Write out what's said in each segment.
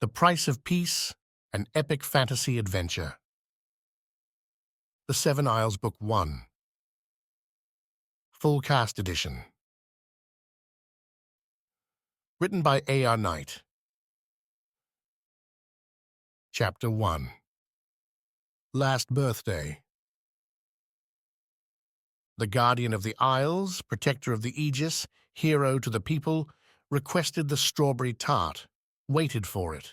The Price of Peace, an epic fantasy adventure. The Seven Isles Book 1. Full Cast Edition. Written by A.R. Knight. Chapter 1. Last Birthday. The Guardian of the Isles, Protector of the Aegis, Hero to the People, requested the strawberry tart, waited for it.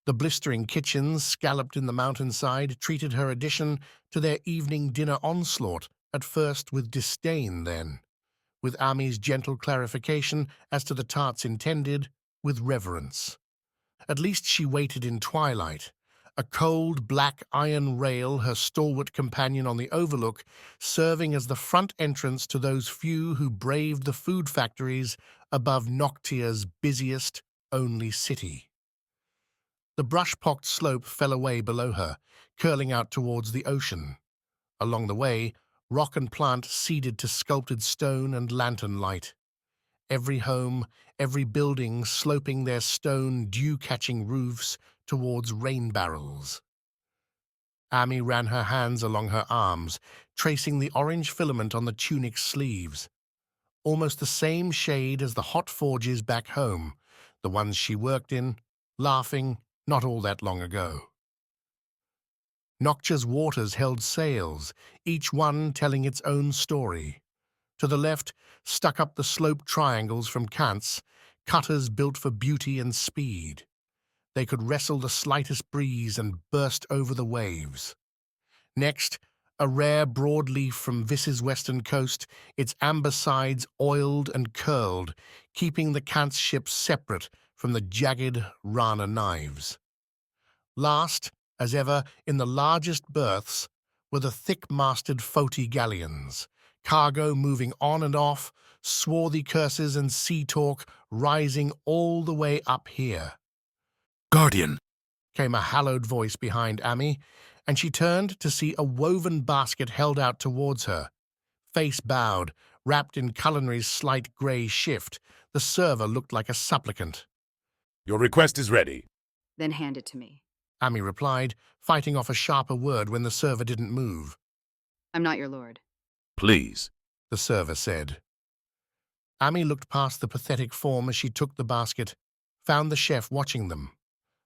The blistering kitchens, scalloped in the mountainside, treated her addition to their evening dinner onslaught, at first with disdain then, with Ami's gentle clarification as to the tart's intended, with reverence. At least she waited in twilight, a cold black iron rail, her stalwart companion on the overlook, serving as the front entrance to those few who braved the food factories above Noctia's busiest, only city. The brush-pocked slope fell away below her, curling out towards the ocean. Along the way, rock and plant ceded to sculpted stone and lantern light. Every home, every building sloping their stone dew-catching roofs towards rain barrels. Ami ran her hands along her arms, tracing the orange filament on the tunic's sleeves. Almost the same shade as the hot forges back home, the ones she worked in, laughing, not all that long ago. Noctia's waters held sails, each one telling its own story. To the left, stuck up the slope triangles from Kant's, cutters built for beauty and speed. They could wrestle the slightest breeze and burst over the waves. Next, a rare broadleaf from Vis's western coast, its amber sides oiled and curled, keeping the Kant's ships separate from the jagged Rana knives. Last, as ever, in the largest berths, were the thick-masted Foti galleons, cargo moving on and off, swarthy curses and sea talk rising all the way up here. "Guardian," came a hallowed voice behind Ami, and she turned to see a woven basket held out towards her. Face bowed, wrapped in culinary's slight grey shift, the server looked like a supplicant. "Your request is ready." "Then hand it to me." Ami replied, fighting off a sharper word when the server didn't move. "I'm not your lord." "Please," the server said. Ami looked past the pathetic form as she took the basket, found the chef watching them,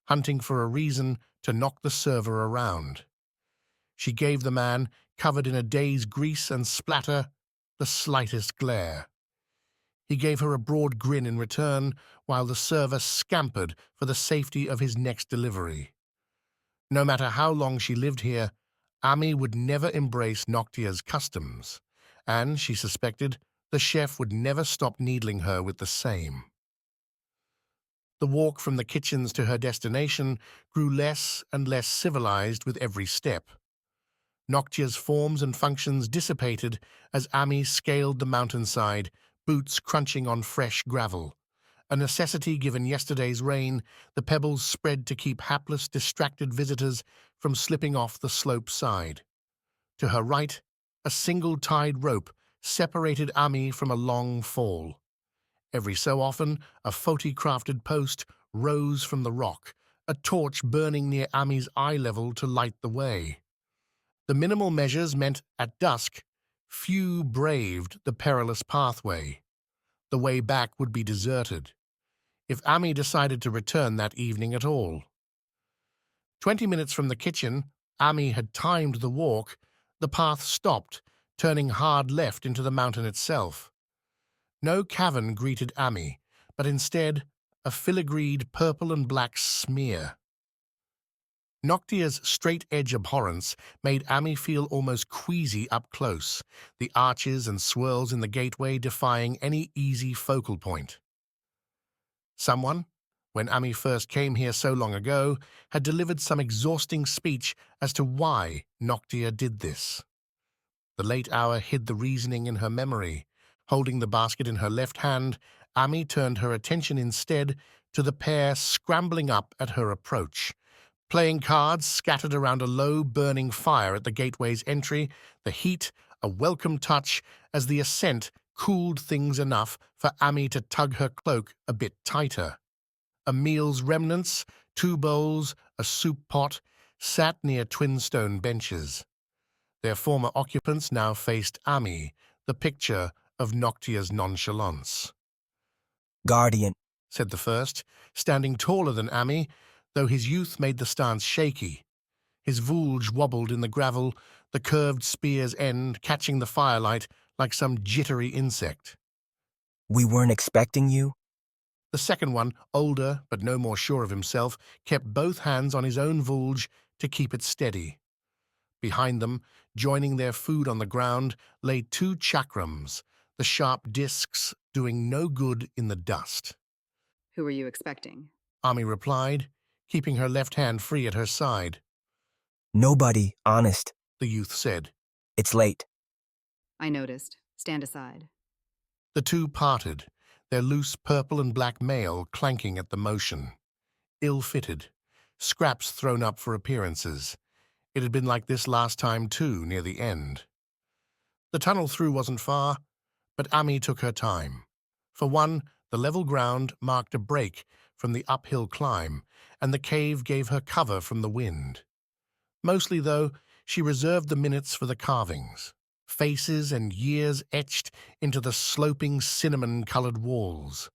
hunting for a reason to knock the server around. She gave the man, covered in a day's grease and splatter, the slightest glare. He gave her a broad grin in return, while the server scampered for the safety of his next delivery. No matter how long she lived here, Ami would never embrace Noctia's customs, and, she suspected, the chef would never stop needling her with the same. The walk from the kitchens to her destination grew less and less civilized with every step. Noctia's forms and functions dissipated as Ami scaled the mountainside, boots crunching on fresh gravel. A necessity given yesterday's rain, the pebbles spread to keep hapless, distracted visitors from slipping off the slope side. To her right, a single tied rope separated Ami from a long fall. Every so often, a Foti-crafted post rose from the rock, a torch burning near Ami's eye level to light the way. The minimal measures meant, at dusk, few braved the perilous pathway. The way back would be deserted, if Ami decided to return that evening at all. 20 minutes from the kitchen, Ami had timed the walk, the path stopped, turning hard left into the mountain itself. No cavern greeted Ami, but instead a filigreed purple and black smear. Noctia's straight-edge abhorrence made Ami feel almost queasy up close, the arches and swirls in the gateway defying any easy focal point. Someone, when Ami first came here so long ago, had delivered some exhausting speech as to why Noctia did this. The late hour hid the reasoning in her memory. Holding the basket in her left hand, Ami turned her attention instead to the pair scrambling up at her approach. Playing cards scattered around a low, burning fire at the gateway's entry, the heat a welcome touch as the ascent cooled things enough for Ami to tug her cloak a bit tighter. A meal's remnants, 2 bowls, a soup pot, sat near twin stone benches. Their former occupants now faced Ami, the picture of Noctia's nonchalance. Guardian, Said the first, standing taller than Ami, though his youth made the stance shaky. His vulge wobbled in the gravel, the curved spear's end catching the firelight like some jittery insect. we weren't expecting you? The second one, older but no more sure of himself, kept both hands on his own vulge to keep it steady. Behind them, joining their food on the ground, lay 2 chakrams, the sharp discs doing no good in the dust. Who were you expecting? Ami replied, keeping her left hand free at her side. Nobody, honest. The youth said. It's late. I noticed. Stand aside. The 2 parted, their loose purple and black mail clanking at the motion. Ill-fitted, scraps thrown up for appearances. It had been like this last time too, near the end. The tunnel through wasn't far, but Ami took her time. For one, the level ground marked a break from the uphill climb, and the cave gave her cover from the wind. Mostly, though, she reserved the minutes for the carvings, faces and years etched into the sloping cinnamon-colored walls.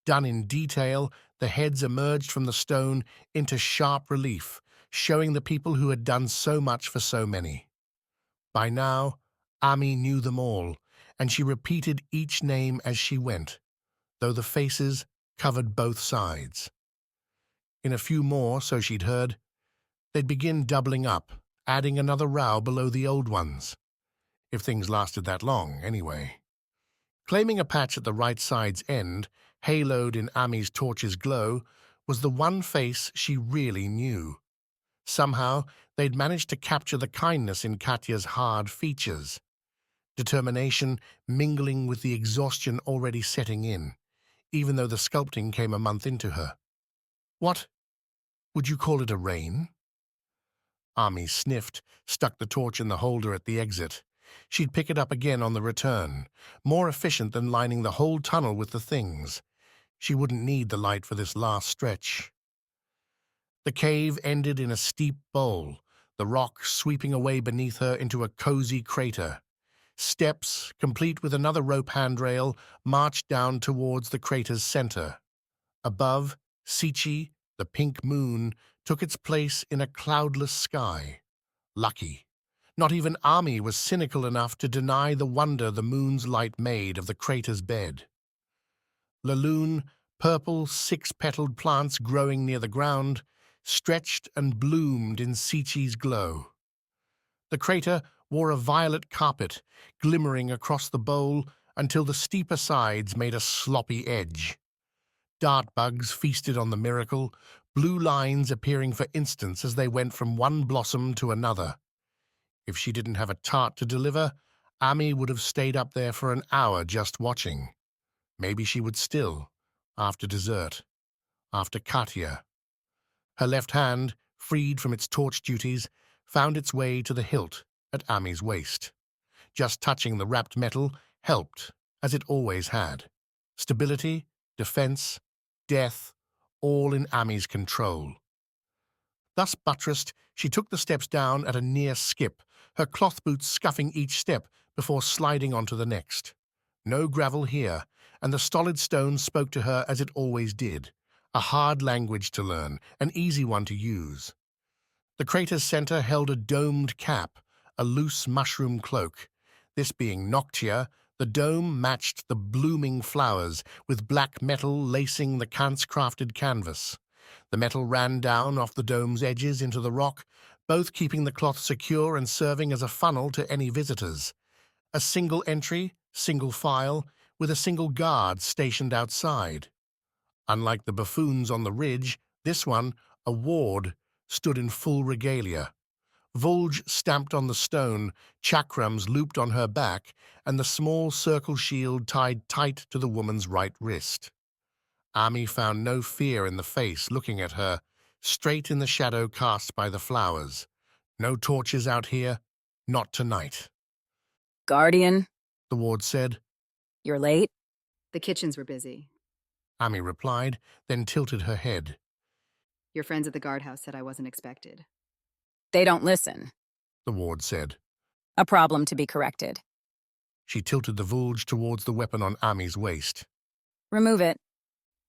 Done in detail, the heads emerged from the stone into sharp relief, showing the people who had done so much for so many. By now, Ami knew them all, and she repeated each name as she went, though the faces covered both sides. In a few more, so she'd heard, they'd begin doubling up, adding another row below the old ones. If things lasted that long, anyway. Claiming a patch at the right side's end, haloed in Ami's torch's glow, was the one face she really knew. Somehow, they'd managed to capture the kindness in Katya's hard features, determination mingling with the exhaustion already setting in, even though the sculpting came a month into her. What? Would you call it a rain? Ami sniffed, stuck the torch in the holder at the exit. She'd pick it up again on the return, more efficient than lining the whole tunnel with the things. She wouldn't need the light for this last stretch. The cave ended in a steep bowl, the rock sweeping away beneath her into a cozy crater. Steps, complete with another rope handrail, marched down towards the crater's center. Above, Sichi, the pink moon, took its place in a cloudless sky. Lucky. Not even Ami was cynical enough to deny the wonder the moon's light made of the crater's bed. Laloon, purple, 6-petaled plants growing near the ground, stretched and bloomed in Sichi's glow. The crater wore a violet carpet, glimmering across the bowl until the steeper sides made a sloppy edge. Dart bugs feasted on the miracle, blue lines appearing for instants as they went from one blossom to another. If she didn't have a tart to deliver, Ami would have stayed up there for an hour just watching. Maybe she would still, after dessert, after Katya. Her left hand, freed from its torch duties, found its way to the hilt at Ami's waist. Just touching the wrapped metal helped, as it always had. Stability, defense, death, all in Ami's control. Thus buttressed, she took the steps down at a near skip, her cloth boots scuffing each step before sliding onto the next. No gravel here, and the stolid stone spoke to her as it always did, a hard language to learn, an easy one to use. The crater's center held a domed cap, a loose mushroom cloak. This being Noctia, the dome matched the blooming flowers, with black metal lacing the Kantz-crafted canvas. The metal ran down off the dome's edges into the rock, both keeping the cloth secure and serving as a funnel to any visitors. A single entry, single file, with a single guard stationed outside. Unlike the buffoons on the ridge, this one, a ward, stood in full regalia. Vulge stamped on the stone, chakrams looped on her back, and the small circle shield tied tight to the woman's right wrist. Ami found no fear in the face looking at her, straight in the shadow cast by the flowers. No torches out here, not tonight. Guardian, The ward said. you're late? The kitchens were busy. Ami replied, then tilted her head. Your friends at the guardhouse said I wasn't expected. They don't listen. The ward said. A problem to be corrected. She tilted the vulge towards the weapon on Ami's waist. Remove it.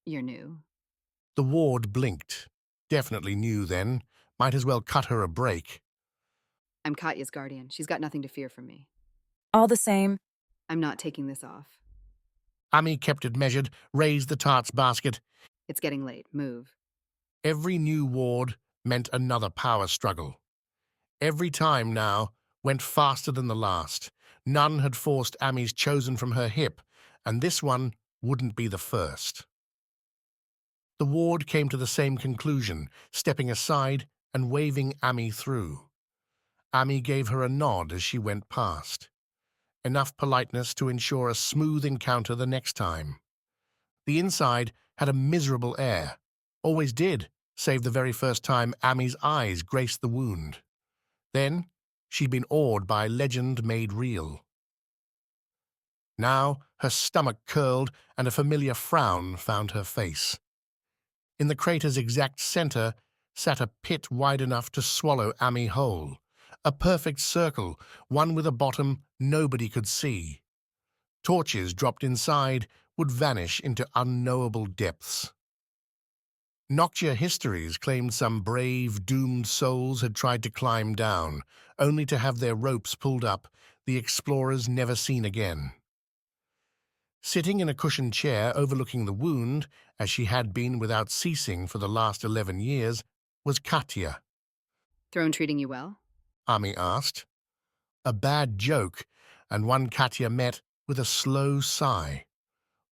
You're new. The ward blinked. Definitely knew then. Might as well cut her a break. I'm Katya's guardian. She's got nothing to fear from me. All the same, I'm not taking this off. Ami kept it measured, raised the tart's basket. It's getting late. Move. Every new ward meant another power struggle. Every time now went faster than the last. None had forced Ami's chosen from her hip, and this one wouldn't be the first. The ward came to the same conclusion, stepping aside and waving Ami through. Ami gave her a nod as she went past. Enough politeness to ensure a smooth encounter the next time. The inside had a miserable air. Always did, save the very first time Ami's eyes graced the wound. Then, she'd been awed by legend made real. Now, her stomach curled and a familiar frown found her face. In the crater's exact center sat a pit wide enough to swallow Ami whole. A perfect circle, one with a bottom nobody could see. Torches dropped inside would vanish into unknowable depths. Noctia histories claimed some brave, doomed souls had tried to climb down, only to have their ropes pulled up, the explorers never seen again. Sitting in a cushioned chair overlooking the wound, as she had been without ceasing for the last 11 years, was Katya. Throne treating you well? Ami asked. A bad joke, and one Katya met with a slow sigh.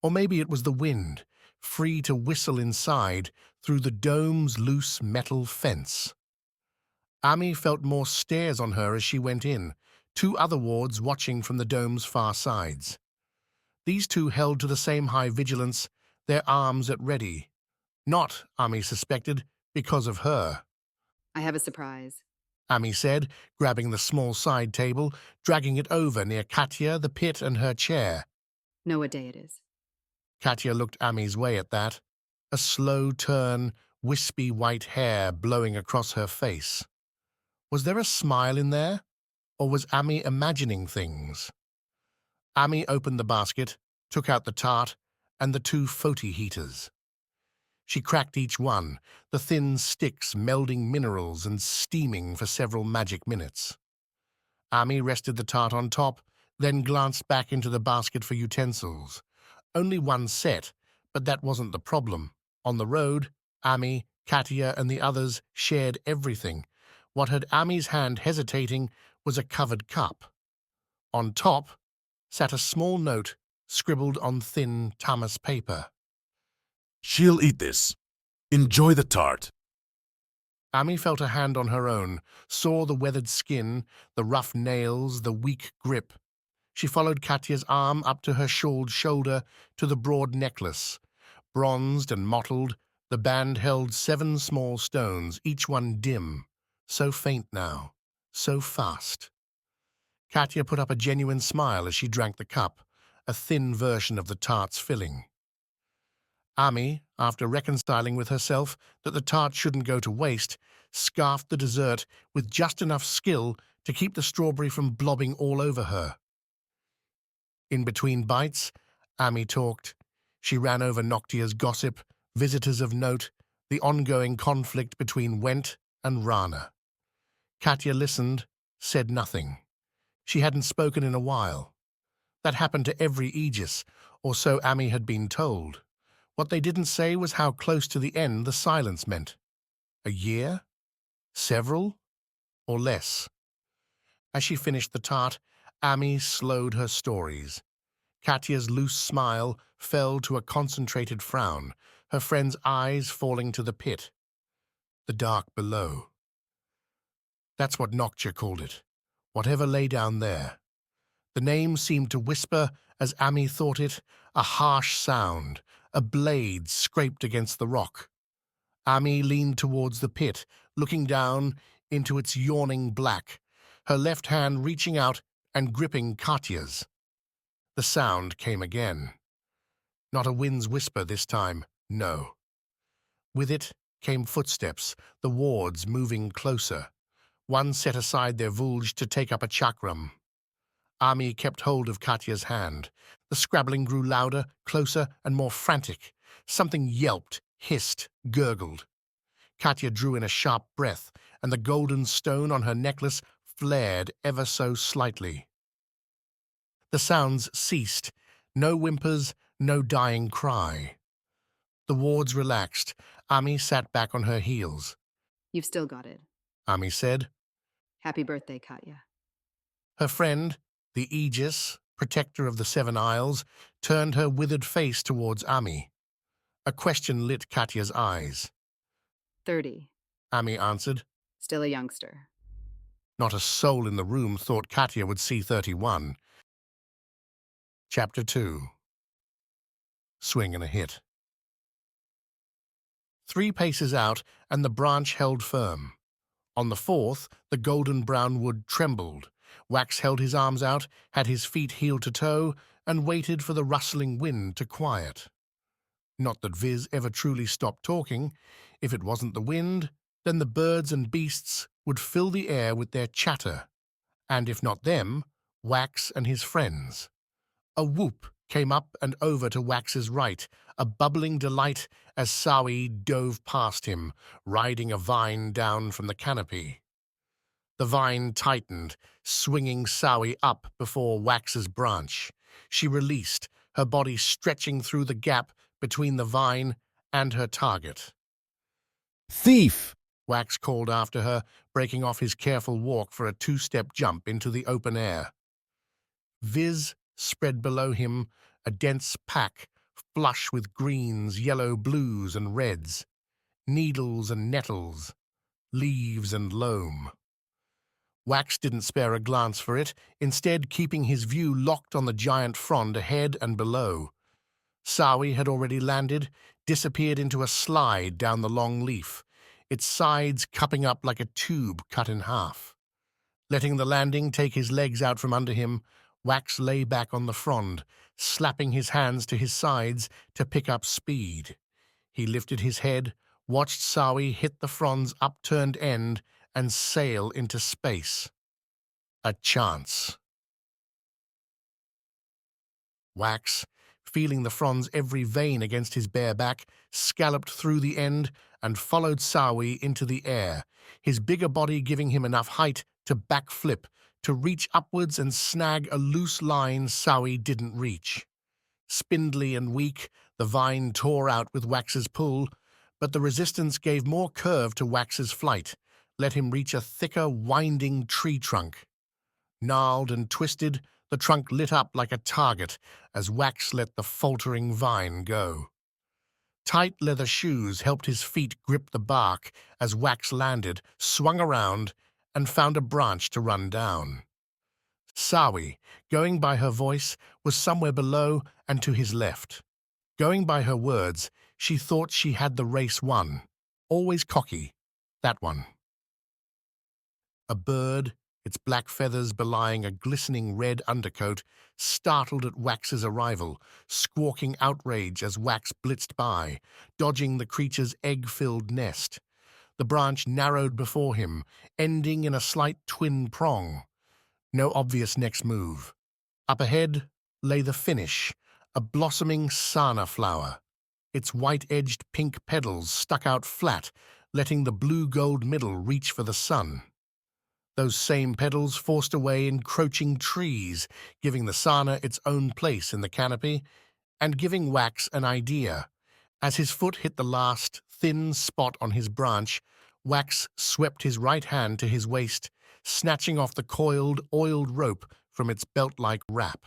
Or maybe it was the wind, free to whistle inside through the dome's loose metal fence. Ami felt more stares on her as she went in, 2 other wards watching from the dome's far sides. These 2 held to the same high vigilance, their arms at ready. Not, Ami suspected, because of her. I have a surprise. Ami said, grabbing the small side table, dragging it over near Katya, the pit, and her chair. Know what day it is? Katya looked Ami's way at that, a slow turn, wispy white hair blowing across her face. Was there a smile in there, or was Ami imagining things? Ami opened the basket, took out the tart, and the 2 foti heaters. She cracked each one, the thin sticks melding minerals and steaming for several magic minutes. Ami rested the tart on top, then glanced back into the basket for utensils. Only 1 set, but that wasn't the problem. On the road, Ami, Katya, and the others shared everything. What had Ami's hand hesitating was a covered cup. On top sat a small note scribbled on thin tamas paper. She'll eat this. Enjoy the tart. Ami felt a hand on her own, saw the weathered skin, the rough nails, the weak grip. She followed Katya's arm up to her shawled shoulder to the broad necklace. Bronzed and mottled, the band held 7 small stones, each one dim, so faint now, so fast. Katya put up a genuine smile as she drank the cup, a thin version of the tart's filling. Ami, after reconciling with herself that the tart shouldn't go to waste, scarfed the dessert with just enough skill to keep the strawberry from blobbing all over her. In between bites, Ami talked. She ran over Noctia's gossip, visitors of note, the ongoing conflict between Went and Rana. Katya listened, said nothing. She hadn't spoken in a while. That happened to every Aegis, or so Ami had been told. What they didn't say was how close to the end the silence meant. A year? Several? Or less? As she finished the tart, Ami slowed her stories. Katya's loose smile fell to a concentrated frown, her friend's eyes falling to the pit. The dark below. That's what Noctia called it. Whatever lay down there. The name seemed to whisper, as Ami thought it, a harsh sound, a blade scraped against the rock. Ami leaned towards the pit, looking down into its yawning black, her left hand reaching out and gripping Katya's. The sound came again. Not a wind's whisper this time, No. With it came footsteps, the wards moving closer. One set aside their vulge to take up a chakram. Ami kept hold of Katya's hand. The scrabbling grew louder, closer, and more frantic. Something yelped, hissed, gurgled. Katya drew in a sharp breath, and the golden stone on her necklace flared ever so slightly. The sounds ceased. No whimpers, no dying cry. The wards relaxed. Ami sat back on her heels. You've still got it. Ami said. Happy birthday, Katya. Her friend, the Aegis, protector of the Seven Isles, turned her withered face towards Ami. A question lit Katya's eyes. 30. Ami answered. Still a youngster. Not a soul in the room thought Katya would see 31. Chapter 2. Swing and a hit. 3 paces out, and the branch held firm. On the 4th, the golden-brown wood trembled. Wax held his arms out, had his feet heel to toe, and waited for the rustling wind to quiet. Not that Viz ever truly stopped talking. If it wasn't the wind, then the birds and beasts would fill the air with their chatter, and if not them, Wax and his friends. A whoop came up and over to Wax's right, a bubbling delight as Sawi dove past him, riding a vine down from the canopy. The vine tightened, swinging Sawi up before Wax's branch. She released, her body stretching through the gap between the vine and her target. Thief! Wax called after her, breaking off his careful walk for a 2-step jump into the open air. Viz spread below him, a dense pack, flush with greens, yellow, blues, and reds, needles and nettles, leaves and loam. Wax didn't spare a glance for it, instead keeping his view locked on the giant frond ahead and below. Sawi had already landed, disappeared into a slide down the long leaf, its sides cupping up like a tube cut in half. Letting the landing take his legs out from under him, Wax lay back on the frond, slapping his hands to his sides to pick up speed. He lifted his head, watched Sawi hit the frond's upturned end and sail into space. A chance. Wax, feeling the frond's every vein against his bare back, scalloped through the end and followed Sawi into the air, his bigger body giving him enough height to backflip, to reach upwards and snag a loose line Sawi didn't reach. Spindly and weak, the vine tore out with Wax's pull, but the resistance gave more curve to Wax's flight, let him reach a thicker, winding tree trunk. Gnarled and twisted, the trunk lit up like a target as Wax let the faltering vine go. Tight leather shoes helped his feet grip the bark as Wax landed, swung around, and found a branch to run down. Sawi, going by her voice, was somewhere below and to his left. Going by her words, she thought she had the race won. Always cocky, that one. A bird, its black feathers belying a glistening red undercoat, startled at Wax's arrival, squawking outrage as Wax blitzed by, dodging the creature's egg-filled nest. The branch narrowed before him, ending in a slight twin prong. No obvious next move. Up ahead lay the finish, a blossoming sana flower. Its white-edged pink petals stuck out flat, letting the blue-gold middle reach for the sun. Those same petals forced away encroaching trees, giving the sana its own place in the canopy, and giving Wax an idea. As his foot hit the last, thin spot on his branch, Wax swept his right hand to his waist, snatching off the coiled, oiled rope from its belt-like wrap.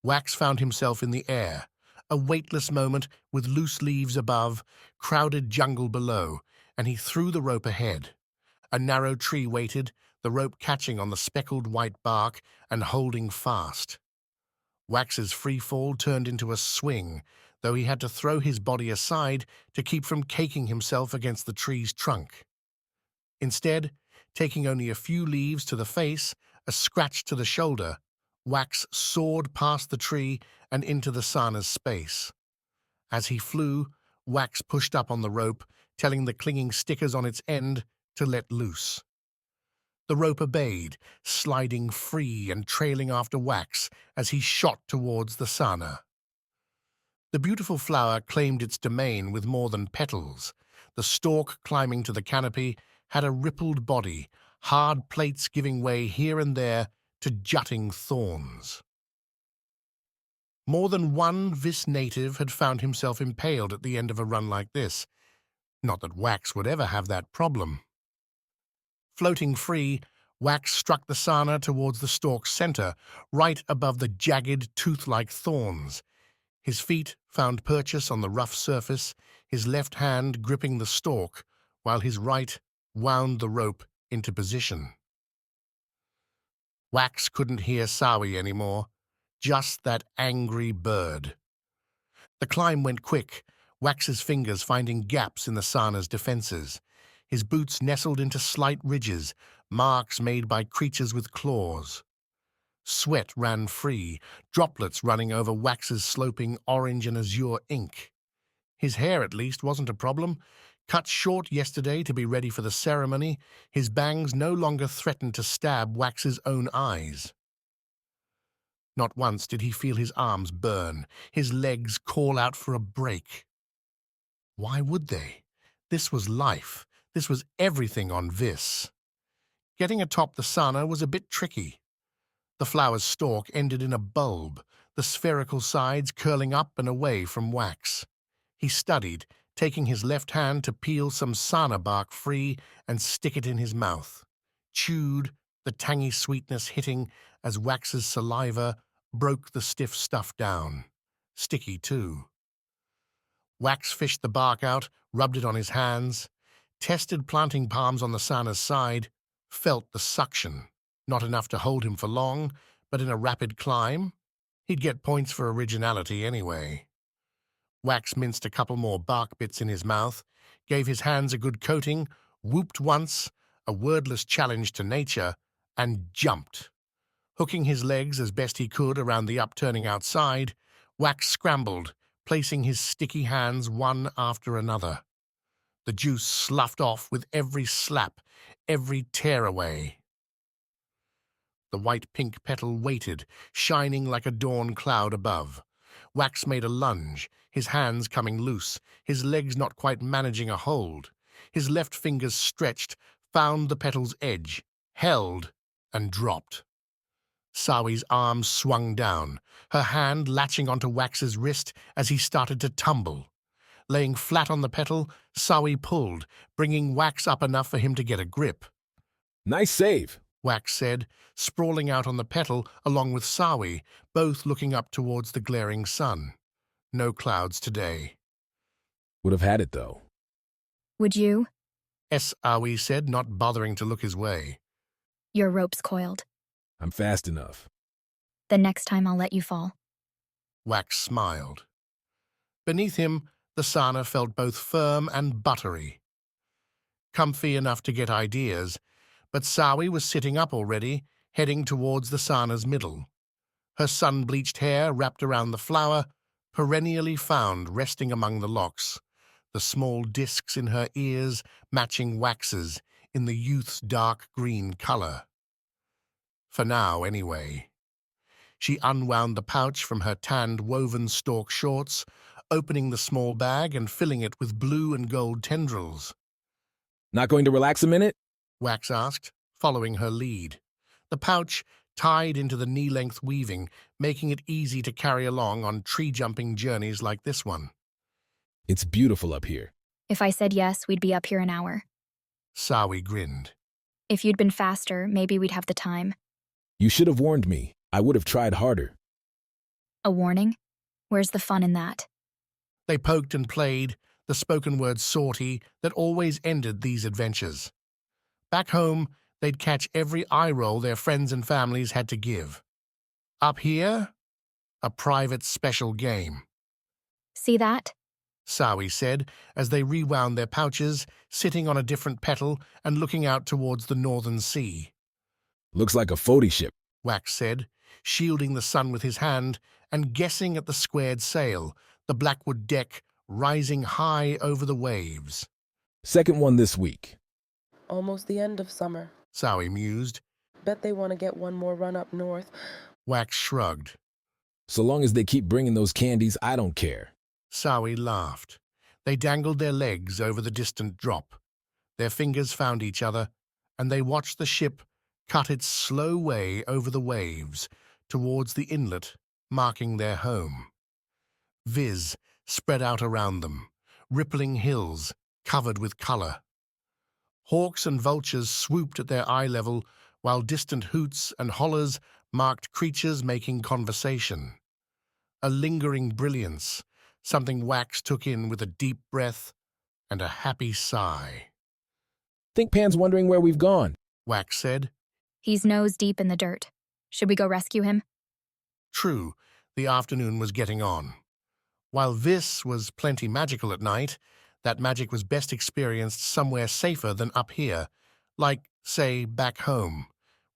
Wax found himself in the air, a weightless moment with loose leaves above, crowded jungle below, and he threw the rope ahead. A narrow tree waited, the rope catching on the speckled white bark and holding fast. Wax's free fall turned into a swing, though he had to throw his body aside to keep from caking himself against the tree's trunk. Instead, taking only a few leaves to the face, a scratch to the shoulder, Wax soared past the tree and into the sana's space. As he flew, Wax pushed up on the rope, telling the clinging stickers on its end to let loose. The rope obeyed, sliding free and trailing after Wax as he shot towards the Sana. The beautiful flower claimed its domain with more than petals. The stalk climbing to the canopy had a rippled body, hard plates giving way here and there to jutting thorns. More than one Vis native had found himself impaled at the end of a run like this. Not that Wax would ever have that problem. Floating free, Wax struck the Sana towards the stalk's center, right above the jagged, tooth-like thorns. His feet found purchase on the rough surface, his left hand gripping the stalk, while his right wound the rope into position. Wax couldn't hear Sawi anymore, just that angry bird. The climb went quick, Wax's fingers finding gaps in the Sana's defenses. His boots nestled into slight ridges, marks made by creatures with claws. Sweat ran free, droplets running over Wax's sloping orange and azure ink. His hair, at least, wasn't a problem. Cut short yesterday to be ready for the ceremony, his bangs no longer threatened to stab Wax's own eyes. Not once did he feel his arms burn, his legs call out for a break. Why would they? This was life. This was everything on Vis. Getting atop the Sana was a bit tricky. The flower's stalk ended in a bulb, the spherical sides curling up and away from Wax. He studied, taking his left hand to peel some Sana bark free and stick it in his mouth. Chewed, the tangy sweetness hitting as Wax's saliva broke the stiff stuff down. Sticky, too. Wax fished the bark out, rubbed it on his hands, tested planting palms on the Sana's side, felt the suction. Not enough to hold him for long, but in a rapid climb, he'd get points for originality anyway. Wax minced a couple more bark bits in his mouth, gave his hands a good coating, whooped once, a wordless challenge to nature, and jumped. Hooking his legs as best he could around the upturning outside, Wax scrambled, placing his sticky hands one after another. The juice sloughed off with every slap, every tear-away. The white-pink petal waited, shining like a dawn cloud above. Wax made a lunge, his hands coming loose, his legs not quite managing a hold. His left fingers stretched, found the petal's edge, held, and dropped. Sawi's arm swung down, her hand latching onto Wax's wrist as he started to tumble. Laying flat on the petal, Sawi pulled, bringing Wax up enough for him to get a grip. Nice save, Wax said, sprawling out on the petal along with Sawi, both looking up towards the glaring sun. No clouds today. Would have had it, though. Would you? Sawi said, not bothering to look his way. Your rope's coiled. I'm fast enough. The next time I'll let you fall. Wax smiled. Beneath him, the Sana felt both firm and buttery. Comfy enough to get ideas, but Sawi was sitting up already, heading towards the Sana's middle. Her sun-bleached hair wrapped around the flower, perennially found resting among the locks, the small discs in her ears matching Wax's in the youth's dark green color. For now, anyway. She unwound the pouch from her tanned woven stalk shorts, opening the small bag and filling it with blue and gold tendrils. Not going to relax a minute? Wax asked, following her lead. The pouch tied into the knee-length weaving, making it easy to carry along on tree-jumping journeys like this one. It's beautiful up here. If I said yes, we'd be up here an hour. Sawi grinned. If you'd been faster, maybe we'd have the time. You should have warned me. I would have tried harder. A warning? Where's the fun in that? They poked and played, the spoken-word sortie that always ended these adventures. Back home, they'd catch every eye-roll their friends and families had to give. Up here, a private special game. See that? Sawi said, as they rewound their pouches, sitting on a different petal and looking out towards the northern sea. Looks like a 40 ship. Wax said, shielding the sun with his hand and guessing at the squared sail, the blackwood deck rising high over the waves. Second one this week. Almost the end of summer. Sowie mused. Bet they want to get one more run up north. Wax shrugged. So long as they keep bringing those candies, I don't care. Sowie laughed. They dangled their legs over the distant drop. Their fingers found each other, and they watched the ship cut its slow way over the waves towards the inlet, marking their home. Viz spread out around them, rippling hills covered with color. Hawks and vultures swooped at their eye level, while distant hoots and hollers marked creatures making conversation. A lingering brilliance, something Wax took in with a deep breath and a happy sigh. Think Pan's wondering where we've gone. Wax said. He's nose deep in the dirt. Should we go rescue him? True, the afternoon was getting on. While this was plenty magical at night, that magic was best experienced somewhere safer than up here, like, say, back home,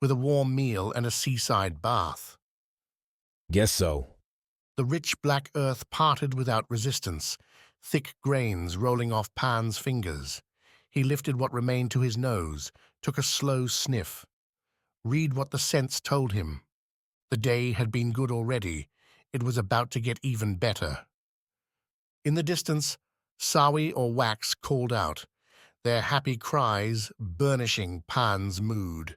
with a warm meal and a seaside bath. Guess so. The rich black earth parted without resistance, thick grains rolling off Pan's fingers. He lifted what remained to his nose, took a slow sniff. Read what the scents told him. The day had been good already. It was about to get even better. In the distance, Sowie or Wax called out, their happy cries burnishing Pan's mood.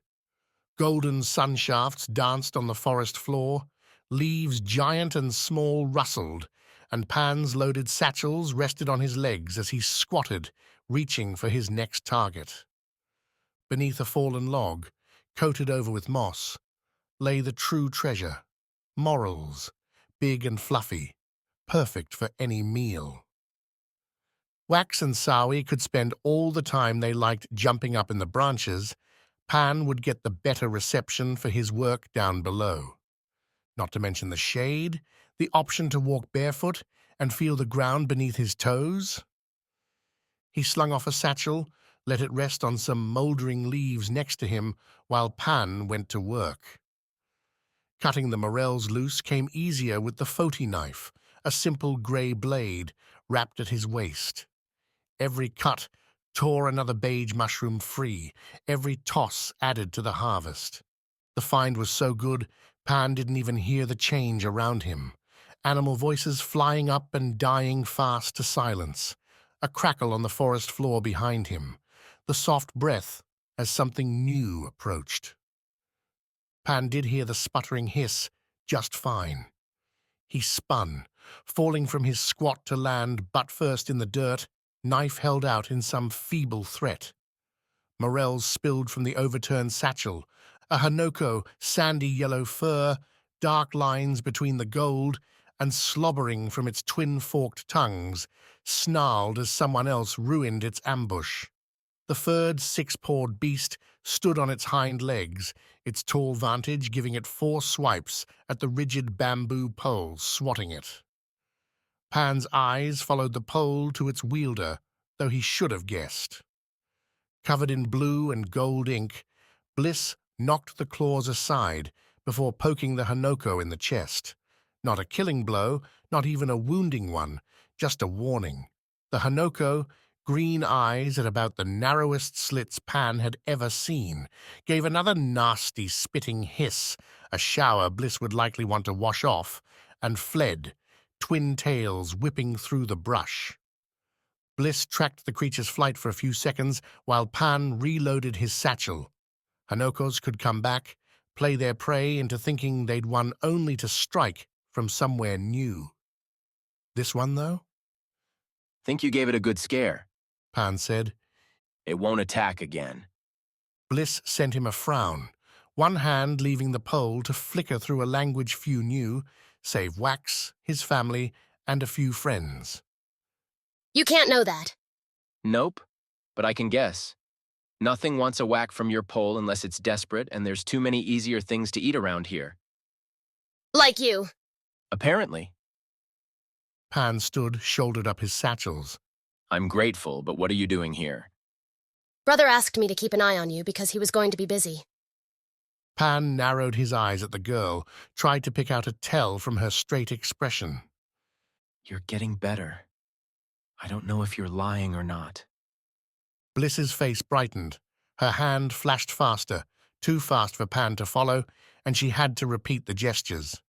Golden sunshafts danced on the forest floor, leaves giant and small rustled, and Pan's loaded satchels rested on his legs as he squatted, reaching for his next target. Beneath a fallen log, coated over with moss, lay the true treasure, morels, big and fluffy, perfect for any meal. Wax and Sowie could spend all the time they liked jumping up in the branches. Pan would get the better reception for his work down below. Not to mention the shade, the option to walk barefoot and feel the ground beneath his toes. He slung off a satchel, let it rest on some mouldering leaves next to him while Pan went to work. Cutting the morels loose came easier with the foti knife, a simple grey blade wrapped at his waist. Every cut tore another beige mushroom free, every toss added to the harvest. The find was so good, Pan didn't even hear the change around him. Animal voices flying up and dying fast to silence. A crackle on the forest floor behind him. The soft breath as something new approached. Pan did hear the sputtering hiss just fine. He spun, falling from his squat to land butt first in the dirt, knife held out in some feeble threat. Morels spilled from the overturned satchel, a Hanoko sandy yellow fur, dark lines between the gold, and slobbering from its twin-forked tongues, snarled as someone else ruined its ambush. The furred, six-pawed beast stood on its hind legs, its tall vantage giving it 4 swipes at the rigid bamboo pole swatting it. Pan's eyes followed the pole to its wielder, though he should have guessed. Covered in blue and gold ink, Bliss knocked the claws aside before poking the Hanoko in the chest. Not a killing blow, not even a wounding one, just a warning. The Hanoko, green eyes at about the narrowest slits Pan had ever seen, gave another nasty spitting hiss, a shower Bliss would likely want to wash off, and fled, twin tails whipping through the brush. Bliss tracked the creature's flight for a few seconds while Pan reloaded his satchel. Hanokos could come back, play their prey into thinking they'd won only to strike from somewhere new. This one, though? Think you gave it a good scare. Pan said. It won't attack again. Bliss sent him a frown, one hand leaving the pole to flicker through a language few knew, save Wax, his family, and a few friends. You can't know that. Nope, but I can guess. Nothing wants a whack from your pole unless it's desperate, and there's too many easier things to eat around here. Like you. Apparently. Pan stood, shouldered up his satchels. I'm grateful, but what are you doing here? Brother asked me to keep an eye on you because he was going to be busy. Pan narrowed his eyes at the girl, tried to pick out a tell from her straight expression. You're getting better. I don't know if you're lying or not. Bliss's face brightened. Her hand flashed faster, too fast for Pan to follow, and she had to repeat the gestures.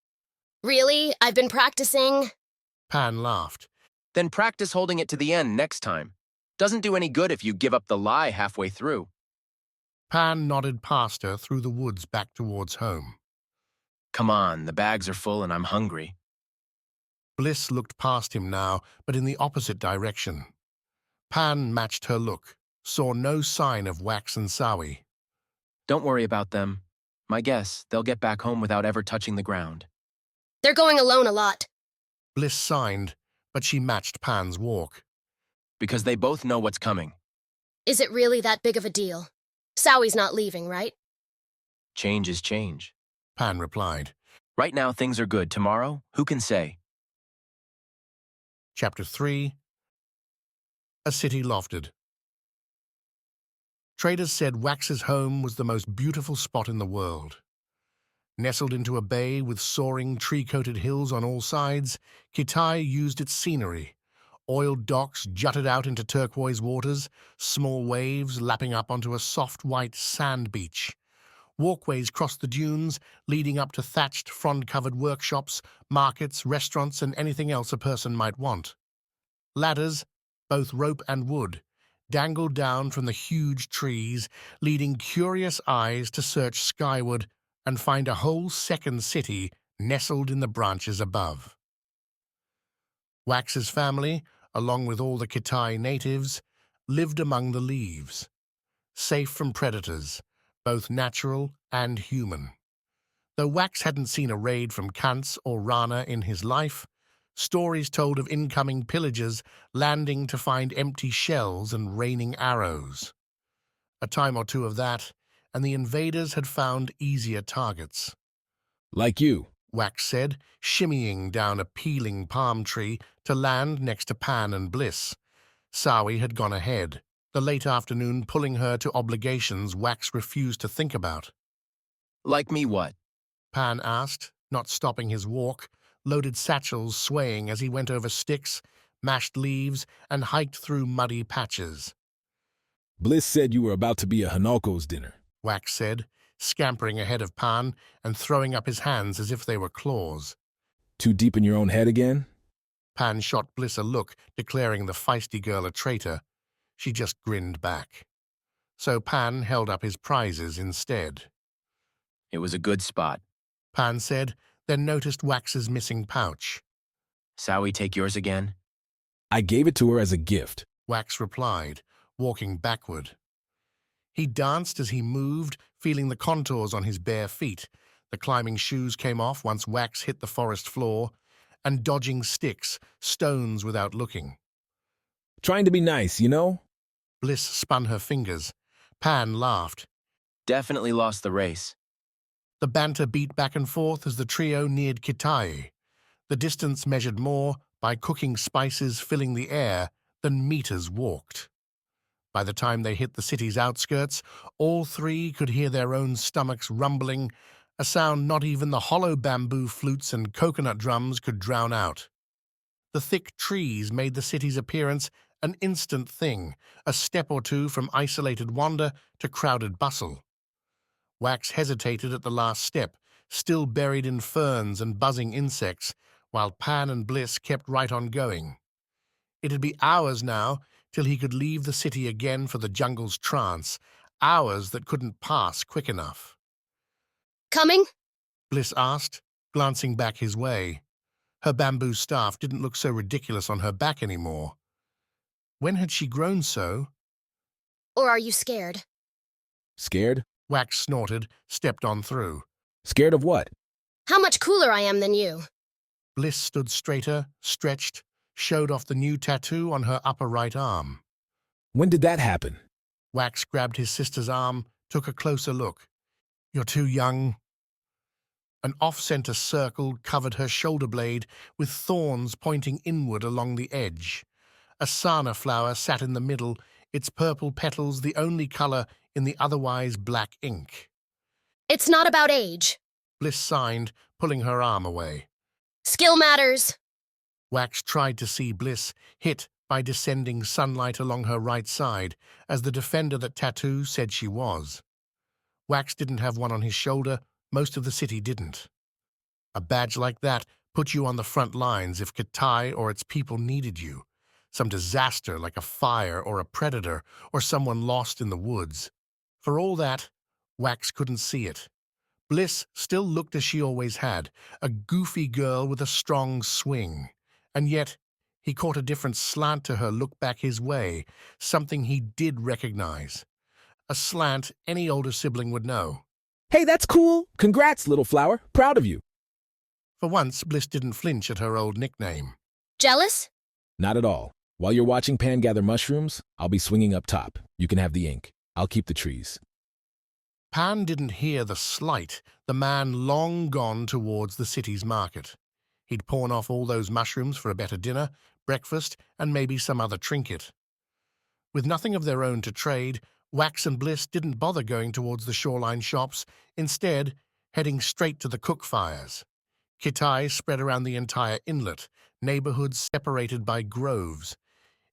Really? I've been practicing. Pan laughed. Then practice holding it to the end next time. Doesn't do any good if you give up the lie halfway through. Pan nodded past her through the woods back towards home. Come on, the bags are full and I'm hungry. Bliss looked past him now, but in the opposite direction. Pan matched her look, saw no sign of Wax and Sawi. Don't worry about them. My guess, they'll get back home without ever touching the ground. They're going alone a lot. Bliss signed, but she matched Pan's walk. Because they both know what's coming. Is it really that big of a deal? Sowi's not leaving, right? Change is change. Pan replied. Right now, things are good. Tomorrow, who can say? Chapter 3. A City Lofted. Traders said Wax's home was the most beautiful spot in the world. Nestled into a bay with soaring tree-coated hills on all sides, Kitai used its scenery. Oiled docks jutted out into turquoise waters, small waves lapping up onto a soft white sand beach. Walkways crossed the dunes, leading up to thatched, frond-covered workshops, markets, restaurants, and anything else a person might want. Ladders, both rope and wood, dangled down from the huge trees, leading curious eyes to search skyward and find a whole second city nestled in the branches above. Wax's family, along with all the Kitai natives, lived among the leaves, safe from predators, both natural and human. Though Wax hadn't seen a raid from Kantz or Rana in his life, stories told of incoming pillagers landing to find empty shells and raining arrows. A time or two of that, and the invaders had found easier targets. Like you. Wax said, shimmying down a peeling palm tree to land next to Pan and Bliss. Sawi had gone ahead, the late afternoon pulling her to obligations Wax refused to think about. Like me what? Pan asked, not stopping his walk, loaded satchels swaying as he went over sticks, mashed leaves, and hiked through muddy patches. Bliss said you were about to be a Hanalko's dinner. Wax said, scampering ahead of Pan and throwing up his hands as if they were claws. Too deep in your own head again? Pan shot Bliss a look, declaring the feisty girl a traitor. She just grinned back. So Pan held up his prizes instead. It was a good spot. Pan said, then noticed Wax's missing pouch. Sawi take yours again? I gave it to her as a gift. Wax replied, walking backward. He danced as he moved, feeling the contours on his bare feet. The climbing shoes came off once Wax hit the forest floor, and dodging sticks, stones without looking. Trying to be nice, you know? Bliss spun her fingers. Pan laughed. Definitely lost the race. The banter beat back and forth as the trio neared Kitai. The distance measured more by cooking spices filling the air than meters walked. By the time they hit the city's outskirts, all three could hear their own stomachs rumbling, a sound not even the hollow bamboo flutes and coconut drums could drown out. The thick trees made the city's appearance an instant thing, a step or two from isolated wonder to crowded bustle. Wax hesitated at the last step, still buried in ferns and buzzing insects, while Pan and Bliss kept right on going. It'd be hours now till he could leave the city again for the jungle's trance, hours that couldn't pass quick enough. Coming? Bliss asked, glancing back his way. Her bamboo staff didn't look so ridiculous on her back anymore. When had she grown so? Or are you scared? Scared? Wax snorted, stepped on through. Scared of what? How much cooler I am than you. Bliss stood straighter, stretched, showed off the new tattoo on her upper right arm. When did that happen? Wax grabbed his sister's arm, took a closer look. You're too young. An off-center circle covered her shoulder blade with thorns pointing inward along the edge. A sana flower sat in the middle, its purple petals the only color in the otherwise black ink. It's not about age. Bliss signed, pulling her arm away. Skill matters. Wax tried to see Bliss hit by descending sunlight along her right side, as the defender that Tattoo said she was. Wax didn't have one on his shoulder, most of the city didn't. A badge like that put you on the front lines if Kitai or its people needed you. Some disaster like a fire or a predator or someone lost in the woods. For all that, Wax couldn't see it. Bliss still looked as she always had, a goofy girl with a strong swing. And yet, he caught a different slant to her look back his way, something he did recognize. A slant any older sibling would know. Hey, that's cool. Congrats, little flower. Proud of you. For once, Bliss didn't flinch at her old nickname. Jealous? Not at all. While you're watching Pan gather mushrooms, I'll be swinging up top. You can have the ink. I'll keep the trees. Pan didn't hear the slight, the man long gone towards the city's market. He'd pawn off all those mushrooms for a better dinner, breakfast, and maybe some other trinket. With nothing of their own to trade, Wax and Bliss didn't bother going towards the shoreline shops, instead heading straight to the cook fires. Kitai spread around the entire inlet, neighborhoods separated by groves.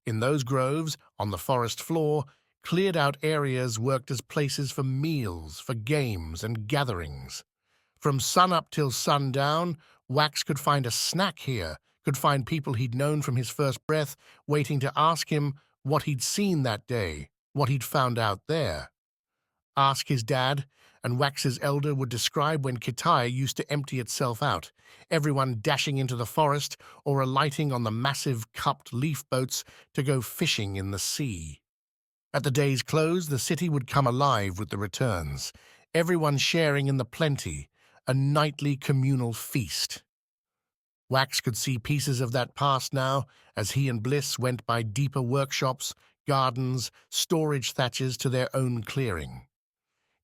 In those groves, on the forest floor, cleared-out areas worked as places for meals, for games, and gatherings. From sun-up till sundown, Wax could find a snack here, could find people he'd known from his first breath, waiting to ask him what he'd seen that day, what he'd found out there. Ask his dad, and Wax's elder would describe when Kitai used to empty itself out, everyone dashing into the forest or alighting on the massive cupped leaf boats to go fishing in the sea. At the day's close, the city would come alive with the returns, everyone sharing in the plenty, a nightly communal feast. Wax could see pieces of that past now as he and Bliss went by deeper workshops, gardens, storage thatches to their own clearing.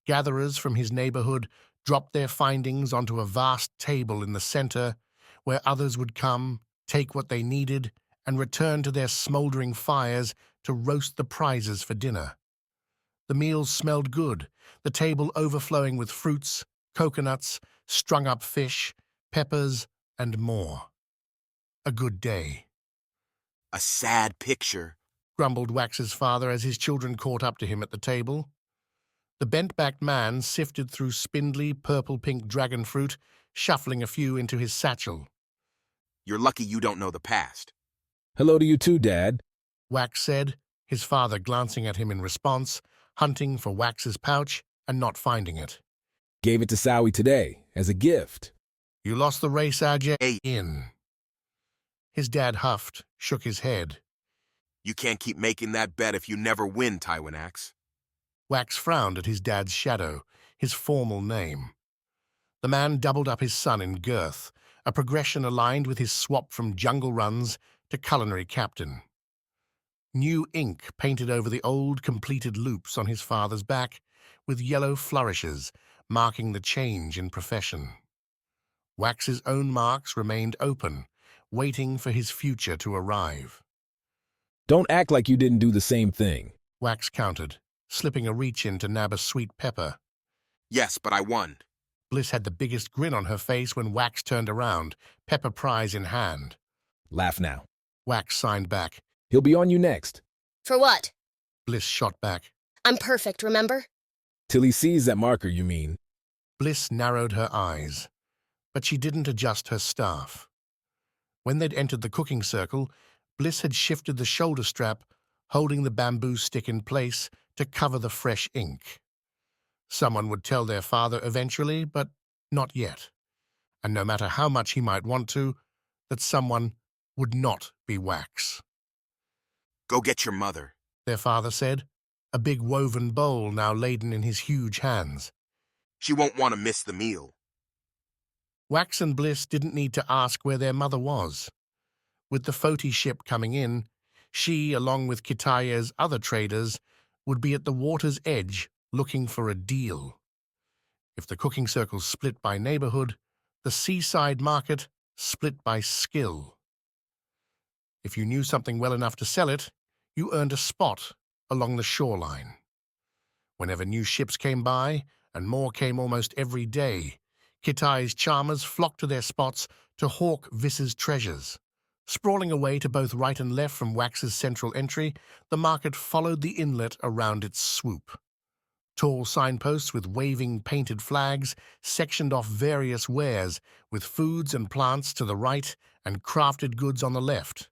Gatherers from his neighborhood dropped their findings onto a vast table in the center, where others would come, take what they needed, and return to their smoldering fires to roast the prizes for dinner. The meals smelled good, the table overflowing with fruits, coconuts, strung-up fish, peppers, and more. A good day. A sad picture, grumbled Wax's father as his children caught up to him at the table. The bent-backed man sifted through spindly purple-pink dragon fruit, shuffling a few into his satchel. You're lucky you don't know the past. Hello to you too, Dad. Wax said, his father glancing at him in response, hunting for Wax's pouch and not finding it. Gave it to Sowie today, as a gift. You lost the race, Ajay, in. His dad huffed, shook his head. You can't keep making that bet if you never win, Tywanax. Wax frowned at his dad's shadow, his formal name. The man doubled up his son in girth, a progression aligned with his swap from jungle runs to culinary captain. New ink painted over the old completed loops on his father's back, with yellow flourishes marking the change in profession. Wax's own marks remained open, waiting for his future to arrive. Don't act like you didn't do the same thing. Wax countered, slipping a reach in to nab a sweet pepper. Yes, but I won. Bliss had the biggest grin on her face when Wax turned around, pepper prize in hand. Laugh now. Wax signed back. He'll be on you next. For what? Bliss shot back. I'm perfect, remember? Till he sees that marker, you mean. Bliss narrowed her eyes, but she didn't adjust her staff. When they'd entered the cooking circle, Bliss had shifted the shoulder strap, holding the bamboo stick in place to cover the fresh ink. Someone would tell their father eventually, but not yet. And no matter how much he might want to, that someone would not be Wax. Go get your mother, Their father said, a big woven bowl now laden in his huge hands. She won't want to miss the meal. Wax and Bliss didn't need to ask where their mother was. With the Foti ship coming in, she, along with Kitaya's other traders, would be at the water's edge looking for a deal. If the cooking circle split by neighborhood, the seaside market split by skill. If you knew something well enough to sell it, you earned a spot along the shoreline. Whenever new ships came by, and more came almost every day, Kitai's charmers flocked to their spots to hawk Vis's treasures. Sprawling away to both right and left from Wax's central entry, the market followed the inlet around its swoop. Tall signposts with waving painted flags sectioned off various wares, with foods and plants to the right and crafted goods on the left.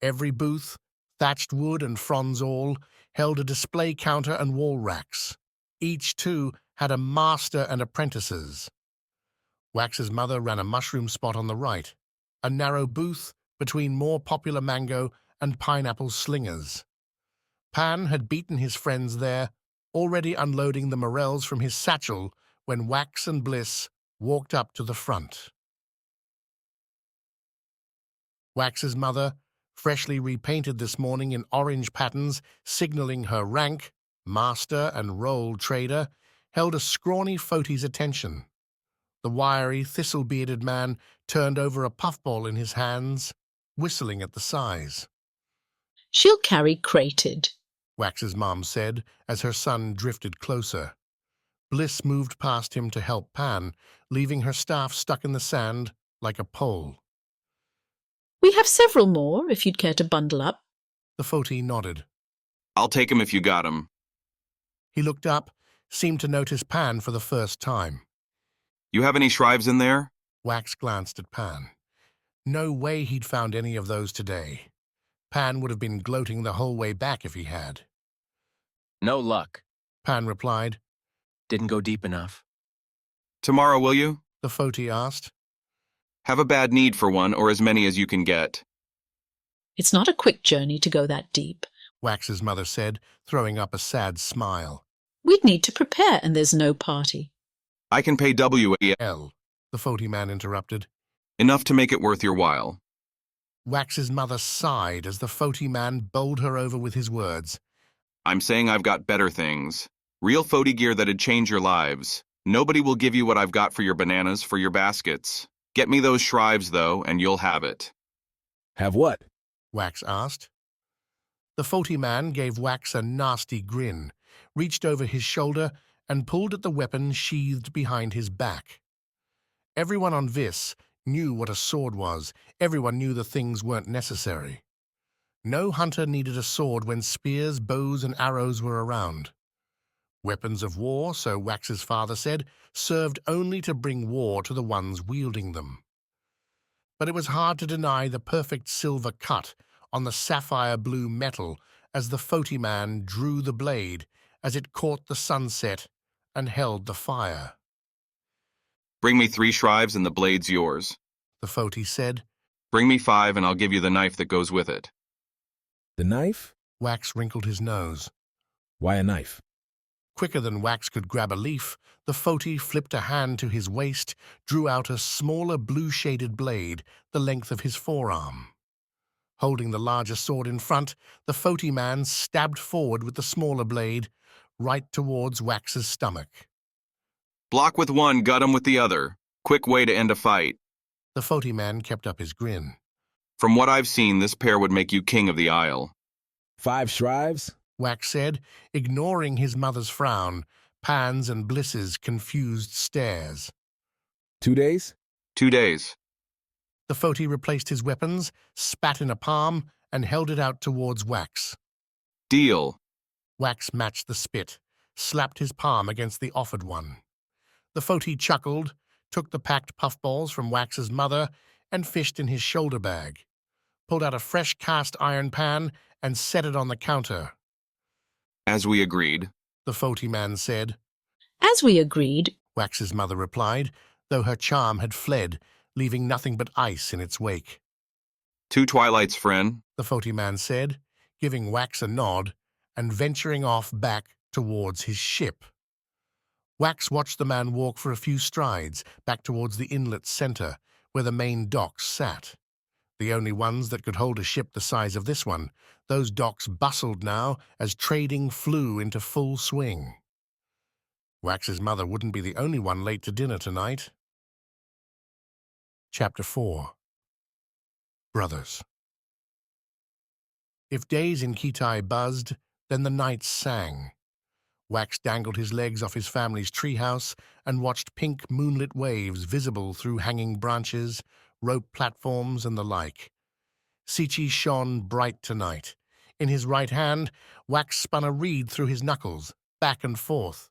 Every booth, thatched wood and fronds all, held a display counter and wall racks. Each, too, had a master and apprentices. Wax's mother ran a mushroom spot on the right, a narrow booth between more popular mango and pineapple slingers. Pan had beaten his friends there, already unloading the morels from his satchel when Wax and Bliss walked up to the front. Wax's mother, freshly repainted this morning in orange patterns signaling her rank, master and role trader, held a scrawny Foti's attention. The wiry, thistle-bearded man turned over a puffball in his hands, whistling at the size. "She'll carry crated," Wax's mom said as her son drifted closer. Bliss moved past him to help Pan, leaving her staff stuck in the sand like a pole. "We have several more, if you'd care to bundle up." The Foti nodded. "I'll take 'em if you got 'em." He looked up, seemed to notice Pan for the first time. "You have any shrives in there?" Wax glanced at Pan. No way he'd found any of those today. Pan would have been gloating the whole way back if he had. No luck. Pan replied. Didn't go deep enough. "Tomorrow, will you?" The Foti asked. "Have a bad need for one, or as many as you can get." "It's not a quick journey to go that deep," Wax's mother said, throwing up a sad smile. "We'd need to prepare, and there's no party." "I can pay L, the Foti man interrupted. enough to make it worth your while." Wax's mother sighed as the Foti man bowled her over with his words. "I'm saying I've got better things. Real Foti gear that'd change your lives. Nobody will give you what I've got for your bananas for your baskets. Get me those shrives, though, and you'll have it." Have what? Wax asked. The Foti man gave Wax a nasty grin, reached over his shoulder, and pulled at the weapon sheathed behind his back. Everyone on Vis knew what a sword was. Everyone knew the things weren't necessary. No hunter needed a sword when spears, bows, and arrows were around. Weapons of war, so Wax's father said, served only to bring war to the ones wielding them. But it was hard to deny the perfect silver cut on the sapphire blue metal as the Foti man drew the blade as it caught the sunset and held the fire. "Bring me 3 shrives and the blade's yours." The Foti said. "Bring me 5 and I'll give you the knife that goes with it." The knife? Wax wrinkled his nose. Why a knife? Quicker than Wax could grab a leaf, the Foti flipped a hand to his waist, drew out a smaller blue-shaded blade the length of his forearm. Holding the larger sword in front, the Foti man stabbed forward with the smaller blade, right towards Wax's stomach. "Block with one, gut 'em with the other. Quick way to end a fight." The Foti man kept up his grin. "From what I've seen, this pair would make you king of the Isle." 5 shrives? Wax said, ignoring his mother's frown, Pan's and Bliss's confused stares. 2 days? 2 days. The Foti replaced his weapons, spat in a palm, and held it out towards Wax. "Deal." Wax matched the spit, slapped his palm against the offered one. The Foti chuckled, took the packed puffballs from Wax's mother, and fished in his shoulder bag, pulled out a fresh cast iron pan, and set it on the counter. "As we agreed." The Foti man said. "As we agreed," Wax's mother replied, though her charm had fled, leaving nothing but ice in its wake. "2 twilights, friend," the Foti man said, giving Wax a nod and venturing off back towards his ship. Wax watched the man walk for a few strides back towards the inlet's center, where the main docks sat. The only ones that could hold a ship the size of this one. Those docks bustled now as trading flew into full swing. Wax's mother wouldn't be the only one late to dinner tonight. Chapter 4. Brothers. If days in Kitai buzzed, then the nights sang. Wax dangled his legs off his family's treehouse and watched pink moonlit waves visible through hanging branches, rope platforms, and the like. Sichi shone bright tonight. In his right hand, Wax spun a reed through his knuckles, back and forth.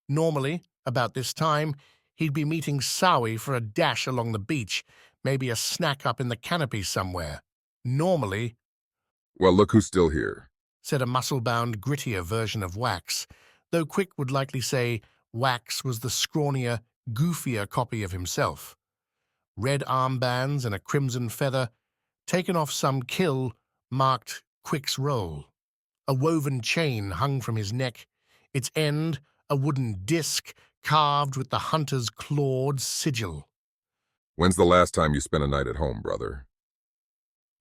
Normally, about this time, he'd be meeting Sawi for a dash along the beach, maybe a snack up in the canopy somewhere. Normally, Well, look who's still here, said a muscle-bound, grittier version of Wax, though Quick would likely say Wax was the scrawnier, goofier copy of himself. Red armbands and a crimson feather, taken off some kill, marked Quick's role. A woven chain hung from his neck, its end a wooden disc carved with the hunter's clawed sigil. When's the last time you spent a night at home, brother?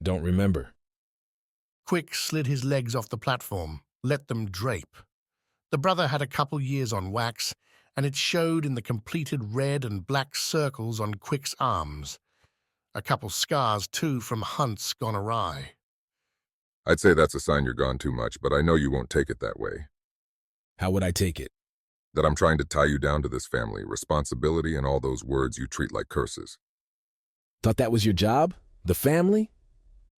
Don't remember. Quick slid his legs off the platform, let them drape. The brother had a couple years on Wax, and it showed in the completed red and black circles on Quick's arms. A couple scars, too, from hunts gone awry. I'd say that's a sign you're gone too much, but I know you won't take it that way. How would I take it? That I'm trying to tie you down to this family, responsibility, and all those words you treat like curses. Thought that was your job? The family?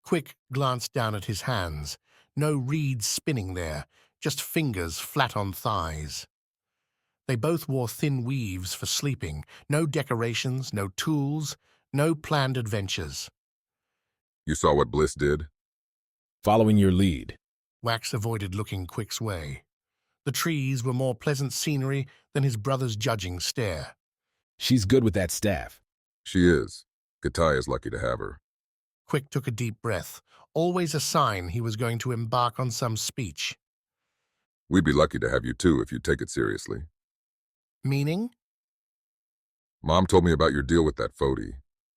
Quick glanced down at his hands. No reeds spinning there, just fingers flat on thighs. They both wore thin weaves for sleeping, no decorations, no tools, no planned adventures. You saw what Bliss did? Following your lead. Wax avoided looking Quick's way. The trees were more pleasant scenery than his brother's judging stare. She's good with that staff. She is. Gatai is lucky to have her. Quick took a deep breath, always a sign he was going to embark on some speech. We'd be lucky to have you too if you take it seriously. Meaning? Mom told me about your deal with that Fodi.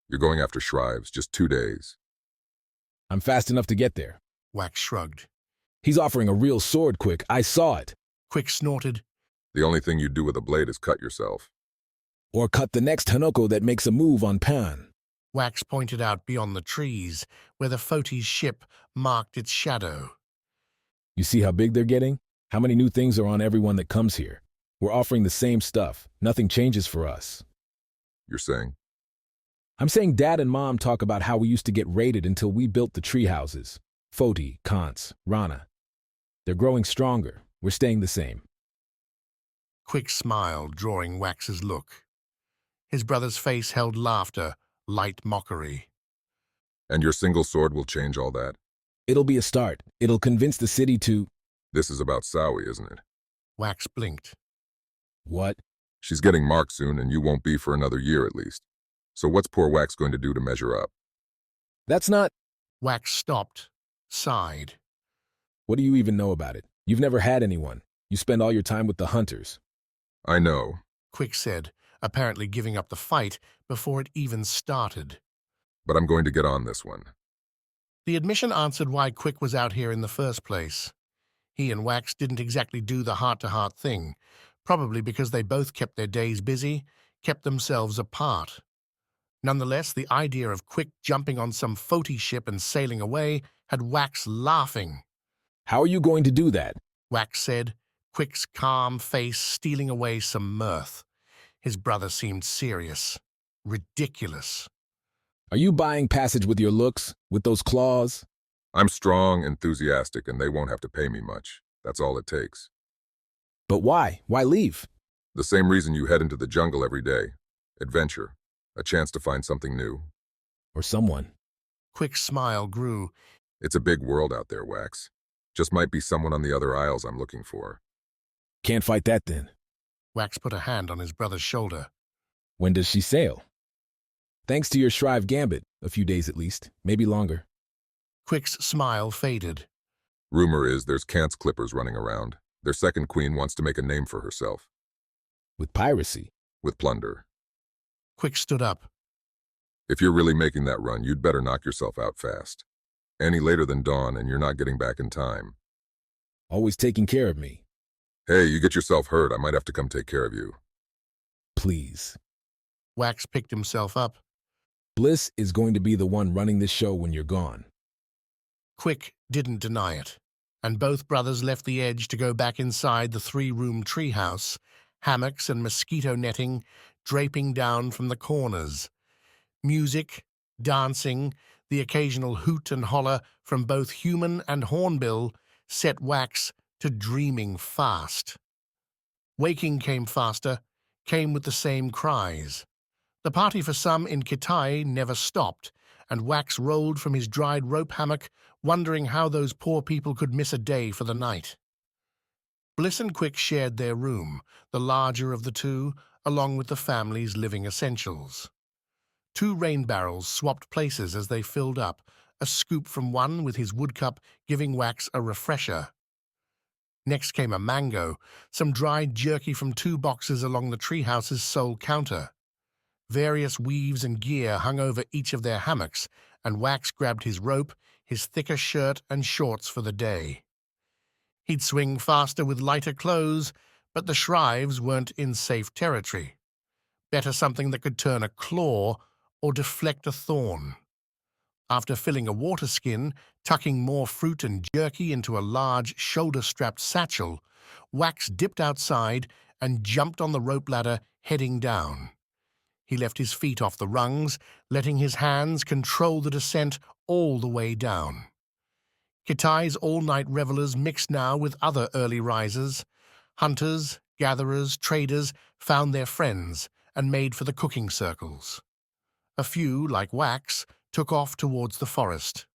You're going after Shrives, just 2 days. I'm fast enough to get there. Wax shrugged. He's offering a real sword, Quick. I saw it. Quick snorted. The only thing you'd do with a blade is cut yourself. Or cut the next Hanoko that makes a move on Pan. Wax pointed out beyond the trees, where the Foti's ship marked its shadow. You see how big they're getting? How many new things are on everyone that comes here? We're offering the same stuff. Nothing changes for us. You're saying? I'm saying Dad and Mom talk about how we used to get raided until we built the tree houses. Foti, Kantz, Rana. They're growing stronger. We're staying the same. Quick smiled, drawing Wax's look. His brother's face held laughter, light mockery. And your single sword will change all that? It'll be a start. It'll convince the city to... This is about Sawi, isn't it? Wax blinked. What? She's getting marked soon, and you won't be for another year at least. So what's poor Wax going to do to measure up? That's not... Wax stopped, sighed. What do you even know about it? You've never had anyone. You spend all your time with the hunters. I know, Quick said, apparently giving up the fight before it even started. but I'm going to get on this one. The admission answered why Quick was out here in the first place. He and Wax didn't exactly do the heart-to-heart thing, probably because they both kept their days busy, kept themselves apart. Nonetheless, the idea of Quick jumping on some Foti ship and sailing away had Wax laughing. How are you going to do that? Wax said, Quick's calm face stealing away some mirth. His brother seemed serious, ridiculous. Are you buying passage with your looks, with those claws? I'm strong, enthusiastic, and they won't have to pay me much. That's all it takes. But why? Why leave? The same reason you head into the jungle every day. Adventure. A chance to find something new. Or someone. Quick's smile grew. It's a big world out there, Wax. Just might be someone on the other isles I'm looking for. Can't fight that then. Wax put a hand on his brother's shoulder. When does she sail? Thanks to your Shrive gambit, a few days at least, maybe longer. Quick's smile faded. Rumor is there's Kant's clippers running around. Their second queen wants to make a name for herself. With piracy? With plunder. Quick stood up. If you're really making that run, you'd better knock yourself out fast. Any later than dawn and you're not getting back in time. Always taking care of me. Hey, you get yourself hurt, I might have to come take care of you. Please. Wax picked himself up. Bliss is going to be the one running this show when you're gone. Quick didn't deny it, and both brothers left the edge to go back inside the three-room treehouse, hammocks and mosquito netting draping down from the corners. Music, dancing, The occasional hoot and holler from both human and hornbill set Wax to dreaming fast. Waking came faster, came with the same cries. The party for some in Kitai never stopped, and Wax rolled from his dried rope hammock, wondering how those poor people could miss a day for the night. Bliss and Quick shared their room, the larger of the two, along with the family's living essentials. 2 rain barrels swapped places as they filled up, a scoop from one with his woodcup giving Wax a refresher. Next came a mango, some dried jerky from 2 boxes along the treehouse's sole counter. Various weaves and gear hung over each of their hammocks, and Wax grabbed his rope, his thicker shirt and shorts for the day. He'd swing faster with lighter clothes, but the shrives weren't in safe territory. Better something that could turn a claw or deflect a thorn. After filling a water skin, tucking more fruit and jerky into a large shoulder-strapped satchel, Wax dipped outside and jumped on the rope ladder, heading down. He left his feet off the rungs, letting his hands control the descent all the way down. Kitai's all-night revelers mixed now with other early risers. Hunters, gatherers, traders found their friends and made for the cooking circles. A few, like Wax, took off towards the forest.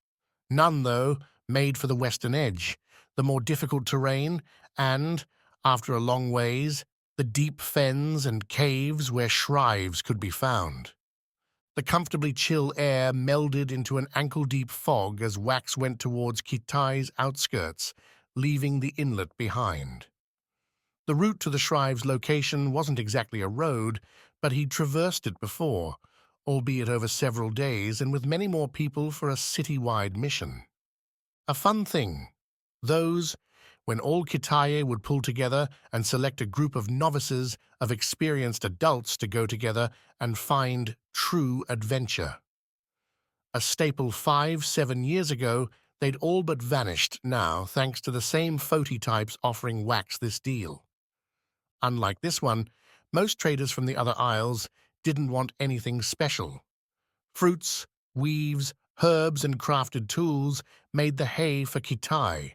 None, though, made for the western edge, the more difficult terrain, and, after a long ways, the deep fens and caves where shrives could be found. The comfortably chill air melded into an ankle-deep fog as Wax went towards Kitai's outskirts, leaving the inlet behind. The route to the shrive's location wasn't exactly a road, but he'd traversed it before, albeit over several days and with many more people for a city-wide mission. A fun thing. Those, when all Kitai would pull together and select a group of novices, of experienced adults to go together and find true adventure. A staple 5-7 years ago, they'd all but vanished now thanks to the same Foti types offering Wax this deal. Unlike this one, most traders from the other isles didn't want anything special. Fruits, weaves, herbs and crafted tools made the hay for Kitai,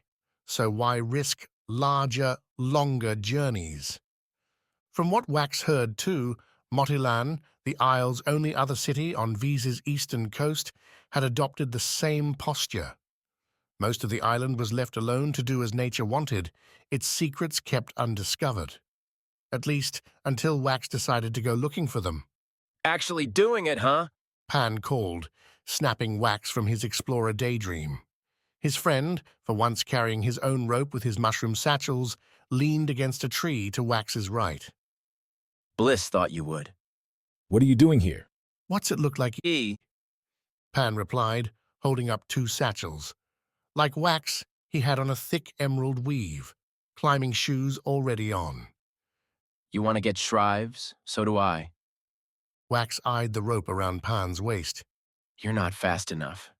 so why risk larger, longer journeys? From what Wax heard too, Motilan, the isle's only other city on Visa's eastern coast, had adopted the same posture. Most of the island was left alone to do as nature wanted, its secrets kept undiscovered. At least until Wax decided to go looking for them. Actually doing it, huh? Pan called, snapping Wax from his explorer daydream. His friend, for once carrying his own rope with his mushroom satchels, leaned against a tree to Wax's right. Bliss thought you would. What are you doing here? What's it look like? Pan replied, holding up 2 satchels. Like Wax, he had on a thick emerald weave, climbing shoes already on. You want to get shrives? So do I. Wax eyed the rope around Pan's waist. You're not fast enough.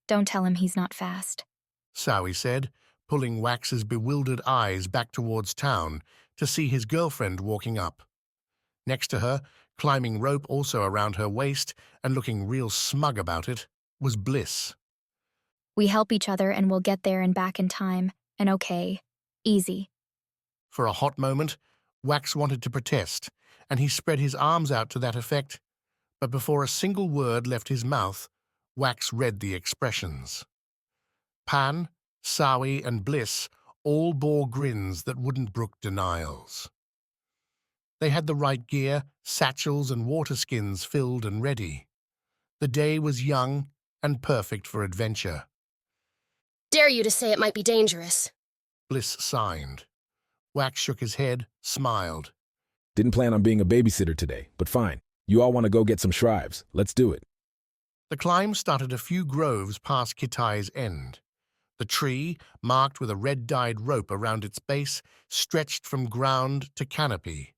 Don't tell him he's not fast. Sowie said, pulling Wax's bewildered eyes back towards town to see his girlfriend walking up. Next to her, climbing rope also around her waist and looking real smug about it, was Bliss. We help each other and we'll get there and back in time. And okay. Easy. For a hot moment, Wax wanted to protest, and he spread his arms out to that effect, but before a single word left his mouth, Wax read the expressions. Pan, Sowie, and Bliss all bore grins that wouldn't brook denials. They had the right gear, satchels and water skins filled and ready. The day was young and perfect for adventure. Dare you to say it might be dangerous. Bliss signed. Wax shook his head, smiled. Didn't plan on being a babysitter today, but fine. You all want to go get some shrives. Let's do it. The climb started a few groves past Kitai's end. The tree, marked with a red-dyed rope around its base, stretched from ground to canopy.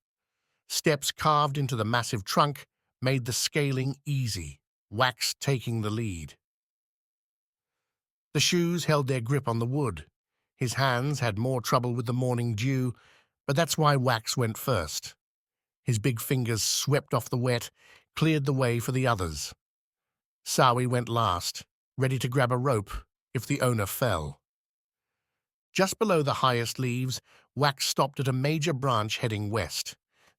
Steps carved into the massive trunk made the scaling easy, Wax taking the lead. The shoes held their grip on the wood. His hands had more trouble with the morning dew, but that's why Wax went first. His big fingers swept off the wet, cleared the way for the others. Sawi went last, ready to grab a rope if the owner fell. Just below the highest leaves, Wax stopped at a major branch heading west.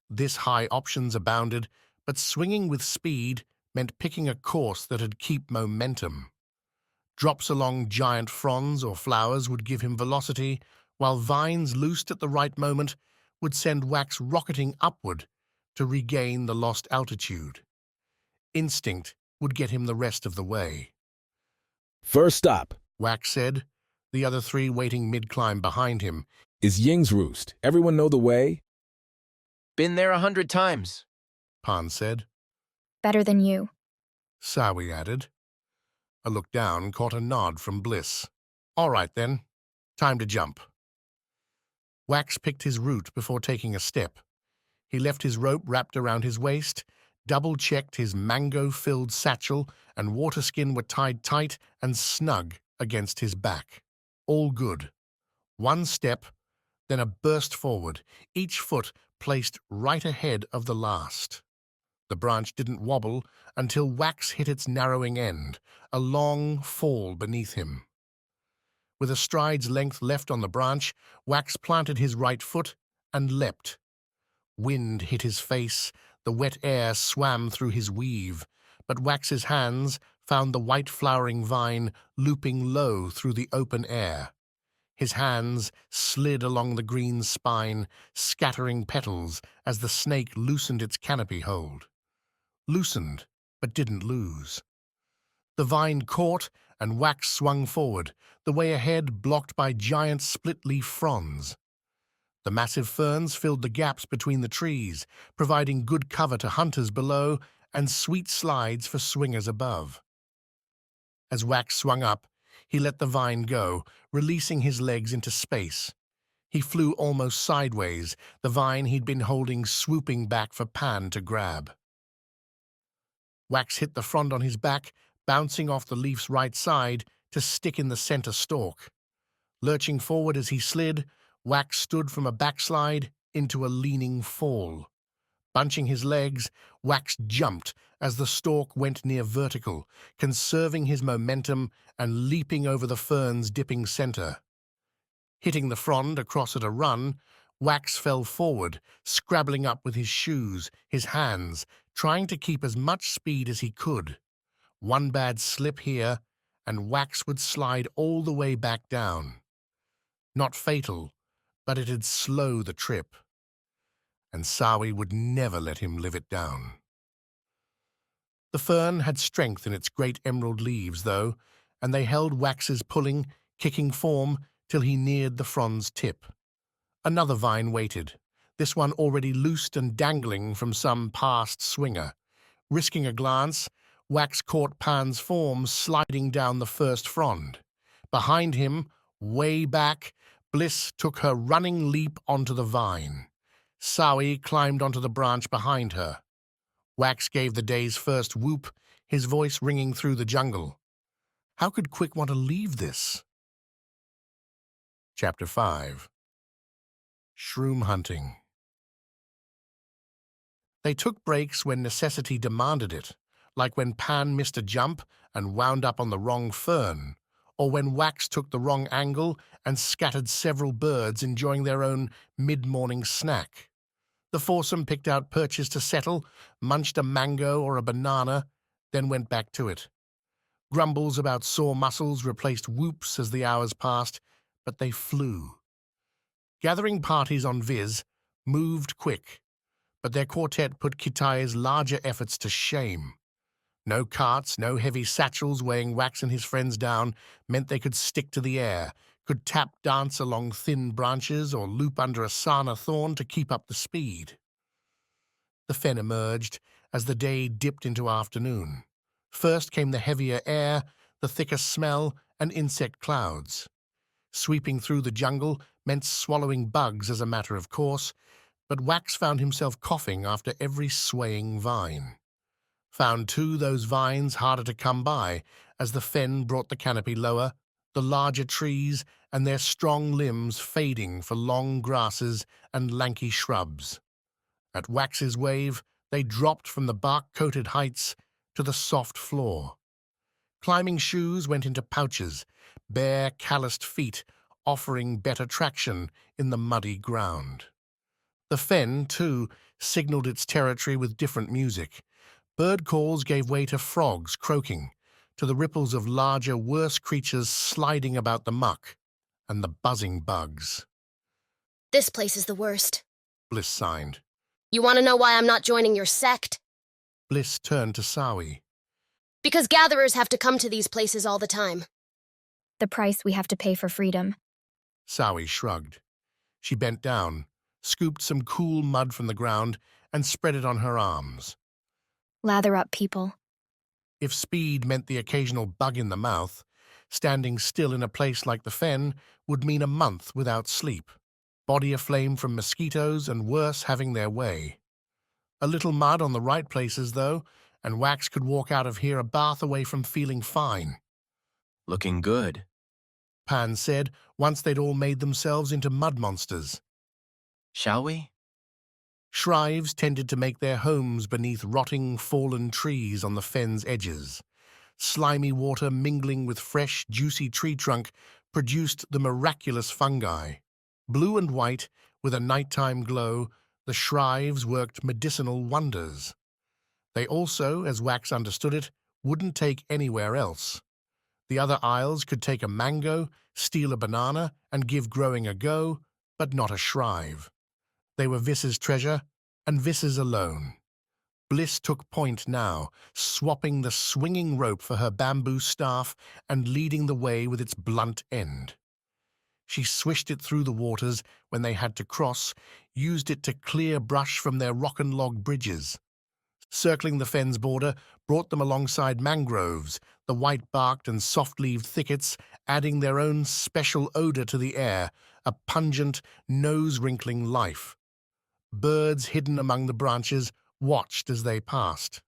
This high options abounded, but swinging with speed meant picking a course that'd keep momentum. Drops along giant fronds or flowers would give him velocity, while vines loosed at the right moment would send Wax rocketing upward to regain the lost altitude. Instinct would get him the rest of the way. First stop, Wax said, the other three waiting mid-climb behind him. is Ying's Roost. Everyone know the way? Been there 100 times. Pan said. Better than you. Sawi added. A look down caught a nod from Bliss. All right, then. Time to jump. Wax picked his route before taking a step. He left his rope wrapped around his waist, double-checked his mango-filled satchel and water skin were tied tight and snug against his back. All good. One step, then a burst forward, each foot placed right ahead of the last. The branch didn't wobble until Wax hit its narrowing end, a long fall beneath him. With a stride's length left on the branch, Wax planted his right foot and leapt. Wind hit his face, the wet air swam through his weave, but Wax's hands found the white flowering vine looping low through the open air. His hands slid along the green spine, scattering petals as the snake loosened its canopy hold. Loosened, but didn't lose. The vine caught, and Wax swung forward, the way ahead blocked by giant split-leaf fronds. The massive ferns filled the gaps between the trees, providing good cover to hunters below and sweet slides for swingers above. As Wax swung up, he let the vine go, releasing his legs into space. He flew almost sideways, the vine he'd been holding swooping back for Pan to grab. Wax hit the frond on his back, bouncing off the leaf's right side to stick in the center stalk. Lurching forward as he slid, Wax stood from a backslide into a leaning fall. Bunching his legs, Wax jumped as the stalk went near vertical, conserving his momentum and leaping over the fern's dipping center. Hitting the frond across at a run, Wax fell forward, scrabbling up with his shoes, his hands, trying to keep as much speed as he could. One bad slip here, and Wax would slide all the way back down. Not fatal, but it'd slow the trip. And Sawi would never let him live it down. The fern had strength in its great emerald leaves, though, and they held Wax's pulling, kicking form till he neared the frond's tip. Another vine waited, this one already loosed and dangling from some past swinger. Risking a glance, Wax caught Pan's form sliding down the first frond. Behind him, way back, Bliss took her running leap onto the vine. Sawi climbed onto the branch behind her. Wax gave the day's first whoop, his voice ringing through the jungle. How could Quick want to leave this? Chapter 5. Shroom Hunting. They took breaks when necessity demanded it, like when Pan missed a jump and wound up on the wrong fern, or when Wax took the wrong angle and scattered several birds enjoying their own mid-morning snack. The foursome picked out perches to settle, munched a mango or a banana, then went back to it. Grumbles about sore muscles replaced whoops as the hours passed, but they flew. Gathering parties on Viz moved quick, but their quartet put Kitai's larger efforts to shame. No carts, no heavy satchels weighing Wax and his friends down meant they could stick to the air, could tap dance along thin branches or loop under a sana thorn to keep up the speed. The fen emerged as the day dipped into afternoon. First came the heavier air, the thicker smell, and insect clouds. Sweeping through the jungle meant swallowing bugs as a matter of course, but Wax found himself coughing after every swaying vine. Found, too, those vines harder to come by as the fen brought the canopy lower, the larger trees and their strong limbs fading for long grasses and lanky shrubs. At Wax's wave, they dropped from the bark-coated heights to the soft floor. Climbing shoes went into pouches, bare, calloused feet offering better traction in the muddy ground. The fen, too, signaled its territory with different music. Bird calls gave way to frogs croaking, to the ripples of larger, worse creatures sliding about the muck, and the buzzing bugs. This place is the worst. Bliss signed. You want to know why I'm not joining your sect? Bliss turned to Sawi. Because gatherers have to come to these places all the time. The price we have to pay for freedom. Sawi shrugged. She bent down, scooped some cool mud from the ground, and spread it on her arms. Lather up, people. If speed meant the occasional bug in the mouth, standing still in a place like the fen would mean a month without sleep, body aflame from mosquitoes and worse having their way. A little mud on the right places, though, and Wax could walk out of here a bath away from feeling fine. Looking good. Pan said once they'd all made themselves into mud monsters. Shall we? Shrives tended to make their homes beneath rotting, fallen trees on the fen's edges. Slimy water mingling with fresh, juicy tree trunk produced the miraculous fungi. Blue and white, with a nighttime glow, the shrives worked medicinal wonders. They also, as Wax understood it, wouldn't take anywhere else. The other isles could take a mango, steal a banana, and give growing a go, but not a shrive. They were Viss's treasure, and Viss's alone. Bliss took point now, swapping the swinging rope for her bamboo staff and leading the way with its blunt end. She swished it through the waters when they had to cross, used it to clear brush from their rock-and-log bridges. Circling the fen's border brought them alongside mangroves, the white-barked and soft-leaved thickets adding their own special odor to the air, a pungent, nose-wrinkling life. Birds hidden among the branches watched as they passed.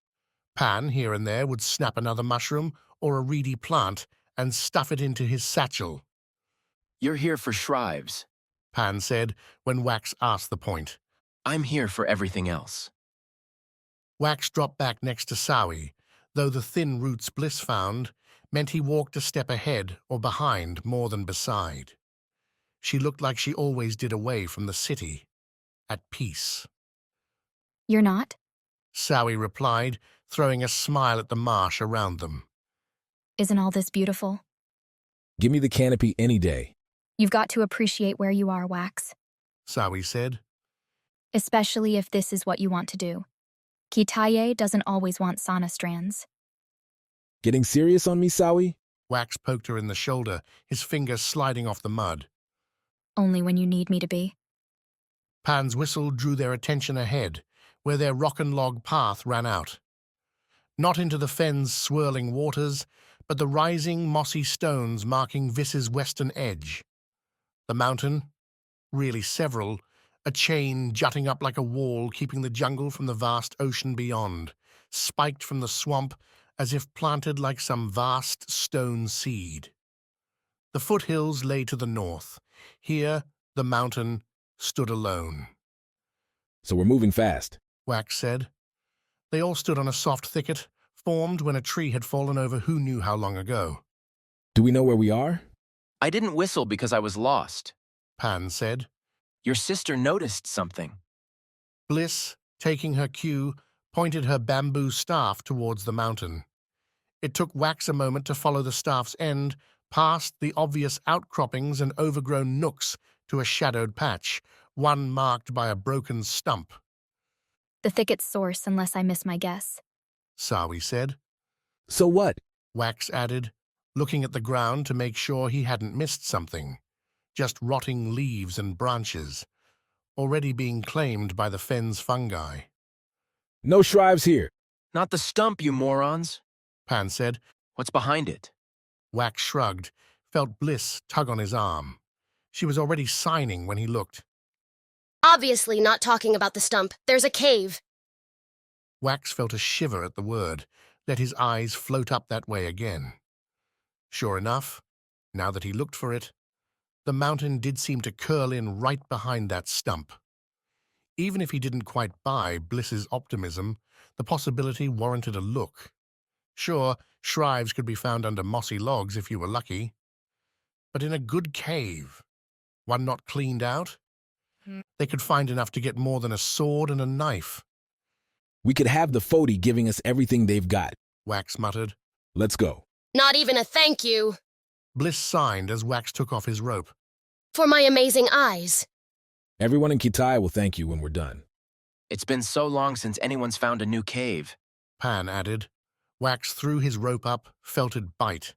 Pan, here and there, would snap another mushroom or a reedy plant and stuff it into his satchel. You're here for shrives, Pan said when Wax asked the point. I'm here for everything else. Wax dropped back next to Sawi, though the thin roots Bliss found meant he walked a step ahead or behind more than beside. She looked like she always did away from the city, at peace. You're not? Sawi replied, throwing a smile at the marsh around them. Isn't all this beautiful? Give me the canopy any day. You've got to appreciate where you are, Wax. Sawi said. Especially if this is what you want to do. Kitaye doesn't always want sauna strands. Getting serious on me, Sawi? Wax poked her in the shoulder, his fingers sliding off the mud. Only when you need me to be. Pan's whistle drew their attention ahead, where their rock-and-log path ran out. Not into the fen's swirling waters, but the rising, mossy stones marking Viss's western edge. The mountain, really several, a chain jutting up like a wall keeping the jungle from the vast ocean beyond, spiked from the swamp as if planted like some vast stone seed. The foothills lay to the north. Here, the mountain stood alone. So we're moving fast, Wax said. They all stood on a soft thicket, formed when a tree had fallen over who knew how long ago. Do we know where we are? I didn't whistle because I was lost, Pan said. Your sister noticed something. Bliss, taking her cue, pointed her bamboo staff towards the mountain. It took Wax a moment to follow the staff's end, past the obvious outcroppings and overgrown nooks to a shadowed patch, one marked by a broken stump. The thicket's source, unless I miss my guess. Sawi said. So what? Wax added, looking at the ground to make sure he hadn't missed something. Just rotting leaves and branches, already being claimed by the fen's fungi. No shrives here. Not the stump, you morons, Pan said. What's behind it? Wax shrugged, felt Bliss tug on his arm. She was already signing when he looked. Obviously not talking about the stump. There's a cave. Wax felt a shiver at the word, let his eyes float up that way again. Sure enough, now that he looked for it, the mountain did seem to curl in right behind that stump. Even if he didn't quite buy Bliss's optimism, the possibility warranted a look. Sure, shrives could be found under mossy logs if you were lucky. But in a good cave, one not cleaned out, they could find enough to get more than a sword and a knife. We could have the Fodi giving us everything they've got. Wax muttered. Let's go. Not even a thank you. Bliss signed as Wax took off his rope. For my amazing eyes. Everyone in Kitai will thank you when we're done. It's been so long since anyone's found a new cave. Pan added. Wax threw his rope up, felt it bite.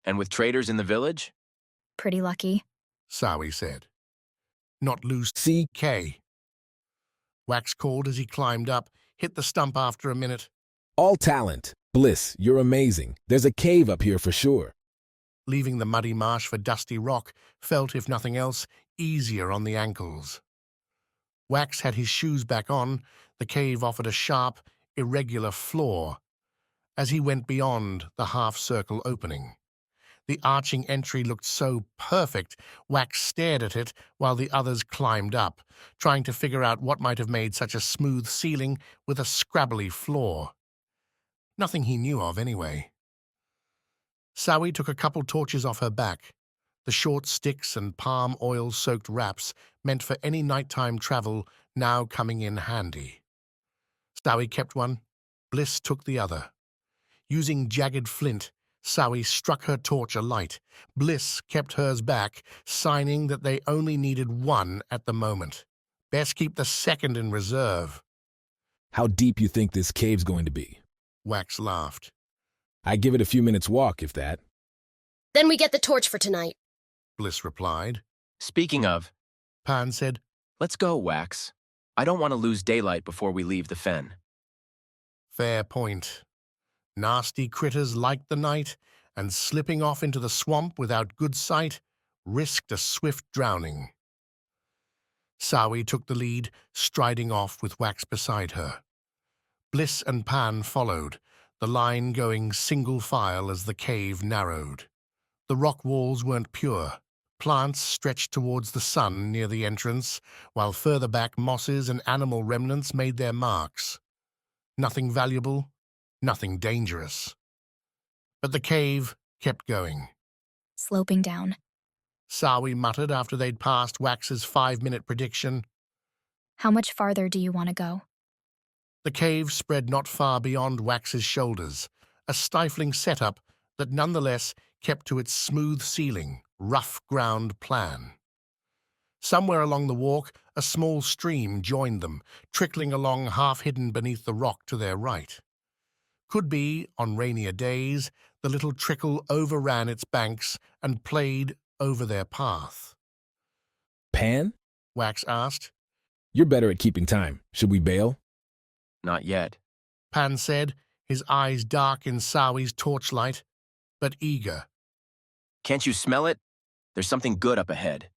And with traders in the village? Pretty lucky. Sawi said. Not lose CK. Wax called as he climbed up, hit the stump after a minute. All talent. Bliss, you're amazing. There's a cave up here for sure. Leaving the muddy marsh for dusty rock felt, if nothing else, easier on the ankles. Wax had his shoes back on. The cave offered a sharp, irregular floor as he went beyond the half-circle opening. The arching entry looked so perfect, Wax stared at it while the others climbed up, trying to figure out what might have made such a smooth ceiling with a scrabbly floor. Nothing he knew of, anyway. Sawi took a couple torches off her back, the short sticks and palm oil-soaked wraps meant for any nighttime travel now coming in handy. Sawi kept one, Bliss took the other. Using jagged flint, Sawi struck her torch alight. Bliss kept hers back, signing that they only needed one at the moment. Best keep the second in reserve. How deep you think this cave's going to be? Wax laughed. I give it a few minutes walk, if that. Then we get the torch for tonight. Bliss replied. Speaking of, Pan said, let's go, Wax. I don't want to lose daylight before we leave the fen. Fair point. Nasty critters liked the night, and slipping off into the swamp without good sight risked a swift drowning. Sawi took the lead, striding off with Wax beside her. Bliss and Pan followed, the line going single file as the cave narrowed. The rock walls weren't pure. Plants stretched towards the sun near the entrance, while further back mosses and animal remnants made their marks. Nothing valuable, nothing dangerous. But the cave kept going. Sloping down. Sawi muttered after they'd passed Wax's 5-minute prediction. How much farther do you want to go? The cave spread not far beyond Wax's shoulders, a stifling setup that nonetheless kept to its smooth ceiling, rough ground plan. Somewhere along the walk, a small stream joined them, trickling along half-hidden beneath the rock to their right. Could be, on rainier days, the little trickle overran its banks and played over their path. Pan? Wax asked. You're better at keeping time. Should we bail? Not yet. Pan said, his eyes dark in Sawi's torchlight, but eager. Can't you smell it? There's something good up ahead.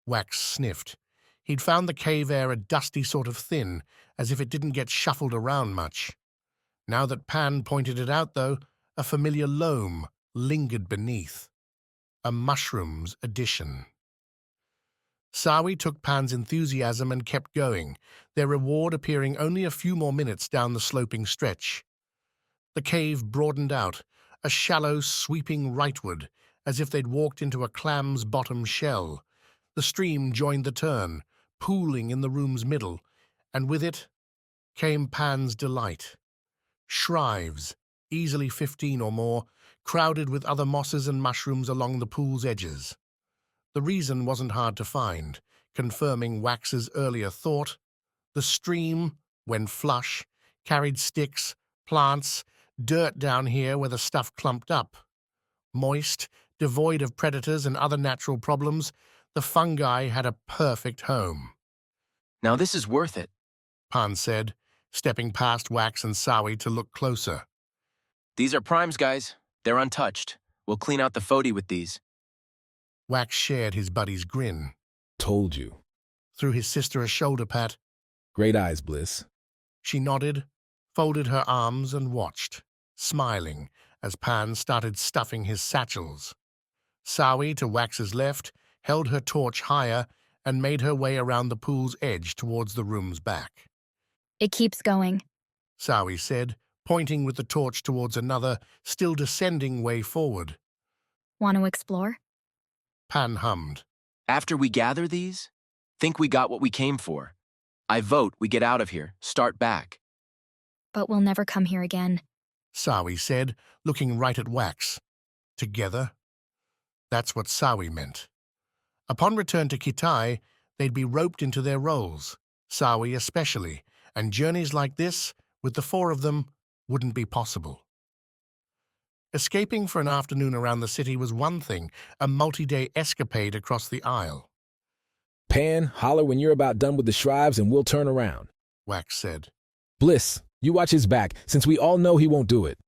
Wax sniffed. He'd found the cave air a dusty sort of thin, as if it didn't get shuffled around much. Now that Pan pointed it out, though, a familiar loam lingered beneath. A mushroom's addition. Sawi took Pan's enthusiasm and kept going, their reward appearing only a few more minutes down the sloping stretch. The cave broadened out, a shallow sweeping rightward, as if they'd walked into a clam's bottom shell. The stream joined the turn, pooling in the room's middle, and with it came Pan's delight. Shrives, easily 15 or more, crowded with other mosses and mushrooms along the pool's edges. The reason wasn't hard to find, confirming Wax's earlier thought. The stream, when flush, carried sticks, plants, dirt down here where the stuff clumped up. Moist, devoid of predators and other natural problems, the fungi had a perfect home. Now this is worth it, Pan said, stepping past Wax and Sawi to look closer. These are primes, guys. They're untouched. We'll clean out the Fodi with these. Wax shared his buddy's grin. Told you. Threw his sister a shoulder pat. Great eyes, Bliss. She nodded, folded her arms and watched, smiling as Pan started stuffing his satchels. Sawi, to Wax's left, held her torch higher and made her way around the pool's edge towards the room's back. It keeps going. Sawi said, pointing with the torch towards another, still descending way forward. Want to explore? Pan hummed. After we gather these, think we got what we came for. I vote we get out of here, start back. But we'll never come here again. Sawi said, looking right at Wax. Together? That's what Sawi meant. Upon return to Kitai, they'd be roped into their roles, Sawi especially, and journeys like this, with the four of them, wouldn't be possible. Escaping for an afternoon around the city was one thing, a multi-day escapade across the Isle. Pan, holler when you're about done with the shrives and we'll turn around, Wax said. Bliss, you watch his back, since we all know he won't do it.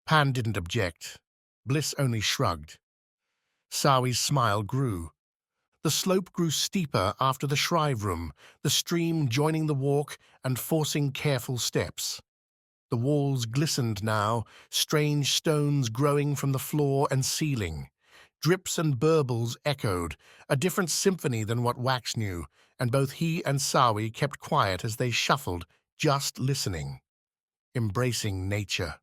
Pan didn't object. Bliss only shrugged. Sawi's smile grew. The slope grew steeper after the shrive room, the stream joining the walk and forcing careful steps. The walls glistened now, strange stones growing from the floor and ceiling. Drips and burbles echoed, a different symphony than what Wax knew, and both he and Sawi kept quiet as they shuffled, just listening, embracing nature.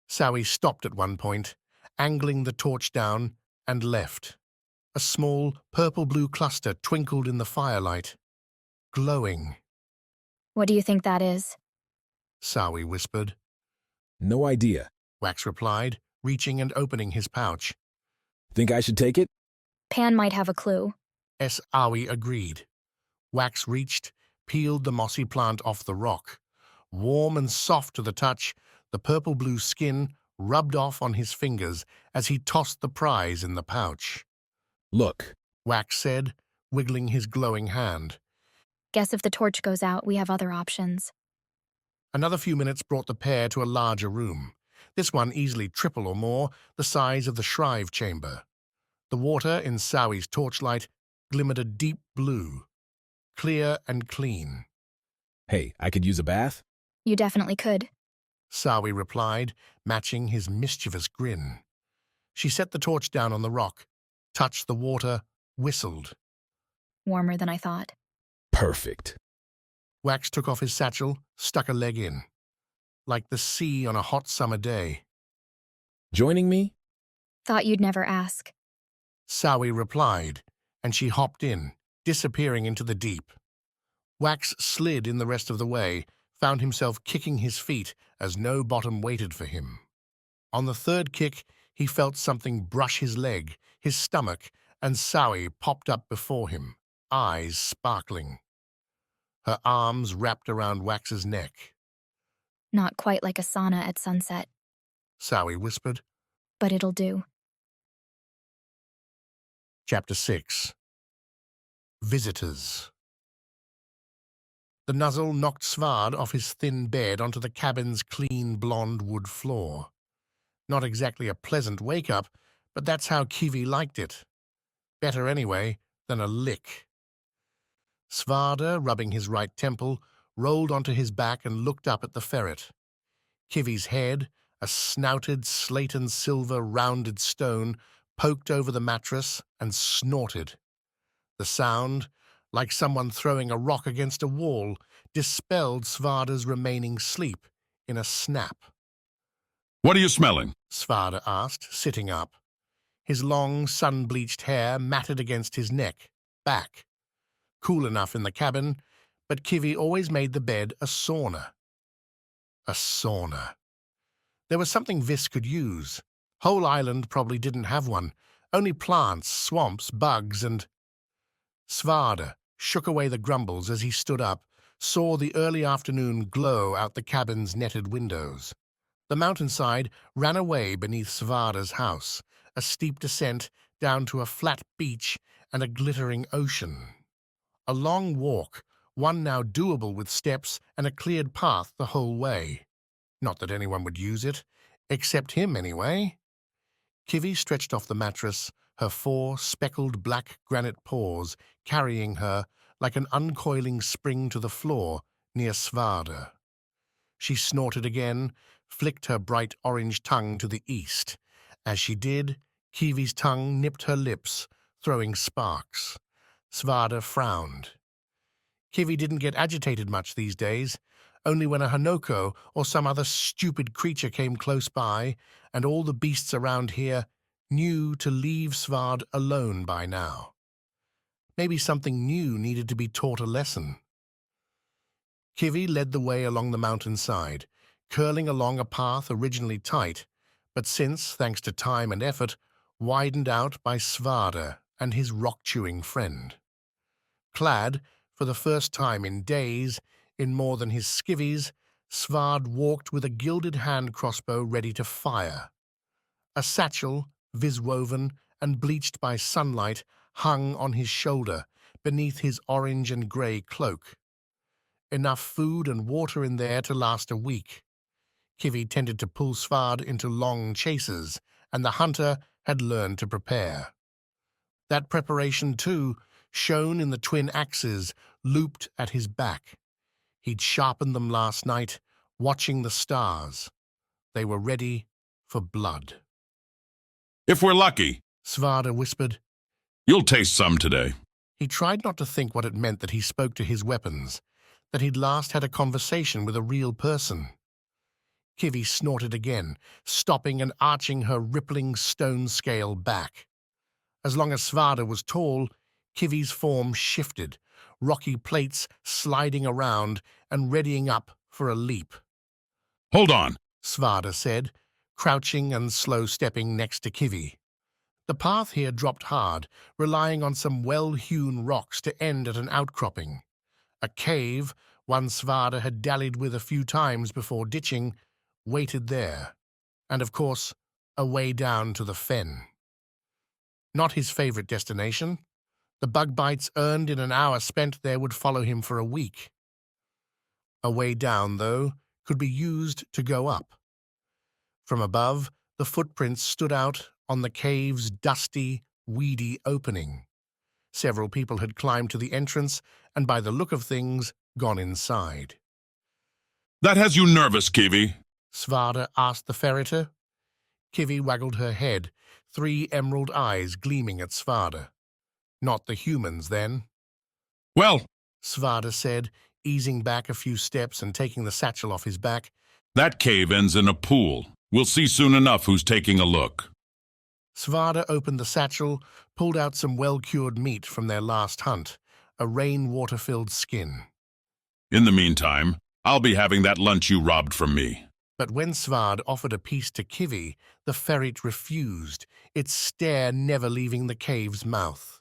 Sawi stopped at one point, angling the torch down, and left. A small, purple-blue cluster twinkled in the firelight, glowing. What do you think that is? Sawi whispered. No idea. Wax replied, reaching and opening his pouch. Think I should take it? Pan might have a clue. Sawi agreed. Wax reached, peeled the mossy plant off the rock. Warm and soft to the touch, the purple-blue skin rubbed off on his fingers as he tossed the prize in the pouch. Look, Wax said, wiggling his glowing hand. Guess if the torch goes out, we have other options. Another few minutes brought the pair to a larger room, this one easily triple or more the size of the shrive chamber. The water in Sawi's torchlight glimmered a deep blue, clear and clean. Hey, I could use a bath? You definitely could. Sawi replied, matching his mischievous grin. She set the torch down on the rock, touched the water, whistled. Warmer than I thought. Perfect. Wax took off his satchel, stuck a leg in. Like the sea on a hot summer day. Joining me? Thought you'd never ask. Sawi replied, and she hopped in, disappearing into the deep. Wax slid in the rest of the way, found himself kicking his feet as no bottom waited for him. On the third kick, he felt something brush his leg, his stomach, and Sawi popped up before him, eyes sparkling. Her arms wrapped around Wax's neck. Not quite like a sauna at sunset. Sawi whispered. But it'll do. Chapter 6. Visitors. The nuzzle knocked Svard off his thin bed onto the cabin's clean blonde wood floor. Not exactly a pleasant wake-up, but that's how Kiwi liked it. Better anyway than a lick. Svarda, rubbing his right temple, rolled onto his back and looked up at the ferret. Kiwi's head, a snouted slate-and-silver rounded stone, poked over the mattress and snorted. The sound, like someone throwing a rock against a wall, dispelled Svarda's remaining sleep in a snap. What are you smelling? Svarda asked, sitting up. His long, sun-bleached hair matted against his neck, back. Cool enough in the cabin, but Kiwi always made the bed a sauna. A sauna. There was something Vis could use. Whole Island probably didn't have one. Only plants, swamps, bugs, and... Svarda shook away the grumbles as he stood up, saw the early afternoon glow out the cabin's netted windows. The mountainside ran away beneath Svarda's house, a steep descent down to a flat beach and a glittering ocean. A long walk, one now doable with steps and a cleared path the whole way. Not that anyone would use it, except him anyway. Kiwi stretched off the mattress, her 4 speckled black granite paws carrying her like an uncoiling spring to the floor near Svarda. She snorted again, flicked her bright orange tongue to the east. As she did, Kiwi's tongue nipped her lips, throwing sparks. Svarda frowned. Kiwi didn't get agitated much these days, Only when a Hanoko or some other stupid creature came close by, and all the beasts around here knew to leave Svard alone by now. Maybe something new needed to be taught a lesson. Kivi led the way along the mountainside, curling along a path originally tight, but since, thanks to time and effort, widened out by Svarda and his rock-chewing friend. Clad, for the first time in days, in more than his skivvies, Svard walked with a gilded hand crossbow ready to fire. A satchel, viswoven and bleached by sunlight, hung on his shoulder beneath his orange and grey cloak. Enough food and water in there to last a week. Kivi tended to pull Svard into long chases, and the hunter had learned to prepare. That preparation, too, shone in the twin axes looped at his back. He'd sharpened them last night, watching the stars. They were ready for blood. If we're lucky, Svarda whispered. You'll taste some today. He tried not to think what it meant that he spoke to his weapons, that he'd last had a conversation with a real person. Kivi snorted again, stopping and arching her rippling stone scale back. As long as Svarda was tall, Kivi's form shifted, rocky plates sliding around and readying up for a leap. Hold on, Svarda said, crouching and slow-stepping next to Kivi. The path here dropped hard, relying on some well-hewn rocks to end at an outcropping. A cave, one Svarda had dallied with a few times before ditching, waited there, and of course, a way down to the fen. Not his favorite destination. The bug bites earned in an hour spent there would follow him for a week. A way down, though, could be used to go up. From above, the footprints stood out on the cave's dusty, weedy opening. Several people had climbed to the entrance and, by the look of things, gone inside. That has you nervous, Kivi. Svarda asked the ferreter. Kivi waggled her head, 3 emerald eyes gleaming at Svarda. Not the humans, then. Well, Svarda said, easing back a few steps and taking the satchel off his back. That cave ends in a pool. We'll see soon enough who's taking a look. Svarda opened the satchel, pulled out some well-cured meat from their last hunt, a rainwater-filled skin. In the meantime, I'll be having that lunch you robbed from me. But when Svard offered a piece to Kivi, the ferret refused, its stare never leaving the cave's mouth.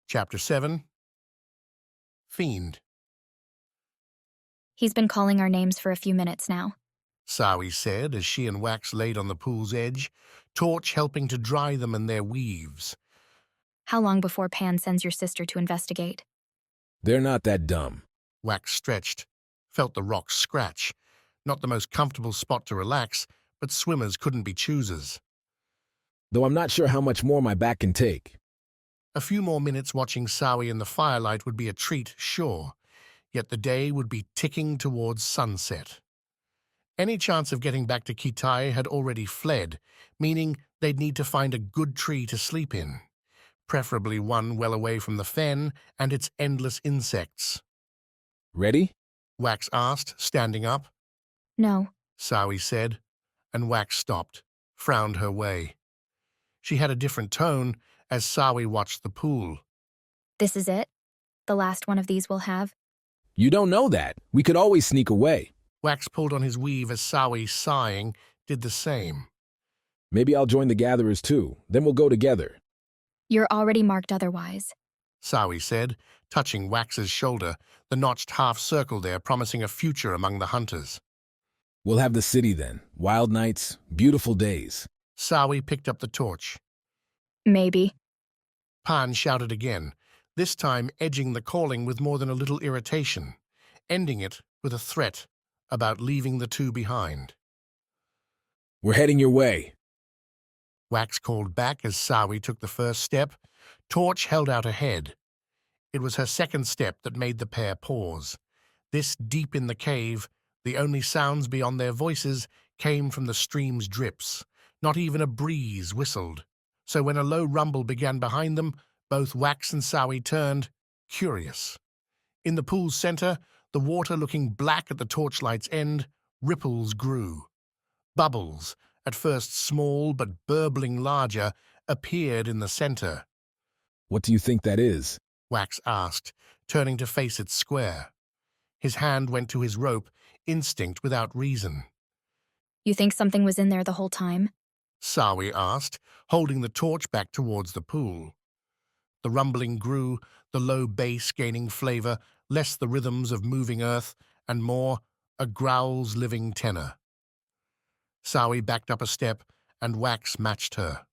Chapter 7. Fiend. He's been calling our names for a few minutes now. Sawi said as she and Wax laid on the pool's edge, Torch helping to dry them in their weaves. How long before Pan sends your sister to investigate? They're not that dumb. Wax stretched, felt the rocks scratch. Not the most comfortable spot to relax, but swimmers couldn't be choosers. Though I'm not sure how much more my back can take. A few more minutes watching Sawi in the firelight would be a treat, sure, yet the day would be ticking towards sunset. Any chance of getting back to Kitai had already fled, meaning they'd need to find a good tree to sleep in, preferably one well away from the fen and its endless insects. Ready? Wax asked, standing up. No. Sawi said, and Wax stopped, frowned her way. She had a different tone as Sawi watched the pool. This is it? The last one of these we'll have? You don't know that. We could always sneak away. Wax pulled on his weave as Sawi, sighing, did the same. Maybe I'll join the gatherers too. Then we'll go together. You're already marked otherwise. Sawi said, touching Wax's shoulder, the notched half-circle there promising a future among the hunters. We'll have the city then. Wild nights, beautiful days. Sawi picked up the torch. Maybe. Pan shouted again, this time edging the calling with more than a little irritation, ending it with a threat about leaving the two behind. We're heading your way. Wax called back as Sawi took the first step. Torch held out a head. It was her second step that made the pair pause. This deep in the cave, the only sounds beyond their voices came from the stream's drips. Not even a breeze whistled. So when a low rumble began behind them, both Wax and Sawi turned, curious. In the pool's center, the water looking black at the torchlight's end, ripples grew. Bubbles, at first small but burbling larger, appeared in the center. What do you think that is? Wax asked, turning to face it square. His hand went to his rope, instinct without reason. You think something was in there the whole time? Sawi asked, holding the torch back towards the pool. The rumbling grew, the low bass gaining flavor, less the rhythms of moving earth, and more a growl's living tenor. Sawi backed up a step, and Wax matched her.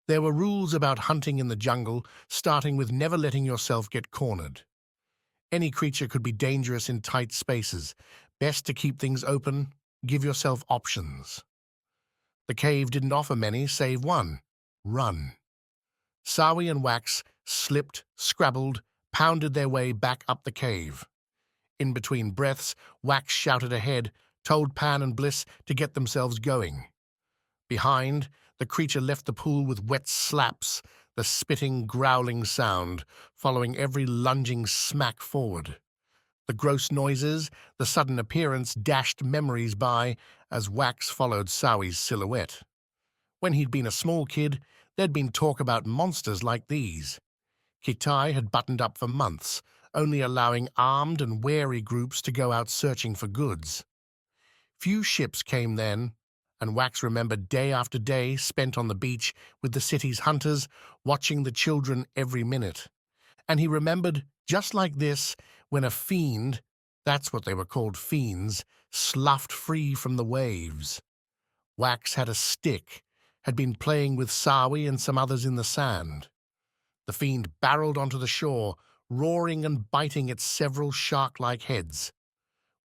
There were rules about hunting in the jungle, starting with never letting yourself get cornered. Any creature could be dangerous in tight spaces. Best to keep things open, give yourself options. The cave didn't offer many, save one: run. Sawi and Wax slipped, scrabbled, pounded their way back up the cave. In between breaths, Wax shouted ahead, told Pan and Bliss to get themselves going. Behind, the creature left the pool with wet slaps, the spitting, growling sound, following every lunging smack forward. The gross noises, the sudden appearance dashed memories by as Wax followed Sawi's silhouette. When he'd been a small kid, there'd been talk about monsters like these. Kitai had buttoned up for months, only allowing armed and wary groups to go out searching for goods. Few ships came then, and Wax remembered day after day spent on the beach with the city's hunters, watching the children every minute. And he remembered, just like this, when a fiend, that's what they were called, fiends, sloughed free from the waves. Wax had a stick, had been playing with Sawi and some others in the sand. The fiend barreled onto the shore, roaring and biting its several shark-like heads.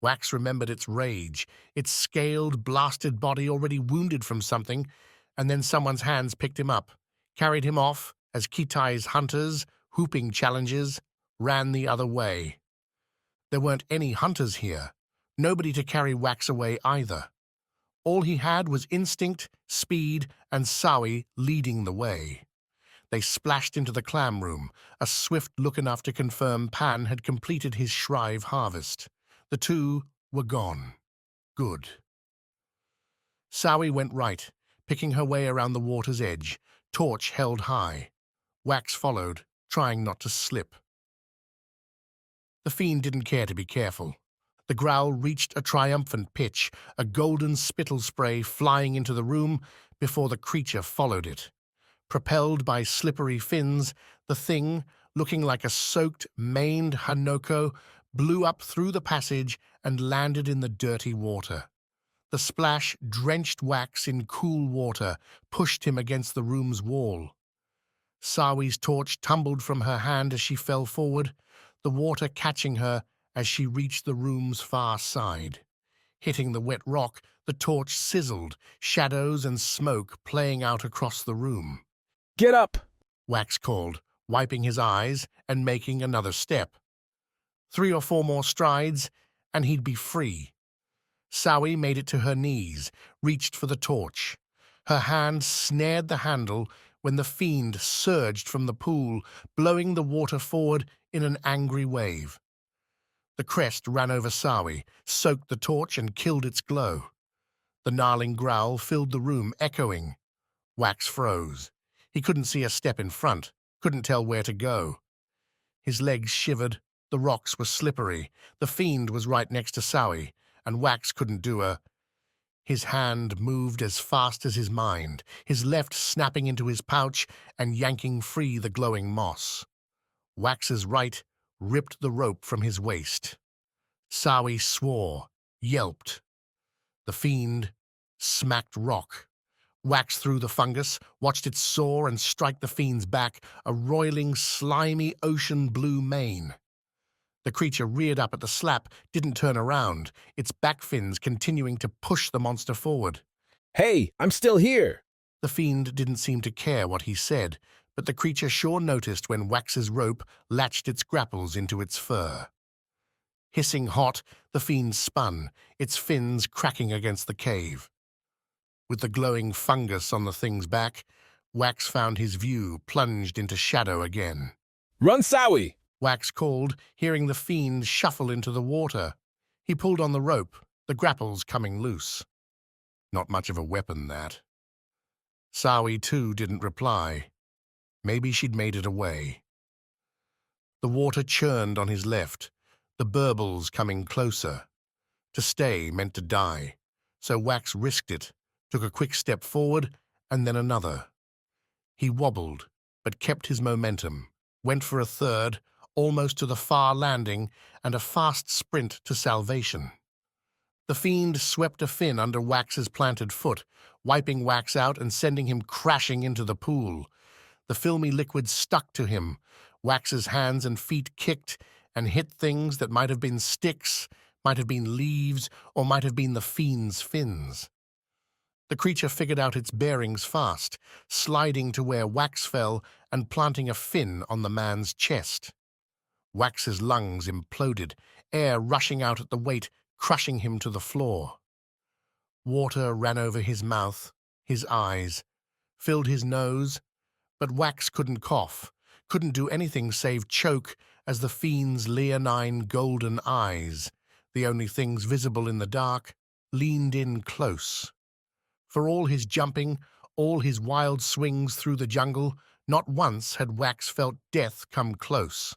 Wax remembered its rage, its scaled, blasted body already wounded from something, and then someone's hands picked him up, carried him off as Kitai's hunters, whooping challenges, ran the other way. There weren't any hunters here, nobody to carry Wax away either. All he had was instinct, speed, and Sawi leading the way. They splashed into the clam room, a swift look enough to confirm Pan had completed his shrive harvest. The two were gone. Good. Sawi went right, picking her way around the water's edge, torch held high. Wax followed, trying not to slip. The fiend didn't care to be careful. The growl reached a triumphant pitch, a golden spittle spray flying into the room before the creature followed it. Propelled by slippery fins, the thing, looking like a soaked, maned Hanoko, blew up through the passage and landed in the dirty water. The splash drenched Wax in cool water, pushed him against the room's wall. Sawi's torch tumbled from her hand as she fell forward, the water catching her as she reached the room's far side. Hitting the wet rock, the torch sizzled, shadows and smoke playing out across the room. "Get up!" Wax called, wiping his eyes and making another step. 3 or 4 more strides, and he'd be free. Sawi made it to her knees, reached for the torch. Her hand snared the handle when the fiend surged from the pool, blowing the water forward in an angry wave. The crest ran over Sawi, soaked the torch and killed its glow. The gnarling growl filled the room, echoing. Wax froze. He couldn't see a step in front, couldn't tell where to go. His legs shivered, the rocks were slippery, the fiend was right next to Sawi, and Wax couldn't do a... His hand moved as fast as his mind, his left snapping into his pouch and yanking free the glowing moss. Wax's right ripped the rope from his waist. Sawi swore, yelped. The fiend smacked rock. Wax through the fungus, watched it soar and strike the fiend's back, a roiling, slimy ocean blue mane. The creature reared up at the slap, didn't turn around, its back fins continuing to push the monster forward. "Hey, I'm still here!" The fiend didn't seem to care what he said, but the creature sure noticed when Wax's rope latched its grapples into its fur. Hissing hot, the fiend spun, its fins cracking against the cave. With the glowing fungus on the thing's back, Wax found his view plunged into shadow again. "Run, Sawi!" Wax called, hearing the fiend shuffle into the water. He pulled on the rope, the grapples coming loose. Not much of a weapon, that. Sawi, too, didn't reply. Maybe she'd made it away. The water churned on his left, the burbles coming closer. To stay meant to die, so Wax risked it, took a quick step forward, and then another. He wobbled, but kept his momentum, went for a third, almost to the far landing, and a fast sprint to salvation. The fiend swept a fin under Wax's planted foot, wiping Wax out and sending him crashing into the pool. The filmy liquid stuck to him. Wax's hands and feet kicked and hit things that might have been sticks, might have been leaves, or might have been the fiend's fins. The creature figured out its bearings fast, sliding to where Wax fell and planting a fin on the man's chest. Wax's lungs imploded, air rushing out at the weight, crushing him to the floor. Water ran over his mouth, his eyes, filled his nose, but Wax couldn't cough, couldn't do anything save choke as the fiend's leonine golden eyes, the only things visible in the dark, leaned in close. For all his jumping, all his wild swings through the jungle, not once had Wax felt death come close.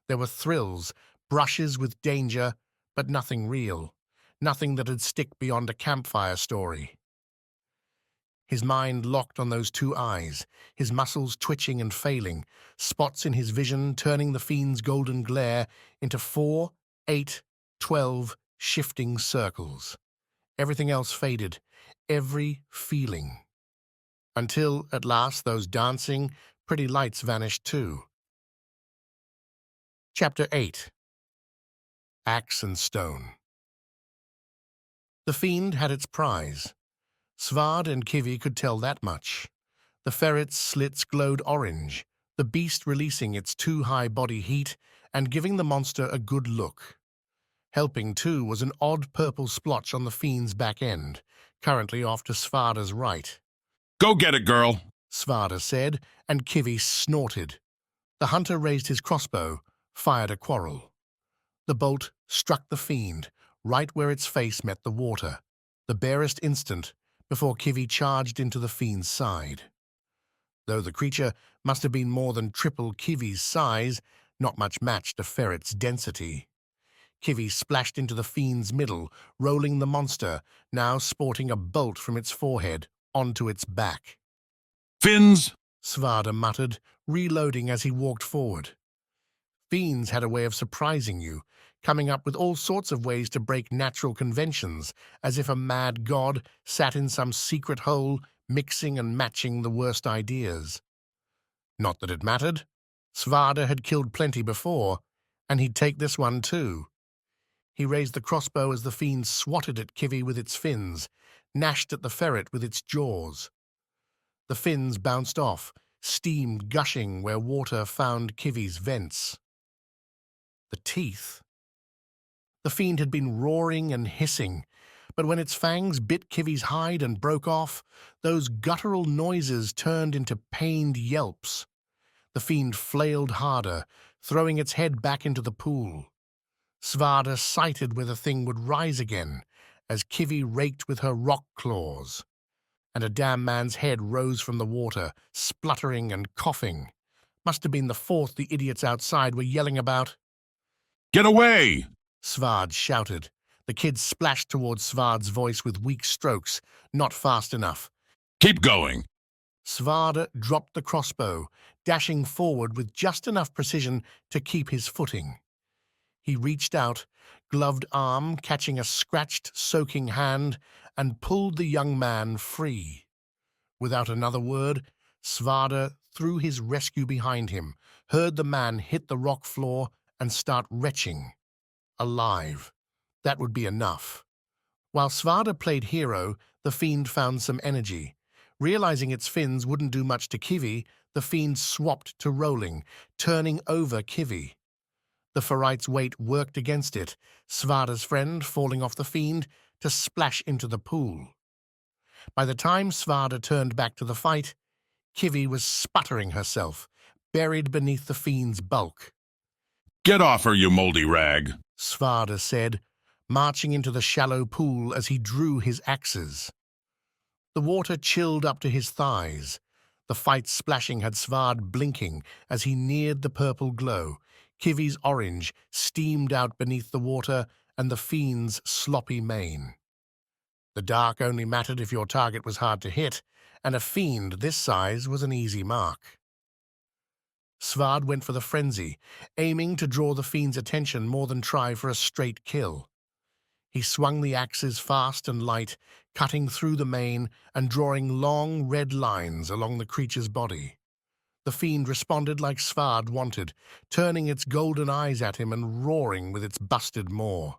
There were thrills, brushes with danger, but nothing real, nothing that'd stick beyond a campfire story. His mind locked on those two eyes, his muscles twitching and failing, spots in his vision turning the fiend's golden glare into 4, 8, 12 shifting circles. Everything else faded, every feeling. Until, at last, those dancing, pretty lights vanished too. Chapter 8. Axe and Stone. The fiend had its prize. Svard and Kivi could tell that much. The ferret's slits glowed orange, the beast releasing its too high body heat and giving the monster a good look. Helping, too, was an odd purple splotch on the fiend's back end, currently off to Svarda's right. Go get it, girl, Svarda said, and Kivi snorted. The hunter raised his crossbow, fired a quarrel. The bolt struck the fiend, right where its face met the water, the barest instant before Kivi charged into the fiend's side. Though the creature must have been more than triple Kivi's size, not much match to ferret's density. Kivi splashed into the fiend's middle, rolling the monster, now sporting a bolt from its forehead, onto its back. Fins! Svarda muttered, reloading as he walked forward. Fiends had a way of surprising you, coming up with all sorts of ways to break natural conventions, as if a mad god sat in some secret hole, mixing and matching the worst ideas. Not that it mattered. Svarda had killed plenty before, and he'd take this one too. He raised the crossbow as the fiend swatted at Kivi with its fins, gnashed at the ferret with its jaws. The fins bounced off, steam gushing where water found Kivi's vents. The teeth. The fiend had been roaring and hissing, but when its fangs bit Kivi's hide and broke off, those guttural noises turned into pained yelps. The fiend flailed harder, throwing its head back into the pool. Svarda sighted where the thing would rise again, as Kivi raked with her rock claws. And a damn man's head rose from the water, spluttering and coughing. Must have been the fourth the idiots outside were yelling about. Get away! Svard shouted. The kid splashed towards Svard's voice with weak strokes, not fast enough. Keep going! Svarda dropped the crossbow, dashing forward with just enough precision to keep his footing. He reached out, gloved arm catching a scratched, soaking hand, and pulled the young man free. Without another word, Svarda threw his rescue behind him, heard the man hit the rock floor and start retching. Alive. That would be enough. While Svarda played hero, the fiend found some energy. Realizing its fins wouldn't do much to Kivi, the fiend swapped to rolling, turning over Kivi. The ferrite's weight worked against it, Svarda's friend falling off the fiend to splash into the pool. By the time Svarda turned back to the fight, Kivi was sputtering herself, buried beneath the fiend's bulk. Get off her, you moldy rag. Svarda said, marching into the shallow pool as he drew his axes. The water chilled up to his thighs. The fight splashing had Svard blinking as he neared the purple glow. Kivi's orange steamed out beneath the water and the fiend's sloppy mane. The dark only mattered if your target was hard to hit, and a fiend this size was an easy mark. Svard went for the frenzy, aiming to draw the fiend's attention more than try for a straight kill. He swung the axes fast and light, cutting through the mane and drawing long red lines along the creature's body. The fiend responded like Svard wanted, turning its golden eyes at him and roaring with its busted maw.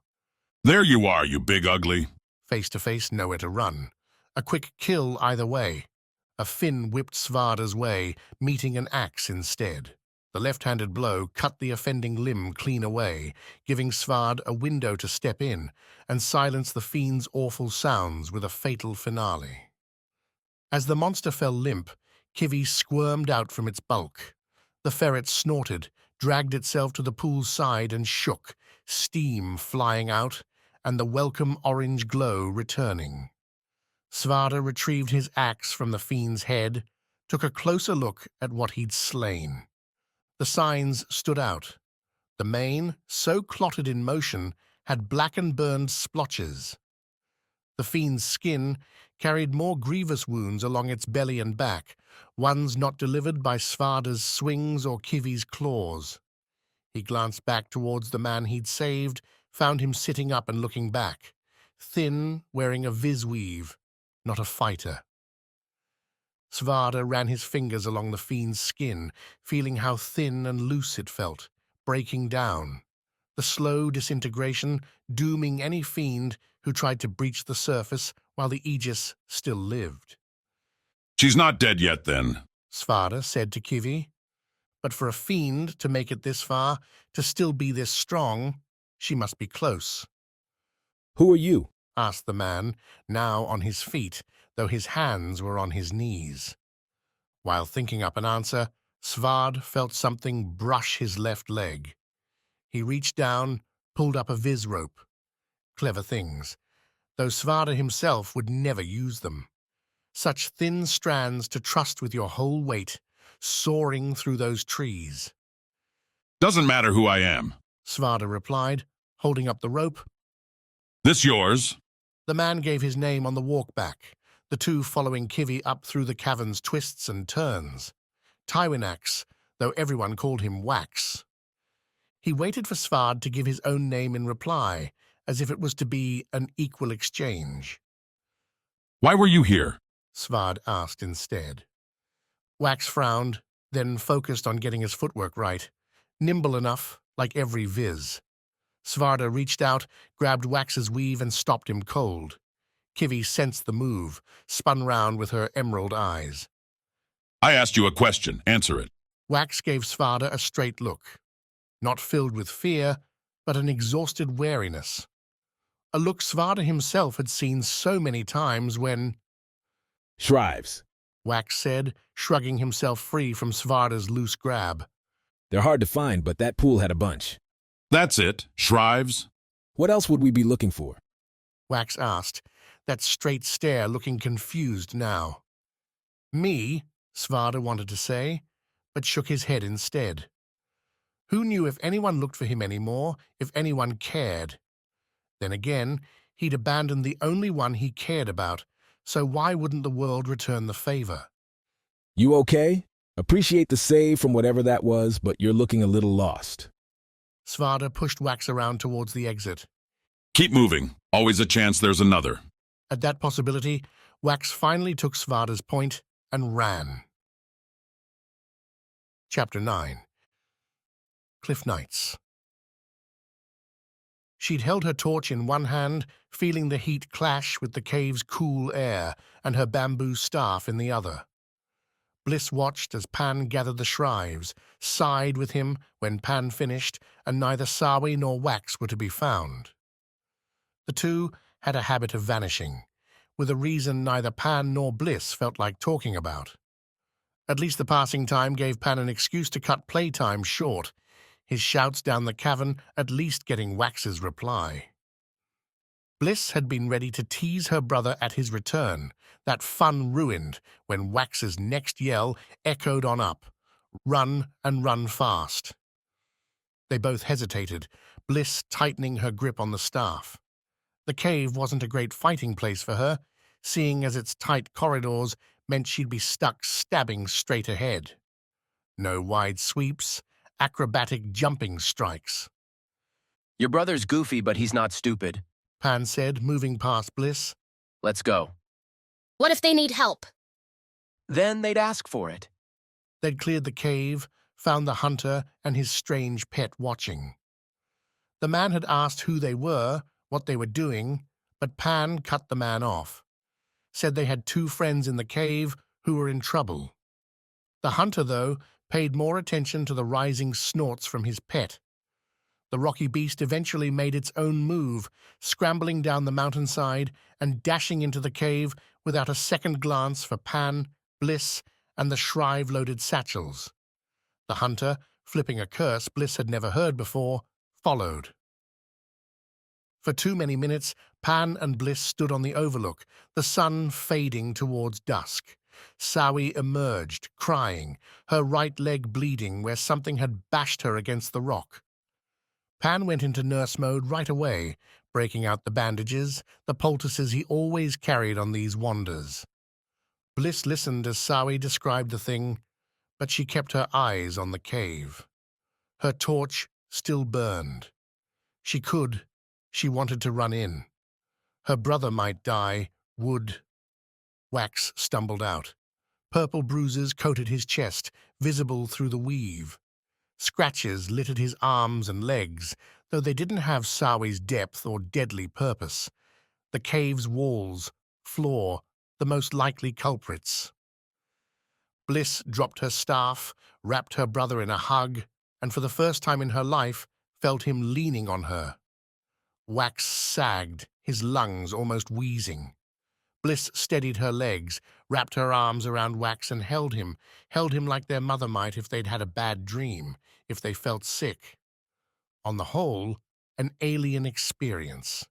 There you are, you big ugly. Face to face, nowhere to run. A quick kill either way. A fin whipped Svarda's way, meeting an axe instead. The left-handed blow cut the offending limb clean away, giving Svard a window to step in and silence the fiend's awful sounds with a fatal finale. As the monster fell limp, Kivi squirmed out from its bulk. The ferret snorted, dragged itself to the pool's side and shook, steam flying out and the welcome orange glow returning. Svarda retrieved his axe from the fiend's head, took a closer look at what he'd slain. The signs stood out. The mane, so clotted in motion, had black and burned splotches. The fiend's skin carried more grievous wounds along its belly and back, ones not delivered by Svarda's swings or Kivi's claws. He glanced back towards the man he'd saved, found him sitting up and looking back, thin, wearing a visweave, not a fighter. Svarda ran his fingers along the fiend's skin, feeling how thin and loose it felt, breaking down. The slow disintegration dooming any fiend who tried to breach the surface while the Aegis still lived. She's not dead yet, then, Svarda said to Kivi. But for a fiend to make it this far, to still be this strong, she must be close. Who are you? Asked the man, now on his feet, though his hands were on his knees. While thinking up an answer, Svard felt something brush his left leg. He reached down, pulled up a viz rope. Clever things, though Svarda himself would never use them. Such thin strands to trust with your whole weight, soaring through those trees. Doesn't matter who I am, Svarda replied, holding up the rope. This yours? The man gave his name on the walk back, the two following Kivi up through the cavern's twists and turns. Tywinax, though everyone called him Wax. He waited for Svard to give his own name in reply, as if it was to be an equal exchange. Why were you here? Svard asked instead. Wax frowned, then focused on getting his footwork right, nimble enough, like every viz. Svarda reached out, grabbed Wax's weave and stopped him cold. Kivi sensed the move, spun round with her emerald eyes. I asked you a question. Answer it. Wax gave Svarda a straight look, not filled with fear, but an exhausted wariness. A look Svarda himself had seen so many times when... Shrives, Wax said, shrugging himself free from Svarda's loose grab. They're hard to find, but that pool had a bunch. That's it. Shrives? What else would we be looking for? Wax asked, that straight stare looking confused now. Me, Svarda wanted to say, but shook his head instead. Who knew if anyone looked for him anymore, if anyone cared? Then again, he'd abandoned the only one he cared about, so why wouldn't the world return the favor? You okay? Appreciate the save from whatever that was, but you're looking a little lost. Svarda pushed Wax around towards the exit. Keep moving. Always a chance there's another. At that possibility, Wax finally took Svarda's point and ran. Chapter 9. Cliff Nights. She'd held her torch in one hand, feeling the heat clash with the cave's cool air, and her bamboo staff in the other. Bliss watched as Pan gathered the shrives, sighed with him when Pan finished, and neither Sawi nor Wax were to be found. The two had a habit of vanishing, with a reason neither Pan nor Bliss felt like talking about. At least the passing time gave Pan an excuse to cut playtime short. his shouts down the cavern at least getting Wax's reply. Bliss had been ready to tease her brother at his return, that fun ruined when Wax's next yell echoed on up, "Run and run fast." They both hesitated, Bliss tightening her grip on the staff. The cave wasn't a great fighting place for her, seeing as its tight corridors meant she'd be stuck stabbing straight ahead. No wide sweeps, acrobatic jumping strikes. Your brother's goofy, but he's not stupid. Pan said, moving past Bliss. Let's go. What if they need help? Then they'd ask for it. They'd cleared the cave, found the hunter and his strange pet watching. The man had asked who they were, what they were doing, but Pan cut the man off. Said they had 2 friends in the cave who were in trouble. The hunter, though, paid more attention to the rising snorts from his pet. The rocky beast eventually made its own move, scrambling down the mountainside and dashing into the cave without a second glance for Pan, Bliss, and the shrive-loaded satchels. The hunter, flipping a curse Bliss had never heard before, followed. For too many minutes, Pan and Bliss stood on the overlook, the sun fading towards dusk. Sawi emerged, crying, her right leg bleeding where something had bashed her against the rock. Pan went into nurse mode right away, breaking out the bandages, the poultices he always carried on these wanders. Bliss listened as Sawi described the thing, but she kept her eyes on the cave. Her torch still burned. She wanted to run in. Her brother might die, would. Wax stumbled out. Purple bruises coated his chest, visible through the weave. Scratches littered his arms and legs, though they didn't have Sawi's depth or deadly purpose. The cave's walls, floor, the most likely culprits. Bliss dropped her staff, wrapped her brother in a hug, and for the first time in her life felt him leaning on her. Wax sagged, his lungs almost wheezing. Bliss steadied her legs, wrapped her arms around Wax and held him like their mother might if they'd had a bad dream, if they felt sick. On the whole, an alien experience.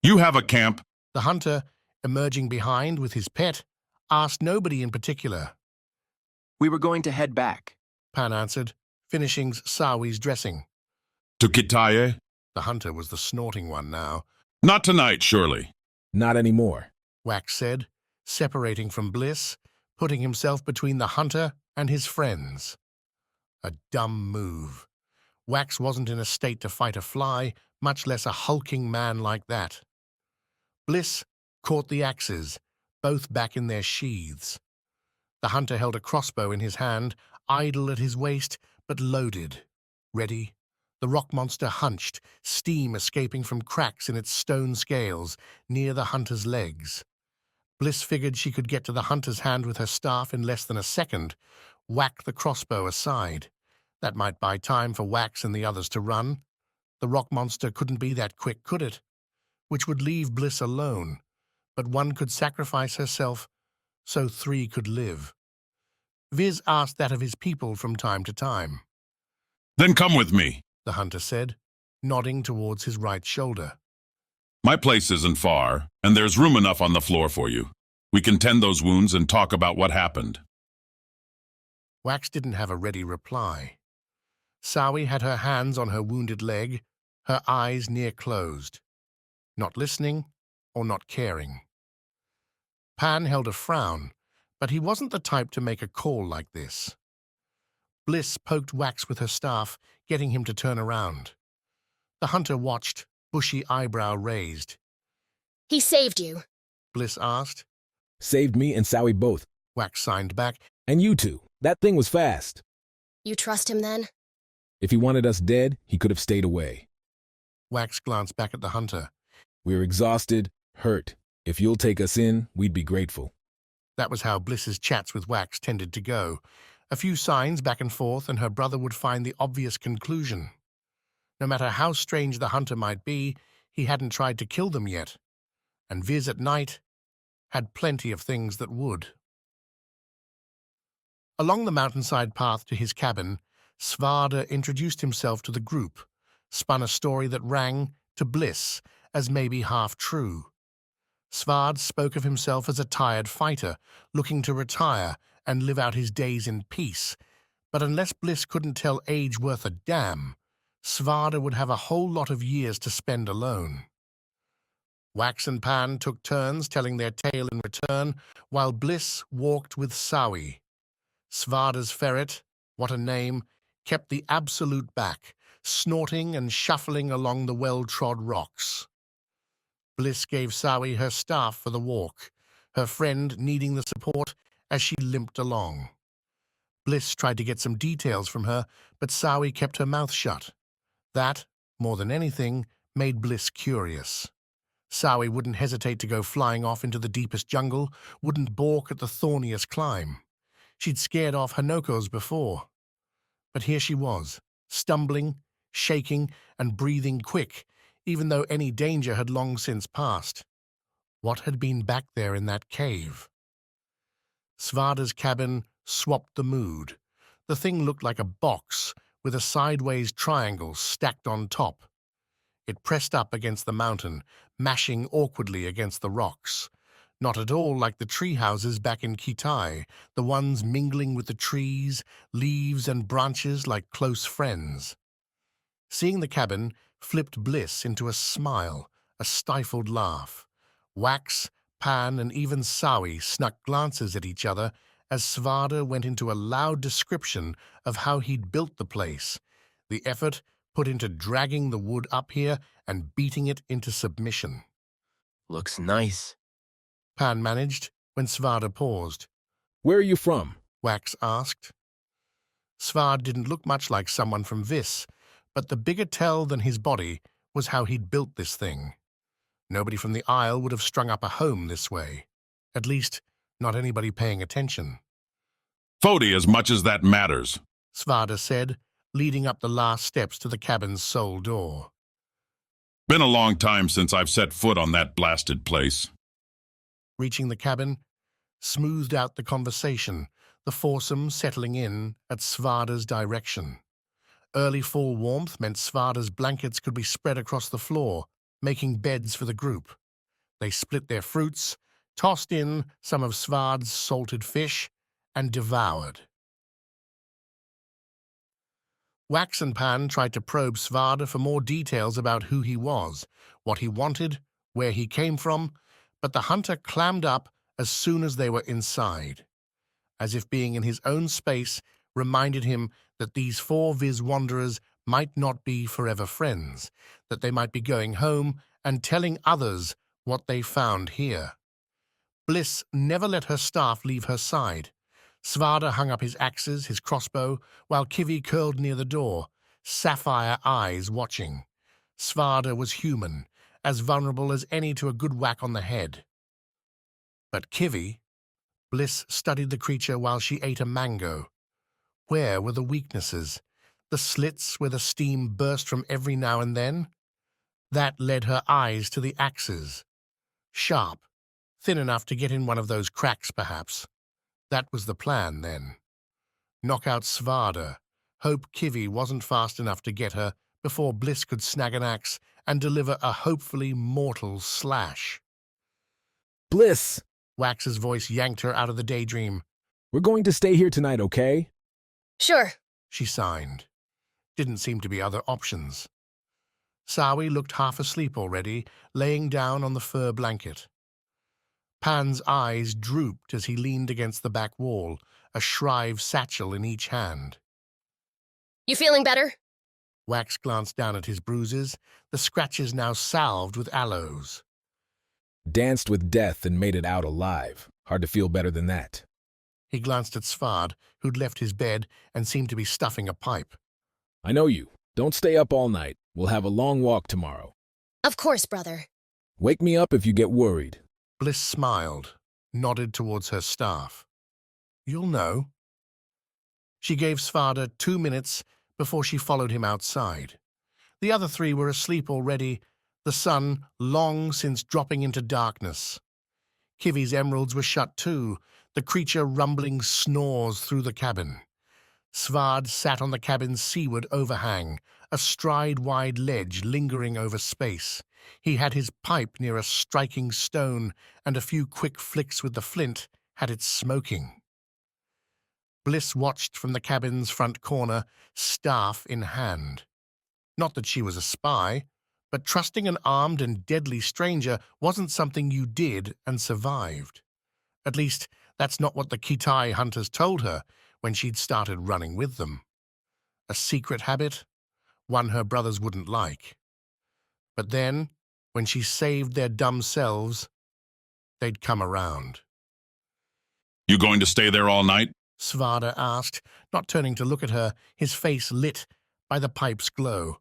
You have a camp? The hunter, emerging behind with his pet, asked nobody in particular. We were going to head back, Pan answered, finishing Sawi's dressing. To Kitaye? The hunter was the snorting one now. Not tonight, surely. Not anymore, Wax said, separating from Bliss, putting himself between the hunter and his friends. A dumb move. Wax wasn't in a state to fight a fly, much less a hulking man like that. Bliss caught the axes, both back in their sheaths. The hunter held a crossbow in his hand, idle at his waist, but loaded. Ready? The rock monster hunched, steam escaping from cracks in its stone scales, near the hunter's legs. Bliss figured she could get to the hunter's hand with her staff in less than a second, whack the crossbow aside. That might buy time for Wax and the others to run. The rock monster couldn't be that quick, could it? Which would leave Bliss alone, but one could sacrifice herself so 3 could live. Viz asked that of his people from time to time. Then come with me, the hunter said, nodding towards his right shoulder. My place isn't far, and there's room enough on the floor for you. We can tend those wounds and talk about what happened. Wax didn't have a ready reply. Sawi had her hands on her wounded leg, her eyes near closed. Not listening or not caring. Pan held a frown, but he wasn't the type to make a call like this. Bliss poked Wax with her staff, getting him to turn around. The hunter watched, bushy eyebrow raised. He saved you, Bliss asked. Saved me and Sawi both. Wax signed back. And you two. That thing was fast. You trust him then? If he wanted us dead, he could have stayed away. Wax glanced back at the hunter. We're exhausted, hurt. If you'll take us in, we'd be grateful. That was how Bliss's chats with Wax tended to go. A few signs back and forth, and her brother would find the obvious conclusion. No matter how strange the hunter might be, he hadn't tried to kill them yet. And Viz at night had plenty of things that would. Along the mountainside path to his cabin, Svarda introduced himself to the group, spun a story that rang to Bliss as maybe half true. Svard spoke of himself as a tired fighter, looking to retire and live out his days in peace. But unless Bliss couldn't tell age worth a damn, Svarda would have a whole lot of years to spend alone. Wax and Pan took turns telling their tale in return, while Bliss walked with Sawi. Svarda's ferret, what a name, kept the absolute back, snorting and shuffling along the well-trod rocks. Bliss gave Sawi her staff for the walk, her friend needing the support as she limped along. Bliss tried to get some details from her, but Sawi kept her mouth shut. That, more than anything, made Bliss curious. Sawi wouldn't hesitate to go flying off into the deepest jungle, wouldn't balk at the thorniest climb. She'd scared off Hanokos before. But here she was, stumbling, shaking, and breathing quick, even though any danger had long since passed. What had been back there in that cave? Svarda's cabin swapped the mood. The thing looked like a box with a sideways triangle stacked on top. It pressed up against the mountain, mashing awkwardly against the rocks. Not at all like the tree houses back in Kitai, the ones mingling with the trees, leaves and branches like close friends. Seeing the cabin flipped Bliss into a smile, a stifled laugh. Wax, Pan, and even Sawi snuck glances at each other as Svarda went into a loud description of how he'd built the place, the effort put into dragging the wood up here and beating it into submission. Looks nice. Pan managed when Svarda paused. Where are you from? Wax asked. Svard didn't look much like someone from Vis, but the bigger tell than his body was how he'd built this thing. Nobody from the Isle would have strung up a home this way. At least, not anybody paying attention. Fody as much as that matters, Svarda said, leading up the last steps to the cabin's sole door. Been a long time since I've set foot on that blasted place. Reaching the cabin, smoothed out the conversation, the foursome settling in at Svarda's direction. Early fall warmth meant Svarda's blankets could be spread across the floor, making beds for the group. They split their fruits, tossed in some of Svard's salted fish, and devoured. Wax and Pan tried to probe Svarda for more details about who he was, what he wanted, where he came from, but the hunter clammed up as soon as they were inside, as if being in his own space reminded him that these four Viz wanderers might not be forever friends, that they might be going home and telling others what they found here. Bliss never let her staff leave her side. Svarda hung up his axes, his crossbow, while Kivi curled near the door, sapphire eyes watching. Svarda was human, as vulnerable as any to a good whack on the head. But Kivi, Bliss studied the creature while she ate a mango. Where were the weaknesses? The slits where the steam burst from every now and then? That led her eyes to the axes. Sharp, thin enough to get in one of those cracks, perhaps. That was the plan, then. Knock out Svarda, hope Kivi wasn't fast enough to get her before Bliss could snag an axe and deliver a hopefully mortal slash. Bliss! Wax's voice yanked her out of the daydream. We're going to stay here tonight, okay? Sure. She signed. Didn't seem to be other options. Sawi looked half asleep already, laying down on the fur blanket. Pan's eyes drooped as he leaned against the back wall, a shrive satchel in each hand. You feeling better? Wax glanced down at his bruises, the scratches now salved with aloes. Danced with death and made it out alive. Hard to feel better than that. He glanced at Svard, who'd left his bed and seemed to be stuffing a pipe. I know you. Don't stay up all night. We'll have a long walk tomorrow. Of course, brother. Wake me up if you get worried. Bliss smiled, nodded towards her staff. You'll know. She gave Svarda 2 minutes before she followed him outside. The other three were asleep already, the sun long since dropping into darkness. Kivi's emeralds were shut too, the creature rumbling snores through the cabin. Svard sat on the cabin's seaward overhang, a stride-wide ledge lingering over space. He had his pipe near a striking stone, and a few quick flicks with the flint had it smoking. Bliss watched from the cabin's front corner, staff in hand. Not that she was a spy, but trusting an armed and deadly stranger wasn't something you did and survived. At least, that's not what the Kitai hunters told her when she'd started running with them. A secret habit, one her brothers wouldn't like. But then, when she saved their dumb selves, they'd come around. You going to stay there all night? Svada asked, not turning to look at her, his face lit by the pipe's glow.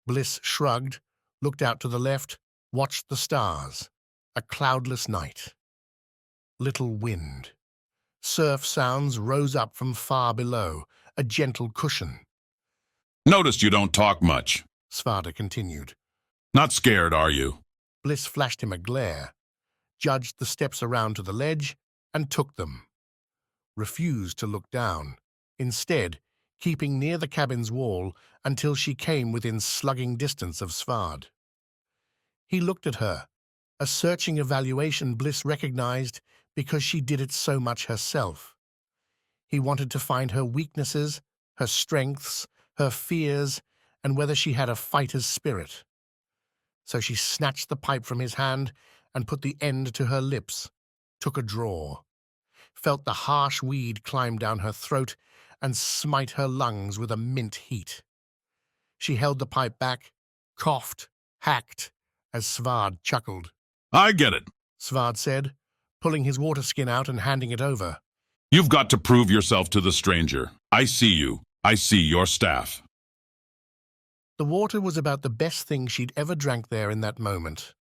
Bliss shrugged, looked out to the left, watched the stars. A cloudless night. Little wind. Surf sounds rose up from far below, a gentle cushion. Noticed you don't talk much. Svada continued. Not scared, are you? Bliss flashed him a glare, judged the steps around to the ledge, and took them. Refused to look down, instead keeping near the cabin's wall until she came within slugging distance of Svard. He looked at her, a searching evaluation Bliss recognized because she did it so much herself. He wanted to find her weaknesses, her strengths, her fears, and whether she had a fighter's spirit. So she snatched the pipe from his hand and put the end to her lips, took a draw, felt the harsh weed climb down her throat and smite her lungs with a mint heat. She held the pipe back, coughed, hacked, as Svard chuckled. I get it, Svard said, pulling his water skin out and handing it over. You've got to prove yourself to the stranger. I see you. I see your staff. The water was about the best thing she'd ever drank there in that moment.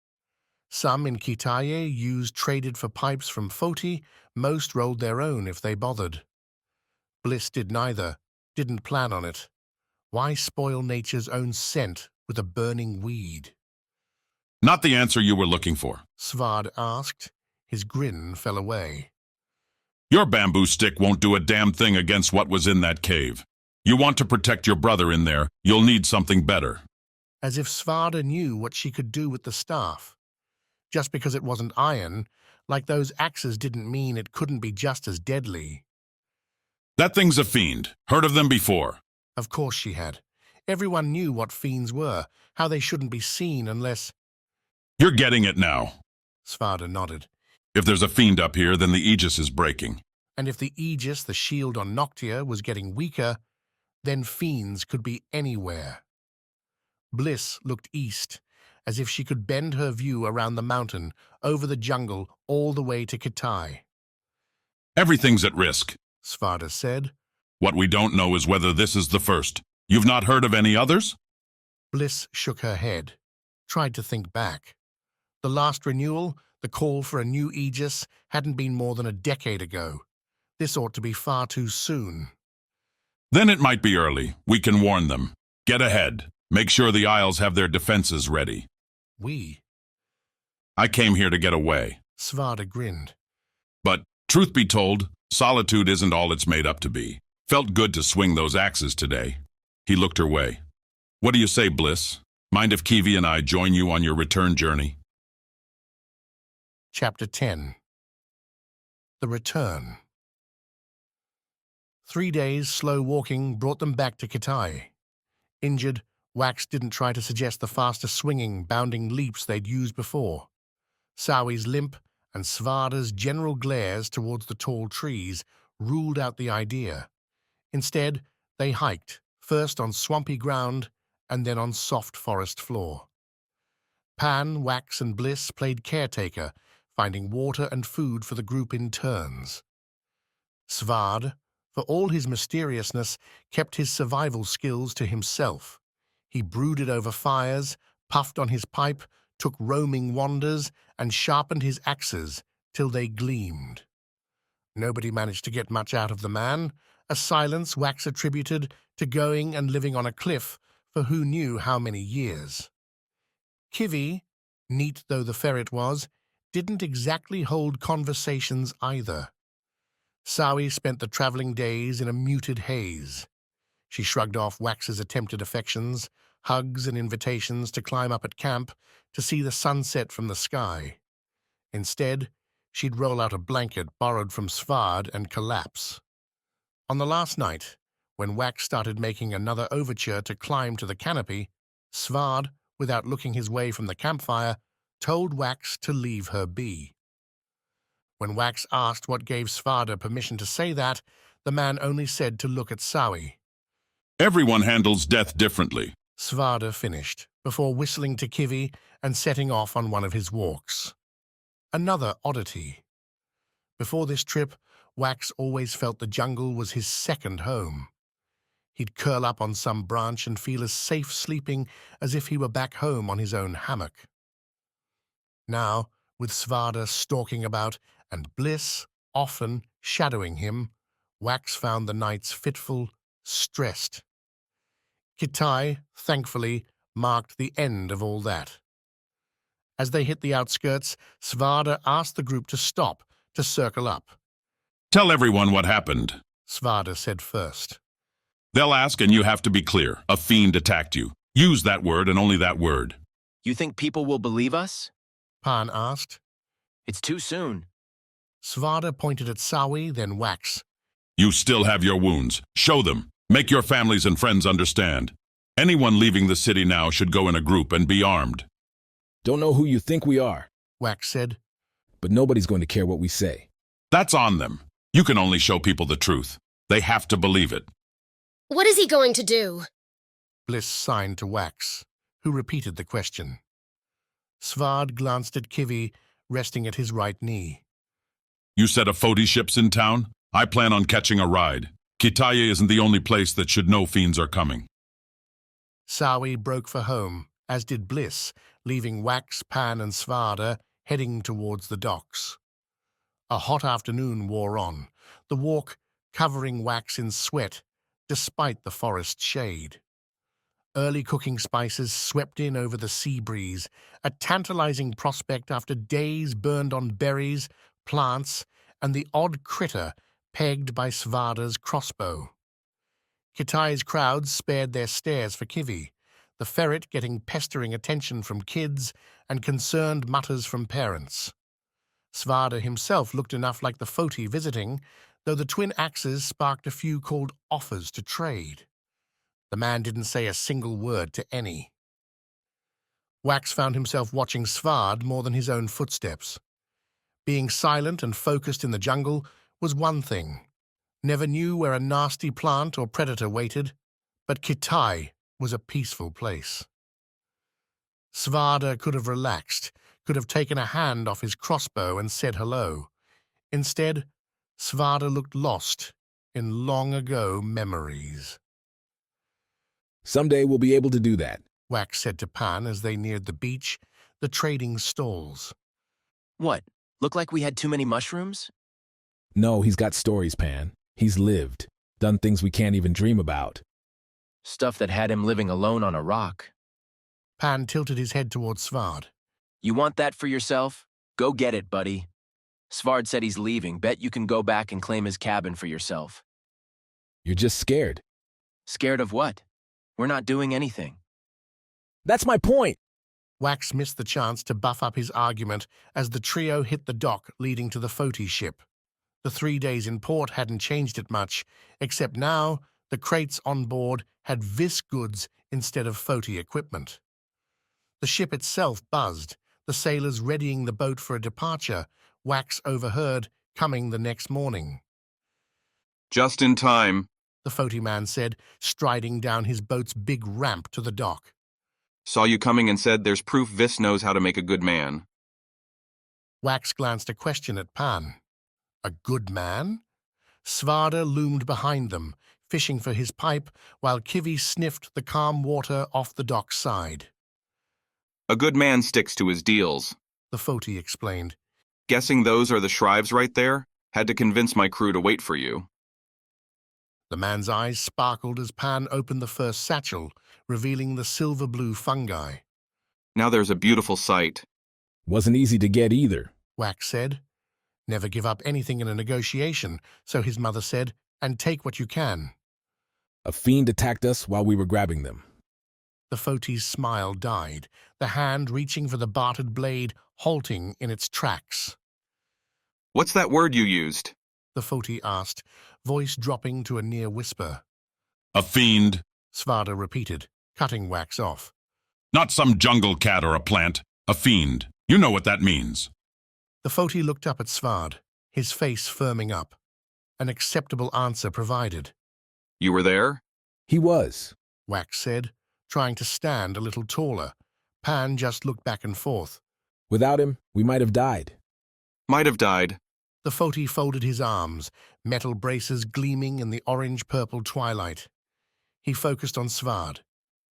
Some in Kitaye used traded for pipes from Foti, most rolled their own if they bothered. Bliss did neither, didn't plan on it. Why spoil nature's own scent with a burning weed? Not the answer you were looking for. Svard asked. His grin fell away. Your bamboo stick won't do a damn thing against what was in that cave. You want to protect your brother in there, you'll need something better. As if Svarda knew what she could do with the staff. Just because it wasn't iron, like those axes didn't mean it couldn't be just as deadly. That thing's a fiend. Heard of them before? Of course she had. Everyone knew what fiends were, how they shouldn't be seen unless... You're getting it now. Svarda nodded. If there's a fiend up here, then the Aegis is breaking. And if the Aegis, the shield on Noctia, was getting weaker, then fiends could be anywhere. Bliss looked east, as if she could bend her view around the mountain, over the jungle, all the way to Kitai. Everything's at risk, Svarda said. What we don't know is whether this is the first. You've not heard of any others? Bliss shook her head, tried to think back. The last renewal, the call for a new Aegis, hadn't been more than a decade ago. This ought to be far too soon. Then it might be early. We can warn them. Get ahead. Make sure the Isles have their defenses ready. We? I came here to get away. Svarda grinned. But, truth be told, solitude isn't all it's made up to be. Felt good to swing those axes today. He looked her way. What do you say, Bliss? Mind if Kiwi and I join you on your return journey? Chapter 10. The Return. 3 days slow walking brought them back to Kitai. Injured, Wax didn't try to suggest the faster swinging, bounding leaps they'd used before. Sowi's limp and Svarda's general glares towards the tall trees ruled out the idea. Instead, they hiked, first on swampy ground and then on soft forest floor. Pan, Wax, and Bliss played caretaker, finding water and food for the group in turns. Svard, for all his mysteriousness, kept his survival skills to himself. He brooded over fires, puffed on his pipe, took roaming wanders, and sharpened his axes till they gleamed. Nobody managed to get much out of the man, a silence Wax attributed to going and living on a cliff for who knew how many years. Kiwi, neat though the ferret was, didn't exactly hold conversations either. Sawi spent the traveling days in a muted haze. She shrugged off Wax's attempted affections, hugs and invitations to climb up at camp to see the sunset from the sky. Instead, she'd roll out a blanket borrowed from Svard and collapse. On the last night, when Wax started making another overture to climb to the canopy, Svard, without looking his way from the campfire, told Wax to leave her be. When Wax asked what gave Svarda permission to say that, the man only said to look at Sawi. Everyone handles death differently. Svarda finished, before whistling to Kivi and setting off on one of his walks. Another oddity. Before this trip, Wax always felt the jungle was his second home. He'd curl up on some branch and feel as safe sleeping as if he were back home on his own hammock. Now, with Svarda stalking about and Bliss often shadowing him, Wax found the nights fitful, stressed. Kitai, thankfully, marked the end of all that. As they hit the outskirts, Svarda asked the group to stop, to circle up. Tell everyone what happened. Svarda said first. They'll ask and you have to be clear. A fiend attacked you. Use that word and only that word. You think people will believe us? Pan asked. It's too soon. Svarda pointed at Sawi, then Wax. You still have your wounds. Show them. Make your families and friends understand. Anyone leaving the city now should go in a group and be armed. Don't know who you think we are, Wax said. but nobody's going to care what we say. That's on them. You can only show people the truth. They have to believe it. What is he going to do? Bliss signed to Wax, who repeated the question. Svard glanced at Kivi, resting at his right knee. You said a Foti ship's in town? I plan on catching a ride. Kitaya isn't the only place that should know fiends are coming. Sawi broke for home, as did Bliss, leaving Wax, Pan and Svarda heading towards the docks. A hot afternoon wore on, the walk covering Wax in sweat, despite the forest shade. Early cooking spices swept in over the sea breeze, a tantalizing prospect after days burned on berries, plants, and the odd critter pegged by Svarda's crossbow. Kitai's crowds spared their stares for Kivi, the ferret getting pestering attention from kids and concerned mutters from parents. Svarda himself looked enough like the Foti visiting, though the twin axes sparked a few called offers to trade. The man didn't say a single word to any. Wax found himself watching Svard more than his own footsteps. Being silent and focused in the jungle was one thing. Never knew where a nasty plant or predator waited, but Kitai was a peaceful place. Svarda could have relaxed, could have taken a hand off his crossbow and said hello. Instead, Svarda looked lost in long-ago memories. Someday we'll be able to do that, Wax said to Pan as they neared the beach, the trading stalls. What? Look like we had too many mushrooms? No, he's got stories, Pan. He's lived, done things we can't even dream about. Stuff that had him living alone on a rock. Pan tilted his head towards Svard. You want that for yourself? Go get it, buddy. Svard said he's leaving. Bet you can go back and claim his cabin for yourself. You're just scared. Scared of what? We're not doing anything. That's my point. Wax missed the chance to buff up his argument as the trio hit the dock leading to the Foti ship. The 3 days in port hadn't changed it much, except now the crates on board had Vis goods instead of Foti equipment. The ship itself buzzed, the sailors readying the boat for a departure, Wax overheard coming the next morning. Just in time, The Foti man said, striding down his boat's big ramp to the dock. Saw you coming and said there's proof Vis knows how to make a good man. Wax glanced a question at Pan. A good man? Svarda loomed behind them, fishing for his pipe, while Kivi sniffed the calm water off the dock side. A good man sticks to his deals. The Foti explained. Guessing those are the Shrives right there? Had to convince my crew to wait for you. The man's eyes sparkled as Pan opened the first satchel, revealing the silver-blue fungi. Now there's a beautiful sight. Wasn't easy to get either, Wax said. Never give up anything in a negotiation, so his mother said, and take what you can. A fiend attacked us while we were grabbing them. The Foti's smile died, the hand reaching for the bartered blade halting in its tracks. What's that word you used? The Foti asked, voice dropping to a near whisper. A fiend. Svarda repeated, cutting Wax off. Not some jungle cat or a plant. A fiend. You know what that means. The Foti looked up at Svard, his face firming up. An acceptable answer provided. You were there? He was. Wax said, trying to stand a little taller. Pan just looked back and forth. Without him, we might have died. Might have died. The Foti folded his arms, metal braces gleaming in the orange-purple twilight. He focused on Svard.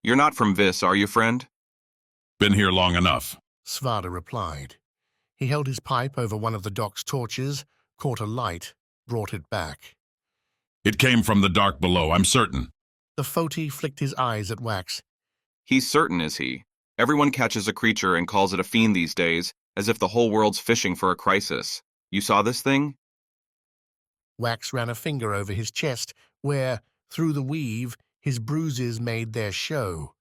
You're not from Vis, are you, friend? Been here long enough. Svarda replied. He held his pipe over one of the dock's torches, caught a light, brought it back. It came from the dark below, I'm certain. The Foti flicked his eyes at Wax. He's certain, is he? Everyone catches a creature and calls it a fiend these days, as if the whole world's fishing for a crisis. You saw this thing? Wax ran a finger over his chest, where, through the weave, his bruises made their show.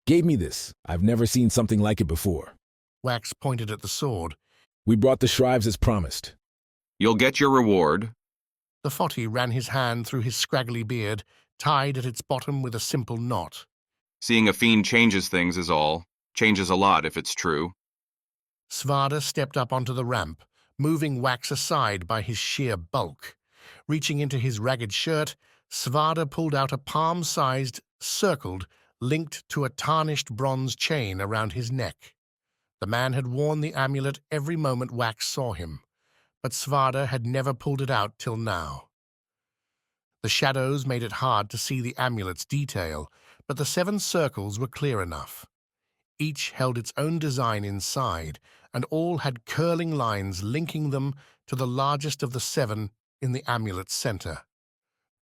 Gave me this. I've never seen something like it before. Wax pointed at the sword. We brought the shrives as promised. You'll get your reward. The Foti ran his hand through his scraggly beard, tied at its bottom with a simple knot. Seeing a fiend changes things is all. Changes a lot, if it's true. Svarda stepped up onto the ramp, moving Wax aside by his sheer bulk. Reaching into his ragged shirt, Svarda pulled out a palm-sized, circled, linked to a tarnished bronze chain around his neck. The man had worn the amulet every moment Wax saw him, but Svarda had never pulled it out till now. The shadows made it hard to see the amulet's detail, but the 7 circles were clear enough. Each held its own design inside, and all had curling lines linking them to the largest of the 7 in the amulet's center.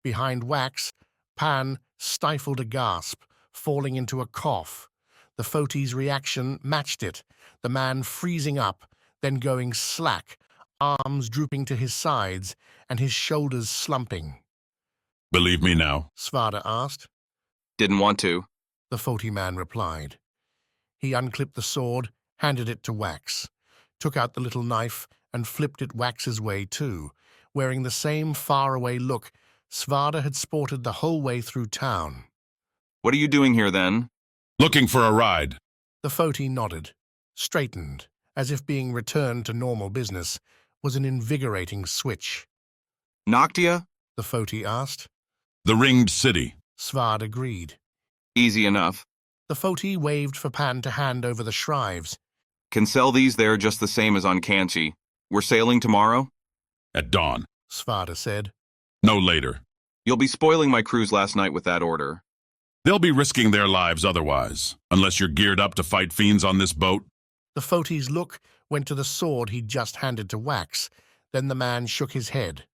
Behind Wax, Pan stifled a gasp, falling into a cough. The Foti's reaction matched it, the man freezing up, then going slack, arms drooping to his sides and his shoulders slumping. Believe me now? Svarda asked. Didn't want to. The Foti man replied. He unclipped the sword, handed it to Wax, took out the little knife and flipped it Wax's way too, wearing the same faraway look Svarda had sported the whole way through town. What are you doing here, then? Looking for a ride. The Foti nodded, straightened, as if being returned to normal business was an invigorating switch. Noctia? The Foti asked. The Ringed City. Svard agreed. Easy enough. The Foti waved for Pan to hand over the shrives. Can sell these there just the same as on Kanchi. We're sailing tomorrow? At dawn. Svarda said. No later. You'll be spoiling my cruise last night with that order. They'll be risking their lives otherwise, unless you're geared up to fight fiends on this boat. The Foti's look went to the sword he'd just handed to Wax. Then the man shook his head.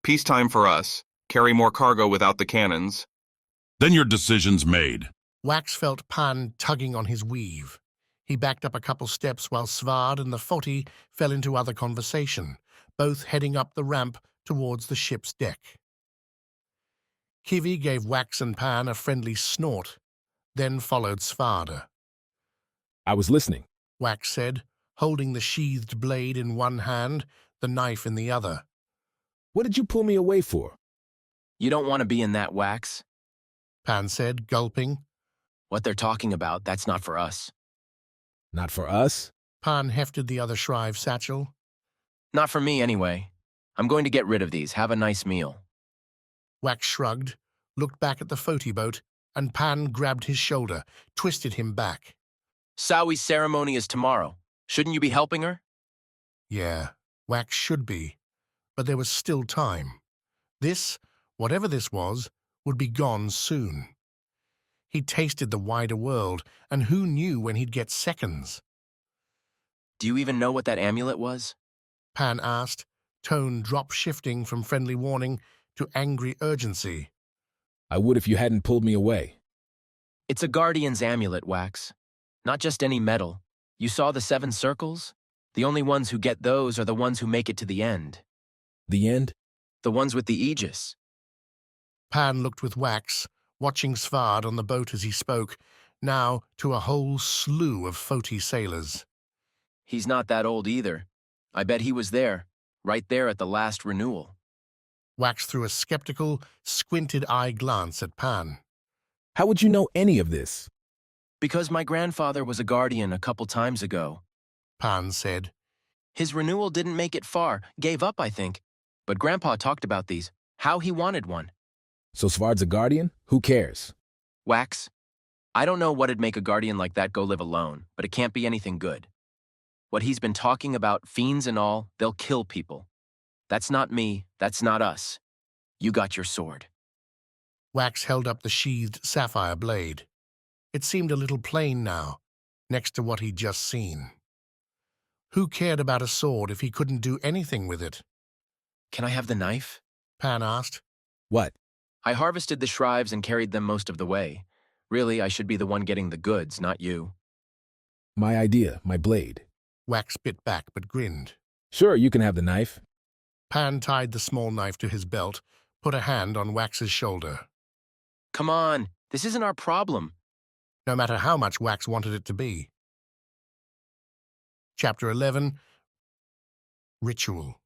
Peacetime for us. Carry more cargo without the cannons. Then your decision's made. Wax felt Pan tugging on his weave. He backed up a couple steps while Svard and the Foti fell into other conversation, both heading up the ramp towards the ship's deck. Kivi gave Wax and Pan a friendly snort, then followed Svarda. I was listening, Wax said, holding the sheathed blade in one hand, the knife in the other. What did you pull me away for? You don't want to be in that, Wax. Pan said, gulping. What they're talking about, that's not for us. Not for us? Pan hefted the other shrive satchel. Not for me, anyway. I'm going to get rid of these. Have a nice meal. Wax shrugged, looked back at the Foti boat, and Pan grabbed his shoulder, twisted him back. Sawi's ceremony is tomorrow. Shouldn't you be helping her? Yeah, Wax should be. But there was still time. This, whatever this was, would be gone soon. He'd tasted the wider world, and who knew when he'd get seconds? Do you even know what that amulet was? Pan asked, tone drop-shifting from friendly warning to angry urgency. I would if you hadn't pulled me away. It's a Guardian's amulet, Wax. Not just any metal. You saw the 7 circles? The only ones who get those are the ones who make it to the end. The end? The ones with the Aegis. Pan looked with wax, watching Svard on the boat as he spoke, now to a whole slew of Foti sailors. He's not that old either. I bet he was there, right there at the last renewal. Wax threw a skeptical, squinted-eye glance at Pan. How would you know any of this? Because my grandfather was a guardian a couple times ago. Pan said. His renewal didn't make it far, gave up, I think. But Grandpa talked about these, how he wanted one. So Svard's a guardian? Who cares? Wax, I don't know what'd make a guardian like that go live alone, but it can't be anything good. What he's been talking about, fiends and all, they'll kill people. That's not me, that's not us. You got your sword. Wax held up the sheathed sapphire blade. It seemed a little plain now, next to what he'd just seen. Who cared about a sword if he couldn't do anything with it? Can I have the knife? Pan asked. What? I harvested the shrives and carried them most of the way. Really, I should be the one getting the goods, not you. My idea, my blade. Wax bit back but grinned. Sure, you can have the knife. Pan tied the small knife to his belt, put a hand on Wax's shoulder. Come on, this isn't our problem. No matter how much Wax wanted it to be. Chapter 11. Ritual.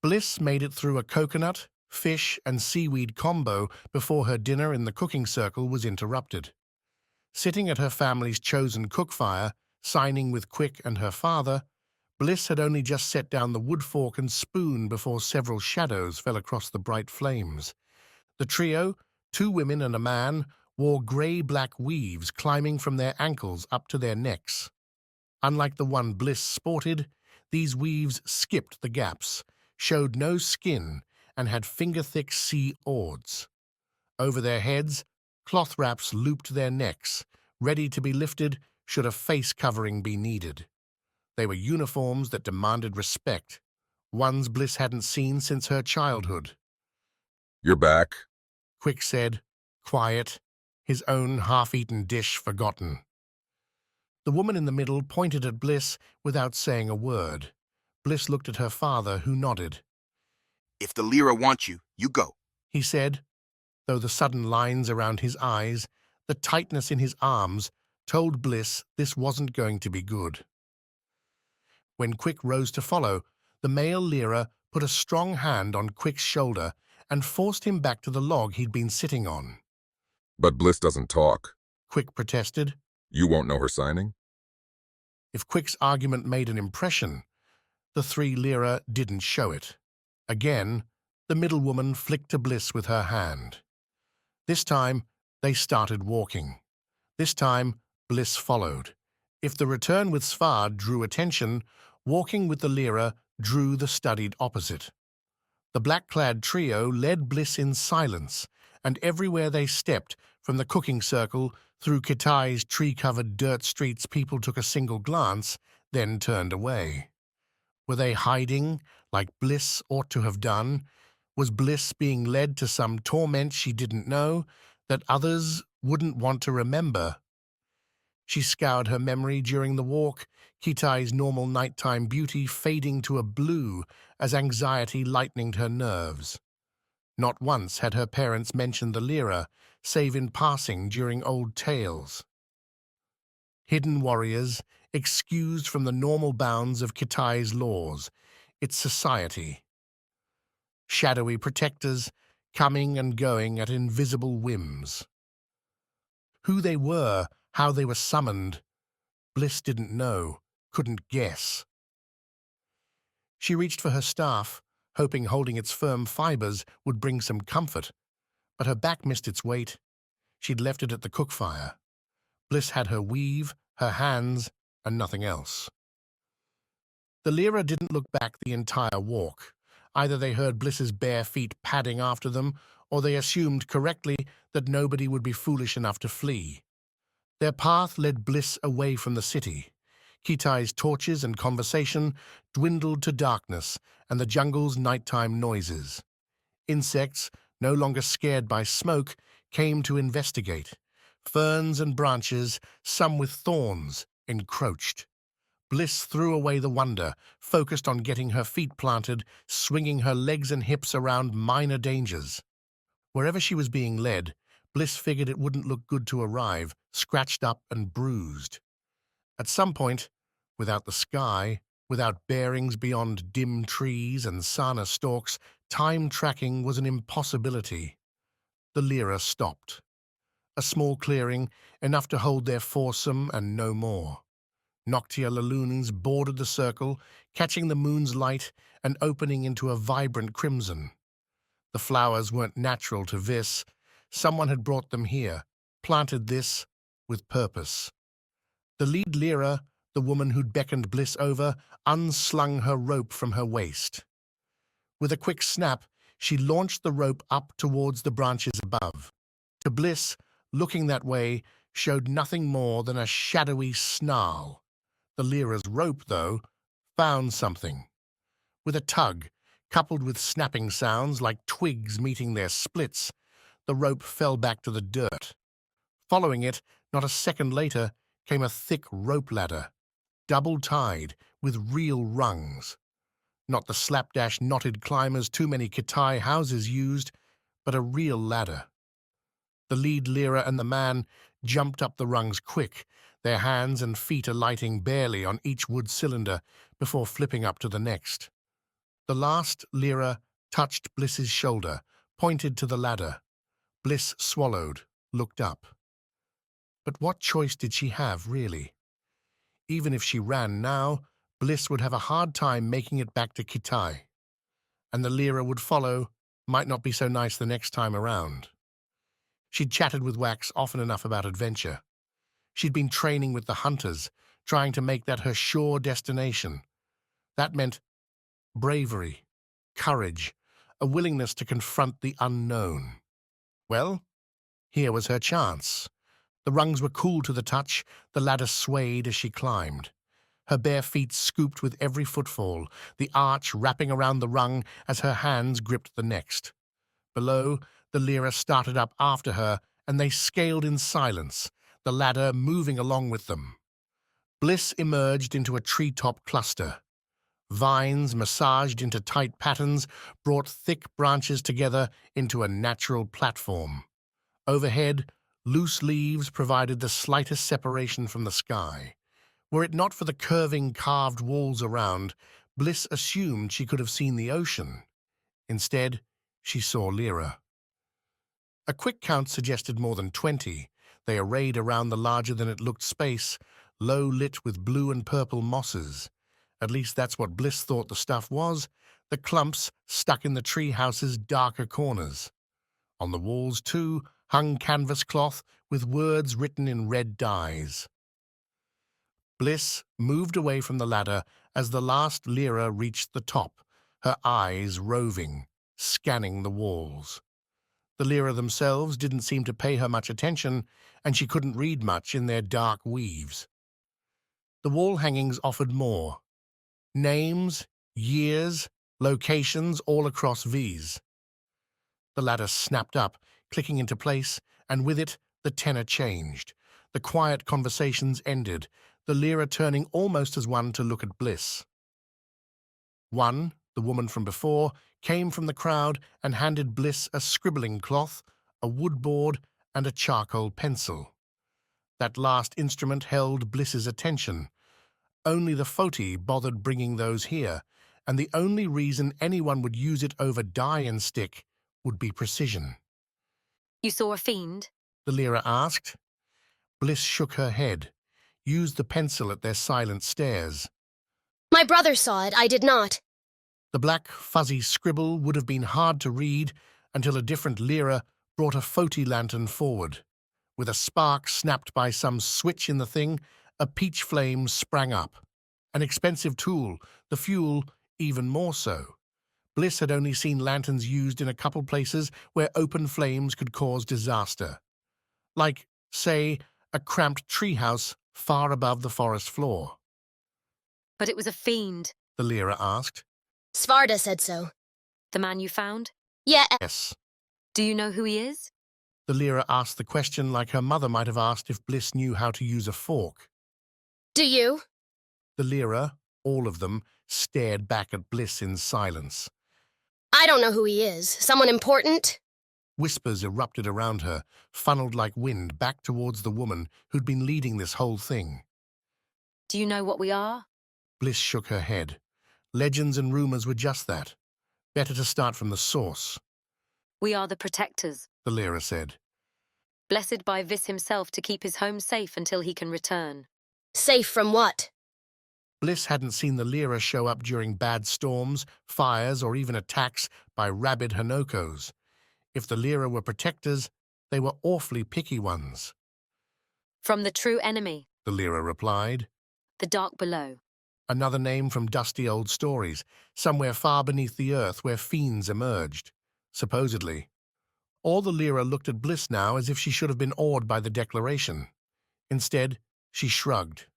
Bliss made it through a coconut, fish, and seaweed combo before her dinner in the cooking circle was interrupted. Sitting at her family's chosen cookfire, signing with Quick and her father, Bliss had only just set down the wood fork and spoon before several shadows fell across the bright flames. The trio, 2 women and a man, wore grey-black weaves climbing from their ankles up to their necks. Unlike the one Bliss sported, these weaves skipped the gaps, showed no skin, and had finger-thick sea ords. Over their heads, cloth wraps looped their necks, ready to be lifted should a face covering be needed. They were uniforms that demanded respect, ones Bliss hadn't seen since her childhood. You're back. Quick said, quiet, his own half-eaten dish forgotten. The woman in the middle pointed at Bliss without saying a word. Bliss looked at her father, who nodded. If the Lyra wants you, you go, he said, though the sudden lines around his eyes, the tightness in his arms, told Bliss this wasn't going to be good. When Quick rose to follow, the male Lyra put a strong hand on Quick's shoulder and forced him back to the log he'd been sitting on. But Bliss doesn't talk. Quick protested. You won't know her signing? If Quick's argument made an impression, the 3 Lyra didn't show it. Again, the middle woman flicked to Bliss with her hand. This time, they started walking. This time, Bliss followed. If the return with Svard drew attention, walking with the Lyra drew the studied opposite. The black-clad trio led Bliss in silence, and everywhere they stepped, from the cooking circle through Kitai's tree-covered dirt streets, people took a single glance, then turned away. Were they hiding, like Bliss ought to have done? Was Bliss being led to some torment she didn't know, that others wouldn't want to remember? She scoured her memory during the walk, Kitai's normal nighttime beauty fading to a blue as anxiety lightened her nerves. Not once had her parents mentioned the Lyra, save in passing during old tales. Hidden warriors, excused from the normal bounds of Kitai's laws, its society. Shadowy protectors, coming and going at invisible whims. Who they were, how they were summoned, Bliss didn't know, couldn't guess. She reached for her staff, hoping holding its firm fibers would bring some comfort, but her back missed its weight. She'd left it at the cookfire. Bliss had her weave, her hands, and nothing else. The Lyra didn't look back the entire walk. Either they heard Bliss's bare feet padding after them, or they assumed correctly that nobody would be foolish enough to flee. Their path led Bliss away from the city. Kitai's torches and conversation dwindled to darkness and the jungle's nighttime noises. Insects, no longer scared by smoke, came to investigate. Ferns and branches, some with thorns, encroached. Bliss threw away the wonder, focused on getting her feet planted, swinging her legs and hips around minor dangers. Wherever she was being led, Bliss figured it wouldn't look good to arrive, scratched up and bruised. At some point, without the sky, without bearings beyond dim trees and sana stalks, time tracking was an impossibility. The Lyra stopped. A small clearing, enough to hold their foursome and no more. Noctia Laloons bordered the circle, catching the moon's light and opening into a vibrant crimson. The flowers weren't natural to Vis. Someone had brought them here, planted this with purpose. The lead Lyra, the woman who'd beckoned Bliss over, unslung her rope from her waist. With a quick snap, she launched the rope up towards the branches above. To Bliss, looking that way, showed nothing more than a shadowy snarl. The Lyra's rope, though, found something. With a tug, coupled with snapping sounds like twigs meeting their splits, the rope fell back to the dirt. Following it, not a second later, came a thick rope ladder, double-tied with real rungs. Not the slapdash knotted climbers too many Kitai houses used, but a real ladder. The lead Lyra and the man jumped up the rungs quick, their hands and feet alighting barely on each wood cylinder before flipping up to the next. The last Lyra touched Bliss's shoulder, pointed to the ladder. Bliss swallowed, looked up. But what choice did she have, really? Even if she ran now, Bliss would have a hard time making it back to Kitai. And the Lyra would follow, might not be so nice the next time around. She'd chatted with Wax often enough about adventure. She'd been training with the hunters, trying to make that her sure destination. That meant bravery, courage, a willingness to confront the unknown. Well, here was her chance. The rungs were cool to the touch, the ladder swayed as she climbed. Her bare feet scooped with every footfall, the arch wrapping around the rung as her hands gripped the next. Below, the Lyra started up after her, and they scaled in silence, the ladder moving along with them. Bliss emerged into a treetop cluster. Vines, massaged into tight patterns, brought thick branches together into a natural platform. Overhead, loose leaves provided the slightest separation from the sky. Were it not for the curving, carved walls around, Bliss assumed she could have seen the ocean. Instead, she saw Lyra. A quick count suggested more than 20. They arrayed around the larger-than-it-looked space, low-lit with blue and purple mosses. At least that's what Bliss thought the stuff was, the clumps stuck in the tree house's darker corners. On the walls, too, hung canvas cloth with words written in red dyes. Bliss moved away from the ladder as the last Lyra reached the top, her eyes roving, scanning the walls. The Lyra themselves didn't seem to pay her much attention, and she couldn't read much in their dark weaves. The wall hangings offered more. Names, years, locations all across V's. The ladder snapped up, clicking into place, and with it, the tenor changed. The quiet conversations ended, the Lyra turning almost as one to look at Bliss. One, the woman from before, came from the crowd and handed Bliss a scribbling cloth, a wood board, and a charcoal pencil. That last instrument held Bliss's attention. Only the Foti bothered bringing those here, and the only reason anyone would use it over die and stick would be precision. You saw a fiend? The Lyra asked. Bliss shook her head, used the pencil at their silent stares. My brother saw it, I did not. The black, fuzzy scribble would have been hard to read until a different Lyra brought a Foti lantern forward. With a spark snapped by some switch in the thing, a peach flame sprang up. An expensive tool, the fuel even more so. Bliss had only seen lanterns used in a couple places where open flames could cause disaster. Like, say, a cramped treehouse far above the forest floor. But it was a fiend, the Lyra asked. Svarda said so. The man you found? Yes. Do you know who he is? The Lyra asked the question like her mother might have asked if Bliss knew how to use a fork. Do you? The Lyra, all of them, stared back at Bliss in silence. I don't know who he is. Someone important? Whispers erupted around her, funneled like wind back towards the woman who'd been leading this whole thing. Do you know what we are? Bliss shook her head. Legends and rumors were just that. Better to start from the source. We are the Protectors, The Lyra said. blessed by Vis himself to keep his home safe until he can return. Safe from what? Bliss hadn't seen the Lyra show up during bad storms, fires, or even attacks by rabid Hanokos. If the Lyra were protectors, they were awfully picky ones. From the true enemy, The Lyra replied. the dark below. Another name from dusty old stories, somewhere far beneath the earth where fiends emerged, supposedly. All the Lyra looked at Bliss now as if she should have been awed by the declaration. Instead, she shrugged.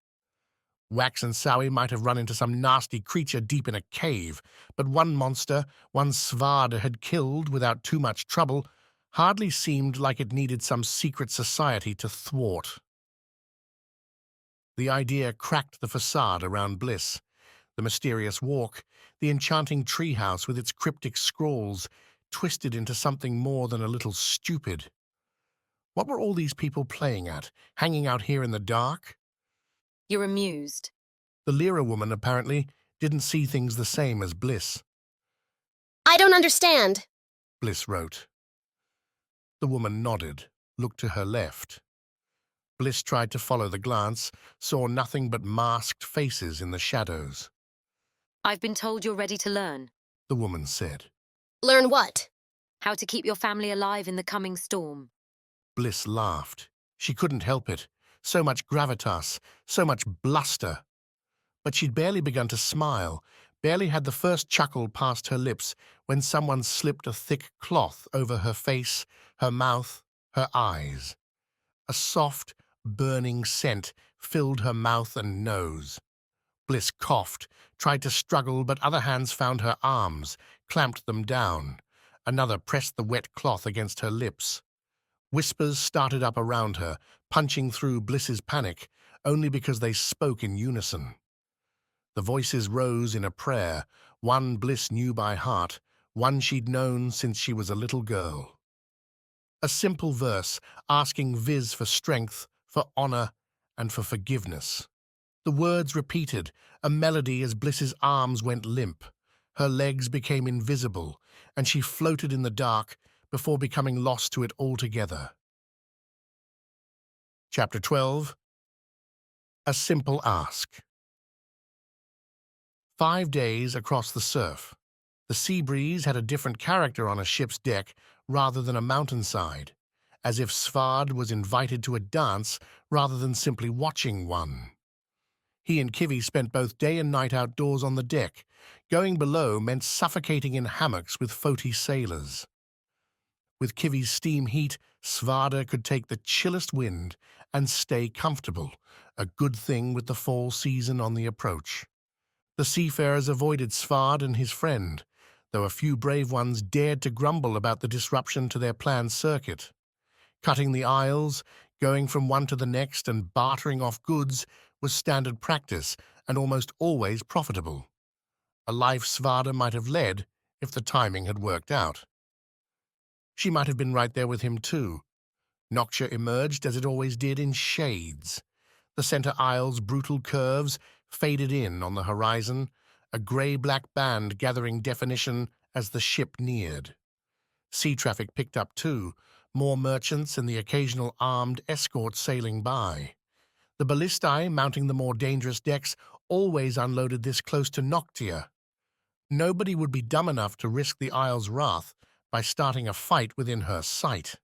Wax and Sowie might have run into some nasty creature deep in a cave, but one monster, one Svarda had killed without too much trouble, hardly seemed like it needed some secret society to thwart. The idea cracked the facade around Bliss. The mysterious walk, the enchanting treehouse with its cryptic scrolls, twisted into something more than a little stupid. What were all these people playing at, hanging out here in the dark? You're amused. The Lyra woman, apparently, didn't see things the same as Bliss. I don't understand. Bliss wrote. The woman nodded, looked to her left. Bliss tried to follow the glance, saw nothing but masked faces in the shadows. I've been told you're ready to learn. The woman said. Learn what? How to keep your family alive in the coming storm. Bliss laughed. She couldn't help it. So much gravitas, so much bluster. But she'd barely begun to smile, barely had the first chuckle past her lips, when someone slipped a thick cloth over her face, her mouth, her eyes. A soft, burning scent filled her mouth and nose. Bliss coughed, tried to struggle, but other hands found her arms, clamped them down. Another pressed the wet cloth against her lips. Whispers started up around her, punching through Bliss's panic, only because they spoke in unison. The voices rose in a prayer, one Bliss knew by heart, one she'd known since she was a little girl. A simple verse asking Viz for strength, for honor, and for forgiveness. The words repeated, a melody as Bliss's arms went limp. Her legs became invisible, and she floated in the dark before becoming lost to it altogether. Chapter 12. A Simple Ask. 5 days across the surf. The sea breeze had a different character on a ship's deck rather than a mountainside, as if Svard was invited to a dance rather than simply watching one. He and Kivi spent both day and night outdoors on the deck. Going below meant suffocating in hammocks with Foti sailors. With Kivi's steam heat, Svarda could take the chillest wind and stay comfortable, a good thing with the fall season on the approach. The seafarers avoided Svard and his friend, though a few brave ones dared to grumble about the disruption to their planned circuit. Cutting the aisles, going from one to the next and bartering off goods was standard practice and almost always profitable. A life Svarda might have led if the timing had worked out. She might have been right there with him too. Noctua emerged as it always did in shades. The center aisle's brutal curves faded in on the horizon, a grey-black band gathering definition as the ship neared. Sea traffic picked up too, more merchants and the occasional armed escort sailing by. The ballistae mounting the more dangerous decks always unloaded this close to Noctua. Nobody would be dumb enough to risk the Isle's wrath by starting a fight within her sight.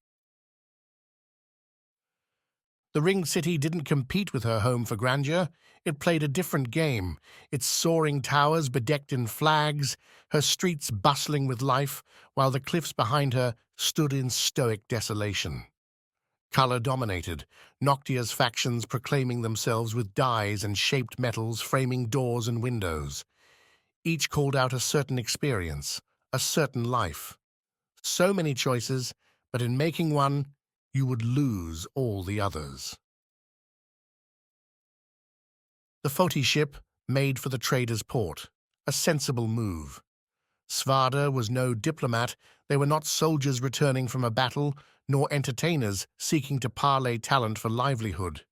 The ringed city didn't compete with her home for grandeur. It played a different game, its soaring towers bedecked in flags, her streets bustling with life, while the cliffs behind her stood in stoic desolation. Color dominated, Noctia's factions proclaiming themselves with dyes and shaped metals framing doors and windows. Each called out a certain experience, a certain life. So many choices, but in making one, you would lose all the others. The Foti ship, made for the trader's port, a sensible move. Svarda was no diplomat, they were not soldiers returning from a battle, nor entertainers seeking to parlay talent for livelihood.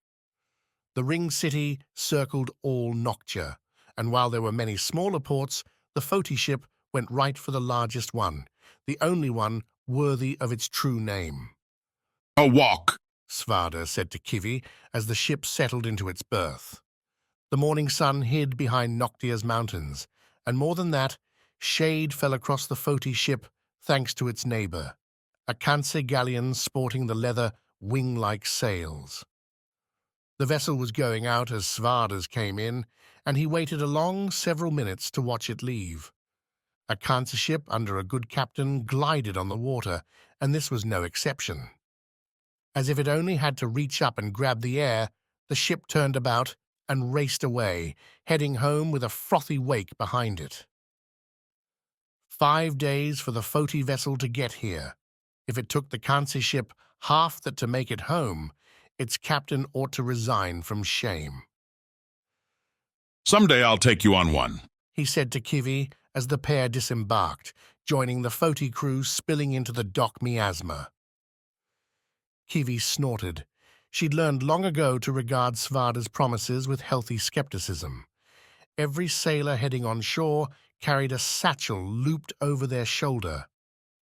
The ring city circled all Noctua, and while there were many smaller ports, the Foti ship went right for the largest one, the only one worthy of its true name. A walk, Svarda said to Kivi as the ship settled into its berth. The morning sun hid behind Noctia's mountains, and more than that, shade fell across the Foti ship thanks to its neighbor, a Kanse galleon sporting the leather wing-like sails. The vessel was going out as Svarda's came in, and he waited a long several minutes to watch it leave. A Kanse ship under a good captain glided on the water, and this was no exception. As if it only had to reach up and grab the air, the ship turned about and raced away, heading home with a frothy wake behind it. 5 days for the Foti vessel to get here. If it took the Kanse ship half that to make it home, its captain ought to resign from shame. Someday I'll take you on one, he said to Kivi as the pair disembarked, joining the Foti crew spilling into the dock miasma. Kivi snorted. She'd learned long ago to regard Svarda's promises with healthy skepticism. Every sailor heading on shore carried a satchel looped over their shoulder.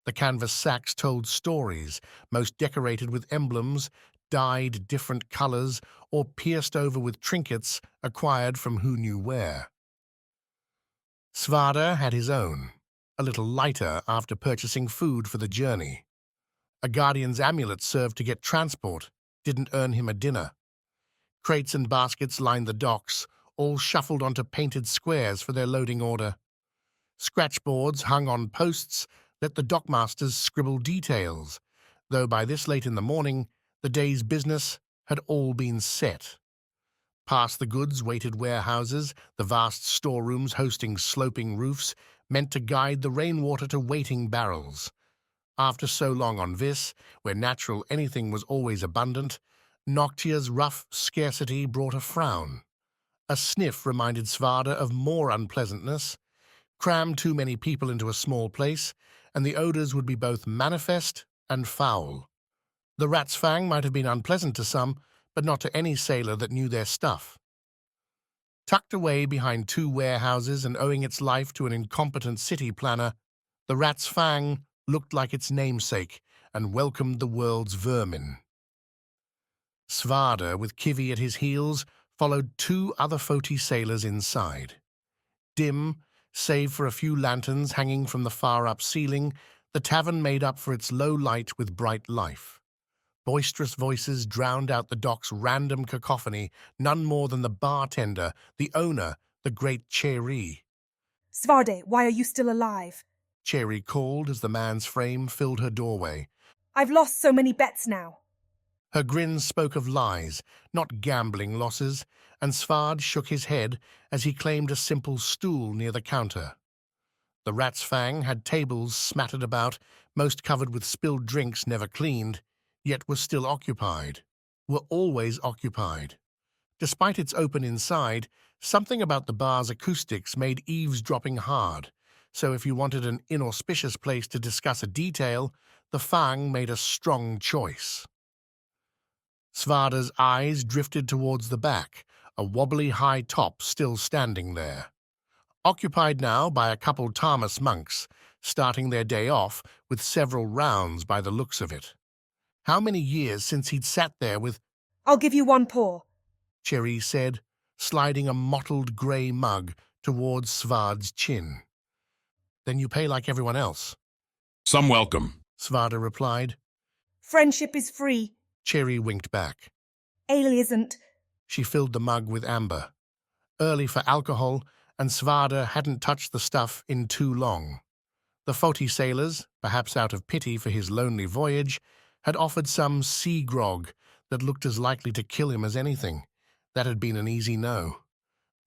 The canvas sacks told stories, most decorated with emblems, dyed different colors, or pierced over with trinkets acquired from who knew where. Svarda had his own, a little lighter after purchasing food for the journey. A guardian's amulet served to get transport, didn't earn him a dinner. Crates and baskets lined the docks, all shuffled onto painted squares for their loading order. Scratchboards hung on posts let the dockmasters scribble details, though by this late in the morning, the day's business had all been set. Past the goods waited warehouses, the vast storerooms hosting sloping roofs, meant to guide the rainwater to waiting barrels. After so long on Vis, where natural anything was always abundant, Noctia's rough scarcity brought a frown. A sniff reminded Svarda of more unpleasantness. Cram too many people into a small place, and the odors would be both manifest and foul. The rat's fang might have been unpleasant to some, but not to any sailor that knew their stuff. Tucked away behind 2 warehouses and owing its life to an incompetent city planner, the rat's fang looked like its namesake and welcomed the world's vermin. Svarda, with Kivi at his heels, followed 2 other Foti sailors inside. Dim, save for a few lanterns hanging from the far-up ceiling, the tavern made up for its low light with bright life. Boisterous voices drowned out the dock's random cacophony, none more than the bartender, the owner, the great Cherry. Svarde, why are you still alive? Cherry called as the man's frame filled her doorway. I've lost so many bets now. Her grin spoke of lies, not gambling losses, and Svard shook his head as he claimed a simple stool near the counter. The rat's fang had tables smattered about, most covered with spilled drinks never cleaned, yet were still occupied, were always occupied. Despite its open inside, something about the bar's acoustics made eavesdropping hard, so if you wanted an inauspicious place to discuss a detail, the fang made a strong choice. Svarda's eyes drifted towards the back, a wobbly high top still standing there. Occupied now by a couple Tamas monks, starting their day off with several rounds by the looks of it. How many years since he'd sat there with— I'll give you 1 pour, Cherry said, sliding a mottled grey mug towards Svard's chin. Then you pay like everyone else. Some welcome, Svarda replied. Friendship is free. Cherry winked back. Ale isn't. She filled the mug with amber. Early for alcohol, and Svarda hadn't touched the stuff in too long. The Foti sailors, perhaps out of pity for his lonely voyage, had offered some sea grog that looked as likely to kill him as anything. That had been an easy no.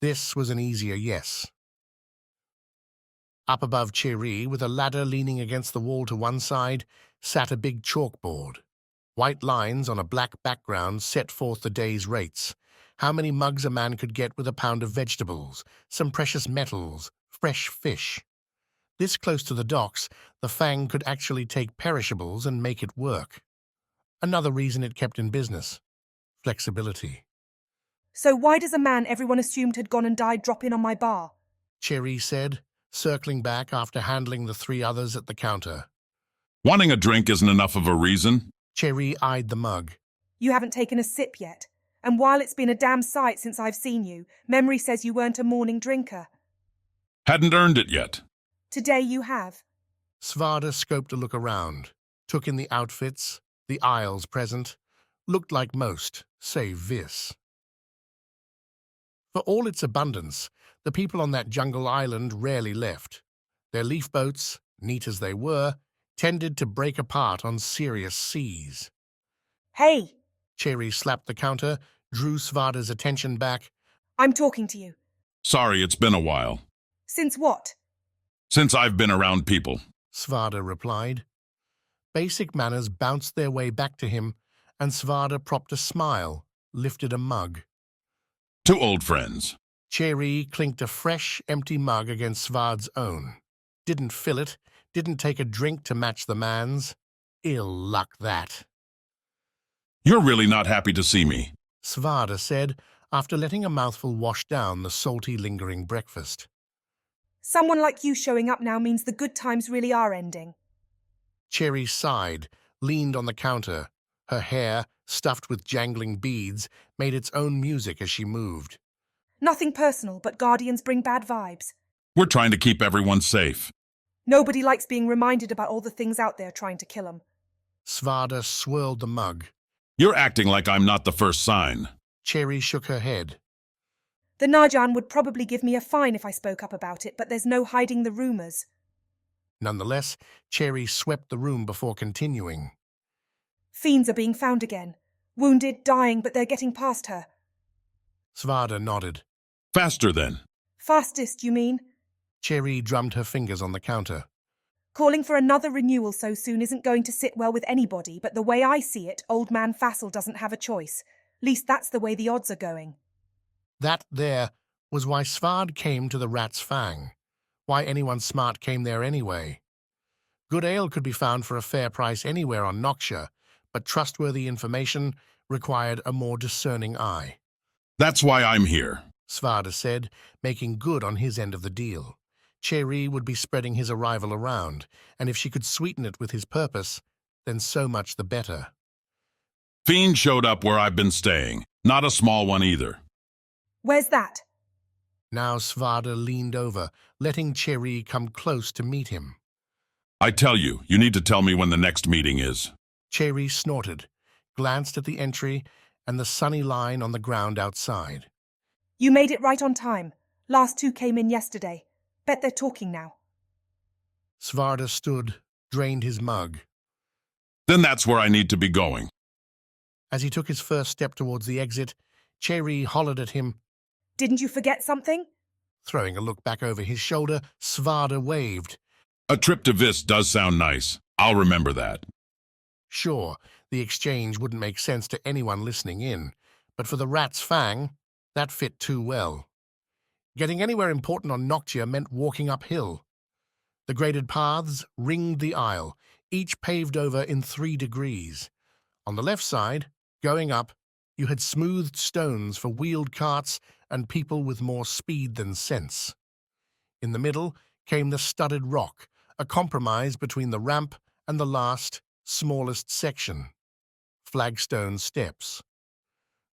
This was an easier yes. Up above Cherry, with a ladder leaning against the wall to one side, sat a big chalkboard. White lines on a black background set forth the day's rates. How many mugs a man could get with a pound of vegetables, some precious metals, fresh fish. This close to the docks, the Fang could actually take perishables and make it work. Another reason it kept in business. Flexibility. So why does a man everyone assumed had gone and died drop in on my bar? Cherry said, circling back after handling the 3 others at the counter. Wanting a drink isn't enough of a reason. Cherry eyed the mug. You haven't taken a sip yet. And while it's been a damn sight since I've seen you, memory says you weren't a morning drinker. Hadn't earned it yet. Today you have. Svarda scoped a look around, took in the outfits, the aisles present, looked like most, save this. For all its abundance, the people on that jungle island rarely left. Their leaf boats, neat as they were, tended to break apart on serious seas. Hey! Cherry slapped the counter, drew Svarda's attention back. I'm talking to you. Sorry, it's been a while. Since what? Since I've been around people. Svarda replied. Basic manners bounced their way back to him, and Svarda propped a smile, lifted a mug. 2 old friends. Cherry clinked a fresh, empty mug against Svarda's own. Didn't fill it, didn't take a drink to match the man's. Ill luck, that. You're really not happy to see me, Svarda said, after letting a mouthful wash down the salty, lingering breakfast. Someone like you showing up now means the good times really are ending. Cherry sighed, leaned on the counter. Her hair, stuffed with jangling beads, made its own music as she moved. Nothing personal, but guardians bring bad vibes. We're trying to keep everyone safe. Nobody likes being reminded about all the things out there trying to kill them. Svarda swirled the mug. You're acting like I'm not the first sign. Cherry shook her head. The Najan would probably give me a fine if I spoke up about it, but there's no hiding the rumours. Nonetheless, Cherry swept the room before continuing. Fiends are being found again. Wounded, dying, but they're getting past her. Svarda nodded. Faster then. Fastest, you mean? Cherry drummed her fingers on the counter. Calling for another renewal so soon isn't going to sit well with anybody, but the way I see it, old man Fassel doesn't have a choice. Least that's the way the odds are going. That there was why Svard came to the Rat's Fang, why anyone smart came there anyway. Good ale could be found for a fair price anywhere on Noxia, but trustworthy information required a more discerning eye. That's why I'm here, Svarda said, making good on his end of the deal. Cherry would be spreading his arrival around, and if she could sweeten it with his purpose, then so much the better. Fiend showed up where I've been staying. Not a small one either. Where's that? Now Svarda leaned over, letting Cherry come close to meet him. I tell you, you need to tell me when the next meeting is. Cherry snorted, glanced at the entry and the sunny line on the ground outside. You made it right on time. Last 2 came in yesterday. Bet they're talking now. Svarda stood, drained his mug. Then that's where I need to be going. As he took his first step towards the exit, Cherry hollered at him. Didn't you forget something? Throwing a look back over his shoulder, Svarda waved. A trip to Vis does sound nice. I'll remember that. Sure, the exchange wouldn't make sense to anyone listening in, but for the Rat's Fang, that fit too well. Getting anywhere important on Noctia meant walking uphill. The graded paths ringed the isle, each paved over in 3 degrees. On the left side, going up, you had smoothed stones for wheeled carts and people with more speed than sense. In the middle came the studded rock, a compromise between the ramp and the last, smallest section. Flagstone steps.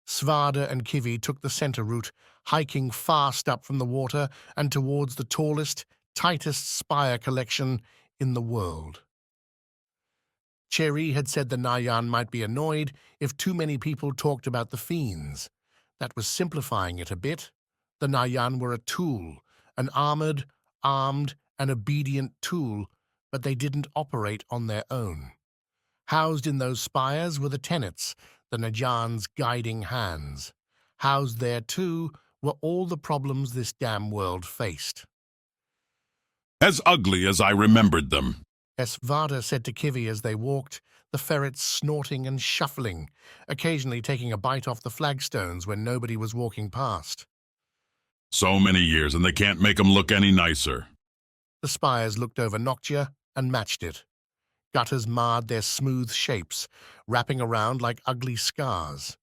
Svarda and Kivi took the center route, hiking fast up from the water and towards the tallest, tightest spire collection in the world. Cherry had said the Nayan might be annoyed if too many people talked about the fiends. That was simplifying it a bit. The Nayan were a tool, an armed, and obedient tool, but they didn't operate on their own. Housed in those spires were the tenets, the Najan's guiding hands. Housed there, too, were all the problems this damn world faced. As ugly as I remembered them, Svarda said to Kivi as they walked, the ferrets snorting and shuffling, occasionally taking a bite off the flagstones when nobody was walking past. So many years and they can't make 'em look any nicer. The spires looked over Noctia and matched it. Gutters marred their smooth shapes, wrapping around like ugly scars.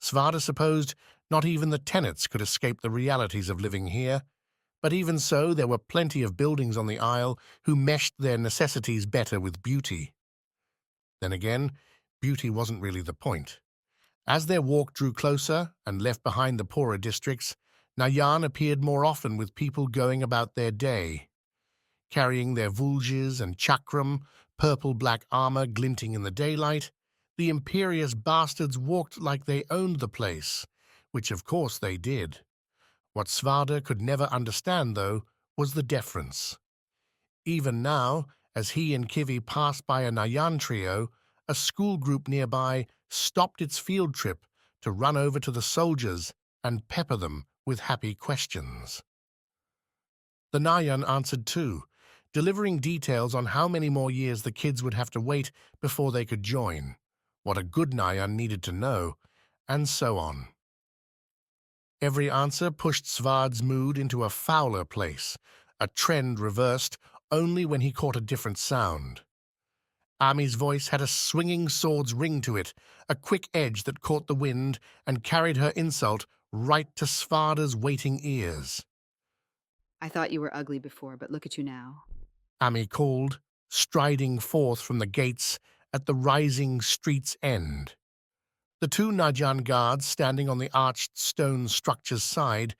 Svarda supposed not even the tenants could escape the realities of living here, but even so there were plenty of buildings on the isle who meshed their necessities better with beauty. Then again, beauty wasn't really the point. As their walk drew closer and left behind the poorer districts, Nayan appeared more often with people going about their day, carrying their vulges and chakram, purple-black armor glinting in the daylight. The imperious bastards walked like they owned the place, which of course they did. What Svarda could never understand, though, was the deference. Even now, as he and Kivi passed by a Nayan trio, a school group nearby stopped its field trip to run over to the soldiers and pepper them with happy questions. The Nayan answered too, delivering details on how many more years the kids would have to wait before they could join, what a good Nayan needed to know, and so on. Every answer pushed Svard's mood into a fouler place, a trend reversed only when he caught a different sound. Ami's voice had a swinging sword's ring to it, a quick edge that caught the wind and carried her insult right to Svarda's waiting ears. I thought you were ugly before, but look at you now. Ami called, striding forth from the gates at the rising street's end. The two Najan guards standing on the arched stone structure's side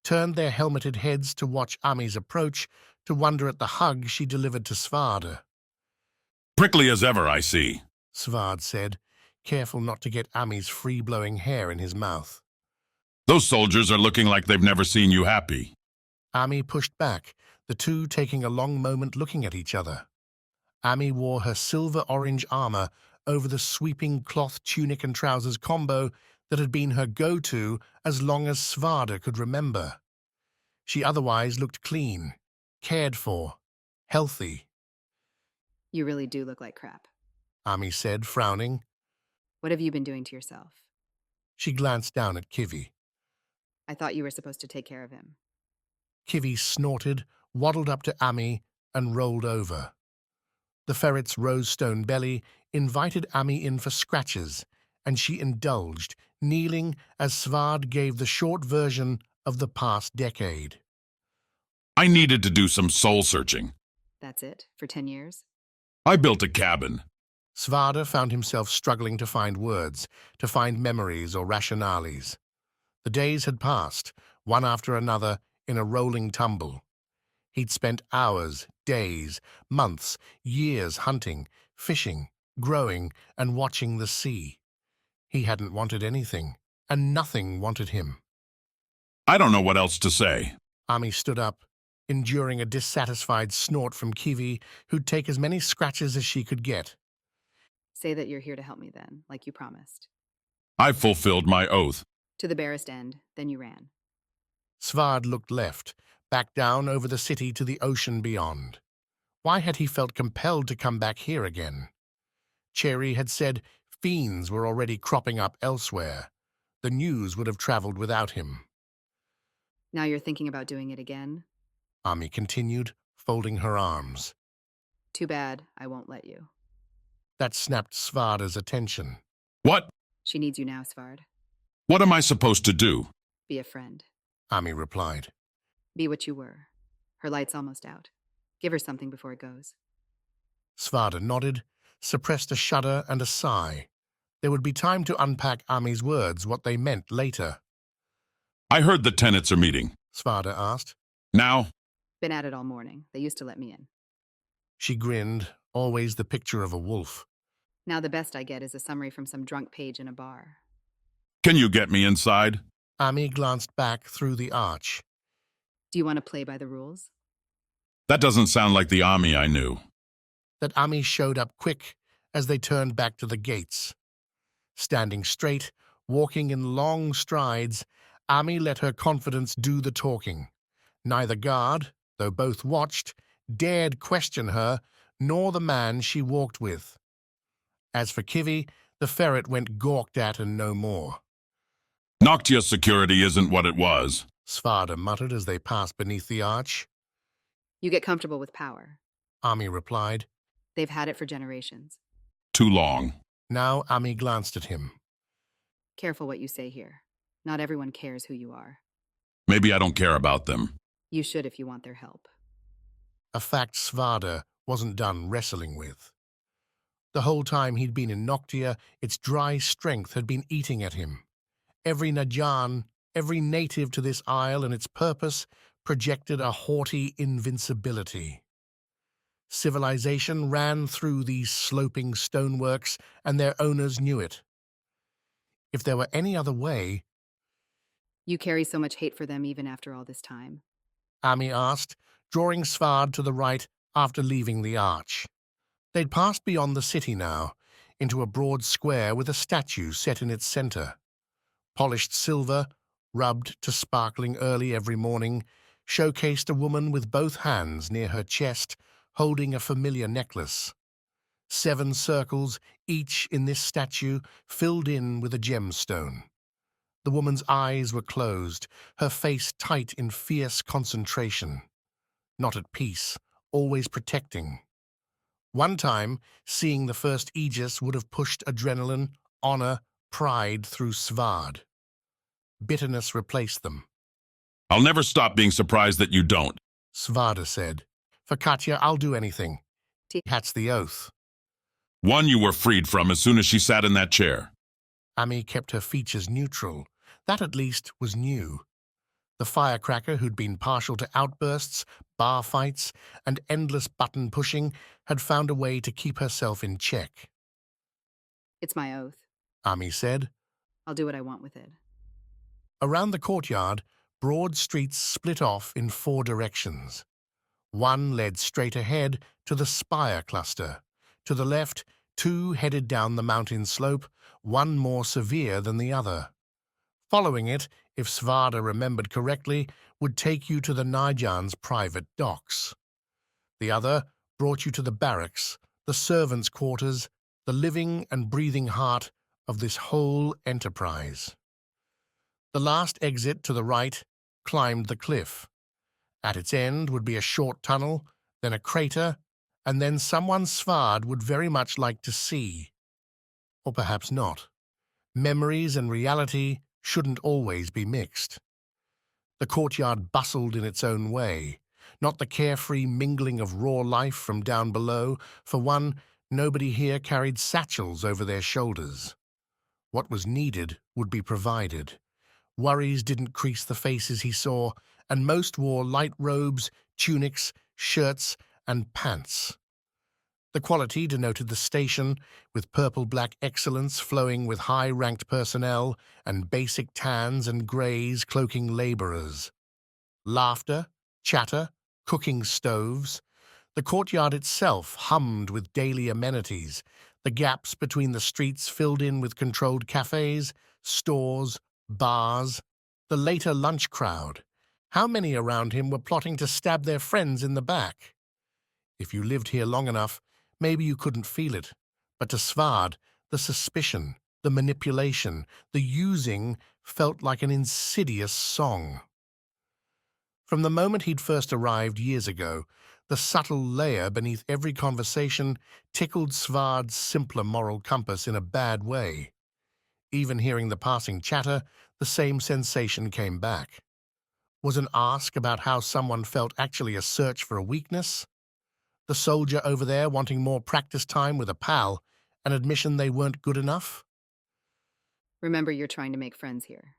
turned their helmeted heads to watch Ami's approach, to wonder at the hug she delivered to Svarda. Prickly as ever, I see, Svard said, careful not to get Ami's free-blowing hair in his mouth. Those soldiers are looking like they've never seen you happy. Ami pushed back, the two taking a long moment looking at each other. Ami wore her silver-orange armor over the sweeping cloth tunic and trousers combo that had been her go-to as long as Svarda could remember. She otherwise looked clean, cared for, healthy. You really do look like crap, Ami said, frowning. What have you been doing to yourself? She glanced down at Kivi. I thought you were supposed to take care of him. Kivi snorted, waddled up to Ami, and rolled over. The ferret's rose-stone belly invited Ami in for scratches, and she indulged, kneeling as Svard gave the short version of the past decade. I needed to do some soul-searching. That's it? For 10 years? I built a cabin. Svarda found himself struggling to find words, to find memories or rationales. The days had passed, one after another, in a rolling tumble. He'd spent hours, days, months, years hunting, fishing, growing, and watching the sea. He hadn't wanted anything, and nothing wanted him. I don't know what else to say. Ami stood up, enduring a dissatisfied snort from Kivi, who'd take as many scratches as she could get. Say that you're here to help me then, like you promised. I fulfilled my oath. To the barest end, then you ran. Svard looked left, back down over the city to the ocean beyond. Why had he felt compelled to come back here again? Cherry had said fiends were already cropping up elsewhere. The news would have traveled without him. Now you're thinking about doing it again? Ami continued, folding her arms. Too bad, I won't let you. That snapped Svarda's attention. What? She needs you now, Svard. What am I supposed to do? Be a friend. Ami replied. Be what you were. Her light's almost out. Give her something before it goes. Svarda nodded, suppressed a shudder and a sigh. There would be time to unpack Ami's words, what they meant later. I heard the tenants are meeting. Svarda asked. Now? Been at it all morning. They used to let me in. She grinned, always the picture of a wolf. Now the best I get is a summary from some drunk page in a bar. Can you get me inside? Ami glanced back through the arch. Do you want to play by the rules? That doesn't sound like the Ami I knew. That Ami showed up quick as they turned back to the gates. Standing straight, walking in long strides, Ami let her confidence do the talking. Neither guard, though both watched, dared question her, nor the man she walked with. As for Kivi, the ferret went gawked at and no more. Noctia's security isn't what it was. Svarda muttered as they passed beneath the arch. You get comfortable with power. Ami replied. They've had it for generations. Too long. Now Ami glanced at him. Careful what you say here. Not everyone cares who you are. Maybe I don't care about them. You should if you want their help. A fact Svarda wasn't done wrestling with. The whole time he'd been in Noctia, its dry strength had been eating at him. Every Najan, every native to this isle and its purpose projected a haughty invincibility. Civilization ran through these sloping stoneworks, and their owners knew it. If there were any other way... You carry so much hate for them even after all this time? Ami asked, drawing Svard to the right after leaving the arch. They'd passed beyond the city now, into a broad square with a statue set in its center. Polished silver, rubbed to sparkling early every morning, showcased a woman with both hands near her chest, holding a familiar necklace. 7 circles, each in this statue, filled in with a gemstone. The woman's eyes were closed, her face tight in fierce concentration. Not at peace, always protecting. One time, seeing the first Aegis would have pushed adrenaline, honor, pride through Svard. Bitterness replaced them. I'll never stop being surprised that you don't. Svarda said. For Katya, I'll do anything. That's the oath. One you were freed from as soon as she sat in that chair. Ami kept her features neutral. That at least was new. The firecracker, who'd been partial to outbursts, bar fights, and endless button pushing, had found a way to keep herself in check. It's my oath, Ami said. I'll do what I want with it. Around the courtyard, broad streets split off in 4 directions. One led straight ahead to the spire cluster. To the left, 2 headed down the mountain slope, one more severe than the other. Following it, if Svarda remembered correctly, would take you to the Najan's private docks. The other brought you to the barracks, the servants' quarters, the living and breathing heart of this whole enterprise. The last exit to the right climbed the cliff. At its end would be a short tunnel, then a crater, and then someone Svard would very much like to see. Or perhaps not. Memories and reality shouldn't always be mixed. The courtyard bustled in its own way, not the carefree mingling of raw life from down below. For one, nobody here carried satchels over their shoulders. What was needed would be provided. Worries didn't crease the faces he saw, and most wore light robes, tunics, shirts, and pants. The quality denoted the station, with purple-black excellence flowing with high-ranked personnel, and basic tans and greys cloaking laborers. Laughter, chatter, cooking stoves. The courtyard itself hummed with daily amenities, the gaps between the streets filled in with controlled cafes, stores, bars. The later lunch crowd. How many around him were plotting to stab their friends in the back? If you lived here long enough, maybe you couldn't feel it, but to Svard, the suspicion, the manipulation, the using felt like an insidious song. From the moment he'd first arrived years ago, the subtle layer beneath every conversation tickled Svard's simpler moral compass in a bad way. Even hearing the passing chatter, the same sensation came back. Was an ask about how someone felt actually a search for a weakness? The soldier over there wanting more practice time with a pal, an admission they weren't good enough? Remember, you're trying to make friends here.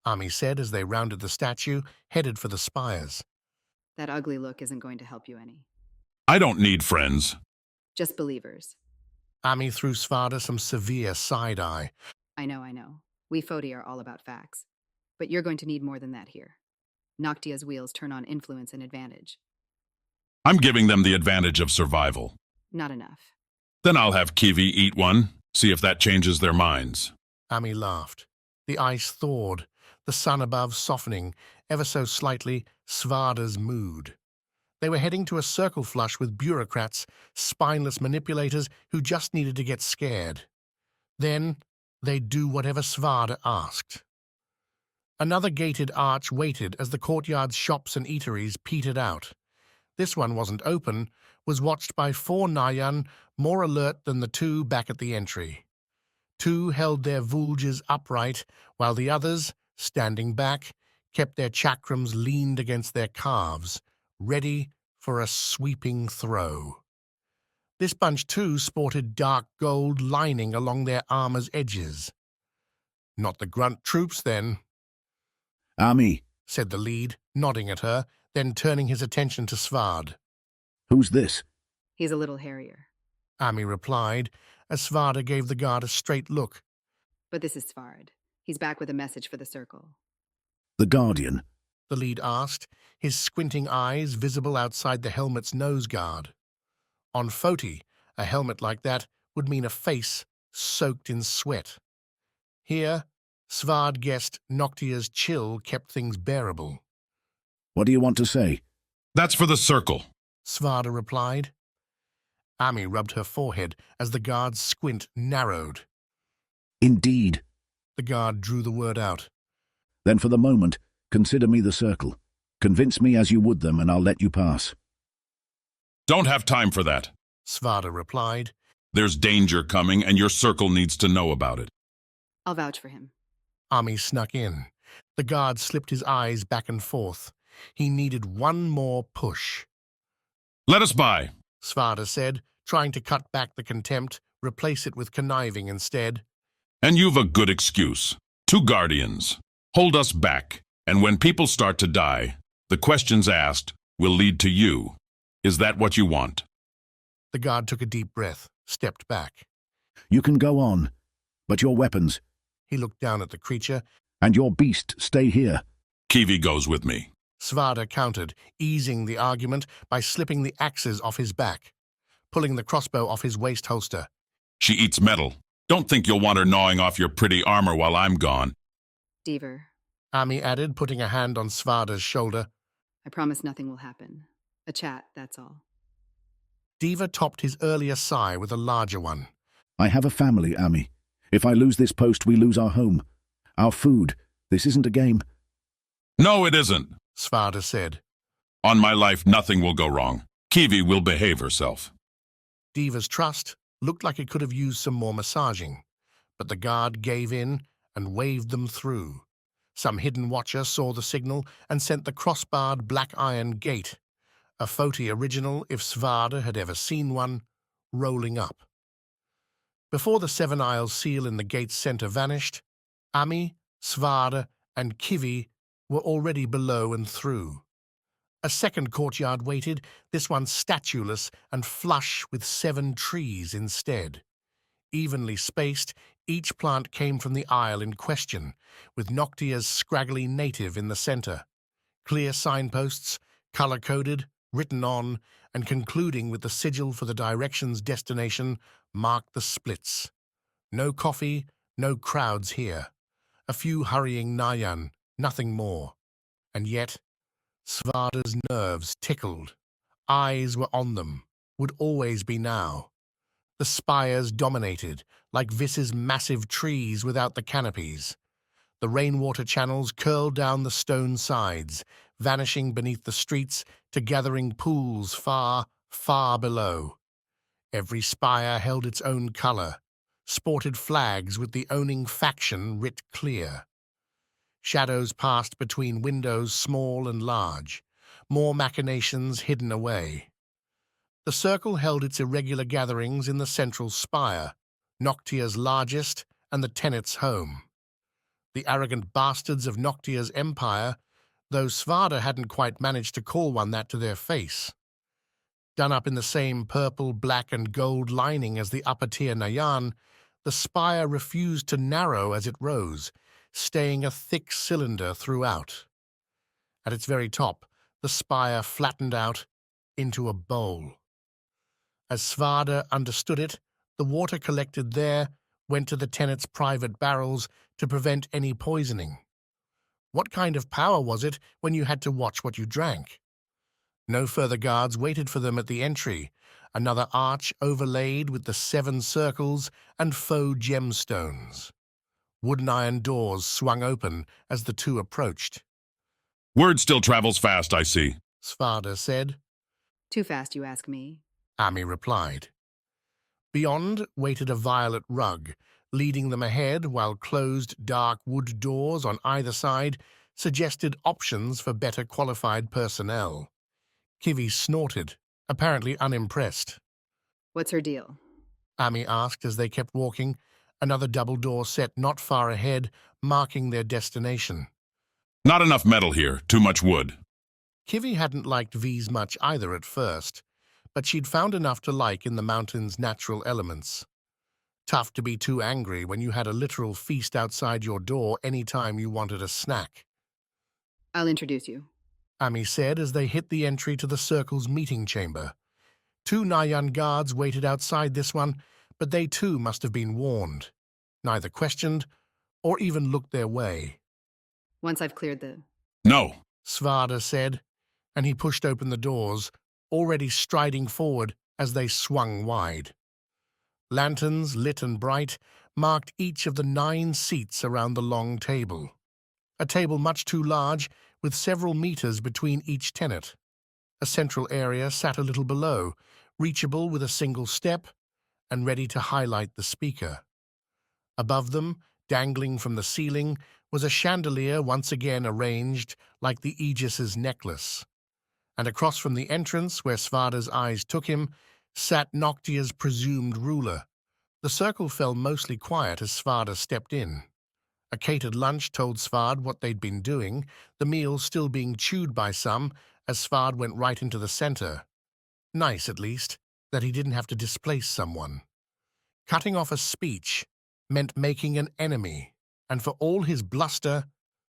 Ami said as they rounded the statue, headed for the spires. That ugly look isn't going to help you any. I don't need friends. Just believers. Ami threw Svarda some severe side-eye. I know. We Fodi are all about facts. But you're going to need more than that here. Noctia's wheels turn on influence and advantage. I'm giving them the advantage of survival. Not enough. Then I'll have Kiwi eat one, see if that changes their minds. Ami laughed. The ice thawed, the sun above softening, ever so slightly, Svarda's mood. They were heading to a circle flush with bureaucrats, spineless manipulators who just needed to get scared. Then they'd do whatever Svarda asked. Another gated arch waited as the courtyard's shops and eateries petered out. This one wasn't open, was watched by 4 Nayan, more alert than the 2 back at the entry. 2 held their vulges upright, while the others, standing back, kept their chakrams leaned against their calves, ready for a sweeping throw. This bunch, too, sported dark gold lining along their armor's edges. Not the grunt troops, then, Ami, said the lead, nodding at her, then turning his attention to Svard. Who's this? He's a little harrier. Ami replied, as Svarda gave the guard a straight look. But this is Svard. He's back with a message for the circle. The Guardian? The lead asked, his squinting eyes visible outside the helmet's nose guard. On Foti, a helmet like that would mean a face soaked in sweat. Here, Svard guessed Noctia's chill kept things bearable. What do you want to say? That's for the circle, Svarda replied. Ami rubbed her forehead as the guard's squint narrowed. Indeed. The guard drew the word out. Then for the moment, consider me the circle. Convince me as you would them, and I'll let you pass. Don't have time for that, Svarda replied. There's danger coming, and your circle needs to know about it. I'll vouch for him. Ami snuck in. The guard slipped his eyes back and forth. He needed one more push. Let us by, Svarda said, trying to cut back the contempt, replace it with conniving instead. And you've a good excuse. 2 guardians. Hold us back, and when people start to die, the questions asked will lead to you. Is that what you want? The guard took a deep breath, stepped back. You can go on, but your weapons. He looked down at the creature. And your beast stay here. Kiwi goes with me. Svarda countered, easing the argument by slipping the axes off his back, pulling the crossbow off his waist holster. She eats metal. Don't think you'll want her gnawing off your pretty armor while I'm gone. Deaver. Ami added, putting a hand on Svarda's shoulder. I promise nothing will happen. A chat, that's all. Diva topped his earlier sigh with a larger one. I have a family, Ami. If I lose this post, we lose our home. Our food. This isn't a game. No, it isn't, Svarda said. On my life, nothing will go wrong. Kiwi will behave herself. Diva's trust looked like it could have used some more massaging, but the guard gave in and waved them through. Some hidden watcher saw the signal and sent the crossbarred black iron gate, a Foti original if Svarda had ever seen one, rolling up. Before the 7 Isles seal in the gate's center vanished, Ami, Svarda, and Kiwi were already below and through. A second courtyard waited, this one statueless and flush with 7 trees instead. Evenly spaced, each plant came from the isle in question, with Noctia's scraggly native in the center. Clear signposts, color-coded, written on, and concluding with the sigil for the direction's destination, marked the splits. No coffee, no crowds here. A few hurrying Nayan, nothing more. And yet, Svarda's nerves tickled. Eyes were on them, would always be now. The spires dominated, like Vis's massive trees without the canopies. The rainwater channels curled down the stone sides, vanishing beneath the streets to gathering pools far, far below. Every spire held its own color, sported flags with the owning faction writ clear. Shadows passed between windows small and large, more machinations hidden away. The circle held its irregular gatherings in the central spire, Noctia's largest and the tenant's home. The arrogant bastards of Noctia's empire, though Svarda hadn't quite managed to call one that to their face. Done up in the same purple, black, and gold lining as the upper-tier Nayan, the spire refused to narrow as it rose, staying a thick cylinder throughout. At its very top, the spire flattened out into a bowl. As Svarda understood it, the water collected there went to the tenant's private barrels to prevent any poisoning. What kind of power was it when you had to watch what you drank? No further guards waited for them at the entry, another arch overlaid with the 7 circles and faux gemstones. Wooden iron doors swung open as the two approached. Word still travels fast, I see. Svarda said. Too fast, you ask me. Ami replied. Beyond waited a violet rug, leading them ahead while closed dark wood doors on either side suggested options for better qualified personnel. Kivi snorted, apparently unimpressed. What's her deal? Ami asked as they kept walking, another double door set not far ahead, marking their destination. Not enough metal here, too much wood. Kivi hadn't liked V's much either at first, but she'd found enough to like in the mountain's natural elements. Tough to be too angry when you had a literal feast outside your door any time you wanted a snack. I'll introduce you. Ami said as they hit the entry to the Circle's meeting chamber. 2 Nayan guards waited outside this one, but they too must have been warned. Neither questioned or even looked their way. Once I've cleared the... No, Svarda said, and he pushed open the doors, already striding forward as they swung wide. Lanterns, lit and bright, marked each of the 9 seats around the long table. A table much too large, with several meters between each tenant. A central area sat a little below, reachable with a single step, and ready to highlight the speaker. Above them, dangling from the ceiling, was a chandelier once again arranged like the Aegis's necklace. And across from the entrance, where Svarda's eyes took him, sat Noctia's presumed ruler. The circle fell mostly quiet as Svarda stepped in. A catered lunch told Svard what they'd been doing, the meal still being chewed by some, as Svard went right into the center. Nice, at least, that he didn't have to displace someone. Cutting off a speech meant making an enemy, and for all his bluster,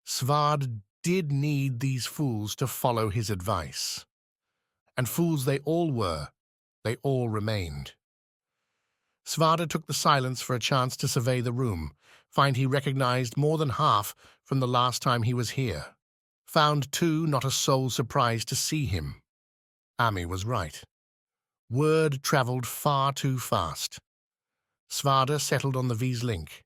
Svard did need these fools to follow his advice. And fools they all were, they all remained. Svarda took the silence for a chance to survey the room, find he recognized more than half from the last time he was here. Found, too, not a soul surprised to see him. Ami was right. Word traveled far too fast. Svarda settled on the V's link.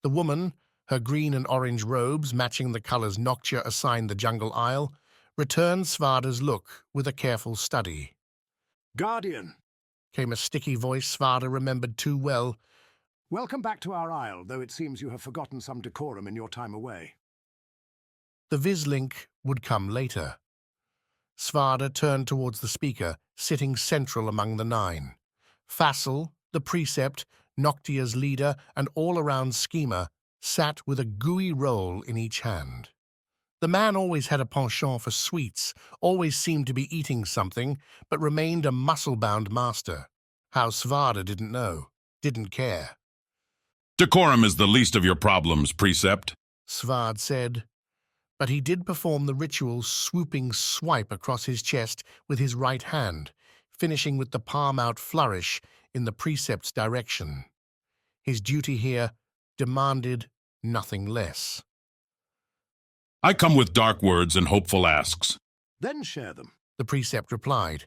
The woman, her green and orange robes matching the colors Noctia assigned the jungle isle, returned Svarda's look with a careful study. Guardian, came a sticky voice Svarda remembered too well. Welcome back to our isle, though it seems you have forgotten some decorum in your time away. The Vislink would come later. Svarda turned towards the speaker, sitting central among the 9. Fassel, the precept, Noctia's leader, and all-around schemer, sat with a gooey roll in each hand. The man always had a penchant for sweets, always seemed to be eating something, but remained a muscle-bound master. How Svarda didn't know, didn't care. Decorum is the least of your problems, Precept, Svard said, but he did perform the ritual swooping swipe across his chest with his right hand, finishing with the palm-out flourish in the Precept's direction. His duty here demanded nothing less. I come with dark words and hopeful asks. Then share them, the Precept replied.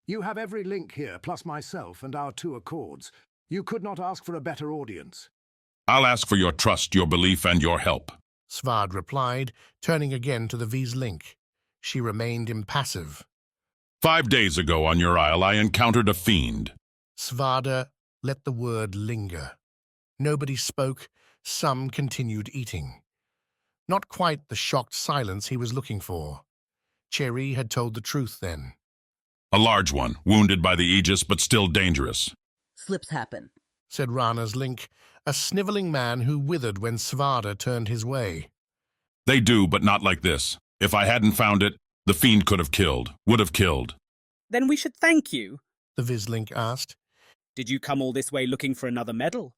You have every link here, plus myself and our 2 accords. You could not ask for a better audience. I'll ask for your trust, your belief, and your help, Svard replied, turning again to the V's link. She remained impassive. 5 days ago on your isle, I encountered a fiend. Svarda let the word linger. Nobody spoke, some continued eating. Not quite the shocked silence he was looking for. Cherry had told the truth then. A large one, wounded by the Aegis, but still dangerous. Slips happen, said Rana's link, a sniveling man who withered when Svarda turned his way. They do, but not like this. If I hadn't found it, the fiend could have killed, would have killed. Then we should thank you, the Vislink asked. Did you come all this way looking for another medal?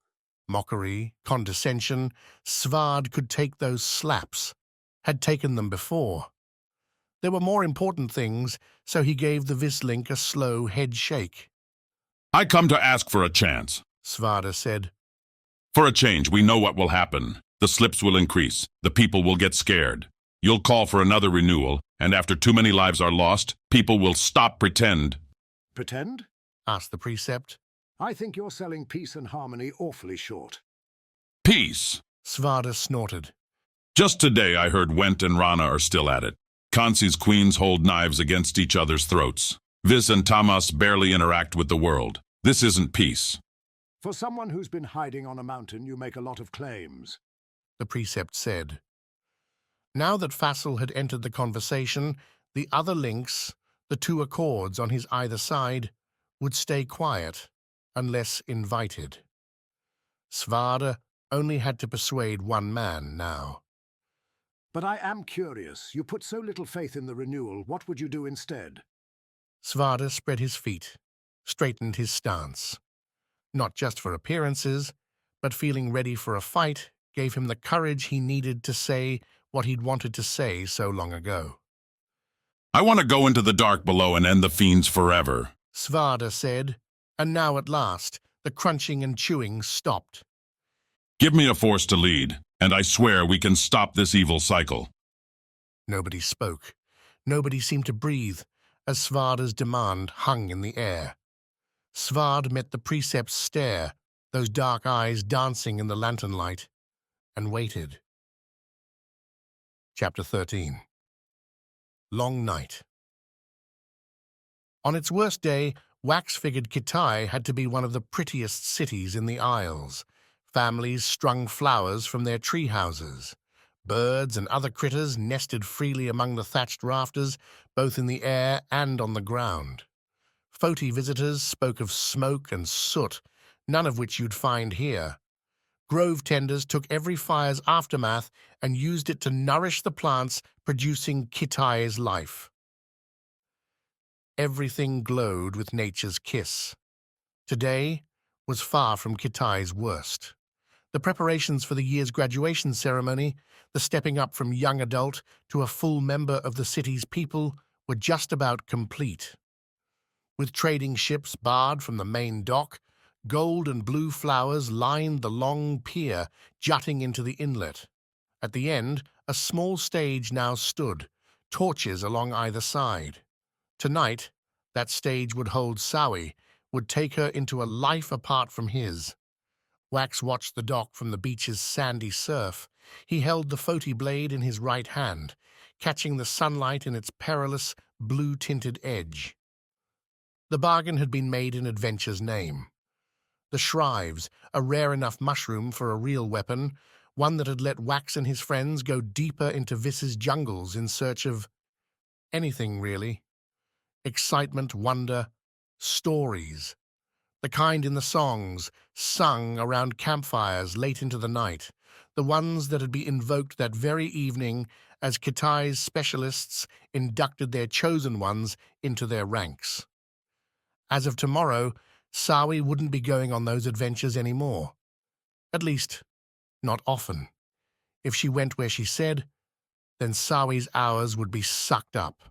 Mockery, condescension, Svard could take those slaps, had taken them before. There were more important things, so he gave the Vislink a slow head shake. I come to ask for a chance, Svarda said. For a change, we know what will happen. The slips will increase. The people will get scared. You'll call for another renewal, And after too many lives are lost, people will stop pretend. Pretend? Asked the precept. I think you're selling peace and harmony awfully short. Peace! Svarda snorted. Just today I heard Went and Rana are still at it. Kansi's queens hold knives against each other's throats. Vis and Tamas barely interact with the world. This isn't peace. For someone who's been hiding on a mountain, you make a lot of claims, the precept said. Now that Fassel had entered the conversation, the other links, the two accords on his either side, would stay quiet unless invited. Svarda only had to persuade one man now. But I am curious. You put so little faith in the renewal. What would you do instead? Svarda spread his feet, straightened his stance. Not just for appearances, but feeling ready for a fight gave him the courage he needed to say what he'd wanted to say so long ago. I want to go into the dark below and end the fiends forever, Svarda said, and now at last the crunching and chewing stopped. Give me a force to lead, and I swear we can stop this evil cycle. Nobody spoke. Nobody seemed to breathe, as Svarda's demand hung in the air. Svard met the precept's stare, those dark eyes dancing in the lantern light, and waited. Chapter 13. Long Night. On its worst day, Wax figured Kitai had to be one of the prettiest cities in the Isles. Families strung flowers from their tree houses. Birds and other critters nested freely among the thatched rafters, both in the air and on the ground. Foti visitors spoke of smoke and soot, none of which you'd find here. Grove tenders took every fire's aftermath and used it to nourish the plants producing Kitai's life. Everything glowed with nature's kiss. Today was far from Kitai's worst. The preparations for the year's graduation ceremony, the stepping up from young adult to a full member of the city's people, were just about complete. With trading ships barred from the main dock, gold and blue flowers lined the long pier jutting into the inlet. At the end, a small stage now stood, torches along either side. Tonight, that stage would hold Sawi, would take her into a life apart from his. Wax watched the dock from the beach's sandy surf. He held the Foti blade in his right hand, catching the sunlight in its perilous, blue-tinted edge. The bargain had been made in adventure's name. The Shrives, a rare enough mushroom for a real weapon, one that had let Wax and his friends go deeper into Vis's jungles in search of anything, really. Excitement, wonder, stories. The kind in the songs, sung around campfires late into the night, the ones that had been invoked that very evening as Kitai's specialists inducted their chosen ones into their ranks. As of tomorrow, Sawi wouldn't be going on those adventures anymore. At least, not often. If she went where she said, then Sawi's hours would be sucked up.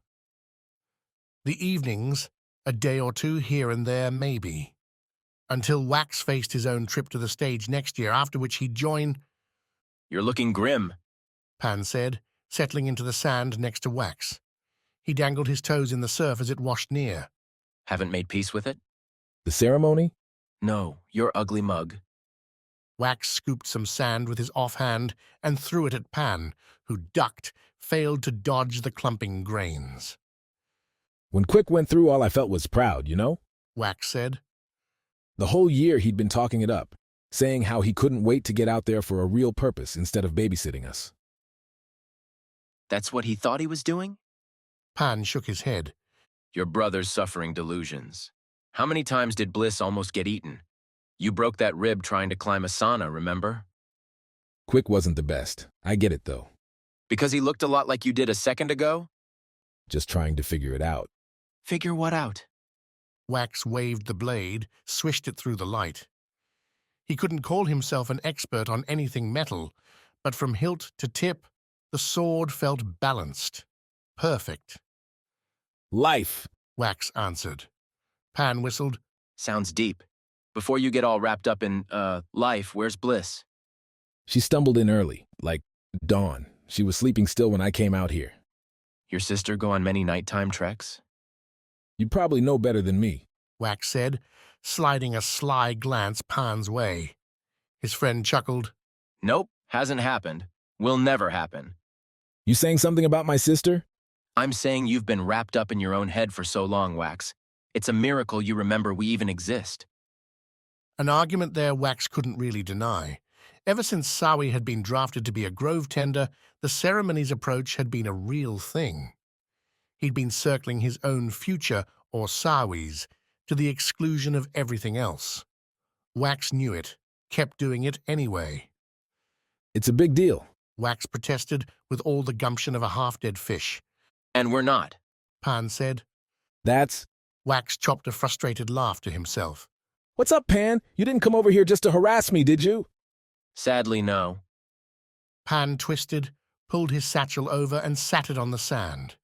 The evenings, a day or two here and there, maybe. Until Wax faced his own trip to the stage next year, after which he'd join... You're looking grim, Pan said, settling into the sand next to Wax. He dangled his toes in the surf as it washed near. Haven't made peace with it? The ceremony? No, your ugly mug. Wax scooped some sand with his offhand and threw it at Pan, who ducked, failed to dodge the clumping grains. When Quick went through, all I felt was proud, you know? Wax said. The whole year he'd been talking it up, saying how he couldn't wait to get out there for a real purpose instead of babysitting us. That's what he thought he was doing? Pan shook his head. Your brother's suffering delusions. How many times did Bliss almost get eaten? You broke that rib trying to climb a sauna, remember? Quick wasn't the best. I get it, though. Because he looked a lot like you did a second ago? Just trying to figure it out. Figure what out? Wax waved the blade, swished it through the light. He couldn't call himself an expert on anything metal, but from hilt to tip, the sword felt balanced. Perfect. Life, Wax answered. Pan whistled. Sounds deep. Before you get all wrapped up in, life, where's Bliss? She stumbled in early, like dawn. She was sleeping still when I came out here. Your sister go on many nighttime treks? You probably know better than me. Wax said, sliding a sly glance Pan's way. His friend chuckled. Nope, hasn't happened. Will never happen. You saying something about my sister? I'm saying you've been wrapped up in your own head for so long, Wax. It's a miracle you remember we even exist. An argument there Wax couldn't really deny. Ever since Sawi had been drafted to be a grove tender, the ceremony's approach had been a real thing. He'd been circling his own future, or Sawi's, to the exclusion of everything else. Wax knew it, kept doing it anyway. It's a big deal. Wax protested with all the gumption of a half-dead fish. And we're not. Pan said. That's... Wax chopped a frustrated laugh to himself. What's up, Pan? You didn't come over here just to harass me, did you? Sadly, no. Pan twisted, pulled his satchel over and sat it on the sand.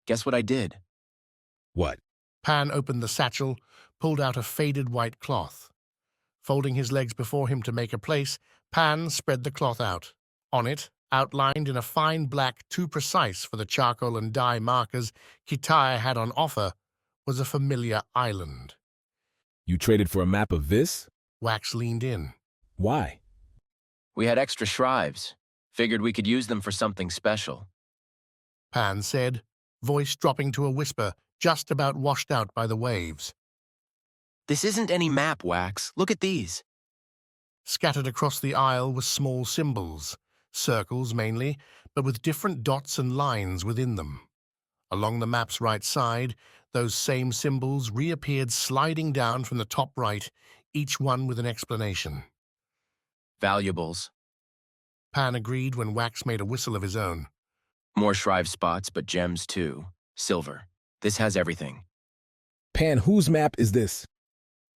Guess what I did? What? Pan opened the satchel, pulled out a faded white cloth. Folding his legs before him to make a place, Pan spread the cloth out. On it, outlined in a fine black too precise for the charcoal and dye markers Kitai had on offer, was a familiar island. You traded for a map of this? Wax leaned in. Why? We had extra shrives. Figured we could use them for something special. Pan said, voice dropping to a whisper, just about washed out by the waves. This isn't any map, Wax. Look at these. Scattered across the isle were small symbols, circles mainly, but with different dots and lines within them. Along the map's right side, those same symbols reappeared sliding down from the top right, each one with an explanation. Valuables. Pan agreed when Wax made a whistle of his own. More shrive spots, but gems too. Silver. This has everything. Pan, whose map is this?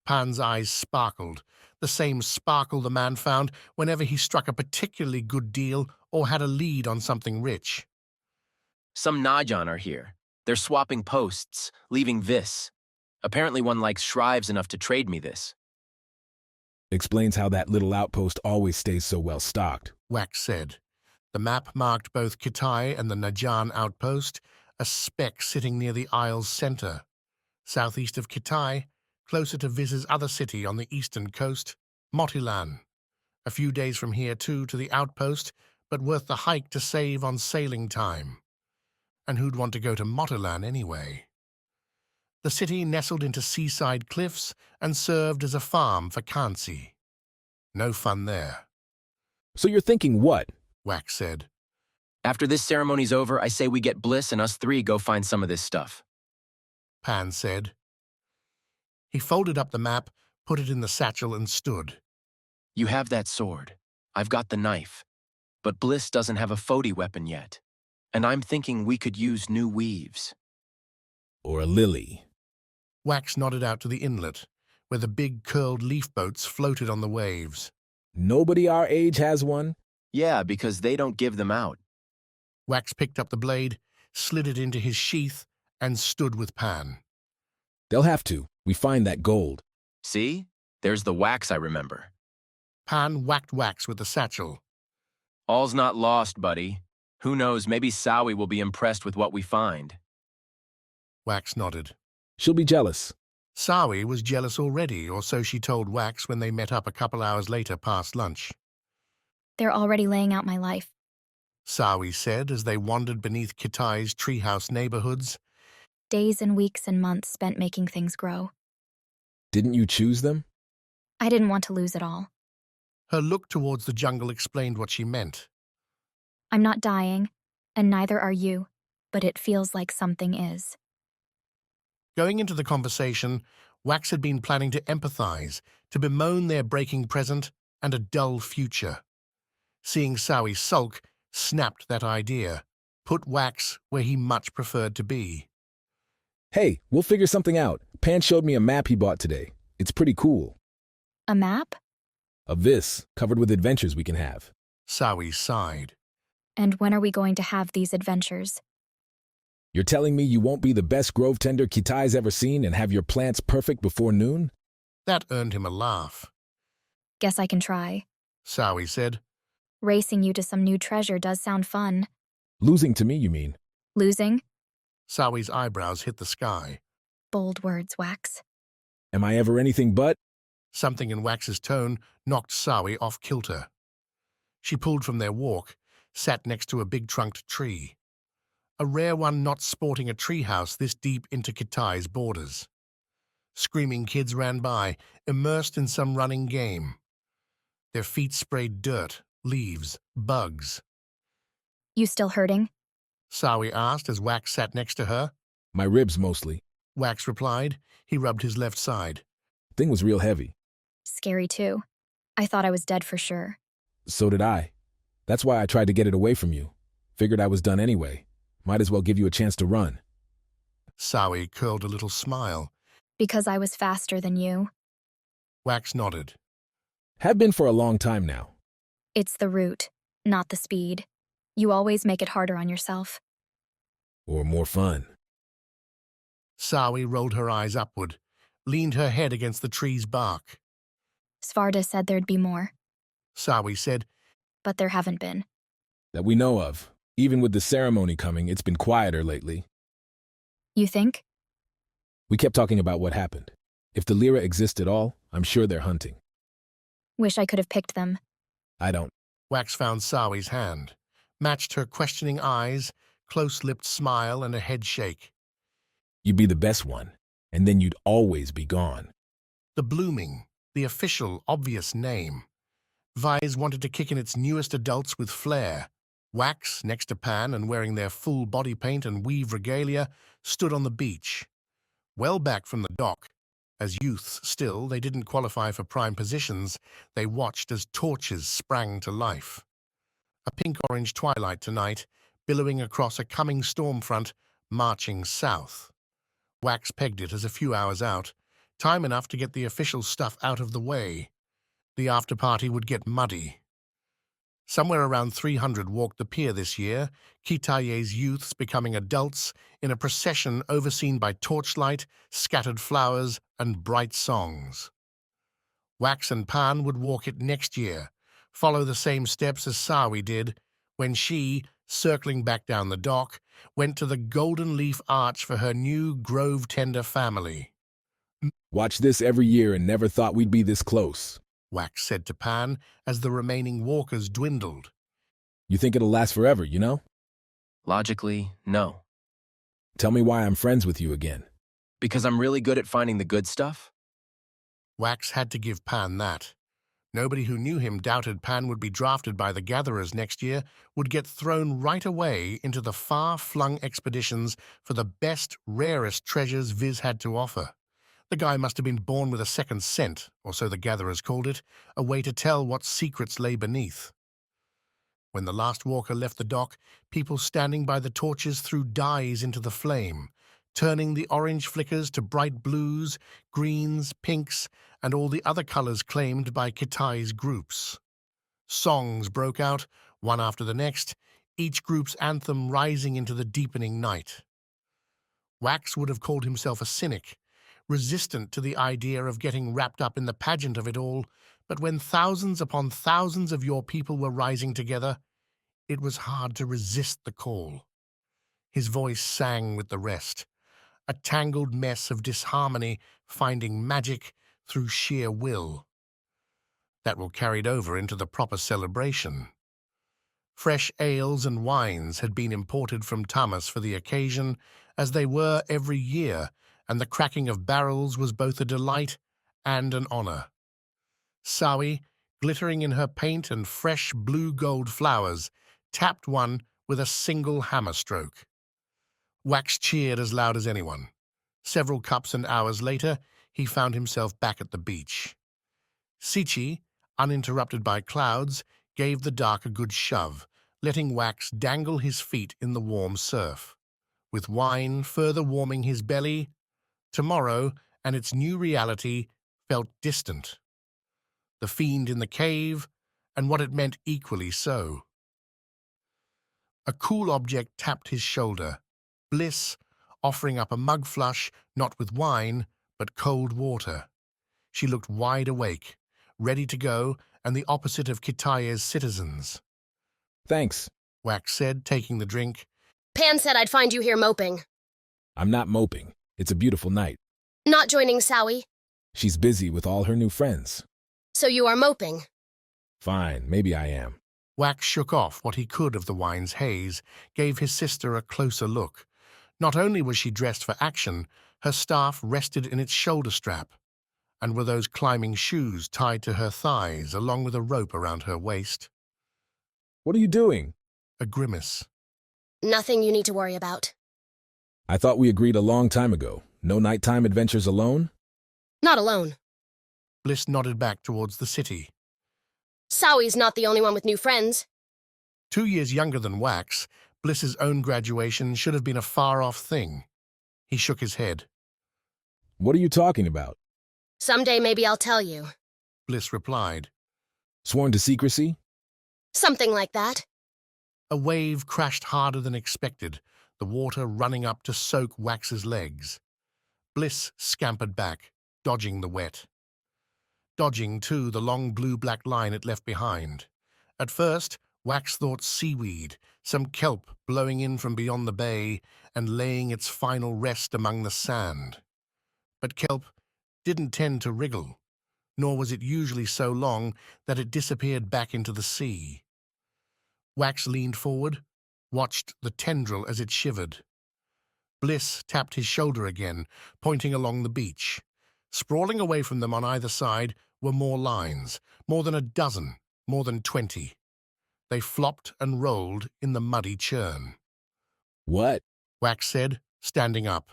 Pan's eyes sparkled, the same sparkle the man found whenever he struck a particularly good deal or had a lead on something rich. Some Najan are here. They're swapping posts, leaving this. Apparently one likes shrives enough to trade me this. Explains how that little outpost always stays so well stocked. Wax said. The map marked both Kitai and the Najan outpost, a speck sitting near the isle's center. Southeast of Kitai, closer to Viz's other city on the eastern coast, Motilan. A few days from here, too, to the outpost, but worth the hike to save on sailing time. And who'd want to go to Motilan anyway? The city nestled into seaside cliffs and served as a farm for Kansi. No fun there. So you're thinking what? Wax said. After this ceremony's over, I say we get Bliss and us three go find some of this stuff. Pan said. He folded up the map, put it in the satchel, and stood. You have that sword. I've got the knife. But Bliss doesn't have a Fodi weapon yet. And I'm thinking we could use new weaves. Or a lily. Wax nodded out to the inlet, where the big curled leaf boats floated on the waves. Nobody our age has one? Yeah, because they don't give them out. Wax picked up the blade, slid it into his sheath, and stood with Pan. They'll have to. We find that gold. See? There's the wax I remember. Pan whacked Wax with the satchel. All's not lost, buddy. Who knows, maybe Sawi will be impressed with what we find. Wax nodded. She'll be jealous. Sawi was jealous already, or so she told Wax when they met up a couple hours later past lunch. They're already laying out my life. Sawi said as they wandered beneath Kitai's treehouse neighborhoods. Days and weeks and months spent making things grow. Didn't you choose them? I didn't want to lose it all. Her look towards the jungle explained what she meant. I'm not dying, and neither are you, but it feels like something is. Going into the conversation, Wax had been planning to empathize, to bemoan their breaking present and a dull future. Seeing Sawi sulk snapped that idea, put Wax where he much preferred to be. Hey, we'll figure something out. Pan showed me a map he bought today. It's pretty cool. A map? Of this, covered with adventures we can have. Sawi sighed. And when are we going to have these adventures? You're telling me you won't be the best grove tender Kitai's ever seen and have your plants perfect before noon? That earned him a laugh. Guess I can try. Sawi said. Racing you to some new treasure does sound fun. Losing to me, you mean? Losing? Sawi's eyebrows hit the sky. Bold words, Wax. Am I ever anything but? Something in Wax's tone knocked Sawi off kilter. She pulled from their walk, sat next to a big-trunked tree. A rare one not sporting a treehouse this deep into Kitai's borders. Screaming kids ran by, immersed in some running game. Their feet sprayed dirt, leaves, bugs. You still hurting? Sawi asked as Wax sat next to her. My ribs, mostly. Wax replied. He rubbed his left side. Thing was real heavy. Scary, too. I thought I was dead for sure. So did I. That's why I tried to get it away from you. Figured I was done anyway. Might as well give you a chance to run. Sawi curled a little smile. Because I was faster than you. Wax nodded. Have been for a long time now. It's the route, not the speed. You always make it harder on yourself. Or more fun. Sawi rolled her eyes upward, leaned her head against the tree's bark. Svarda said there'd be more. Sawi said, but there haven't been. That we know of. Even with the ceremony coming, it's been quieter lately. You think? We kept talking about what happened. If the Lyra exist at all, I'm sure they're hunting. Wish I could have picked them. I don't. Wax found Sawi's hand, matched her questioning eyes, close-lipped smile, and a head shake. You'd be the best one, and then you'd always be gone. The blooming, the official, obvious name. Vise wanted to kick in its newest adults with flair. Wax, next to Pan and wearing their full body paint and weave regalia, stood on the beach. Well back from the dock. As youths still, they didn't qualify for prime positions. They watched as torches sprang to life. A pink-orange twilight tonight, billowing across a coming storm front, marching south. Wax pegged it as a few hours out, time enough to get the official stuff out of the way. The after-party would get muddy. Somewhere around 300 walked the pier this year, Kitai's youths becoming adults in a procession overseen by torchlight, scattered flowers, and bright songs. Wax and Pan would walk it next year, follow the same steps as Sawi did, when she, circling back down the dock, went to the Golden Leaf Arch for her new Grove Tender family. Watch this every year and never thought we'd be this close. Wax said to Pan as the remaining walkers dwindled. You think it'll last forever, you know? Logically, no. Tell me why I'm friends with you again. Because I'm really good at finding the good stuff? Wax had to give Pan that. Nobody who knew him doubted Pan would be drafted by the Gatherers next year, would get thrown right away into the far-flung expeditions for the best, rarest treasures Viz had to offer. The guy must have been born with a second scent, or so the Gatherers called it, a way to tell what secrets lay beneath. When the last walker left the dock, people standing by the torches threw dyes into the flame, turning the orange flickers to bright blues, greens, pinks, and all the other colors claimed by Kitai's groups. Songs broke out, one after the next, each group's anthem rising into the deepening night. Wax would have called himself a cynic, resistant to the idea of getting wrapped up in the pageant of it all, but when thousands upon thousands of your people were rising together, it was hard to resist the call. His voice sang with the rest, a tangled mess of disharmony finding magic through sheer will. That will carried over into the proper celebration. Fresh ales and wines had been imported from Tamas for the occasion, as they were every year, and the cracking of barrels was both a delight and an honor. Sawi, glittering in her paint and fresh blue-gold flowers, tapped one with a single hammer stroke. Wax cheered as loud as anyone. Several cups and hours later, he found himself back at the beach. Sichi, uninterrupted by clouds, gave the dark a good shove, letting Wax dangle his feet in the warm surf. With wine further warming his belly, tomorrow and its new reality felt distant. The fiend in the cave, and what it meant equally so. A cool object tapped his shoulder. Bliss, offering up a mug flush, not with wine, but cold water. She looked wide awake, ready to go, and the opposite of Kitai's citizens. Thanks, Wax said, taking the drink. Pan said I'd find you here moping. I'm not moping. It's a beautiful night. Not joining Sowie? She's busy with all her new friends. So you are moping? Fine, maybe I am. Wax shook off what he could of the wine's haze, gave his sister a closer look. Not only was she dressed for action, her staff rested in its shoulder strap, and were those climbing shoes tied to her thighs along with a rope around her waist. What are you doing? A grimace. Nothing you need to worry about. I thought we agreed a long time ago. No nighttime adventures alone? Not alone. Bliss nodded back towards the city. Sowie's not the only one with new friends. 2 years younger than Wax, Bliss's own graduation should have been a far-off thing. He shook his head. What are you talking about? Someday maybe I'll tell you. Bliss replied. Sworn to secrecy? Something like that. A wave crashed harder than expected, the water running up to soak Wax's legs. Bliss scampered back, dodging the wet. Dodging, too, the long blue-black line it left behind. At first, Wax thought seaweed, some kelp blowing in from beyond the bay and laying its final rest among the sand. But kelp didn't tend to wriggle, nor was it usually so long that it disappeared back into the sea. Wax leaned forward, watched the tendril as it shivered. Bliss tapped his shoulder again, pointing along the beach. Sprawling away from them on either side were more lines, more than a dozen, more than 20. They flopped and rolled in the muddy churn. What? Wax said, standing up.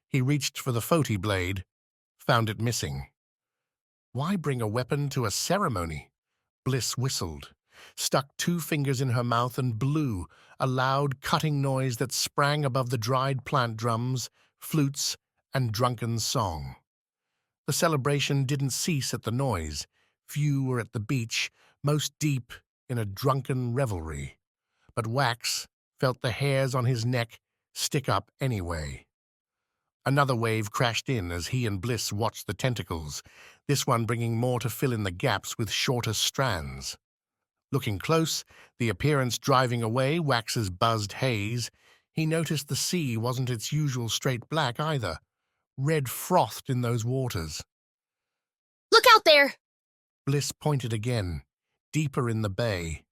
He reached for the Foti blade, found it missing. Why bring a weapon to a ceremony? Bliss whistled, stuck 2 fingers in her mouth and blew, a loud cutting noise that sprang above the dried plant drums, flutes, and drunken song. The celebration didn't cease at the noise. Few were at the beach, most deep in a drunken revelry. But Wax felt the hairs on his neck stick up anyway. Another wave crashed in as he and Bliss watched the tentacles, this one bringing more to fill in the gaps with shorter strands. Looking close, the appearance driving away Wax's buzzed haze, he noticed the sea wasn't its usual straight black either. Red frothed in those waters. Look out there! Bliss pointed again, deeper in the bay.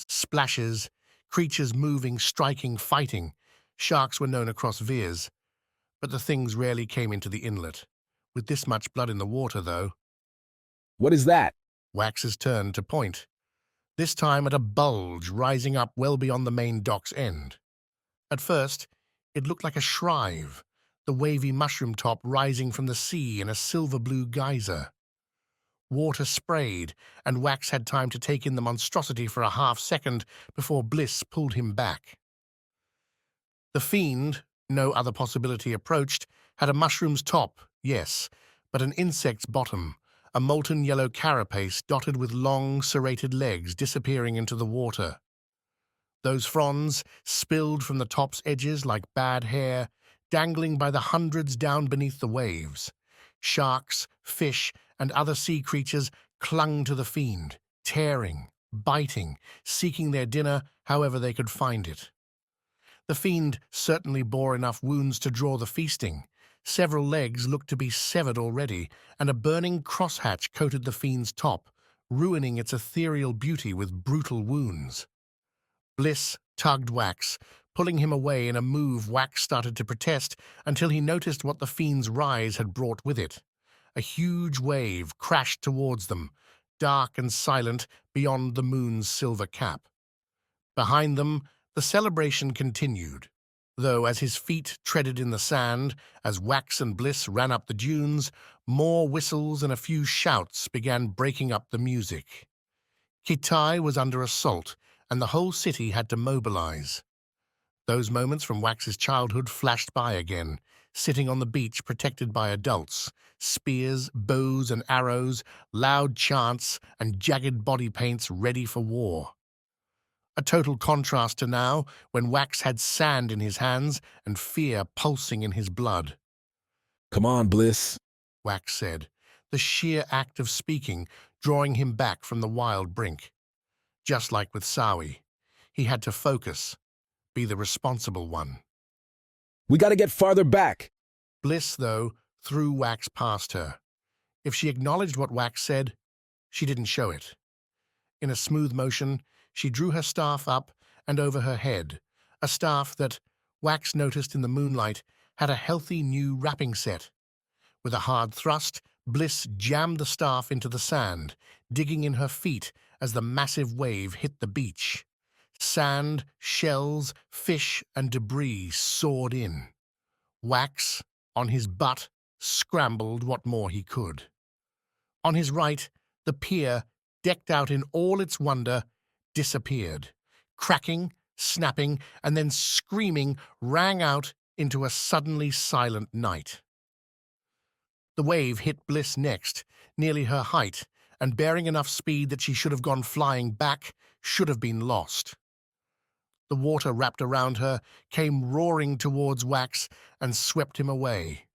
Splashes, creatures moving, striking, fighting. Sharks were known across Veers, but the things rarely came into the inlet. With this much blood in the water, though. What is that? Wax's turn to point, this time at a bulge rising up well beyond the main dock's end. At first, it looked like a shrive, the wavy mushroom top rising from the sea in a silver-blue geyser. Water sprayed, and Wax had time to take in the monstrosity for a half-second before Bliss pulled him back. The Fiend, no other possibility approached, had a mushroom's top, yes, but an insect's bottom, a molten yellow carapace dotted with long, serrated legs disappearing into the water. Those fronds, spilled from the top's edges like bad hair, dangling by the hundreds down beneath the waves. Sharks, fish, and other sea creatures clung to the Fiend, tearing, biting, seeking their dinner however they could find it. The Fiend certainly bore enough wounds to draw the feasting. Several legs looked to be severed already, and a burning crosshatch coated the Fiend's top, ruining its ethereal beauty with brutal wounds. Bliss tugged Wax, pulling him away in a move Wax started to protest until he noticed what the Fiend's rise had brought with it. A huge wave crashed towards them, dark and silent beyond the moon's silver cap. Behind them, the celebration continued, though as his feet treaded in the sand, as Wax and Bliss ran up the dunes, more whistles and a few shouts began breaking up the music. Kitai was under assault, and the whole city had to mobilize. Those moments from Wax's childhood flashed by again, sitting on the beach protected by adults, spears, bows and arrows, loud chants, and jagged body paints ready for war. A total contrast to now, when Wax had sand in his hands and fear pulsing in his blood. Come on, Bliss, Wax said, the sheer act of speaking drawing him back from the wild brink. Just like with Sowie, he had to focus. be the responsible one. We gotta get farther back. Bliss, though, threw Wax past her. If she acknowledged what Wax said, she didn't show it. In a smooth motion, she drew her staff up and over her head, a staff that, Wax noticed in the moonlight, had a healthy new wrapping set. With a hard thrust, Bliss jammed the staff into the sand, digging in her feet as the massive wave hit the beach. Sand, shells, fish, and debris soared in. Wax, on his butt, scrambled what more he could. On his right, the pier, decked out in all its wonder, disappeared. Cracking, snapping, and then screaming rang out into a suddenly silent night. The wave hit Bliss next, nearly her height, and bearing enough speed that she should have gone flying back, should have been lost. The water wrapped around her, came roaring towards Wax, and swept him away.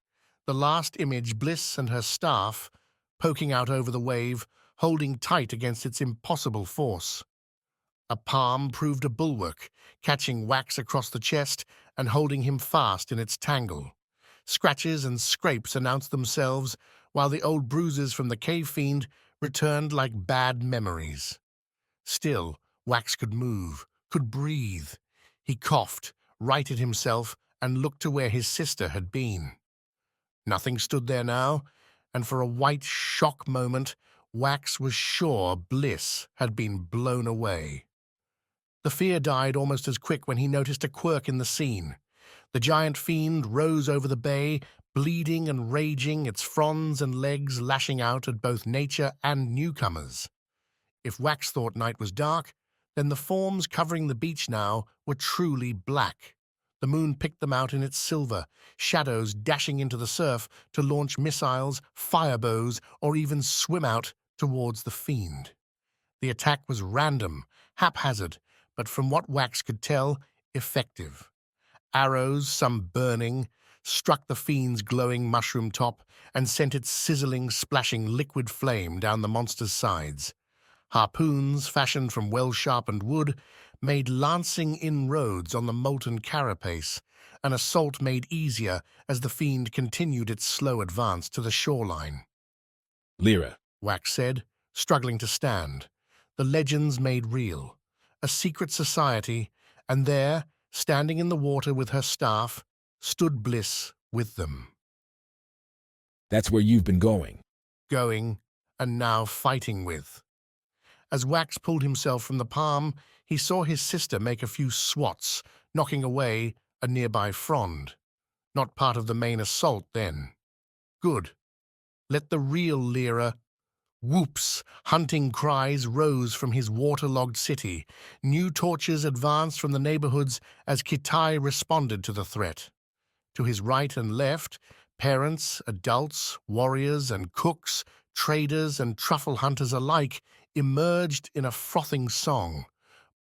The last image, Bliss and her staff, poking out over the wave, holding tight against its impossible force. A palm proved a bulwark, catching Wax across the chest and holding him fast in its tangle. Scratches and scrapes announced themselves, while the old bruises from the cave fiend returned like bad memories. Still, Wax could move, could breathe. He coughed, righted himself, and looked to where his sister had been. Nothing stood there now, and for a white shock moment, Wax was sure Bliss had been blown away. The fear died almost as quick when he noticed a quirk in the scene. The giant fiend rose over the bay, bleeding and raging, its fronds and legs lashing out at both nature and newcomers. If Wax thought night was dark, then the forms covering the beach now were truly black. The moon picked them out in its silver, shadows dashing into the surf to launch missiles, firebows, or even swim out towards the fiend. The attack was random, haphazard, but from what Wax could tell, effective. Arrows, some burning, struck the fiend's glowing mushroom top and sent its sizzling, splashing liquid flame down the monster's sides. Harpoons, fashioned from well-sharpened wood, made lancing inroads on the molten carapace, an assault made easier as the fiend continued its slow advance to the shoreline. Lyra, Wax said, struggling to stand. The legends made real. A secret society, and there, standing in the water with her staff, stood Bliss with them. That's where you've been going. Going, and now fighting with. As Wax pulled himself from the palm, he saw his sister make a few swats, knocking away a nearby frond. Not part of the main assault, then. Good. Let the real Lyra. Whoops, hunting cries rose from his waterlogged city. New torches advanced from the neighborhoods as Kitai responded to the threat. To his right and left, parents, adults, warriors and cooks, traders and truffle hunters alike emerged in a frothing song.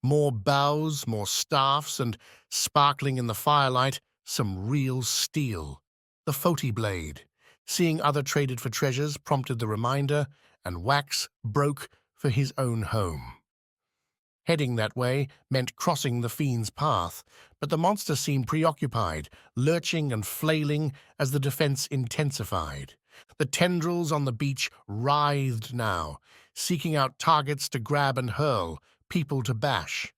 More bows, more staffs, and, sparkling in the firelight, some real steel. The Foti blade. Seeing other traded for treasures prompted the reminder, and Wax broke for his own home. Heading that way meant crossing the fiend's path, but the monster seemed preoccupied, lurching and flailing as the defense intensified. The tendrils on the beach writhed now, seeking out targets to grab and hurl, people to bash.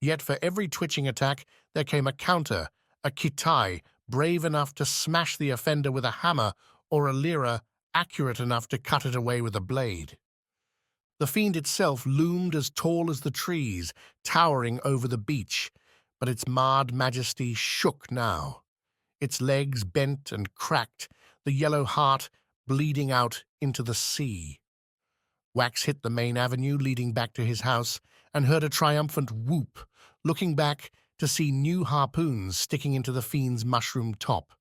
Yet for every twitching attack, there came a counter, a Kitai brave enough to smash the offender with a hammer, or a Lyra accurate enough to cut it away with a blade. The fiend itself loomed as tall as the trees, towering over the beach, but its marred majesty shook now. Its legs bent and cracked, the yellow heart bleeding out into the sea. Wax hit the main avenue leading back to his house and heard a triumphant whoop, looking back to see new harpoons sticking into the fiend's mushroom top.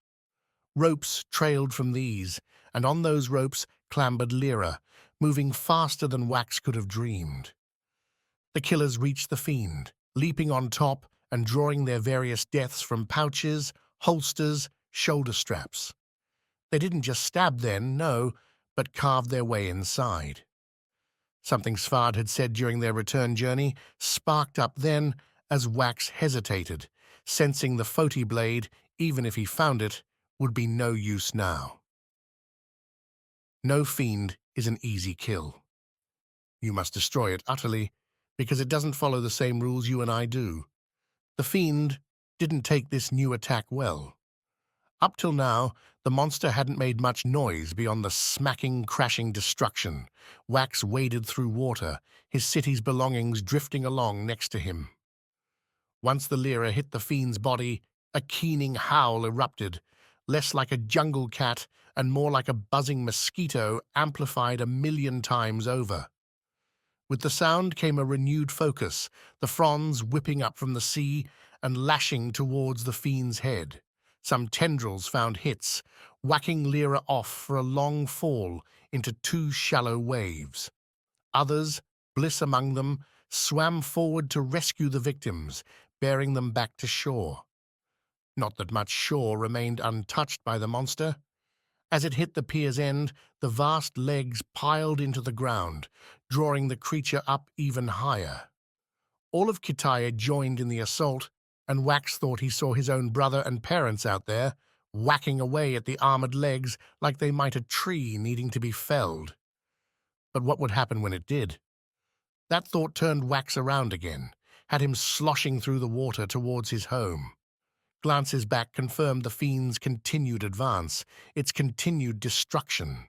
Ropes trailed from these, and on those ropes clambered Lyra, moving faster than Wax could have dreamed. The killers reached the fiend, leaping on top and drawing their various deaths from pouches, holsters, shoulder straps. They didn't just stab then, no, but carved their way inside. Something Svard had said during their return journey sparked up then as Wax hesitated, sensing the Foti blade, even if he found it, would be no use now. No fiend is an easy kill. You must destroy it utterly, because it doesn't follow the same rules you and I do. The fiend didn't take this new attack well. Up till now, the monster hadn't made much noise beyond the smacking, crashing destruction. Wax waded through water, his city's belongings drifting along next to him. Once the lyra hit the fiend's body, a keening howl erupted, less like a jungle cat and more like a buzzing mosquito amplified 1,000,000 times over. With the sound came a renewed focus, the fronds whipping up from the sea and lashing towards the fiend's head. Some tendrils found hits, whacking lyra off for a long fall into 2 shallow waves. Others, Bliss among them, swam forward to rescue the victims, bearing them back to shore. Not that much shore remained untouched by the monster. As it hit the pier's end, the vast legs piled into the ground, drawing the creature up even higher. All of Kitaya joined in the assault, and Wax thought he saw his own brother and parents out there, whacking away at the armored legs like they might a tree needing to be felled. But what would happen when it did? That thought turned Wax around again, had him sloshing through the water towards his home. Glances back confirmed the fiend's continued advance, its continued destruction.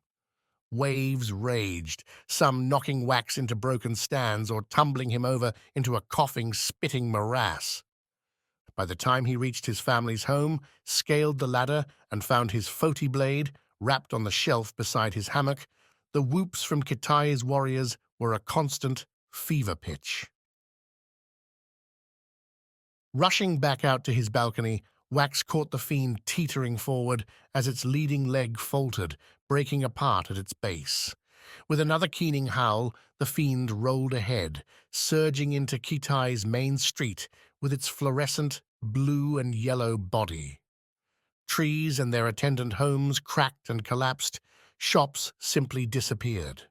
Waves raged, some knocking Wax into broken stands or tumbling him over into a coughing, spitting morass. By the time he reached his family's home, scaled the ladder, and found his Foti blade wrapped on the shelf beside his hammock, the whoops from Kitaya's warriors were a constant fever pitch. Rushing back out to his balcony, Wax caught the fiend teetering forward as its leading leg faltered, breaking apart at its base. With another keening howl, the fiend rolled ahead, surging into Kitai's main street with its fluorescent blue and yellow body. Trees and their attendant homes cracked and collapsed, shops simply disappeared.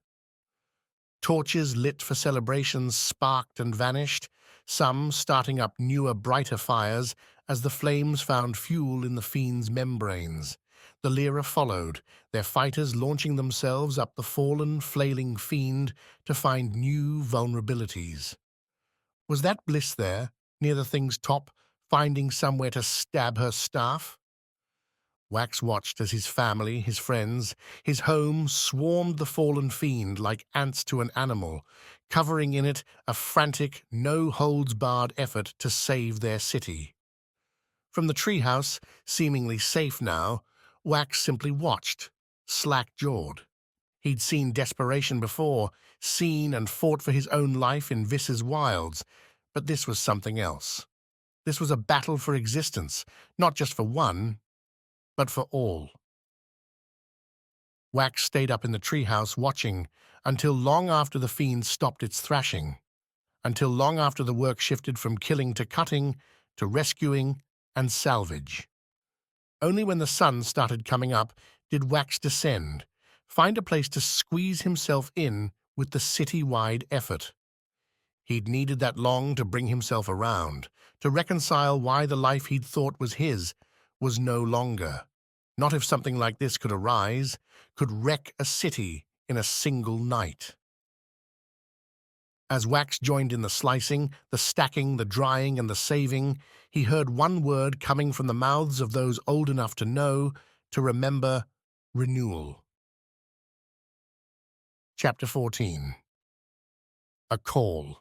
Torches lit for celebrations sparked and vanished, some starting up newer, brighter fires as the flames found fuel in the fiend's membranes. The lyra followed, their fighters launching themselves up the fallen, flailing fiend to find new vulnerabilities. Was that Bliss there, near the thing's top, finding somewhere to stab her staff? Wax watched as his family, his friends, his home swarmed the fallen fiend like ants to an animal, covering in it a frantic, no-holds-barred effort to save their city. From the treehouse, seemingly safe now, Wax simply watched, slack-jawed. He'd seen desperation before, seen and fought for his own life in Viss's wilds, but this was something else. This was a battle for existence, not just for one, but for all. Wax stayed up in the treehouse watching until long after the fiend stopped its thrashing, until long after the work shifted from killing to cutting, to rescuing and salvage. Only when the sun started coming up did Wax descend, find a place to squeeze himself in with the city-wide effort. He'd needed that long to bring himself around, to reconcile why the life he'd thought was his was no longer. Not if something like this could arise, could wreck a city in a single night. As Wax joined in the slicing, the stacking, the drying, and the saving, he heard one word coming from the mouths of those old enough to know, to remember: renewal. Chapter 14. A Call.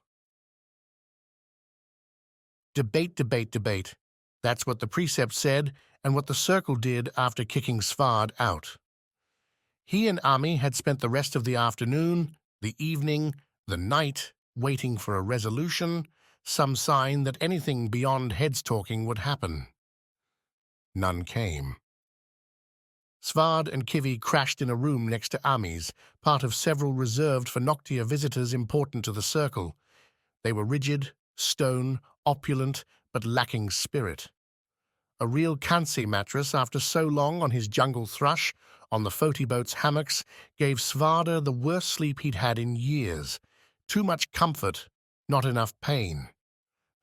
Debate, debate, debate. That's what the precept said, and what the circle did after kicking Svard out. He and Ami had spent the rest of the afternoon, the evening, the night, waiting for a resolution, some sign that anything beyond heads talking would happen. None came. Svard and Kivi crashed in a room next to Ami's, part of several reserved for Noctia visitors important to the circle. They were rigid, stone, opulent, but lacking spirit. A real Kansi mattress after so long on his jungle thrush, on the Foti boat's hammocks, gave Svarda the worst sleep he'd had in years. Too much comfort, not enough pain.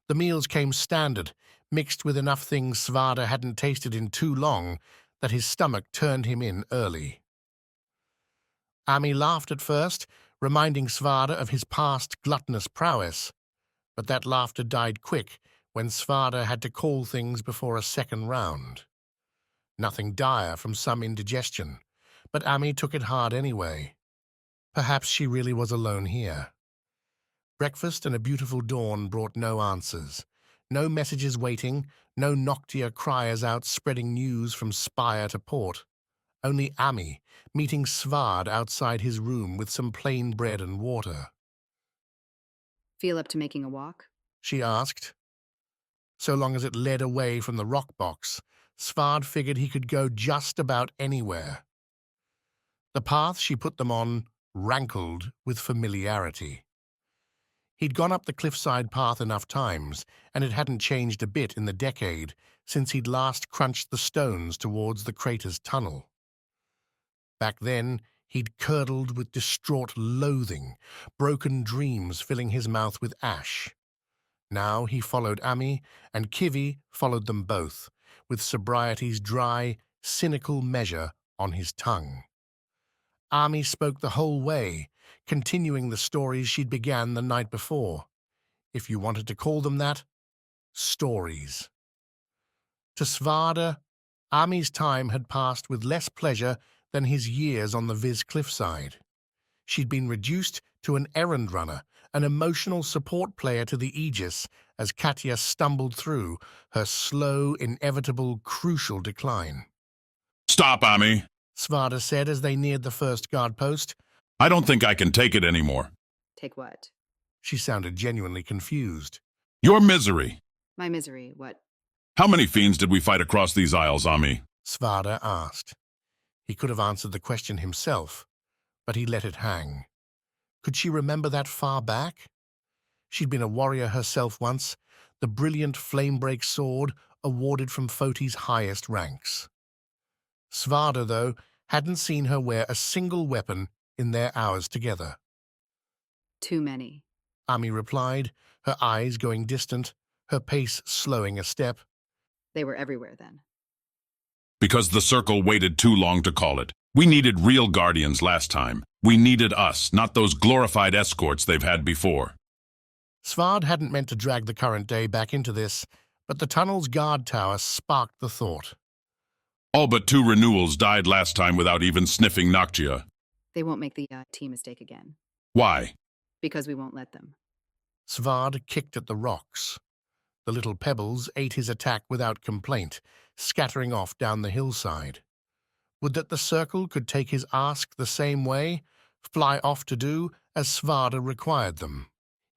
The meals came standard, mixed with enough things Svarda hadn't tasted in too long that his stomach turned him in early. Ami laughed at first, reminding Svarda of his past gluttonous prowess, but that laughter died quick when Svarda had to call things before a second round. Nothing dire from some indigestion, but Ami took it hard anyway. Perhaps she really was alone here. Breakfast and a beautiful dawn brought no answers. No messages waiting, no Noctia criers out spreading news from spire to port. Only Ami, meeting Svard outside his room with some plain bread and water. Feel up to making a walk? She asked. So long as it led away from the rock box, Svard figured he could go just about anywhere. The path she put them on rankled with familiarity. He'd gone up the cliffside path enough times, and it hadn't changed a bit in the decade since he'd last crunched the stones towards the crater's tunnel. Back then, he'd curdled with distraught loathing, broken dreams filling his mouth with ash. Now he followed Ami, and Kivi followed them both, with sobriety's dry, cynical measure on his tongue. Ami spoke the whole way, continuing the stories she'd began the night before. If you wanted to call them that, stories. To Svarda, Ami's time had passed with less pleasure than his years on the Viz cliffside. She'd been reduced to an errand runner, an emotional support player to the Aegis as Katya stumbled through her slow, inevitable, crucial decline. Stop, Ami, Svarda said as they neared the first guard post. I don't think I can take it anymore. Take what? She sounded genuinely confused. Your misery. My misery, what? How many fiends did we fight across these isles, Ami? Svarda asked. He could have answered the question himself, but he let it hang. Could she remember that far back? She'd been a warrior herself once, the brilliant flame-break sword awarded from Foti's highest ranks. Svarda, though, hadn't seen her wear a single weapon in their hours together. Too many, Ami replied, her eyes going distant, her pace slowing a step. They were everywhere then. Because the Circle waited too long to call it. We needed real guardians last time. We needed us, not those glorified escorts they've had before. Svard hadn't meant to drag the current day back into this, but the tunnel's guard tower sparked the thought. All but 2 renewals died last time without even sniffing Noctia. They won't make the team mistake again. Why? Because we won't let them. Svard kicked at the rocks. The little pebbles ate his attack without complaint, scattering off down the hillside. Would that the Circle could take his ask the same way, fly off to do as Svarda required them.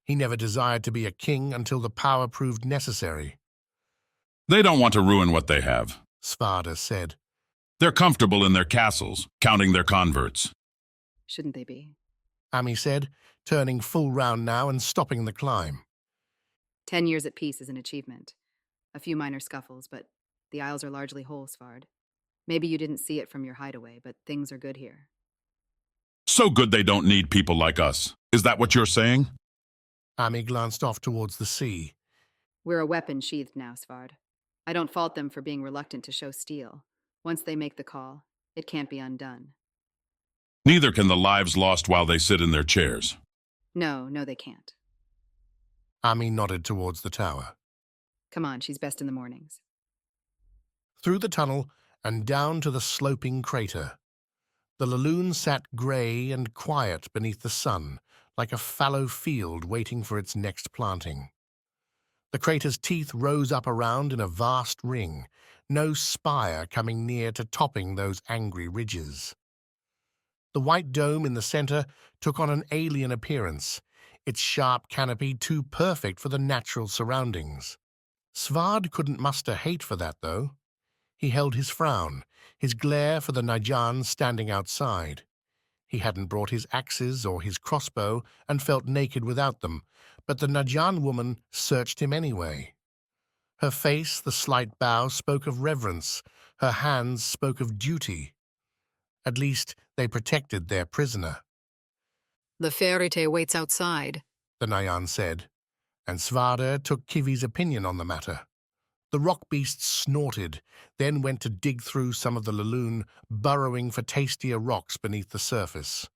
He never desired to be a king until the power proved necessary. They don't want to ruin what they have, Svarda said. They're comfortable in their castles, counting their converts. Shouldn't they be? Ami said, turning full round now and stopping the climb. 10 years at peace is an achievement. A few minor scuffles, but the Isles are largely whole, Svard. Maybe you didn't see it from your hideaway, but things are good here. So good they don't need people like us. Is that what you're saying? Ami glanced off towards the sea. We're a weapon sheathed now, Svard. I don't fault them for being reluctant to show steel. Once they make the call, it can't be undone. Neither can the lives lost while they sit in their chairs. No, they can't. Ami nodded towards the tower. Come on, she's best in the mornings. Through the tunnel and down to the sloping crater. The lagoon sat grey and quiet beneath the sun, like a fallow field waiting for its next planting. The crater's teeth rose up around in a vast ring, no spire coming near to topping those angry ridges. The white dome in the center took on an alien appearance, its sharp canopy too perfect for the natural surroundings. Svard couldn't muster hate for that, though. He held his frown, his glare for the Najan standing outside. He hadn't brought his axes or his crossbow and felt naked without them, but the Najan woman searched him anyway. Her face, the slight bow, spoke of reverence. Her hands spoke of duty. At least they protected their prisoner. The fairy waits outside, the Nayan said, And Svarda took Kivi's opinion on the matter. The rock beast snorted, then went to dig through some of the laloon, burrowing for tastier rocks beneath the surface.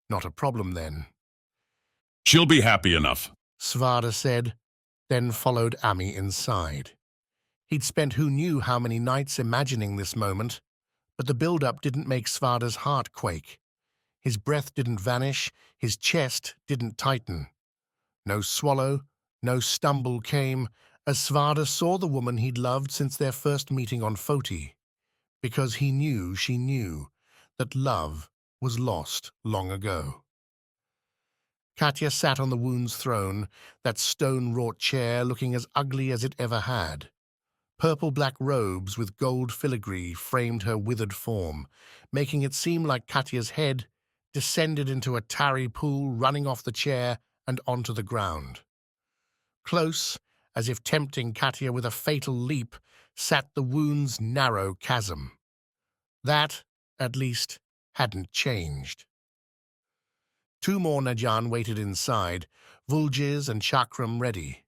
Not a problem then. She'll be happy enough, Svarda said, then followed Ami inside. He'd spent who knew how many nights imagining this moment, but the build-up didn't make Svarda's heart quake. His breath didn't vanish, his chest didn't tighten. No swallow, no stumble came, as Svarda saw the woman he'd loved since their first meeting on Foti, because he knew she knew that love was lost long ago. Katya sat on the wound's throne, that stone-wrought chair looking as ugly as it ever had. Purple-black robes with gold filigree framed her withered form, making it seem like Katya's head descended into a tarry pool running off the chair and onto the ground. Close, as if tempting Katya with a fatal leap, sat the wound's narrow chasm. That, at least, hadn't changed. 2 more Najan waited inside, Vuljiz and Chakram ready.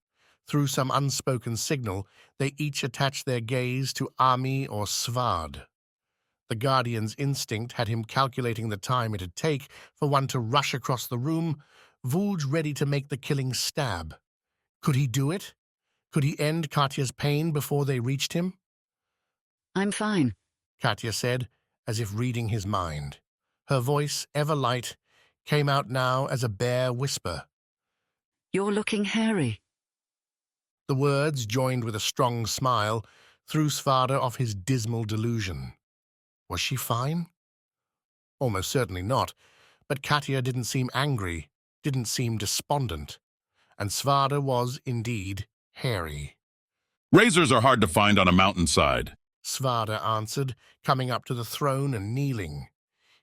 Through some unspoken signal, they each attached their gaze to Ami or Svard. The Guardian's instinct had him calculating the time it'd take for one to rush across the room, Vulj ready to make the killing stab. Could he do it? Could he end Katya's pain before they reached him? I'm fine, Katya said, as if reading his mind. Her voice, ever light, came out now as a bare whisper. You're looking hairy. The words, joined with a strong smile, threw Svarda off his dismal delusion. Was she fine? Almost certainly not, but Katya didn't seem angry, didn't seem despondent, and Svarda was, indeed, hairy. Razors are hard to find on a mountainside, Svarda answered, coming up to the throne and kneeling.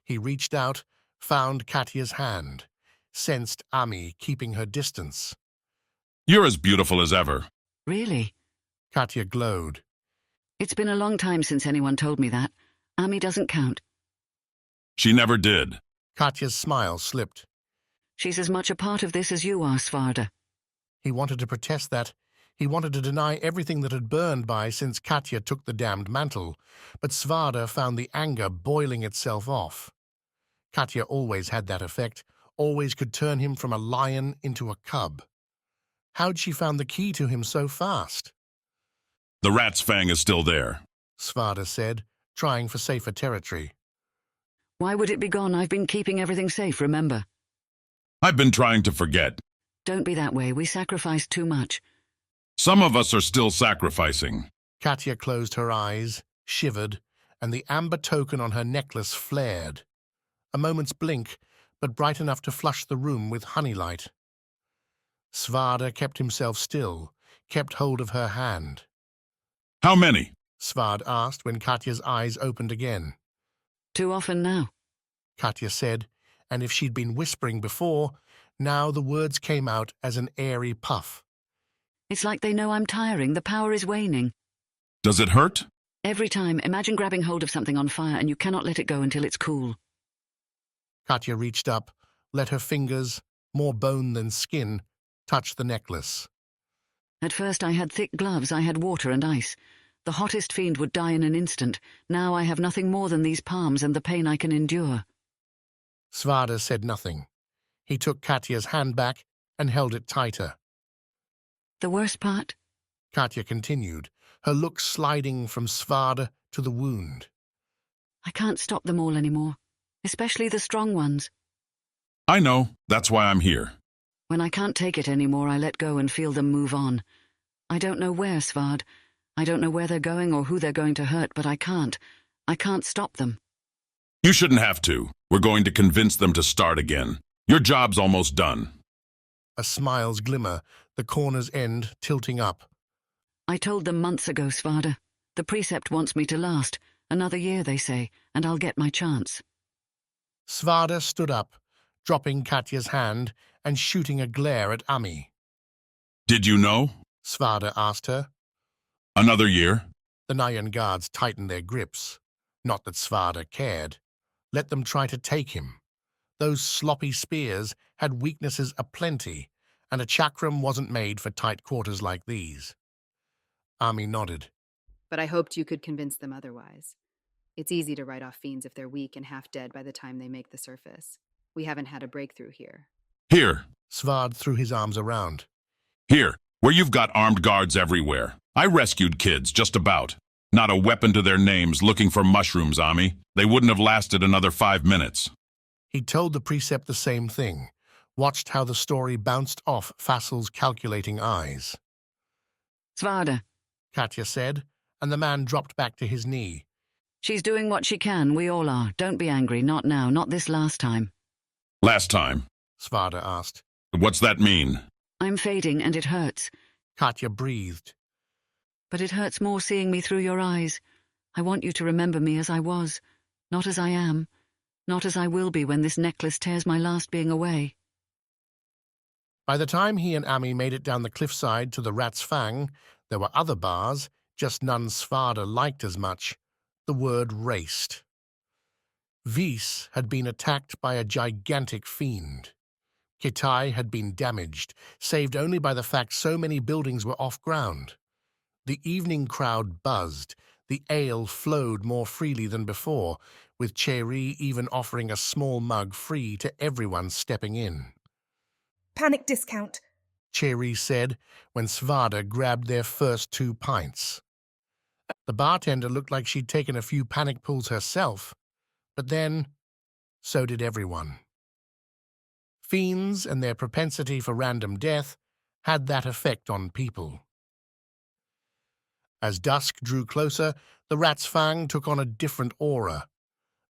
He reached out, found Katya's hand, sensed Ami keeping her distance. You're as beautiful as ever. Really? Katya glowed. It's been a long time since anyone told me that. Ami doesn't count. She never did. Katya's smile slipped. She's as much a part of this as you are, Svarda. He wanted to protest that. He wanted to deny everything that had burned by since Katya took the damned mantle, but Svarda found the anger boiling itself off. Katya always had that effect, always could turn him from a lion into a cub. How'd she found the key to him so fast? The rat's fang is still there, Svarda said, trying for safer territory. Why would it be gone? I've been keeping everything safe, remember? I've been trying to forget. Don't be that way. We sacrificed too much. Some of us are still sacrificing. Katya closed her eyes, shivered, and the amber token on her necklace flared. A moment's blink, but bright enough to flush the room with honey light. Svarda kept himself still, kept hold of her hand. How many? Svard asked when Katya's eyes opened again. Too often now, Katya said, and if she'd been whispering before, now the words came out as an airy puff. It's like they know I'm tiring. The power is waning. Does it hurt? Every time, imagine grabbing hold of something on fire and you cannot let it go until it's cool. Katya reached up, let her fingers, more bone than skin, touch the necklace. At first I had thick gloves, I had water and ice. The hottest fiend would die in an instant. Now I have nothing more than these palms and the pain I can endure. Svarda said nothing. He took Katya's hand back and held it tighter. The worst part? Katya continued, her look sliding from Svarda to the wound. I can't stop them all anymore, especially the strong ones. I know. That's why I'm here. When I can't take it anymore, I let go and feel them move on. I don't know where, Svard. I don't know where they're going or who they're going to hurt, but I can't. I can't stop them. You shouldn't have to. We're going to convince them to start again. Your job's almost done. A smile's glimmer, the corner's end tilting up. I told them months ago, Svarda. The precept wants me to last. Another year, they say, and I'll get my chance. Svarda stood up, dropping Katya's hand and shooting a glare at Ami. Did you know? Svarda asked her. Another year? The Nayan guards tightened their grips. Not that Svarda cared. Let them try to take him. Those sloppy spears had weaknesses aplenty, and a chakram wasn't made for tight quarters like these. Ami nodded. But I hoped you could convince them otherwise. It's easy to write off fiends if they're weak and half dead by the time they make the surface. We haven't had a breakthrough here. Here, Svard threw his arms around. here, where you've got armed guards everywhere. I rescued kids, just about. Not a weapon to their names, looking for mushrooms, Ami. They wouldn't have lasted another 5 minutes. He told the precept the same thing, watched how the story bounced off Fassel's calculating eyes. Svarda. Katya said, and the man dropped back to his knee. She's doing what she can, we all are. Don't be angry, not now, not this last time. Last time? Svarda asked. What's that mean? I'm fading and it hurts. Katya breathed. But it hurts more seeing me through your eyes. I want you to remember me as I was, not as I am, not as I will be when this necklace tears my last being away. By the time he and Ami made it down the cliffside to the Rat's Fang, there were other bars, just none Svarda liked as much. The word raced. Vis had been attacked by a gigantic fiend. Kitai had been damaged, saved only by the fact so many buildings were off-ground. The evening crowd buzzed. The ale flowed more freely than before, with Cherie even offering a small mug free to everyone stepping in. Panic discount, Cherie said when Svarda grabbed their first 2 pints. The bartender looked like she'd taken a few panic pulls herself, but then so did everyone. Fiends and their propensity for random death had that effect on people. As dusk drew closer, the Rat's Fang took on a different aura.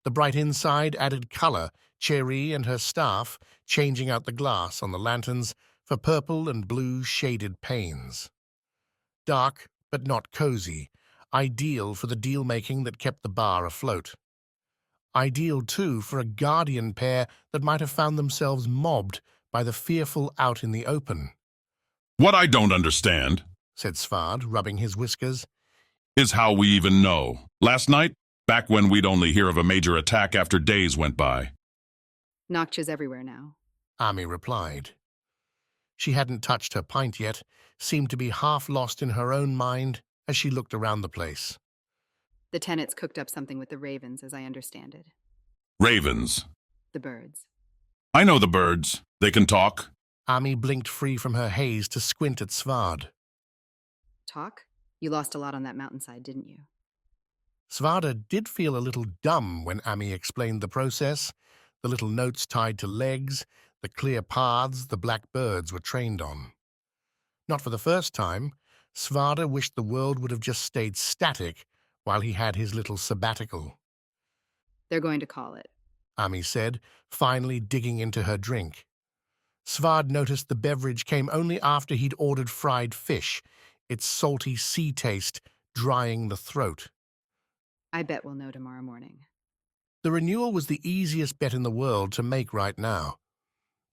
The bright inside added color, Cherie and her staff changing out the glass on the lanterns for purple and blue shaded panes. Dark, but not cozy, ideal for the deal-making that kept the bar afloat. Ideal, too, for a guardian pair that might have found themselves mobbed by the fearful out in the open. What I don't understand, said Svard, rubbing his whiskers, is how we even know. Last night, back when we'd only hear of a major attack after days went by. Nocture's everywhere now, Ami replied. She hadn't touched her pint yet, seemed to be half lost in her own mind as she looked around the place. The tenants cooked up something with the ravens, as I understand it. Ravens. The birds. I know the birds. They can talk. Ami blinked free from her haze to squint at Svard. Talk? You lost a lot on that mountainside, didn't you? Svarda did feel a little dumb when Ami explained the process, the little notes tied to legs, the clear paths the black birds were trained on. Not for the first time, Svarda wished the world would have just stayed static while he had his little sabbatical. They're going to call it, Ami said, finally digging into her drink. Svard noticed the beverage came only after he'd ordered fried fish, its salty sea taste drying the throat. I bet we'll know tomorrow morning. The renewal was the easiest bet in the world to make right now.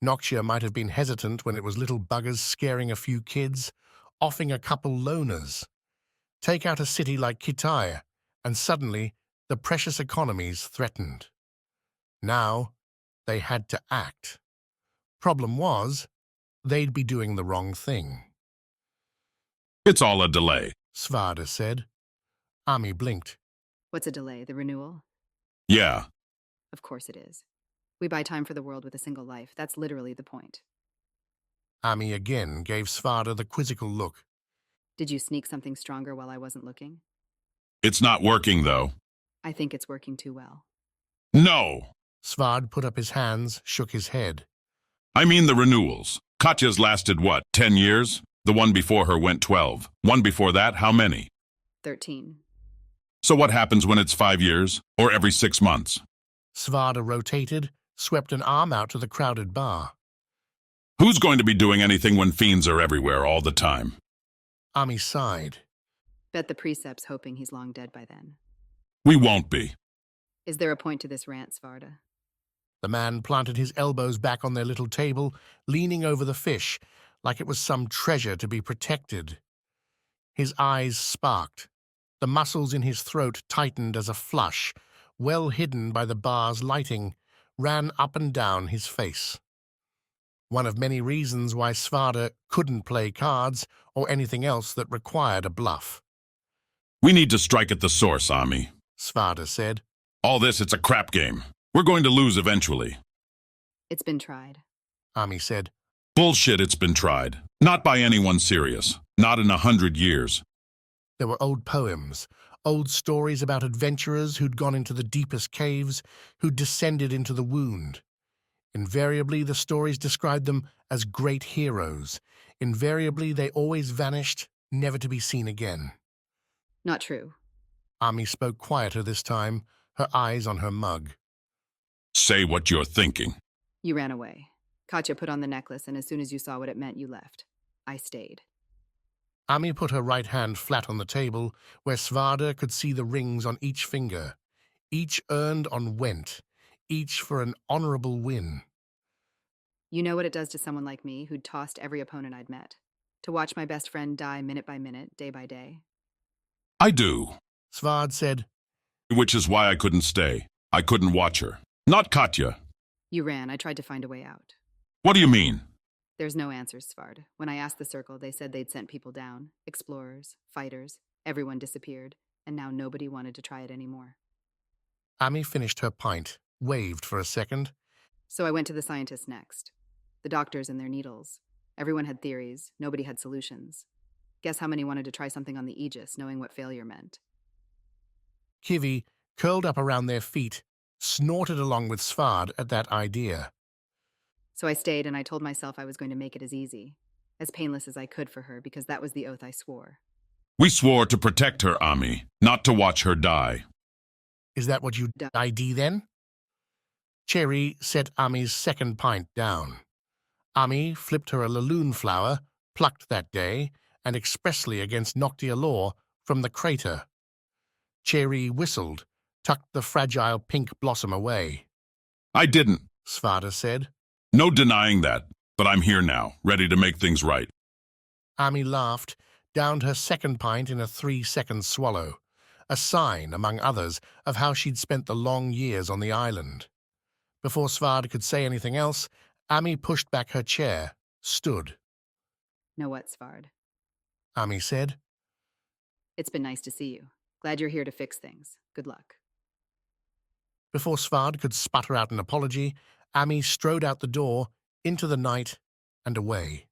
Noctua might have been hesitant when it was little buggers scaring a few kids, offing a couple loners. Take out a city like Kitai, and suddenly the precious economies threatened. Now they had to act. Problem was, they'd be doing the wrong thing. It's all a delay, Svarda said. Ami blinked. What's a delay, the renewal? Yeah. Of course it is. We buy time for the world with a single life. That's literally the point. Ami again gave Svarda the quizzical look. Did you sneak something stronger while I wasn't looking? It's not working, though. I think it's working too well. No! Svard put up his hands, shook his head. I mean the renewals. Katya's lasted, what, 10 years? The one before her went 12. One before that, how many? 13. So what happens when it's 5 years? Or every 6 months? Svarda rotated, swept an arm out to the crowded bar. Who's going to be doing anything when fiends are everywhere all the time? Ami sighed. Bet the precept's hoping he's long dead by then. We won't be. Is there a point to this rant, Svarda? The man planted his elbows back on their little table, leaning over the fish, like it was some treasure to be protected. His eyes sparked. The muscles in his throat tightened as a flush, well hidden by the bar's lighting, ran up and down his face. one of many reasons why Svarda couldn't play cards or anything else that required a bluff. We need to strike at the source, Ami. Svarda said. All this, it's a crap game. We're going to lose eventually. It's been tried. Ami said. Bullshit, it's been tried. Not by anyone serious. Not in 100 years. There were old poems, old stories about adventurers who'd gone into the deepest caves, who'd descended into the wound. Invariably, the stories described them as great heroes. Invariably, they always vanished, never to be seen again. Not true. Ami spoke quieter this time, her eyes on her mug. Say what you're thinking. You ran away. Katya put on the necklace, and as soon as you saw what it meant, you left. I stayed. Ami put her right hand flat on the table, where Svarda could see the rings on each finger, each earned on Went, each for an honorable win. You know what it does to someone like me, who'd tossed every opponent I'd met. To watch my best friend die minute by minute, day by day. I do. Svard said. Which is why I couldn't stay. I couldn't watch her. Not Katya. You ran. I tried to find a way out. What do you mean? There's no answers, Svard. When I asked the Circle, they said they'd sent people down. Explorers, fighters. Everyone disappeared. And now nobody wanted to try it anymore. Ami finished her pint, waved for a second. So I went to the scientists next. The doctors and their needles. Everyone had theories. Nobody had solutions. Guess how many wanted to try something on the Aegis, knowing what failure meant? Kivi, curled up around their feet, snorted along with Svard at that idea. So I stayed, and I told myself I was going to make it as easy, as painless as I could for her, because that was the oath I swore. We swore to protect her, Ami, not to watch her die. Is that what you ID then? Cherry set Ami's second pint down. Ami flipped her a laloon flower, plucked that day, and expressly against Noctia law, from the crater. Cherry whistled, tucked the fragile pink blossom away. I didn't, Svarda said. No denying that, but I'm here now, ready to make things right. Ami laughed, downed her second pint in a 3-second swallow, a sign, among others, of how she'd spent the long years on the island. Before Svard could say anything else, Ami pushed back her chair, stood. Know what, Svard? Ami said. It's been nice to see you. Glad you're here to fix things. Good luck. Before Svard could sputter out an apology, Ami strode out the door, into the night, and away.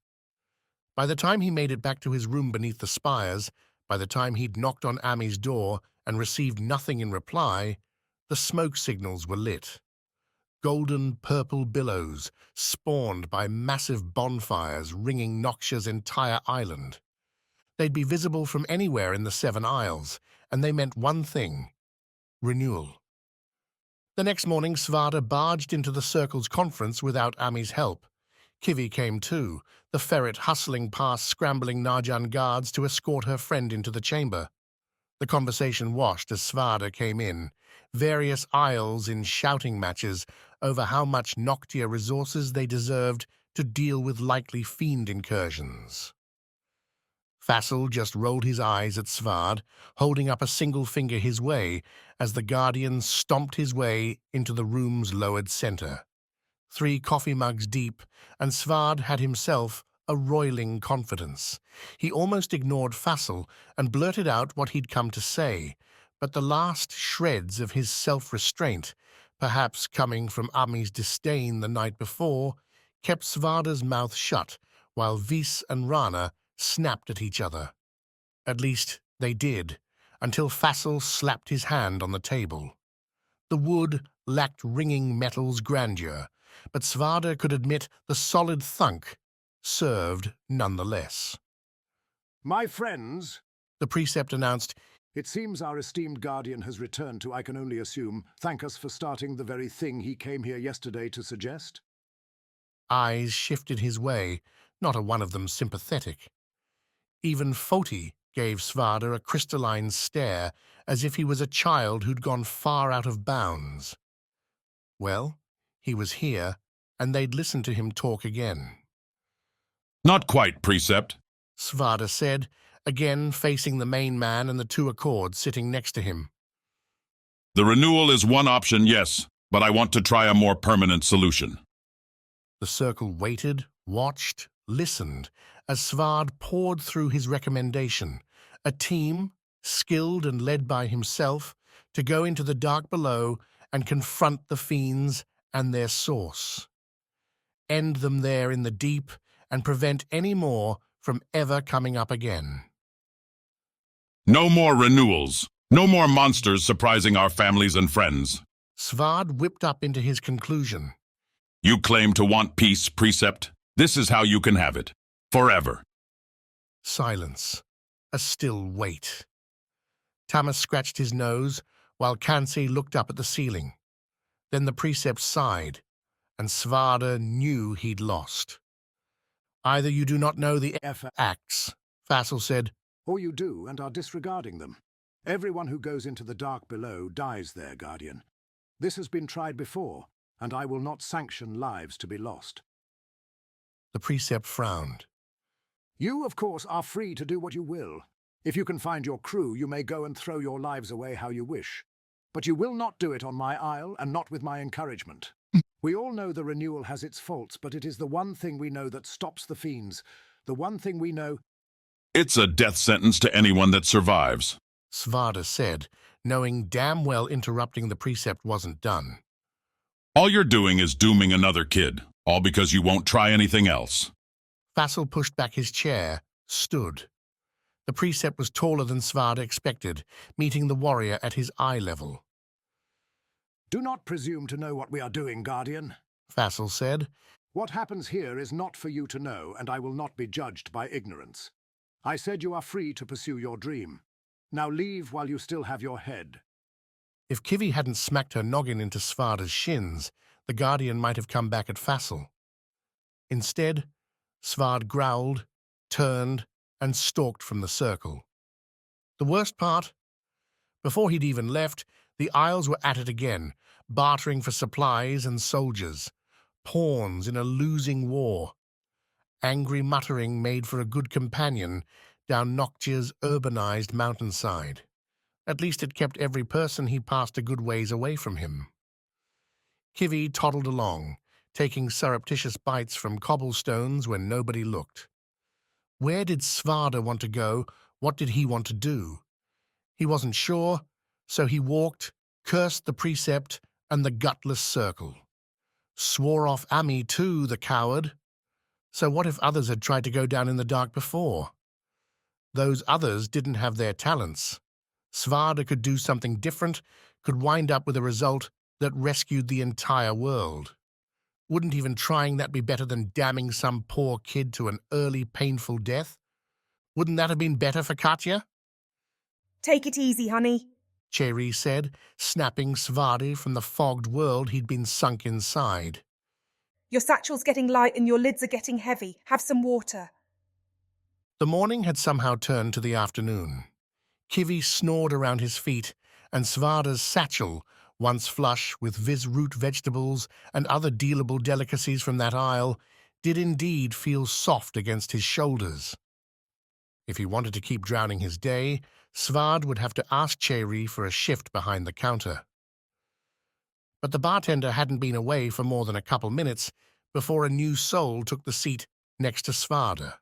By the time he made it back to his room beneath the spires, by the time he'd knocked on Ami's door and received nothing in reply, the smoke signals were lit. Golden purple billows, spawned by massive bonfires ringing Noxia's entire island. They'd be visible from anywhere in the 7 Isles, and they meant one thing: renewal. The next morning, Svarda barged into the Circle's conference without Ami's help. Kivi came too, the ferret hustling past scrambling Narjan guards to escort her friend into the chamber. The conversation washed as Svarda came in, various Isles in shouting matches over how much Noctia resources they deserved to deal with likely fiend incursions. Fassel just rolled his eyes at Svard, holding up a single finger his way as the Guardian stomped his way into the room's lowered center. 3 coffee mugs deep, and Svard had himself a roiling confidence. He almost ignored Fassel and blurted out what he'd come to say, but the last shreds of his self-restraint, perhaps coming from Ami's disdain the night before, kept Svarda's mouth shut while Vis and Rana snapped at each other. At least they did, until Fassel slapped his hand on the table. The wood lacked ringing metal's grandeur, but Svarda could admit the solid thunk served nonetheless. My friends, the precept announced, it seems our esteemed guardian has returned to, I can only assume, thank us for starting the very thing he came here yesterday to suggest. Eyes shifted his way, not a one of them sympathetic. Even Foti gave Svarda a crystalline stare, as if he was a child who'd gone far out of bounds. Well, he was here, and they'd listen to him talk again. Not quite, Precept, Svarda said, again facing the main man and the 2 Accords sitting next to him. The renewal is one option, yes, but I want to try a more permanent solution. The circle waited, watched, listened, as Svard poured through his recommendation, a team, skilled and led by himself, to go into the dark below and confront the fiends and their source. End them there in the deep and prevent any more from ever coming up again. No more renewals. No more monsters surprising our families and friends. Svard whipped up into his conclusion. You claim to want peace, Precept. This is how you can have it. Forever. Silence. A still wait. Tamas scratched his nose, while Kansi looked up at the ceiling. Then the Precept sighed, and Svarda knew he'd lost. Either you do not know the acts, Fassel said, or you do and are disregarding them. Everyone who goes into the dark below dies there, Guardian. This has been tried before, and I will not sanction lives to be lost. The Precept frowned. You, of course, are free to do what you will. If you can find your crew, you may go and throw your lives away how you wish. But you will not do it on my isle, and not with my encouragement. We all know the renewal has its faults, but it is the one thing we know that stops the fiends. The one thing we know... It's a death sentence to anyone that survives, Svarda said, knowing damn well interrupting the Precept wasn't done. All you're doing is dooming another kid, all because you won't try anything else. Fassel pushed back his chair, stood. The Precept was taller than Svarda expected, meeting the warrior at his eye level. Do not presume to know what we are doing, Guardian, Fassel said. What happens here is not for you to know, and I will not be judged by ignorance. I said you are free to pursue your dream. Now leave while you still have your head. If Kivi hadn't smacked her noggin into Svarda's shins, the Guardian might have come back at Fassel. Instead, Svard growled, turned, and stalked from the circle. The worst part? Before he'd even left, the Isles were at it again, bartering for supplies and soldiers, pawns in a losing war. Angry muttering made for a good companion down Noctia's urbanized mountainside. At least it kept every person he passed a good ways away from him. Kivi toddled along, taking surreptitious bites from cobblestones when nobody looked. Where did Svarda want to go? What did he want to do? He wasn't sure, so he walked, cursed the Precept and the gutless circle. Swore off Ami too, the coward. So what if others had tried to go down in the dark before? Those others didn't have their talents. Svarda could do something different, could wind up with a result that rescued the entire world. Wouldn't even trying that be better than damning some poor kid to an early, painful death? Wouldn't that have been better for Katya? Take it easy, honey, Cherry said, snapping Svardi from the fogged world he'd been sunk inside. Your satchel's getting light and your lids are getting heavy. Have some water. The morning had somehow turned to the afternoon. Kivi snored around his feet, and Svarda's satchel, once flush with root vegetables and other dealable delicacies from that isle, did indeed feel soft against his shoulders. If he wanted to keep drowning his day, Svard would have to ask Cherry for a shift behind the counter. But the bartender hadn't been away for more than a couple minutes before a new soul took the seat next to Svarda.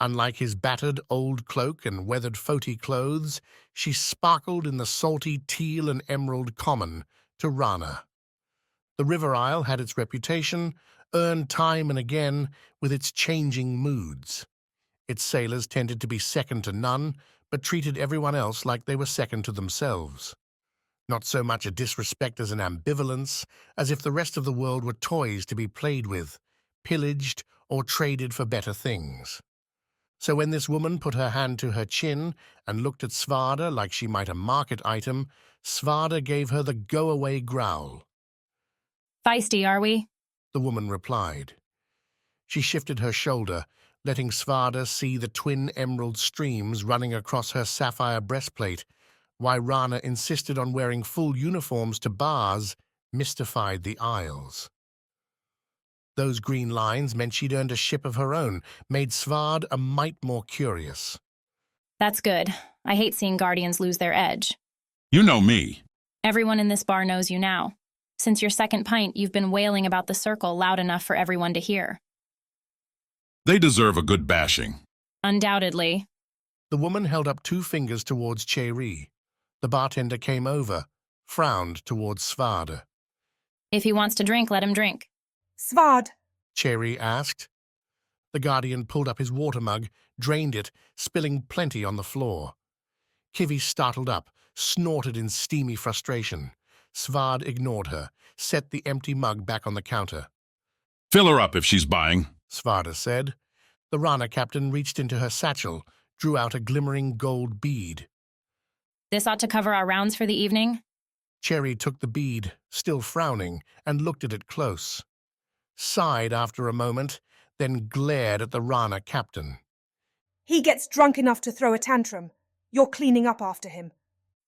Unlike his battered old cloak and weathered foti clothes, she sparkled in the salty teal and emerald common to Rana. The River Isle had its reputation, earned time and again with its changing moods. Its sailors tended to be second to none, but treated everyone else like they were second to themselves. Not so much a disrespect as an ambivalence, as if the rest of the world were toys to be played with, pillaged or traded for better things. So when this woman put her hand to her chin and looked at Svarda like she might a market item, Svarda gave her the go-away growl. Feisty, are we? The woman replied. She shifted her shoulder, letting Svarda see the twin emerald streams running across her sapphire breastplate, while Rana insisted on wearing full uniforms to bars, mystified the Isles. Those green lines meant she'd earned a ship of her own, made Svard a mite more curious. That's good. I hate seeing Guardians lose their edge. You know me. Everyone in this bar knows you now. Since your second pint, you've been wailing about the circle loud enough for everyone to hear. They deserve a good bashing. Undoubtedly. The woman held up 2 fingers towards Cherie. The bartender came over, frowned towards Svard. If he wants to drink, let him drink. Svard, Cherie asked. The Guardian pulled up his water mug, drained it, spilling plenty on the floor. Kivy startled up, snorted in steamy frustration. Svard ignored her, set the empty mug back on the counter. Fill her up if she's buying, Svarda said. The Rana captain reached into her satchel, drew out a glimmering gold bead. This ought to cover our rounds for the evening. Cherry took the bead, still frowning, and looked at it close. Sighed after a moment, then glared at the Rana captain. He gets drunk enough to throw a tantrum. You're cleaning up after him.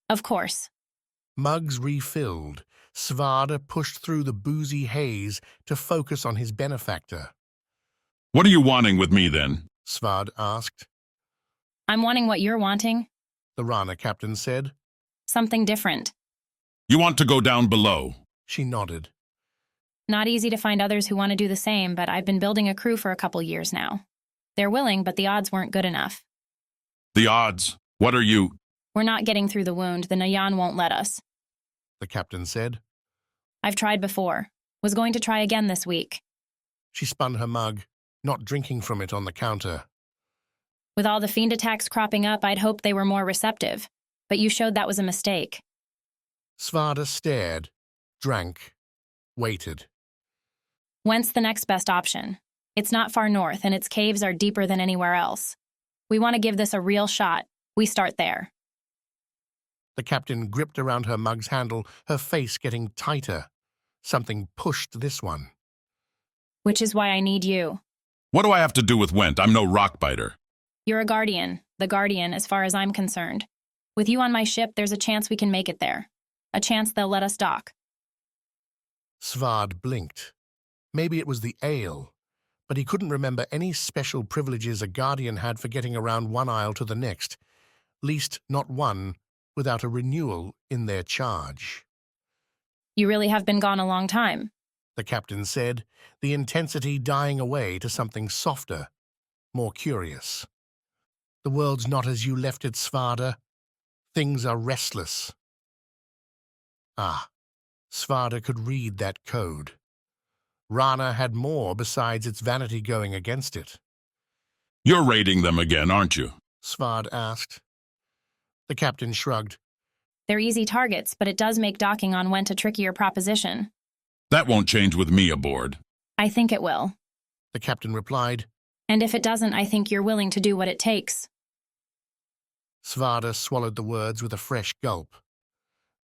Of course. Mugs refilled. Svarda pushed through the boozy haze to focus on his benefactor. What are you wanting with me, then? Svard asked. I'm wanting what you're wanting, the Rana captain said. Something different. You want to go down below? She nodded. Not easy to find others who want to do the same, but I've been building a crew for a couple years now. They're willing, but the odds weren't good enough. The odds? What are you? We're not getting through the wound. The Nayan won't let us, the captain said. I've tried before. Was going to try again this week. She spun her mug, not drinking from it on the counter. With all the fiend attacks cropping up, I'd hoped they were more receptive, but you showed that was a mistake. Svarda stared, drank, waited. Whence the next best option? It's not far north, and its caves are deeper than anywhere else. We want to give this a real shot. We start there. The captain gripped around her mug's handle, her face getting tighter. Something pushed this one. Which is why I need you. What do I have to do with Went? I'm no Rockbiter. You're a guardian. The guardian, as far as I'm concerned. With you on my ship, there's a chance we can make it there. A chance they'll let us dock. Svard blinked. Maybe it was the ale, but he couldn't remember any special privileges a guardian had for getting around one isle to the next, least not one without a renewal in their charge. You really have been gone a long time, the captain said, the intensity dying away to something softer, more curious. The world's not as you left it, Svarda. Things are restless. Ah, Svarda could read that code. Rana had more besides its vanity going against it. You're raiding them again, aren't you? Svard asked. The captain shrugged. They're easy targets, but it does make docking on Went a trickier proposition. That won't change with me aboard. I think it will, the captain replied. And if it doesn't, I think you're willing to do what it takes. Svarda swallowed the words with a fresh gulp.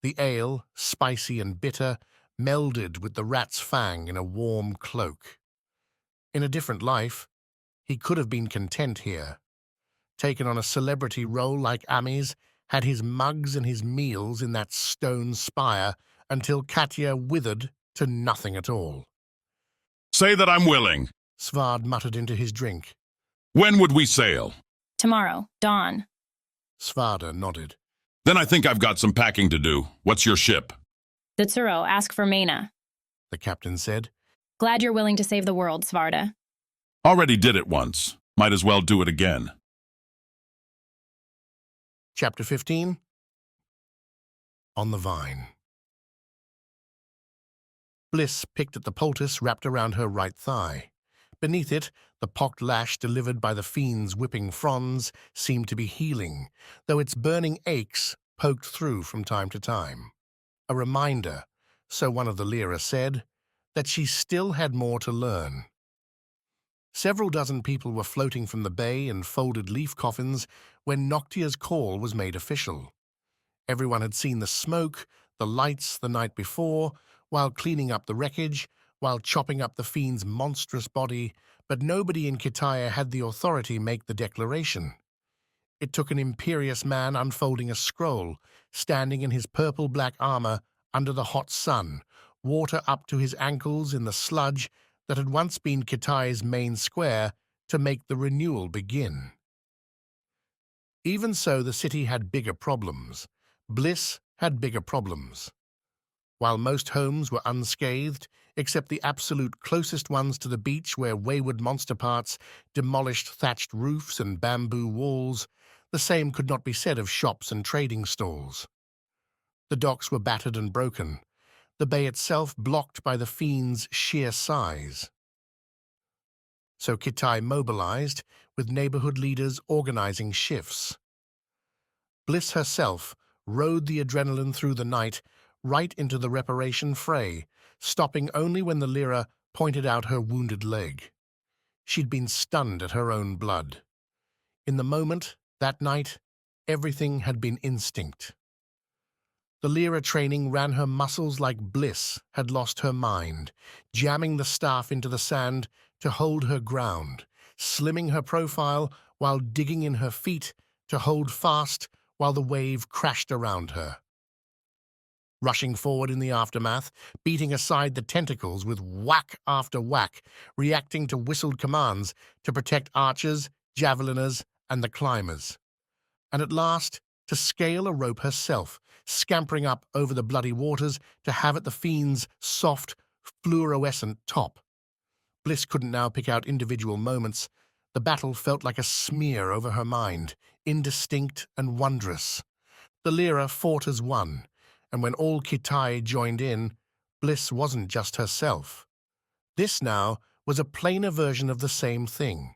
The ale, spicy and bitter, melded with the rat's fang in a warm cloak. In a different life, he could have been content here. Taken on a celebrity role like Ami's, had his mugs and his meals in that stone spire until Katya withered to nothing at all. Say that I'm willing, Svard muttered into his drink. When would we sail? Tomorrow, dawn. Svarda nodded. Then I think I've got some packing to do. What's your ship? The Tsuro, ask for Mena, the captain said. Glad you're willing to save the world, Svarda. Already did it once. Might as well do it again. Chapter 15. On the Vine. Bliss picked at the poultice wrapped around her right thigh. Beneath it, the pocked lash delivered by the fiend's whipping fronds seemed to be healing, though its burning aches poked through from time to time. A reminder, so one of the Lyra said, that she still had more to learn. Several dozen people were floating from the bay in folded leaf coffins when Noctia's call was made official. Everyone had seen the smoke, the lights the night before, while cleaning up the wreckage, while chopping up the fiend's monstrous body, but nobody in Kitaya had the authority make the declaration. It took an imperious man unfolding a scroll, standing in his purple-black armor under the hot sun, water up to his ankles in the sludge that had once been Kitaya's main square, to make the renewal begin. Even so, the city had bigger problems. Bliss had bigger problems. While most homes were unscathed, except the absolute closest ones to the beach where wayward monster parts demolished thatched roofs and bamboo walls, the same could not be said of shops and trading stalls. The docks were battered and broken, the bay itself blocked by the fiend's sheer size. So Kitai mobilized, with neighborhood leaders organizing shifts. Bliss herself rode the adrenaline through the night, right into the reparation fray, stopping only when the Lyra pointed out her wounded leg. She'd been stunned at her own blood. In the moment, that night, everything had been instinct. The Lyra training ran her muscles like Bliss had lost her mind, jamming the staff into the sand to hold her ground, slimming her profile while digging in her feet to hold fast while the wave crashed around her. Rushing forward in the aftermath, beating aside the tentacles with whack after whack, reacting to whistled commands to protect archers, javeliners, and the climbers. And at last, to scale a rope herself, scampering up over the bloody waters to have at the fiend's soft, fluorescent top. Bliss couldn't now pick out individual moments. The battle felt like a smear over her mind, indistinct and wondrous. The Lyra fought as one, and when all Kitai joined in, Bliss wasn't just herself. This now was a plainer version of the same thing.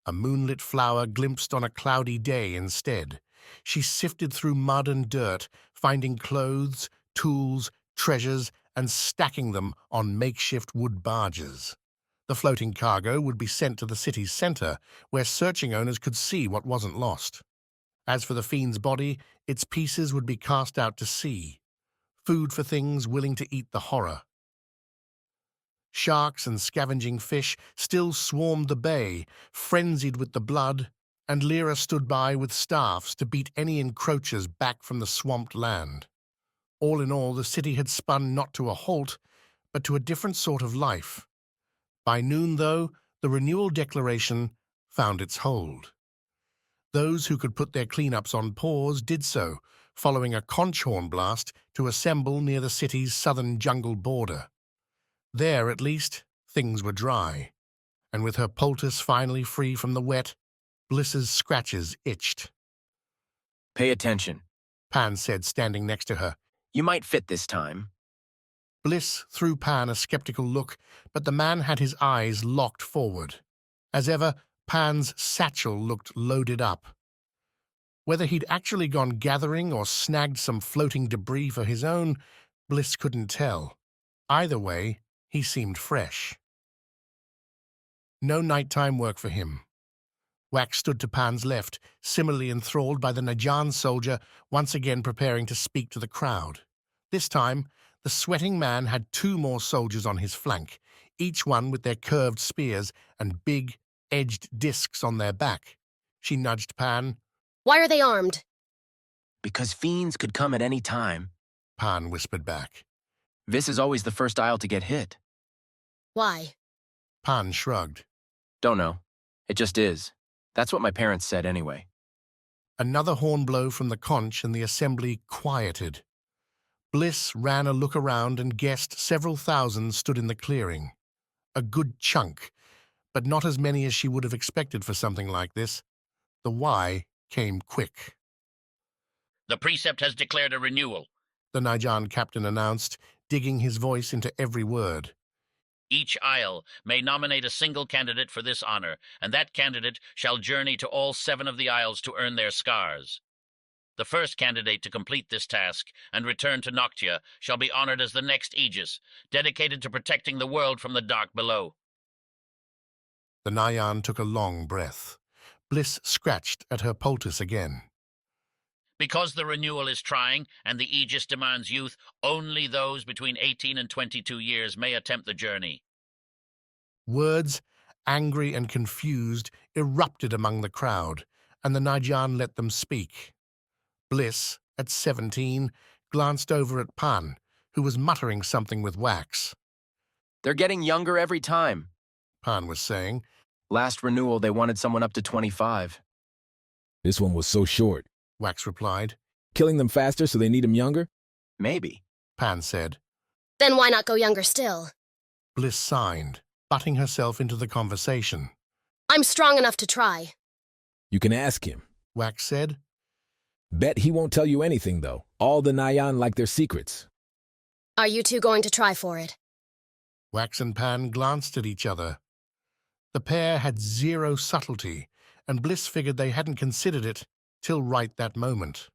A moonlit flower glimpsed on a cloudy day instead. She sifted through mud and dirt, finding clothes, tools, treasures, and stacking them on makeshift wood barges. The floating cargo would be sent to the city's center, where searching owners could see what wasn't lost. As for the fiend's body, its pieces would be cast out to sea, food for things willing to eat the horror. Sharks and scavenging fish still swarmed the bay, frenzied with the blood, and Lyra stood by with staffs to beat any encroachers back from the swamped land. All in all, the city had spun not to a halt, but to a different sort of life. By noon, though, the renewal declaration found its hold. Those who could put their cleanups on pause did so, following a conch horn blast to assemble near the city's southern jungle border. There, at least, things were dry, and with her poultice finally free from the wet, Bliss's scratches itched. Pay attention, Pan said, standing next to her. You might fit this time. Bliss threw Pan a skeptical look, but the man had his eyes locked forward. As ever, Pan's satchel looked loaded up. Whether he'd actually gone gathering or snagged some floating debris for his own, Bliss couldn't tell. Either way, he seemed fresh. No nighttime work for him. Wax stood to Pan's left, similarly enthralled by the Najan soldier once again preparing to speak to the crowd. This time, the sweating man had two more soldiers on his flank, each one with their curved spears and big, edged discs on their back. She nudged Pan. Why are they armed? Because fiends could come at any time, Pan whispered back. This is always the first isle to get hit. Why? Pan shrugged. Don't know. It just is. That's what my parents said anyway. Another horn blow from the conch and the assembly quieted. Bliss ran a look around and guessed several thousand stood in the clearing. A good chunk, but not as many as she would have expected for something like this. The why came quick. The precept has declared a renewal, the Najan captain announced, digging his voice into every word. Each isle may nominate a single candidate for this honor, and that candidate shall journey to all 7 of the isles to earn their scars. The first candidate to complete this task and return to Noctia shall be honored as the next Aegis, dedicated to protecting the world from the dark below. The Nayan took a long breath. Bliss scratched at her poultice again. Because the renewal is trying and the Aegis demands youth, only those between 18 and 22 years may attempt the journey. Words, angry and confused, erupted among the crowd, and the Najan let them speak. Bliss, at 17, glanced over at Pan, who was muttering something with Wax. They're getting younger every time, Pan was saying. Last renewal, they wanted someone up to 25. This one was so short, Wax replied. Killing them faster so they need them younger? Maybe, Pan said. Then why not go younger still? Bliss signed, butting herself into the conversation. I'm strong enough to try. You can ask him. Wax said. Bet he won't tell you anything, though. All the Nyan like their secrets. Are you two going to try for it? Wax and Pan glanced at each other. The pair had zero subtlety, and Bliss figured they hadn't considered it till right that moment.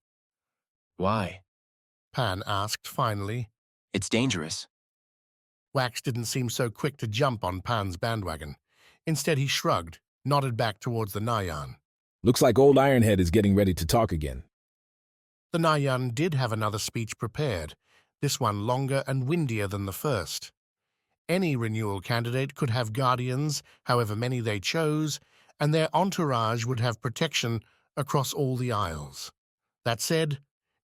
Why? Pan asked finally. It's dangerous. Wax didn't seem so quick to jump on Pan's bandwagon. Instead, he shrugged, nodded back towards the Nyan. Looks like old Ironhead is getting ready to talk again. The Nyan did have another speech prepared, this one longer and windier than the first. Any renewal candidate could have guardians, however many they chose, and their entourage would have protection across all the Isles. That said,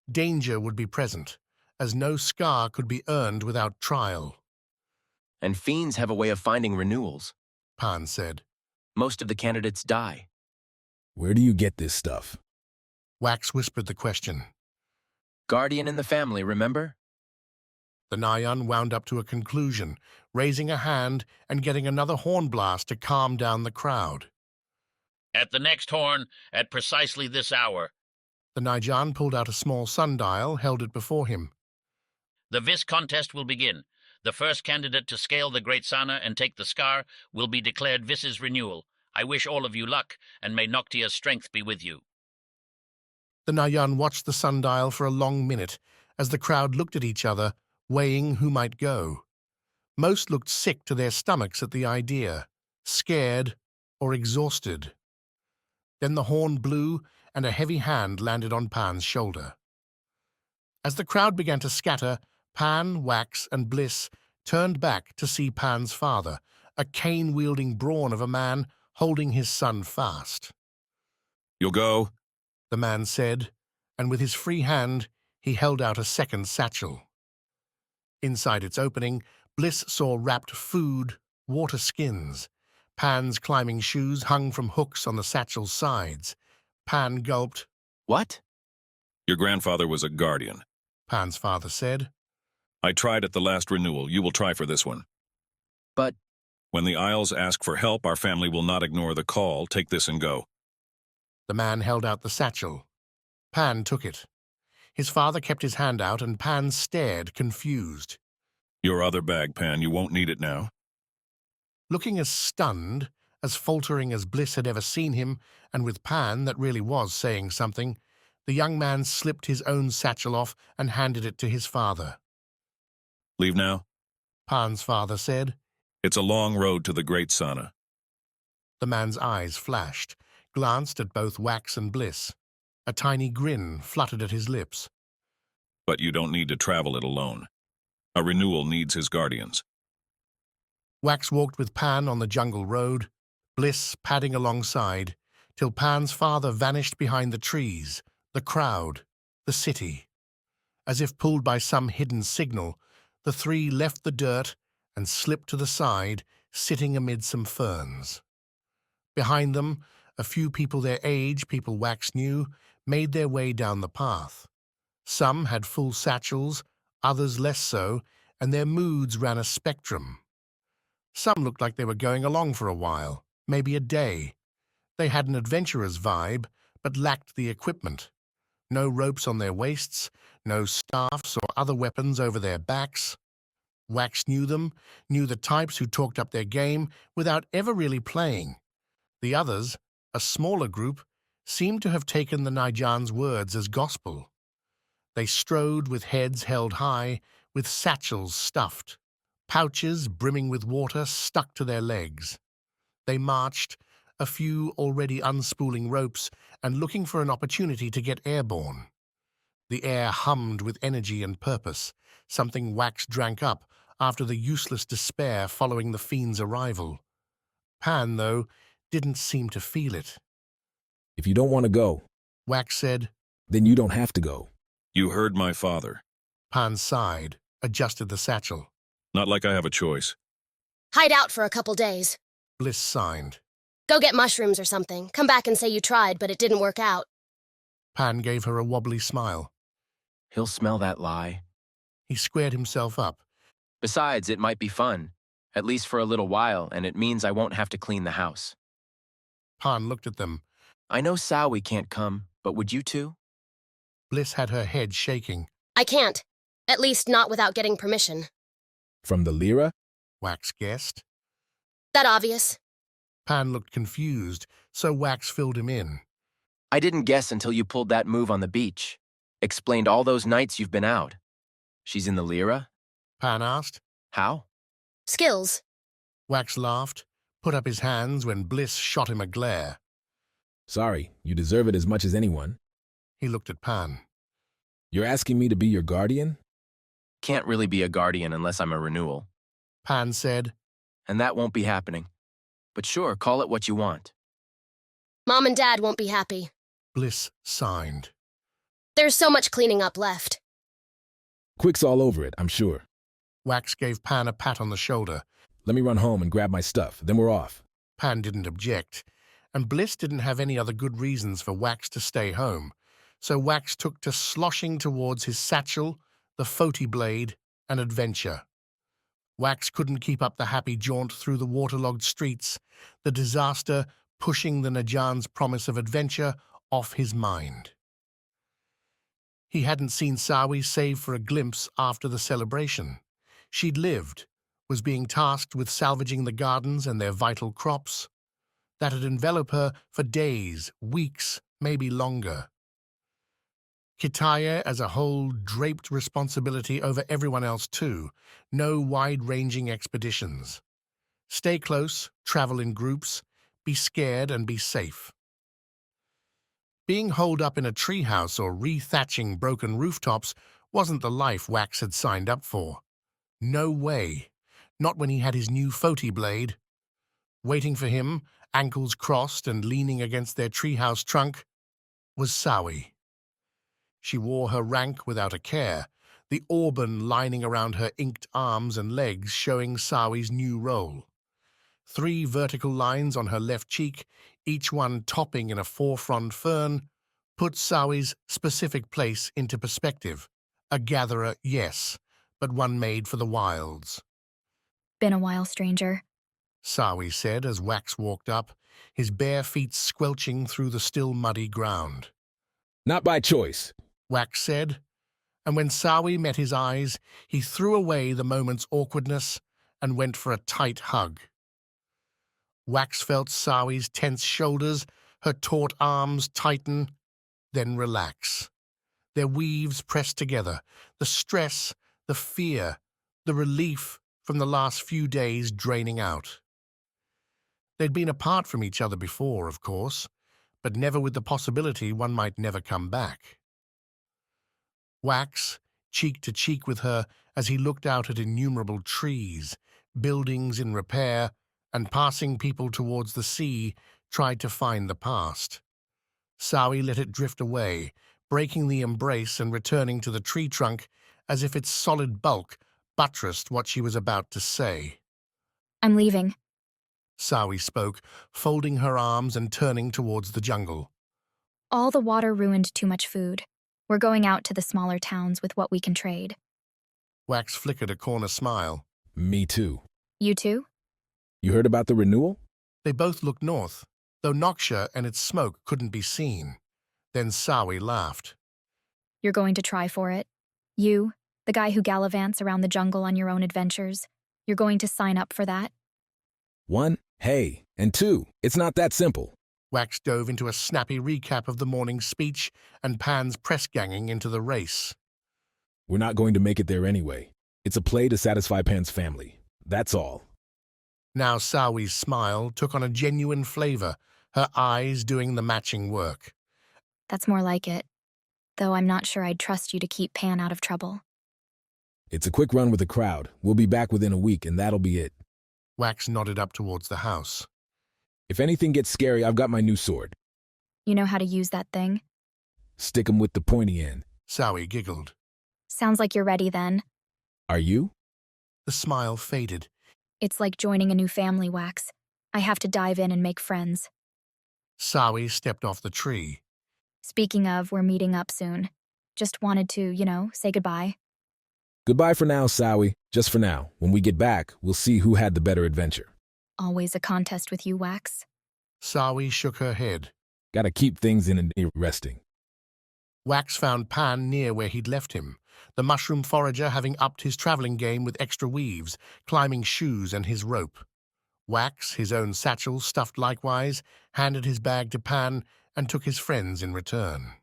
danger would be present, as no Skar could be earned without trial. And fiends have a way of finding renewals, Pan said. Most of the candidates die. Where do you get this stuff? Wax whispered the question. Guardian in the family, remember? The Nyan wound up to a conclusion, raising a hand and getting another horn blast to calm down the crowd. At the next horn, at precisely this hour. The Nyan pulled out a small sundial, held it before him. The Vis contest will begin. The first candidate to scale the Great Sana and take the Skar will be declared Vis's renewal. I wish all of you luck, and may Noctia's strength be with you. The Nyan watched the sundial for a long minute as the crowd looked at each other, weighing who might go. Most looked sick to their stomachs at the idea, scared or exhausted. Then the horn blew, and a heavy hand landed on Pan's shoulder. As the crowd began to scatter, Pan, Wax, and Bliss turned back to see Pan's father, a cane-wielding brawn of a man holding his son fast. You'll go? The man said, and with his free hand, he held out a second satchel. Inside its opening, Bliss saw wrapped food, water skins. Pan's climbing shoes hung from hooks on the satchel's sides. Pan gulped. What? Your grandfather was a guardian, Pan's father said. I tried at the last renewal. You will try for this one. But when the Isles ask for help, our family will not ignore the call. Take this and go. The man held out the satchel. Pan took it. His father kept his hand out, and Pan stared, confused. Your other bag, Pan. You won't need it now. Looking as stunned, as faltering as Bliss had ever seen him, and with Pan that really was saying something, the young man slipped his own satchel off and handed it to his father. Leave now? Pan's father said. It's a long road to the Great Sana. The man's eyes flashed, glanced at both Wax and Bliss. A tiny grin fluttered at his lips. But you don't need to travel it alone. A renewal needs his guardians. Wax walked with Pan on the jungle road, Bliss padding alongside, till Pan's father vanished behind the trees, the crowd, the city. As if pulled by some hidden signal, the three left the dirt and slipped to the side, sitting amid some ferns. Behind them, a few people their age, people Wax knew, made their way down the path. Some had full satchels, others less so, and their moods ran a spectrum. Some looked like they were going along for a while, maybe a day. They had an adventurer's vibe, but lacked the equipment. No ropes on their waists, no staffs or other weapons over their backs. Wax knew them, knew the types who talked up their game without ever really playing. The others, a smaller group, seemed to have taken the Nyan's words as gospel. They strode with heads held high, with satchels stuffed, pouches brimming with water stuck to their legs. They marched, a few already unspooling ropes and looking for an opportunity to get airborne. The air hummed with energy and purpose, something Wax drank up after the useless despair following the Fiend's arrival. Pan, though, didn't seem to feel it. If you don't want to go, Wax said, then you don't have to go. You heard my father. Pan sighed, adjusted the satchel. Not like I have a choice. Hide out for a couple days. Bliss signed. Go get mushrooms or something. Come back and say you tried, but it didn't work out. Pan gave her a wobbly smile. He'll smell that lie. He squared himself up. Besides, it might be fun, at least for a little while, and it means I won't have to clean the house. Pan looked at them. I know Sowie can't come, but would you two? Bliss had her head shaking. I can't. At least not without getting permission. From the Lyra? Wax guessed. That obvious? Pan looked confused, so Wax filled him in. I didn't guess until you pulled that move on the beach. Explained all those nights you've been out. She's in the Lyra? Pan asked. How? Skills. Wax laughed, put up his hands when Bliss shot him a glare. Sorry, you deserve it as much as anyone. He looked at Pan. You're asking me to be your guardian? Can't really be a guardian unless I'm a renewal. Pan said. And that won't be happening. But sure, call it what you want. Mom and Dad won't be happy. Bliss signed. There's so much cleaning up left. Quick's all over it, I'm sure. Wax gave Pan a pat on the shoulder. Let me run home and grab my stuff, then we're off. Pan didn't object, and Bliss didn't have any other good reasons for Wax to stay home, so Wax took to sloshing towards his satchel, the Foti blade, and adventure. Wax couldn't keep up the happy jaunt through the waterlogged streets, the disaster pushing the Najan's promise of adventure off his mind. He hadn't seen Sowie save for a glimpse after the celebration. She'd lived, was being tasked with salvaging the gardens and their vital crops. That'd envelop her for days, weeks, maybe longer. Kitaya as a whole draped responsibility over everyone else too, no wide-ranging expeditions. Stay close, travel in groups, be scared and be safe. Being holed up in a treehouse or re-thatching broken rooftops wasn't the life Wax had signed up for. No way. Not when he had his new Foti blade. Waiting for him, ankles crossed and leaning against their treehouse trunk, was Sowie. She wore her rank without a care, the auburn lining around her inked arms and legs showing Sowie's new role. 3 vertical lines on her left cheek, each one topping in a forefront fern, put Sowie's specific place into perspective. A gatherer, yes, but one made for the wilds. Been a while, stranger, Sowie said as Wax walked up, his bare feet squelching through the still muddy ground. Not by choice, Wax said, and when Sowie met his eyes, he threw away the moment's awkwardness and went for a tight hug. Wax felt Sowie's tense shoulders, her taut arms tighten, then relax. Their weaves pressed together, the stress, the fear, the relief from the last few days draining out. They'd been apart from each other before, of course, but never with the possibility one might never come back. Wax, cheek to cheek with her as he looked out at innumerable trees, buildings in repair, and passing people towards the sea, tried to find the past. Sowie let it drift away, breaking the embrace and returning to the tree trunk as if its solid bulk buttressed what she was about to say. I'm leaving. Sowie spoke, folding her arms and turning towards the jungle. All the water ruined too much food. We're going out to the smaller towns with what we can trade. Wax flickered a corner smile. Me too. You too? You heard about the renewal? They both looked north, though Noksha and its smoke couldn't be seen. Then Sowie laughed. You're going to try for it? You, the guy who gallivants around the jungle on your own adventures, you're going to sign up for that? 1, hey, and 2, it's not that simple. Wax dove into a snappy recap of the morning's speech and Pan's press-ganging into the race. We're not going to make it there anyway. It's a play to satisfy Pan's family. That's all. Now Sowie's smile took on a genuine flavor, her eyes doing the matching work. That's more like it. Though I'm not sure I'd trust you to keep Pan out of trouble. It's a quick run with the crowd. We'll be back within a week, and that'll be it. Wax nodded up towards the house. If anything gets scary, I've got my new sword. You know how to use that thing? Stick 'em with the pointy end. Sowie giggled. Sounds like you're ready then. Are you? The smile faded. It's like joining a new family, Wax. I have to dive in and make friends. Sowie stepped off the tree. Speaking of, we're meeting up soon. Just wanted to, say goodbye. Goodbye for now, Sowie. Just for now. When we get back, we'll see who had the better adventure. Always a contest with you, Wax. Sawi shook her head. Gotta keep things in and resting. Wax found Pan near where he'd left him, the mushroom forager having upped his traveling game with extra weaves, climbing shoes and his rope. Wax, his own satchel stuffed likewise, handed his bag to Pan and took his friends in return.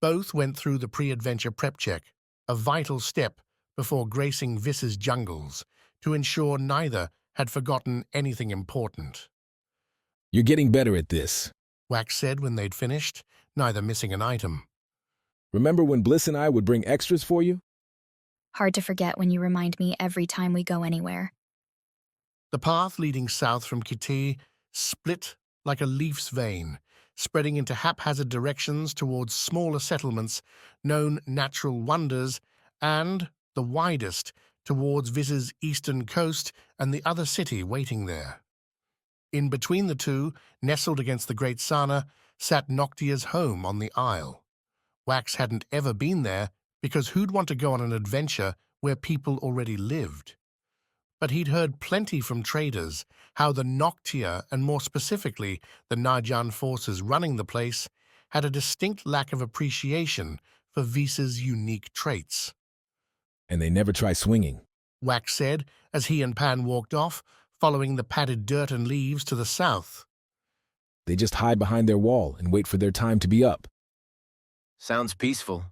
Both went through the pre-adventure prep check, a vital step before gracing Vis's jungles, to ensure neither had forgotten anything important. You're getting better at this, Wax said when they'd finished, neither missing an item. Remember when Bliss and I would bring extras for you? Hard to forget when you remind me every time we go anywhere. The path leading south from Kitty split like a leaf's vein, spreading into haphazard directions towards smaller settlements, known natural wonders, and, the widest, towards Vis's eastern coast and the other city waiting there. In between the two, nestled against the Great Sana, sat Noctia's home on the Isle. Wax hadn't ever been there, because who'd want to go on an adventure where people already lived? But he'd heard plenty from traders how the Noctia, and more specifically the Najan forces running the place, had a distinct lack of appreciation for Vis's unique traits. And they never try swinging, Wax said as he and Pan walked off, following the padded dirt and leaves to the south. They just hide behind their wall and wait for their time to be up. Sounds peaceful,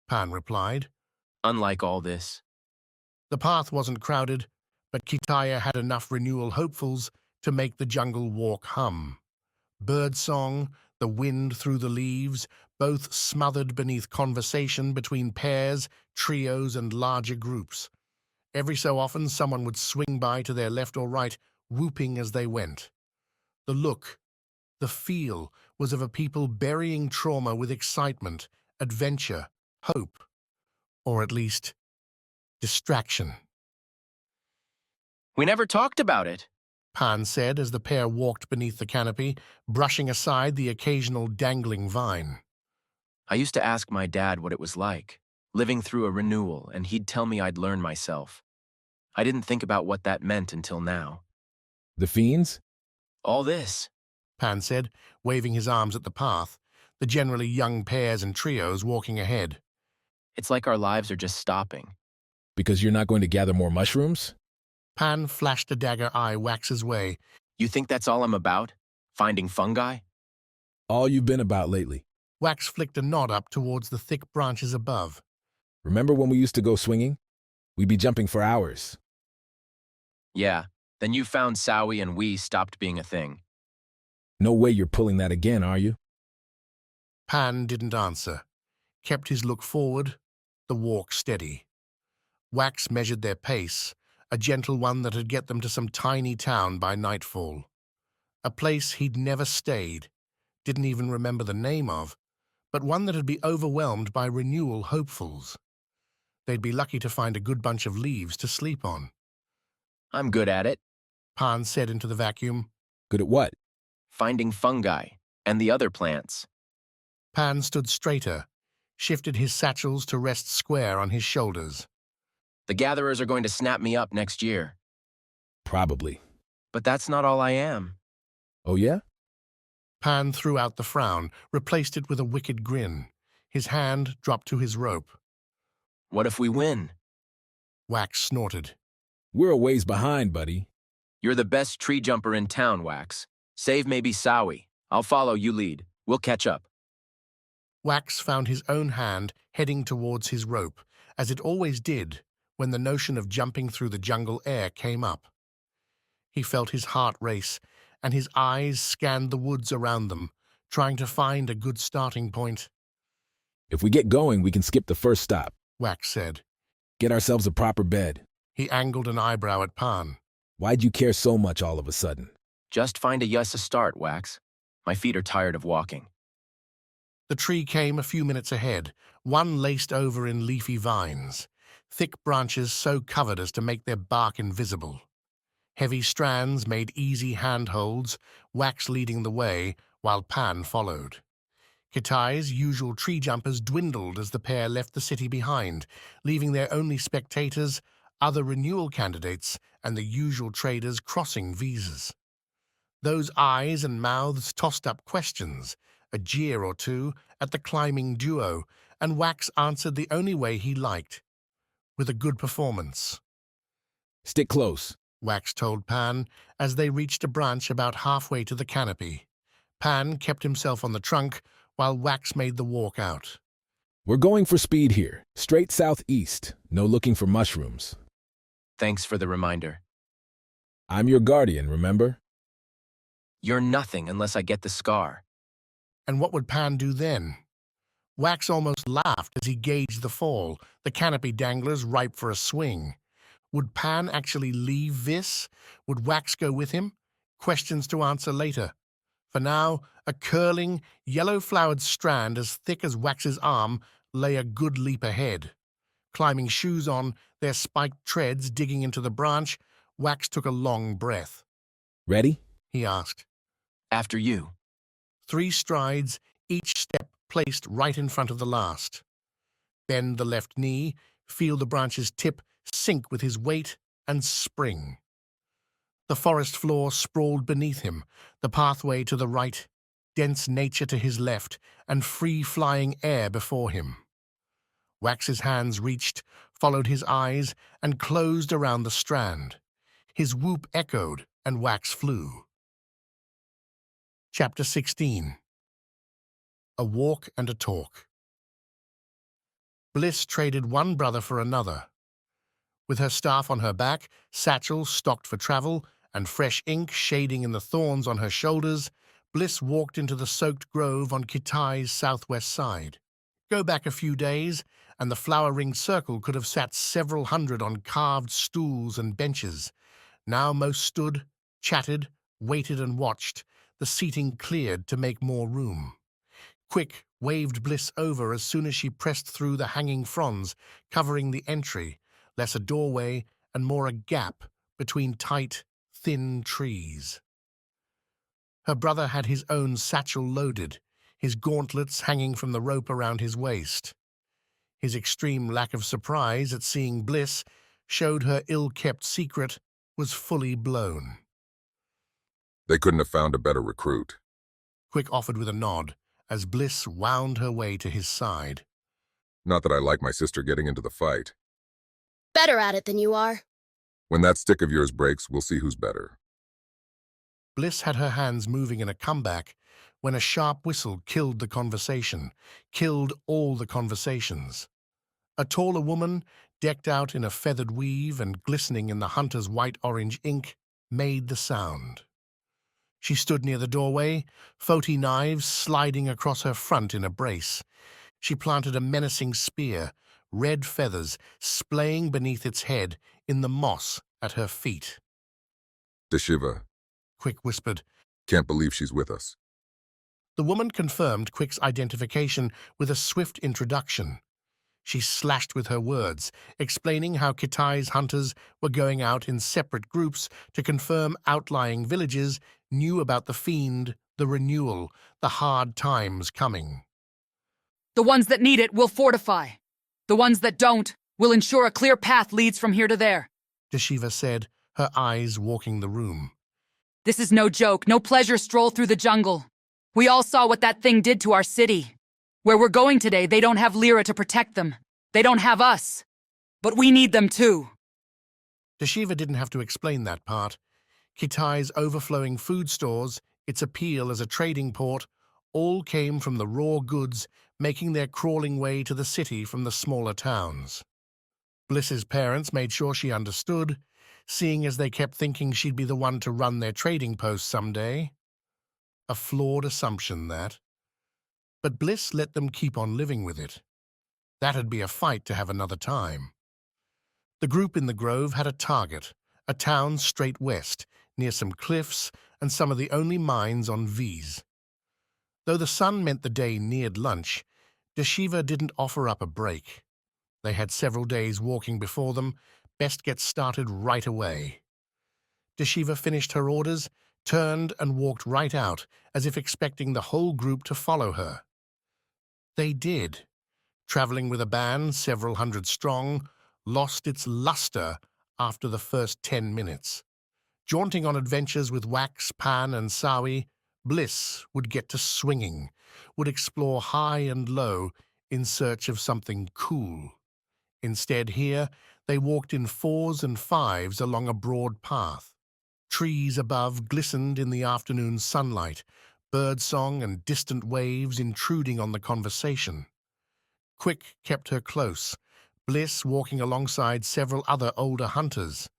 Pan replied. Unlike all this. The path wasn't crowded, but Kitaya had enough renewal hopefuls to make the jungle walk hum. Birdsong, the wind through the leaves, both smothered beneath conversation between pairs, trios, and larger groups. Every so often someone would swing by to their left or right, whooping as they went. The look, the feel, was of a people burying trauma with excitement, adventure, hope, or at least distraction. We never talked about it, Pan said as the pair walked beneath the canopy, brushing aside the occasional dangling vine. I used to ask my dad what it was like, living through a renewal, and he'd tell me I'd learn myself. I didn't think about what that meant until now. The fiends? All this, Pan said, waving his arms at the path, the generally young pairs and trios walking ahead. It's like our lives are just stopping. Because you're not going to gather more mushrooms? Pan flashed a dagger eye Wax's way. You think that's all I'm about? Finding fungi? All you've been about lately. Wax flicked a nod up towards the thick branches above. Remember when we used to go swinging? We'd be jumping for hours. Yeah, then you found Sawi and we stopped being a thing. No way you're pulling that again, are you? Pan didn't answer, kept his look forward, the walk steady. Wax measured their pace, a gentle one that'd get them to some tiny town by nightfall. A place he'd never stayed, didn't even remember the name of, but one that'd be overwhelmed by renewal hopefuls. They'd be lucky to find a good bunch of leaves to sleep on. I'm good at it, Pan said into the vacuum. Good at what? Finding fungi and the other plants. Pan stood straighter, shifted his satchels to rest square on his shoulders. The gatherers are going to snap me up next year. Probably. But that's not all I am. Oh, yeah? Pan threw out the frown, replaced it with a wicked grin. His hand dropped to his rope. What if we win? Wax snorted. We're a ways behind, buddy. You're the best tree jumper in town, Wax. Save maybe Sawi. I'll follow, you lead. We'll catch up. Wax found his own hand heading towards his rope, as it always did when the notion of jumping through the jungle air came up. He felt his heart race, and his eyes scanned the woods around them, trying to find a good starting point. If we get going, we can skip the first stop, Wax said. Get ourselves a proper bed. He angled an eyebrow at Pan. Why'd you care so much all of a sudden? Just find a start, Wax. My feet are tired of walking. The tree came a few minutes ahead, one laced over in leafy vines, thick branches so covered as to make their bark invisible. Heavy strands made easy handholds, Wax leading the way, while Pan followed. Kitai's usual tree jumpers dwindled as the pair left the city behind, leaving their only spectators other renewal candidates, and the usual traders crossing visas. Those eyes and mouths tossed up questions, a jeer or two, at the climbing duo, and Wax answered the only way he liked, with a good performance. Stick close, Wax told Pan as they reached a branch about halfway to the canopy. Pan kept himself on the trunk while Wax made the walk out. We're going for speed here, straight southeast, no looking for mushrooms. Thanks for the reminder. I'm your guardian, remember? You're nothing unless I get the Skar. And what would Pan do then? Wax almost laughed as he gauged the fall, the canopy danglers ripe for a swing. Would Pan actually leave Vis? Would Wax go with him? Questions to answer later. For now, a curling, yellow-flowered strand as thick as Wax's arm lay a good leap ahead. Climbing shoes on, their spiked treads digging into the branch, Wax took a long breath. Ready? He asked. After you. 3 strides, each step placed right in front of the last. Bend the left knee, feel the branch's tip sink with his weight, and spring. The forest floor sprawled beneath him, the pathway to the right, dense nature to his left, and free-flying air before him. Wax's hands reached, followed his eyes, and closed around the strand. His whoop echoed, and Wax flew. Chapter 16. A Walk and a Talk. Bliss traded one brother for another. With her staff on her back, satchel stocked for travel, and fresh ink shading in the thorns on her shoulders, Bliss walked into the soaked grove on Kitai's southwest side. Go back a few days, and the flower-ringed circle could have sat several hundred on carved stools and benches. Now most stood, chatted, waited and watched, the seating cleared to make more room. Quick waved Bliss over as soon as she pressed through the hanging fronds, covering the entry, less a doorway and more a gap between tight, thin trees. Her brother had his own satchel loaded, his gauntlets hanging from the rope around his waist. His extreme lack of surprise at seeing Bliss showed her ill-kept secret was fully blown. They couldn't have found a better recruit. Quick offered with a nod, as Bliss wound her way to his side. Not that I like my sister getting into the fight. Better at it than you are. When that stick of yours breaks, we'll see who's better. Bliss had her hands moving in a comeback when a sharp whistle killed the conversation, killed all the conversations. A taller woman, decked out in a feathered weave and glistening in the hunter's white-orange ink, made the sound. She stood near the doorway, Foti knives sliding across her front in a brace. She planted a menacing spear, red feathers splaying beneath its head in the moss at her feet. Deshiva, Quick whispered. Can't believe she's with us. The woman confirmed Quick's identification with a swift introduction. She slashed with her words, explaining how Kitai's hunters were going out in separate groups to confirm outlying villages knew about the Fiend, the renewal, the hard times coming. The ones that need it will fortify. The ones that don't will ensure a clear path leads from here to there, Deshiva said, her eyes walking the room. This is no joke, no pleasure stroll through the jungle. We all saw what that thing did to our city. Where we're going today, they don't have Lyra to protect them. They don't have us. But we need them too. Deshiva didn't have to explain that part. Kitai's overflowing food stores, its appeal as a trading port, all came from the raw goods making their crawling way to the city from the smaller towns. Bliss's parents made sure she understood, seeing as they kept thinking she'd be the one to run their trading post someday. A flawed assumption, that. But Bliss let them keep on living with it. That'd be a fight to have another time. The group in the grove had a target, a town straight west, near some cliffs and some of the only mines on V's. Though the sun meant the day neared lunch, Deshiva didn't offer up a break. They had several days walking before them, best get started right away. Deshiva finished her orders, turned and walked right out, as if expecting the whole group to follow her. They did, traveling with a band several hundred strong, lost its luster after the first 10 minutes. Jaunting on adventures with Wax, Pan, and Sawi, Bliss would get to swinging, would explore high and low in search of something cool. Instead, here, they walked in 4s and 5s along a broad path. Trees above glistened in the afternoon sunlight, birdsong and distant waves intruding on the conversation. Quick kept her close, Bliss walking alongside several other older hunters.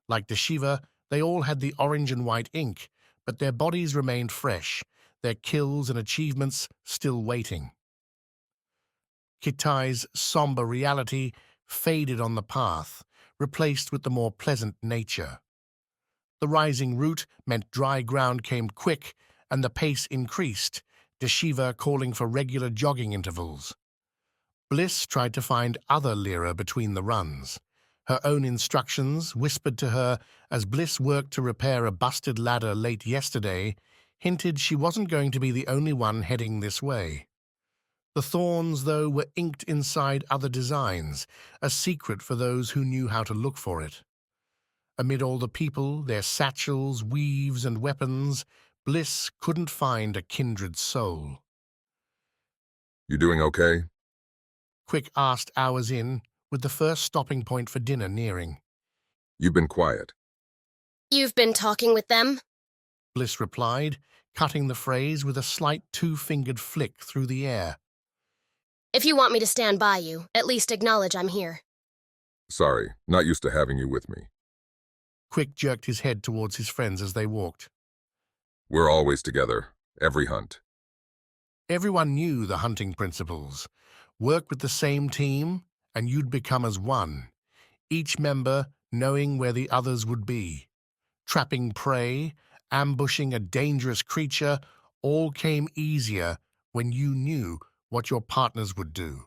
Like Deshiva, they all had the orange and white ink, but their bodies remained fresh, their kills and achievements still waiting. Kitai's somber reality faded on the path, replaced with the more pleasant nature. The rising route meant dry ground came quick, and the pace increased, Deshiva calling for regular jogging intervals. Bliss tried to find other Lyra between the runs. Her own instructions, whispered to her as Bliss worked to repair a busted ladder late yesterday, hinted she wasn't going to be the only one heading this way. The Thorns, though, were inked inside other designs, a secret for those who knew how to look for it. Amid all the people, their satchels, weaves, and weapons, Bliss couldn't find a kindred soul. You doing okay? Quick asked hours in, with the first stopping point for dinner nearing. You've been quiet. You've been talking with them? Bliss replied, cutting the phrase with a slight two-fingered flick through the air. If you want me to stand by you, at least acknowledge I'm here. Sorry, not used to having you with me. Quick jerked his head towards his friends as they walked. We're always together, every hunt. Everyone knew the hunting principles. Work with the same team, and you'd become as one, each member knowing where the others would be. Trapping prey, ambushing a dangerous creature, all came easier when you knew what your partners would do.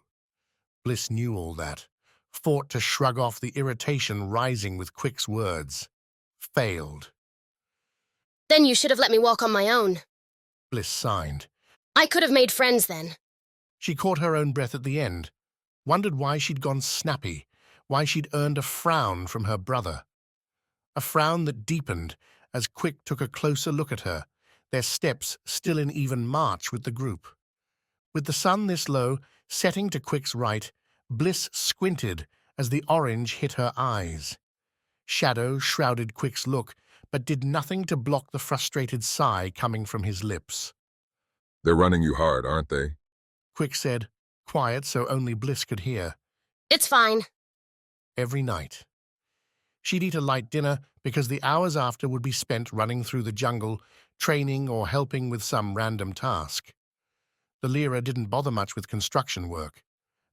Bliss knew all that, fought to shrug off the irritation rising with Quick's words. Failed. Then you should have let me walk on my own. Bliss signed. I could have made friends then. She caught her own breath at the end, wondered why she'd gone snappy, why she'd earned a frown from her brother. A frown that deepened as Quick took a closer look at her, their steps still in even march with the group. With the sun this low, setting to Quick's right, Bliss squinted as the orange hit her eyes. Shadow shrouded Quick's look, but did nothing to block the frustrated sigh coming from his lips. They're running you hard, aren't they? Quick said, quiet so only Bliss could hear. It's fine. Every night. She'd eat a light dinner because the hours after would be spent running through the jungle, training or helping with some random task. The Lyra didn't bother much with construction work,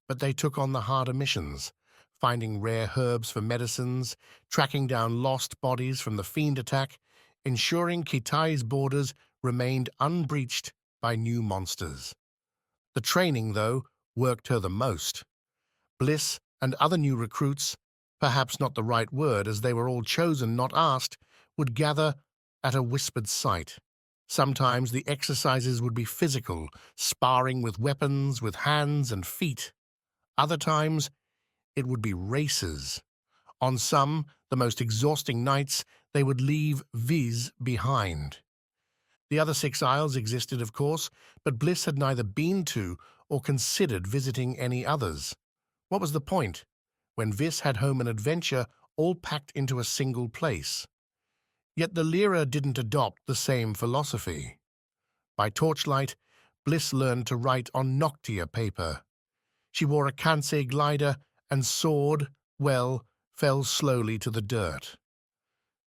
but they took on the harder missions, finding rare herbs for medicines, tracking down lost bodies from the Fiend attack, ensuring Kitai's borders remained unbreached by new monsters. The training, though, worked her the most. Bliss and other new recruits, perhaps not the right word as they were all chosen, not asked, would gather at a whispered sight. Sometimes the exercises would be physical, sparring with weapons, with hands and feet. Other times, it would be races. On some, the most exhausting nights, they would leave Viz behind. The other 6 isles existed, of course, but Bliss had neither been to or considered visiting any others. What was the point, when Viz had home and adventure all packed into a single place? Yet the Lyra didn't adopt the same philosophy. By torchlight, Bliss learned to write on Noctia paper. She wore a Kansei glider and sword, fell slowly to the dirt.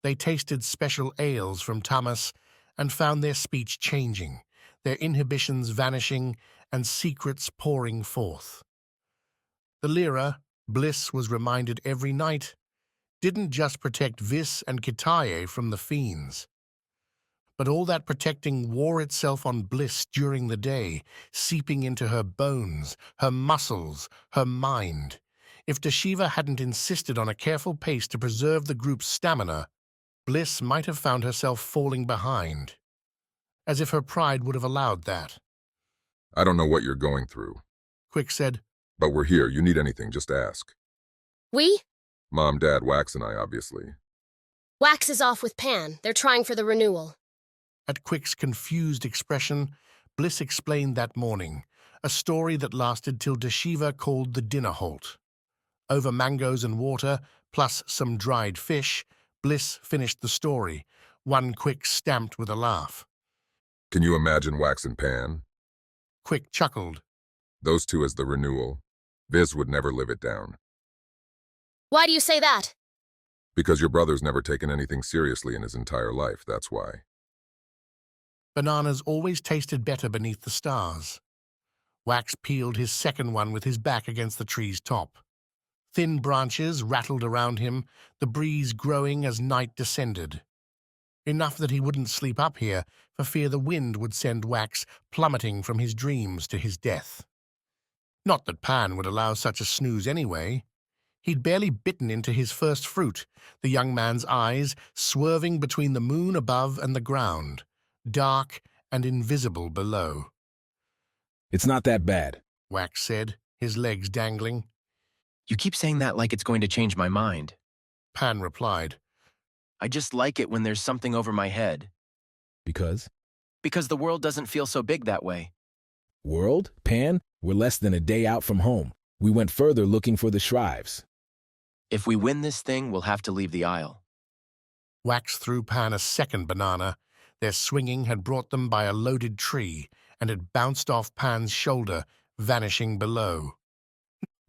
They tasted special ales from Tamas and found their speech changing, their inhibitions vanishing, and secrets pouring forth. The Lyra, Bliss was reminded every night, didn't just protect Vis and Kitai from the fiends. But all that protecting wore itself on Bliss during the day, seeping into her bones, her muscles, her mind. If Deshiva hadn't insisted on a careful pace to preserve the group's stamina, Bliss might have found herself falling behind, as if her pride would have allowed that. I don't know what you're going through. Quick said, But we're here. You need anything, just ask. We? Mom, Dad, Wax, and I, obviously. Wax is off with Pan. They're trying for the renewal. At Quick's confused expression, Bliss explained that morning, a story that lasted till Deshiva called the dinner halt. Over mangoes and water, plus some dried fish, Bliss finished the story, one Quick stamped with a laugh. Can you imagine Wax and Pan? Quick chuckled. Those two as the renewal. Viz would never live it down. Why do you say that? Because your brother's never taken anything seriously in his entire life, that's why. Bananas always tasted better beneath the stars. Wax peeled his second one with his back against the tree's top. Thin branches rattled around him, the breeze growing as night descended. Enough that he wouldn't sleep up here for fear the wind would send Wax plummeting from his dreams to his death. Not that Pan would allow such a snooze anyway. He'd barely bitten into his first fruit, the young man's eyes swerving between the moon above and the ground, dark and invisible below. It's not that bad, Wax said, his legs dangling. You keep saying that like it's going to change my mind. Pan replied. I just like it when there's something over my head. Because? Because the world doesn't feel so big that way. World? Pan? We're less than a day out from home. We went further looking for the Shrives. If we win this thing, we'll have to leave the Isle. Wax threw Pan a second banana. Their swinging had brought them by a loaded tree, and it bounced off Pan's shoulder, vanishing below.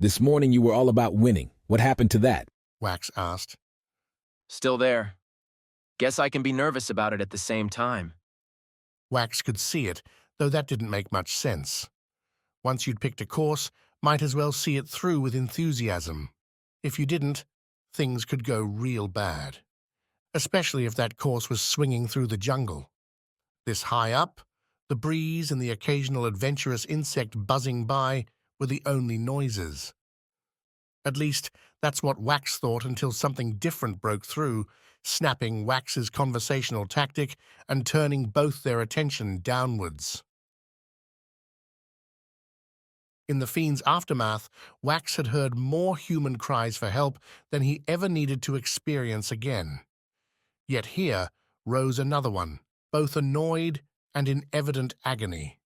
This morning you were all about winning. What happened to that? Wax asked. Still there. Guess I can be nervous about it at the same time. Wax could see it, though that didn't make much sense. Once you'd picked a course, might as well see it through with enthusiasm. If you didn't, things could go real bad. Especially if that course was swinging through the jungle. This high up, the breeze and the occasional adventurous insect buzzing by were the only noises. At least, that's what Wax thought until something different broke through, snapping Wax's conversational tactic and turning both their attention downwards. In the Fiend's aftermath, Wax had heard more human cries for help than he ever needed to experience again. Yet here rose another one, both annoyed and in evident agony.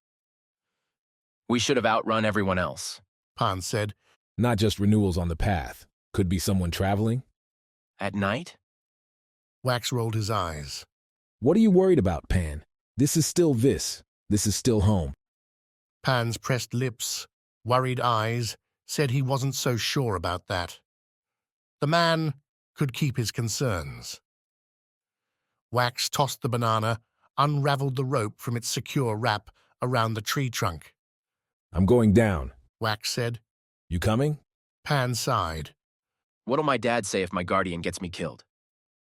We should have outrun everyone else, Pan said. Not just renewals on the path. Could be someone traveling? At night? Wax rolled his eyes. What are you worried about, Pan? This is still Vis. This is still home. Pan's pressed lips, worried eyes, said he wasn't so sure about that. The man could keep his concerns. Wax tossed the banana, unraveled the rope from its secure wrap around the tree trunk. I'm going down, Wax said. You coming? Pan sighed. What'll my dad say if my guardian gets me killed?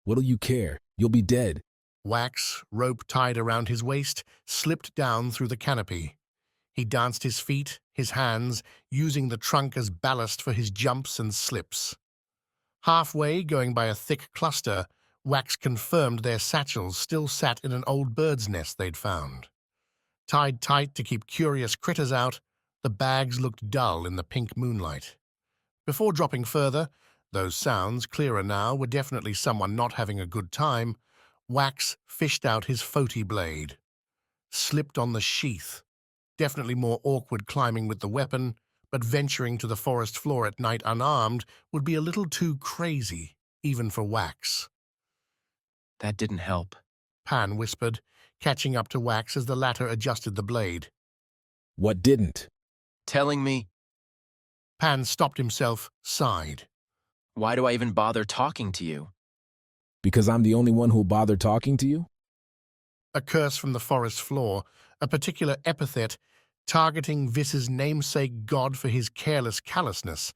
What'll you care? You'll be dead. Wax, rope tied around his waist, slipped down through the canopy. He danced his feet, his hands, using the trunk as ballast for his jumps and slips. Halfway, going by a thick cluster, Wax confirmed their satchels still sat in an old bird's nest they'd found. Tied tight to keep curious critters out, the bags looked dull in the pink moonlight. Before dropping further, those sounds, clearer now, were definitely someone not having a good time, Wax fished out his foti blade. Slipped on the sheath. Definitely more awkward climbing with the weapon, but venturing to the forest floor at night unarmed would be a little too crazy, even for Wax. That didn't help, Pan whispered, catching up to Wax as the latter adjusted the blade. What didn't? Telling me. Pan stopped himself, sighed. Why do I even bother talking to you? Because I'm the only one who'll bother talking to you? A curse from the forest floor, a particular epithet targeting Vis's namesake god for his careless callousness,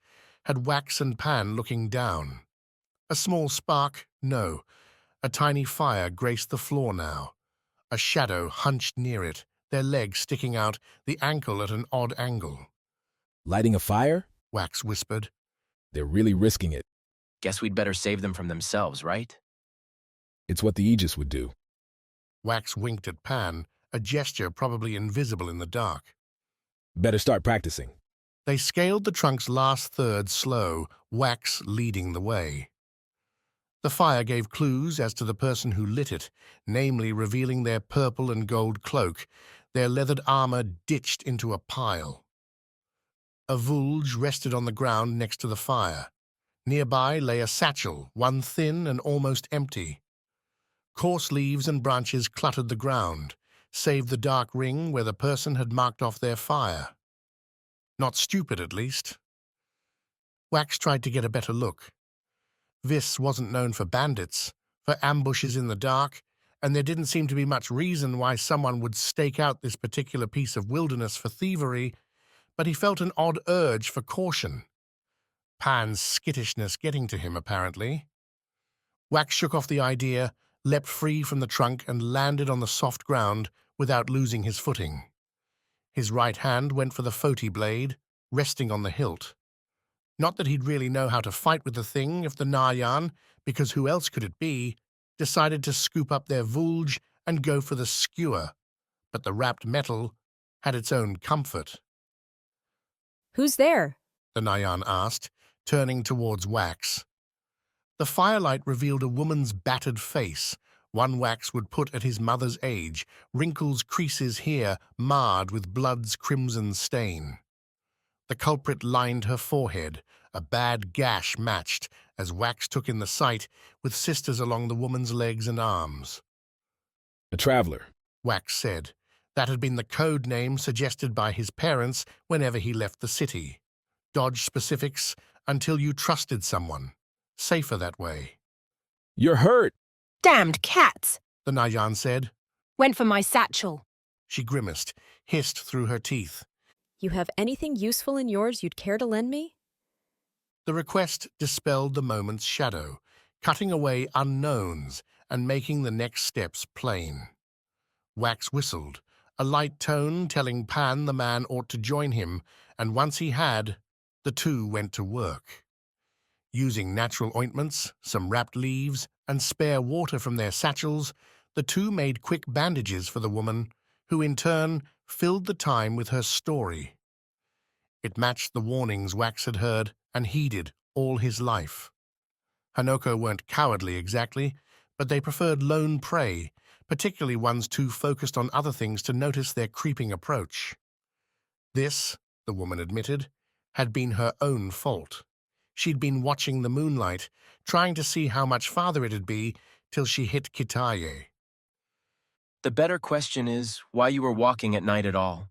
had Wax and Pan looking down. A small spark? No. A tiny fire graced the floor now. A shadow hunched near it, their legs sticking out, the ankle at an odd angle. Lighting a fire? Wax whispered. They're really risking it. Guess we'd better save them from themselves, right? It's what the Aegis would do. Wax winked at Pan, a gesture probably invisible in the dark. Better start practicing. They scaled the trunk's last third slow, Wax leading the way. The fire gave clues as to the person who lit it, namely revealing their purple and gold cloak, their leathered armor ditched into a pile. A vulge rested on the ground next to the fire. Nearby lay a satchel, one thin and almost empty. Coarse leaves and branches cluttered the ground, save the dark ring where the person had marked off their fire. Not stupid, at least. Wax tried to get a better look. Vis wasn't known for bandits, for ambushes in the dark, and there didn't seem to be much reason why someone would stake out this particular piece of wilderness for thievery, but he felt an odd urge for caution. Pan's skittishness getting to him, apparently. Wax shook off the idea, leapt free from the trunk and landed on the soft ground without losing his footing. His right hand went for the foti blade, resting on the hilt. Not that he'd really know how to fight with the thing if the Naryan, because who else could it be, decided to scoop up their vulge and go for the skewer, but the wrapped metal had its own comfort. "Who's there?" the Naryan asked, turning towards Wax. The firelight revealed a woman's battered face, one Wax would put at his mother's age, wrinkles, creases here marred with blood's crimson stain. The culprit lined her forehead, a bad gash matched, as Wax took in the sight, with sisters along the woman's legs and arms. "A traveler," Wax said. That had been the code name suggested by his parents whenever he left the city. Dodge specifics until you trusted someone. Safer that way. "You're hurt." "Damned cats!" the Naryan said. "Went for my satchel." She grimaced, hissed through her teeth. "You have anything useful in yours you'd care to lend me?" The request dispelled the moment's shadow, cutting away unknowns and making the next steps plain. Wax whistled, a light tone telling Pan the man ought to join him, and once he had, the two went to work. Using natural ointments, some wrapped leaves, and spare water from their satchels, the two made quick bandages for the woman, who in turn filled the time with her story. It matched the warnings Wax had heard and heeded all his life. Hanoko weren't cowardly exactly, but they preferred lone prey, particularly ones too focused on other things to notice their creeping approach. This, the woman admitted, had been her own fault. She'd been watching the moonlight, trying to see how much farther it'd be till she hit Kitaye. The better question is why you were walking at night at all.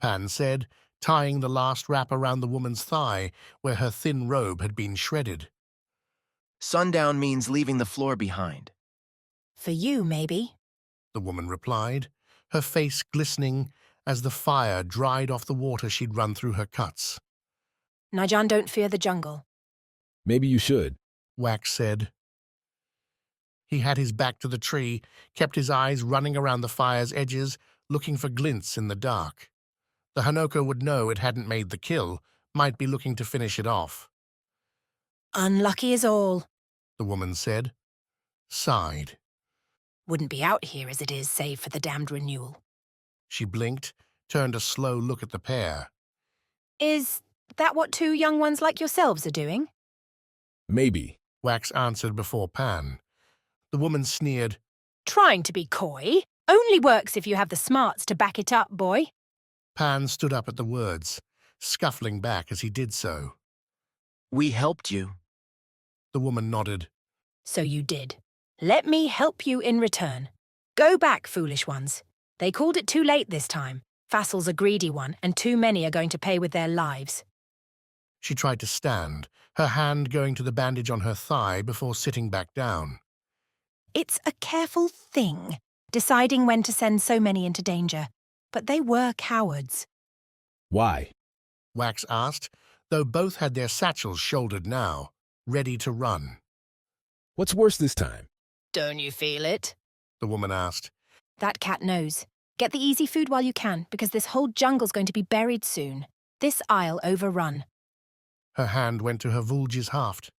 Pan said, tying the last wrap around the woman's thigh where her thin robe had been shredded. Sundown means leaving the floor behind. "For you, maybe," the woman replied, her face glistening as the fire dried off the water she'd run through her cuts. "Najan don't fear the jungle." "Maybe you should," Wax said. He had his back to the tree, kept his eyes running around the fire's edges, looking for glints in the dark. The Hanoko would know it hadn't made the kill, might be looking to finish it off. "Unlucky as all," the woman said, sighed. "Wouldn't be out here as it is, save for the damned renewal." She blinked, turned a slow look at the pair. "Is that what two young ones like yourselves are doing?" "Maybe," Wax answered before Pan. The woman sneered. "Trying to be coy. Only works if you have the smarts to back it up, boy." Pan stood up at the words, scuffling back as he did so. "We helped you." The woman nodded. "So you did. Let me help you in return. Go back, foolish ones. They called it too late this time. Fassel's a greedy one, and too many are going to pay with their lives." She tried to stand, her hand going to the bandage on her thigh before sitting back down. "It's a careful thing, deciding when to send so many into danger. But they were cowards." "Why?" Wax asked, though both had their satchels shouldered now, ready to run. "What's worse this time?" "Don't you feel it?" the woman asked. "That cat knows. Get the easy food while you can, because this whole jungle's going to be buried soon. This isle overrun." Her hand went to her vulge's haft.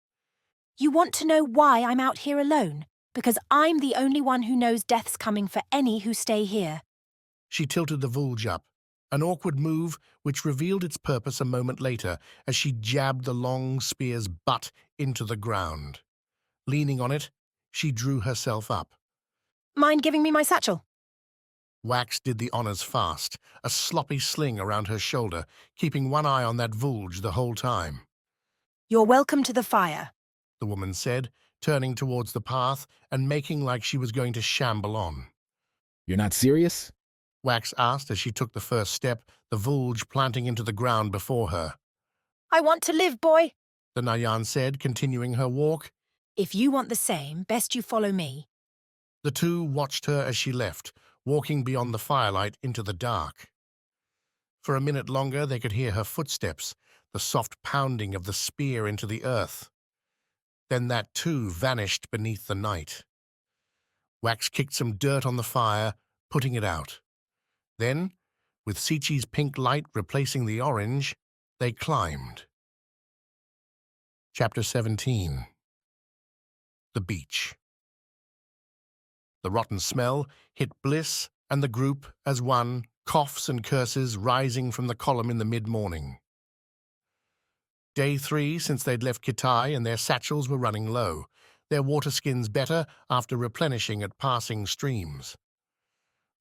"You want to know why I'm out here alone? Because I'm the only one who knows death's coming for any who stay here." She tilted the vulge up. An awkward move which revealed its purpose a moment later as she jabbed the long spear's butt into the ground. Leaning on it, she drew herself up. Mind giving me my satchel? Wax did the honors fast, a sloppy sling around her shoulder, keeping one eye on that vulge the whole time. You're welcome to the fire, the woman said, turning towards the path and making like she was going to shamble on. You're not serious? Wax asked as she took the first step, the vulge planting into the ground before her. I want to live, boy, the Nayan said, continuing her walk. If you want the same, best you follow me. The two watched her as she left, walking beyond the firelight into the dark. For a minute longer they could hear her footsteps, the soft pounding of the spear into the earth. Then that too vanished beneath the night. Wax kicked some dirt on the fire, putting it out. Then, with Sichi's pink light replacing the orange, they climbed. Chapter 17. The Beach. The rotten smell hit Bliss and the group as one, coughs and curses rising from the column in the mid-morning. Day 3 since they'd left Kitai and their satchels were running low, their water skins better after replenishing at passing streams.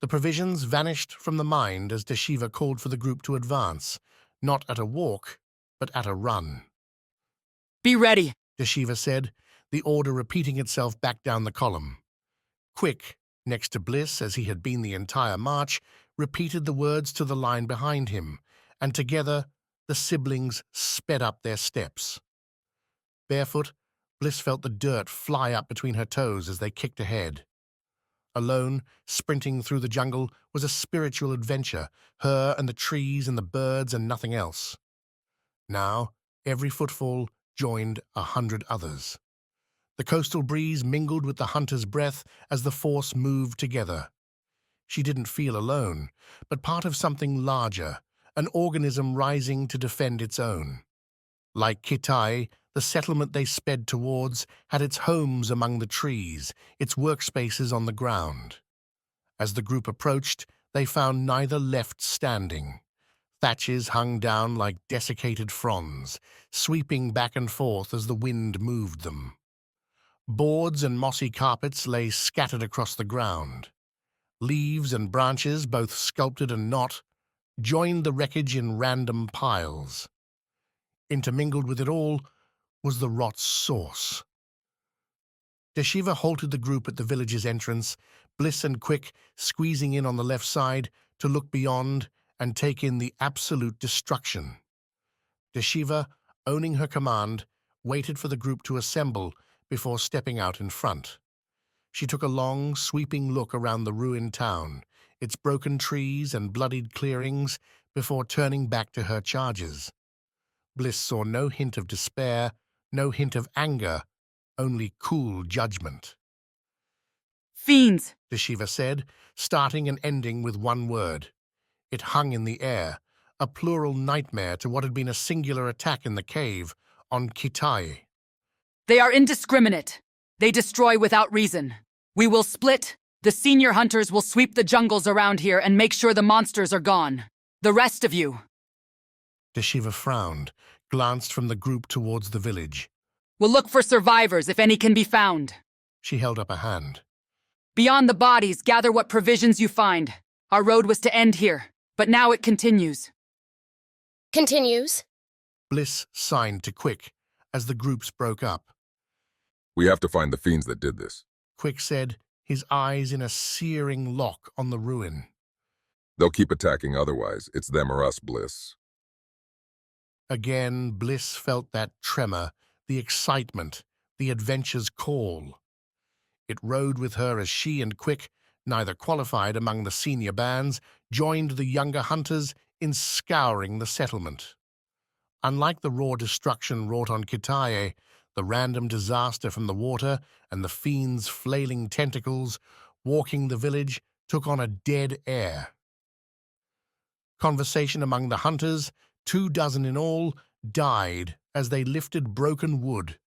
The provisions vanished from the mind as Deshiva called for the group to advance, not at a walk, but at a run. Be ready, Deshiva said, the order repeating itself back down the column. Quick, next to Bliss as he had been the entire march, repeated the words to the line behind him, and together the siblings sped up their steps. Barefoot, Bliss felt the dirt fly up between her toes as they kicked ahead. Alone, sprinting through the jungle was a spiritual adventure, her and the trees and the birds and nothing else. Now, every footfall joined 100 others. The coastal breeze mingled with the hunter's breath as the force moved together. She didn't feel alone, but part of something larger, an organism rising to defend its own. Like Kitai, the settlement they sped towards had its homes among the trees, its workspaces on the ground. As the group approached, they found neither left standing. Thatches hung down like desiccated fronds, sweeping back and forth as the wind moved them. Boards and mossy carpets lay scattered across the ground. Leaves and branches, both sculpted and not, joined the wreckage in random piles. Intermingled with it all was the rot's source. Deshiva halted the group at the village's entrance, Bliss and Quick squeezing in on the left side to look beyond and take in the absolute destruction. Deshiva, owning her command, waited for the group to assemble before stepping out in front. She took a long, sweeping look around the ruined town, its broken trees and bloodied clearings, before turning back to her charges. Bliss saw no hint of despair, no hint of anger, only cool judgment. Fiends, Deshiva said, starting and ending with one word. It hung in the air, a plural nightmare to what had been a singular attack in the cave on Kitai. They are indiscriminate. They destroy without reason. We will split. The senior hunters will sweep the jungles around here and make sure the monsters are gone. The rest of you. Deshiva frowned, glanced from the group towards the village. We'll look for survivors if any can be found. She held up a hand. Beyond the bodies, gather what provisions you find. Our road was to end here, but now it continues. Continues? Bliss signed to Quick as the groups broke up. We have to find the fiends that did this. Quick said, his eyes in a searing lock on the ruin. They'll keep attacking otherwise. It's them or us, Bliss. Again, Bliss felt that tremor, the excitement, the adventure's call. It rode with her as she and Quick, neither qualified among the senior bands, joined the younger hunters in scouring the settlement. Unlike the raw destruction wrought on Kitai, the random disaster from the water and the fiend's flailing tentacles, walking the village took on a dead air. Conversation among the hunters, 24 in all, died as they lifted broken wood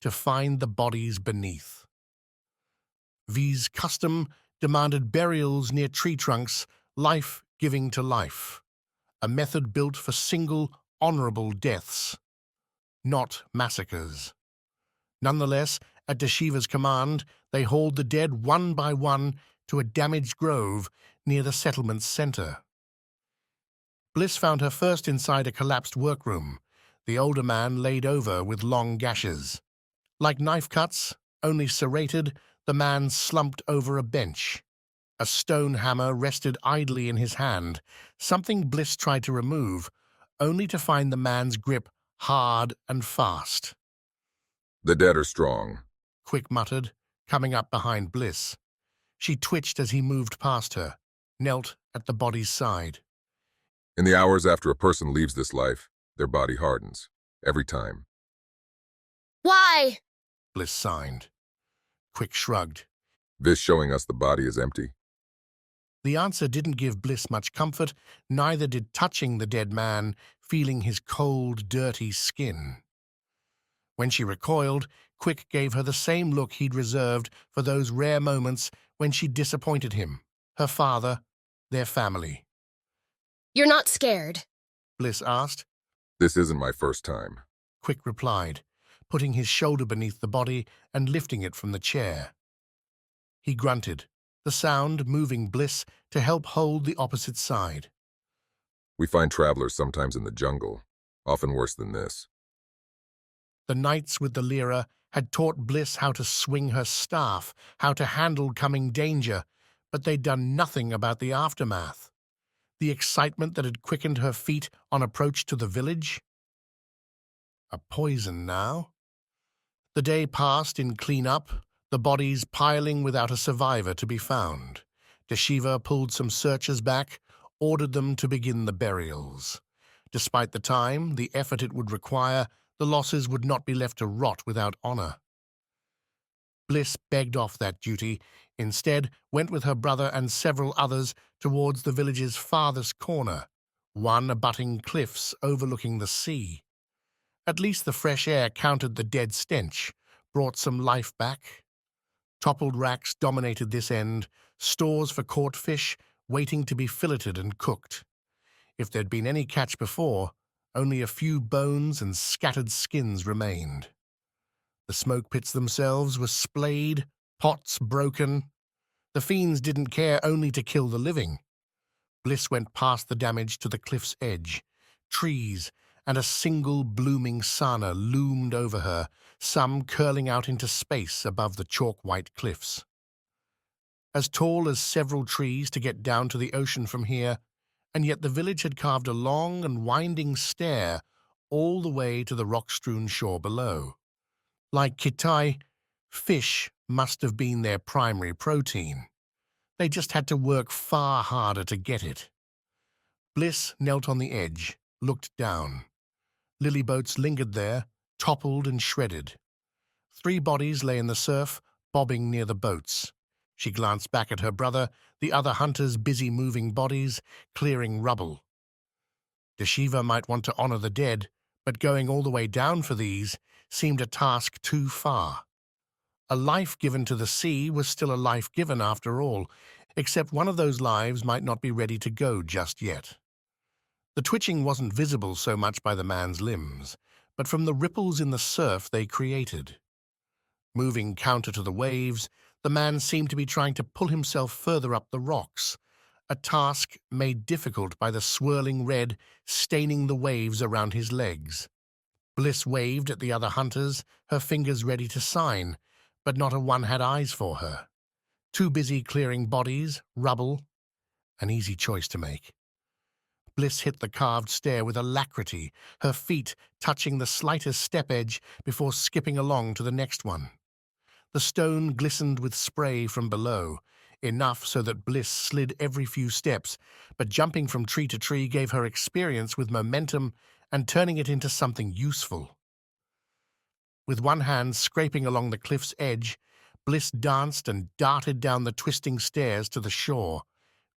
to find the bodies beneath. V's custom demanded burials near tree trunks, life giving to life. a method built for single, honorable deaths, not massacres. Nonetheless, at Deshiva's command, they hauled the dead one by one to a damaged grove near the settlement's center. Bliss found her first inside a collapsed workroom, the older man laid over with long gashes. Like knife cuts, only serrated, the man slumped over a bench. A stone hammer rested idly in his hand, something Bliss tried to remove, only to find the man's grip hard and fast. The dead are strong, Quick muttered, coming up behind Bliss. She twitched as he moved past her, knelt at the body's side. In the hours after a person leaves this life, their body hardens. Every time. Why? Bliss signed. Quick shrugged. This showing us the body is empty. The answer didn't give Bliss much comfort, neither did touching the dead man, feeling his cold, dirty skin. When she recoiled, Quick gave her the same look he'd reserved for those rare moments when she disappointed him, her father, their family. You're not scared? Bliss asked. This isn't my first time. Quick replied, putting his shoulder beneath the body and lifting it from the chair. He grunted, the sound moving Bliss to help hold the opposite side. We find travelers sometimes in the jungle, often worse than this. The knights with the lyra had taught Bliss how to swing her staff, how to handle coming danger, but they'd done nothing about the aftermath. The excitement that had quickened her feet on approach to the village? A poison now? The day passed in clean-up, the bodies piling without a survivor to be found. Deshiva pulled some searchers back, ordered them to begin the burials. Despite the time, the effort it would require, the losses would not be left to rot without honor. Bliss begged off that duty, instead went with her brother and several others towards the village's farthest corner, one abutting cliffs overlooking the sea. At least the fresh air countered the dead stench, brought some life back. Toppled racks dominated this end, stores for caught fish waiting to be filleted and cooked. If there'd been any catch before, only a few bones and scattered skins remained. The smoke pits themselves were splayed, pots broken. The fiends didn't care only to kill the living. Bliss went past the damage to the cliff's edge. Trees and a single blooming sana loomed over her, some curling out into space above the chalk-white cliffs. As tall as several trees to get down to the ocean from here, and yet the village had carved a long and winding stair all the way to the rock-strewn shore below. Like Kitai, fish must have been their primary protein. They just had to work far harder to get it. Bliss knelt on the edge, looked down. Lily boats lingered there, toppled and shredded. 3 bodies lay in the surf, bobbing near the boats. She glanced back at her brother, the other hunters busy moving bodies, clearing rubble. Deshiva might want to honor the dead, but going all the way down for these seemed a task too far. A life given to the sea was still a life given after all, except one of those lives might not be ready to go just yet. The twitching wasn't visible so much by the man's limbs, but from the ripples in the surf they created. Moving counter to the waves, the man seemed to be trying to pull himself further up the rocks, a task made difficult by the swirling red staining the waves around his legs. Bliss waved at the other hunters, her fingers ready to sign, but not a one had eyes for her. Too busy clearing bodies, rubble, an easy choice to make. Bliss hit the carved stair with alacrity, her feet touching the slightest step edge before skipping along to the next one. The stone glistened with spray from below, enough so that Bliss slid every few steps, but jumping from tree to tree gave her experience with momentum and turning it into something useful. With one hand scraping along the cliff's edge, Bliss danced and darted down the twisting stairs to the shore,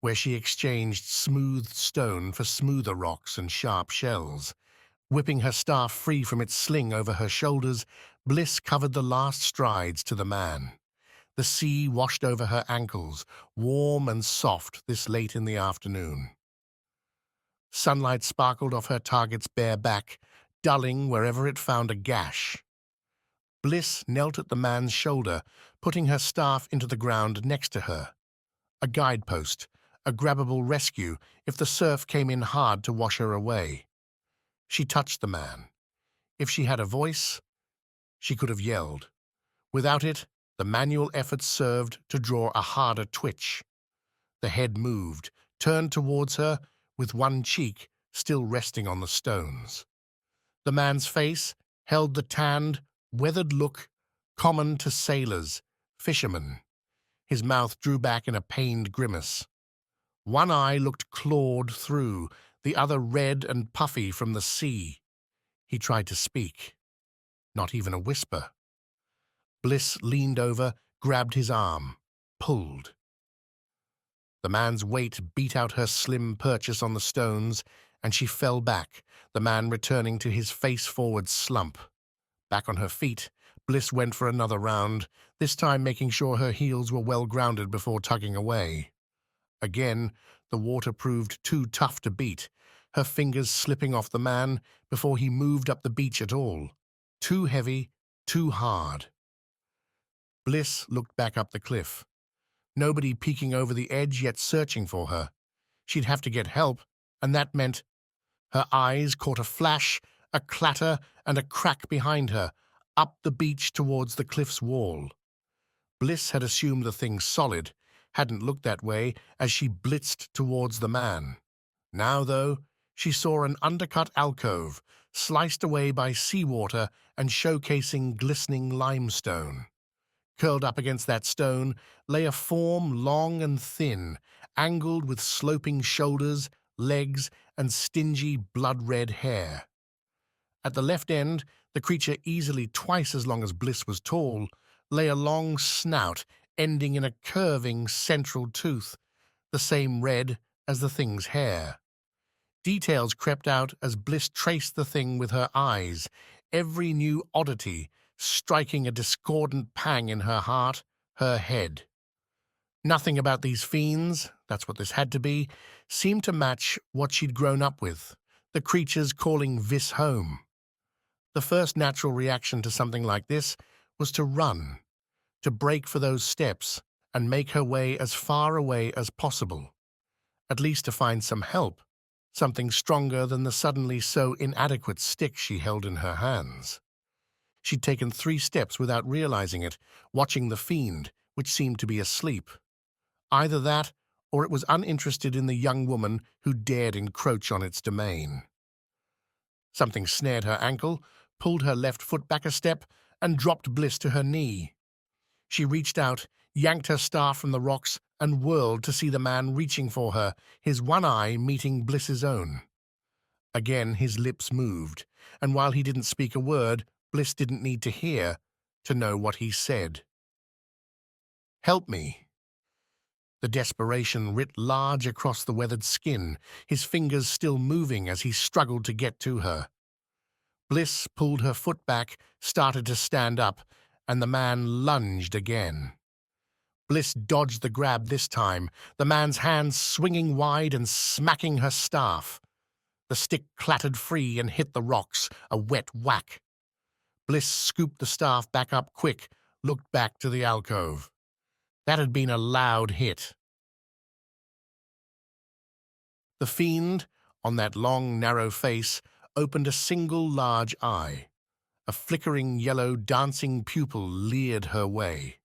where she exchanged smooth stone for smoother rocks and sharp shells. Whipping her staff free from its sling over her shoulders, Bliss covered the last strides to the man. The sea washed over her ankles, warm and soft this late in the afternoon. Sunlight sparkled off her target's bare back, dulling wherever it found a gash. Bliss knelt at the man's shoulder, putting her staff into the ground next to her. A guidepost, a grabbable rescue if the surf came in hard to wash her away. She touched the man. If she had a voice, she could have yelled. Without it, the manual effort served to draw a harder twitch. The head moved, turned towards her, with one cheek still resting on the stones. The man's face held the tanned, weathered look common to sailors, fishermen. His mouth drew back in a pained grimace. One eye looked clawed through, the other red and puffy from the sea. He tried to speak. Not even a whisper. Bliss leaned over, grabbed his arm, pulled. The man's weight beat out her slim purchase on the stones, and she fell back, the man returning to his face-forward slump. Back on her feet, Bliss went for another round, this time making sure her heels were well grounded before tugging away. Again, the water proved too tough to beat, her fingers slipping off the man before he moved up the beach at all. Too heavy, too hard. Bliss looked back up the cliff. Nobody peeking over the edge yet searching for her. She'd have to get help, and that meant... Her eyes caught a flash, a clatter, and a crack behind her, up the beach towards the cliff's wall. Bliss had assumed the thing solid, hadn't looked that way as she blitzed towards the man. Now, though, she saw an undercut alcove, sliced away by seawater and showcasing glistening limestone. Curled up against that stone lay a form long and thin, angled with sloping shoulders, legs, and stingy blood-red hair. At the left end, the creature easily twice as long as Bliss was tall, lay a long snout ending in a curving central tooth, the same red as the thing's hair. Details crept out as Bliss traced the thing with her eyes, every new oddity striking a discordant pang in her heart, her head. Nothing about these fiends, that's what this had to be, seemed to match what she'd grown up with, the creatures calling this home. The first natural reaction to something like this was to run, to break for those steps and make her way as far away as possible, at least to find some help, something stronger than the suddenly so inadequate stick she held in her hands. She'd taken 3 steps without realizing it, watching the fiend, which seemed to be asleep. Either that, or it was uninterested in the young woman who dared encroach on its domain. Something snared her ankle, pulled her left foot back a step, and dropped Bliss to her knee. She reached out, yanked her staff from the rocks, and whirled to see the man reaching for her, his one eye meeting Bliss's own. Again his lips moved, and while he didn't speak a word, Bliss didn't need to hear to know what he said. "Help me." The desperation writ large across the weathered skin, his fingers still moving as he struggled to get to her. Bliss pulled her foot back, started to stand up, and the man lunged again. Bliss dodged the grab this time, the man's hands swinging wide and smacking her staff. The stick clattered free and hit the rocks, a wet whack. Bliss scooped the staff back up quick, looked back to the alcove. That had been a loud hit. The fiend, on that long, narrow face, opened a single large eye. A flickering yellow dancing pupil leered her way.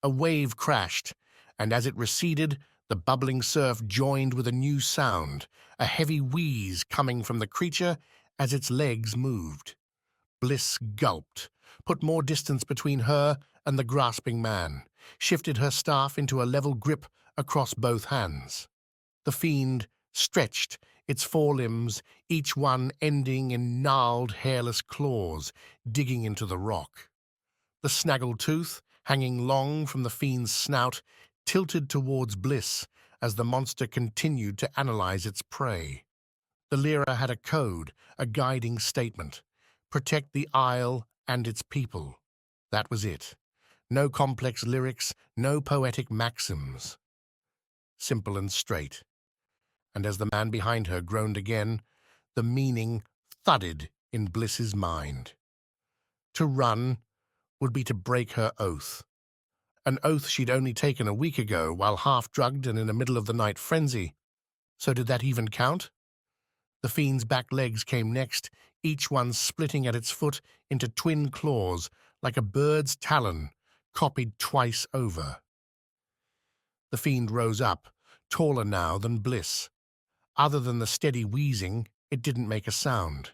A wave crashed, and as it receded, the bubbling surf joined with a new sound, a heavy wheeze coming from the creature as its legs moved. Bliss gulped, put more distance between her and the grasping man, shifted her staff into a level grip across both hands. The fiend stretched, its forelimbs, each one ending in gnarled, hairless claws, digging into the rock. The snaggled tooth, hanging long from the fiend's snout, tilted towards Bliss as the monster continued to analyze its prey. The lyra had a code, a guiding statement. Protect the isle and its people. That was it. No complex lyrics, no poetic maxims. Simple and straight. and as the man behind her groaned again, the meaning thudded in Bliss's mind. To run would be to break her oath. An oath she'd only taken a week ago while half-drugged and in a middle-of-the-night frenzy. So did that even count? The fiend's back legs came next, each one splitting at its foot into twin claws like a bird's talon, copied twice over. The fiend rose up, taller now than Bliss. Other than the steady wheezing, it didn't make a sound.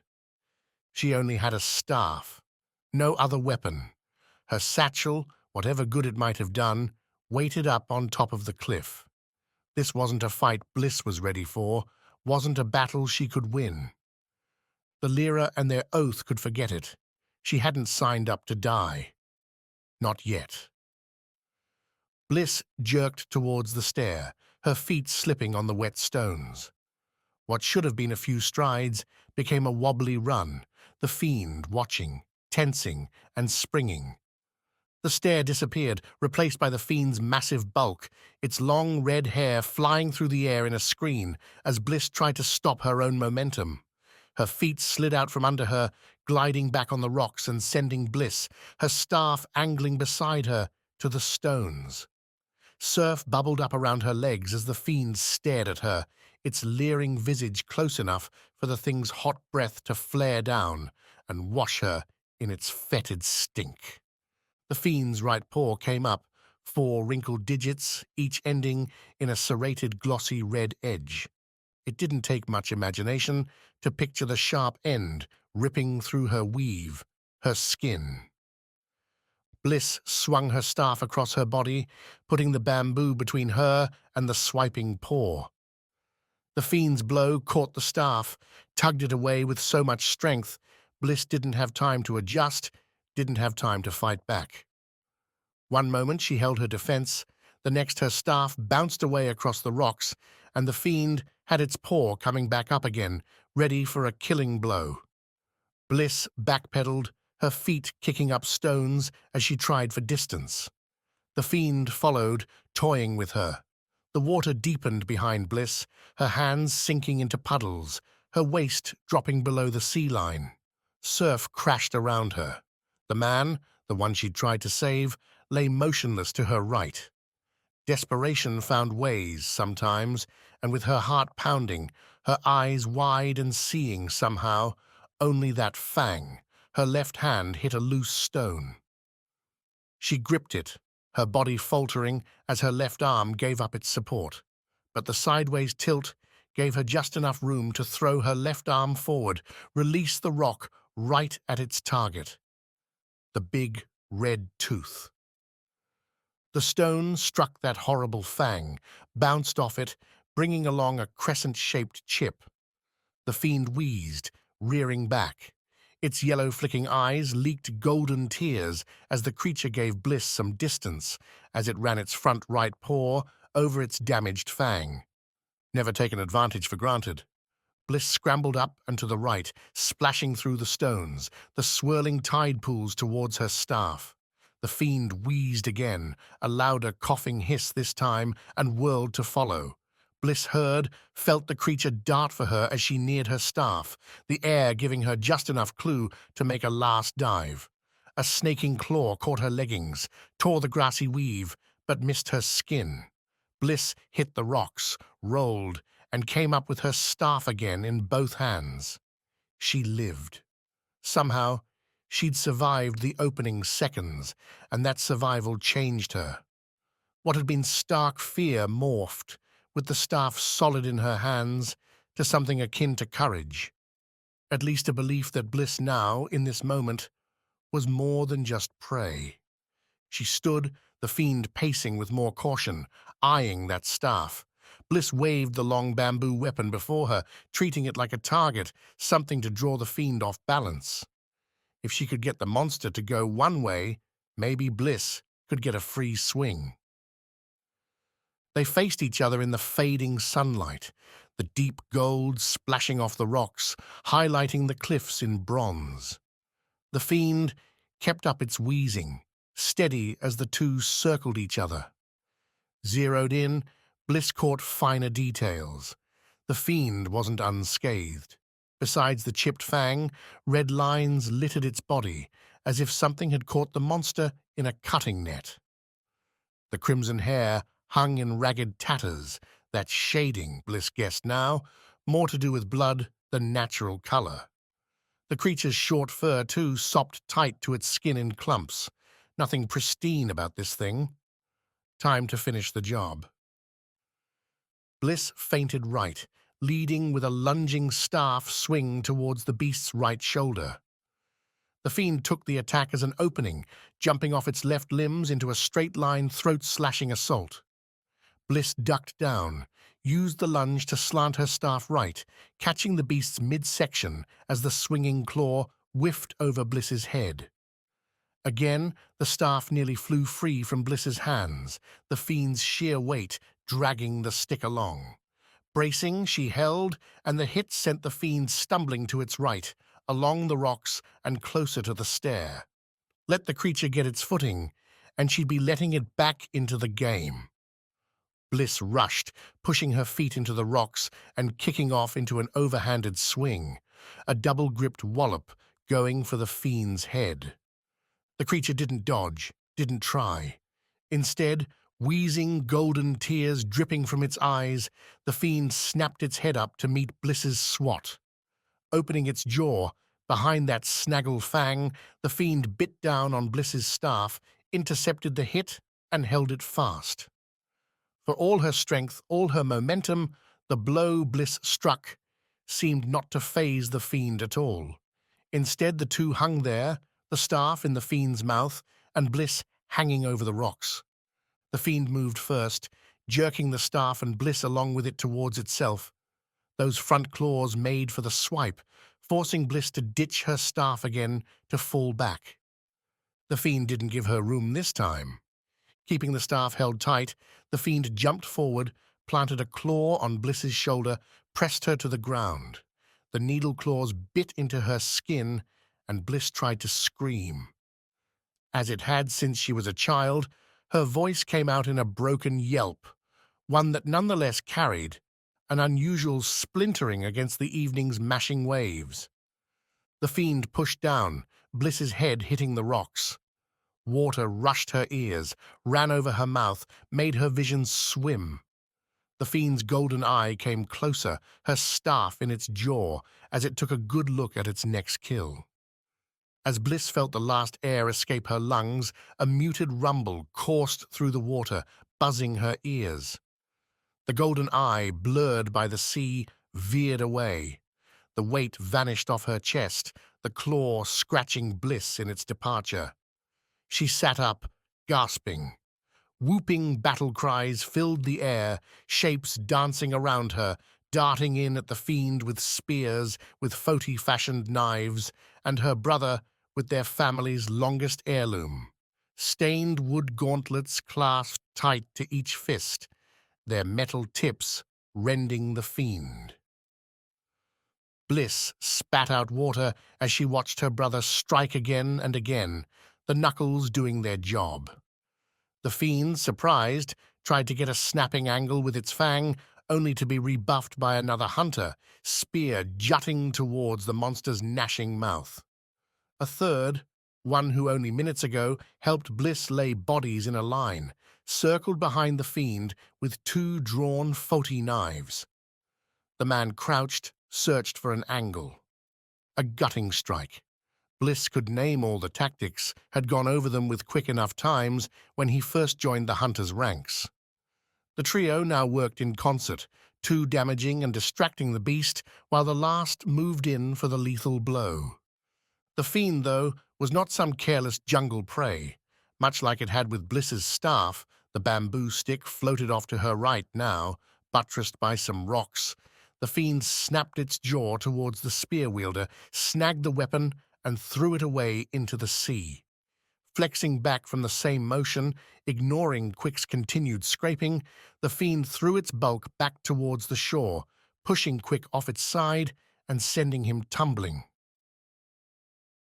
She only had a staff, no other weapon. Her satchel, whatever good it might have done, waited up on top of the cliff. This wasn't a fight Bliss was ready for, wasn't a battle she could win. The Lyra and their oath could forget it. She hadn't signed up to die. Not yet. Bliss jerked towards the stair, her feet slipping on the wet stones. What should have been a few strides became a wobbly run, the fiend watching, tensing, and springing. The stair disappeared, replaced by the fiend's massive bulk, its long red hair flying through the air in a screen as Bliss tried to stop her own momentum. Her feet slid out from under her, gliding back on the rocks and sending Bliss, her staff angling beside her, to the stones. Surf bubbled up around her legs as the fiend stared at her, its leering visage close enough for the thing's hot breath to flare down and wash her in its fetid stink. The fiend's right paw came up, 4 wrinkled digits, each ending in a serrated glossy red edge. It didn't take much imagination to picture the sharp end ripping through her weave, her skin. Bliss swung her staff across her body, putting the bamboo between her and the swiping paw. The fiend's blow caught the staff, tugged it away with so much strength, Bliss didn't have time to adjust, didn't have time to fight back. One moment she held her defense, the next her staff bounced away across the rocks, and the fiend had its paw coming back up again, ready for a killing blow. Bliss backpedaled, her feet kicking up stones as she tried for distance. The fiend followed, toying with her. The water deepened behind Bliss, her hands sinking into puddles, her waist dropping below the sea line. Surf crashed around her. The man, the one she'd tried to save, lay motionless to her right. Desperation found ways sometimes, and with her heart pounding, her eyes wide and seeing somehow, only that fang, her left hand hit a loose stone. She gripped it, her body faltering as her left arm gave up its support, but the sideways tilt gave her just enough room to throw her left arm forward, release the rock right at its target. The big red tooth. The stone struck that horrible fang, bounced off it, bringing along a crescent-shaped chip. The fiend wheezed, rearing back. Its yellow-flicking eyes leaked golden tears as the creature gave Bliss some distance as it ran its front right paw over its damaged fang. Never taken advantage for granted. Bliss scrambled up and to the right, splashing through the stones, the swirling tide pools towards her staff. The fiend wheezed again, a louder coughing hiss this time, and whirled to follow. Bliss heard, felt the creature dart for her as she neared her staff, the air giving her just enough clue to make a last dive. A snaking claw caught her leggings, tore the grassy weave, but missed her skin. Bliss hit the rocks, rolled, and came up with her staff again in both hands. She lived. Somehow, she'd survived the opening seconds, and that survival changed her. What had been stark fear morphed, with the staff solid in her hands, to something akin to courage. At least a belief that Bliss now, in this moment, was more than just prey. She stood, the fiend pacing with more caution, eyeing that staff. Bliss waved the long bamboo weapon before her, treating it like a target, something to draw the fiend off balance. If she could get the monster to go one way, maybe Bliss could get a free swing. They faced each other in the fading sunlight, the deep gold splashing off the rocks, highlighting the cliffs in bronze. The fiend kept up its wheezing, steady as the two circled each other. Zeroed in, Bliss caught finer details. The Fiend wasn't unscathed. Besides the chipped fang, red lines littered its body, as if something had caught the monster in a cutting net. The crimson hair hung in ragged tatters, that shading, Bliss guessed now, more to do with blood than natural color. The creature's short fur, too, sopped tight to its skin in clumps. Nothing pristine about this thing. Time to finish the job. Bliss feinted right, leading with a lunging staff swing towards the beast's right shoulder. The Fiend took the attack as an opening, jumping off its left limbs into a straight-line, throat-slashing assault. Bliss ducked down, used the lunge to slant her staff right, catching the beast's midsection as the swinging claw whiffed over Bliss's head. Again, the staff nearly flew free from Bliss's hands, the Fiend's sheer weight dragging the stick along. Bracing, she held, and the hit sent the Fiend stumbling to its right, along the rocks and closer to the stair. Let the creature get its footing, and she'd be letting it back into the game. Bliss rushed, pushing her feet into the rocks and kicking off into an overhanded swing, a double-gripped wallop going for the Fiend's head. The creature didn't dodge, didn't try. Instead, wheezing golden tears dripping from its eyes, the Fiend snapped its head up to meet Bliss's swat. Opening its jaw, behind that snaggle fang, the Fiend bit down on Bliss's staff, intercepted the hit, and held it fast. For all her strength, all her momentum, the blow Bliss struck seemed not to faze the Fiend at all. Instead, the two hung there, the staff in the Fiend's mouth, and Bliss hanging over the rocks. The Fiend moved first, jerking the staff and Bliss along with it towards itself. Those front claws made for the swipe, forcing Bliss to ditch her staff again to fall back. The Fiend didn't give her room this time. Keeping the staff held tight, the Fiend jumped forward, planted a claw on Bliss's shoulder, pressed her to the ground. The needle claws bit into her skin, and Bliss tried to scream. As it had since she was a child, her voice came out in a broken yelp, one that nonetheless carried an unusual splintering against the evening's mashing waves. The Fiend pushed down, Bliss's head hitting the rocks. Water rushed her ears, ran over her mouth, made her vision swim. The Fiend's golden eye came closer, her staff in its jaw, as it took a good look at its next kill. As Bliss felt the last air escape her lungs, a muted rumble coursed through the water, buzzing her ears. The golden eye, blurred by the sea, veered away. The weight vanished off her chest, the claw scratching Bliss in its departure. She sat up, gasping. Whooping battle cries filled the air, shapes dancing around her, darting in at the Fiend with spears, with Foti-fashioned knives, and her brother with their family's longest heirloom. Stained wood gauntlets clasped tight to each fist, their metal tips rending the Fiend. Bliss spat out water as she watched her brother strike again and again, the knuckles doing their job. The Fiend, surprised, tried to get a snapping angle with its fang, only to be rebuffed by another hunter, spear jutting towards the monster's gnashing mouth. A third, one who only minutes ago helped Bliss lay bodies in a line, circled behind the Fiend with two drawn Foti knives. The man crouched, searched for an angle. A gutting strike. Bliss could name all the tactics, had gone over them with quick enough times when he first joined the hunters' ranks. The trio now worked in concert, two damaging and distracting the beast, while the last moved in for the lethal blow. The Fiend, though, was not some careless jungle prey. Much like it had with Bliss's staff, the bamboo stick floated off to her right now, buttressed by some rocks. The Fiend snapped its jaw towards the spear wielder, snagged the weapon, and threw it away into the sea. Flexing back from the same motion, ignoring Quick's continued scraping, the Fiend threw its bulk back towards the shore, pushing Quick off its side and sending him tumbling.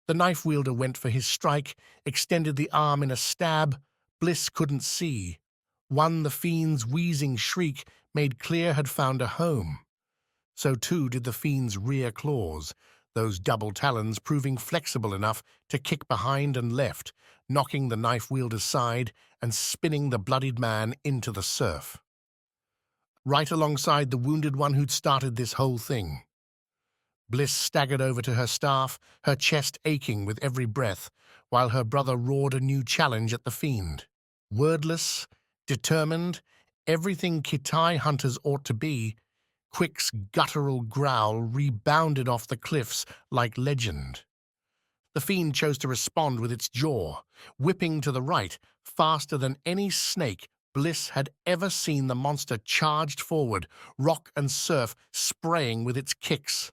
The knife wielder went for his strike, extended the arm in a stab. Bliss couldn't see. One the Fiend's wheezing shriek made clear had found a home. So too did the fiend's rear claws, those double talons proving flexible enough to kick behind and left, knocking the knife-wielder's side and spinning the bloodied man into the surf. Right alongside the wounded one who'd started this whole thing. Bliss staggered over to her staff, her chest aching with every breath, while her brother roared a new challenge at the fiend. Wordless, determined, everything Kitai hunters ought to be, Quick's guttural growl rebounded off the cliffs like legend. The fiend chose to respond with its jaw, whipping to the right, faster than any snake Bliss had ever seen. The monster charged forward, rock and surf spraying with its kicks.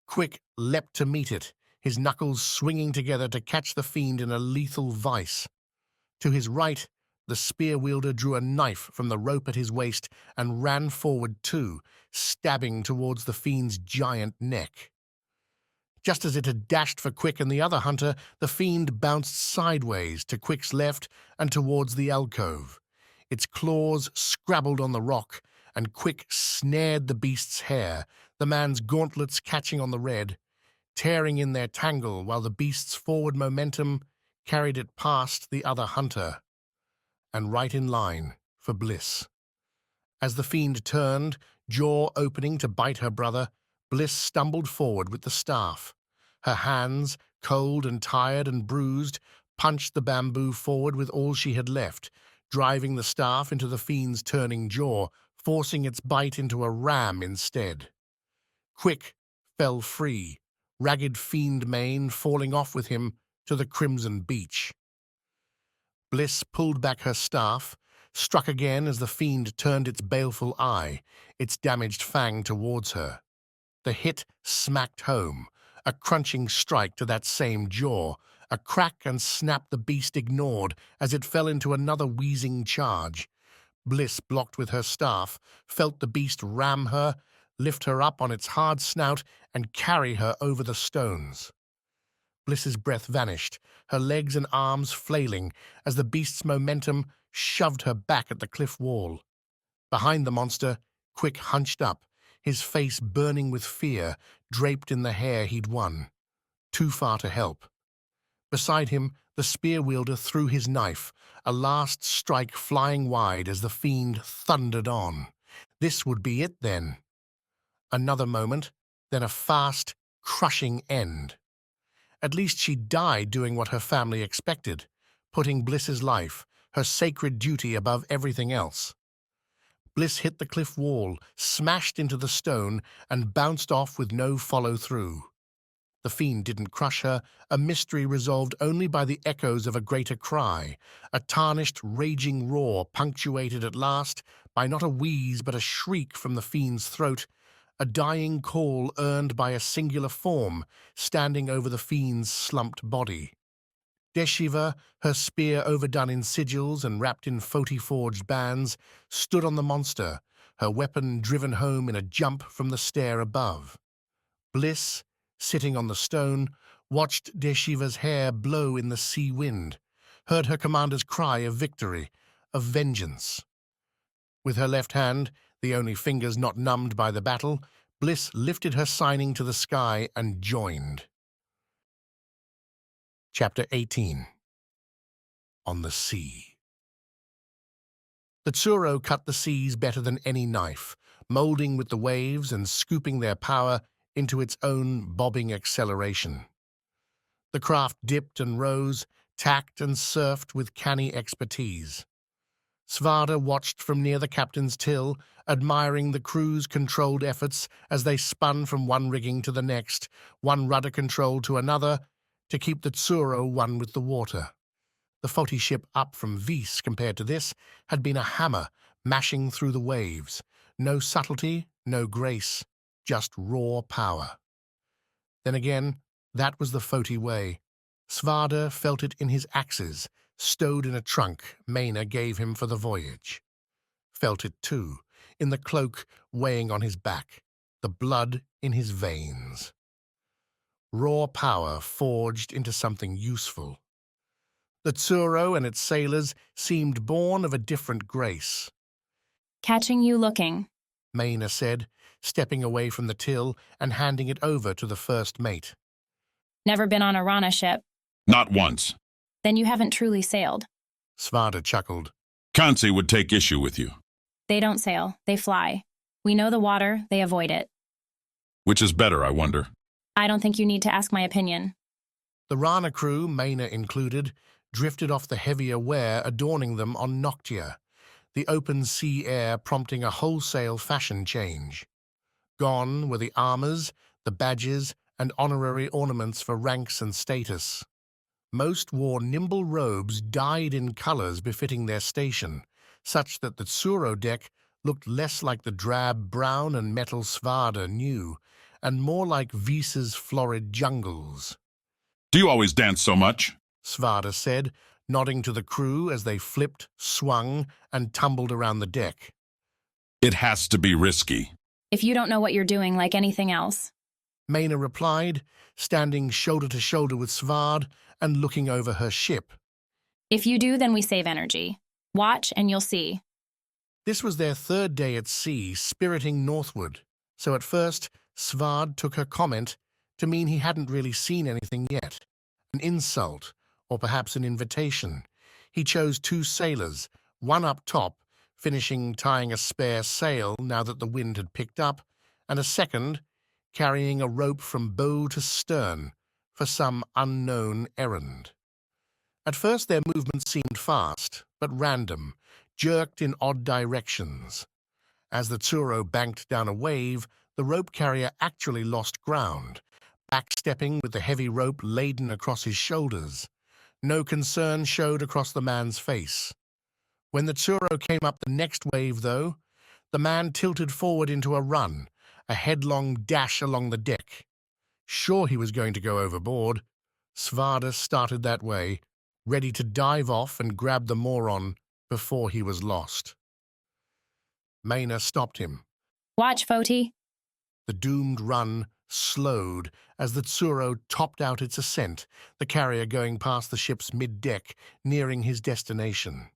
Quick leapt to meet it, his knuckles swinging together to catch the fiend in a lethal vice. To his right, the spear-wielder drew a knife from the rope at his waist and ran forward too, stabbing towards the fiend's giant neck. Just as it had dashed for Quick and the other hunter, the fiend bounced sideways to Quick's left and towards the alcove. Its claws scrabbled on the rock, and Quick snared the beast's hair, the man's gauntlets catching on the red, tearing in their tangle while the beast's forward momentum carried it past the other hunter, and right in line for Bliss. As the fiend turned, jaw opening to bite her brother, Bliss stumbled forward with the staff. Her hands, cold and tired and bruised, punched the bamboo forward with all she had left, driving the staff into the fiend's turning jaw, forcing its bite into a ram instead. Quick fell free, ragged fiend mane falling off with him to the crimson beach. Bliss pulled back her staff, struck again as the fiend turned its baleful eye, its damaged fang towards her. The hit smacked home, a crunching strike to that same jaw, a crack and snap the beast ignored as it fell into another wheezing charge. Bliss, blocked with her staff, felt the beast ram her, lift her up on its hard snout, and carry her over the stones. Bliss's breath vanished, her legs and arms flailing as the beast's momentum shoved her back at the cliff wall. Behind the monster, Quick hunched up, his face burning with fear, draped in the hair he'd won. Too far to help. Beside him, the spear-wielder threw his knife, a last strike flying wide as the fiend thundered on. This would be it, then. Another moment, then a fast, crushing end. At least she died doing what her family expected, putting Bliss's life, her sacred duty, above everything else. Bliss hit the cliff wall, smashed into the stone, and bounced off with no follow-through. The fiend didn't crush her, a mystery resolved only by the echoes of a greater cry, a tarnished, raging roar punctuated at last by not a wheeze but a shriek from the fiend's throat, a dying call earned by a singular form standing over the fiend's slumped body. Deshiva, her spear overdone in sigils and wrapped in Foti-forged bands, stood on the monster, her weapon driven home in a jump from the stair above. Bliss, sitting on the stone, watched Deshiva's hair blow in the sea wind, heard her commander's cry of victory, of vengeance. With her left hand, the only fingers not numbed by the battle, Bliss lifted her signing to the sky and joined. Chapter 18. On the Sea. The Tsuro cut the seas better than any knife, molding with the waves and scooping their power into its own bobbing acceleration. The craft dipped and rose, tacked and surfed with canny expertise. Svarda watched from near the captain's till, admiring the crew's controlled efforts as they spun from one rigging to the next, one rudder control to another, to keep the Tsuro one with the water. The Foti ship up from Vis, compared to this, had been a hammer mashing through the waves. No subtlety, no grace, just raw power. Then again, that was the Foti way. Svarda felt it in his axes, stowed in a trunk Maina gave him for the voyage. Felt it, too, in the cloak weighing on his back, the blood in his veins. Raw power forged into something useful. The Tsuro and its sailors seemed born of a different grace. Catching you looking, Maina said, stepping away from the till and handing it over to the first mate. Never been on a Rana ship? Not once. Then you haven't truly sailed. Svarda chuckled. Kansi would take issue with you. They don't sail, they fly. We know the water, they avoid it. Which is better, I wonder? I don't think you need to ask my opinion. The Rana crew, Maina included, drifted off the heavier wear adorning them on Noctia, the open sea air prompting a wholesale fashion change. Gone were the armors, the badges, and honorary ornaments for ranks and status. Most wore nimble robes dyed in colors befitting their station, such that the Tsuro deck looked less like the drab brown and metal Svarda knew, and more like Visa's florid jungles. Do you always dance so much? Svarda said, nodding to the crew as they flipped, swung, and tumbled around the deck. It has to be risky. If you don't know what you're doing, like anything else. Maina replied, standing shoulder to shoulder with Svard and looking over her ship. If you do, then we save energy. Watch and you'll see. This was their third day at sea, spiriting northward, so at first Svard took her comment to mean he hadn't really seen anything yet, an insult, or perhaps an invitation. He chose 2 sailors, one up top, finishing tying a spare sail now that the wind had picked up, and a second, carrying a rope from bow to stern for some unknown errand. At first their movement seemed fast, but random, jerked in odd directions. As the Tsuro banked down a wave, the rope carrier actually lost ground, backstepping with the heavy rope laden across his shoulders. No concern showed across the man's face. When the Tsuro came up the next wave, though, the man tilted forward into a run, a headlong dash along the deck. Sure he was going to go overboard, Svarda started that way, ready to dive off and grab the moron before he was lost. Maina stopped him. Watch, Foti. The doomed run slowed as the Tsuro topped out its ascent, the carrier going past the ship's mid-deck, nearing his destination.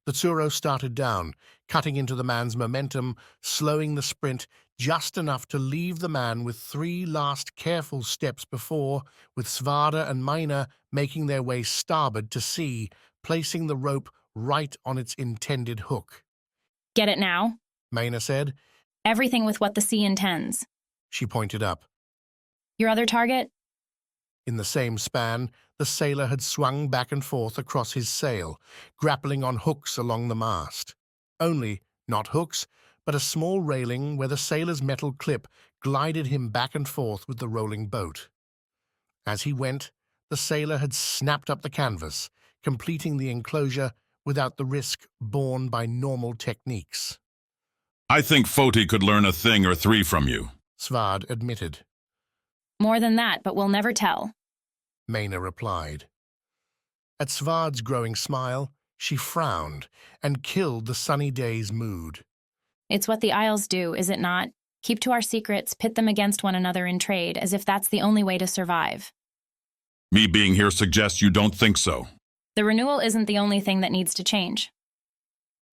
The Tsuro started down, cutting into the man's momentum, slowing the sprint just enough to leave the man with 3 last careful steps before, with Svarda and Maina making their way starboard to sea, placing the rope right on its intended hook. Get it now? Maina said. Everything with what the sea intends. She pointed up. Your other target? In the same span, the sailor had swung back and forth across his sail, grappling on hooks along the mast. Only, not hooks, but a small railing where the sailor's metal clip glided him back and forth with the rolling boat. As he went, the sailor had snapped up the canvas, completing the enclosure without the risk borne by normal techniques. I think Foti could learn a thing or 3 from you, Svard admitted. More than that, but we'll never tell. Maina replied. At Svard's growing smile, she frowned and killed the sunny day's mood. It's what the Isles do, is it not? Keep to our secrets, pit them against one another in trade, as if that's the only way to survive. Me being here suggests you don't think so. The renewal isn't the only thing that needs to change.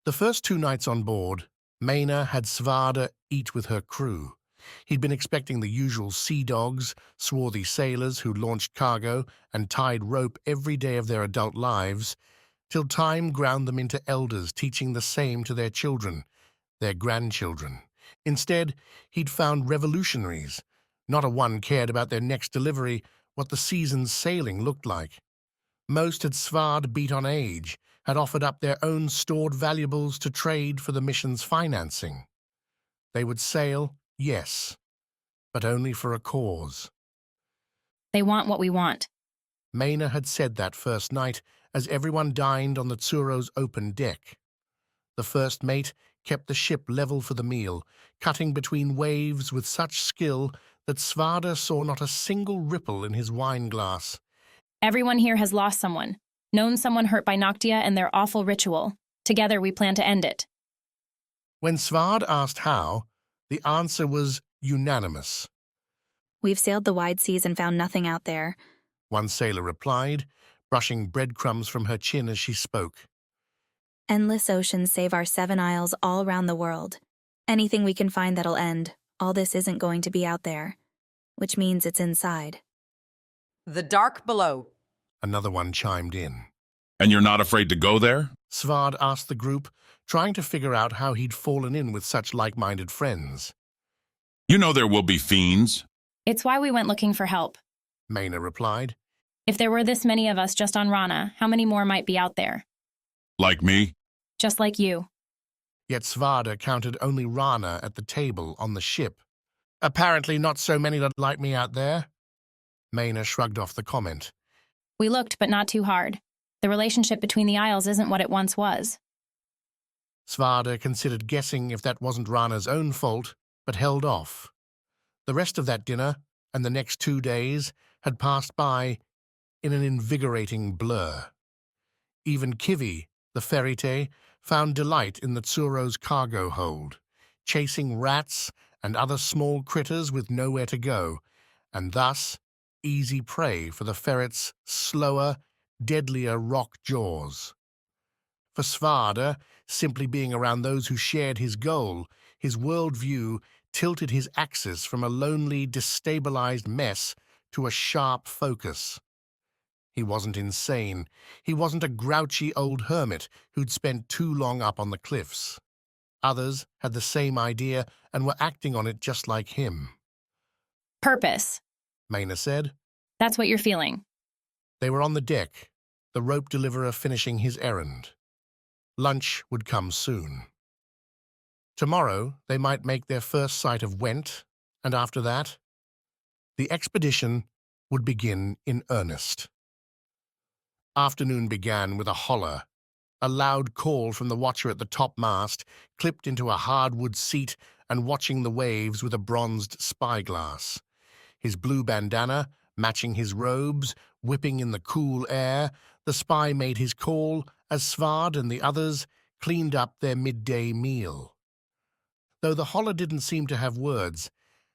The first 2 nights on board, Maina had Svarda eat with her crew. He'd been expecting the usual sea dogs, swarthy sailors who launched cargo and tied rope every day of their adult lives, till time ground them into elders teaching the same to their children, their grandchildren. Instead, he'd found revolutionaries. Not a one cared about their next delivery, what the season's sailing looked like. Most had Svard beat on age, had offered up their own stored valuables to trade for the mission's financing. They would sail, yes, but only for a cause. They want what we want. Maina had said that first night as everyone dined on the Tsuro's open deck. The first mate kept the ship level for the meal, cutting between waves with such skill that Svarda saw not a single ripple in his wine glass. Everyone here has lost someone, known someone hurt by Noctia and their awful ritual. Together we plan to end it. When Svard asked how, the answer was unanimous. We've sailed the wide seas and found nothing out there. One sailor replied, brushing breadcrumbs from her chin as she spoke. Endless oceans save our 7 isles all round the world. Anything we can find that'll end, All this isn't going to be out there, which means it's inside. The dark below. Another one chimed in. And you're not afraid to go there? Svard asked the group, trying to figure out how he'd fallen in with such like-minded friends. You know there will be fiends. It's why we went looking for help. Maina replied. If there were this many of us just on Rana, how many more might be out there? Like me? Just like you. Yet Svarda counted only Rana at the table on the ship. Apparently not so many that like me out there. Maina shrugged off the comment. We looked, but not too hard. The relationship between the Isles isn't what it once was. Svarda considered guessing if that wasn't Rana's own fault, but held off. The rest of that dinner, and the next 2 days, had passed by in an invigorating blur. Even Kivi, the ferryte, found delight in the Tsuro's cargo hold, chasing rats and other small critters with nowhere to go, and thus easy prey for the ferret's slower, deadlier rock jaws. For Svarda, simply being around those who shared his goal, his worldview tilted his axis from a lonely, destabilized mess to a sharp focus. He wasn't insane. He wasn't a grouchy old hermit who'd spent too long up on the cliffs. Others had the same idea and were acting on it just like him. Purpose, Maina said. That's what you're feeling. They were on the deck, the rope deliverer finishing his errand. Lunch would come soon. Tomorrow they might make their first sight of Went, and after that, the expedition would begin in earnest. Afternoon began with a holler, a loud call from the watcher at the topmast, clipped into a hardwood seat and watching the waves with a bronzed spyglass. His blue bandana, matching his robes, whipping in the cool air, the spy made his call as Svard and the others cleaned up their midday meal. Though the holler didn't seem to have words,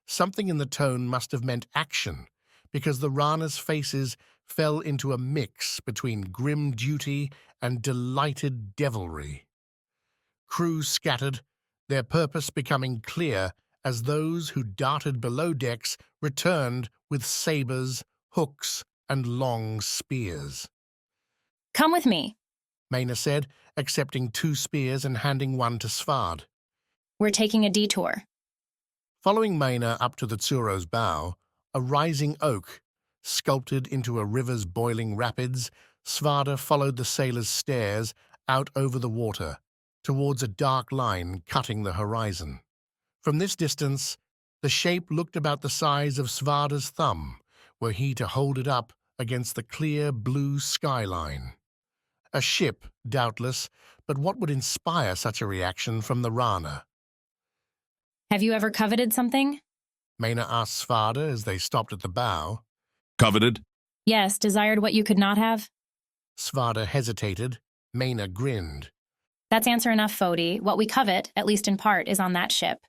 something in the tone must have meant action, because the Rana's faces fell into a mix between grim duty and delighted devilry. Crews scattered, their purpose becoming clear as those who darted below decks returned with sabers, hooks, and long spears. Come with me, Maina said, accepting 2 spears and handing one to Svard. We're taking a detour. Following Maina up to the Tsuro's bow, a rising oak, sculpted into a river's boiling rapids, Svarda followed the sailor's stairs out over the water, towards a dark line cutting the horizon. From this distance, the shape looked about the size of Svarda's thumb, were he to hold it up against the clear blue skyline. A ship, doubtless, but what would inspire such a reaction from the Rana? Have you ever coveted something? Maina asked Svarda as they stopped at the bow. Coveted? Yes, desired what you could not have? Svarda hesitated. Maina grinned. That's answer enough, Fodi. What we covet, at least in part, is on that ship.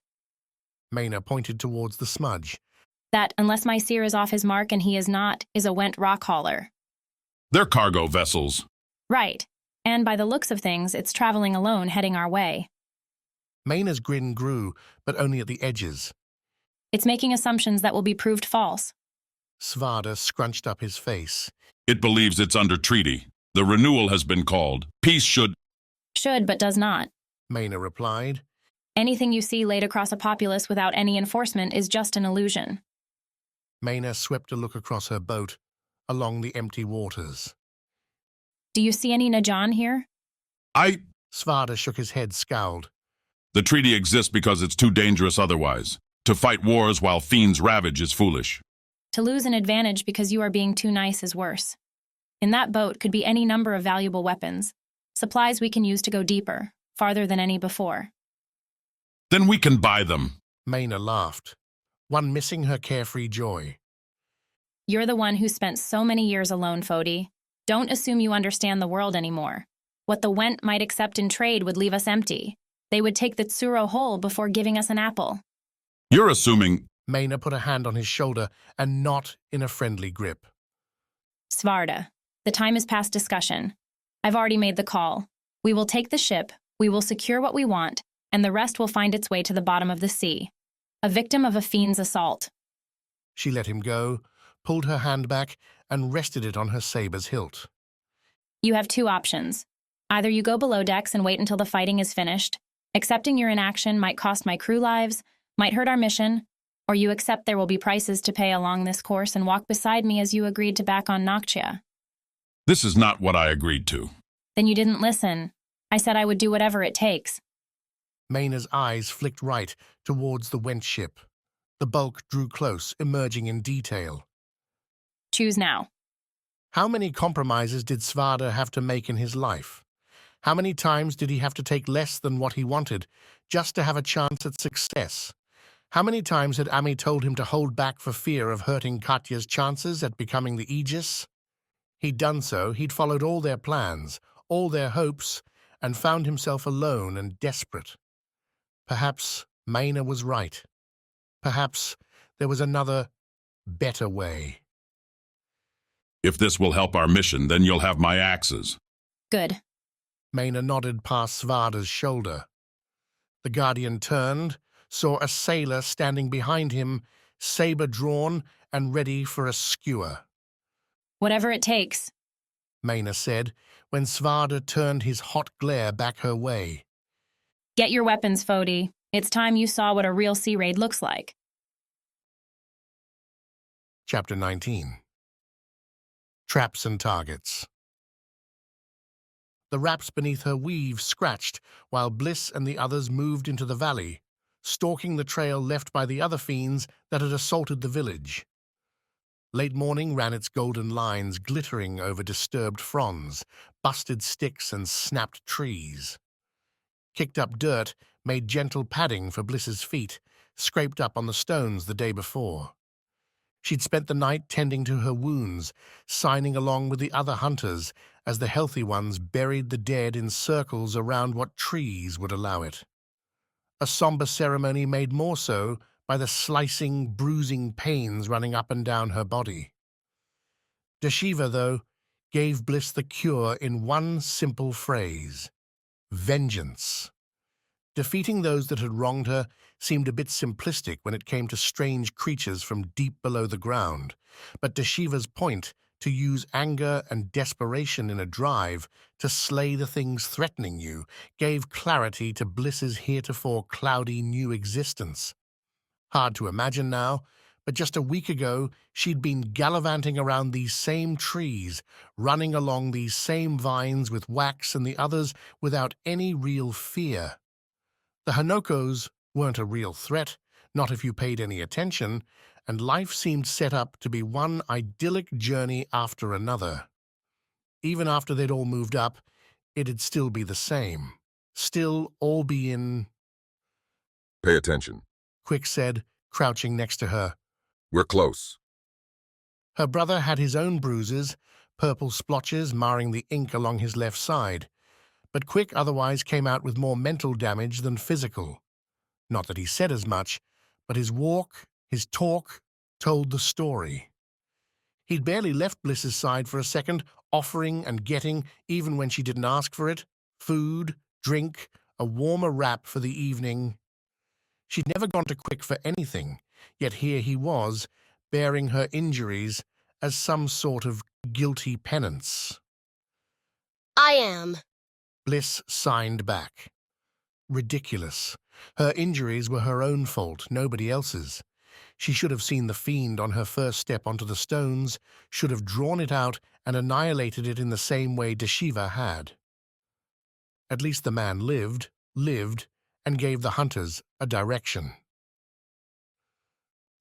Maina pointed towards the smudge. That, unless my seer is off his mark and he is not, is a Went rock hauler. They're cargo vessels. Right. And by the looks of things, it's traveling alone heading our way. Maina's grin grew, but only at the edges. It's making assumptions that will be proved false. Svarda scrunched up his face. It believes it's under treaty. The renewal has been called. Peace should... Should, but does not. Maina replied. Anything you see laid across a populace without any enforcement is just an illusion. Maina swept a look across her boat, along the empty waters. Do you see any Najan here? Svarda shook his head, scowled. The treaty exists because it's too dangerous otherwise. To fight wars while fiends ravage is foolish. To lose an advantage because you are being too nice is worse. In that boat could be any number of valuable weapons, supplies we can use to go deeper, farther than any before. Then we can buy them. Maina laughed, one missing her carefree joy. You're the one who spent so many years alone, Fodi. Don't assume you understand the world anymore. What the Went might accept in trade would leave us empty. They would take the Tsuro whole before giving us an apple. You're assuming... Maina put a hand on his shoulder, and not in a friendly grip. Svarda, the time is past discussion. I've already made the call. We will take the ship, we will secure what we want, and the rest will find its way to the bottom of the sea. a victim of a fiend's assault. She let him go, pulled her hand back, and rested it on her saber's hilt. You have two options. Either you go below decks and wait until the fighting is finished. Accepting your inaction might cost my crew lives, might hurt our mission, or you accept there will be prices to pay along this course and walk beside me as you agreed to back on Noctia. This is not what I agreed to. Then you didn't listen. I said I would do whatever it takes. Mayna's eyes flicked right towards the wench ship. The bulk drew close, emerging in detail. Choose now. How many compromises did Svarda have to make in his life? How many times did he have to take less than what he wanted, just to have a chance at success? How many times had Ami told him to hold back for fear of hurting Katya's chances at becoming the Aegis? He'd done so, he'd followed all their plans, all their hopes, and found himself alone and desperate. Perhaps Mayna was right. Perhaps there was another, better way. If this will help our mission, then you'll have my axes. Good. Mayna nodded past Svarda's shoulder. The Guardian turned, saw a sailor standing behind him, saber drawn and ready for a skewer. Whatever it takes, Mayna said, when Svarda turned his hot glare back her way. Get your weapons, Fodi. It's time you saw what a real sea raid looks like. Chapter 19. Traps and Targets. The wraps beneath her weave scratched while Bliss and the others moved into the valley, stalking the trail left by the other fiends that had assaulted the village. Late morning ran its golden lines glittering over disturbed fronds, busted sticks and snapped trees. Kicked-up dirt made gentle padding for Bliss's feet, scraped up on the stones the day before. She'd spent the night tending to her wounds, signing along with the other hunters as the healthy ones buried the dead in circles around what trees would allow it. A somber ceremony made more so by the slicing, bruising pains running up and down her body. Deshiva, though, gave Bliss the cure in one simple phrase: vengeance. Defeating those that had wronged her seemed a bit simplistic when it came to strange creatures from deep below the ground, but Deshiva's point, to use anger and desperation in a drive to slay the things threatening you, gave clarity to Bliss's heretofore cloudy new existence. Hard to imagine now, but just a week ago she'd been gallivanting around these same trees, running along these same vines with Wax and the others without any real fear. The Hanokos weren't a real threat, not if you paid any attention, and life seemed set up to be one idyllic journey after another. Even after they'd all moved up, it'd still be the same. Still all be in... Pay attention. Quick said, crouching next to her. We're close. Her brother had his own bruises, purple splotches marring the ink along his left side, but Quick otherwise came out with more mental damage than physical. Not that he said as much, but his walk, his talk, told the story. He'd barely left Bliss's side for a second, offering and getting, even when she didn't ask for it, food, drink, a warmer wrap for the evening. She'd never gone to Quick for anything, yet here he was, bearing her injuries as some sort of guilty penance. I am. Bliss signed back. Ridiculous. Her injuries were her own fault, nobody else's. She should have seen the fiend on her first step onto the stones, should have drawn it out and annihilated it in the same way Deshiva had. At least the man lived, and gave the hunters a direction.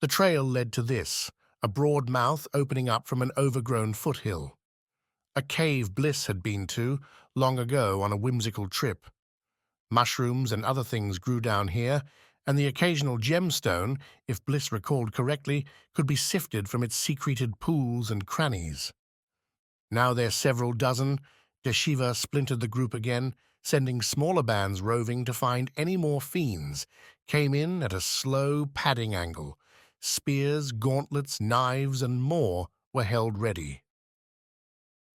The trail led to this, a broad mouth opening up from an overgrown foothill. A cave Bliss had been to, long ago on a whimsical trip. Mushrooms and other things grew down here, and the occasional gemstone, if Bliss recalled correctly, could be sifted from its secreted pools and crannies. Now there several dozen, Deshiva splintered the group again, sending smaller bands roving to find any more fiends, came in at a slow padding angle. Spears, gauntlets, knives, and more were held ready.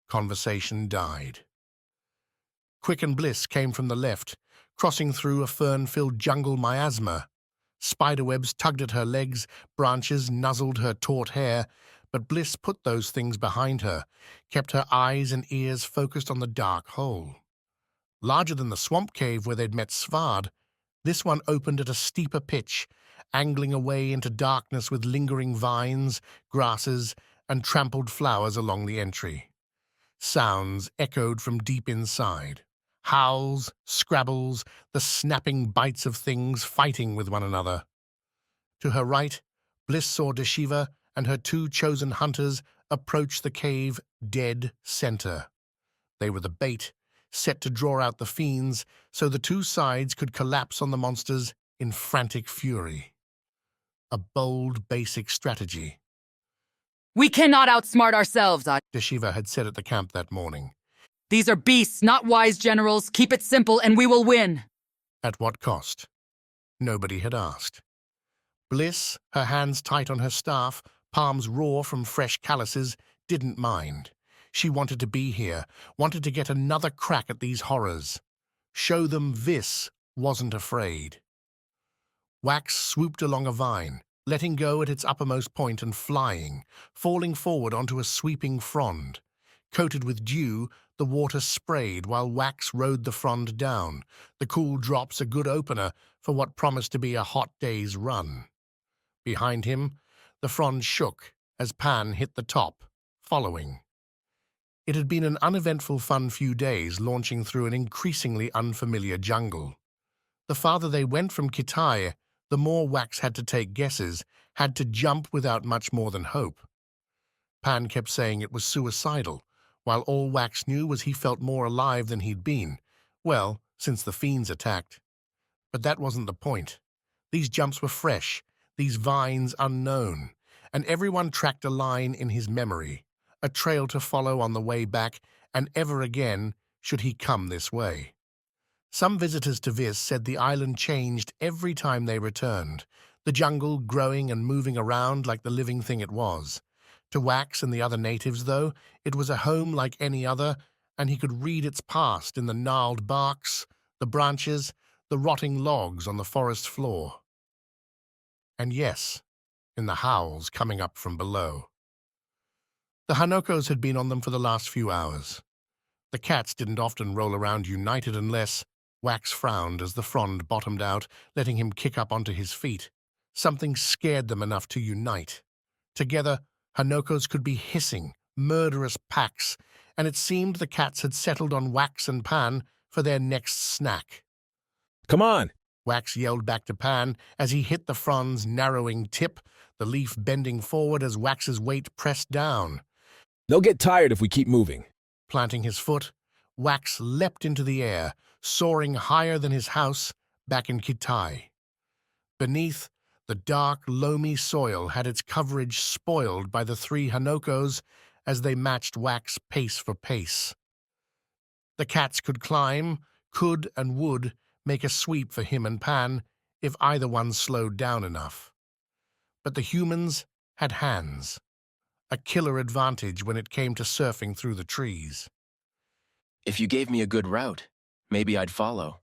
Conversation died. Quick and Bliss came from the left, crossing through a fern-filled jungle miasma. Spiderwebs tugged at her legs, branches nuzzled her taut hair, but Bliss put those things behind her, kept her eyes and ears focused on the dark hole. Larger than the swamp cave where they'd met Svard, this one opened at a steeper pitch, angling away into darkness with lingering vines, grasses, and trampled flowers along the entry. Sounds echoed from deep inside. Howls, scrabbles, the snapping bites of things fighting with one another. To her right, Bliss saw Deshiva and her two chosen hunters approach the cave dead center. They were the bait, set to draw out the fiends so the two sides could collapse on the monsters in frantic fury. A bold, basic strategy. We cannot outsmart ourselves, Deshiva had said at the camp that morning. These are beasts, not wise generals. Keep it simple and we will win. At what cost? Nobody had asked. Bliss, her hands tight on her staff, palms raw from fresh calluses, didn't mind. She wanted to be here, wanted to get another crack at these horrors. Show them Vis wasn't afraid. Wax swooped along a vine, letting go at its uppermost point and flying, falling forward onto a sweeping frond. Coated with dew, the water sprayed while Wax rode the frond down, the cool drops a good opener for what promised to be a hot day's run. Behind him, the frond shook as Pan hit the top, following. It had been an uneventful fun few days launching through an increasingly unfamiliar jungle. The farther they went from Kitai, the more Wax had to take guesses, had to jump without much more than hope. Pan kept saying it was suicidal, while all Wax knew was he felt more alive than he'd been, well, since the fiends attacked. But that wasn't the point. These jumps were fresh, these vines unknown, and everyone tracked a line in his memory, a trail to follow on the way back, and ever again should he come this way. Some visitors to Vis said the island changed every time they returned, the jungle growing and moving around like the living thing it was. To Wax and the other natives, though, it was a home like any other, and he could read its past in the gnarled barks, the branches, the rotting logs on the forest floor. And yes, in the howls coming up from below. The Hanokos had been on them for the last few hours. The cats didn't often roll around united unless... Wax frowned as the frond bottomed out, letting him kick up onto his feet. Something scared them enough to unite. Together, Hanokos could be hissing, murderous packs, and it seemed the cats had settled on Wax and Pan for their next snack. Come on! Wax yelled back to Pan as he hit the frond's narrowing tip, the leaf bending forward as Wax's weight pressed down. They'll get tired if we keep moving. Planting his foot, Wax leapt into the air, soaring higher than his house back in Kitai. Beneath, the dark, loamy soil had its coverage spoiled by the three Hanokos as they matched Wax pace for pace. The cats could climb, could and would make a sweep for him and Pan if either one slowed down enough. But the humans had hands, a killer advantage when it came to surfing through the trees. If you gave me a good route, maybe I'd follow.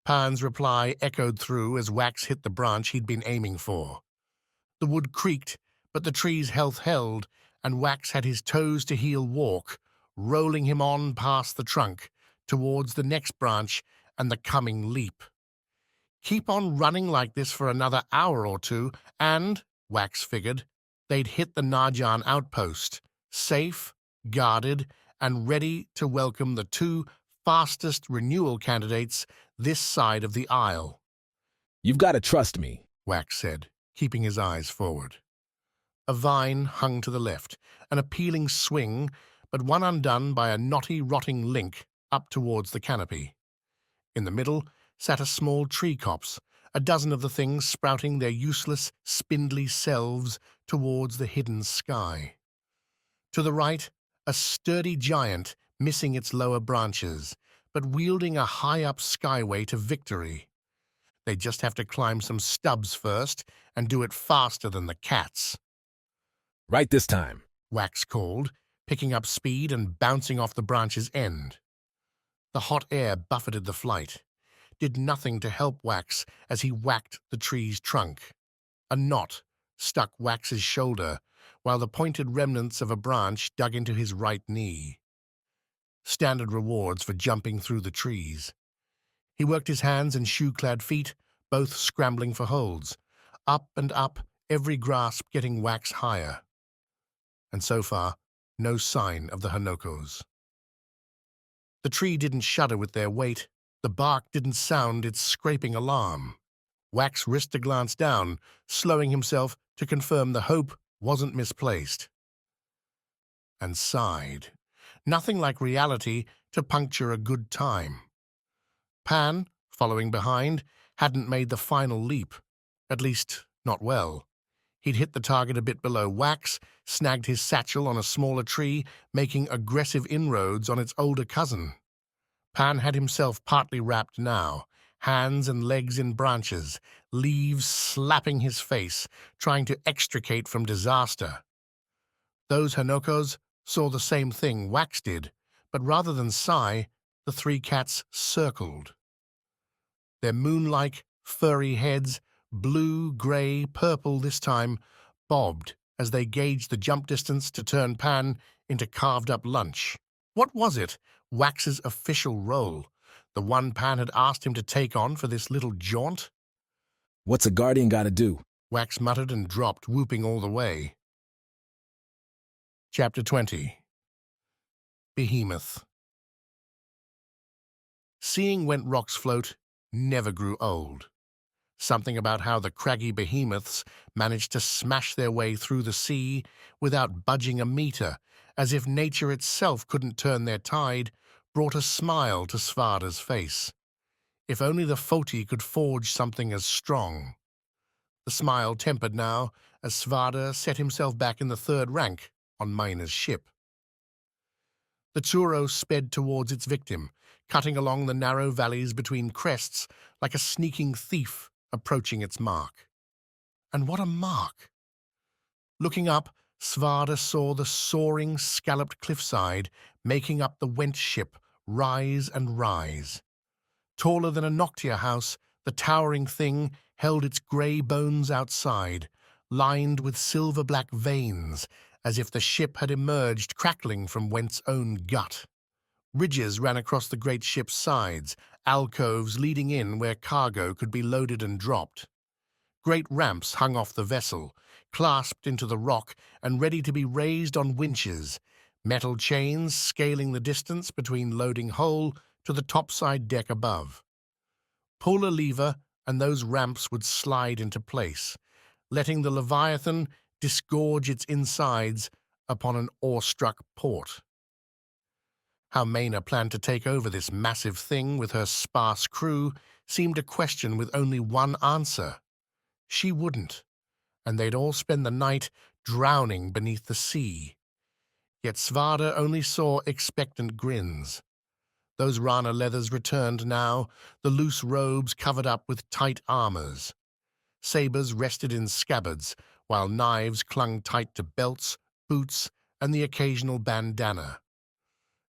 Pan's reply echoed through as Wax hit the branch he'd been aiming for. The wood creaked, but the tree's health held, and Wax had his toes-to-heel walk, rolling him on past the trunk, towards the next branch and the coming leap. Keep on running like this for another hour or two, and, Wax figured, they'd hit the Najan outpost, safe, guarded, and ready to welcome the two fastest renewal candidates this side of the Isle. You've got to trust me, Wax said, keeping his eyes forward. A vine hung to the left, an appealing swing, but one undone by a knotty, rotting link up towards the canopy. In the middle sat a small tree copse, a dozen of the things sprouting their useless, spindly selves towards the hidden sky. To the right, a sturdy giant missing its lower branches, but wielding a high-up skyway to victory. They'd just have to climb some stubs first and do it faster than the cats. Right this time, Wax called, picking up speed and bouncing off the branch's end. The hot air buffeted the flight. did nothing to help Wax as he whacked the tree's trunk. A knot stuck Wax's shoulder, while the pointed remnants of a branch dug into his right knee. Standard rewards for jumping through the trees. He worked his hands and shoe-clad feet, both scrambling for holds. Up and up, every grasp getting Wax higher. And so far, no sign of the Hanokos. The tree didn't shudder with their weight. The bark didn't sound its scraping alarm. Wax risked a glance down, slowing himself to confirm the hope wasn't misplaced. And sighed. Nothing like reality to puncture a good time. Pan, following behind, hadn't made the final leap. At least, not well. He'd hit the target a bit below Wax, snagged his satchel on a smaller tree, making aggressive inroads on its older cousin. Pan had himself partly wrapped now, hands and legs in branches, leaves slapping his face, trying to extricate from disaster. Those Hanokos saw the same thing Wax did, but rather than sigh, the three cats circled. Their moon-like, furry heads, blue, grey, purple this time, bobbed as they gauged the jump distance to turn Pan into carved-up lunch. What was it, Wax's official role, the one Pan had asked him to take on for this little jaunt? What's a guardian gotta do? Wax muttered and dropped, whooping all the way. Chapter 20. Behemoth. Seeing Went Rock's float never grew old. Something about how the craggy behemoths managed to smash their way through the sea without budging a meter, as if nature itself couldn't turn their tide, brought a smile to Svarda's face. If only the Foti could forge something as strong. The smile tempered now as Svarda set himself back in the third rank on Mina's ship. The Tsuro sped towards its victim, cutting along the narrow valleys between crests like a sneaking thief approaching its mark. And what a mark! Looking up, Svarda saw the soaring, scalloped cliffside making up the Went ship rise and rise. Taller than a Noctia house, the towering thing held its grey bones outside, lined with silver-black veins, as if the ship had emerged crackling from Went's own gut. Ridges ran across the great ship's sides, alcoves leading in where cargo could be loaded and dropped. Great ramps hung off the vessel, clasped into the rock and ready to be raised on winches, metal chains scaling the distance between loading hull to the topside deck above. Pull a lever and those ramps would slide into place, letting the Leviathan disgorge its insides upon an awestruck port. How Mina planned to take over this massive thing with her sparse crew seemed a question with only one answer. She wouldn't, and they'd all spend the night drowning beneath the sea. Yet Svarda only saw expectant grins. Those Rana leathers returned now, the loose robes covered up with tight armors. Sabers rested in scabbards, while knives clung tight to belts, boots, and the occasional bandana.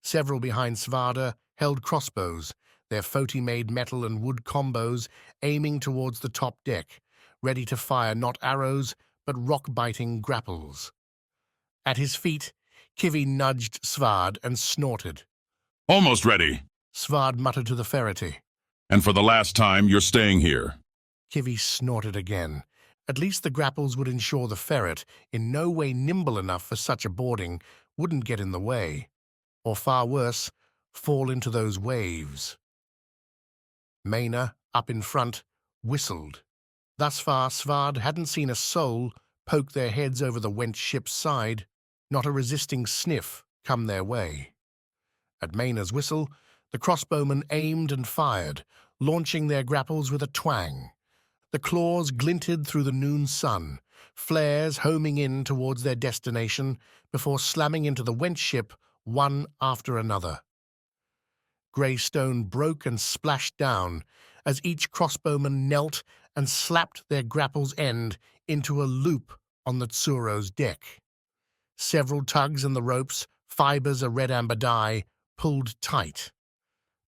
Several behind Svarda held crossbows, their Foti-made metal and wood combos aiming towards the top deck, ready to fire not arrows, but rock-biting grapples. At his feet, Kivi nudged Svard and snorted. Almost ready. Svard muttered to the ferrety. And for the last time, you're staying here. Kivi snorted again. At least the grapples would ensure the ferret, in no way nimble enough for such a boarding, wouldn't get in the way. Or far worse, fall into those waves. Mina, up in front, whistled. Thus far, Svard hadn't seen a soul poke their heads over the Went ship's side, not a resisting sniff come their way. At Mina's whistle, the crossbowmen aimed and fired, launching their grapples with a twang. The claws glinted through the noon sun, flares homing in towards their destination before slamming into the Went ship one after another. Grey stone broke and splashed down as each crossbowman knelt and slapped their grapple's end into a loop on the Tsuro's deck. Several tugs and the ropes, fibers a red-amber dye, pulled tight.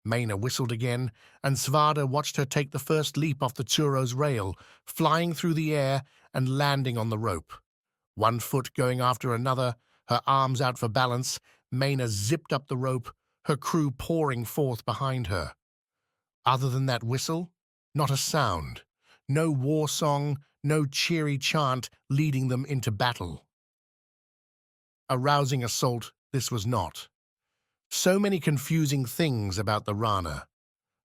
Maina whistled again, and Svada watched her take the first leap off the churro's rail, flying through the air and landing on the rope. One foot going after another, her arms out for balance, Maina zipped up the rope, her crew pouring forth behind her. Other than that whistle, not a sound. No war song, no cheery chant leading them into battle. A rousing assault this was not. So many confusing things about the Rana.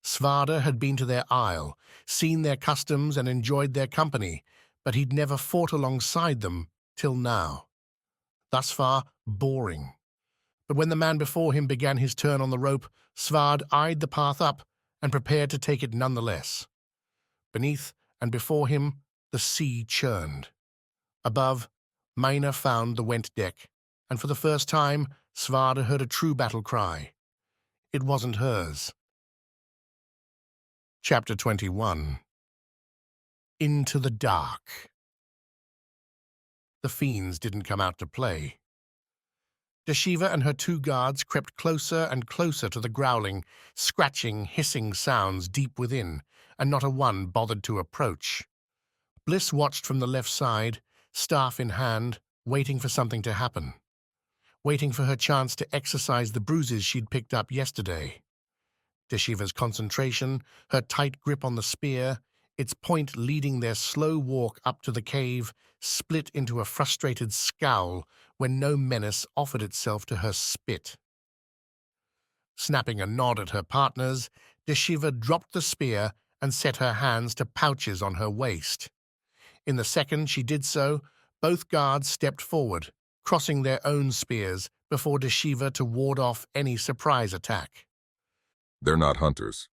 Svada had been to their isle, seen their customs and enjoyed their company, but he'd never fought alongside them till now. Thus far, boring. But when the man before him began his turn on the rope, Svard eyed the path up and prepared to take it nonetheless. Beneath and before him, the sea churned. Above, Maina found the went deck, and for the first time, Svada heard a true battle cry. It wasn't hers. Chapter 21. Into the Dark. The fiends didn't come out to play. Deshiva and her two guards crept closer and closer to the growling, scratching, hissing sounds deep within, and not a one bothered to approach. Bliss watched from the left side, staff in hand, waiting for something to happen. Waiting for her chance to exercise the bruises she'd picked up yesterday. Deshiva's concentration, her tight grip on the spear, its point leading their slow walk up to the cave, split into a frustrated scowl when no menace offered itself to her spit. Snapping a nod at her partners, Deshiva dropped the spear and set her hands to pouches on her waist. In the second she did so, both guards stepped forward, crossing their own spears before Deshiva to ward off any surprise attack. They're not hunters.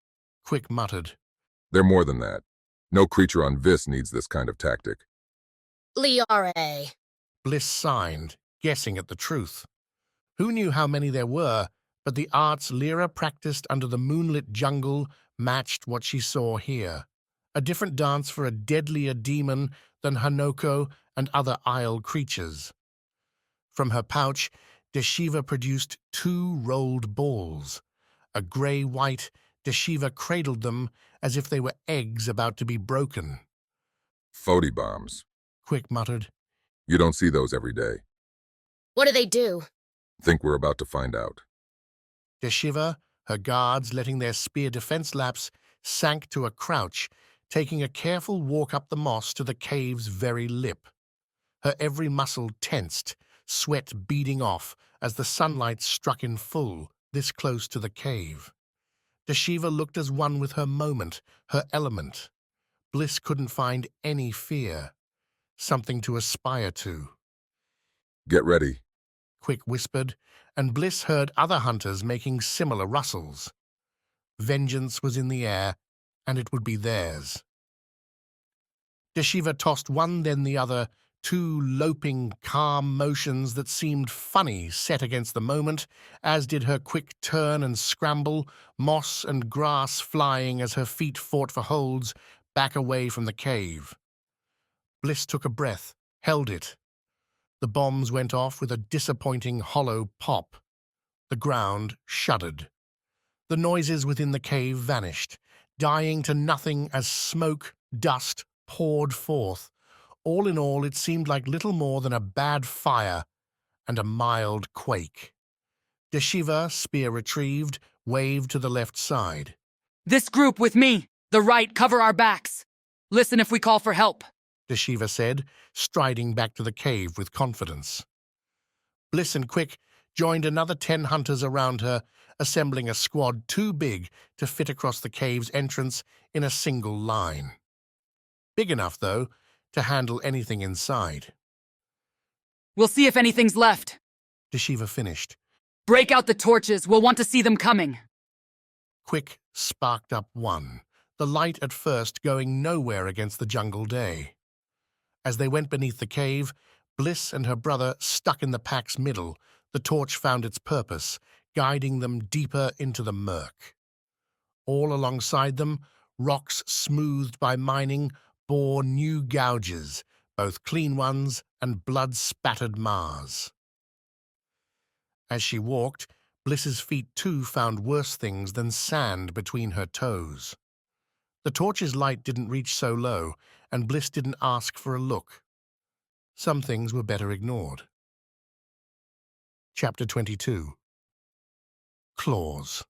Quick muttered. They're more than that. No creature on Vis needs this kind of tactic. Liare. Bliss signed, guessing at the truth. Who knew how many there were, but the arts Lyra practiced under the moonlit jungle matched what she saw here. A different dance for a deadlier demon than Hanoko and other isle creatures. From her pouch, Deshiva produced 2 rolled balls. A grey-white, Deshiva cradled them as if they were eggs about to be broken. Phody bombs. Quick muttered. You don't see those every day. What do they do? Think we're about to find out. Deshiva, her guards letting their spear defense lapse, sank to a crouch, taking a careful walk up the moss to the cave's very lip. Her every muscle tensed, sweat beading off as the sunlight struck in full, this close to the cave. Deshiva looked as one with her moment, her element. Bliss couldn't find any fear, something to aspire to. Get ready, Quick whispered, and Bliss heard other hunters making similar rustles. Vengeance was in the air, and it would be theirs. Deshiva tossed one then the other, 2 loping, calm motions that seemed funny set against the moment, as did her quick turn and scramble, moss and grass flying as her feet fought for holds, back away from the cave. Bliss took a breath, held it. The bombs went off with a disappointing hollow pop. The ground shuddered. The noises within the cave vanished, dying to nothing as smoke, dust poured forth. All in all, it seemed like little more than a bad fire and a mild quake. Deshiva, spear retrieved, waved to the left side. This group with me! The right, cover our backs! Listen if we call for help! Deshiva said, striding back to the cave with confidence. Bliss and Quick joined another 10 hunters around her, assembling a squad too big to fit across the cave's entrance in a single line. Big enough, though, to handle anything inside. We'll see if anything's left. Deshiva finished. Break out the torches. We'll want to see them coming. Quick sparked up one, the light at first going nowhere against the jungle day. As they went beneath the cave, Bliss and her brother stuck in the pack's middle, the torch found its purpose, guiding them deeper into the murk. All alongside them, rocks smoothed by mining bore new gouges, both clean ones and blood-spattered Mars. As she walked, Bliss's feet too found worse things than sand between her toes. The torch's light didn't reach so low, and Bliss didn't ask for a look. Some things were better ignored. Chapter 22. Claws.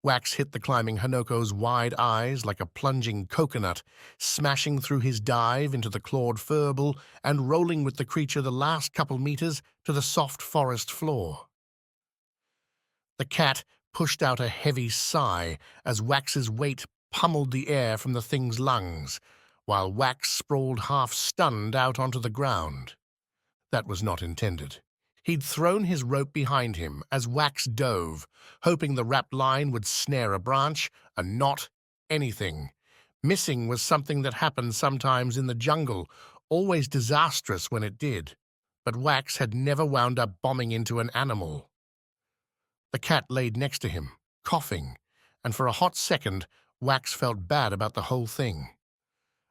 Wax hit the climbing Hanoko's wide eyes like a plunging coconut, smashing through his dive into the clawed furball and rolling with the creature the last couple meters to the soft forest floor. The cat pushed out a heavy sigh as Wax's weight pummeled the air from the thing's lungs, while Wax sprawled half-stunned out onto the ground. That was not intended. He'd thrown his rope behind him as Wax dove, hoping the wrapped line would snare a branch, a knot, anything. Missing was something that happened sometimes in the jungle, always disastrous when it did. But Wax had never wound up bombing into an animal. The cat laid next to him, coughing, and for a hot second, Wax felt bad about the whole thing.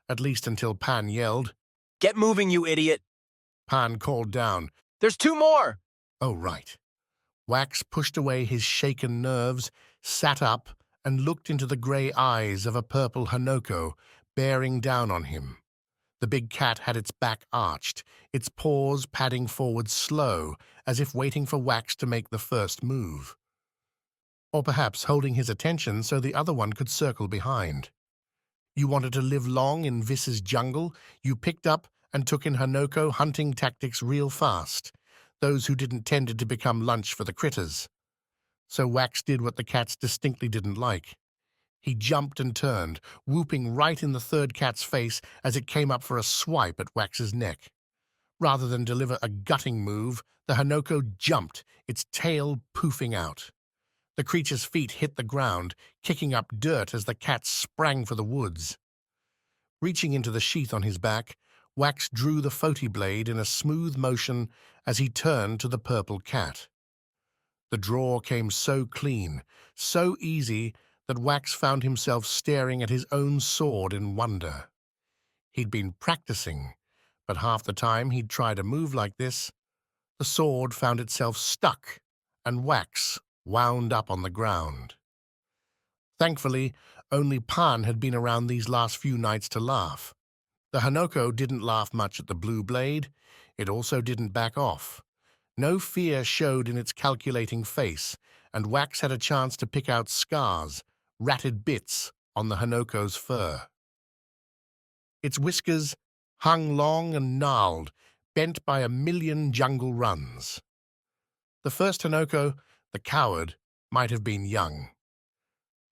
At least until Pan yelled, "Get moving, you idiot!" Pan called down, "There's 2 more!" Oh, right. Wax pushed away his shaken nerves, sat up, and looked into the grey eyes of a purple Hanoko, bearing down on him. The big cat had its back arched, its paws padding forward slow, as if waiting for Wax to make the first move. Or perhaps holding his attention so the other one could circle behind. You wanted to live long in Vis's jungle, you picked up and took in Hanoko hunting tactics real fast, those who didn't tend to become lunch for the critters. So Wax did what the cats distinctly didn't like. He jumped and turned, whooping right in the third cat's face as it came up for a swipe at Wax's neck. Rather than deliver a gutting move, the Hanoko jumped, its tail poofing out. The creature's feet hit the ground, kicking up dirt as the cat sprang for the woods. Reaching into the sheath on his back, Wax drew the Foti blade in a smooth motion as he turned to the purple cat. The draw came so clean, so easy, that Wax found himself staring at his own sword in wonder. He'd been practicing, but half the time he'd tried a move like this, the sword found itself stuck, and Wax wound up on the ground. Thankfully, only Pan had been around these last few nights to laugh. The Hanoko didn't laugh much at the blue blade. It also didn't back off. No fear showed in its calculating face, and Wax had a chance to pick out scars, ratted bits, on the Hanoko's fur. Its whiskers hung long and gnarled, bent by a million jungle runs. The first Hanoko, the coward, might have been young.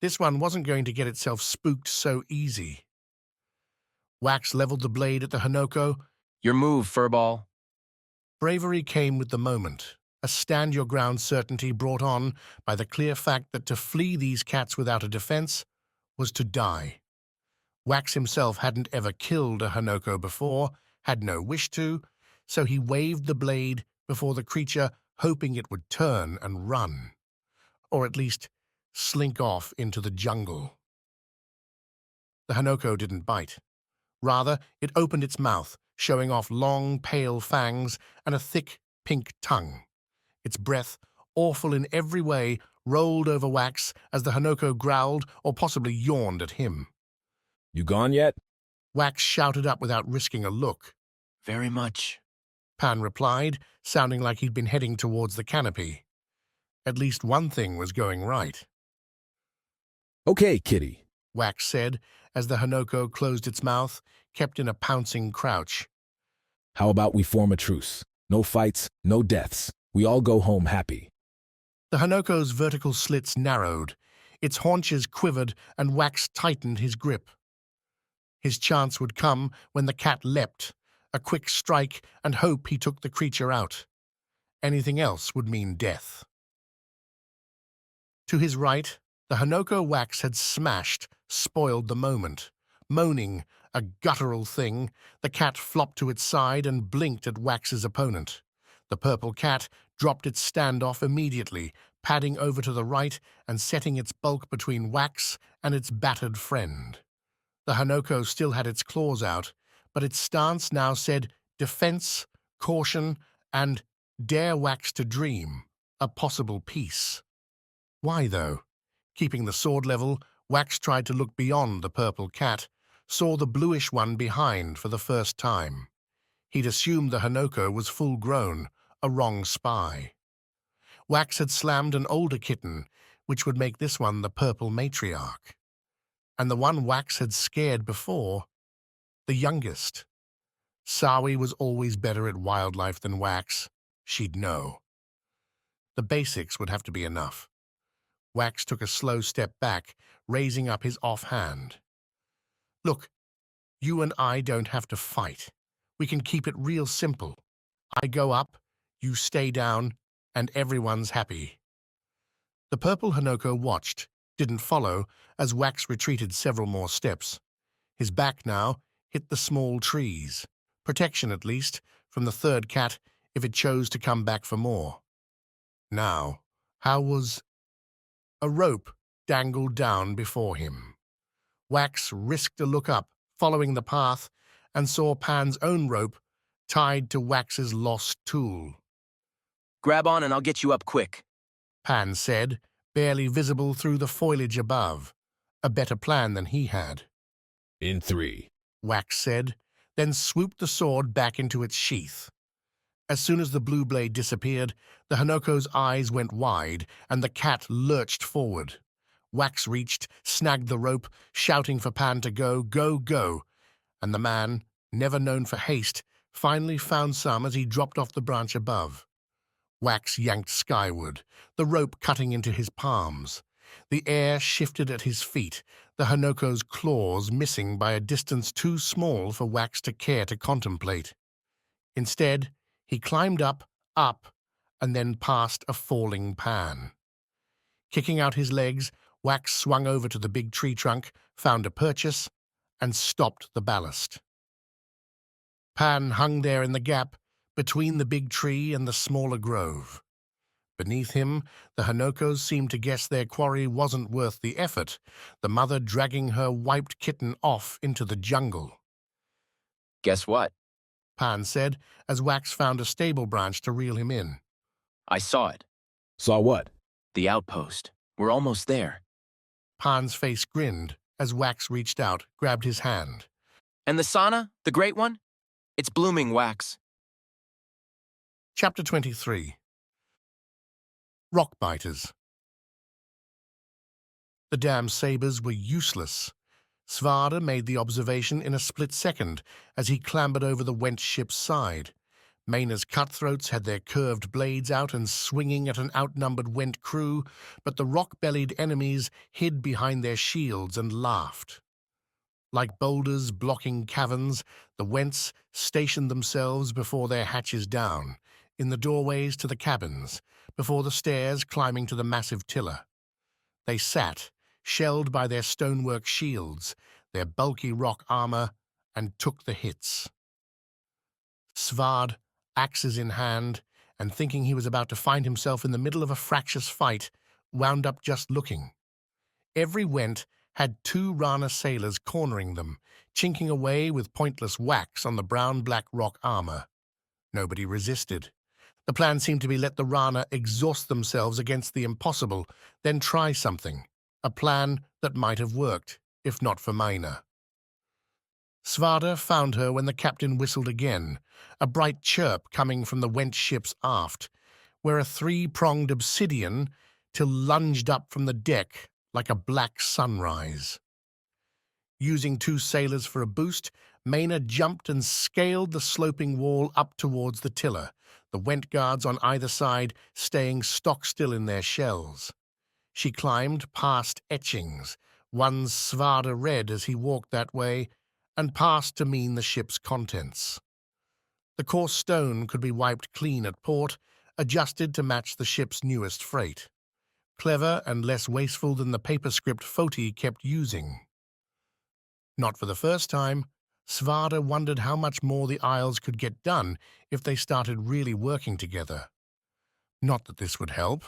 This one wasn't going to get itself spooked so easy. Wax leveled the blade at the Hanoko. "Your move, furball." Bravery came with the moment, a stand-your-ground certainty brought on by the clear fact that to flee these cats without a defense was to die. Wax himself hadn't ever killed a Hanoko before, had no wish to, so he waved the blade before the creature, hoping it would turn and run, or at least slink off into the jungle. The Hanoko didn't bite. Rather, it opened its mouth, showing off long, pale fangs and a thick, pink tongue. Its breath, awful in every way, rolled over Wax as the Hanoko growled or possibly yawned at him. "You gone yet?" Wax shouted up without risking a look. "Very much," Pan replied, sounding like he'd been heading towards the canopy. At least one thing was going right. "Okay, kitty," Wax said, as the Hanoko closed its mouth, kept in a pouncing crouch. "How about we form a truce? No fights, no deaths. We all go home happy." The Hanoko's vertical slits narrowed. Its haunches quivered, and Wax tightened his grip. His chance would come when the cat leapt, a quick strike, and hope he took the creature out. Anything else would mean death. To his right, the Hanoko Wax had smashed, spoiled the moment. Moaning, a guttural thing, the cat flopped to its side and blinked at Wax's opponent. The purple cat dropped its standoff immediately, padding over to the right and setting its bulk between Wax and its battered friend. The Hanoko still had its claws out, but its stance now said defense, caution, and dare Wax to dream, a possible peace. Why, though? Keeping the sword level, Wax tried to look beyond the purple cat, saw the bluish one behind for the first time. He'd assumed the Hanoko was full-grown, a wrong spy. Wax had slammed an older kitten, which would make this one the purple matriarch. And the one Wax had scared before, the youngest. Sawi was always better at wildlife than Wax. She'd know. The basics would have to be enough. Wax took a slow step back, raising up his offhand. Look, you and I don't have to fight. We can keep it real simple. I go up, you stay down, and everyone's happy. The purple Hanoko watched, didn't follow, as Wax retreated several more steps. His back now hit the small trees. Protection, at least, from the third cat if it chose to come back for more. Now, how was... A rope dangled down before him. Wax risked a look up, following the path, and saw Pan's own rope tied to Wax's lost tool. Grab on and I'll get you up quick, Pan said, barely visible through the foliage above. A better plan than he had. In 3. Wax said, then swooped the sword back into its sheath. As soon as the blue blade disappeared, the Hanoko's eyes went wide, and the cat lurched forward. Wax reached, snagged the rope, shouting for Pan to go, go, go, and the man, never known for haste, finally found some as he dropped off the branch above. Wax yanked skyward, the rope cutting into his palms. The air shifted at his feet, the Hanoko's claws missing by a distance too small for Wax to care to contemplate. Instead, he climbed up, and then past a falling Pan. Kicking out his legs, Wax swung over to the big tree trunk, found a purchase, and stopped the ballast. Pan hung there in the gap between the big tree and the smaller grove. Beneath him, the Hanokos seemed to guess their quarry wasn't worth the effort, the mother dragging her wiped kitten off into the jungle. Guess what? Pan said, as Wax found a stable branch to reel him in. I saw it. Saw what? The outpost. We're almost there. Pan's face grinned as Wax reached out, grabbed his hand. And the sauna? The great one? It's blooming, Wax. Chapter 23. Rockbiters. The damn sabers were useless. Svarda made the observation in a split second as he clambered over the Went ship's side. Maina's cutthroats had their curved blades out and swinging at an outnumbered Went crew, but the rock-bellied enemies hid behind their shields and laughed. Like boulders blocking caverns, the Wents stationed themselves before their hatches down, in the doorways to the cabins, before the stairs climbing to the massive tiller. They sat, shelled by their stonework shields, their bulky rock armor, and took the hits. Svard, axes in hand, and thinking he was about to find himself in the middle of a fractious fight, wound up just looking. Every Went had 2 Rana sailors cornering them, chinking away with pointless whacks on the brown-black rock armor. Nobody resisted. The plan seemed to be let the Rana exhaust themselves against the impossible, then try something. A plan that might have worked, if not for Maina. Svarda found her when the captain whistled again, a bright chirp coming from the Went ship's aft, where a 3-pronged obsidian till lunged up from the deck like a black sunrise. Using 2 sailors for a boost, Maina jumped and scaled the sloping wall up towards the tiller, the Went guards on either side staying stock-still in their shells. She climbed past etchings, one Svarda read as he walked that way, and passed to mean the ship's contents. The coarse stone could be wiped clean at port, adjusted to match the ship's newest freight. Clever and less wasteful than the paper script Foti kept using. Not for the first time, Svarda wondered how much more the Isles could get done if they started really working together. Not that this would help.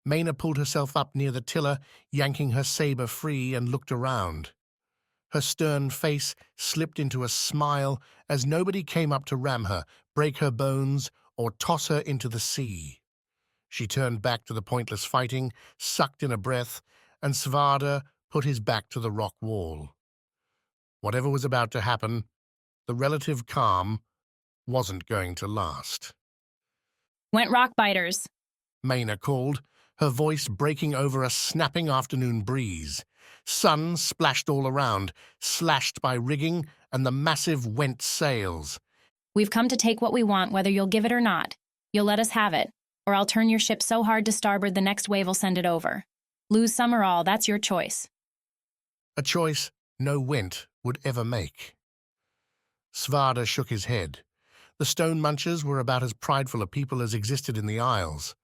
Maina pulled herself up near the tiller, yanking her saber free, and looked around. Her stern face slipped into a smile as nobody came up to ram her, break her bones, or toss her into the sea. She turned back to the pointless fighting, sucked in a breath, and Svarda put his back to the rock wall. Whatever was about to happen, the relative calm wasn't going to last. Went Rockbiters. Maina called, her voice breaking over a snapping afternoon breeze. Sun splashed all around, slashed by rigging and the massive Went sails. We've come to take what we want, whether you'll give it or not. You'll let us have it, or I'll turn your ship so hard to starboard the next wave will send it over. Lose some or all, that's your choice. A choice no Went would ever make. Svarda shook his head. The Stone Munchers were about as prideful a people as existed in the Isles.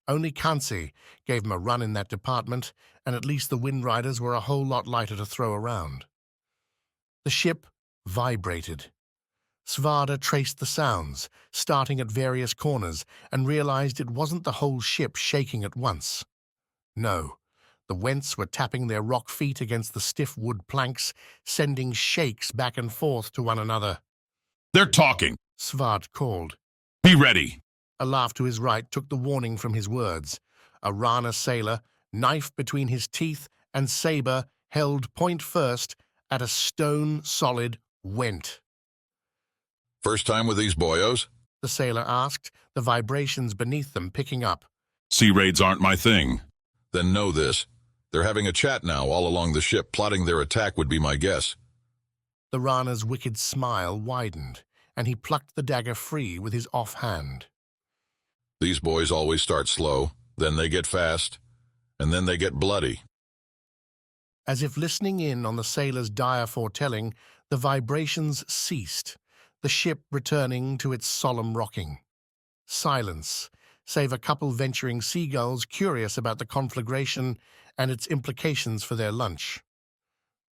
Only Kansi gave him a run in that department, and at least the Wind Riders were a whole lot lighter to throw around. The ship vibrated. Svarda traced the sounds, starting at various corners, and realized it wasn't the whole ship shaking at once. No, the Wents were tapping their rock feet against the stiff wood planks, sending shakes back and forth to one another. "They're talking," Svard called. "Be ready." A laugh to his right took the warning from his words. A Rana sailor, knife between his teeth and saber held point first at a stone-solid Went. First time with these boyos? The sailor asked, the vibrations beneath them picking up. "Sea raids aren't my thing." Then know this. They're having a chat now all along the ship, plotting their attack would be my guess. The Rana's wicked smile widened, and he plucked the dagger free with his offhand. These boys always start slow, then they get fast, and then they get bloody. As if listening in on the sailor's dire foretelling, the vibrations ceased, the ship returning to its solemn rocking. Silence, save a couple venturing seagulls curious about the conflagration and its implications for their lunch.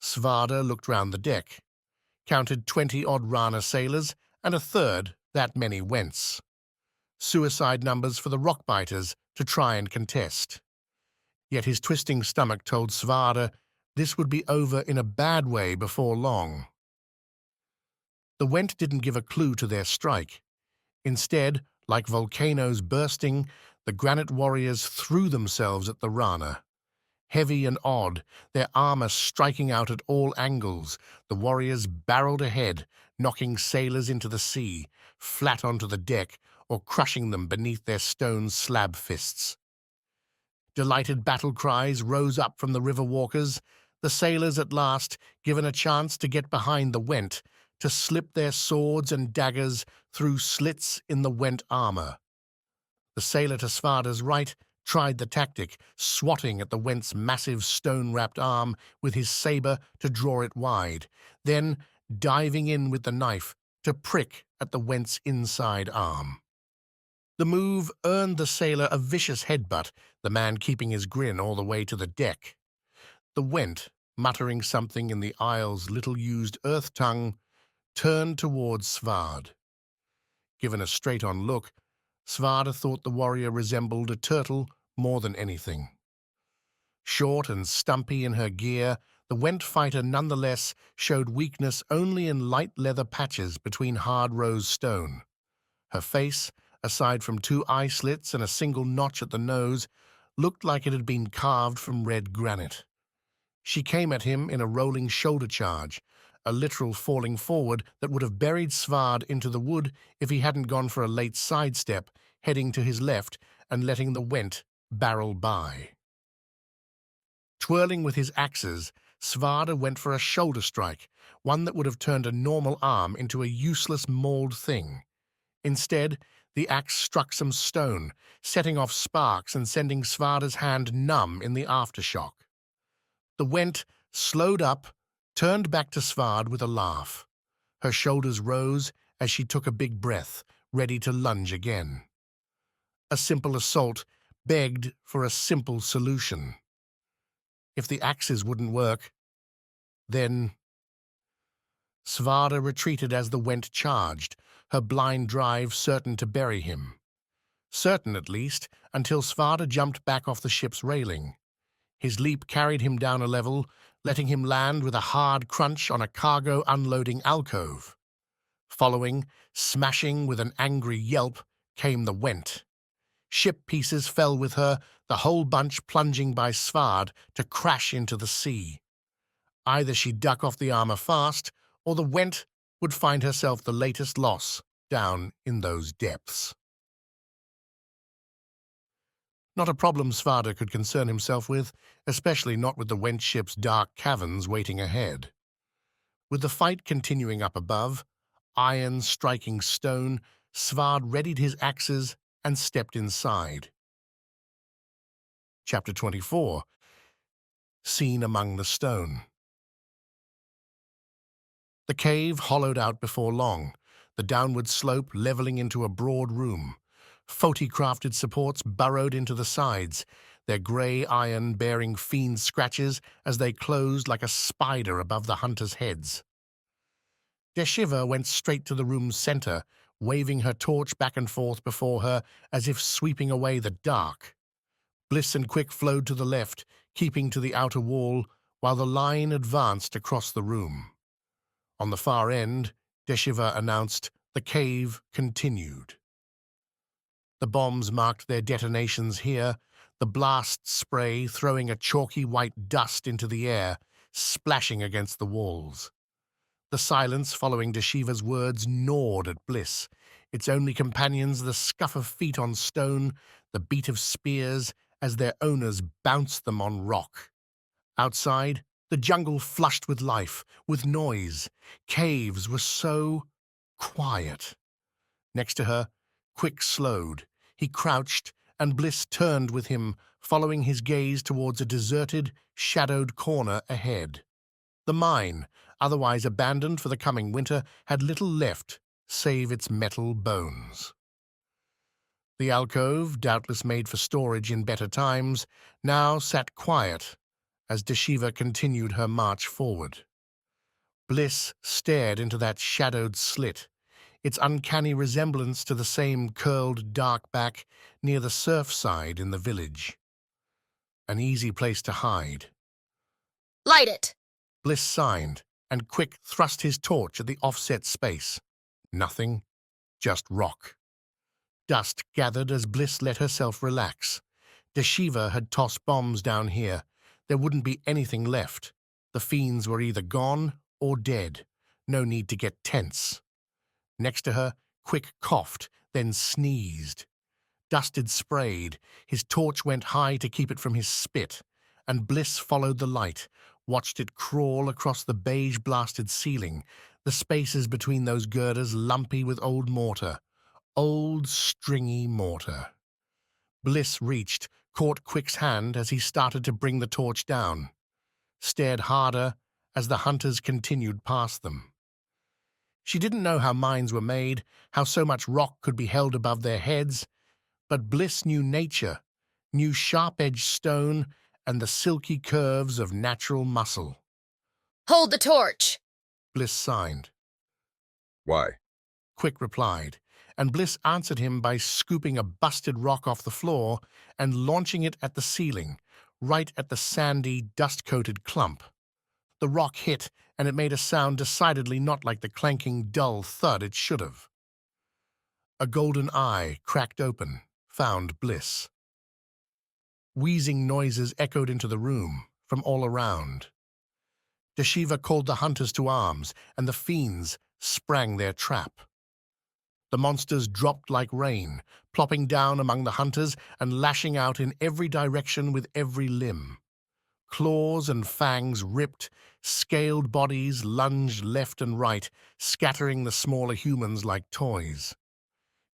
Svarda looked round the deck, counted 20-odd Rana sailors, and a third that many Wents. Suicide numbers for the Rockbiters to try and contest. Yet his twisting stomach told Svarda this would be over in a bad way before long. The Went didn't give a clue to their strike. Instead, like volcanoes bursting, the granite warriors threw themselves at the Rana. Heavy and odd, their armor striking out at all angles, the warriors barreled ahead, knocking sailors into the sea, flat onto the deck, or crushing them beneath their stone slab fists. Delighted battle cries rose up from the river walkers, the sailors at last given a chance to get behind the Went, to slip their swords and daggers through slits in the Went armor. The sailor to Svarda's right tried the tactic, swatting at the Went's massive stone-wrapped arm with his saber to draw it wide, then diving in with the knife to prick at the Went's inside arm. The move earned the sailor a vicious headbutt, the man keeping his grin all the way to the deck. The Went, muttering something in the Isle's little-used earth tongue, turned towards Svard. Given a straight-on look, Svarda thought the warrior resembled a turtle more than anything. Short and stumpy in her gear, the Went fighter nonetheless showed weakness only in light leather patches between hard rose stone. Her face, aside from 2 eye slits and a single notch at the nose, looked like it had been carved from red granite. She came at him in a rolling shoulder charge, a literal falling forward that would have buried Svard into the wood if he hadn't gone for a late sidestep, heading to his left and letting the Went barrel by. Twirling with his axes, Svarda went for a shoulder strike, one that would have turned a normal arm into a useless mauled thing. Instead, the axe struck some stone, setting off sparks and sending Svarda's hand numb in the aftershock. The Went slowed up, turned back to Svard with a laugh. Her shoulders rose as she took a big breath, ready to lunge again. A simple assault begged for a simple solution. If the axes wouldn't work, then... Svarda retreated as the Went charged, her blind drive certain to bury him. Certain, at least, until Svarda jumped back off the ship's railing. His leap carried him down a level, letting him land with a hard crunch on a cargo unloading alcove. Following, smashing with an angry yelp, came the Went. Ship pieces fell with her, the whole bunch plunging by Svard to crash into the sea. Either she'd duck off the armor fast, or the Went would find herself the latest loss down in those depths. Not a problem Svarda could concern himself with, especially not with the Went ship's dark caverns waiting ahead. With the fight continuing up above, iron striking stone, Svard readied his axes and stepped inside. Chapter 24. Scene among the stone. The cave hollowed out before long, the downward slope leveling into a broad room. 40-crafted supports burrowed into the sides, their grey iron bearing fiend scratches as they closed like a spider above the hunters' heads. Deshiva went straight to the room's centre, waving her torch back and forth before her as if sweeping away the dark. Bliss and Quick flowed to the left, keeping to the outer wall, while the line advanced across the room. On the far end, Deshiva announced, the cave continued. The bombs marked their detonations here, the blast spray throwing a chalky white dust into the air, splashing against the walls. The silence following Deshiva's words gnawed at Bliss, its only companions the scuff of feet on stone, the beat of spears as their owners bounced them on rock. Outside, the jungle flushed with life, with noise. Caves were so quiet. Next to her, Quick slowed. He crouched, and Bliss turned with him, following his gaze towards a deserted, shadowed corner ahead. The mine, otherwise abandoned for the coming winter, had little left save its metal bones. The alcove, doubtless made for storage in better times, now sat quiet as Deshiva continued her march forward. Bliss stared into that shadowed slit, its uncanny resemblance to the same curled dark back near the surf side in the village. An easy place to hide. Light it! Bliss signed, and Quick thrust his torch at the offset space. Nothing, just rock. Dust gathered as Bliss let herself relax. Deshiva had tossed bombs down here. There wouldn't be anything left. The fiends were either gone or dead. No need to get tense. Next to her, Quick coughed, then sneezed. Dust had sprayed. His torch went high to keep it from his spit, and Bliss followed the light, watched it crawl across the beige-blasted ceiling, the spaces between those girders lumpy with old mortar. Old, stringy mortar. Bliss reached, caught Quick's hand as he started to bring the torch down, stared harder as the hunters continued past them. She didn't know how mines were made, how so much rock could be held above their heads, but Bliss knew nature, knew sharp-edged stone and the silky curves of natural muscle. Hold the torch! Bliss signed. Why? Quick replied, and Bliss answered him by scooping a busted rock off the floor and launching it at the ceiling, right at the sandy, dust-coated clump. The rock hit, and it made a sound decidedly not like the clanking, dull thud it should have. A golden eye cracked open, found Bliss. Wheezing noises echoed into the room, from all around. Deshiva called the hunters to arms, and the fiends sprang their trap. The monsters dropped like rain, plopping down among the hunters and lashing out in every direction with every limb. Claws and fangs ripped, scaled bodies lunged left and right, scattering the smaller humans like toys.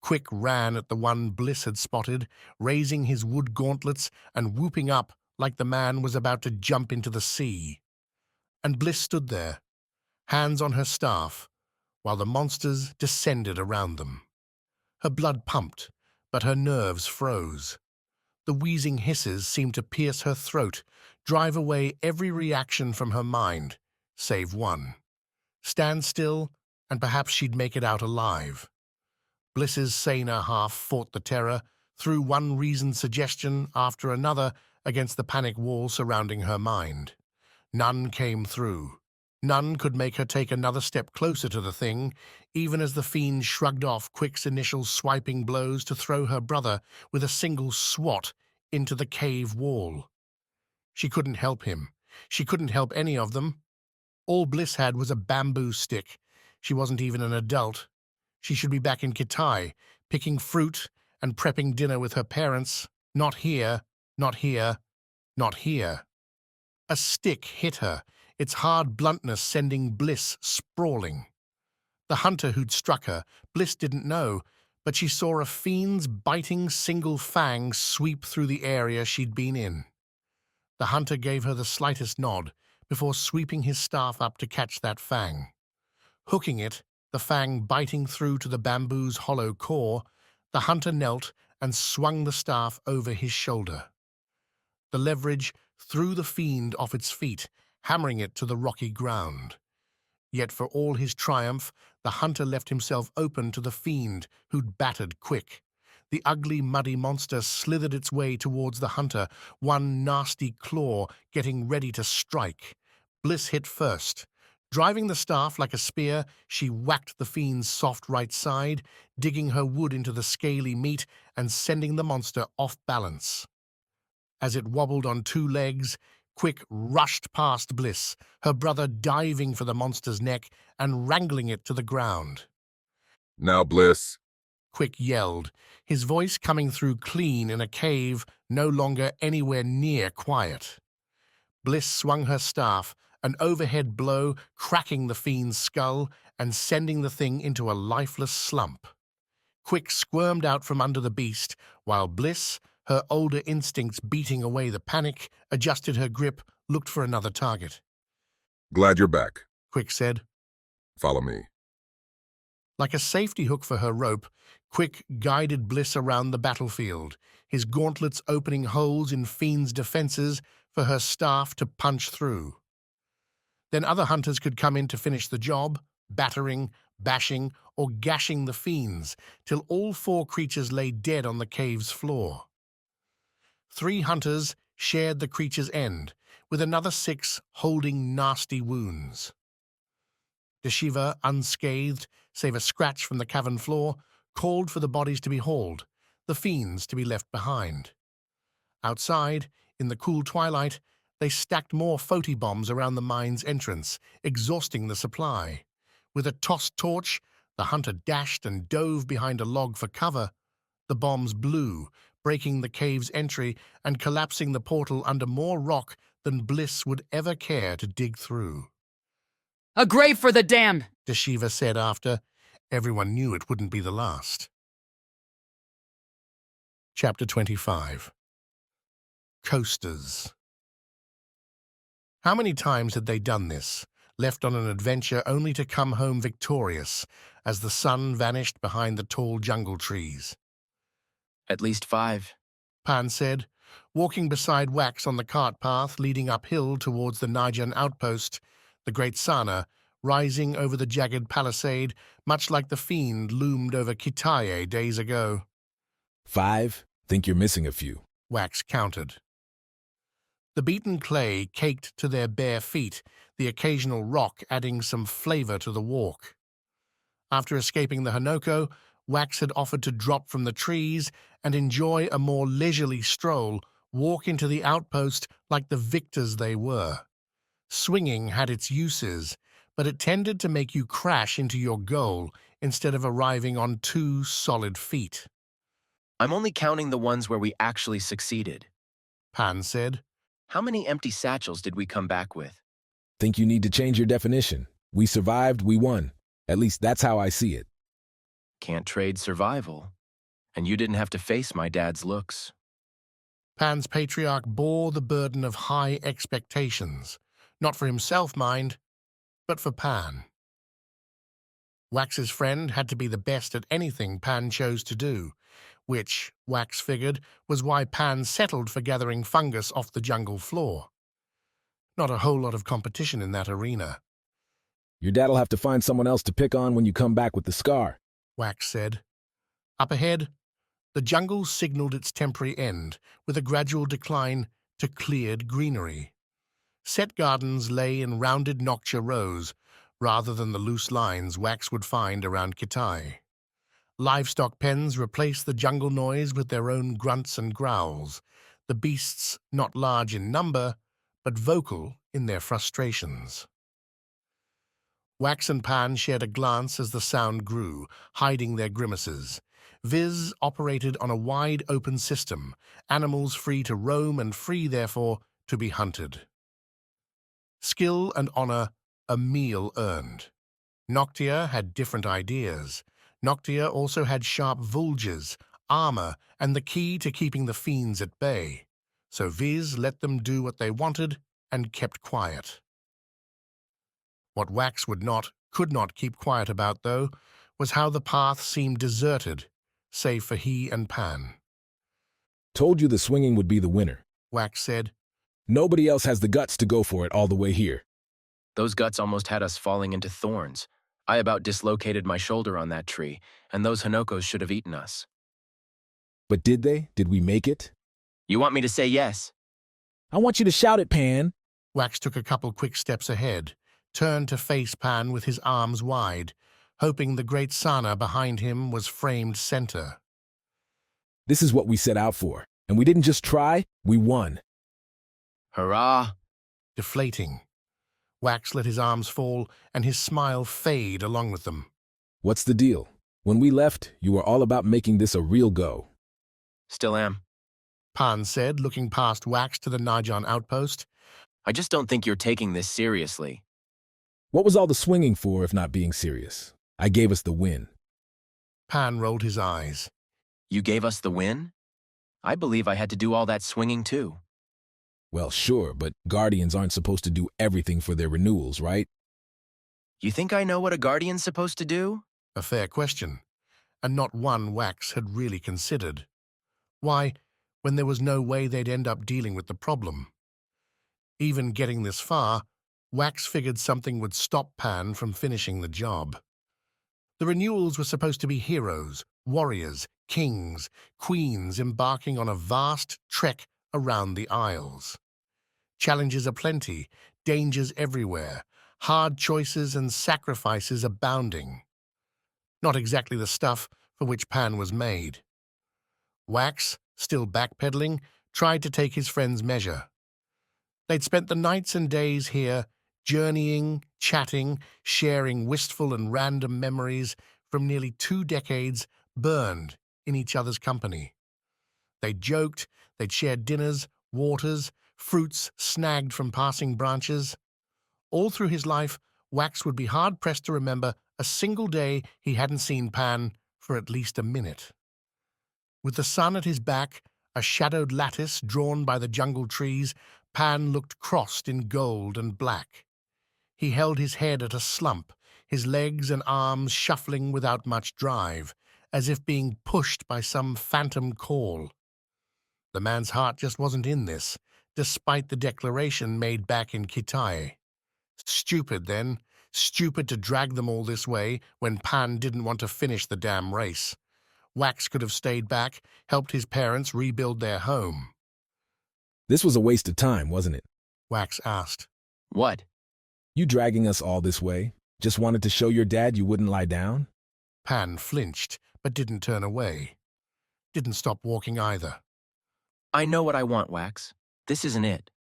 Quick ran at the one Bliss had spotted, raising his wood gauntlets and whooping up like the man was about to jump into the sea. And Bliss stood there, hands on her staff, while the monsters descended around them. Her blood pumped, but her nerves froze. The wheezing hisses seemed to pierce her throat, drive away every reaction from her mind, save one. Stand still, and perhaps she'd make it out alive. Bliss's saner half fought the terror, threw one reasoned suggestion after another against the panic wall surrounding her mind. None came through. None could make her take another step closer to the thing, even as the fiend shrugged off Quick's initial swiping blows to throw her brother with a single swat into the cave wall. She couldn't help him. She couldn't help any of them. All Bliss had was a bamboo stick. She wasn't even an adult. She should be back in Kitai, picking fruit and prepping dinner with her parents. Not here, not here, not here. A stick hit her, its hard bluntness sending Bliss sprawling. The hunter who'd struck her, Bliss didn't know, but she saw a fiend's biting single fang sweep through the area she'd been in. The hunter gave her the slightest nod before sweeping his staff up to catch that fang. Hooking it, the fang biting through to the bamboo's hollow core, the hunter knelt and swung the staff over his shoulder. The leverage threw the fiend off its feet, hammering it to the rocky ground. Yet for all his triumph, the hunter left himself open to the fiend, who'd battered Quick. The ugly, muddy monster slithered its way towards the hunter, one nasty claw getting ready to strike. Bliss hit first. Driving the staff like a spear, she whacked the fiend's soft right side, digging her wood into the scaly meat and sending the monster off balance. As it wobbled on two legs, Quick rushed past Bliss, her brother diving for the monster's neck and wrangling it to the ground. Now, Bliss. Quick yelled, his voice coming through clean in a cave no longer anywhere near quiet. Bliss swung her staff, an overhead blow cracking the fiend's skull and sending the thing into a lifeless slump. Quick squirmed out from under the beast, while Bliss, her older instincts beating away the panic, adjusted her grip, looked for another target. Glad you're back, Quick said. Follow me. Like a safety hook for her rope, Quick guided Bliss around the battlefield, his gauntlets opening holes in Fiend's defenses for her staff to punch through. Then other hunters could come in to finish the job, battering, bashing, or gashing the fiends, till all four creatures lay dead on the cave's floor. 3 hunters shared the creature's end, with another 6 holding nasty wounds. Deshiva, unscathed, save a scratch from the cavern floor, called for the bodies to be hauled, the fiends to be left behind. Outside, in the cool twilight, they stacked more photobombs around the mine's entrance, exhausting the supply. With a tossed torch, the hunter dashed and dove behind a log for cover. The bombs blew, breaking the cave's entry and collapsing the portal under more rock than Bliss would ever care to dig through. A grave for the damned, Deshiva said after. Everyone knew it wouldn't be the last. Chapter 25. Coasters. How many times had they done this, left on an adventure only to come home victorious as the sun vanished behind the tall jungle trees? At least 5. Pan said, walking beside Wax on the cart path leading uphill towards the Najan outpost, the great Sana, rising over the jagged palisade, much like the fiend loomed over Kitaye days ago. 5? Think you're missing a few. Wax countered. The beaten clay caked to their bare feet, the occasional rock adding some flavor to the walk. After escaping the Hanoko, Wax had offered to drop from the trees and enjoy a more leisurely stroll, walk into the outpost like the victors they were. Swinging had its uses, but it tended to make you crash into your goal instead of arriving on 2 solid feet. I'm only counting the ones where we actually succeeded, Pan said. How many empty satchels did we come back with? Think you need to change your definition. We survived, we won. At least that's how I see it. Can't trade survival. And you didn't have to face my dad's looks. Pan's patriarch bore the burden of high expectations. Not for himself, mind, but for Pan. Wax's friend had to be the best at anything Pan chose to do, which, Wax figured, was why Pan settled for gathering fungus off the jungle floor. Not a whole lot of competition in that arena. Your dad'll have to find someone else to pick on when you come back with the Skar, Wax said. Up ahead, the jungle signaled its temporary end, with a gradual decline to cleared greenery. Set gardens lay in rounded noctua rows, rather than the loose lines Wax would find around Kitai. Livestock pens replaced the jungle noise with their own grunts and growls, the beasts not large in number, but vocal in their frustrations. Wax and Pan shared a glance as the sound grew, hiding their grimaces. Viz operated on a wide open system, animals free to roam and free, therefore, to be hunted. Skill and honor, a meal earned. Noctia had different ideas. Noctia also had sharp vulges, armor, and the key to keeping the fiends at bay. So Viz let them do what they wanted and kept quiet. What Wax could not keep quiet about, though, was how the path seemed deserted, save for he and Pan. Told you the swinging would be the winner, Wax said. Nobody else has the guts to go for it all the way here. Those guts almost had us falling into thorns. I about dislocated my shoulder on that tree, and those Hanokos should have eaten us. But did they? Did we make it? You want me to say yes? I want you to shout it, Pan. Wax took a couple quick steps ahead, turned to face Pan with his arms wide, hoping the great Sana behind him was framed center. This is what we set out for, and we didn't just try, we won. Hurrah! Deflating. Wax let his arms fall and his smile fade along with them. What's the deal? When we left, you were all about making this a real go. Still am. Pan said, looking past Wax to the Najan outpost. I just don't think you're taking this seriously. What was all the swinging for if not being serious? I gave us the win. Pan rolled his eyes. You gave us the win? I believe I had to do all that swinging too. Well, sure, but Guardians aren't supposed to do everything for their renewals, right? You think I know what a Guardian's supposed to do? A fair question, and not one Wax had really considered. Why, when there was no way they'd end up dealing with the problem? Even getting this far, Wax figured something would stop Pan from finishing the job. The renewals were supposed to be heroes, warriors, kings, queens embarking on a vast trek around the Isles. Challenges aplenty, dangers everywhere, hard choices and sacrifices abounding. Not exactly the stuff for which Pan was made. Wax, still backpedaling, tried to take his friend's measure. They'd spent the nights and days here, journeying, chatting, sharing wistful and random memories from nearly 2 decades burned in each other's company. They'd joked, they'd shared dinners, waters, fruits snagged from passing branches. All through his life, Wax would be hard-pressed to remember a single day he hadn't seen Pan for at least a minute. With the sun at his back, a shadowed lattice drawn by the jungle trees, Pan looked crossed in gold and black. He held his head at a slump, his legs and arms shuffling without much drive, as if being pushed by some phantom call. The man's heart just wasn't in this, despite the declaration made back in Kitai. Stupid, then. Stupid to drag them all this way when Pan didn't want to finish the damn race. Wax could have stayed back, helped his parents rebuild their home. This was a waste of time, wasn't it? Wax asked. What? You dragging us all this way? Just wanted to show your dad you wouldn't lie down? Pan flinched, but didn't turn away. Didn't stop walking either. I know what I want, Wax. This isn't it.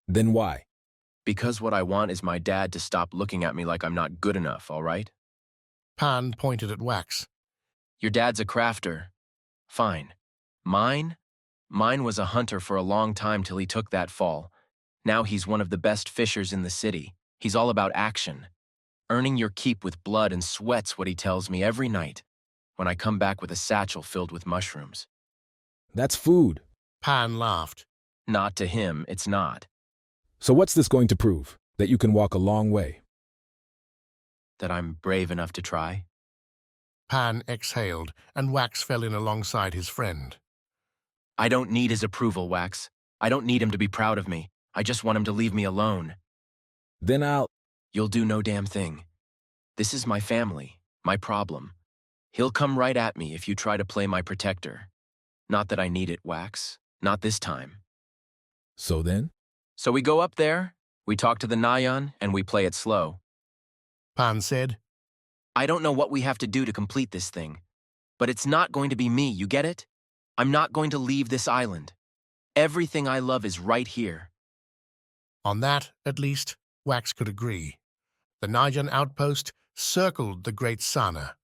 Then why? Because what I want is my dad to stop looking at me like I'm not good enough, all right? Pan pointed at Wax. Your dad's a crafter. Fine. Mine? Mine was a hunter for a long time till he took that fall. Now he's one of the best fishers in the city. He's all about action. Earning your keep with blood and sweat's what he tells me every night when I come back with a satchel filled with mushrooms. That's food. Pan laughed. Not to him, it's not. So what's this going to prove? That you can walk a long way? That I'm brave enough to try? Pan exhaled, and Wax fell in alongside his friend. I don't need his approval, Wax. I don't need him to be proud of me. I just want him to leave me alone. Then You'll do no damn thing. This is my family, my problem. He'll come right at me if you try to play my protector. Not that I need it, Wax. Not this time. So then? So we go up there, We talk to the Nyan, and we play it slow. Pan said. I don't know what we have to do to complete this thing. But it's not going to be me, you get it? I'm not going to leave this island. Everything I love is right here. On that, at least, Wax could agree. The Nyan outpost circled the great Sana,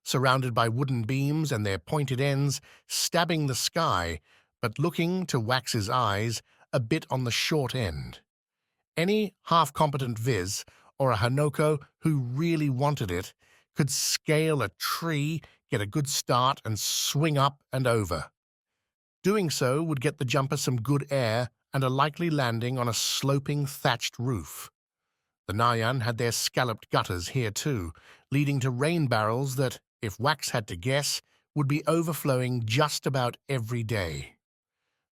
surrounded by wooden beams and their pointed ends stabbing the sky, but looking, to Wax's eyes, a bit on the short end. Any half-competent Viz, or a Hanoko who really wanted it, could scale a tree, get a good start, and swing up and over. Doing so would get the jumper some good air and a likely landing on a sloping thatched roof. The Nyan had their scalloped gutters here too, leading to rain barrels that, if Wax had to guess, would be overflowing just about every day.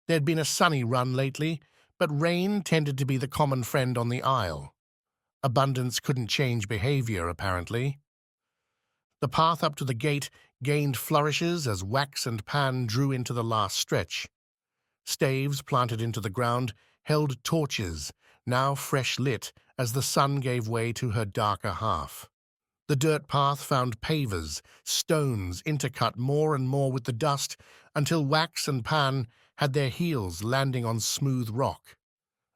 There'd been a sunny run lately, but rain tended to be the common friend on the isle. Abundance couldn't change behavior, apparently. The path up to the gate gained flourishes as Wax and Pan drew into the last stretch. Staves planted into the ground held torches, now fresh lit as the sun gave way to her darker half. The dirt path found pavers, stones intercut more and more with the dust until Wax and Pan had their heels landing on smooth rock.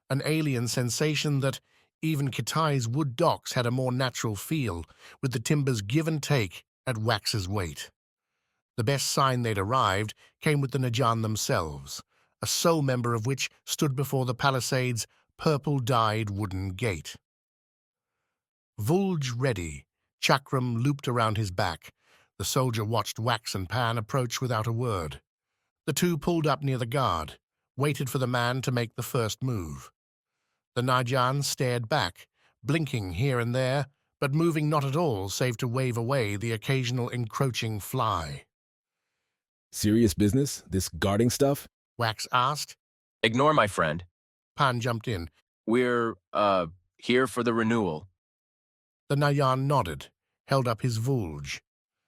An alien sensation that even Kitai's wood docks had a more natural feel, with the timbers give and take at Wax's weight. The best sign they'd arrived came with the Najan themselves, a sole member of which stood before the palisade's purple-dyed wooden gate. Vulge ready, chakram looped around his back, the soldier watched Wax and Pan approach without a word. The two pulled up near the guard, waited for the man to make the first move. The Najan stared back, blinking here and there, but moving not at all save to wave away the occasional encroaching fly. Serious business, this guarding stuff? Wax asked. Ignore my friend. Pan jumped in. We're, here for the renewal. The Nayan nodded, held up his vulge.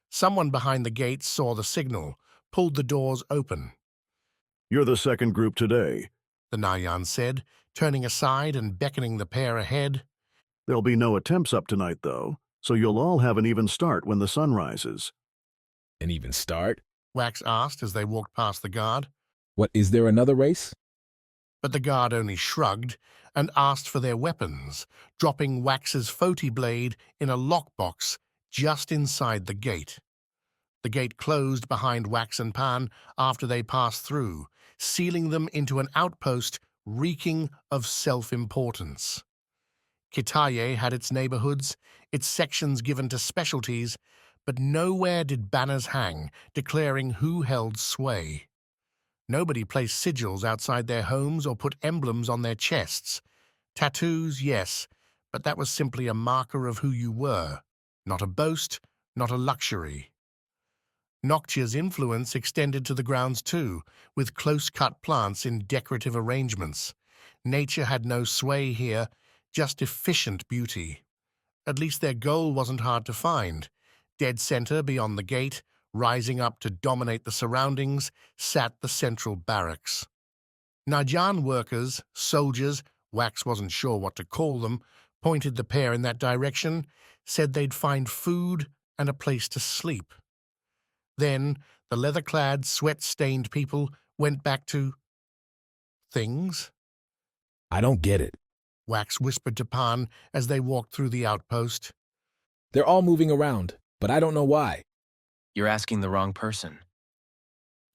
Someone behind the gate saw the signal, pulled the doors open. You're the second group today, the Nayan said, turning aside and beckoning the pair ahead. There'll be no attempts up tonight, though, so you'll all have an even start when the sun rises. An even start? Wax asked as they walked past the guard. What, is there another race? But the guard only shrugged and asked for their weapons, dropping Wax's Foti blade in a lockbox just inside the gate. The gate closed behind Wax and Pan after they passed through, sealing them into an outpost reeking of self-importance. Kitaye had its neighborhoods, its sections given to specialties, but nowhere did banners hang declaring who held sway. Nobody placed sigils outside their homes or put emblems on their chests. Tattoos, yes, but that was simply a marker of who you were, not a boast, not a luxury. Noctia's influence extended to the grounds too, with close-cut plants in decorative arrangements. Nature had no sway here, just efficient beauty. At least their goal wasn't hard to find. Dead center beyond the gate, rising up to dominate the surroundings, sat the central barracks. Najan workers, soldiers, Wax wasn't sure what to call them, pointed the pair in that direction, said they'd find food and a place to sleep. Then the leather-clad, sweat-stained people went back to things. I don't get it, Wax whispered to Pan as they walked through the outpost. They're all moving around, but I don't know why. You're asking the wrong person.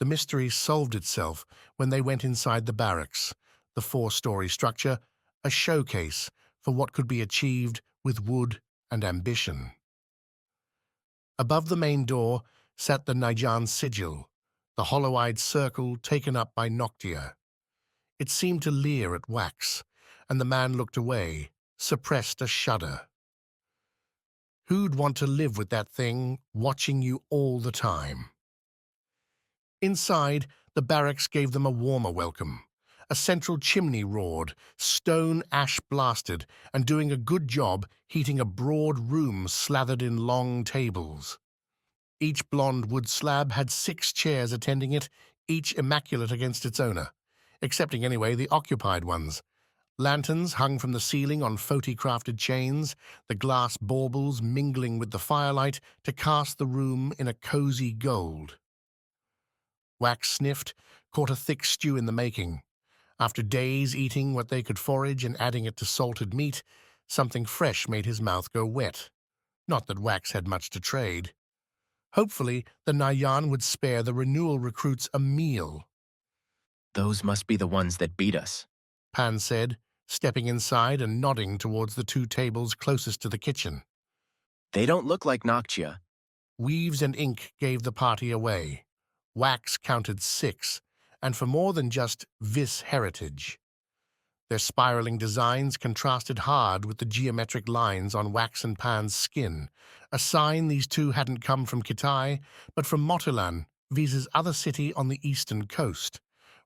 The mystery solved itself when they went inside the barracks, the 4-story structure, a showcase for what could be achieved with wood and ambition. Above the main door sat the Najan sigil, the hollow-eyed circle taken up by Noctia. It seemed to leer at Wax, and the man looked away, suppressed a shudder. Who'd want to live with that thing watching you all the time? Inside, the barracks gave them a warmer welcome. A central chimney roared, stone ash blasted, and doing a good job heating a broad room slathered in long tables. Each blonde wood slab had 6 chairs attending it, each immaculate against its owner, excepting anyway the occupied ones. Lanterns hung from the ceiling on Foti-crafted chains, the glass baubles mingling with the firelight to cast the room in a cozy gold. Wax sniffed, caught a thick stew in the making. After days eating what they could forage and adding it to salted meat, something fresh made his mouth go wet. Not that Wax had much to trade. Hopefully, the Nayan would spare the renewal recruits a meal. Those must be the ones that beat us, Pan said, stepping inside and nodding towards the two tables closest to the kitchen. They don't look like Noctia. Weaves and ink gave the party away. Wax counted 6, and for more than just Vis heritage. Their spiraling designs contrasted hard with the geometric lines on Wax and Pan's skin, a sign these two hadn't come from Kitai, but from Motilan, Vis's other city on the eastern coast.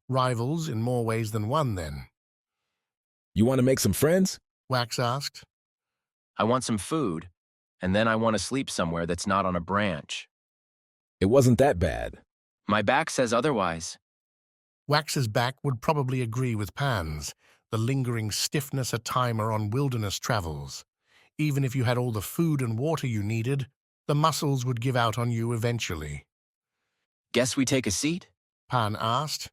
Rivals in more ways than one, then. You want to make some friends? Wax asked. I want some food, and then I want to sleep somewhere that's not on a branch. It wasn't that bad. My back says otherwise. Wax's back would probably agree with Pan's, the lingering stiffness a timer on wilderness travels. Even if you had all the food and water you needed, the muscles would give out on you eventually. Guess we take a seat? Pan asked.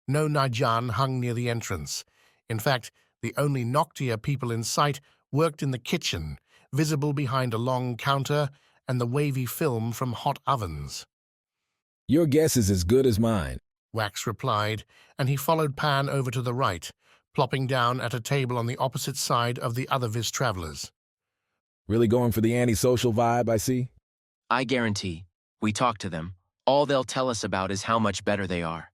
No Najan hung near the entrance. In fact, the only Noctia people in sight worked in the kitchen, visible behind a long counter and the wavy film from hot ovens. Your guess is as good as mine, Wax replied, and he followed Pan over to the right, plopping down at a table on the opposite side of the other Vis travelers. Really going for the antisocial vibe, I see? I guarantee. We talk to them. All they'll tell us about is how much better they are.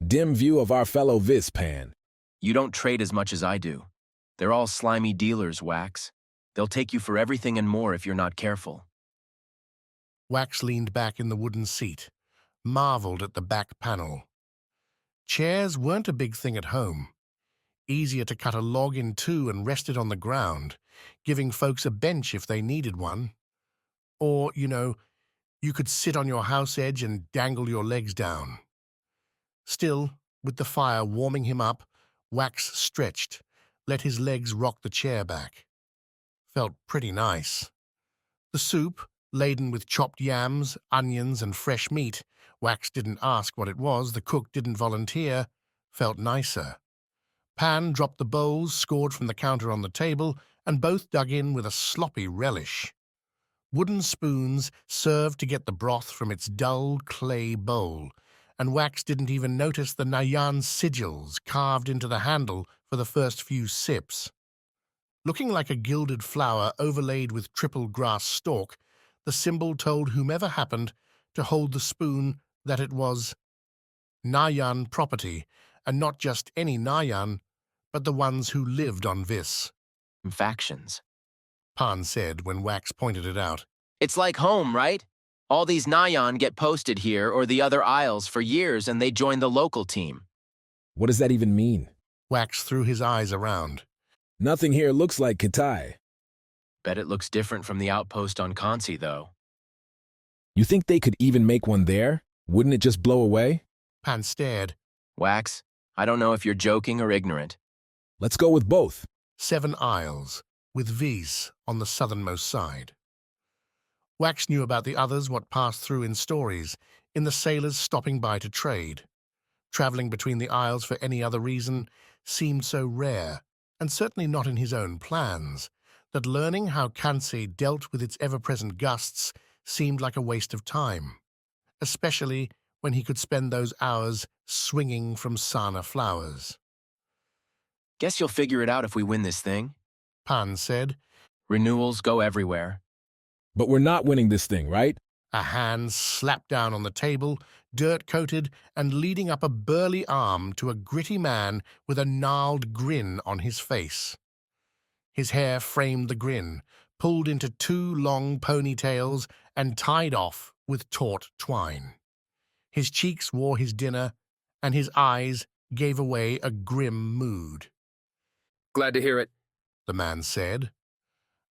Dim view of our fellow Vis, Pan. You don't trade as much as I do. They're all slimy dealers, Wax. They'll take you for everything and more if you're not careful. Wax leaned back in the wooden seat, marveled at the back panel. Chairs weren't a big thing at home. Easier to cut a log in two and rest it on the ground, giving folks a bench if they needed one. Or, you could sit on your house edge and dangle your legs down. Still, with the fire warming him up, Wax stretched, let his legs rock the chair back. Felt pretty nice. The soup, laden with chopped yams, onions, and fresh meat, Wax didn't ask what it was, the cook didn't volunteer, felt nicer. Pan dropped the bowls scored from the counter on the table, and both dug in with a sloppy relish. Wooden spoons served to get the broth from its dull clay bowl, and Wax didn't even notice the Nayan sigils carved into the handle for the first few sips. Looking like a gilded flower overlaid with triple grass stalk, the symbol told whomever happened to hold the spoon that it was Nayan property, and not just any Nayan, but the ones who lived on Vis. Factions, Pan said when Wax pointed it out. It's like home, right? All these Nayan get posted here or the other isles for years and they join the local team. What does that even mean? Wax threw his eyes around. Nothing here looks like Kitai. Bet it looks different from the outpost on Kansi, though. You think they could even make one there? Wouldn't it just blow away? Pan stared. Wax, I don't know if you're joking or ignorant. Let's go with both. 7 isles, with Vis on the southernmost side. Wax knew about the others what passed through in stories, in the sailors stopping by to trade. Traveling between the isles for any other reason seemed so rare, and certainly not in his own plans, that learning how Kansi dealt with its ever-present gusts seemed like a waste of time, especially when he could spend those hours swinging from Sana flowers. Guess you'll figure it out if we win this thing, Pan said. Renewals go everywhere. But we're not winning this thing, right? A hand slapped down on the table, dirt-coated and leading up a burly arm to a gritty man with a gnarled grin on his face. His hair framed the grin, pulled into 2 long ponytails and tied off with taut twine. His cheeks wore his dinner, and his eyes gave away a grim mood. Glad to hear it, the man said,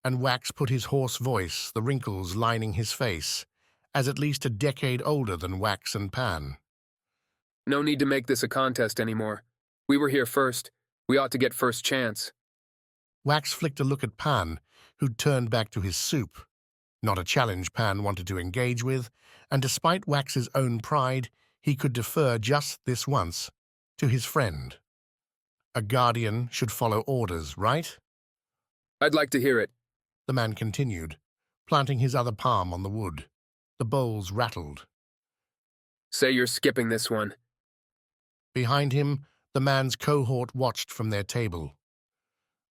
and Wax put his hoarse voice, the wrinkles lining his face, as at least a decade older than Wax and Pan. No need to make this a contest anymore. We were here first. We ought to get first chance. Wax flicked a look at Pan, who'd turned back to his soup. Not a challenge Pan wanted to engage with, and despite Wax's own pride, he could defer just this once to his friend. A guardian should follow orders, right? I'd like to hear it. The man continued, planting his other palm on the wood. The bowls rattled. Say you're skipping this one. Behind him, the man's cohort watched from their table.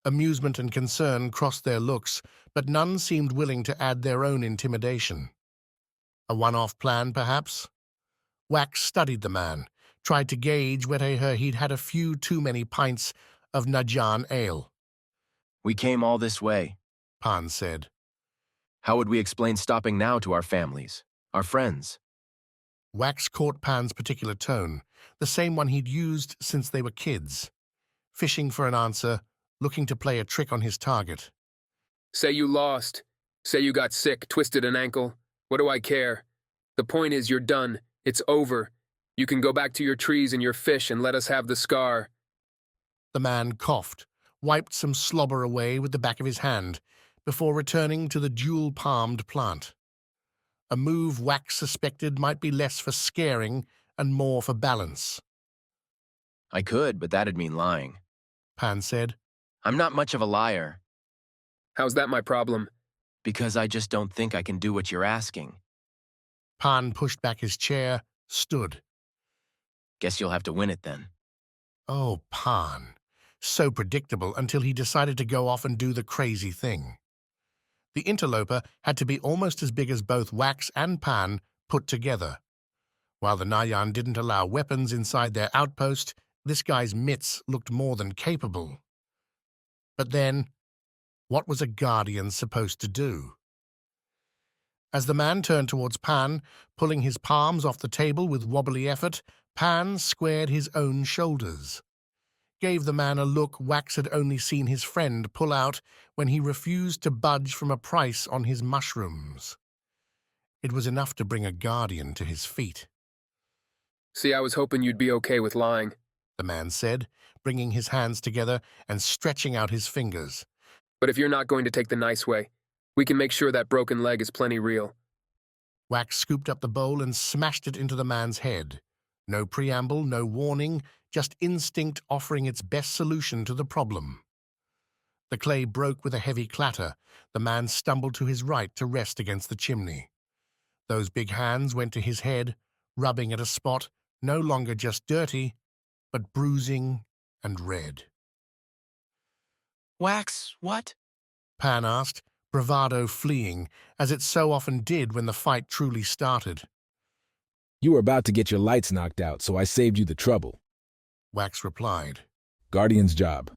Amusement and concern crossed their looks, but none seemed willing to add their own intimidation. A one-off plan, perhaps? Wax studied the man, tried to gauge whether he'd had a few too many pints of Najan ale. We came all this way, Pan said. How would we explain stopping now to our families, our friends? Wax caught Pan's particular tone, the same one he'd used since they were kids. Fishing for an answer, looking to play a trick on his target. Say you lost. Say you got sick, twisted an ankle. What do I care? The point is you're done. It's over. You can go back to your trees and your fish and let us have the Skar. The man coughed, wiped some slobber away with the back of his hand, before returning to the dual-palmed plant. A move Wax suspected might be less for scaring and more for balance. I could, but that'd mean lying, Pan said. I'm not much of a liar. How's that my problem? Because I just don't think I can do what you're asking. Pan pushed back his chair, stood. Guess you'll have to win it then. Oh, Pan. So predictable until he decided to go off and do the crazy thing. The interloper had to be almost as big as both Wax and Pan put together. While the Nayan didn't allow weapons inside their outpost, this guy's mitts looked more than capable. But then, what was a guardian supposed to do? As the man turned towards Pan, pulling his palms off the table with wobbly effort, Pan squared his own shoulders. Gave the man a look Wax had only seen his friend pull out when he refused to budge from a price on his mushrooms. It was enough to bring a guardian to his feet. See, I was hoping you'd be okay with lying, the man said, bringing his hands together and stretching out his fingers. But if you're not going to take the nice way, we can make sure that broken leg is plenty real. Wax scooped up the bowl and smashed it into the man's head. No preamble, no warning, just instinct offering its best solution to the problem. The clay broke with a heavy clatter. The man stumbled to his right to rest against the chimney. Those big hands went to his head, rubbing at a spot no longer just dirty, but bruising and red. Wax, what? Pan asked, bravado fleeing, as it so often did when the fight truly started. You were about to get your lights knocked out, so I saved you the trouble, Wax replied. Guardian's job.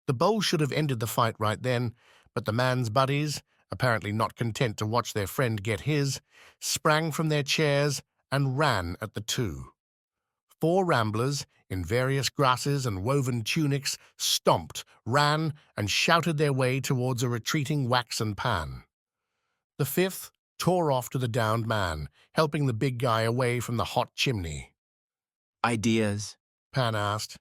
The bowl should have ended the fight right then, but the man's buddies, apparently not content to watch their friend get his, sprang from their chairs and ran at the two. 4 ramblers, in various grasses and woven tunics, stomped, ran, and shouted their way towards a retreating Wax and Pan. The 5th tore off to the downed man, helping the big guy away from the hot chimney. Ideas? Pan asked.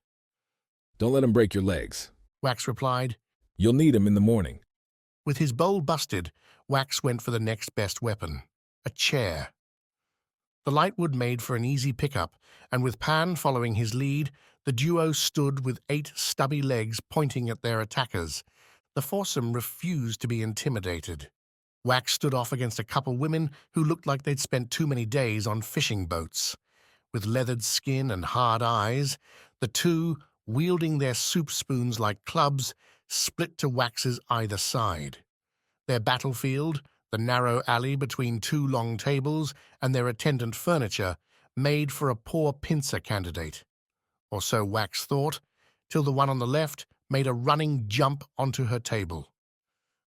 Don't let him break your legs, Wax replied. You'll need him in the morning. With his bowl busted, Wax went for the next best weapon, a chair. The lightwood made for an easy pickup, and with Pan following his lead, the duo stood with 8 stubby legs pointing at their attackers. The foursome refused to be intimidated. Wax stood off against a couple women who looked like they'd spent too many days on fishing boats. With leathered skin and hard eyes, the two, wielding their soup spoons like clubs, split to Wax's either side. Their battlefield, the narrow alley between 2 long tables and their attendant furniture, made for a poor pincer candidate. Or so Wax thought, till the one on the left made a running jump onto her table.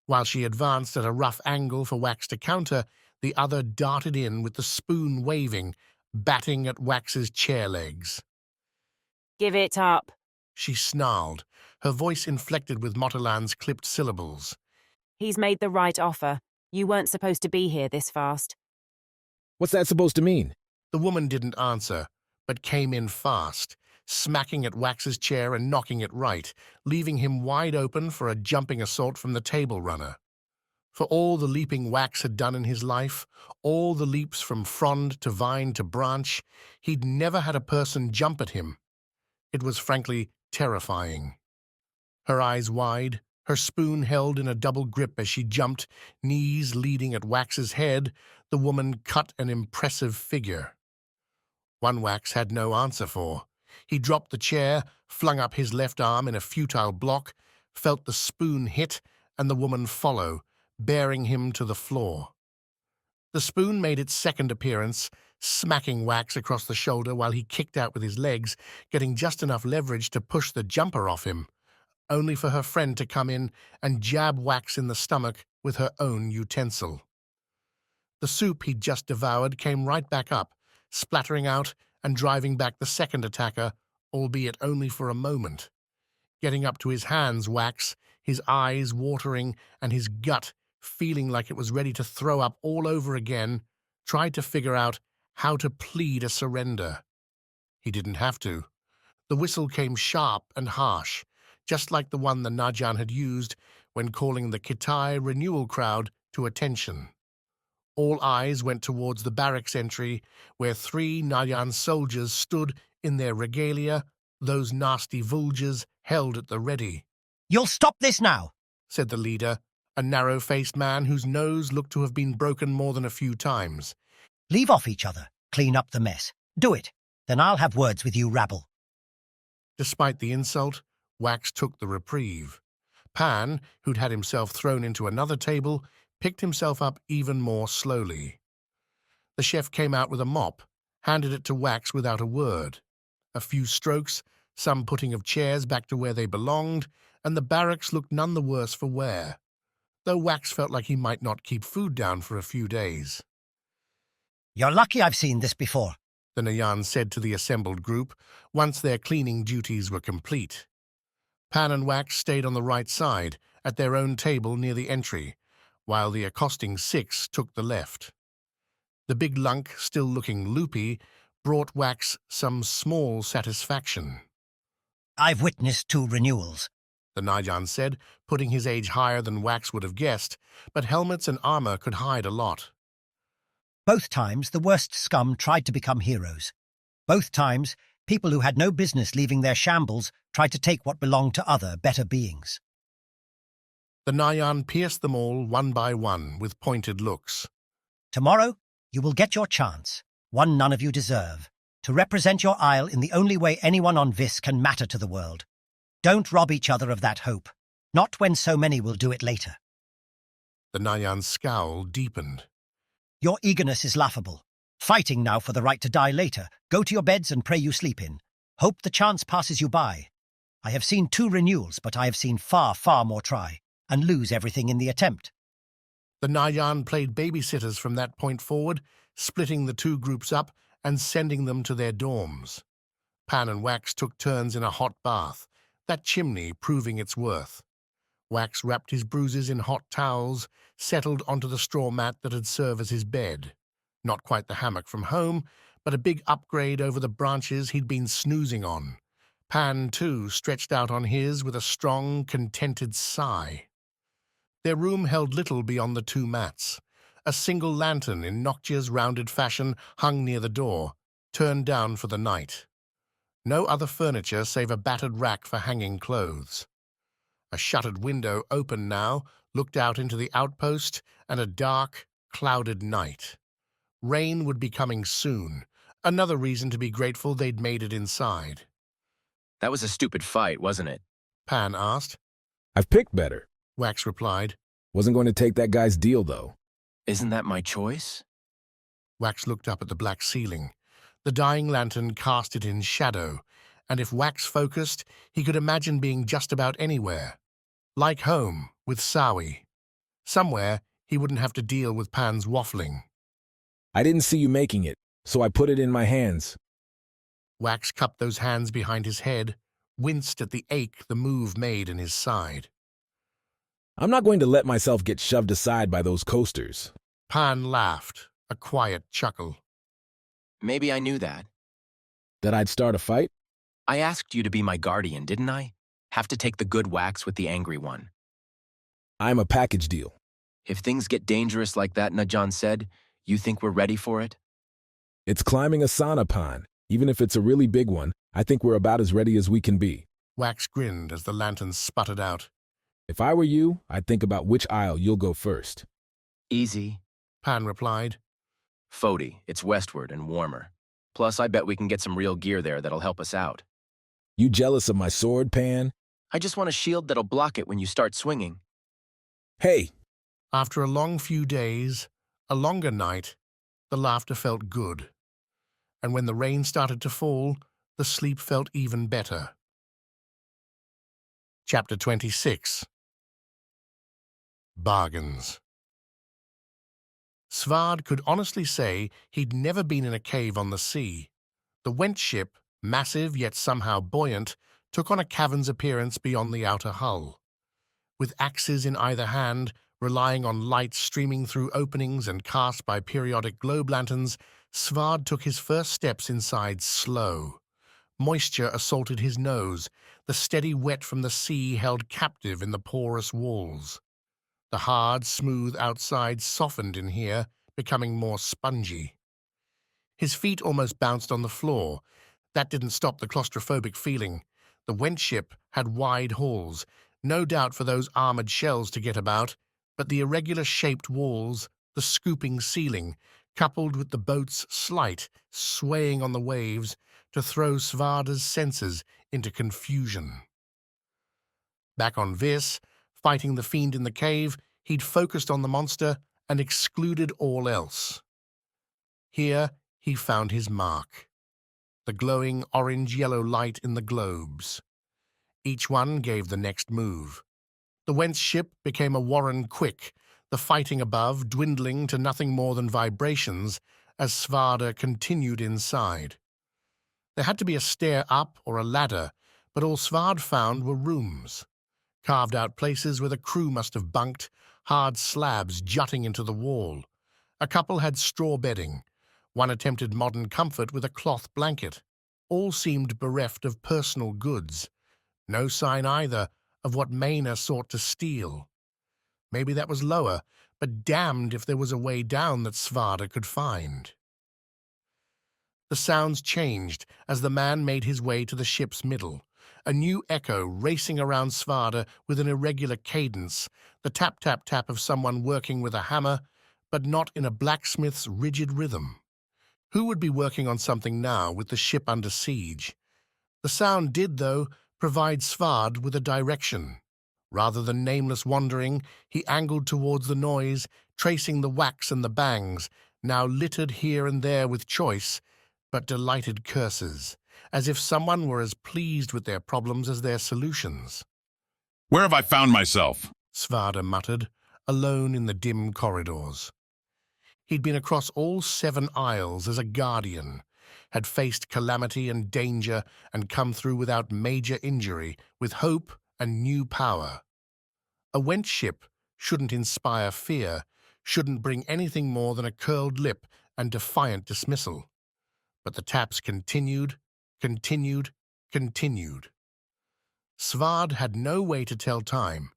While she advanced at a rough angle for Wax to counter, the other darted in with the spoon waving, batting at Wax's chair legs. Give it up, she snarled, her voice inflected with Motalan's clipped syllables. He's made the right offer. You weren't supposed to be here this fast. What's that supposed to mean? The woman didn't answer, but came in fast, smacking at Wax's chair and knocking it right, leaving him wide open for a jumping assault from the table runner. For all the leaping Wax had done in his life, all the leaps from frond to vine to branch, he'd never had a person jump at him. It was frankly terrifying. Her eyes wide, her spoon held in a double grip as she jumped, knees leading at Wax's head, the woman cut an impressive figure. One Wax had no answer for. He dropped the chair, flung up his left arm in a futile block, felt the spoon hit, and the woman follow, bearing him to the floor. The spoon made its second appearance, smacking Wax across the shoulder while he kicked out with his legs, getting just enough leverage to push the jumper off him, only for her friend to come in and jab Wax in the stomach with her own utensil. The soup he'd just devoured came right back up, splattering out and driving back the second attacker, albeit only for a moment. Getting up to his hands, Wax, his eyes watering and his gut feeling like it was ready to throw up all over again, tried to figure out how to plead a surrender. He didn't have to. The whistle came sharp and harsh, just like the one the Najan had used when calling the Kitai renewal crowd to attention. All eyes went towards the barracks entry, where 3 Nayan soldiers stood in their regalia, those nasty vultures held at the ready. "You'll stop this now," said the leader, a narrow-faced man whose nose looked to have been broken more than a few times. "Leave off each other. Clean up the mess. Do it. Then I'll have words with you, rabble." Despite the insult, Wax took the reprieve. Pan, who'd had himself thrown into another table, picked himself up even more slowly. The chef came out with a mop, handed it to Wax without a word. A few strokes, some putting of chairs back to where they belonged, and the barracks looked none the worse for wear, though Wax felt like he might not keep food down for a few days. "You're lucky I've seen this before," the Nayan said to the assembled group, once their cleaning duties were complete. Pan and Wax stayed on the right side, at their own table near the entry, while the accosting 6 took the left. The big lunk, still looking loopy, brought Wax some small satisfaction. "I've witnessed 2 renewals," the Najan said, putting his age higher than Wax would have guessed, but helmets and armor could hide a lot. "Both times, the worst scum tried to become heroes. Both times, people who had no business leaving their shambles tried to take what belonged to other, better beings." The Nayan pierced them all one by one with pointed looks. "Tomorrow, you will get your chance, one none of you deserve, to represent your isle in the only way anyone on Vis can matter to the world. Don't rob each other of that hope, not when so many will do it later." The Nayan's scowl deepened. "Your eagerness is laughable. Fighting now for the right to die later. Go to your beds and pray you sleep in. Hope the chance passes you by. I have seen 2 renewals, but I have seen far, far more try, and lose everything in the attempt." The Nayan played babysitters from that point forward, splitting the 2 groups up and sending them to their dorms. Pan and Wax took turns in a hot bath, that chimney proving its worth. Wax wrapped his bruises in hot towels, settled onto the straw mat that had served as his bed. Not quite the hammock from home, but a big upgrade over the branches he'd been snoozing on. Pan, too, stretched out on his with a strong, contented sigh. Their room held little beyond the 2 mats. A single lantern in Noctia's rounded fashion hung near the door, turned down for the night. No other furniture save a battered rack for hanging clothes. A shuttered window, open now, looked out into the outpost and a dark, clouded night. Rain would be coming soon, another reason to be grateful they'd made it inside. "That was a stupid fight, wasn't it?" Pan asked. "I've picked better," Wax replied. "Wasn't going to take that guy's deal, though." "Isn't that my choice?" Wax looked up at the black ceiling. The dying lantern cast it in shadow, and if Wax focused, he could imagine being just about anywhere. Like home, with Sawi. Somewhere he wouldn't have to deal with Pan's waffling. "I didn't see you making it, so I put it in my hands." Wax cupped those hands behind his head, winced at the ache the move made in his side. "I'm not going to let myself get shoved aside by those coasters." Pan laughed, a quiet chuckle. "Maybe I knew that." "That I'd start a fight?" I asked you to be my guardian, didn't I? Have to take the good whacks with the angry one. I'm a package deal. If things get dangerous like that Najan said, you think we're ready for it? It's climbing a sauna pond. Even if it's a really big one, I think we're about as ready as we can be. Wax grinned as the lantern sputtered out. If I were you, I'd think about which aisle you'll go first. Easy, Pan replied. Fody, it's westward and warmer. Plus, I bet we can get some real gear there that'll help us out. You jealous of my sword, Pan? I just want a shield that'll block it when you start swinging. Hey! After a long few days, a longer night, the laughter felt good. And when the rain started to fall, the sleep felt even better. Chapter 26. Bargains. Svard could honestly say he'd never been in a cave on the sea. The Went ship, massive yet somehow buoyant, took on a cavern's appearance beyond the outer hull. With axes in either hand, relying on light streaming through openings and cast by periodic globe lanterns, Svard took his first steps inside slow. Moisture assaulted his nose, the steady wet from the sea held captive in the porous walls. The hard, smooth outside softened in here, becoming more spongy. His feet almost bounced on the floor. That didn't stop the claustrophobic feeling. The Went ship had wide halls, no doubt for those armored shells to get about, but the irregular-shaped walls, the scooping ceiling, coupled with the boat's slight, swaying on the waves, to throw Svarda's senses into confusion. Back on Vis, fighting the Fiend in the cave, he'd focused on the monster and excluded all else. Here he found his mark. The glowing orange-yellow light in the globes. Each one gave the next move. The Went's ship became a warren quick, the fighting above dwindling to nothing more than vibrations as Svarda continued inside. There had to be a stair up or a ladder, but all Svard found were rooms. Carved-out places where the crew must have bunked, hard slabs jutting into the wall. A couple had straw bedding. One attempted modern comfort with a cloth blanket. All seemed bereft of personal goods. No sign either of what Maina sought to steal. Maybe that was lower, but damned if there was a way down that Svarda could find. The sounds changed as the man made his way to the ship's middle. A new echo racing around Svarda with an irregular cadence, the tap-tap-tap of someone working with a hammer, but not in a blacksmith's rigid rhythm. Who would be working on something now with the ship under siege? The sound did, though, provide Svard with a direction. Rather than nameless wandering, he angled towards the noise, tracing the whacks and the bangs, now littered here and there with choice, but delighted curses, as if someone were as pleased with their problems as their solutions. Where have I found myself? Svarda muttered, alone in the dim corridors. He'd been across all 7 aisles as a guardian, had faced calamity and danger and come through without major injury, with hope and new power. A Went ship shouldn't inspire fear, shouldn't bring anything more than a curled lip and defiant dismissal. But the taps continued. Svard had no way to tell time,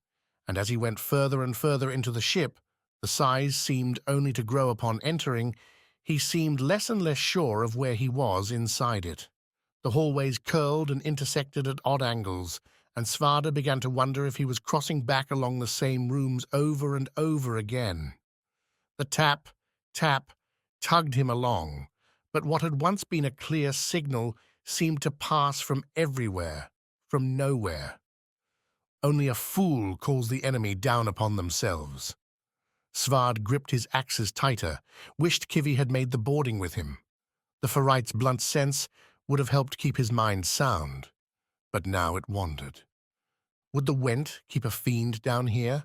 and as he went further and further into the ship, the size seemed only to grow upon entering, he seemed less and less sure of where he was inside it. The hallways curled and intersected at odd angles, and Svarda began to wonder if he was crossing back along the same rooms over and over again. The tap, tugged him along, but what had once been a clear signal seemed to pass from everywhere, from nowhere. Only a fool calls the enemy down upon themselves. Svard gripped his axes tighter, wished Kivi had made the boarding with him. The ferrite's blunt sense would have helped keep his mind sound, but now it wandered. Would the Went keep a fiend down here,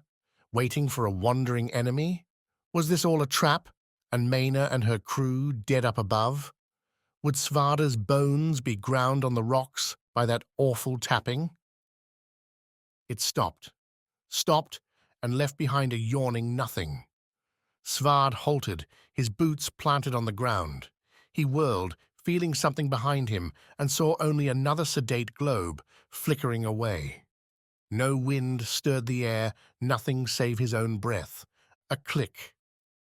waiting for a wandering enemy? Was this all a trap, and Maina and her crew dead up above? Would Svarda's bones be ground on the rocks by that awful tapping? It stopped, and left behind a yawning nothing. Svard halted, his boots planted on the ground. He whirled, feeling something behind him, and saw only another sedate globe flickering away. No wind stirred the air, nothing save his own breath. A click,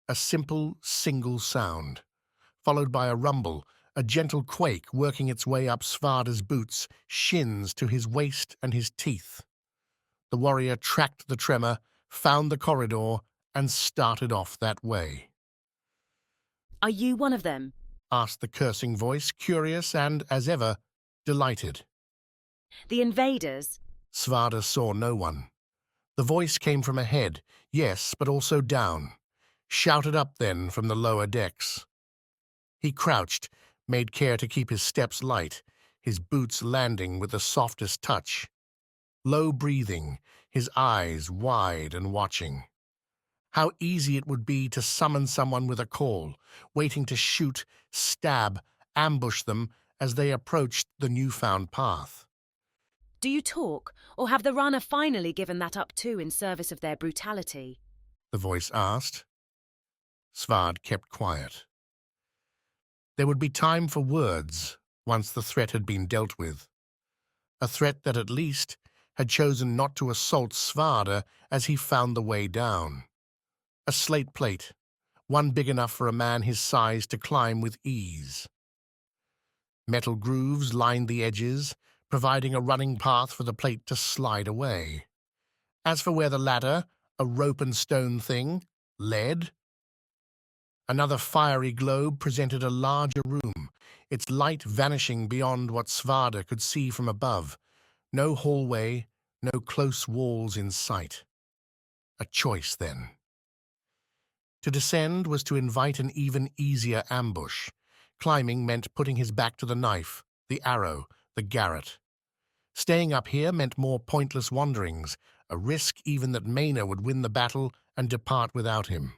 a simple, single sound, followed by a rumble, a gentle quake working its way up Svarda's boots, shins to his waist and his teeth. The warrior tracked the tremor, found the corridor, and started off that way. Are you one of them? Asked the cursing voice, curious and, as ever, delighted. The invaders? Svarda saw no one. The voice came from ahead, yes, but also down. Shouted up then from the lower decks. He crouched, made care to keep his steps light, his boots landing with the softest touch. Low breathing, his eyes wide and watching. How easy it would be to summon someone with a call, waiting to shoot, stab, ambush them as they approached the newfound path. Do you talk, or have the Rana finally given that up too in service of their brutality? The voice asked. Svard kept quiet. There would be time for words once the threat had been dealt with. A threat that at least had chosen not to assault Svarda as he found the way down. A slate plate, one big enough for a man his size to climb with ease. Metal grooves lined the edges, providing a running path for the plate to slide away. As for where the ladder, a rope and stone thing, led. Another fiery globe presented a larger room, its light vanishing beyond what Svarda could see from above. No hallway, no close walls in sight. A choice, then. To descend was to invite an even easier ambush. Climbing meant putting his back to the knife, the arrow, the garrote. Staying up here meant more pointless wanderings, a risk even that Maina would win the battle and depart without him.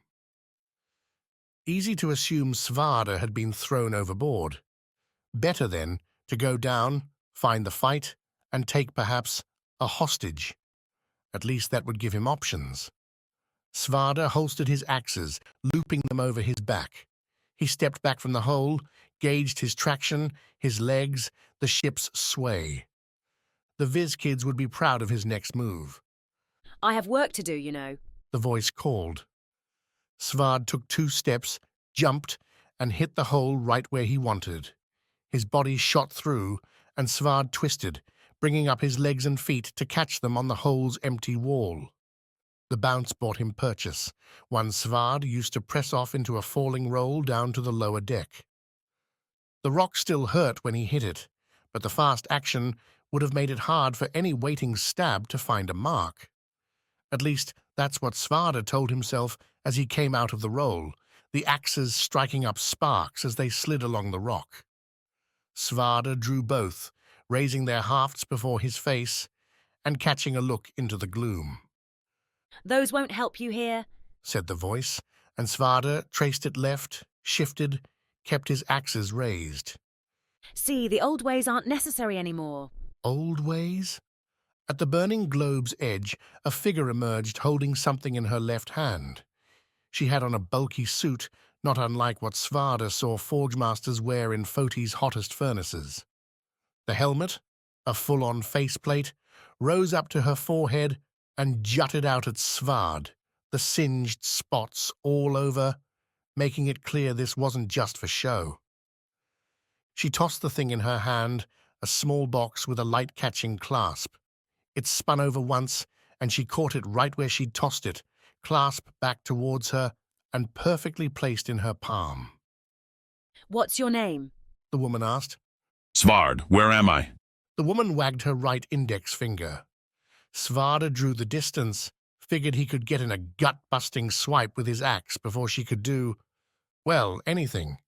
Easy to assume Svarda had been thrown overboard. Better, then, to go down, find the fight, and take, perhaps, a hostage. At least that would give him options. Svarda holstered his axes, looping them over his back. He stepped back from the hole, gauged his traction, his legs, the ship's sway. The Viz kids would be proud of his next move. I have work to do, you know. The voice called. Svard took 2 steps, jumped, and hit the hole right where he wanted. His body shot through, and Svard twisted, bringing up his legs and feet to catch them on the hole's empty wall. The bounce bought him purchase, one Svard used to press off into a falling roll down to the lower deck. The rock still hurt when he hit it, but the fast action would have made it hard for any waiting stab to find a mark. At least, that's what Svarda told himself as he came out of the roll, the axes striking up sparks as they slid along the rock. Svarda drew both, raising their hafts before his face and catching a look into the gloom. Those won't help you here, said the voice, and Svarda traced it left, shifted, kept his axes raised. See, the old ways aren't necessary anymore. Old ways? At the burning globe's edge, a figure emerged holding something in her left hand. She had on a bulky suit, not unlike what Svarda saw forgemasters wear in Foti's hottest furnaces. The helmet, a full-on faceplate, rose up to her forehead and jutted out at Svard, the singed spots all over, making it clear this wasn't just for show. She tossed the thing in her hand, a small box with a light-catching clasp. It spun over once, and she caught it right where she'd tossed it, clasp back towards her, and perfectly placed in her palm. What's your name? The woman asked. Svard, where am I? The woman wagged her right index finger. Svarda drew the distance, figured he could get in a gut-busting swipe with his axe before she could do, well, anything.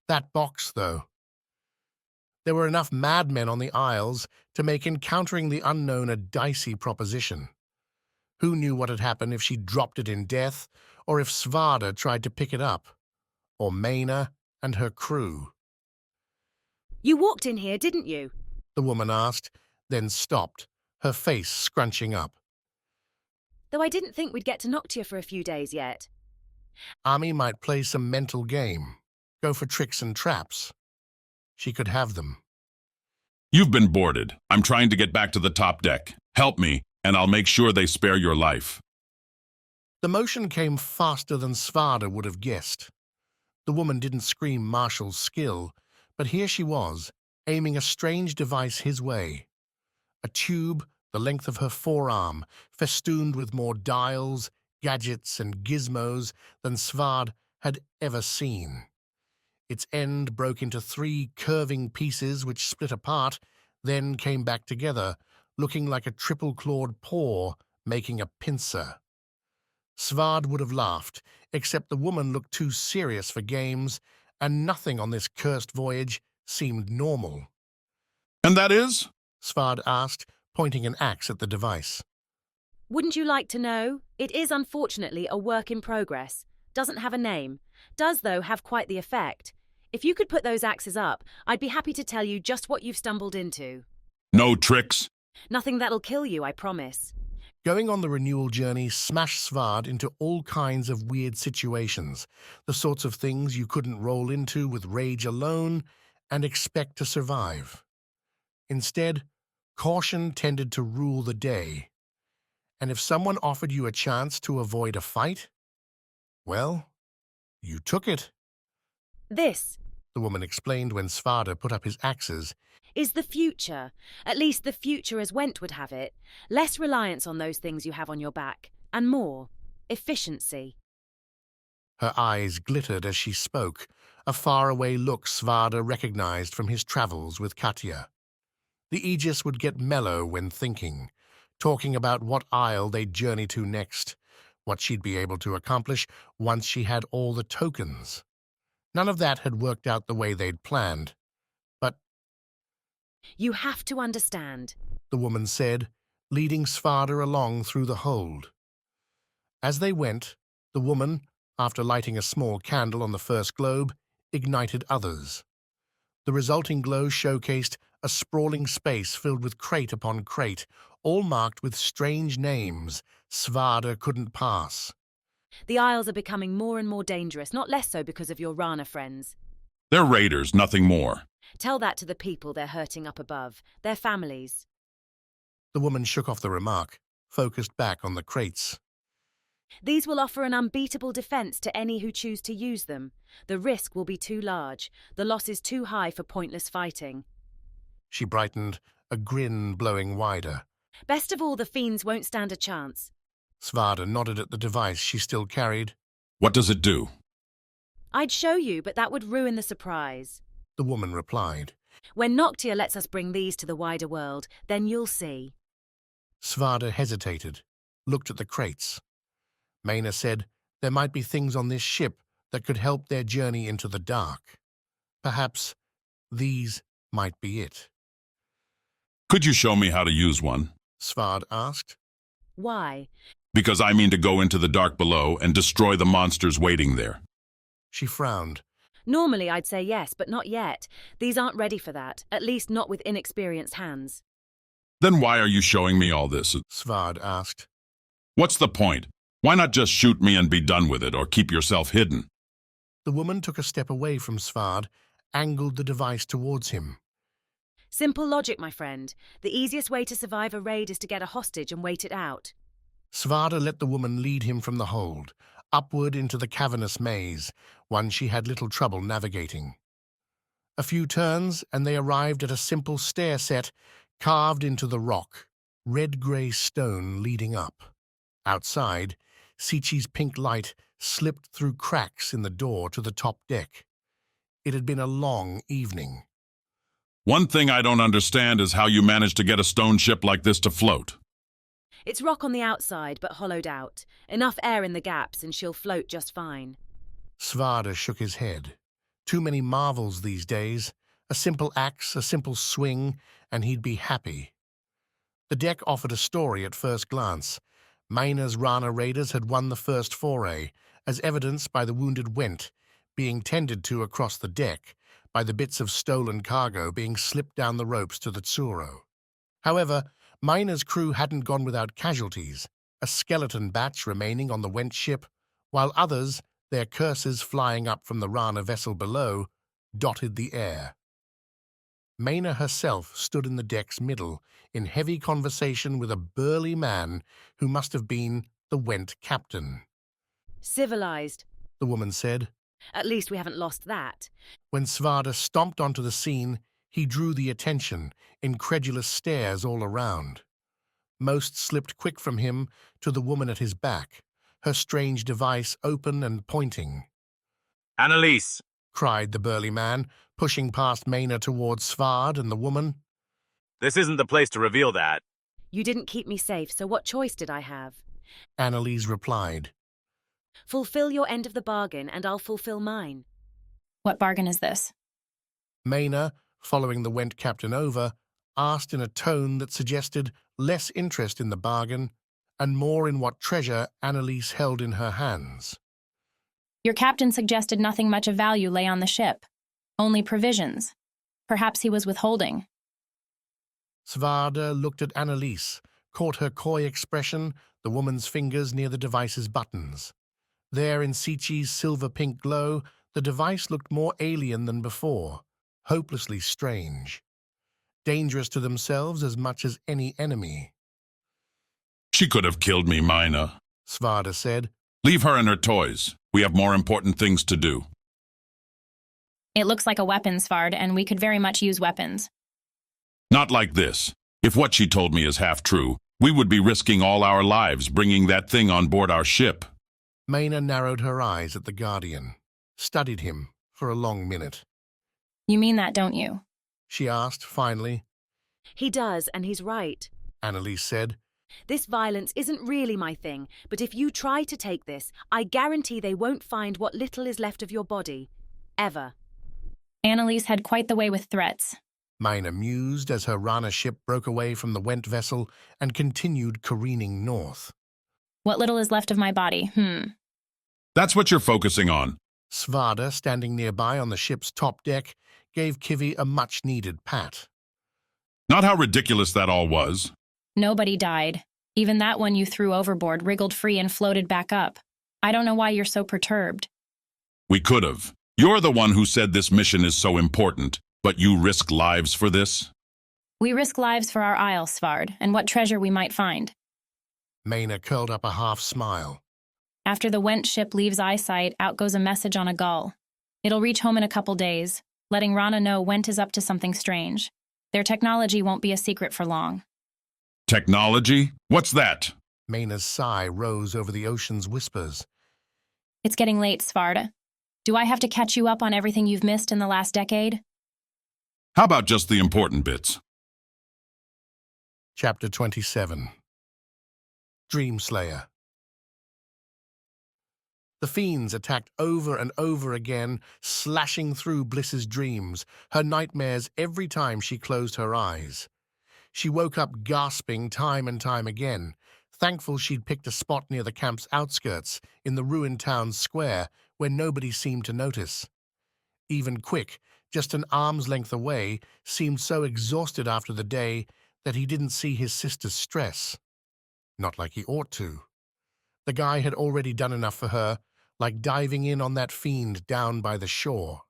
That box, though. There were enough madmen on the Isles to make encountering the unknown a dicey proposition. Who knew what had happened if she dropped it in death, or if Svarda tried to pick it up? Or Maina and her crew? You walked in here, didn't you? The woman asked, then stopped, her face scrunching up. Though I didn't think we'd get to Noctia for a few days yet. Ami might play some mental game, go for tricks and traps. she could have them. You've been boarded. I'm trying to get back to the top deck. Help me, and I'll make sure they spare your life. The motion came faster than Svarda would have guessed. The woman didn't scream martial skill, but here she was, aiming a strange device his way. A tube the length of her forearm, festooned with more dials, gadgets, and gizmos than Svard had ever seen. Its end broke into 3 curving pieces which split apart, then came back together, looking like a triple-clawed paw making a pincer. Svard would have laughed, except the woman looked too serious for games, and nothing on this cursed voyage seemed normal. And that is? Svard asked, pointing an axe at the device. Wouldn't you like to know? It is unfortunately a work in progress. Doesn't have a name. Does, though, have quite the effect. If you could put those axes up, I'd be happy to tell you just what you've stumbled into. No tricks? Nothing that'll kill you, I promise. Going on the renewal journey smashed Svard into all kinds of weird situations, the sorts of things you couldn't roll into with rage alone and expect to survive. Instead, caution tended to rule the day. And if someone offered you a chance to avoid a fight, well, you took it. This, the woman explained when Svarda put up his axes, is the future. At least the future as Went would have it. Less reliance on those things you have on your back, and more efficiency. Her eyes glittered as she spoke, a faraway look Svarda recognized from his travels with Katya. The Aegis would get mellow when thinking, talking about what isle they'd journey to next, what she'd be able to accomplish once she had all the tokens. None of that had worked out the way they'd planned. But you have to understand, the woman said, leading Svarda along through the hold. As they went, the woman, after lighting a small candle on the first globe, ignited others. The resulting glow showcased a sprawling space filled with crate upon crate, all marked with strange names Svarda couldn't pass. The Isles are becoming more and more dangerous, not less so because of your Rana friends. They're raiders, nothing more. Tell that to the people they're hurting up above, their families. The woman shook off the remark, focused back on the crates. These will offer an unbeatable defense to any who choose to use them. The risk will be too large, the loss is too high for pointless fighting. She brightened, a grin blowing wider. Best of all, the fiends won't stand a chance. Svarda nodded at the device she still carried. What does it do? I'd show you, but that would ruin the surprise. The woman replied. When Noctia lets us bring these to the wider world, then you'll see. Svarda hesitated, looked at the crates. Maina said there might be things on this ship that could help their journey into the dark. Perhaps these might be it. Could you show me how to use one? Svard asked. Why? Because I mean to go into the dark below and destroy the monsters waiting there. She frowned. Normally I'd say yes, but not yet. These aren't ready for that, at least not with inexperienced hands. Then why are you showing me all this? Svard asked. What's the point? Why not just shoot me and be done with it, or keep yourself hidden? The woman took a step away from Svard, angled the device towards him. Simple logic, my friend. The easiest way to survive a raid is to get a hostage and wait it out. Svarda let the woman lead him from the hold, upward into the cavernous maze, one she had little trouble navigating. A few turns, and they arrived at a simple stair set carved into the rock, red-grey stone leading up. Outside, Sichi's pink light slipped through cracks in the door to the top deck. It had been a long evening. One thing I don't understand is how you managed to get a stone ship like this to float. It's rock on the outside, but hollowed out. Enough air in the gaps, and she'll float just fine. Svarda shook his head. Too many marvels these days. A simple axe, a simple swing, and he'd be happy. The deck offered a story at first glance. Mina's Rana raiders had won the first foray, as evidenced by the wounded Went being tended to across the deck, by the bits of stolen cargo being slipped down the ropes to the Tsuro. However, Mina's crew hadn't gone without casualties, a skeleton batch remaining on the Went ship, while others, their curses flying up from the Rana vessel below, dotted the air. Maina herself stood in the deck's middle, in heavy conversation with a burly man who must have been the Went captain. Civilized, the woman said. At least we haven't lost that. When Svarda stomped onto the scene, he drew the attention, incredulous stares all around. Most slipped quick from him to the woman at his back, her strange device open and pointing. Annalise! Cried the burly man, pushing past Maina towards Svard and the woman. This isn't the place to reveal that. You didn't keep me safe, so what choice did I have? Annalise replied. Fulfill your end of the bargain, and I'll fulfill mine. What bargain is this? Maina, following the Went captain over, asked in a tone that suggested less interest in the bargain and more in what treasure Annalise held in her hands. Your captain suggested nothing much of value lay on the ship. Only provisions. Perhaps he was withholding. Svarda looked at Annalise, caught her coy expression, the woman's fingers near the device's buttons. There in Sichi's silver-pink glow, the device looked more alien than before, hopelessly strange. Dangerous to themselves as much as any enemy. She could have killed me, Maina, Svarda said. Leave her and her toys. We have more important things to do. It looks like a weapon, Svard, and we could very much use weapons. Not like this. If what she told me is half true, we would be risking all our lives bringing that thing on board our ship. Maina narrowed her eyes at the Guardian, studied him for a long minute. You mean that, don't you? She asked, finally. He does, and he's right, Annalise said. This violence isn't really my thing, but if you try to take this, I guarantee they won't find what little is left of your body. Ever. Annalise had quite the way with threats. Maina mused as her Rana ship broke away from the Went vessel and continued careening north. What little is left of my body, That's what you're focusing on. Svarda, standing nearby on the ship's top deck, gave Kivi a much-needed pat. Not how ridiculous that all was. Nobody died. Even that one you threw overboard wriggled free and floated back up. I don't know why you're so perturbed. We could have. You're the one who said this mission is so important, but you risk lives for this? We risk lives for our isle, Svard, and what treasure we might find. Maina curled up a half-smile. After the Went ship leaves eyesight, out goes a message on a gull. It'll reach home in a couple days, letting Rana know Went is up to something strange. Their technology won't be a secret for long. Technology? What's that? Maina's sigh rose over the ocean's whispers. It's getting late, Svarda. Do I have to catch you up on everything you've missed in the last decade? How about just the important bits? Chapter 27. Dreamslayer. The fiends attacked over and over again, slashing through Bliss's dreams, her nightmares every time she closed her eyes. She woke up gasping time and time again, thankful she'd picked a spot near the camp's outskirts, in the ruined town's square, where nobody seemed to notice. Even Quick, just an arm's length away, seemed so exhausted after the day that he didn't see his sister's stress. Not like he ought to. The guy had already done enough for her, like diving in on that fiend down by the shore.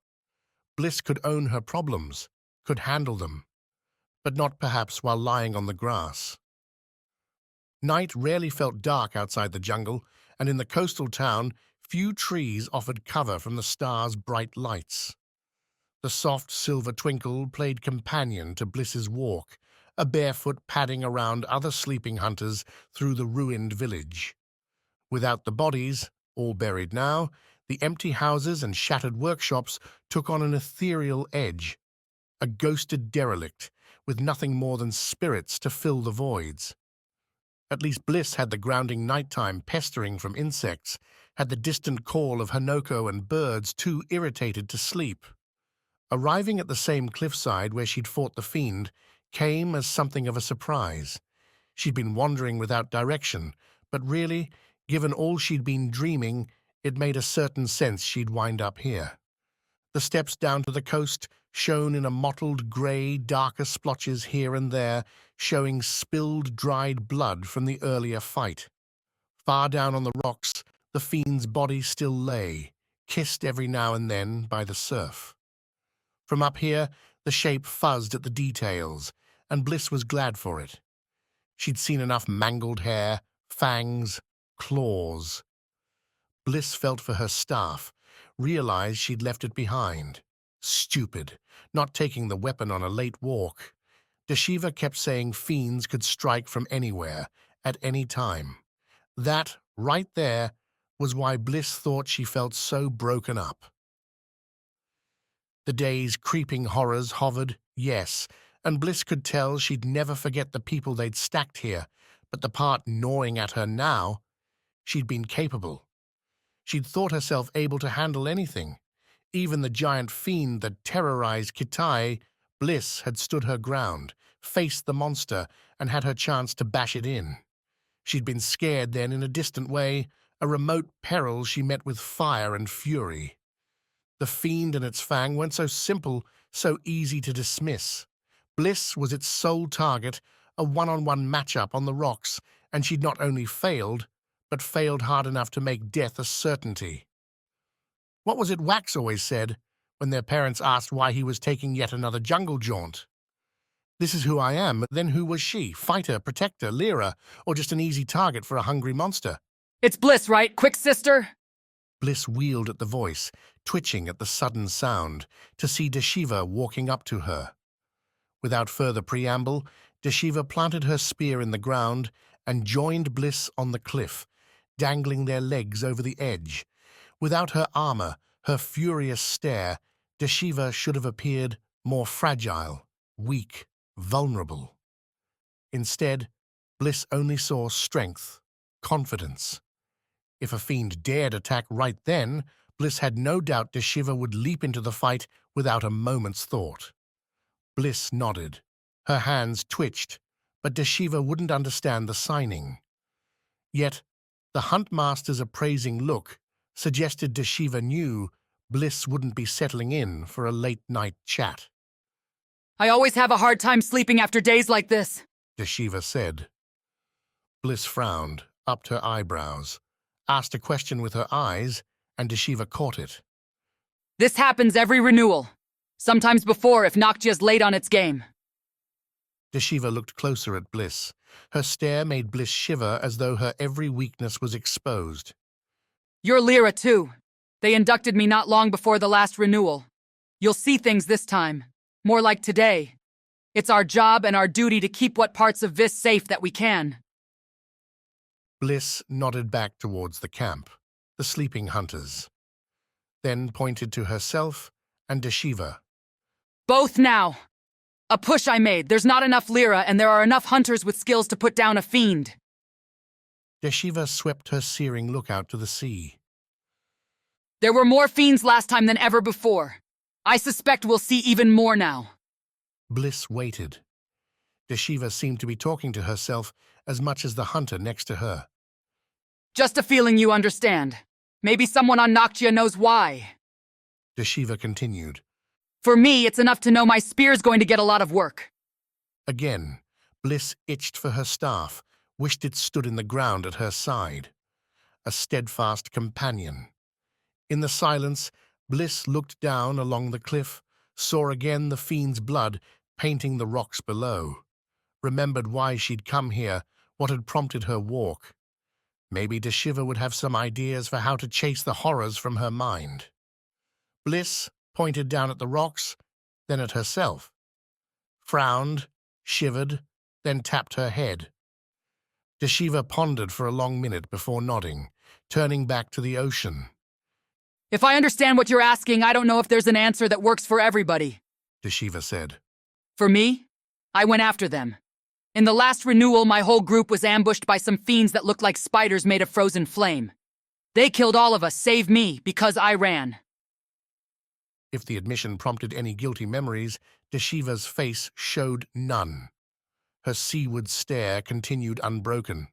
Bliss could own her problems, could handle them, but not perhaps while lying on the grass. Night rarely felt dark outside the jungle, and in the coastal town, few trees offered cover from the stars' bright lights. The soft silver twinkle played companion to Bliss's walk, a barefoot padding around other sleeping hunters through the ruined village. Without the bodies, all buried now, the empty houses and shattered workshops took on an ethereal edge, a ghosted derelict, with nothing more than spirits to fill the voids. At least Bliss had the grounding nighttime pestering from insects, had the distant call of Hanoko and birds too irritated to sleep. Arriving at the same cliffside where she'd fought the fiend came as something of a surprise. She'd been wandering without direction, but really, given all she'd been dreaming, it made a certain sense she'd wind up here. The steps down to the coast shone in a mottled grey, darker splotches here and there, showing spilled, dried blood from the earlier fight. Far down on the rocks, the fiend's body still lay, kissed every now and then by the surf. From up here, The shape fuzzed at the details, and Bliss was glad for it. She'd seen enough mangled hair, fangs, claws. Bliss felt for her staff, realized she'd left it behind. Stupid, not taking the weapon on a late walk. Deshiva kept saying fiends could strike from anywhere, at any time. That, right there, was why Bliss thought she felt so broken up. The day's creeping horrors hovered, yes, and Bliss could tell she'd never forget the people they'd stacked here, but the part gnawing at her now, she'd been capable. She'd thought herself able to handle anything. Even the giant fiend that terrorized Kitai, Bliss had stood her ground, faced the monster, and had her chance to bash it in. She'd been scared then in a distant way, a remote peril she met with fire and fury. The fiend and its fang weren't so simple, so easy to dismiss. Bliss was its sole target, a one-on-one matchup on the rocks, and she'd not only failed, but failed hard enough to make death a certainty. What was it Wax always said, when their parents asked why he was taking yet another jungle jaunt? This is who I am, then who was she? Fighter, protector, Lyra, or just an easy target for a hungry monster? It's Bliss, right? Quick, sister! Bliss wheeled at the voice, twitching at the sudden sound, to see Deshiva walking up to her. Without further preamble, Deshiva planted her spear in the ground and joined Bliss on the cliff, dangling their legs over the edge. Without her armor, her furious stare, Deshiva should have appeared more fragile, weak, vulnerable. Instead, Bliss only saw strength, confidence. If a fiend dared attack right then, Bliss had no doubt Deshiva would leap into the fight without a moment's thought. Bliss nodded. Her hands twitched, but Deshiva wouldn't understand the signing. Yet, the Huntmaster's appraising look suggested Deshiva knew Bliss wouldn't be settling in for a late-night chat. I always have a hard time sleeping after days like this, Deshiva said. Bliss frowned, upped her eyebrows, asked a question with her eyes, and Deshiva caught it. This happens every renewal. Sometimes before if Noctia's late on its game. Deshiva looked closer at Bliss. Her stare made Bliss shiver as though her every weakness was exposed. You're Lyra, too. They inducted me not long before the last renewal. You'll see things this time. More like today. It's our job and our duty to keep what parts of Vis safe that we can. Bliss nodded back towards the camp, the sleeping hunters, then pointed to herself and Deshiva. Both now. A push I made. There's not enough Lyra, and there are enough hunters with skills to put down a fiend. Deshiva swept her searing look out to the sea. There were more fiends last time than ever before. I suspect we'll see even more now. Bliss waited. Deshiva seemed to be talking to herself as much as the hunter next to her. Just a feeling you understand. Maybe someone on Noctia knows why. Deshiva continued. For me, it's enough to know my spear's going to get a lot of work. Again, Bliss itched for her staff, wished it stood in the ground at her side. A steadfast companion. In the silence, Bliss looked down along the cliff, saw again the fiend's blood painting the rocks below, remembered why she'd come here, what had prompted her walk. Maybe Deshiva would have some ideas for how to chase the horrors from her mind. Bliss pointed down at the rocks, then at herself. Frowned, shivered, then tapped her head. Deshiva pondered for a long minute before nodding, turning back to the ocean. If I understand what you're asking, I don't know if there's an answer that works for everybody, Deshiva said. For me, I went after them. In the last renewal, my whole group was ambushed by some fiends that looked like spiders made of frozen flame. They killed all of us, save me, because I ran. If the admission prompted any guilty memories, Deshiva's face showed none. Her seaward stare continued unbroken.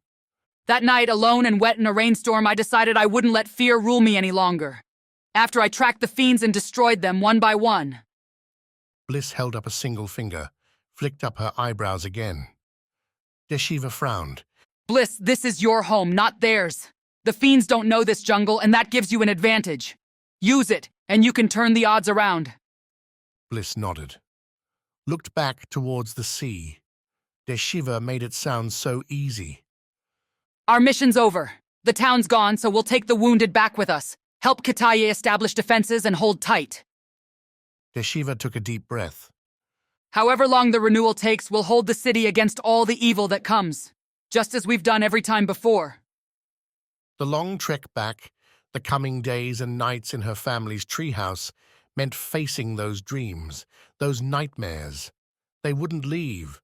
That night, alone and wet in a rainstorm, I decided I wouldn't let fear rule me any longer. After I tracked the fiends and destroyed them one by one. Bliss held up a single finger, flicked up her eyebrows again. Deshiva frowned. Bliss, this is your home, not theirs. The fiends don't know this jungle, and that gives you an advantage. Use it, and you can turn the odds around. Bliss nodded. looked back towards the sea. Deshiva made it sound so easy. Our mission's over. The town's gone, so we'll take the wounded back with us. Help Kataye establish defenses and hold tight. Deshiva took a deep breath. However long the renewal takes, we'll hold the city against all the evil that comes, just as we've done every time before. The long trek back, the coming days and nights in her family's treehouse, meant facing those dreams, those nightmares. They wouldn't leave,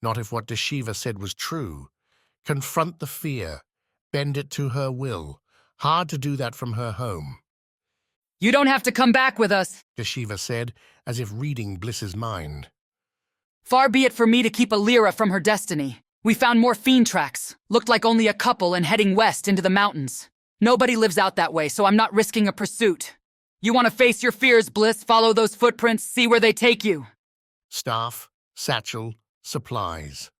not if what Deshiva said was true. Confront the fear, bend it to her will. Hard to do that from her home. You don't have to come back with us, Deshiva said, as if reading Bliss's mind. Far be it for me to keep Alira from her destiny. We found more fiend tracks. Looked like only a couple and heading west into the mountains. Nobody lives out that way, so I'm not risking a pursuit. You want to face your fears, Bliss? Follow those footprints, see where they take you. Staff, satchel, supplies.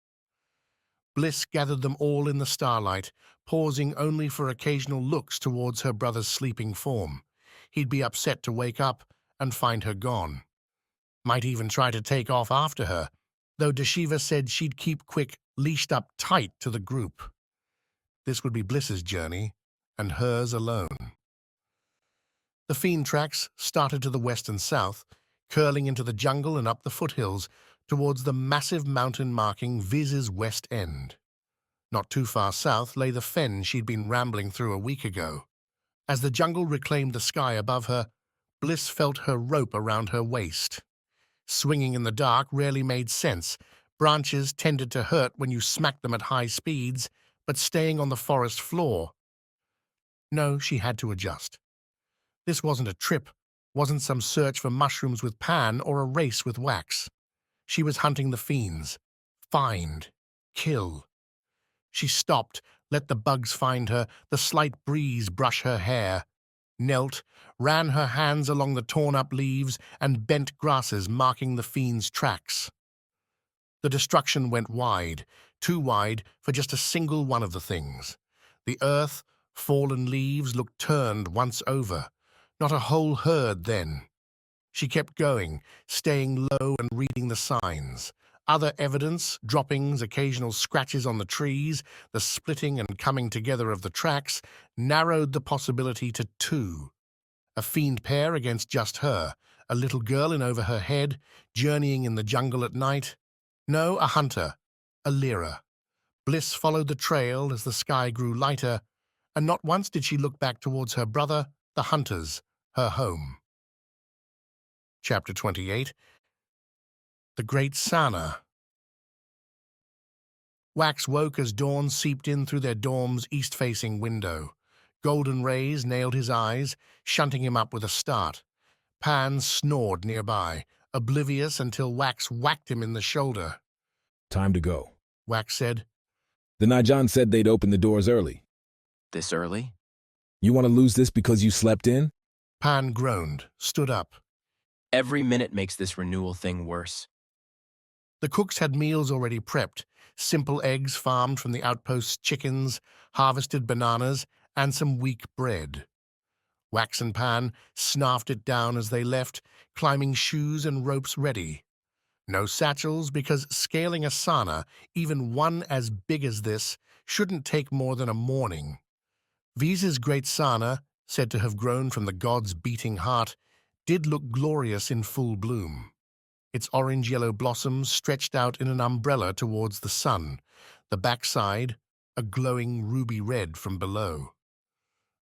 Bliss gathered them all in the starlight, pausing only for occasional looks towards her brother's sleeping form. He'd be upset to wake up and find her gone. Might even try to take off after her, though Deshiva said she'd keep Quick leashed up tight to the group. This would be Bliss's journey, and hers alone. The fiend tracks started to the west and south, curling into the jungle and up the foothills towards the massive mountain marking Viz's west end. Not too far south lay the fen she'd been rambling through a week ago. As the jungle reclaimed the sky above her, Bliss felt her rope around her waist. Swinging in the dark rarely made sense. Branches tended to hurt when you smacked them at high speeds, but staying on the forest floor. No, she had to adjust. This wasn't a trip, wasn't some search for mushrooms with Pan or a race with Wax. She was hunting the fiends. Find. Kill. She stopped, let the bugs find her, the slight breeze brush her hair. Knelt, ran her hands along the torn-up leaves and bent grasses marking the fiend's tracks. The destruction went wide, too wide for just a single one of the things. The earth, fallen leaves looked turned once over. Not a whole herd then. She kept going, staying low and reading the signs. Other evidence, droppings, occasional scratches on the trees, the splitting and coming together of the tracks, narrowed the possibility to two. A fiend pair against just her, a little girl in over her head, journeying in the jungle at night. No, a hunter, a Lyra. Bliss followed the trail as the sky grew lighter, and not once did she look back towards her brother, the hunters, her home. Chapter 28. The Great Sana. Wax woke as dawn seeped in through their dorm's east-facing window. Golden rays nailed his eyes, shunting him up with a start. Pan snored nearby, oblivious until Wax whacked him in the shoulder. Time to go, Wax said. The Najan said they'd open the doors early. This early? You want to lose this because you slept in? Pan groaned, stood up. Every minute makes this renewal thing worse. The cooks had meals already prepped, simple eggs farmed from the outpost's chickens, harvested bananas, and some weak bread. Wax and Pan snarfed it down as they left, climbing shoes and ropes ready. No satchels, because scaling a sana, even one as big as this, shouldn't take more than a morning. Viz's great sana, said to have grown from the god's beating heart, did look glorious in full bloom. Its orange-yellow blossoms stretched out in an umbrella towards the sun, the backside a glowing ruby red from below.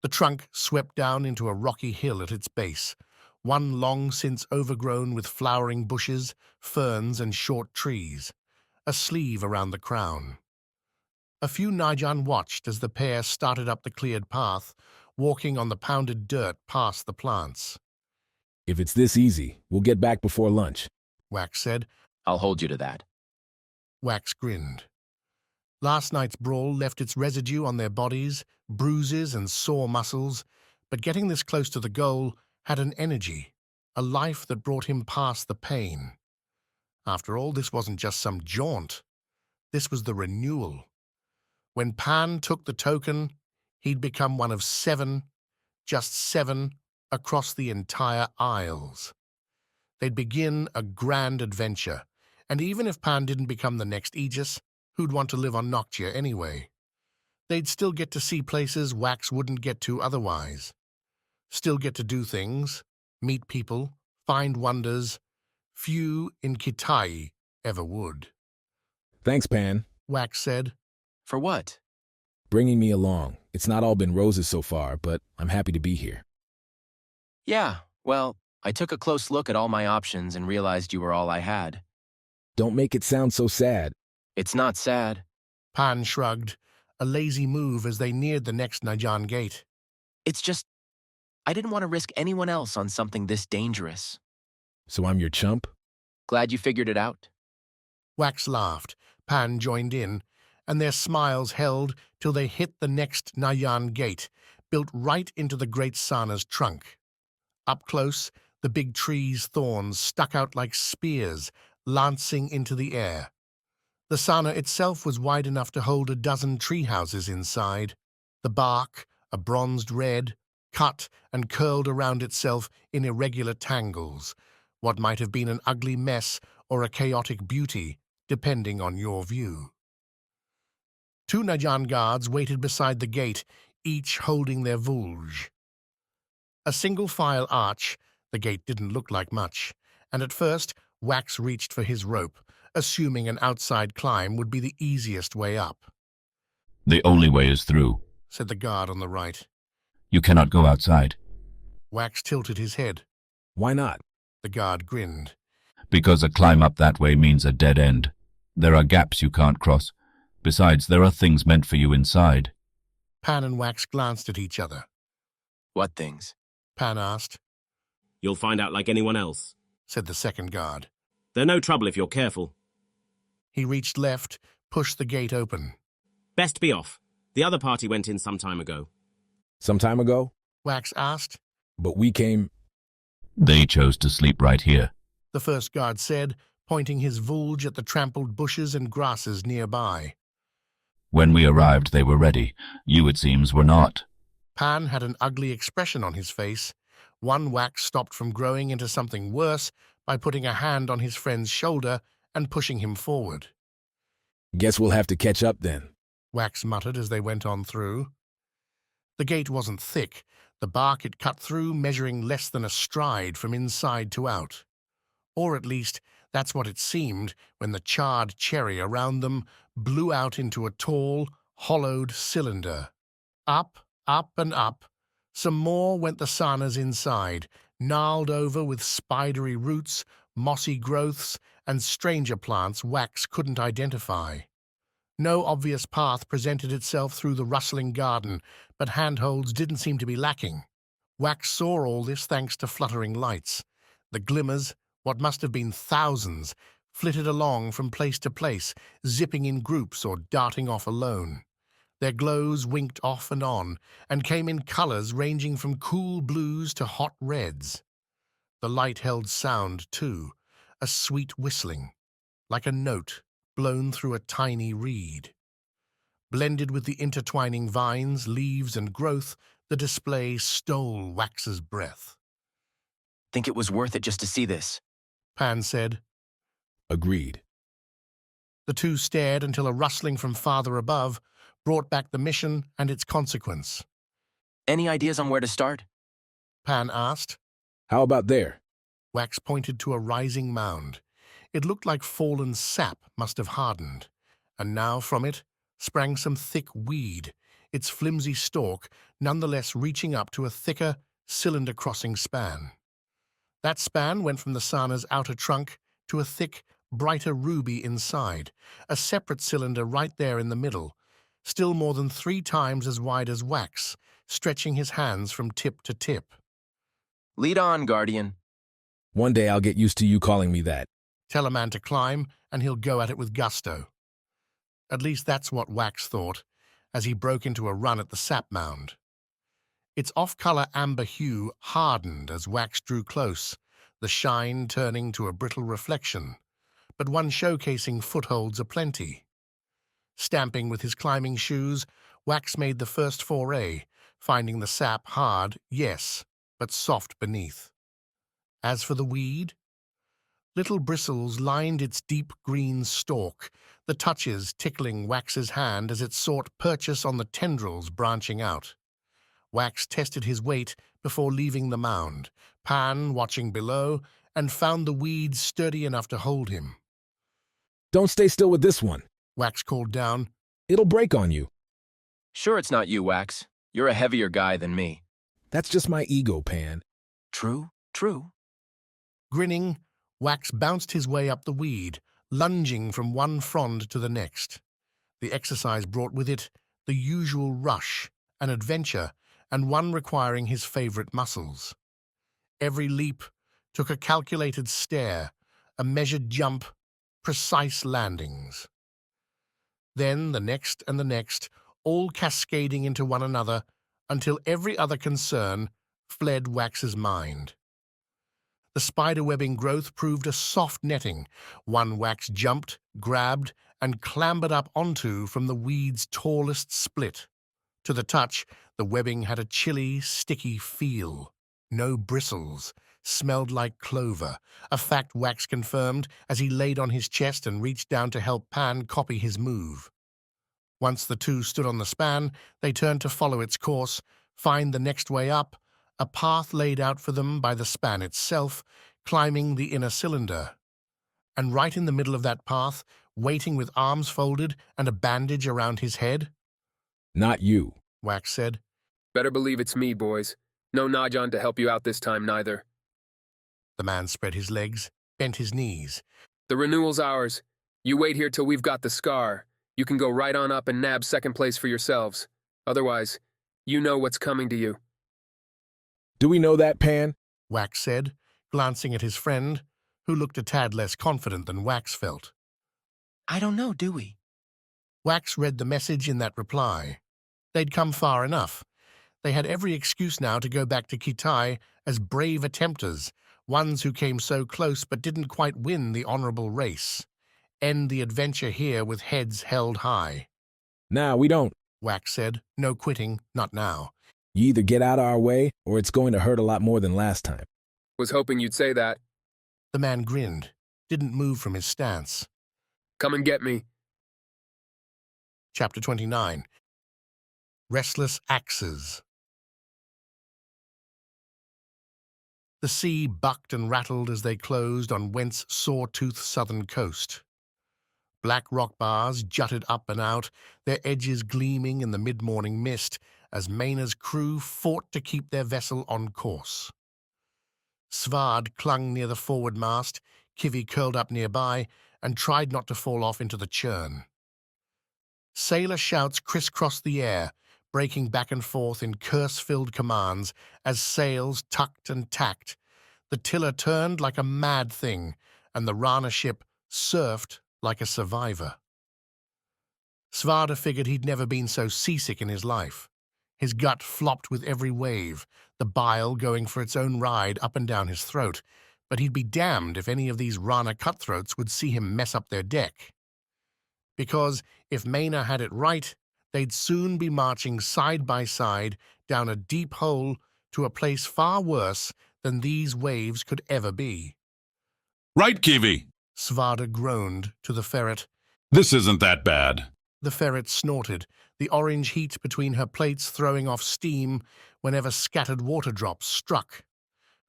The trunk swept down into a rocky hill at its base, one long since overgrown with flowering bushes, ferns, and short trees, a sleeve around the crown. A few Najan watched as the pair started up the cleared path, walking on the pounded dirt past the plants. If it's this easy, we'll get back before lunch, Wax said. I'll hold you to that. Wax grinned. Last night's brawl left its residue on their bodies, bruises and sore muscles, but getting this close to the goal had an energy, a life that brought him past the pain. After all, this wasn't just some jaunt. This was the renewal. When Pan took the token, he'd become one of 7, just 7, across the entire Isles. They'd begin a grand adventure, And even if Pan didn't become the next Aegis, who'd want to live on Noctia anyway? They'd still get to see places Wax wouldn't get to otherwise. Still get to do things, meet people, find wonders. Few in Kitai ever would. Thanks, Pan. Wax said. For what? Bringing me along. It's not all been roses so far, but I'm happy to be here. Yeah, well, I took a close look at all my options and realized you were all I had. Don't make it sound so sad. It's not sad. Pan shrugged, a lazy move as they neared the next Najan gate. It's just, I didn't want to risk anyone else on something this dangerous. So I'm your chump? Glad you figured it out. Wax laughed. Pan joined in, and their smiles held till they hit the next Nayan gate, built right into the great Sana's trunk. Up close, the big tree's thorns stuck out like spears, lancing into the air. The Sana itself was wide enough to hold a dozen tree houses inside, the bark, a bronzed red, cut and curled around itself in irregular tangles, what might have been an ugly mess or a chaotic beauty, depending on your view. Two Najan guards waited beside the gate, each holding their vulge. A single-file arch, the gate didn't look like much, and at first Wax reached for his rope, assuming an outside climb would be the easiest way up. The only way is through, said the guard on the right. You cannot go outside. Wax tilted his head. Why not? The guard grinned. Because a climb up that way means a dead end. There are gaps you can't cross. Besides, there are things meant for you inside. Pan and Wax glanced at each other. What things? Pan asked. You'll find out like anyone else, said the second guard. They're no trouble if you're careful. He reached left, pushed the gate open. Best be off. The other party went in some time ago. Some time ago? Wax asked. But we came... They chose to sleep right here, the first guard said, pointing his vulge at the trampled bushes and grasses nearby. When we arrived, they were ready. You, it seems, were not. Pan had an ugly expression on his face. One Wax stopped from growing into something worse by putting a hand on his friend's shoulder and pushing him forward. Guess we'll have to catch up then, Wax muttered as they went on through. The gate wasn't thick, the bark it cut through measuring less than a stride from inside to out. Or at least, that's what it seemed when the charred cherry around them blew out into a tall, hollowed cylinder. Up, up and up. Some more went the Sanas inside, gnarled over with spidery roots, mossy growths, and stranger plants Wax couldn't identify. No obvious path presented itself through the rustling garden, but handholds didn't seem to be lacking. Wax saw all this thanks to fluttering lights. The glimmers, what must have been thousands, flitted along from place to place, zipping in groups or darting off alone. Their glows winked off and on, and came in colors ranging from cool blues to hot reds. The light held sound, too, a sweet whistling, like a note blown through a tiny reed. Blended with the intertwining vines, leaves, and growth, the display stole Wax's breath. Think it was worth it just to see this? Pan said. Agreed. The two stared until a rustling from farther above brought back the mission and its consequence. Any ideas on where to start? Pan asked. How about there? Wax pointed to a rising mound. It looked like fallen sap must have hardened, and now from it sprang some thick weed, its flimsy stalk nonetheless reaching up to a thicker, cylinder-crossing span. That span went from the Sana's outer trunk to a thick, brighter ruby inside, a separate cylinder right there in the middle, still more than 3 times as wide as Wax, stretching his hands from tip to tip. Lead on, Guardian. One day I'll get used to you calling me that. Tell a man to climb, and he'll go at it with gusto. At least that's what Wax thought, as he broke into a run at the sap mound. Its off-color amber hue hardened as Wax drew close, the shine turning to a brittle reflection, but one showcasing footholds aplenty. Stamping with his climbing shoes, Wax made the first foray, finding the sap hard, yes, but soft beneath. As for the weed, Little bristles lined its deep green stalk, the touches tickling Wax's hand as it sought purchase on the tendrils branching out. Wax tested his weight before leaving the mound, Pan watching below, and found the weeds sturdy enough to hold him. Don't stay still with this one, Wax called down. It'll break on you. Sure it's not you, Wax. You're a heavier guy than me. That's just my ego, Pan. True, true. Grinning, Wax bounced his way up the weed, lunging from one frond to the next. The exercise brought with it the usual rush, an adventure, and one requiring his favorite muscles. Every leap took a calculated stair, a measured jump, precise landings. Then the next and the next, all cascading into one another until every other concern fled Wax's mind. The spiderwebbing growth proved a soft netting, one Wax jumped, grabbed, and clambered up onto from the weed's tallest split. To the touch, the webbing had a chilly, sticky feel. No bristles, smelled like clover, a fact Wax confirmed as he laid on his chest and reached down to help Pan copy his move. Once the two stood on the span, they turned to follow its course, find the next way up, a path laid out for them by the span itself, climbing the inner cylinder. And right in the middle of that path, waiting with arms folded and a bandage around his head? Not you, Wax said. Better believe it's me, boys. No Najan to help you out this time, neither. The man spread his legs, bent his knees. The renewal's ours. You wait here till we've got the Skar. You can go right on up and nab second place for yourselves. Otherwise, you know what's coming to you. Do we know that, Pan? Wax said, glancing at his friend, who looked a tad less confident than Wax felt. I don't know, do we? Wax read the message in that reply. They'd come far enough. They had every excuse now to go back to Kitai as brave attempters, ones who came so close but didn't quite win the honorable race. End the adventure here with heads held high. Nah, we don't, Wax said. No quitting, not now. You either get out of our way, or it's going to hurt a lot more than last time. Was hoping you'd say that. The man grinned, didn't move from his stance. Come and get me. Chapter 29. Restless Axes. The sea bucked and rattled as they closed on Went's saw-toothed southern coast. Black rock bars jutted up and out, their edges gleaming in the mid-morning mist as Maina's crew fought to keep their vessel on course. Svard clung near the forward mast, Kivi curled up nearby, and tried not to fall off into the churn. Sailor shouts crisscrossed the air, breaking back and forth in curse-filled commands as sails tucked and tacked. The tiller turned like a mad thing, and the Rana ship surfed like a survivor. Svarda figured he'd never been so seasick in his life. His gut flopped with every wave, the bile going for its own ride up and down his throat, but he'd be damned if any of these Rana cutthroats would see him mess up their deck. Because if Maina had it right, they'd soon be marching side by side down a deep hole to a place far worse than these waves could ever be. Right, Kiwi! Svarda groaned to the ferret. This isn't that bad. The ferret snorted, the orange heat between her plates throwing off steam whenever scattered water drops struck.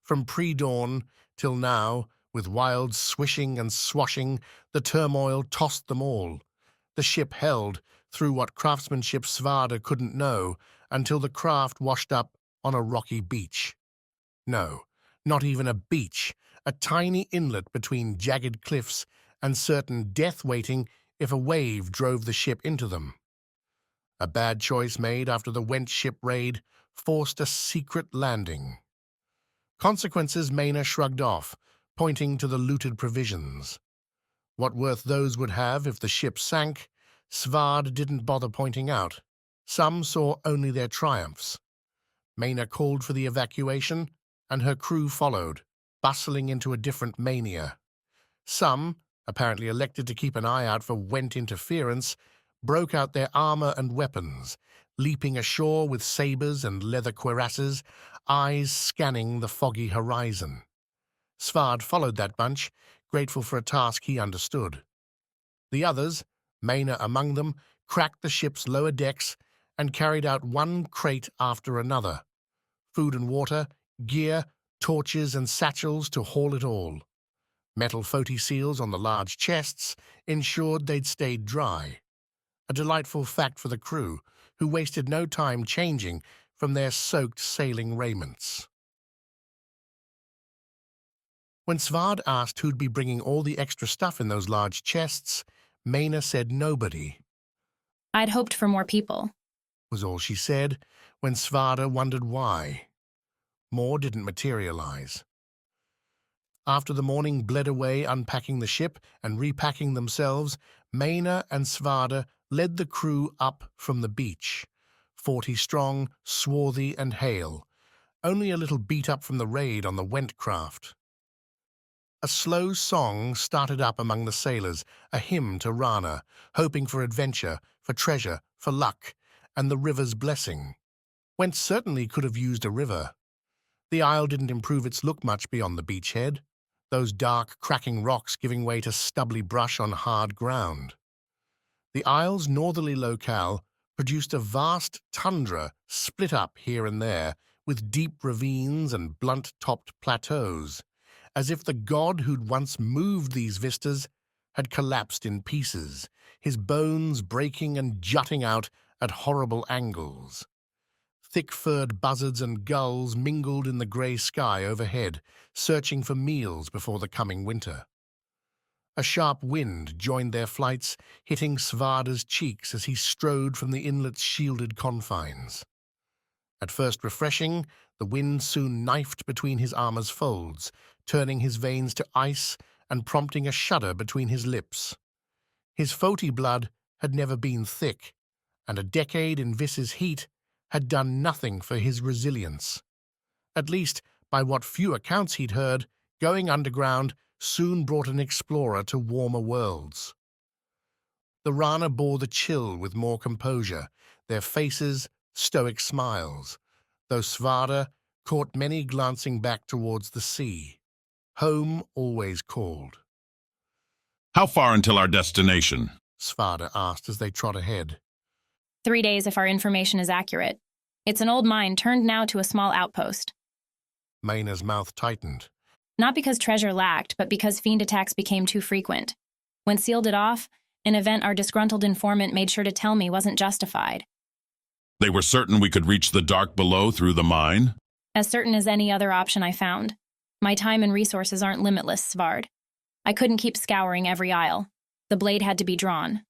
From pre-dawn till now, with wild swishing and swashing, the turmoil tossed them all. The ship held, through what craftsmanship Svarda couldn't know, until the craft washed up on a rocky beach. No, not even a beach, a tiny inlet between jagged cliffs and certain death waiting if a wave drove the ship into them. A bad choice made after the Went ship raid forced a secret landing. Consequences Maina shrugged off, pointing to the looted provisions. What worth those would have if the ship sank, Svard didn't bother pointing out. Some saw only their triumphs. Maina called for the evacuation, and her crew followed, bustling into a different mania. Some, apparently elected to keep an eye out for Went interference, broke out their armor and weapons, leaping ashore with sabers and leather cuirasses, eyes scanning the foggy horizon. Svard followed that bunch, grateful for a task he understood. The others, Maina among them, cracked the ship's lower decks and carried out one crate after another. Food and water, gear, torches and satchels to haul it all. Metal foti seals on the large chests ensured they'd stayed dry. A delightful fact for the crew, who wasted no time changing from their soaked sailing raiments. When Svard asked who'd be bringing all the extra stuff in those large chests, Maina said nobody. I'd hoped for more people. Was all she said, when Svarda wondered why. More didn't materialize. After the morning bled away unpacking the ship and repacking themselves, Maina and Svarda led the crew up from the beach, 40 strong, swarthy and hale, only a little beat up from the raid on the Went craft. A slow song started up among the sailors, a hymn to Rana, hoping for adventure, for treasure, for luck, and the river's blessing. Went certainly could have used a river. The isle didn't improve its look much beyond the beachhead, those dark, cracking rocks giving way to stubbly brush on hard ground. The isle's northerly locale produced a vast tundra split up here and there, with deep ravines and blunt-topped plateaus, as if the god who'd once moved these vistas had collapsed in pieces, his bones breaking and jutting out at horrible angles. Thick-furred buzzards and gulls mingled in the grey sky overhead, searching for meals before the coming winter. A sharp wind joined their flights, hitting Svarda's cheeks as he strode from the inlet's shielded confines. At first refreshing, the wind soon knifed between his armor's folds, turning his veins to ice and prompting a shudder between his lips. His foti blood had never been thick, and a decade in Viss's heat had done nothing for his resilience. At least, by what few accounts he'd heard, going underground soon brought an explorer to warmer worlds. The Rana bore the chill with more composure, their faces stoic smiles, though Svarda caught many glancing back towards the sea. Home always called. How far until our destination? Svarda asked as they trod ahead. 3 days if our information is accurate. It's an old mine turned now to a small outpost. Maina's mouth tightened. Not because treasure lacked, but because fiend attacks became too frequent. When sealed it off, an event our disgruntled informant made sure to tell me wasn't justified. They were certain we could reach the dark below through the mine? As certain as any other option I found. My time and resources aren't limitless, Svard. I couldn't keep scouring every aisle. The blade had to be drawn.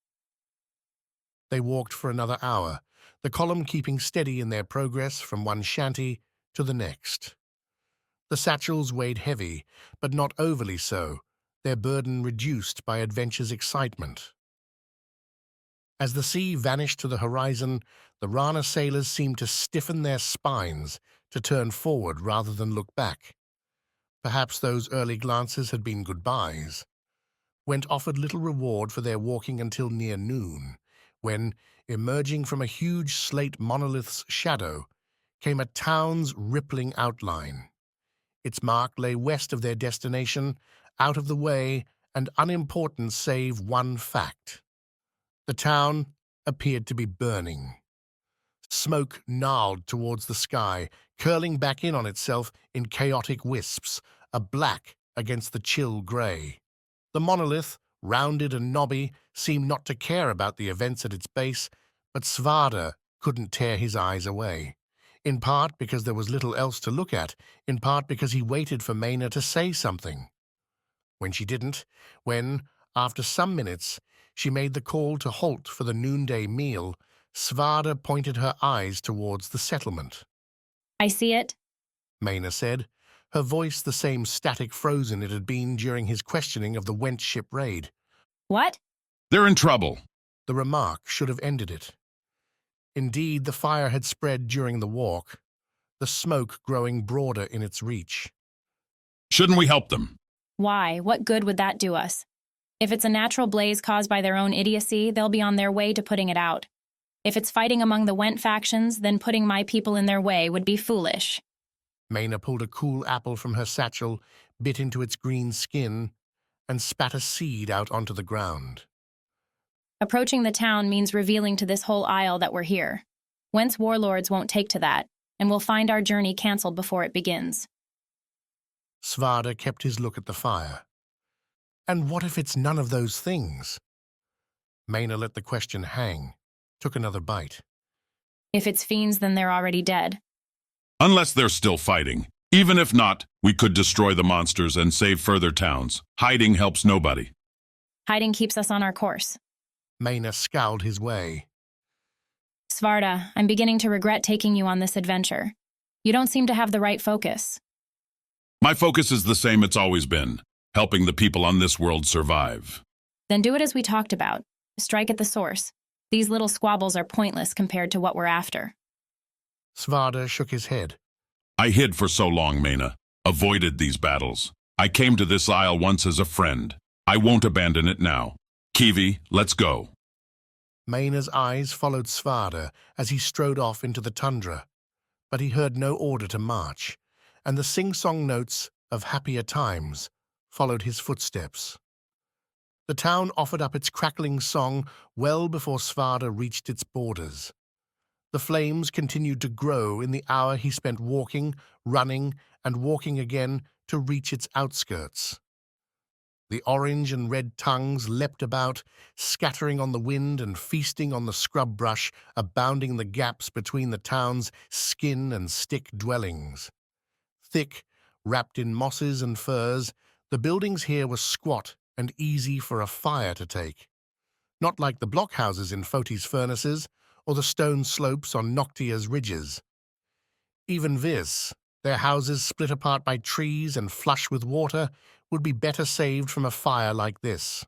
They walked for another hour, the column keeping steady in their progress from one shanty to the next. The satchels weighed heavy, but not overly so, their burden reduced by adventure's excitement. As the sea vanished to the horizon, the Rana sailors seemed to stiffen their spines, to turn forward rather than look back. Perhaps those early glances had been goodbyes. Went offered little reward for their walking until near noon, when, emerging from a huge slate monolith's shadow, came a town's rippling outline. Its mark lay west of their destination, out of the way and unimportant save one fact. The town appeared to be burning. Smoke gnarled towards the sky, curling back in on itself in chaotic wisps, a black against the chill grey. The monolith, rounded and knobby, seemed not to care about the events at its base, but Svarda couldn't tear his eyes away, in part because there was little else to look at, in part because he waited for Maina to say something. When she didn't, when, after some minutes, she made the call to halt for the noonday meal, Svarda pointed her eyes towards the settlement. I see it, Maina said, her voice the same static frozen it had been during his questioning of the Went ship raid. What? They're in trouble. The remark should have ended it. Indeed, the fire had spread during the walk, the smoke growing broader in its reach. Shouldn't we help them? Why? What good would that do us? If it's a natural blaze caused by their own idiocy, they'll be on their way to putting it out. If it's fighting among the Went factions, then putting my people in their way would be foolish. Maina pulled a cool apple from her satchel, bit into its green skin, and spat a seed out onto the ground. Approaching the town means revealing to this whole isle that we're here. Whence warlords won't take to that, and we'll find our journey cancelled before it begins. Svarda kept his look at the fire. And what if it's none of those things? Maina let the question hang, took another bite. If it's fiends, then they're already dead. Unless they're still fighting. Even if not, we could destroy the monsters and save further towns. Hiding helps nobody. Hiding keeps us on our course. Maina scowled his way. Svarda, I'm beginning to regret taking you on this adventure. You don't seem to have the right focus. My focus is the same it's always been, helping the people on this world survive. Then do it as we talked about. Strike at the source. These little squabbles are pointless compared to what we're after. Svarda shook his head. I hid for so long, Maina. Avoided these battles. I came to this isle once as a friend. I won't abandon it now. Kiwi, let's go. Maina's eyes followed Svarda as he strode off into the tundra, but he heard no order to march, and the sing-song notes of happier times followed his footsteps. The town offered up its crackling song well before Svarda reached its borders. The flames continued to grow in the hour he spent walking, running, and walking again to reach its outskirts. The orange and red tongues leapt about, scattering on the wind and feasting on the scrub brush, abounding the gaps between the town's skin and stick dwellings. Thick, wrapped in mosses and furs, the buildings here were squat and easy for a fire to take. Not like the blockhouses in Foti's furnaces, or the stone slopes on Noctia's ridges. Even this, their houses split apart by trees and flush with water, would be better saved from a fire like this.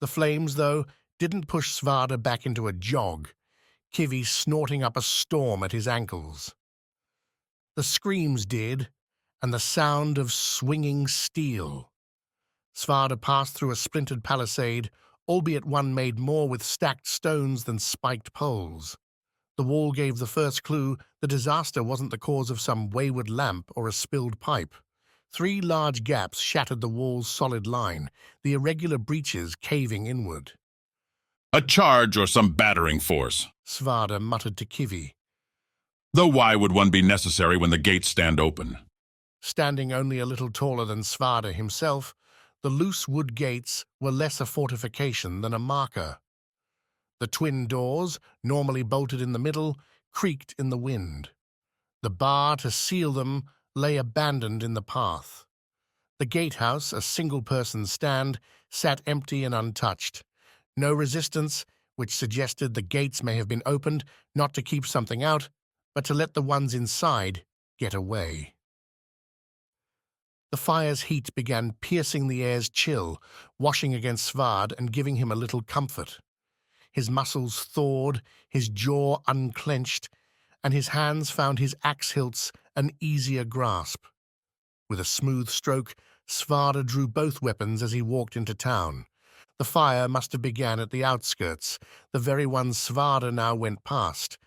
The flames, though, didn't push Svarda back into a jog, Kiwi snorting up a storm at his ankles. The screams did, and the sound of swinging steel. Svarda passed through a splintered palisade, albeit one made more with stacked stones than spiked poles. The wall gave the first clue the disaster wasn't the cause of some wayward lamp or a spilled pipe. 3 large gaps shattered the wall's solid line, the irregular breaches caving inward. A charge or some battering force, Svarda muttered to Kiwi. Though why would one be necessary when the gates stand open? Standing only a little taller than Svarda himself, the loose wood gates were less a fortification than a marker. The twin doors, normally bolted in the middle, creaked in the wind. The bar to seal them lay abandoned in the path. The gatehouse, a single-person stand, sat empty and untouched. No resistance, which suggested the gates may have been opened not to keep something out, but to let the ones inside get away. The fire's heat began piercing the air's chill, washing against Svard and giving him a little comfort. His muscles thawed, his jaw unclenched, and his hands found his axe hilts an easier grasp. With a smooth stroke, Svarda drew both weapons as he walked into town. The fire must have began at the outskirts, the very one Svarda now went past,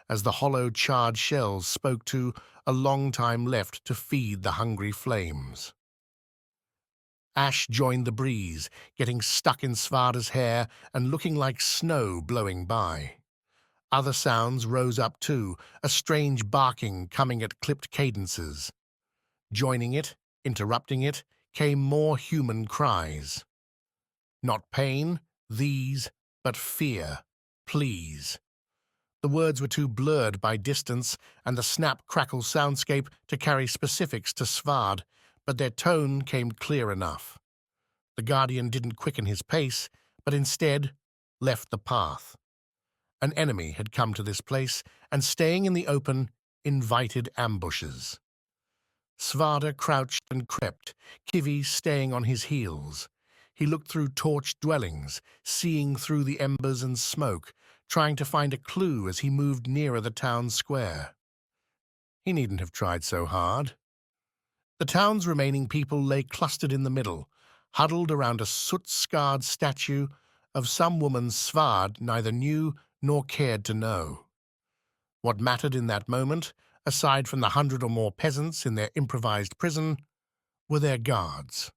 as the hollow charred shells spoke to a long time left to feed the hungry flames. Ash joined the breeze, getting stuck in Svarda's hair and looking like snow blowing by. Other sounds rose up too, a strange barking coming at clipped cadences. Joining it, interrupting it, came more human cries. Not pain, these, but fear, please. The words were too blurred by distance and the snap-crackle soundscape to carry specifics to Svard, but their tone came clear enough. The Guardian didn't quicken his pace, but instead left the path. An enemy had come to this place, and staying in the open invited ambushes. Svarda crouched and crept, Kiwi staying on his heels. He looked through torched dwellings, seeing through the embers and smoke, trying to find a clue as he moved nearer the town square. He needn't have tried so hard. The town's remaining people lay clustered in the middle, huddled around a soot-scarred statue of some woman Svard neither knew nor cared to know. What mattered in that moment, aside from the 100 or more peasants in their improvised prison, were their guards.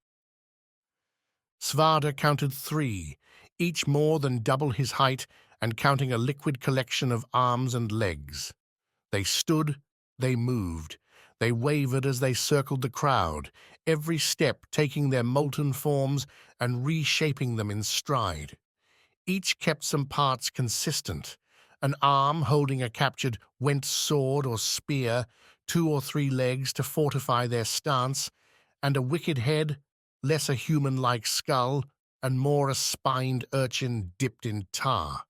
Svarda counted 3, each more than double his height and counting a liquid collection of arms and legs. They stood, they moved, they wavered as they circled the crowd, every step taking their molten forms and reshaping them in stride. Each kept some parts consistent, an arm holding a captured went sword or spear, 2 or 3 legs to fortify their stance, and a wicked head, less a human-like skull, and more a spined urchin dipped in tar.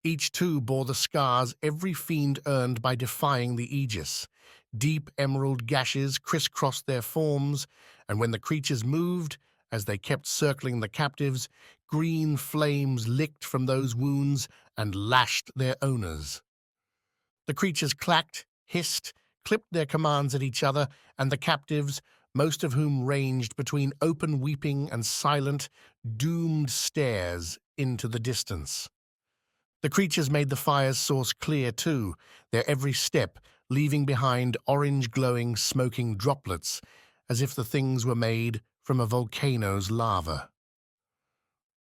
Each too bore the scars every fiend earned by defying the Aegis. Deep emerald gashes crisscrossed their forms, and when the creatures moved, as they kept circling the captives, green flames licked from those wounds and lashed their owners. The creatures clacked, hissed, clipped their commands at each other, and the captives, most of whom ranged between open weeping and silent, doomed stares into the distance. The creatures made the fire's source clear too, their every step leaving behind orange-glowing, smoking droplets, as if the things were made from a volcano's lava.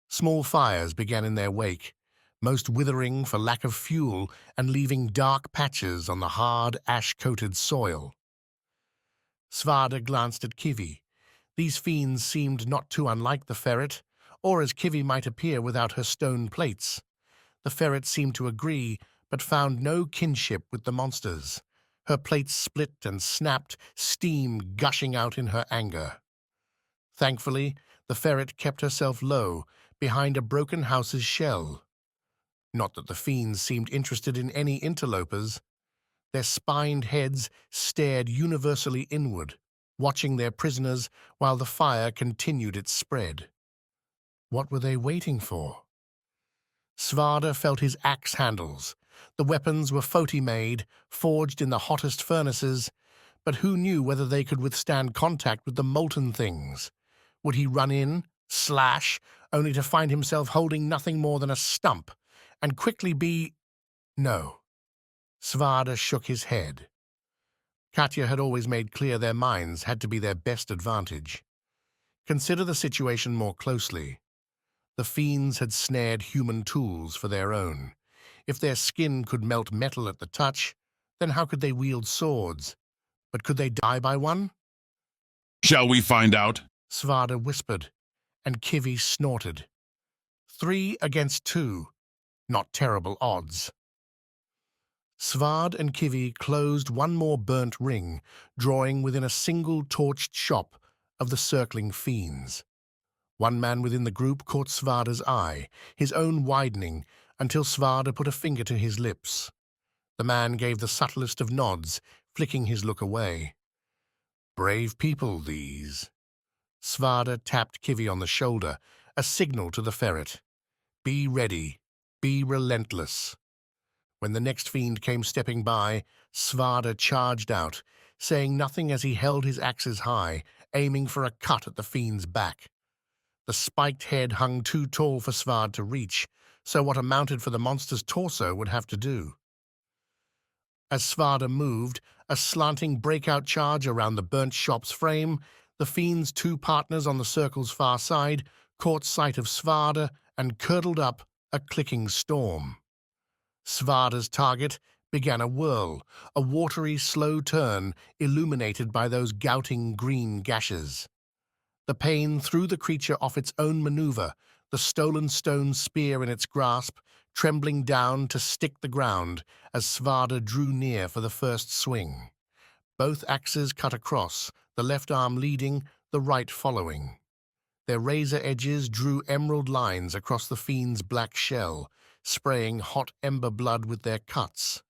Small fires began in their wake, most withering for lack of fuel and leaving dark patches on the hard, ash-coated soil. Svarda glanced at Kivi. These fiends seemed not too unlike the ferret, or as Kivi might appear without her stone plates. The ferret seemed to agree, but found no kinship with the monsters. Her plates split and snapped, steam gushing out in her anger. Thankfully, the ferret kept herself low, behind a broken house's shell. Not that the fiends seemed interested in any interlopers. Their spined heads stared universally inward, watching their prisoners while the fire continued its spread. What were they waiting for? Svarda felt his axe handles. The weapons were Foti-made, forged in the hottest furnaces, but who knew whether they could withstand contact with the molten things? Would he run in, slash, only to find himself holding nothing more than a stump, and quickly be— No. Svarda shook his head. Katya had always made clear their minds had to be their best advantage. Consider the situation more closely. The fiends had snared human tools for their own. If their skin could melt metal at the touch, then how could they wield swords? But could they die by one? Shall we find out? Svarda whispered, and Kivi snorted. 3 against 2. Not terrible odds. Svard and Kivi closed one more burnt ring, drawing within a single torched shop of the circling fiends. One man within the group caught Svarda's eye, his own widening, until Svarda put a finger to his lips. The man gave the subtlest of nods, flicking his look away. Brave people, these. Svarda tapped Kivi on the shoulder, a signal to the ferret. Be ready. Be relentless. When the next fiend came stepping by, Svarda charged out, saying nothing as he held his axes high, aiming for a cut at the fiend's back. The spiked head hung too tall for Svard to reach, so what amounted for the monster's torso would have to do. As Svarda moved, a slanting breakout charge around the burnt shop's frame, the fiend's 2 partners on the circle's far side caught sight of Svarda and curdled up a clicking storm. Svarda's target began a whirl, a watery, slow turn illuminated by those gouting green gashes. The pain threw the creature off its own maneuver, the stolen stone spear in its grasp, trembling down to stick the ground as Svarda drew near for the first swing. Both axes cut across, the left arm leading, the right following. Their razor edges drew emerald lines across the fiend's black shell, spraying hot ember blood with their cuts.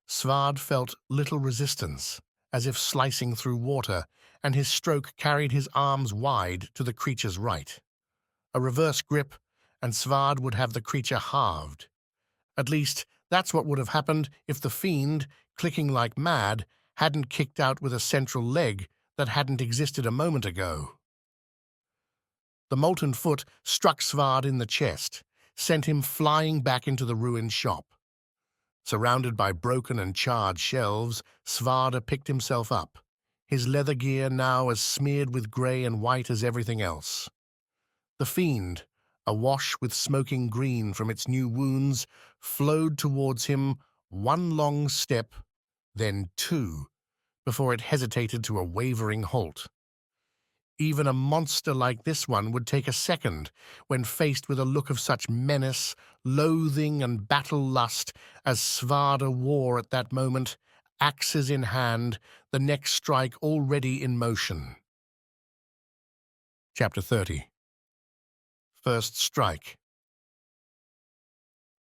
Svard felt little resistance, as if slicing through water, and his stroke carried his arms wide to the creature's right. A reverse grip, and Svard would have the creature halved. At least, that's what would have happened if the fiend, clicking like mad, hadn't kicked out with a central leg that hadn't existed a moment ago. The molten foot struck Svard in the chest, sent him flying back into the ruined shop. Surrounded by broken and charred shelves, Svarda picked himself up, his leather gear now as smeared with grey and white as everything else. The Fiend, awash with smoking green from its new wounds, flowed towards him one long step, then two, before it hesitated to a wavering halt. Even a monster like this one would take a second when faced with a look of such menace, loathing, and battle-lust as Svada wore at that moment, axes in hand, the next strike already in motion. Chapter 30. First Strike.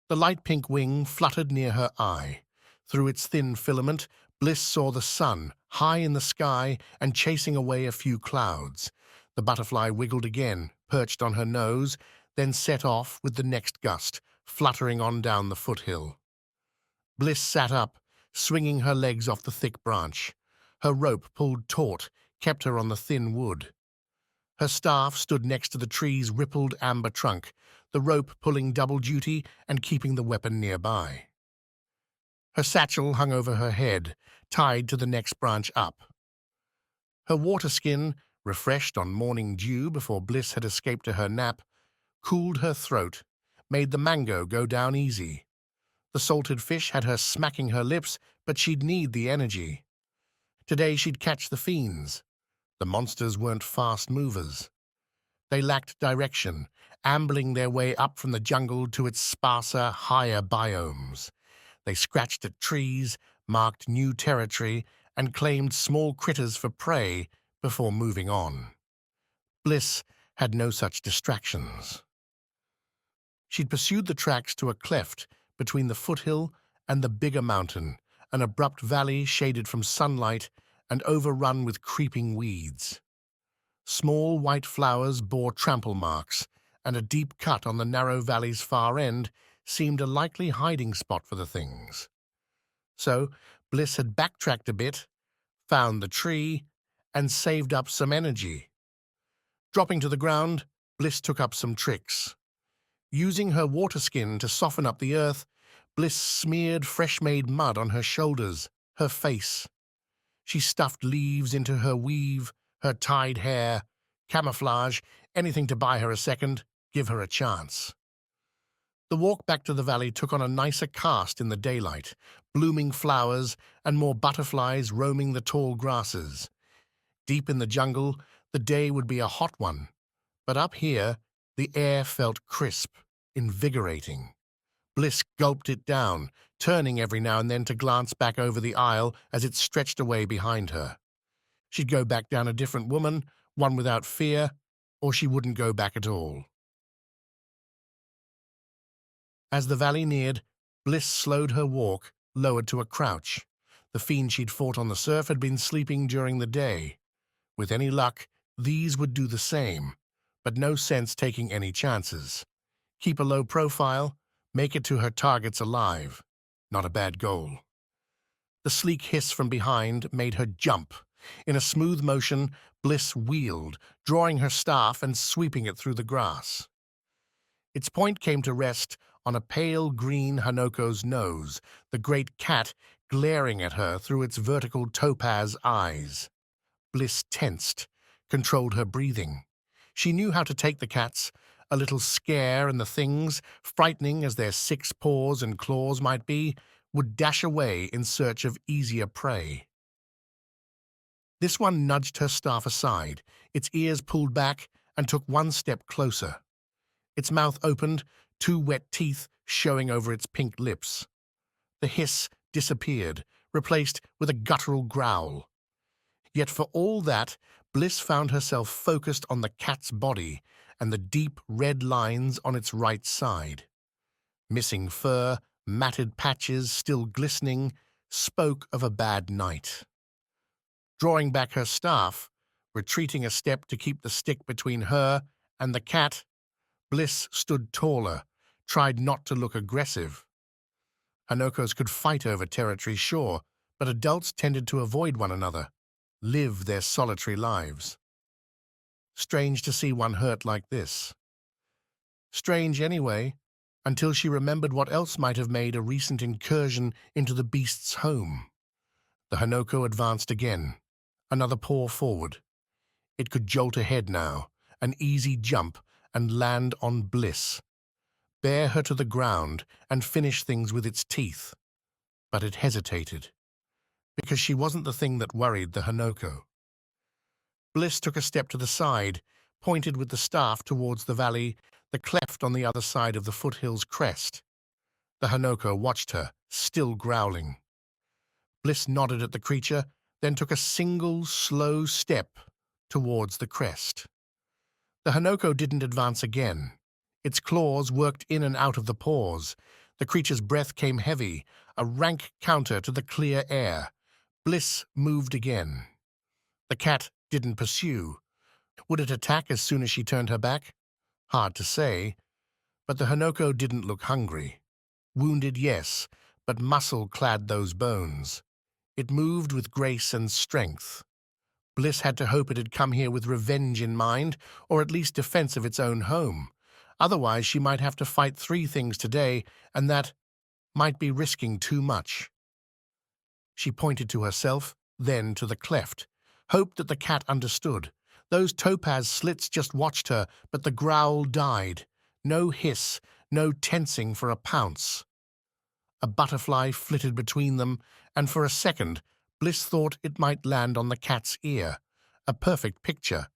The light pink wing fluttered near her eye. Through its thin filament, Bliss saw the sun, high in the sky and chasing away a few clouds. The butterfly wiggled again, perched on her nose, then set off with the next gust, fluttering on down the foothill. Bliss sat up, swinging her legs off the thick branch. Her rope, pulled taut, kept her on the thin wood. Her staff stood next to the tree's rippled amber trunk, the rope pulling double duty and keeping the weapon nearby. Her satchel hung over her head, tied to the next branch up. Her water skin, refreshed on morning dew before Bliss had escaped to her nap, cooled her throat, made the mango go down easy. The salted fish had her smacking her lips, but she'd need the energy. Today she'd catch the fiends. The monsters weren't fast movers. They lacked direction, ambling their way up from the jungle to its sparser, higher biomes. They scratched at trees, marked new territory, and claimed small critters for prey before moving on. Bliss had no such distractions. She'd pursued the tracks to a cleft between the foothill and the bigger mountain, an abrupt valley shaded from sunlight and overrun with creeping weeds. Small white flowers bore trample marks, and a deep cut on the narrow valley's far end seemed a likely hiding spot for the things. So Bliss had backtracked a bit, found the tree, and saved up some energy. Dropping to the ground, Bliss took up some tricks. Using her water skin to soften up the earth, Bliss smeared fresh-made mud on her shoulders, her face. She stuffed leaves into her weave, her tied hair, camouflage, anything to buy her a second, give her a chance. The walk back to the valley took on a nicer cast in the daylight, blooming flowers and more butterflies roaming the tall grasses. Deep in the jungle, the day would be a hot one, but up here, the air felt crisp, invigorating. Bliss gulped it down, turning every now and then to glance back over the aisle as it stretched away behind her. She'd go back down a different woman, one without fear, or she wouldn't go back at all. As the valley neared, Bliss slowed her walk, lowered to a crouch. The fiend she'd fought on the surf had been sleeping during the day. With any luck, these would do the same, but no sense taking any chances. Keep a low profile, make it to her targets alive. Not a bad goal. The sleek hiss from behind made her jump. In a smooth motion, Bliss wheeled, drawing her staff and sweeping it through the grass. Its point came to rest on a pale green Hanoko's nose, the great cat glaring at her through its vertical topaz eyes. Bliss tensed, controlled her breathing. She knew how to take the cats, a little scare, and the things, frightening as their 6 paws and claws might be, would dash away in search of easier prey. This one nudged her staff aside, its ears pulled back, and took one step closer. Its mouth opened, 2 wet teeth showing over its pink lips. The hiss disappeared, replaced with a guttural growl. Yet for all that, Bliss found herself focused on the cat's body and the deep red lines on its right side. Missing fur, matted patches still glistening, spoke of a bad night. Drawing back her staff, retreating a step to keep the stick between her and the cat, Bliss stood taller, tried not to look aggressive. Hanokos could fight over territory, sure, but adults tended to avoid one another, live their solitary lives. Strange to see one hurt like this. Strange, anyway, until she remembered what else might have made a recent incursion into the beast's home. The Hanoko advanced again, another paw forward. It could jolt ahead now, an easy jump, and land on Bliss, bear her to the ground and finish things with its teeth. But it hesitated, because she wasn't the thing that worried the Hanoko. Bliss took a step to the side, pointed with the staff towards the valley, the cleft on the other side of the foothill's crest. The Hanoko watched her, still growling. Bliss nodded at the creature, then took a single, slow step towards the crest. The Hanoko didn't advance again. Its claws worked in and out of the pores. The creature's breath came heavy, a rank counter to the clear air. Bliss moved again. The cat didn't pursue. Would it attack as soon as she turned her back? Hard to say. But the Hanoko didn't look hungry. Wounded, yes, but muscle clad those bones. It moved with grace and strength. Bliss had to hope it had come here with revenge in mind, or at least defense of its own home. Otherwise, she might have to fight 3 things today, and that might be risking too much. She pointed to herself, then to the cleft, hoped that the cat understood. Those topaz slits just watched her, but the growl died. No hiss, no tensing for a pounce. A butterfly flitted between them, and for a second, Bliss thought it might land on the cat's ear. A perfect picture,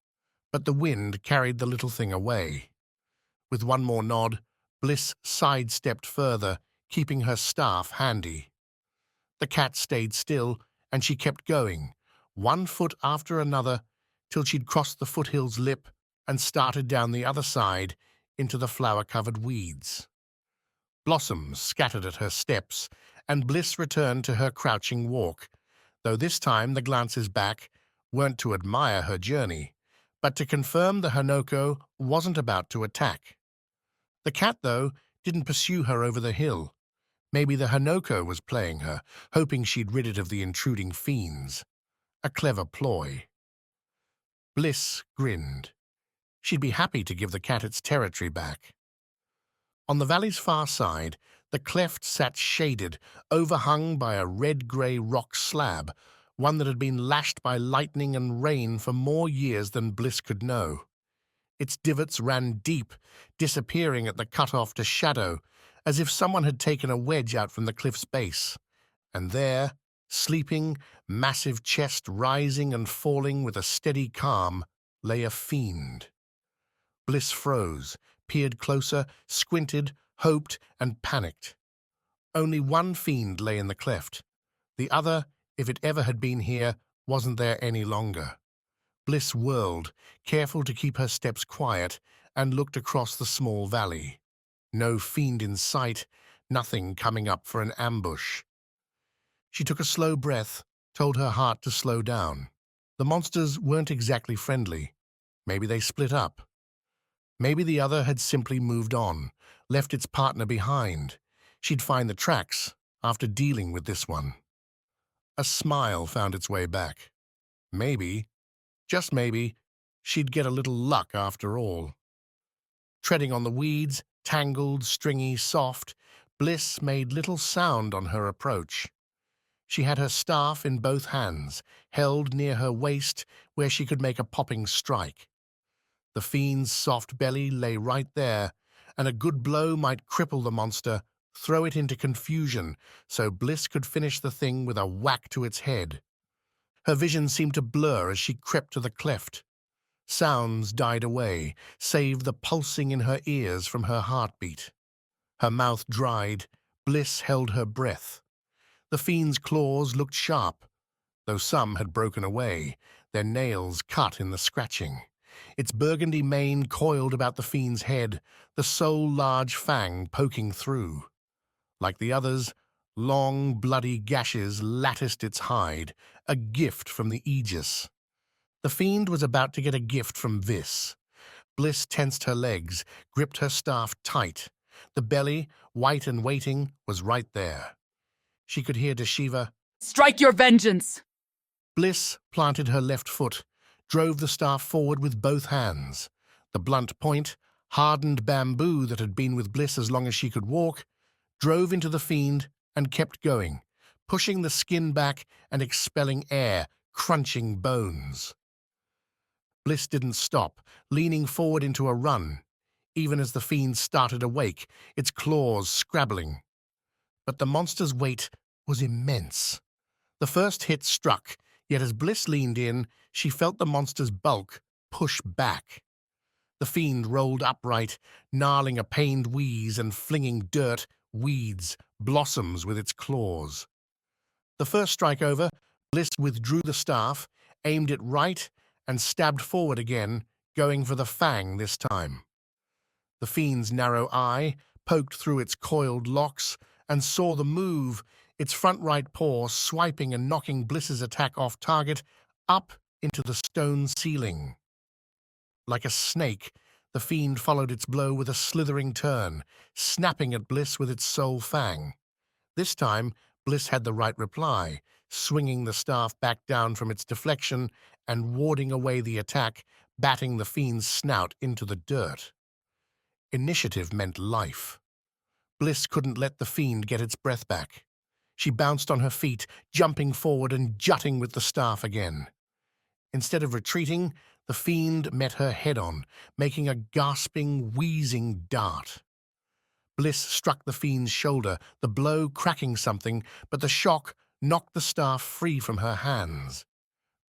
but the wind carried the little thing away. With one more nod, Bliss sidestepped further, keeping her staff handy. The cat stayed still, and she kept going, 1 foot after another, till she'd crossed the foothill's lip and started down the other side into the flower-covered weeds. Blossoms scattered at her steps, and Bliss returned to her crouching walk, though this time the glances back weren't to admire her journey, but to confirm the Hanoko wasn't about to attack. The cat, though, didn't pursue her over the hill. Maybe the Hanoko was playing her, hoping she'd rid it of the intruding fiends. A clever ploy. Bliss grinned. She'd be happy to give the cat its territory back. On the valley's far side, the cleft sat shaded, overhung by a red-grey rock slab, one that had been lashed by lightning and rain for more years than Bliss could know. Its divots ran deep, disappearing at the cut-off to shadow, as if someone had taken a wedge out from the cliff's base. And there, sleeping, massive chest rising and falling with a steady calm, lay a fiend. Bliss froze, peered closer, squinted, hoped, and panicked. Only one fiend lay in the cleft. The other, if it ever had been here, wasn't there any longer. Bliss whirled, careful to keep her steps quiet, and looked across the small valley. No fiend in sight, nothing coming up for an ambush. She took a slow breath, told her heart to slow down. The monsters weren't exactly friendly. Maybe they split up. Maybe the other had simply moved on, left its partner behind. She'd find the tracks after dealing with this one. A smile found its way back. Maybe, just maybe, she'd get a little luck after all. Treading on the weeds, tangled, stringy, soft, Bliss made little sound on her approach. She had her staff in both hands, held near her waist where she could make a popping strike. The fiend's soft belly lay right there, and a good blow might cripple the monster, throw it into confusion, so Bliss could finish the thing with a whack to its head. Her vision seemed to blur as she crept to the cleft. Sounds died away, save the pulsing in her ears from her heartbeat. Her mouth dried. Bliss held her breath. The fiend's claws looked sharp, though some had broken away, their nails cut in the scratching. Its burgundy mane coiled about the fiend's head, the sole large fang poking through. Like the others, long, bloody gashes latticed its hide, a gift from the Aegis. The fiend was about to get a gift from this. Bliss tensed her legs, gripped her staff tight. The belly, white and waiting, was right there. She could hear Deshiva, "Strike your vengeance!" Bliss planted her left foot, drove the staff forward with both hands. The blunt point, hardened bamboo that had been with Bliss as long as she could walk, drove into the fiend and kept going, pushing the skin back and expelling air, crunching bones. Bliss didn't stop, leaning forward into a run. even as the fiend started awake, its claws scrabbling. But the monster's weight was immense. The first hit struck, yet as Bliss leaned in, she felt the monster's bulk push back. The fiend rolled upright, gnarling a pained wheeze and flinging dirt, weeds, blossoms with its claws. The first strike over, Bliss withdrew the staff, aimed it right, and stabbed forward again, going for the fang this time. The fiend's narrow eye poked through its coiled locks and saw the move, its front right paw swiping and knocking Bliss's attack off target up into the stone ceiling. Like a snake, the fiend followed its blow with a slithering turn, snapping at Bliss with its sole fang. This time, Bliss had the right reply, swinging the staff back down from its deflection and warding away the attack, batting the fiend's snout into the dirt. Initiative meant life. Bliss couldn't let the fiend get its breath back. She bounced on her feet, jumping forward and jutting with the staff again. Instead of retreating, the fiend met her head-on, making a gasping, wheezing dart. Bliss struck the fiend's shoulder, the blow cracking something, but the shock knocked the staff free from her hands.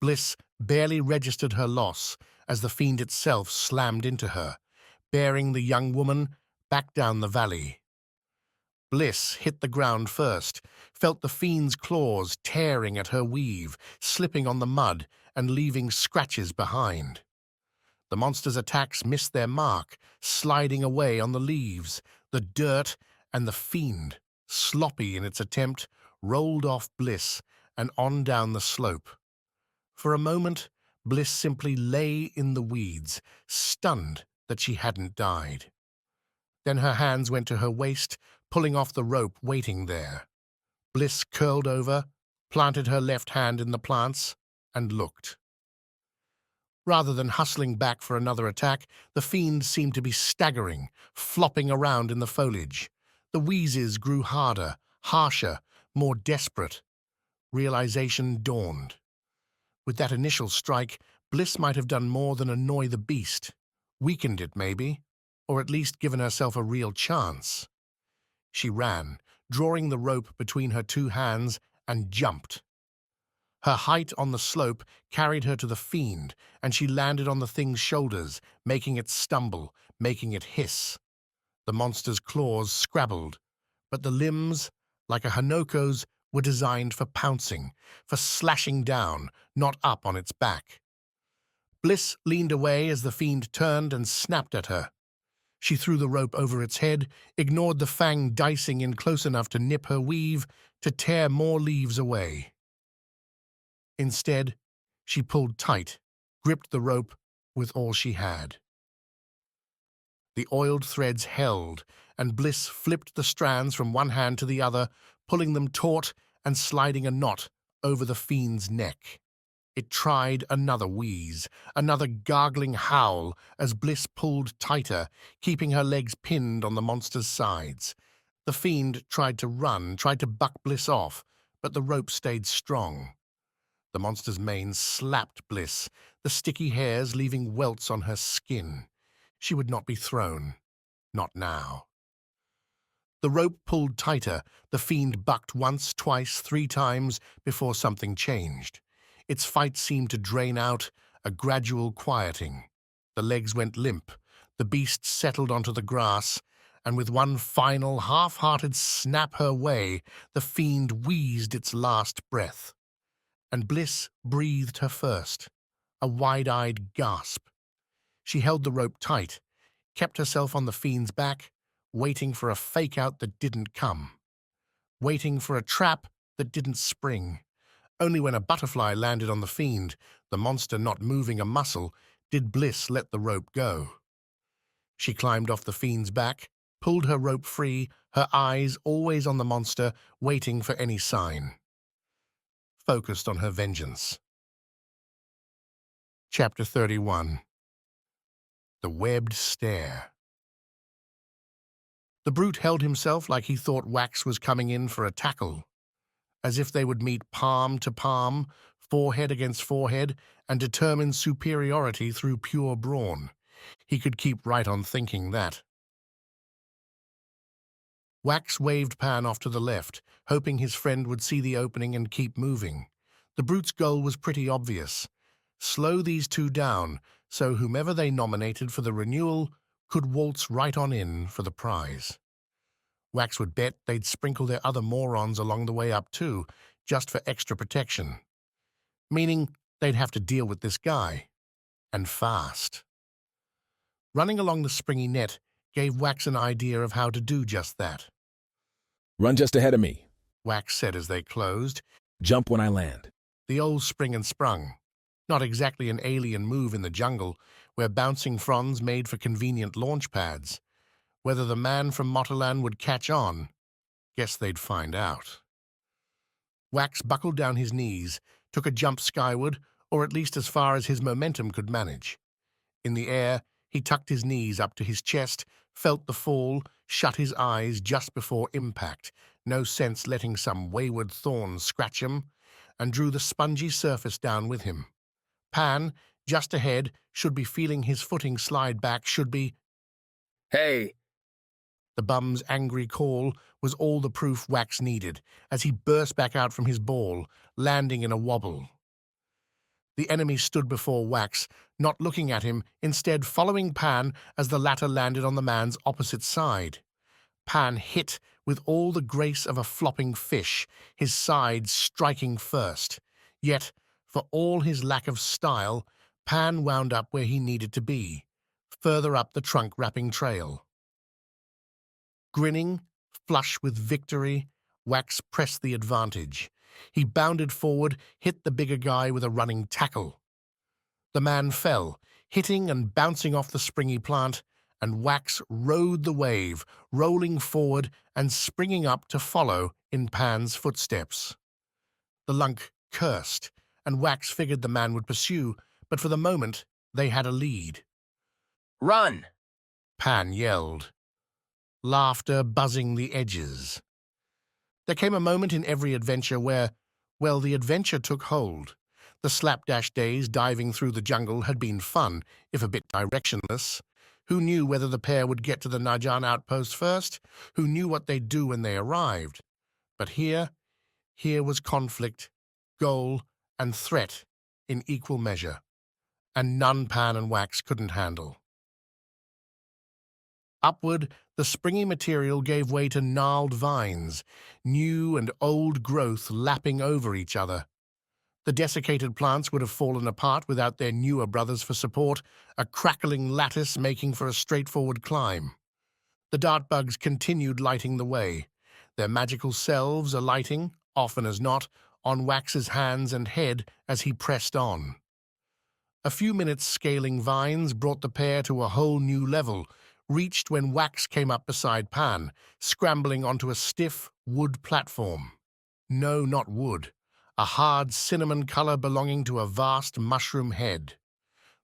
Bliss barely registered her loss as the fiend itself slammed into her, bearing the young woman back down the valley. Bliss hit the ground first, felt the fiend's claws tearing at her weave, slipping on the mud and leaving scratches behind. The monster's attacks missed their mark, sliding away on the leaves, the dirt, and the fiend, sloppy in its attempt, rolled off Bliss and on down the slope. For a moment, Bliss simply lay in the weeds, stunned that she hadn't died. Then her hands went to her waist, pulling off the rope waiting there. Bliss curled over, planted her left hand in the plants, and looked. Rather than hustling back for another attack, the fiend seemed to be staggering, flopping around in the foliage. The wheezes grew harder, harsher, more desperate. Realization dawned. With that initial strike, Bliss might have done more than annoy the beast. Weakened it, maybe, or at least given herself a real chance. She ran, drawing the rope between her two hands, and jumped. Her height on the slope carried her to the fiend, and she landed on the thing's shoulders, making it stumble, making it hiss. The monster's claws scrabbled, but the limbs, like a Hanoko's, were designed for pouncing, for slashing down, not up on its back. Bliss leaned away as the fiend turned and snapped at her. She threw the rope over its head, ignored the fang dicing in close enough to nip her weave, to tear more leaves away. Instead, she pulled tight, gripped the rope with all she had. The oiled threads held, and Bliss flipped the strands from one hand to the other, pulling them taut and sliding a knot over the fiend's neck. It tried another wheeze, another gargling howl as Bliss pulled tighter, keeping her legs pinned on the monster's sides. The fiend tried to run, tried to buck Bliss off, but the rope stayed strong. The monster's mane slapped Bliss, the sticky hairs leaving welts on her skin. She would not be thrown. Not now. The rope pulled tighter. The fiend bucked once, twice, 3 times before something changed. Its fight seemed to drain out, a gradual quieting. The legs went limp. The beast settled onto the grass, and with one final, half-hearted snap her way, the fiend wheezed its last breath. And Bliss breathed her first, a wide-eyed gasp. She held the rope tight, kept herself on the fiend's back, waiting for a fake-out that didn't come, waiting for a trap that didn't spring. Only when a butterfly landed on the fiend, the monster not moving a muscle, did Bliss let the rope go. She climbed off the fiend's back, pulled her rope free, her eyes always on the monster, waiting for any sign. Focused on her vengeance. Chapter 31. The Webbed Stair. The brute held himself like he thought Wax was coming in for a tackle, as if they would meet palm to palm, forehead against forehead, and determine superiority through pure brawn. He could keep right on thinking that. Wax waved Pan off to the left, hoping his friend would see the opening and keep moving. The brute's goal was pretty obvious. Slow these two down, so whomever they nominated for the renewal could waltz right on in for the prize. Wax would bet they'd sprinkle their other morons along the way up too, just for extra protection. Meaning they'd have to deal with this guy. And fast. Running along the springy net gave Wax an idea of how to do just that. Run just ahead of me, Wax said as they closed. Jump when I land. The old spring and sprung. Not exactly an alien move in the jungle, where bouncing fronds made for convenient launch pads. Whether the man from Motorland would catch on, guess they'd find out. Wax buckled down his knees, took a jump skyward, or at least as far as his momentum could manage. In the air, he tucked his knees up to his chest, felt the fall, shut his eyes just before impact, no sense letting some wayward thorns scratch him, and drew the spongy surface down with him. Pan, just ahead, should be feeling his footing slide back, should be... Hey! The bum's angry call was all the proof Wax needed, as he burst back out from his ball, landing in a wobble. The enemy stood before Wax, not looking at him, instead following Pan as the latter landed on the man's opposite side. Pan hit with all the grace of a flopping fish, his side striking first. Yet, for all his lack of style, Pan wound up where he needed to be, further up the trunk-wrapping trail. Grinning, flush with victory, Wax pressed the advantage. He bounded forward, hit the bigger guy with a running tackle. The man fell, hitting and bouncing off the springy plant, and Wax rode the wave, rolling forward and springing up to follow in Pan's footsteps. The lunk cursed, and Wax figured the man would pursue, but for the moment they had a lead. Run! Pan yelled. Laughter buzzing the edges. There came a moment in every adventure where, well, the adventure took hold. The slapdash days diving through the jungle had been fun, if a bit directionless. Who knew whether the pair would get to the Najan outpost first? Who knew what they'd do when they arrived? But here was conflict, goal, and threat in equal measure, and none Pan and Wax couldn't handle. Upward, the springy material gave way to gnarled vines, new and old growth lapping over each other. The desiccated plants would have fallen apart without their newer brothers for support, a crackling lattice making for a straightforward climb. The dart bugs continued lighting the way, their magical selves alighting, often as not, on Wax's hands and head as he pressed on. A few minutes scaling vines brought the pair to a whole new level, reached when Wax came up beside Pan, scrambling onto a stiff wood platform. No, not wood. A hard cinnamon color belonging to a vast mushroom head.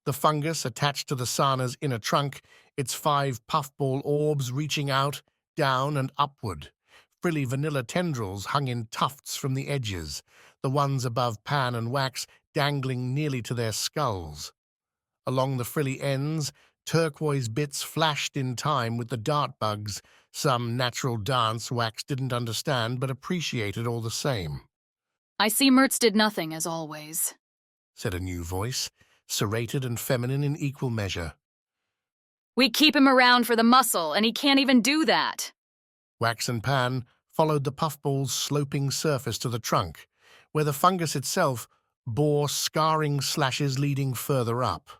The fungus attached to the Sana's inner trunk, its 5 puffball orbs reaching out, down and upward. Frilly vanilla tendrils hung in tufts from the edges, the ones above Pan and Wax dangling nearly to their skulls. Along the frilly ends, turquoise bits flashed in time with the dart bugs, some natural dance Wax didn't understand but appreciated all the same. I see Mertz did nothing, as always, said a new voice, serrated and feminine in equal measure. We keep him around for the muscle, and he can't even do that. Wax and Pan followed the puffball's sloping surface to the trunk, where the fungus itself bore scarring slashes leading further up.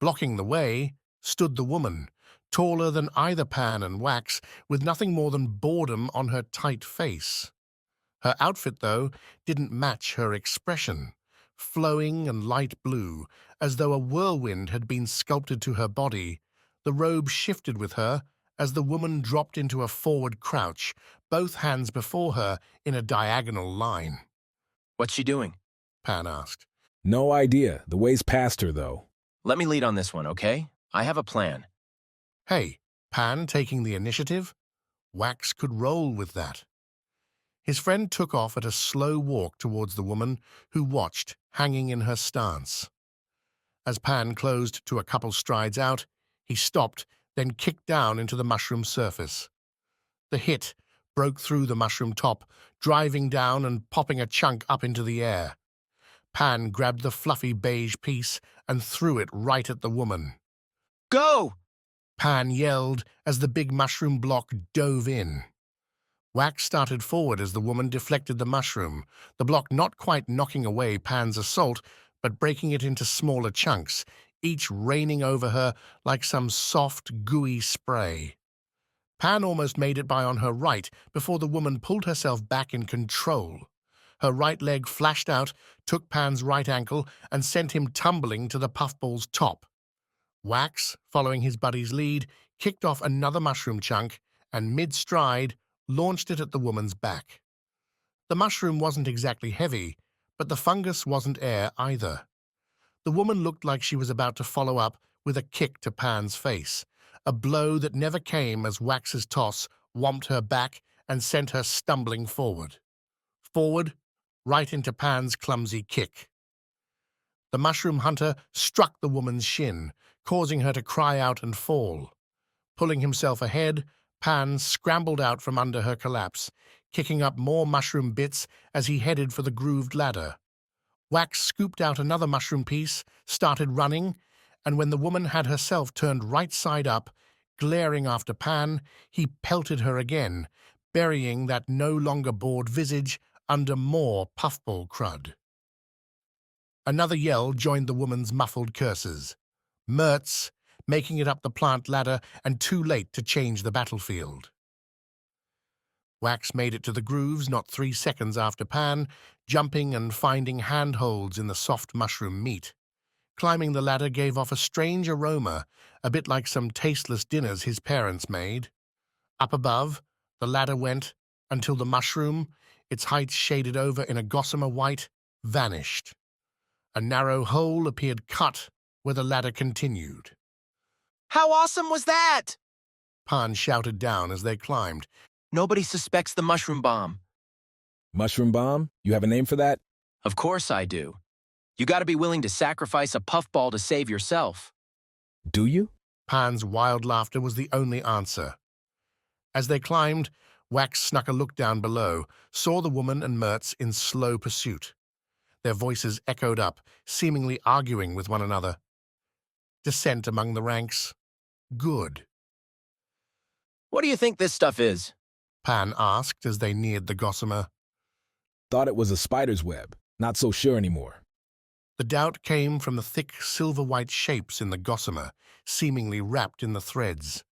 Blocking the way stood the woman, taller than either Pan and Wax, with nothing more than boredom on her tight face. Her outfit, though, didn't match her expression, flowing and light blue, as though a whirlwind had been sculpted to her body. The robe shifted with her as the woman dropped into a forward crouch, both hands before her in a diagonal line. What's she doing? Pan asked. No idea. The way's past her, though. Let me lead on this one, okay? I have a plan. Hey, Pan taking the initiative? Wax could roll with that. His friend took off at a slow walk towards the woman, who watched, hanging in her stance. As Pan closed to a couple strides out, He stopped, then kicked down into the mushroom surface. The hit broke through the mushroom top, driving down and popping a chunk up into the air. Pan grabbed the fluffy beige piece and threw it right at the woman. Go! Pan yelled as the big mushroom block dove in. Wax started forward as the woman deflected the mushroom, the block not quite knocking away Pan's assault, but breaking it into smaller chunks, each raining over her like some soft, gooey spray. Pan almost made it by on her right before the woman pulled herself back in control. Her right leg flashed out, took Pan's right ankle, and sent him tumbling to the puffball's top. Wax, following his buddy's lead, kicked off another mushroom chunk and, mid-stride, launched it at the woman's back. The mushroom wasn't exactly heavy, but the fungus wasn't air either. The woman looked like she was about to follow up with a kick to Pan's face, a blow that never came as Wax's toss whomped her back and sent her stumbling forward. Forward, right into Pan's clumsy kick. The mushroom hunter struck the woman's shin, causing her to cry out and fall. Pulling himself ahead, Pan scrambled out from under her collapse, kicking up more mushroom bits as he headed for the grooved ladder. Wax scooped out another mushroom piece, started running, and when the woman had herself turned right side up, glaring after Pan, he pelted her again, burying that no longer bored visage under more puffball crud. Another yell joined the woman's muffled curses. Mertz, making it up the plant ladder and too late to change the battlefield. Wax made it to the grooves not 3 seconds after Pan, jumping and finding handholds in the soft mushroom meat. Climbing the ladder gave off a strange aroma, a bit like some tasteless dinners his parents made. Up above, the ladder went until the mushroom, its height shaded over in a gossamer white, vanished. A narrow hole appeared cut where the ladder continued. How awesome was that? Pan shouted down as they climbed. Nobody suspects the mushroom bomb. Mushroom bomb? You have a name for that? Of course I do. You gotta be willing to sacrifice a puffball to save yourself. Do you? Pan's wild laughter was the only answer. As they climbed, Wax snuck a look down below, saw the woman and Mertz in slow pursuit. Their voices echoed up, seemingly arguing with one another. Dissent among the ranks. Good. What do you think this stuff is? Pan asked as they neared the gossamer. Thought it was a spider's web. Not so sure anymore. The doubt came from the thick silver-white shapes in the gossamer, seemingly wrapped in the threads.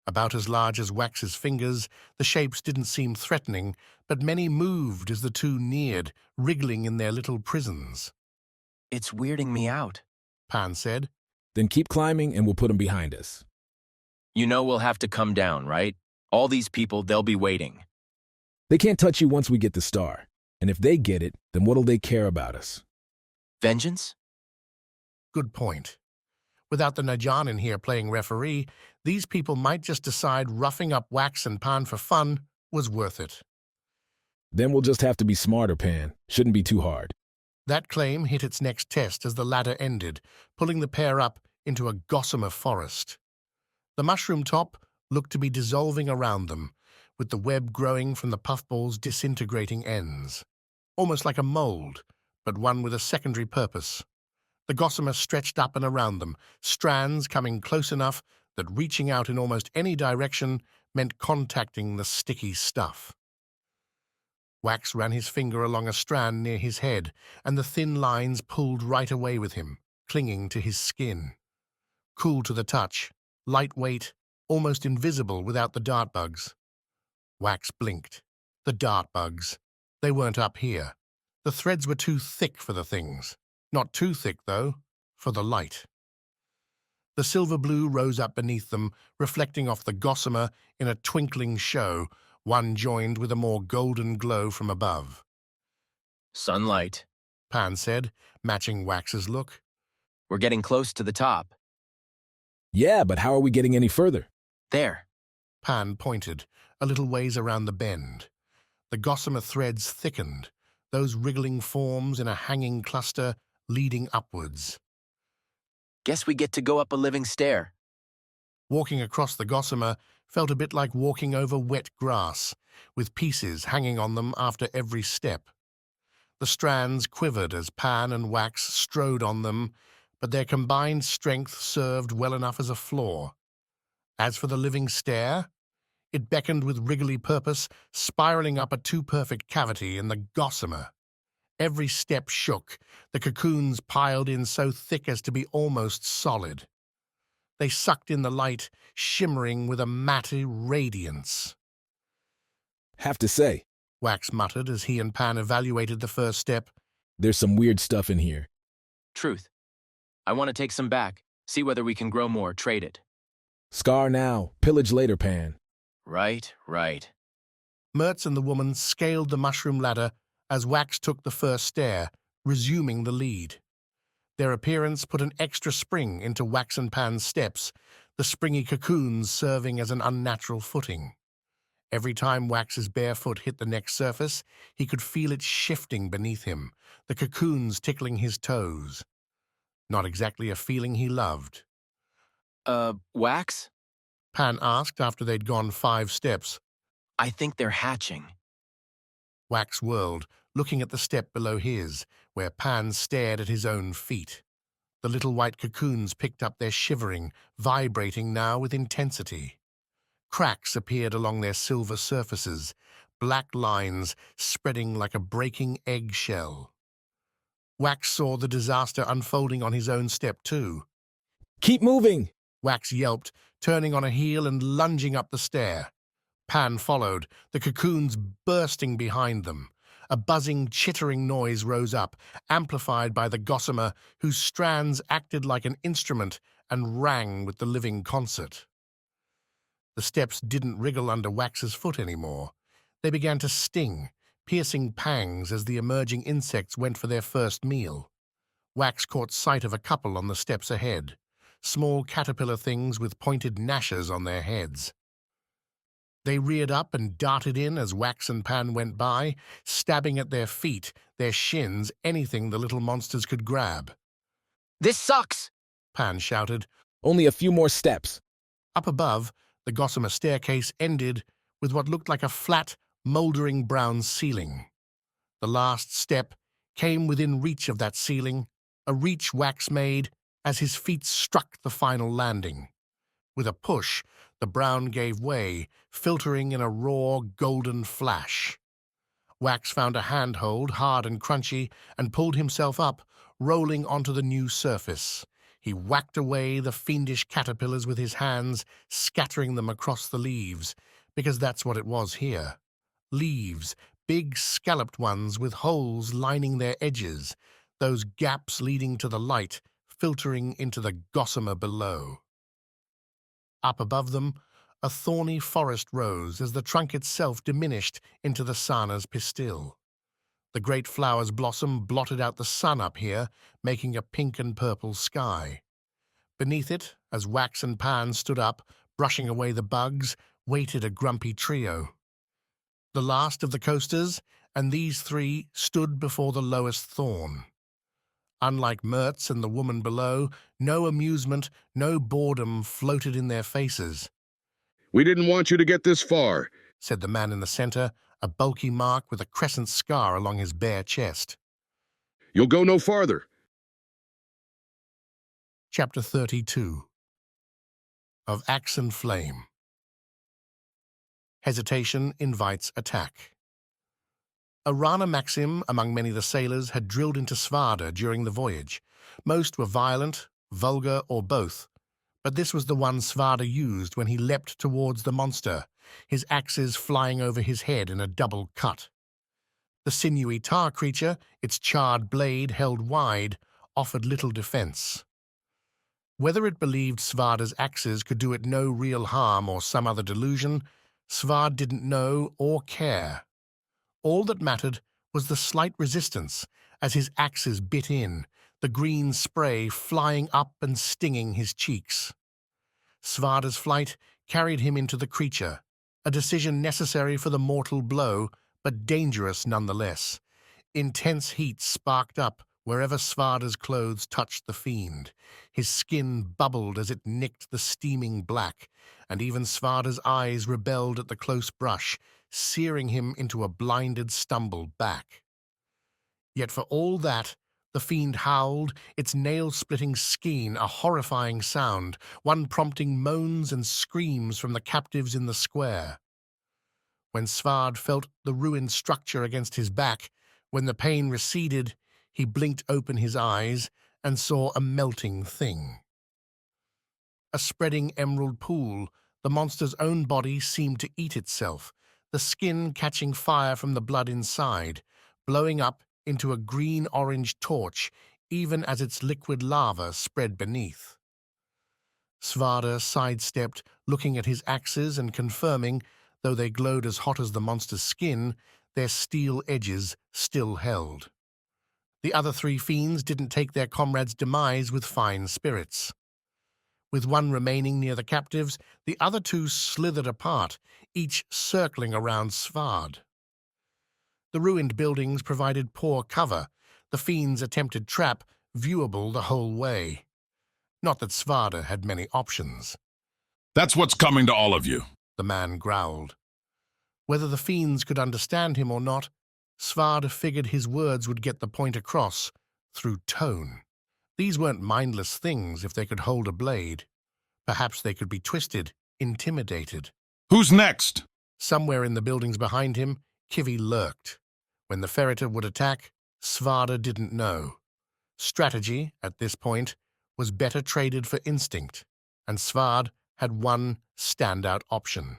About as large as Wax's fingers, the shapes didn't seem threatening, but many moved as the two neared, wriggling in their little prisons. It's weirding me out, Pan said. Then keep climbing and we'll put them behind us. You know we'll have to come down, right? All these people, they'll be waiting. They can't touch you once we get the star. And if they get it, then what'll they care about us? Vengeance? Good point. Without the Najan in here playing referee, these people might just decide roughing up Wax and Pan for fun was worth it. Then we'll just have to be smarter, Pan. Shouldn't be too hard. That claim hit its next test as the ladder ended, pulling the pair up into a gossamer forest. The mushroom top looked to be dissolving around them, with the web growing from the puffball's disintegrating ends. Almost like a mold, but one with a secondary purpose. The gossamer stretched up and around them, strands coming close enough that reaching out in almost any direction meant contacting the sticky stuff. Wax ran his finger along a strand near his head, and the thin lines pulled right away with him, clinging to his skin. Cool to the touch, lightweight, almost invisible without the dart bugs. Wax blinked. The dart bugs. They weren't up here. The threads were too thick for the things. Not too thick, though, for the light. The silver blue rose up beneath them, reflecting off the gossamer in a twinkling show, one joined with a more golden glow from above. Sunlight, Pan said, matching Wax's look. We're getting close to the top. Yeah, but how are we getting any further? There. Pan pointed, a little ways around the bend. The gossamer threads thickened, those wriggling forms in a hanging cluster leading upwards. Guess we get to go up a living stair. Walking across the gossamer felt a bit like walking over wet grass, with pieces hanging on them after every step. The strands quivered as Pan and Wax strode on them, but their combined strength served well enough as a floor. As for the living stair, it beckoned with wriggly purpose, spiraling up a too-perfect cavity in the gossamer. Every step shook, the cocoons piled in so thick as to be almost solid. They sucked in the light, shimmering with a matte radiance. Have to say, Wax muttered as he and Pan evaluated the first step. There's some weird stuff in here. Truth. I want to take some back, see whether we can grow more, trade it. Skar now, pillage later, Pan. Right. Mertz and the woman scaled the mushroom ladder as Wax took the first stair, resuming the lead. Their appearance put an extra spring into Wax and Pan's steps, the springy cocoons serving as an unnatural footing. Every time Wax's bare foot hit the next surface, he could feel it shifting beneath him, the cocoons tickling his toes. Not exactly a feeling he loved. Wax? Pan asked after they'd gone 5 steps. I think they're hatching. Wax whirled, looking at the step below his, where Pan stared at his own feet. The little white cocoons picked up their shivering, vibrating now with intensity. Cracks appeared along their silver surfaces, black lines spreading like a breaking eggshell. Wax saw the disaster unfolding on his own step too. Keep moving! Wax yelped, turning on a heel and lunging up the stair. Pan followed, the cocoons bursting behind them. A buzzing, chittering noise rose up, amplified by the gossamer, whose strands acted like an instrument and rang with the living concert. The steps didn't wriggle under Wax's foot anymore. They began to sting, piercing pangs as the emerging insects went for their first meal. Wax caught sight of a couple on the steps ahead, small caterpillar things with pointed gnashes on their heads. They reared up and darted in as Wax and Pan went by, stabbing at their feet, their shins, anything the little monsters could grab. This sucks! Pan shouted. Only a few more steps. Up above, the gossamer staircase ended with what looked like a flat, mouldering brown ceiling. The last step came within reach of that ceiling, a reach Wax made as his feet struck the final landing. With a push, the brown gave way, filtering in a raw, golden flash. Wax found a handhold, hard and crunchy, and pulled himself up, rolling onto the new surface. He whacked away the fiendish caterpillars with his hands, scattering them across the leaves, because that's what it was here. Leaves, big scalloped ones with holes lining their edges, those gaps leading to the light, filtering into the gossamer below. Up above them, a thorny forest rose as the trunk itself diminished into the Sana's pistil. The great flowers blossom blotted out the sun up here, making a pink and purple sky. Beneath it, as Wax and Pan stood up, brushing away the bugs, waited a grumpy trio. The last of the coasters, and these 3 stood before the lowest thorn. Unlike Mertz and the woman below, no amusement, no boredom floated in their faces. "We didn't want you to get this far," said the man in the center, a bulky mark with a crescent scar along his bare chest. "You'll go no farther." Chapter 32 of Axe and Flame. Hesitation invites attack. A Rana maxim among many of the sailors had drilled into Svarda during the voyage. Most were violent, vulgar, or both, but this was the one Svarda used when he leapt towards the monster, his axes flying over his head in a double cut. The sinewy tar creature, its charred blade held wide, offered little defense. Whether it believed Svarda's axes could do it no real harm or some other delusion, Svard didn't know or care. All that mattered was the slight resistance as his axes bit in, the green spray flying up and stinging his cheeks. Svarda's flight carried him into the creature, a decision necessary for the mortal blow, but dangerous nonetheless. Intense heat sparked up Wherever Svarda's clothes touched the fiend, his skin bubbled as it nicked the steaming black, and even Svarda's eyes rebelled at the close brush, searing him into a blinded stumble back. Yet for all that, the fiend howled, its nail-splitting skein a horrifying sound, one prompting moans and screams from the captives in the square. When Svard felt the ruined structure against his back, when the pain receded, he blinked open his eyes and saw a melting thing. A spreading emerald pool, the monster's own body seemed to eat itself, the skin catching fire from the blood inside, blowing up into a green-orange torch even as its liquid lava spread beneath. Svarda sidestepped, looking at his axes and confirming, though they glowed as hot as the monster's skin, their steel edges still held. The other three fiends didn't take their comrade's demise with fine spirits. With one remaining near the captives, the other two slithered apart, each circling around Svard. The ruined buildings provided poor cover, the fiend's attempted trap viewable the whole way. Not that Svarda had many options. That's what's coming to all of you, the man growled. Whether the fiends could understand him or not, Svarda figured his words would get the point across through tone. These weren't mindless things if they could hold a blade. Perhaps they could be twisted, intimidated. Who's next? Somewhere in the buildings behind him, Kivi lurked. When the ferreter would attack, Svarda didn't know. Strategy, at this point, was better traded for instinct, and Svard had one standout option.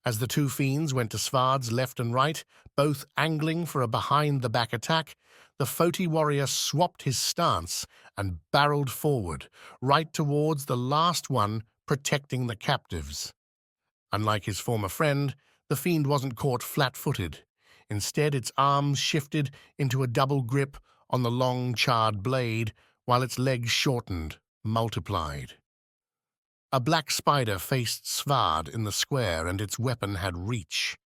As the two fiends went to Svard's left and right, both angling for a behind-the-back attack, the Foti warrior swapped his stance and barreled forward, right towards the last one protecting the captives. Unlike his former friend, the fiend wasn't caught flat-footed. Instead, its arms shifted into a double grip on the long, charred blade, while its legs shortened, multiplied. A black spider faced Svard in the square, and its weapon had reach.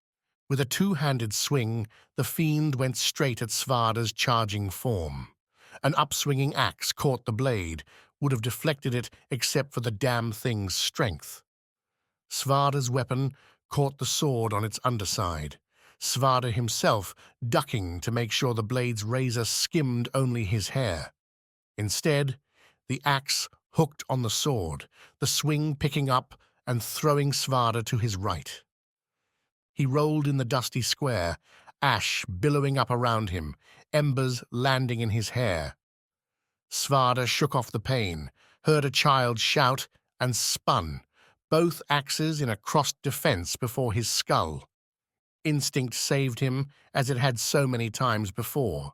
With a two-handed swing, the fiend went straight at Svarda's charging form. An upswinging axe caught the blade, would have deflected it except for the damn thing's strength. Svarda's weapon caught the sword on its underside, Svarda himself ducking to make sure the blade's razor skimmed only his hair. Instead, the axe hooked on the sword, the swing picking up and throwing Svarda to his right. He rolled in the dusty square, ash billowing up around him, embers landing in his hair. Svarda shook off the pain, heard a child shout, and spun, both axes in a crossed defense before his skull. Instinct saved him, as it had so many times before.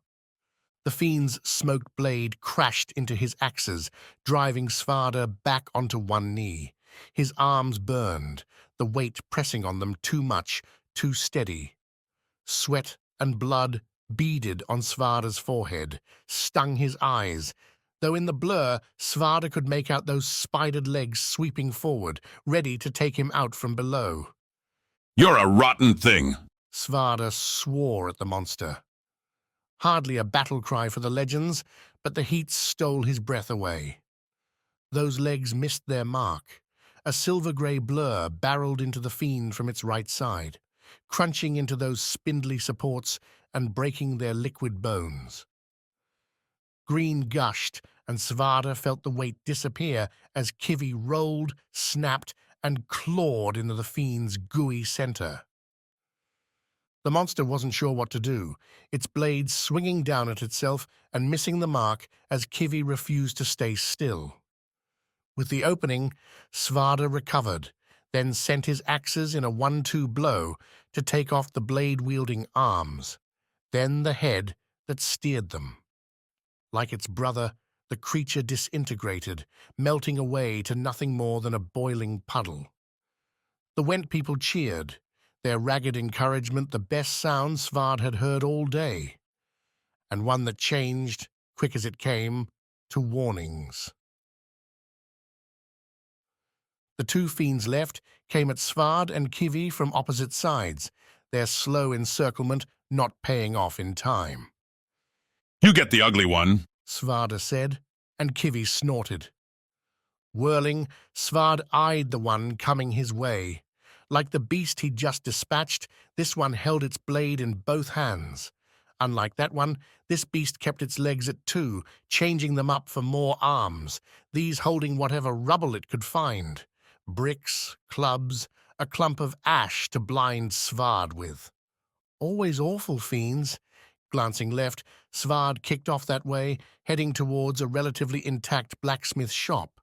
The fiend's smoked blade crashed into his axes, driving Svarda back onto one knee. His arms burned, the weight pressing on them too much, too steady. Sweat and blood beaded on Svarda's forehead, stung his eyes, though in the blur, Svarda could make out those spidered legs sweeping forward, ready to take him out from below. You're a rotten thing, Svarda swore at the monster. Hardly a battle cry for the legends, but the heat stole his breath away. Those legs missed their mark. A silver-grey blur barreled into the fiend from its right side, crunching into those spindly supports and breaking their liquid bones. Green gushed, and Svarda felt the weight disappear as Kivi rolled, snapped, and clawed into the fiend's gooey center. The monster wasn't sure what to do, its blade swinging down at itself and missing the mark as Kivi refused to stay still. With the opening, Svarda recovered, then sent his axes in a 1-2 blow to take off the blade-wielding arms, then the head that steered them. Like its brother, the creature disintegrated, melting away to nothing more than a boiling puddle. The Went people cheered, their ragged encouragement the best sound Svard had heard all day, and one that changed, quick as it came, to warnings. The two fiends left came at Svard and Kivi from opposite sides, their slow encirclement not paying off in time. You get the ugly one. Svarda said, and Kivi snorted. Whirling, Svard eyed the one coming his way. Like the beast he'd just dispatched, this one held its blade in both hands. Unlike that one, this beast kept its legs at two, changing them up for more arms, these holding whatever rubble it could find. Bricks, clubs, a clump of ash to blind Svard with. Always awful fiends. Glancing left, Svard kicked off that way, heading towards a relatively intact blacksmith shop.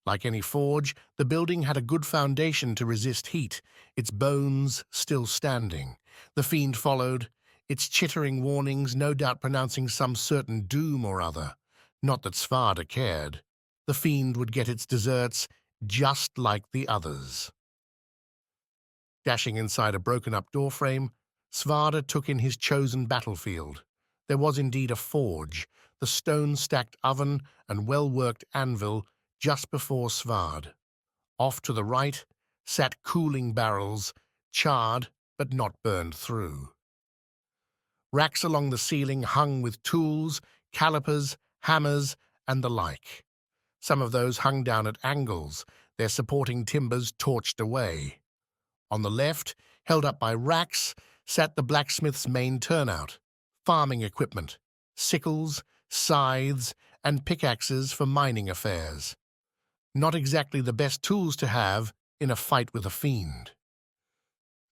Like any forge, the building had a good foundation to resist heat, its bones still standing. The fiend followed, its chittering warnings no doubt pronouncing some certain doom or other. Not that Svarda cared. The fiend would get its deserts just like the others. Dashing inside a broken-up doorframe, Svarda took in his chosen battlefield. There was indeed a forge, the stone-stacked oven and well-worked anvil just before Svard. Off to the right sat cooling barrels, charred but not burned through. Racks along the ceiling hung with tools, calipers, hammers, and the like. Some of those hung down at angles, their supporting timbers torched away. On the left, held up by racks, sat the blacksmith's main turnout, farming equipment, sickles, scythes, and pickaxes for mining affairs. Not exactly the best tools to have in a fight with a fiend.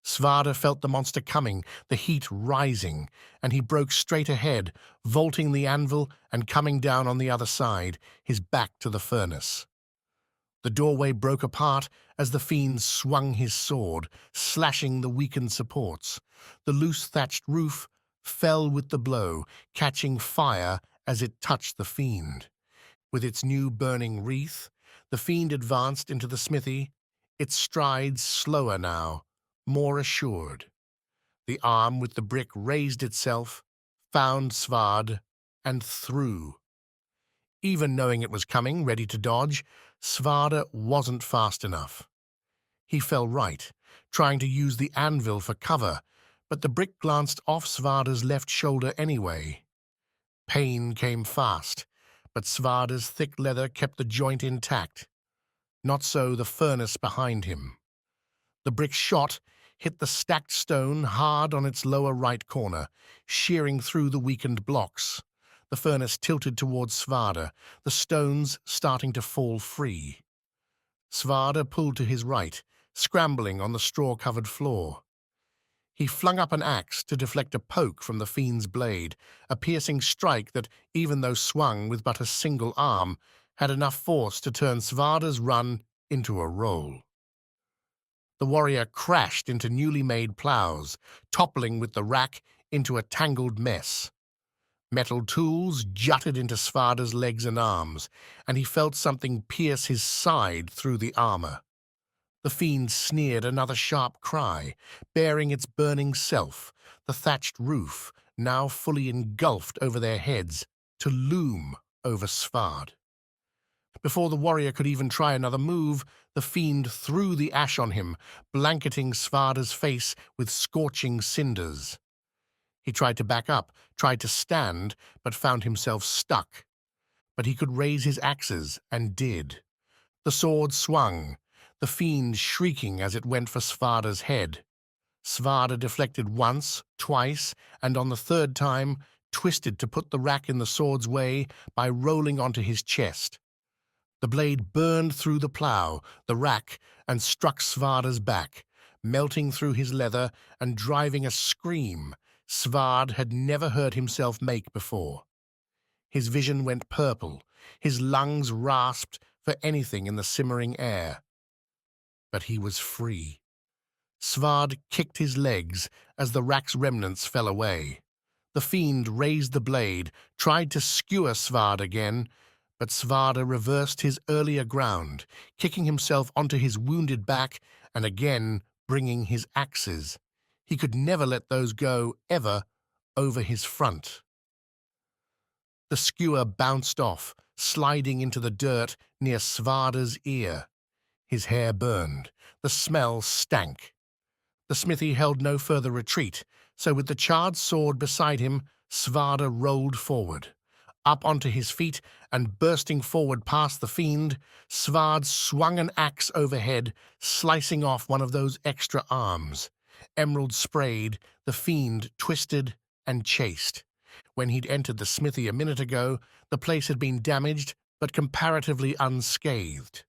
Svarda felt the monster coming, the heat rising, and he broke straight ahead, vaulting the anvil and coming down on the other side, his back to the furnace. The doorway broke apart as the fiend swung his sword, slashing the weakened supports. The loose thatched roof fell with the blow, catching fire as it touched the fiend. With its new burning wreath, the fiend advanced into the smithy, its strides slower now, more assured. The arm with the brick raised itself, found Svard, and threw. Even knowing it was coming, ready to dodge, Svarda wasn't fast enough. He fell right, trying to use the anvil for cover, but the brick glanced off Svarda's left shoulder anyway. Pain came fast, but Svarda's thick leather kept the joint intact. Not so the furnace behind him. The brick shot, hit the stacked stone hard on its lower right corner, shearing through the weakened blocks. The furnace tilted towards Svarda, the stones starting to fall free. Svarda pulled to his right, scrambling on the straw-covered floor. He flung up an axe to deflect a poke from the fiend's blade, a piercing strike that, even though swung with but a single arm, had enough force to turn Svarda's run into a roll. The warrior crashed into newly made plows, toppling with the rack into a tangled mess. Metal tools jutted into Svarda's legs and arms, and he felt something pierce his side through the armor. The fiend sneered another sharp cry, bearing its burning self, the thatched roof, now fully engulfed over their heads, to loom over Svard. Before the warrior could even try another move, the fiend threw the ash on him, blanketing Svarda's face with scorching cinders. He tried to back up, tried to stand, but found himself stuck. But he could raise his axes, and did. The sword swung, the fiend shrieking as it went for Svarda's head. Svarda deflected once, twice, and on the third time, twisted to put the rack in the sword's way by rolling onto his chest. The blade burned through the plough, the rack, and struck Svarda's back, melting through his leather and driving a scream Svard had never heard himself make before. His vision went purple, his lungs rasped for anything in the simmering air. But he was free. Svard kicked his legs as the rack's remnants fell away. The fiend raised the blade, tried to skewer Svard again, but Svarda reversed his earlier ground, kicking himself onto his wounded back and again bringing his axes. He could never let those go, ever, over his front. The skewer bounced off, sliding into the dirt near Svarda's ear. His hair burned. The smell stank. The smithy held no further retreat, so with the charred sword beside him, Svarda rolled forward. Up onto his feet and bursting forward past the fiend, Svard swung an axe overhead, slicing off one of those extra arms. Emerald sprayed, the fiend twisted and chased. When he'd entered the smithy a minute ago, the place had been damaged but comparatively unscathed.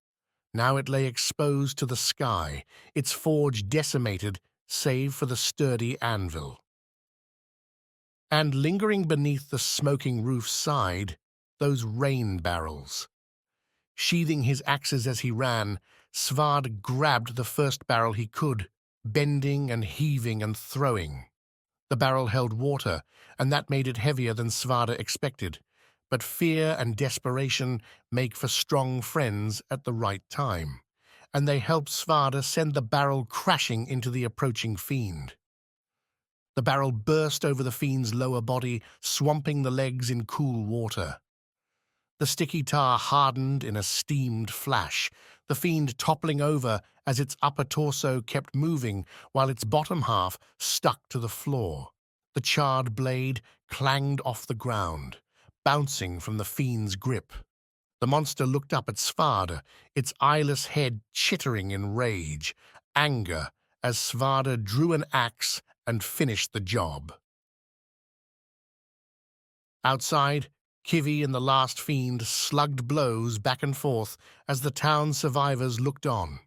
Now it lay exposed to the sky, its forge decimated save for the sturdy anvil. And lingering beneath the smoking roof's side, those rain barrels. Sheathing his axes as he ran, Svard grabbed the first barrel he could, bending and heaving and throwing. The barrel held water, and that made it heavier than Svarda expected, but fear and desperation make for strong friends at the right time, and they helped Svarda send the barrel crashing into the approaching fiend. The barrel burst over the fiend's lower body, swamping the legs in cool water. The sticky tar hardened in a steamed flash, the fiend toppling over as its upper torso kept moving while its bottom half stuck to the floor. The charred blade clanged off the ground, bouncing from the fiend's grip. The monster looked up at Svarda, its eyeless head chittering in rage, anger, as Svarda drew an axe and finished the job. Outside, Kivi and the last fiend slugged blows back and forth as the town's survivors looked on.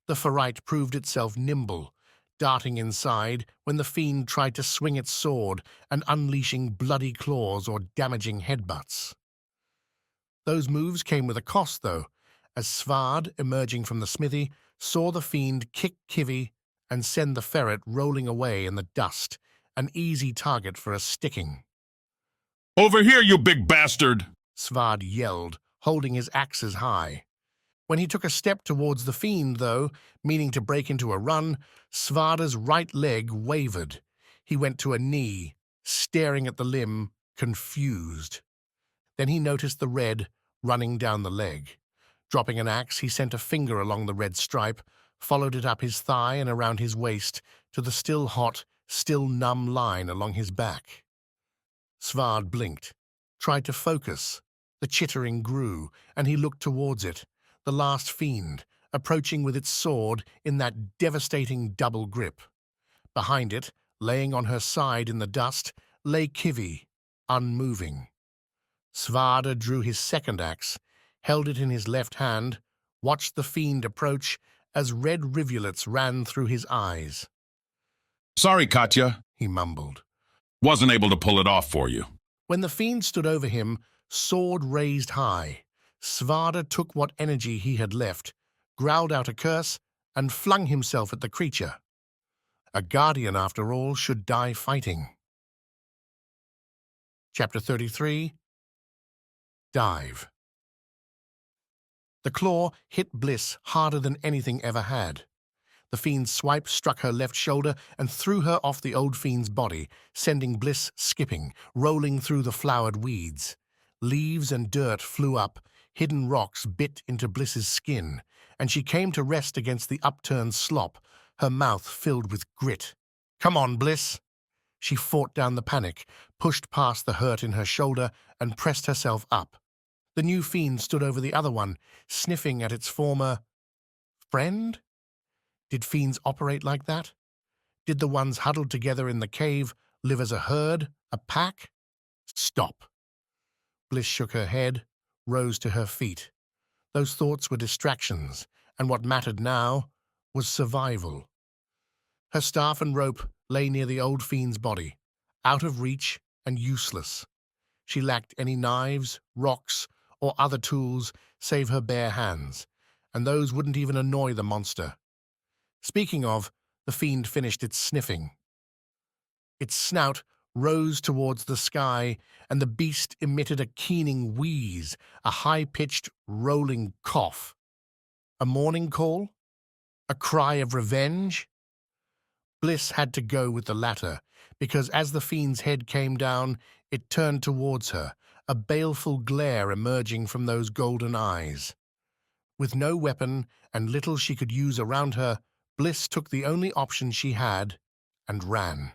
The ferrite proved itself nimble, darting inside when the fiend tried to swing its sword and unleashing bloody claws or damaging headbutts. Those moves came with a cost, though, as Svard, emerging from the smithy, saw the fiend kick Kivi and send the ferret rolling away in the dust, an easy target for a sticking. "Over here, you big bastard!" Svard yelled, holding his axes high. When he took a step towards the fiend, though, meaning to break into a run, Svarda's right leg wavered. He went to a knee, staring at the limb, confused. Then he noticed the red running down the leg. Dropping an axe, he sent a finger along the red stripe, followed it up his thigh and around his waist to the still hot, still numb line along his back. Svard blinked, tried to focus. The chittering grew, and he looked towards it, the last fiend, approaching with its sword in that devastating double grip. Behind it, laying on her side in the dust, lay Kivi, unmoving. Svarda drew his second axe, held it in his left hand, watched the fiend approach as red rivulets ran through his eyes. "Sorry, Katya," he mumbled. "Wasn't able to pull it off for you." When the fiend stood over him, sword raised high, Svarda took what energy he had left, growled out a curse, and flung himself at the creature. A guardian, after all, should die fighting. Chapter 33. Dive. The claw hit Bliss harder than anything ever had. The fiend's swipe struck her left shoulder and threw her off the old fiend's body, sending Bliss skipping, rolling through the flowered weeds. Leaves and dirt flew up, hidden rocks bit into Bliss's skin, and she came to rest against the upturned slop, her mouth filled with grit. "Come on, Bliss!" She fought down the panic, pushed past the hurt in her shoulder, and pressed herself up. The new fiend stood over the other one, sniffing at its former friend? Did fiends operate like that? Did the ones huddled together in the cave live as a herd, a pack? Stop. Bliss shook her head, rose to her feet. Those thoughts were distractions, and what mattered now was survival. Her staff and rope lay near the old fiend's body, out of reach and useless. She lacked any knives, rocks, or other tools save her bare hands, and those wouldn't even annoy the monster. Speaking of, the fiend finished its sniffing. Its snout rose towards the sky, and the beast emitted a keening wheeze, a high-pitched, rolling cough. A morning call? A cry of revenge? Bliss had to go with the latter, because as the fiend's head came down, it turned towards her, a baleful glare emerging from those golden eyes. With no weapon and little she could use around her, Bliss took the only option she had and ran.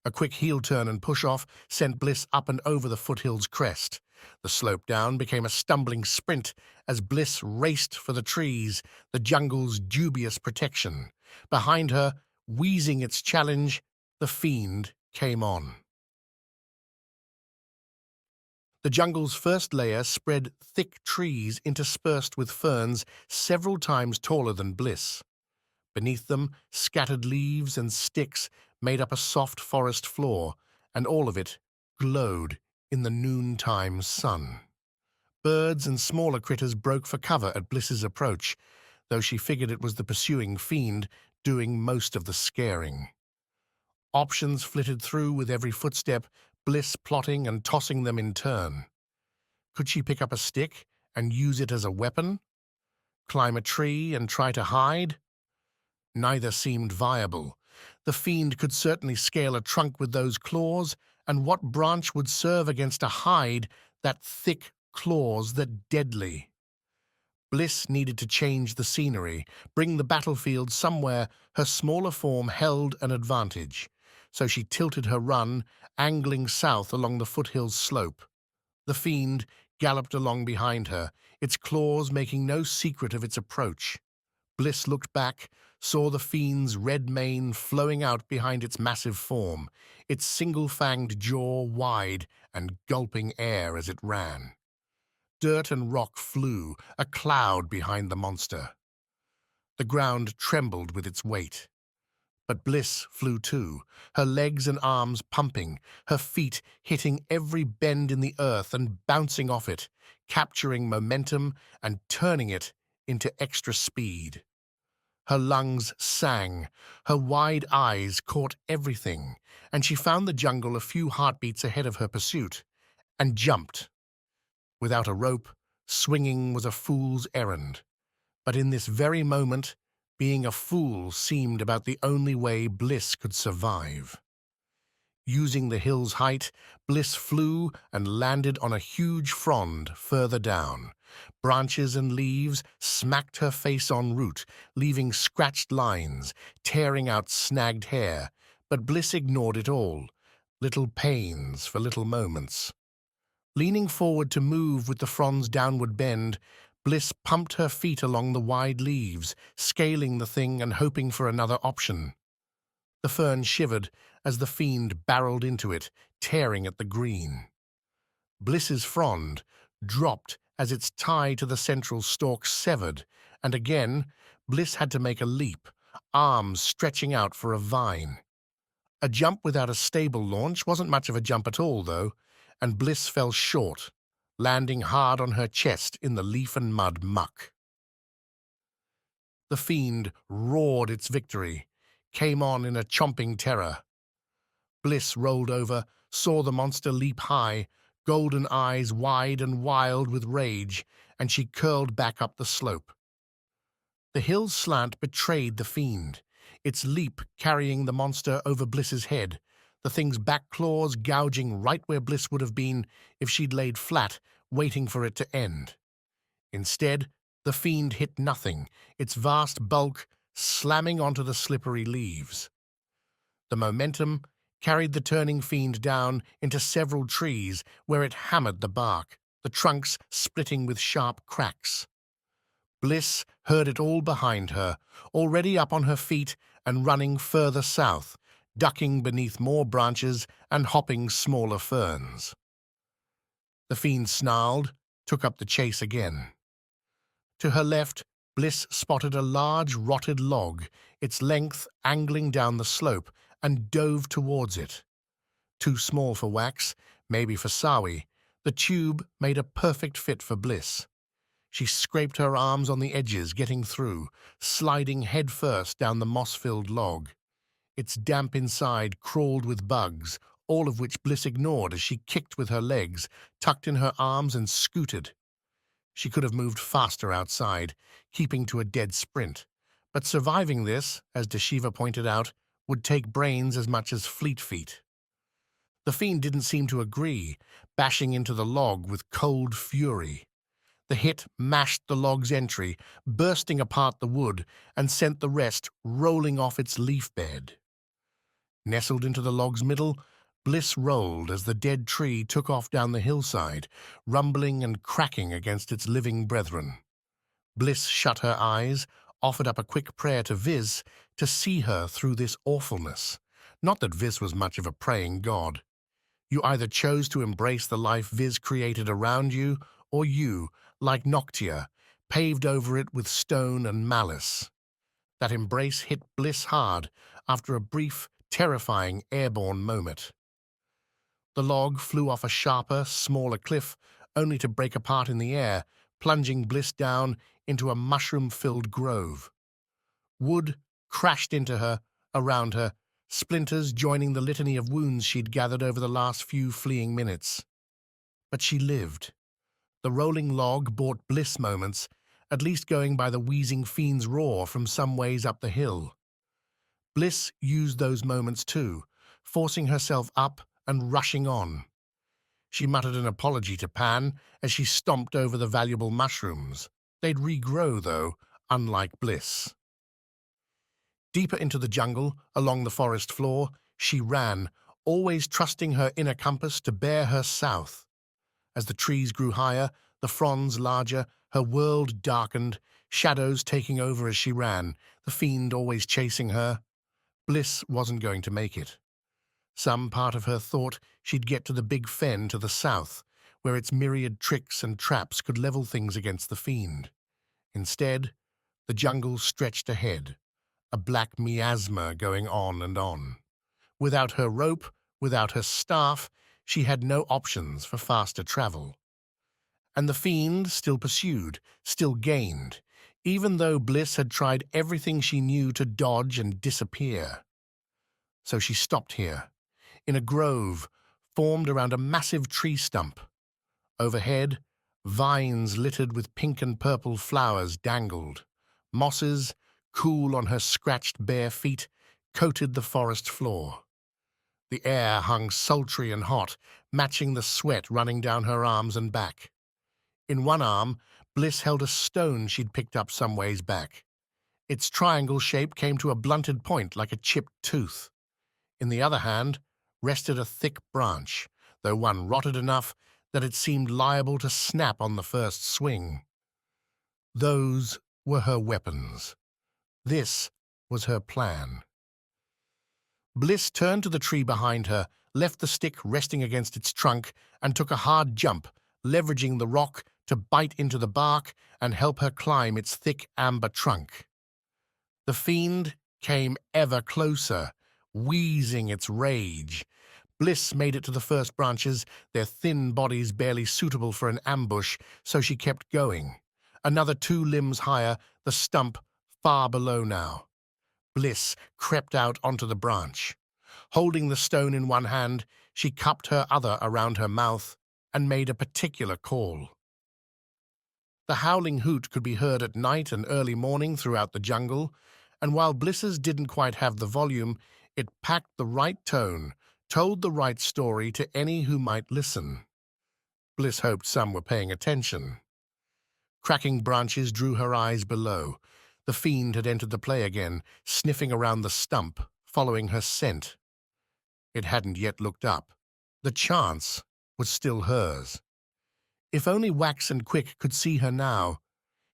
A quick heel turn and push-off sent Bliss up and over the foothill's crest. The slope down became a stumbling sprint as Bliss raced for the trees, the jungle's dubious protection. Behind her, wheezing its challenge, the Fiend came on. The jungle's first layer spread thick trees interspersed with ferns several times taller than Bliss. Beneath them, scattered leaves and sticks made up a soft forest floor, and all of it glowed in the noontime sun. Birds and smaller critters broke for cover at Bliss's approach, though she figured it was the pursuing Fiend doing most of the scaring. Options flitted through with every footstep, Bliss plotting and tossing them in turn. Could she pick up a stick and use it as a weapon? Climb a tree and try to hide? Neither seemed viable. The Fiend could certainly scale a trunk with those claws, and what branch would serve against a hide that thick claws that deadly? Bliss needed to change the scenery, bring the battlefield somewhere her smaller form held an advantage. So she tilted her run, angling south along the foothill's slope. The Fiend galloped along behind her, its claws making no secret of its approach. Bliss looked back, saw the Fiend's red mane flowing out behind its massive form, its single-fanged jaw wide and gulping air as it ran. Dirt and rock flew, a cloud behind the monster. The ground trembled with its weight. But Bliss flew too, her legs and arms pumping, her feet hitting every bend in the earth and bouncing off it, capturing momentum and turning it into extra speed. Her lungs sang, her wide eyes caught everything, and she found the jungle a few heartbeats ahead of her pursuit, and jumped. Without a rope, swinging was a fool's errand. But in this very moment, being a fool seemed about the only way Bliss could survive. Using the hill's height, Bliss flew and landed on a huge frond further down. Branches and leaves smacked her face en route, leaving scratched lines, tearing out snagged hair, but Bliss ignored it all. Little pains for little moments. Leaning forward to move with the frond's downward bend, Bliss pumped her feet along the wide leaves, scaling the thing and hoping for another option. The fern shivered as the Fiend barreled into it, tearing at the green. Bliss's frond dropped as its tie to the central stalk severed, and again Bliss had to make a leap, arms stretching out for a vine. A jump without a stable launch wasn't much of a jump at all, though, and Bliss fell short, landing hard on her chest in the leaf and mud muck. The Fiend roared its victory, came on in a chomping terror. Bliss rolled over, saw the monster leap high, golden eyes wide and wild with rage, and she curled back up the slope. The hill's slant betrayed the Fiend, its leap carrying the monster over Bliss's head, the thing's back claws gouging right where Bliss would have been if she'd laid flat, waiting for it to end. Instead, the Fiend hit nothing, its vast bulk slamming onto the slippery leaves. The momentum carried the turning Fiend down into several trees where it hammered the bark, the trunks splitting with sharp cracks. Bliss heard it all behind her, already up on her feet and running further south, ducking beneath more branches and hopping smaller ferns. The Fiend snarled, took up the chase again. To her left, Bliss spotted a large rotted log, its length angling down the slope, and dove towards it. Too small for wax, maybe for Sawi, the tube made a perfect fit for Bliss. She scraped her arms on the edges, getting through, sliding headfirst down the moss-filled log. Its damp inside crawled with bugs, all of which Bliss ignored as she kicked with her legs, tucked in her arms and scooted. She could have moved faster outside, keeping to a dead sprint, but surviving this, as Deshiva pointed out, would take brains as much as fleet feet. The Fiend didn't seem to agree, bashing into the log with cold fury. The hit mashed the log's entry, bursting apart the wood, and sent the rest rolling off its leaf bed. Nestled into the log's middle, Bliss rolled as the dead tree took off down the hillside, rumbling and cracking against its living brethren. Bliss shut her eyes, offered up a quick prayer to Viz to see her through this awfulness. Not that Viz was much of a praying god. You either chose to embrace the life Viz created around you, or you, like Noctia, paved over it with stone and malice. That embrace hit Bliss hard after a brief, terrifying airborne moment. The log flew off a sharper, smaller cliff, only to break apart in the air, plunging Bliss down into a mushroom-filled grove. Wood crashed into her, around her, splinters joining the litany of wounds she'd gathered over the last few fleeing minutes. But she lived. The rolling log bought Bliss moments, at least going by the wheezing fiend's roar from some ways up the hill. Bliss used those moments too, forcing herself up and rushing on. She muttered an apology to Pan as she stomped over the valuable mushrooms. They'd regrow, though, unlike Bliss. Deeper into the jungle, along the forest floor, she ran, always trusting her inner compass to bear her south. As the trees grew higher, the fronds larger, her world darkened, shadows taking over as she ran, the fiend always chasing her. Bliss wasn't going to make it. Some part of her thought she'd get to the big fen to the south, where its myriad tricks and traps could level things against the fiend. Instead, the jungle stretched ahead, a black miasma going on and on. Without her rope, without her staff, she had no options for faster travel. And the fiend still pursued, still gained, even though Bliss had tried everything she knew to dodge and disappear. So she stopped here, in a grove formed around a massive tree stump. Overhead, vines littered with pink and purple flowers dangled. Mosses, cool on her scratched bare feet, coated the forest floor. The air hung sultry and hot, matching the sweat running down her arms and back. In one arm, Bliss held a stone she'd picked up some ways back. Its triangle shape came to a blunted point like a chipped tooth. In the other hand rested a thick branch, though one rotted enough that it seemed liable to snap on the first swing. Those were her weapons. This was her plan. Bliss turned to the tree behind her, left the stick resting against its trunk, and took a hard jump, leveraging the rock to bite into the bark and help her climb its thick amber trunk. The fiend came ever closer, wheezing its rage. Bliss made it to the first branches, their thin bodies barely suitable for an ambush, so she kept going. Another 2 limbs higher, the stump far below now. Bliss crept out onto the branch. Holding the stone in one hand, she cupped her other around her mouth and made a particular call. The howling hoot could be heard at night and early morning throughout the jungle, and while Bliss's didn't quite have the volume, it packed the right tone, told the right story to any who might listen. Bliss hoped some were paying attention. Cracking branches drew her eyes below. The fiend had entered the play again, sniffing around the stump, following her scent. It hadn't yet looked up. The chance was still hers. If only Wax and Quick could see her now.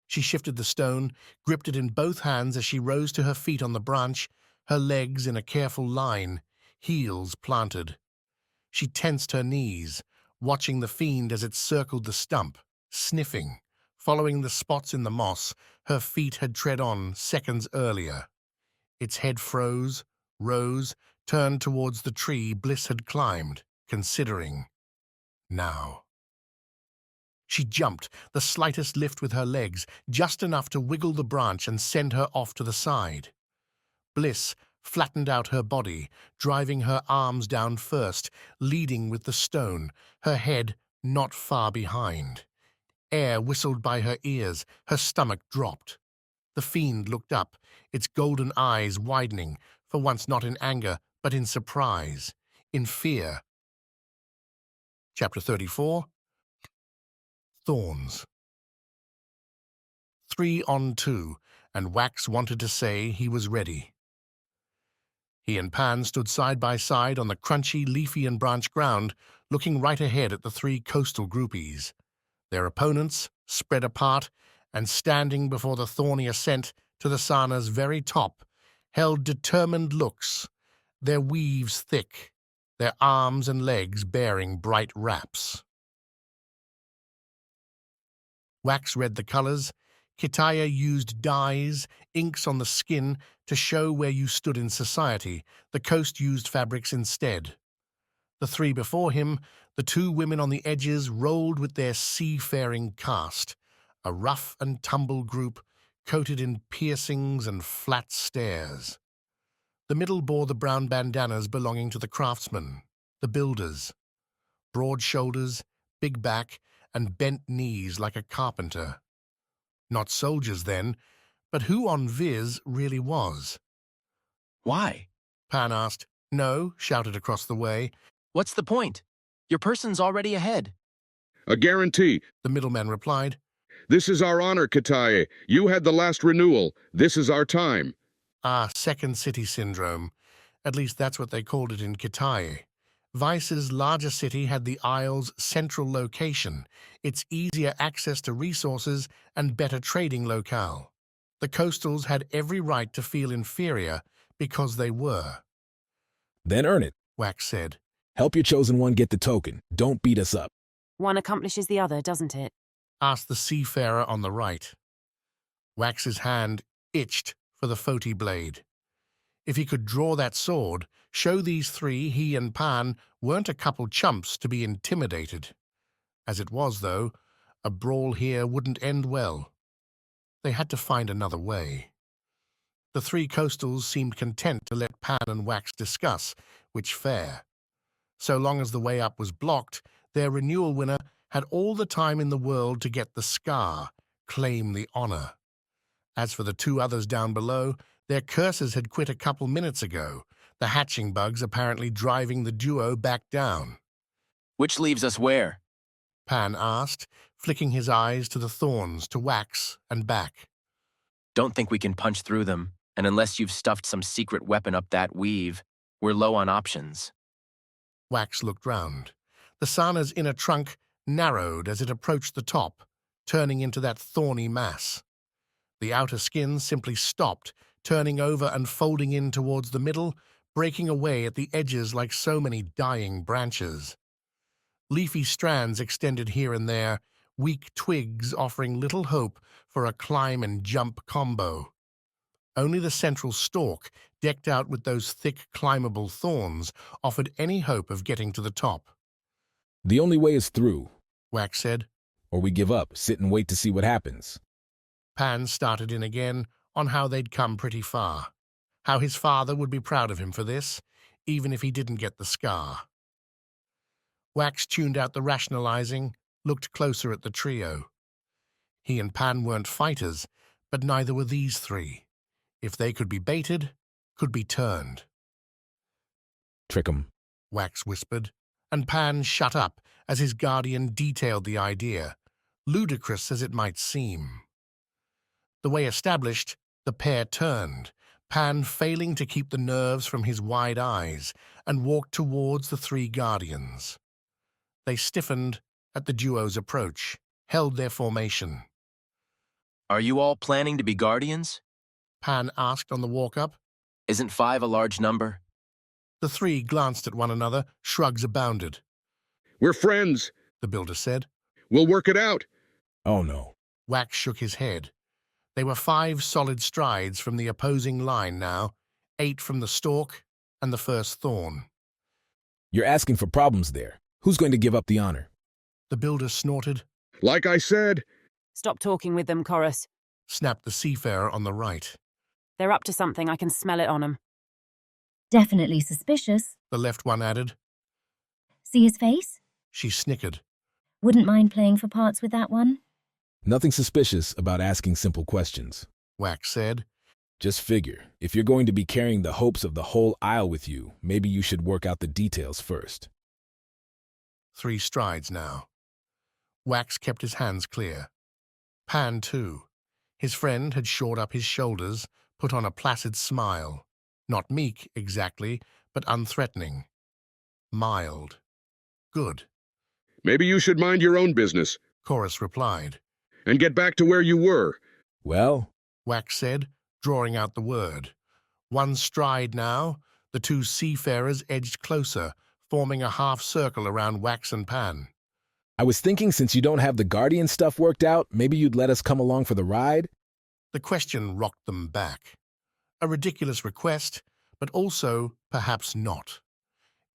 She shifted the stone, gripped it in both hands as she rose to her feet on the branch, her legs in a careful line, heels planted. She tensed her knees, watching the fiend as it circled the stump, sniffing, following the spots in the moss her feet had tread on seconds earlier. Its head froze, rose, turned towards the tree Bliss had climbed, considering. Now. She jumped, the slightest lift with her legs, just enough to wiggle the branch and send her off to the side. Bliss flattened out her body, driving her arms down first, leading with the stone, her head not far behind. Air whistled by her ears, her stomach dropped. The fiend looked up, its golden eyes widening, for once not in anger, but in surprise, in fear. Chapter 34. Thorns. 3 on 2, and Wax wanted to say he was ready. He and Pan stood side by side on the crunchy, leafy and branch ground, looking right ahead at the three coastal groupies. Their opponents, spread apart and standing before the thorny ascent to the Sana's very top, held determined looks, their weaves thick, their arms and legs bearing bright wraps. Wax read the colors. Kitaya used dyes, inks on the skin, to show where you stood in society. The coast used fabrics instead. The three before him, the two women on the edges, rolled with their seafaring cast, a rough and tumble group coated in piercings and flat stares. The middle bore the brown bandanas belonging to the craftsmen, the builders. Broad shoulders, big back, and bent knees like a carpenter. Not soldiers then, but who on Viz really was? Why? Pan asked. No, shouted across the way. What's the point? Your person's already ahead. A guarantee, the middleman replied. This is our honor, Kataye. You had the last renewal. This is our time. Ah, Second City Syndrome. At least that's what they called it in Kitaye. Vice's larger city had the Isle's central location, its easier access to resources and better trading locale. The coastals had every right to feel inferior because they were. Then earn it, Wax said. Help your chosen one get the token. Don't beat us up. One accomplishes the other, doesn't it? Asked the seafarer on the right. Wax's hand itched for the Foti blade. If he could draw that sword, show these three, he and Pan, weren't a couple chumps to be intimidated. As it was, though, a brawl here wouldn't end well. They had to find another way. The three coastals seemed content to let Pan and Wax discuss which fare. So long as the way up was blocked, their renewal winner had all the time in the world to get the Skar, claim the honor. As for the two others down below, their cursors had quit a couple minutes ago, the hatching bugs apparently driving the duo back down. Which leaves us where? Pan asked, flicking his eyes to the Thorns, to Wax, and back. Don't think we can punch through them, and unless you've stuffed some secret weapon up that weave, we're low on options. Wax looked round. The Sana's inner trunk narrowed as it approached the top, turning into that thorny mass. The outer skin simply stopped, turning over and folding in towards the middle, breaking away at the edges like so many dying branches. Leafy strands extended here and there, weak twigs offering little hope for a climb and jump combo. Only the central stalk, decked out with those thick, climbable thorns, offered any hope of getting to the top. The only way is through, Wax said. Or we give up, sit and wait to see what happens. Pan started in again on how they'd come pretty far, how his father would be proud of him for this, even if he didn't get the Skar. Wax tuned out the rationalizing, looked closer at the trio. He and Pan weren't fighters, but neither were these three. If they could be baited, could be turned. Trick 'em, Wax whispered, and Pan shut up as his guardian detailed the idea, ludicrous as it might seem. The way established, the pair turned, Pan failing to keep the nerves from his wide eyes, and walked towards the three guardians. They stiffened at the duo's approach, held their formation. Are you all planning to be guardians? Pan asked on the walk-up. Isn't 5 a large number? The three glanced at one another, shrugs abounded. We're friends, the builder said. We'll work it out. Oh no. Wax shook his head. They were 5 solid strides from the opposing line now, 8 from the stalk and the first thorn. You're asking for problems there. Who's going to give up the honor? The builder snorted. Like I said. Stop talking with them, Chorus, snapped the seafarer on the right. They're up to something, I can smell it on them. Definitely suspicious, the left one added. See his face? She snickered. Wouldn't mind playing for parts with that one. Nothing suspicious about asking simple questions, Wax said. Just figure, if you're going to be carrying the hopes of the whole Isle with you, maybe you should work out the details first. 3 strides now. Wax kept his hands clear. Pan, too. His friend had shored up his shoulders, put on a placid smile. Not meek, exactly, but unthreatening. Mild. Good. Maybe you should mind your own business, Chorus replied. and get back to where you were. Well, Wax said, drawing out the word. One stride now, the two seafarers edged closer, forming a half-circle around Wax and Pan. I was thinking since you don't have the Guardian stuff worked out, maybe you'd let us come along for the ride? The question rocked them back. A ridiculous request, but also perhaps not.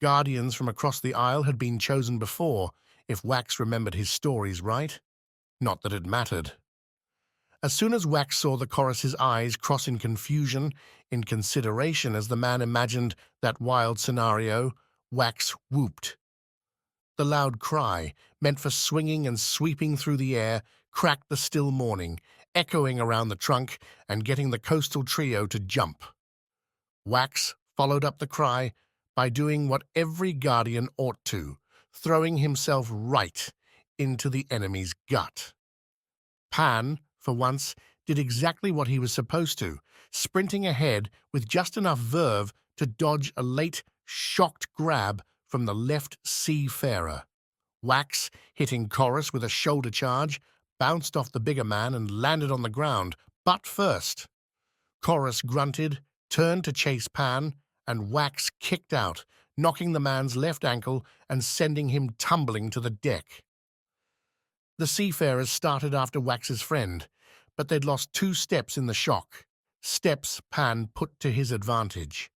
Guardians from across the isle had been chosen before, if Wax remembered his stories right. Not that it mattered. As soon as Wax saw the chorus's eyes cross in confusion, in consideration as the man imagined that wild scenario, Wax whooped. The loud cry, meant for swinging and sweeping through the air, cracked the still morning, echoing around the trunk and getting the coastal trio to jump. Wax followed up the cry by doing what every guardian ought to, throwing himself right into the enemy's gut. Pan, for once, did exactly what he was supposed to, sprinting ahead with just enough verve to dodge a late, shocked grab from the left seafarer. Wax, hitting Chorus with a shoulder charge, bounced off the bigger man and landed on the ground, butt first. Chorus grunted, turned to chase Pan, and Wax kicked out, knocking the man's left ankle and sending him tumbling to the deck. The seafarers started after Wax's friend, but they'd lost 2 steps in the shock, steps Pan put to his advantage.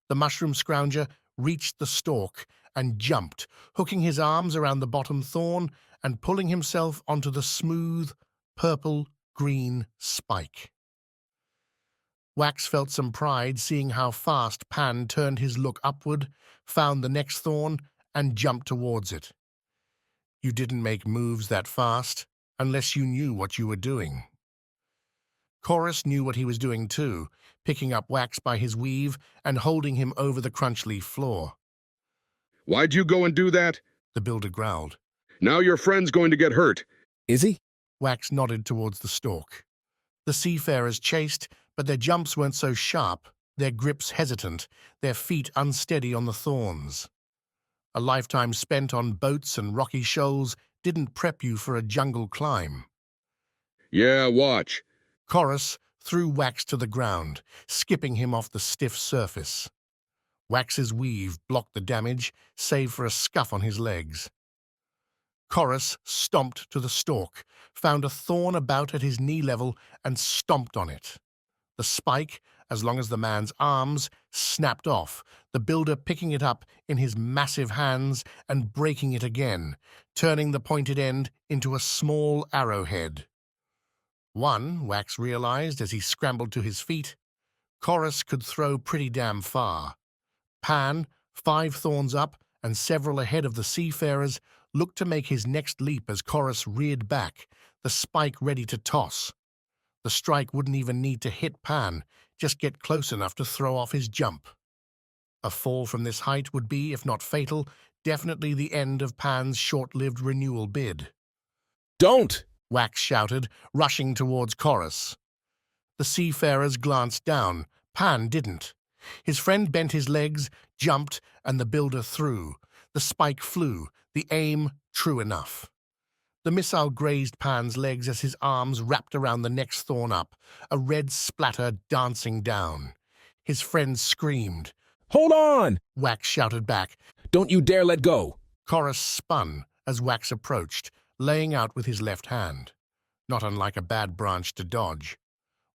The mushroom scrounger reached the stalk and jumped, hooking his arms around the bottom thorn and pulling himself onto the smooth, purple-green spike. Wax felt some pride seeing how fast Pan turned his look upward, found the next thorn, and jumped towards it. You didn't make moves that fast, unless you knew what you were doing. Chorus knew what he was doing too, picking up Wax by his weave and holding him over the crunchleaf floor. Why'd you go and do that? The builder growled. Now your friend's going to get hurt. Is he? Wax nodded towards the stalk. The seafarers chased, but their jumps weren't so sharp, their grips hesitant, their feet unsteady on the thorns. A lifetime spent on boats and rocky shoals didn't prep you for a jungle climb. Yeah, watch. Chorus threw Wax to the ground, skipping him off the stiff surface. Wax's weave blocked the damage, save for a scuff on his legs. Chorus stomped to the stalk, found a thorn about at his knee level, and stomped on it. The spike, as long as the man's arms, snapped off, the builder picking it up in his massive hands and breaking it again, turning the pointed end into a small arrowhead. One, Wax realized as he scrambled to his feet, Chorus could throw pretty damn far. Pan, 5 thorns up and several ahead of the seafarers, looked to make his next leap as Chorus reared back, the spike ready to toss. The strike wouldn't even need to hit Pan, just get close enough to throw off his jump. A fall from this height would be, if not fatal, definitely the end of Pan's short-lived renewal bid. Don't! Wax shouted, rushing towards Chorus. The seafarers glanced down. Pan didn't. His friend bent his legs, jumped, and the builder threw. The spike flew, the aim true enough. The missile grazed Pan's legs as his arms wrapped around the next thorn up, a red splatter dancing down. His friend screamed. Hold on! Wax shouted back. Don't you dare let go! Chorus spun as Wax approached, laying out with his left hand. Not unlike a bad branch to dodge.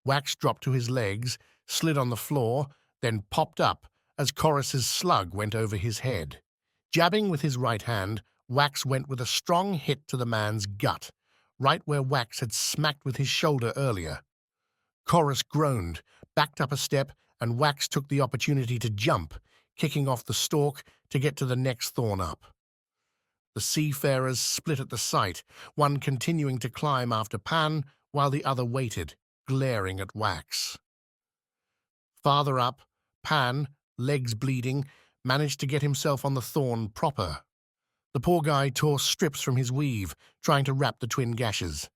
Wax dropped to his legs, slid on the floor, then popped up as Chorus's slug went over his head. Jabbing with his right hand, Wax went with a strong hit to the man's gut, right where Wax had smacked with his shoulder earlier. Chorus groaned, backed up a step, and Wax took the opportunity to jump, kicking off the stalk to get to the next thorn up. The seafarers split at the sight, one continuing to climb after Pan, while the other waited, glaring at Wax. Farther up, Pan, legs bleeding, managed to get himself on the thorn proper. The poor guy tore strips from his weave, trying to wrap the twin gashes.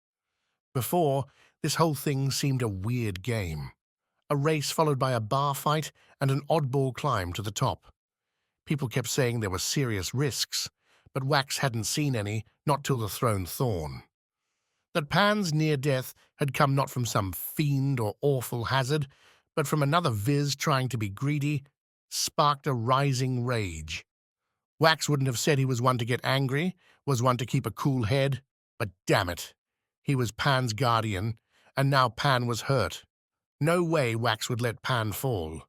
Before, this whole thing seemed a weird game. a race followed by a bar fight and an oddball climb to the top. People kept saying there were serious risks, but Wax hadn't seen any, not till the thrown thorn. That Pan's near death had come not from some fiend or awful hazard, but from another viz trying to be greedy, sparked a rising rage. Wax wouldn't have said he was one to get angry, was one to keep a cool head, but damn it, he was Pan's guardian, and now Pan was hurt. No way Wax would let Pan fall.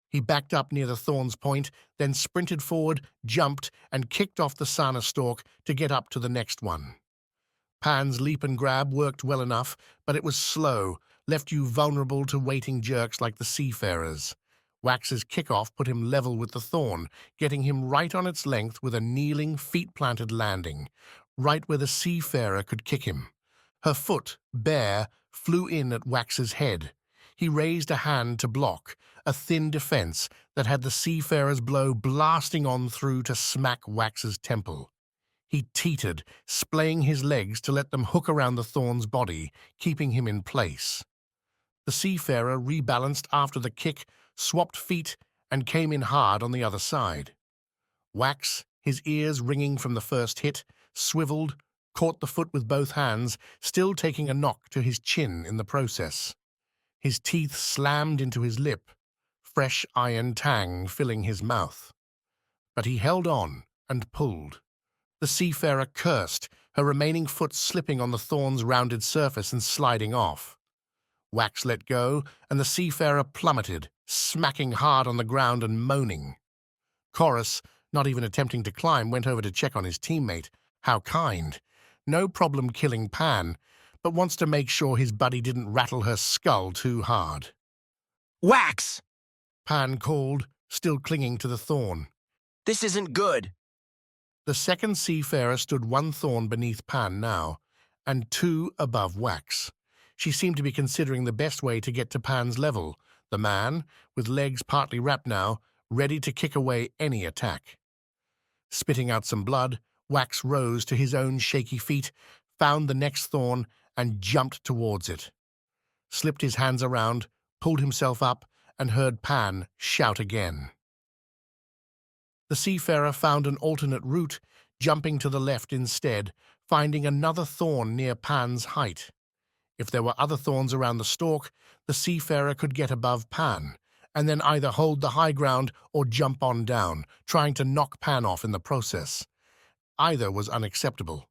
He backed up near the thorn's point, then sprinted forward, jumped, and kicked off the Sana stalk to get up to the next one. Pan's leap and grab worked well enough, but it was slow, left you vulnerable to waiting jerks like the seafarers. Wax's kickoff put him level with the thorn, getting him right on its length with a kneeling, feet-planted landing, right where the seafarer could kick him. Her foot, bare, flew in at Wax's head. He raised a hand to block, a thin defense that had the seafarer's blow blasting on through to smack Wax's temple. He teetered, splaying his legs to let them hook around the thorn's body, keeping him in place. The seafarer rebalanced after the kick, swapped feet, and came in hard on the other side. Wax, his ears ringing from the first hit, swiveled, caught the foot with both hands, still taking a knock to his chin in the process. His teeth slammed into his lip, fresh iron tang filling his mouth. But he held on and pulled. The seafarer cursed, her remaining foot slipping on the thorn's rounded surface and sliding off. Wax let go, and the seafarer plummeted, smacking hard on the ground and moaning. Chorus, not even attempting to climb, went over to check on his teammate. How kind. No problem killing Pan, but wants to make sure his buddy didn't rattle her skull too hard. Wax! Pan called, still clinging to the thorn. This isn't good. The second seafarer stood one thorn beneath Pan now, and two above Wax. She seemed to be considering the best way to get to Pan's level, the man, with legs partly wrapped now, ready to kick away any attack. Spitting out some blood, Wax rose to his own shaky feet, found the next thorn, and jumped towards it. Slipped his hands around, pulled himself up, and heard Pan shout again. The seafarer found an alternate route, jumping to the left instead, finding another thorn near Pan's height. If there were other thorns around the stalk, the seafarer could get above Pan, and then either hold the high ground or jump on down, trying to knock Pan off in the process. Either was unacceptable.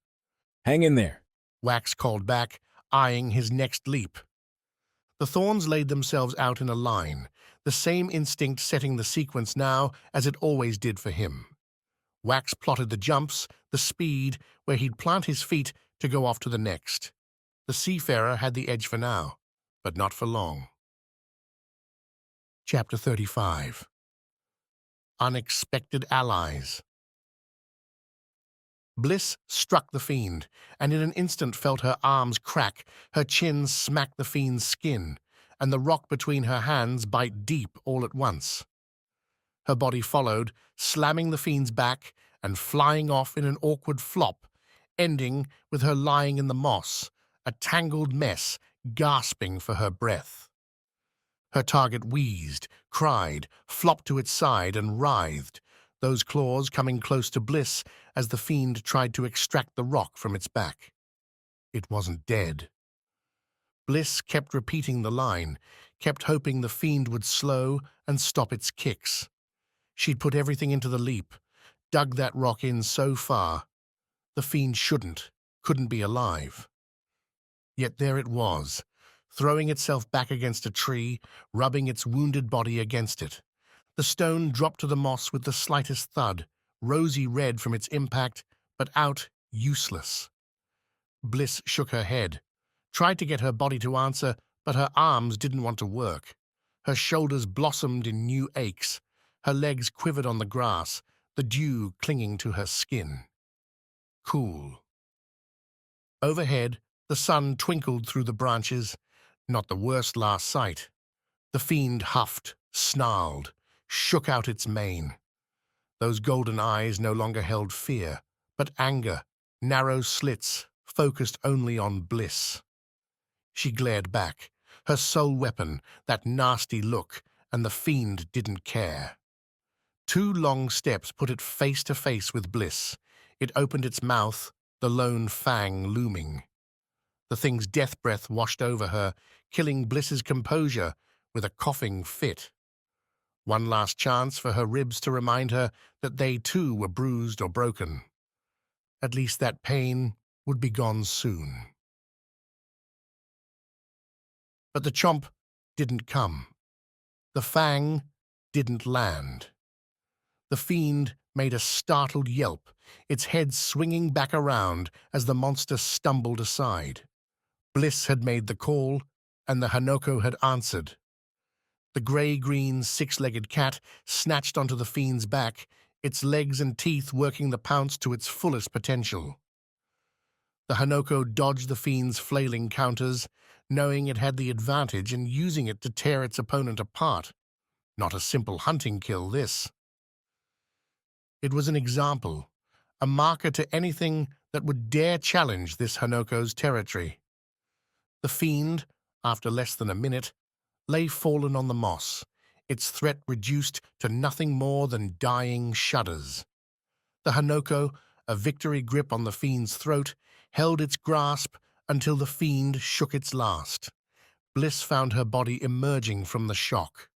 Hang in there, Wax called back, eyeing his next leap. The thorns laid themselves out in a line, the same instinct setting the sequence now as it always did for him. Wax plotted the jumps, the speed, where he'd plant his feet to go off to the next. The seafarer had the edge for now, but not for long. Chapter 35. Unexpected Allies. Bliss struck the fiend, and in an instant felt her arms crack, her chin smack the fiend's skin, and the rock between her hands bite deep all at once. Her body followed, slamming the fiend's back and flying off in an awkward flop, ending with her lying in the moss, a tangled mess, gasping for her breath. Her target wheezed, cried, flopped to its side, and writhed, those claws coming close to Bliss as the fiend tried to extract the rock from its back. It wasn't dead. Bliss kept repeating the line, kept hoping the fiend would slow and stop its kicks. She'd put everything into the leap, dug that rock in so far. The fiend couldn't be alive. Yet there it was, throwing itself back against a tree, rubbing its wounded body against it. The stone dropped to the moss with the slightest thud, rosy red from its impact, but out useless. Bliss shook her head, tried to get her body to answer, but her arms didn't want to work. Her shoulders blossomed in new aches. Her legs quivered on the grass, the dew clinging to her skin. Cool. Overhead, the sun twinkled through the branches. Not the worst last sight. The fiend huffed, snarled, shook out its mane. Those golden eyes no longer held fear, but anger, narrow slits, focused only on Bliss. She glared back, Her sole weapon, that nasty look, and the Fiend didn't care. 2 long steps put it face to face with Bliss. It opened its mouth, the lone fang looming. The thing's death breath washed over her, killing Bliss's composure with a coughing fit. One last chance for her ribs to remind her that they too were bruised or broken. At least that pain would be gone soon. But the chomp didn't come. The fang didn't land. The Fiend made a startled yelp, its head swinging back around as the monster stumbled aside. Bliss had made the call, and the Hanoko had answered. The grey-green, 6-legged cat snatched onto the Fiend's back, its legs and teeth working the pounce to its fullest potential. The Hanoko dodged the Fiend's flailing counters, knowing it had the advantage and using it to tear its opponent apart. Not a simple hunting kill, this. It was an example, a marker to anything that would dare challenge this Hanoko's territory. The Fiend, after less than a minute, lay fallen on the moss, its threat reduced to nothing more than dying shudders. The Hanoko, a victory grip on the Fiend's throat, held its grasp until the Fiend shook its last. Bliss found her body emerging from the shock.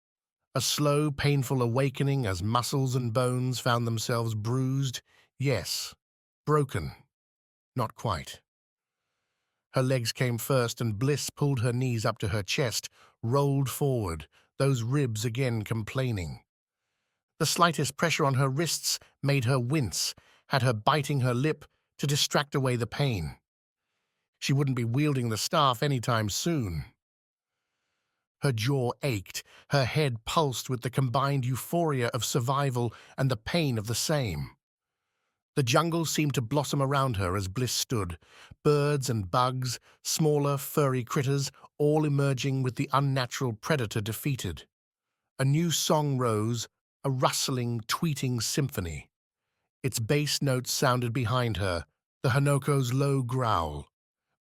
A slow, painful awakening as muscles and bones found themselves bruised, yes, broken. Not quite. Her legs came first, and Bliss pulled her knees up to her chest, rolled forward, those ribs again complaining. The slightest pressure on her wrists made her wince, had her biting her lip to distract away the pain. She wouldn't be wielding the staff any time soon. Her jaw ached, her head pulsed with the combined euphoria of survival and the pain of the same. The jungle seemed to blossom around her as Bliss stood, birds and bugs, smaller, furry critters, all emerging with the unnatural predator defeated. A new song rose, a rustling, tweeting symphony. Its bass notes sounded behind her, the Hanoko's low growl.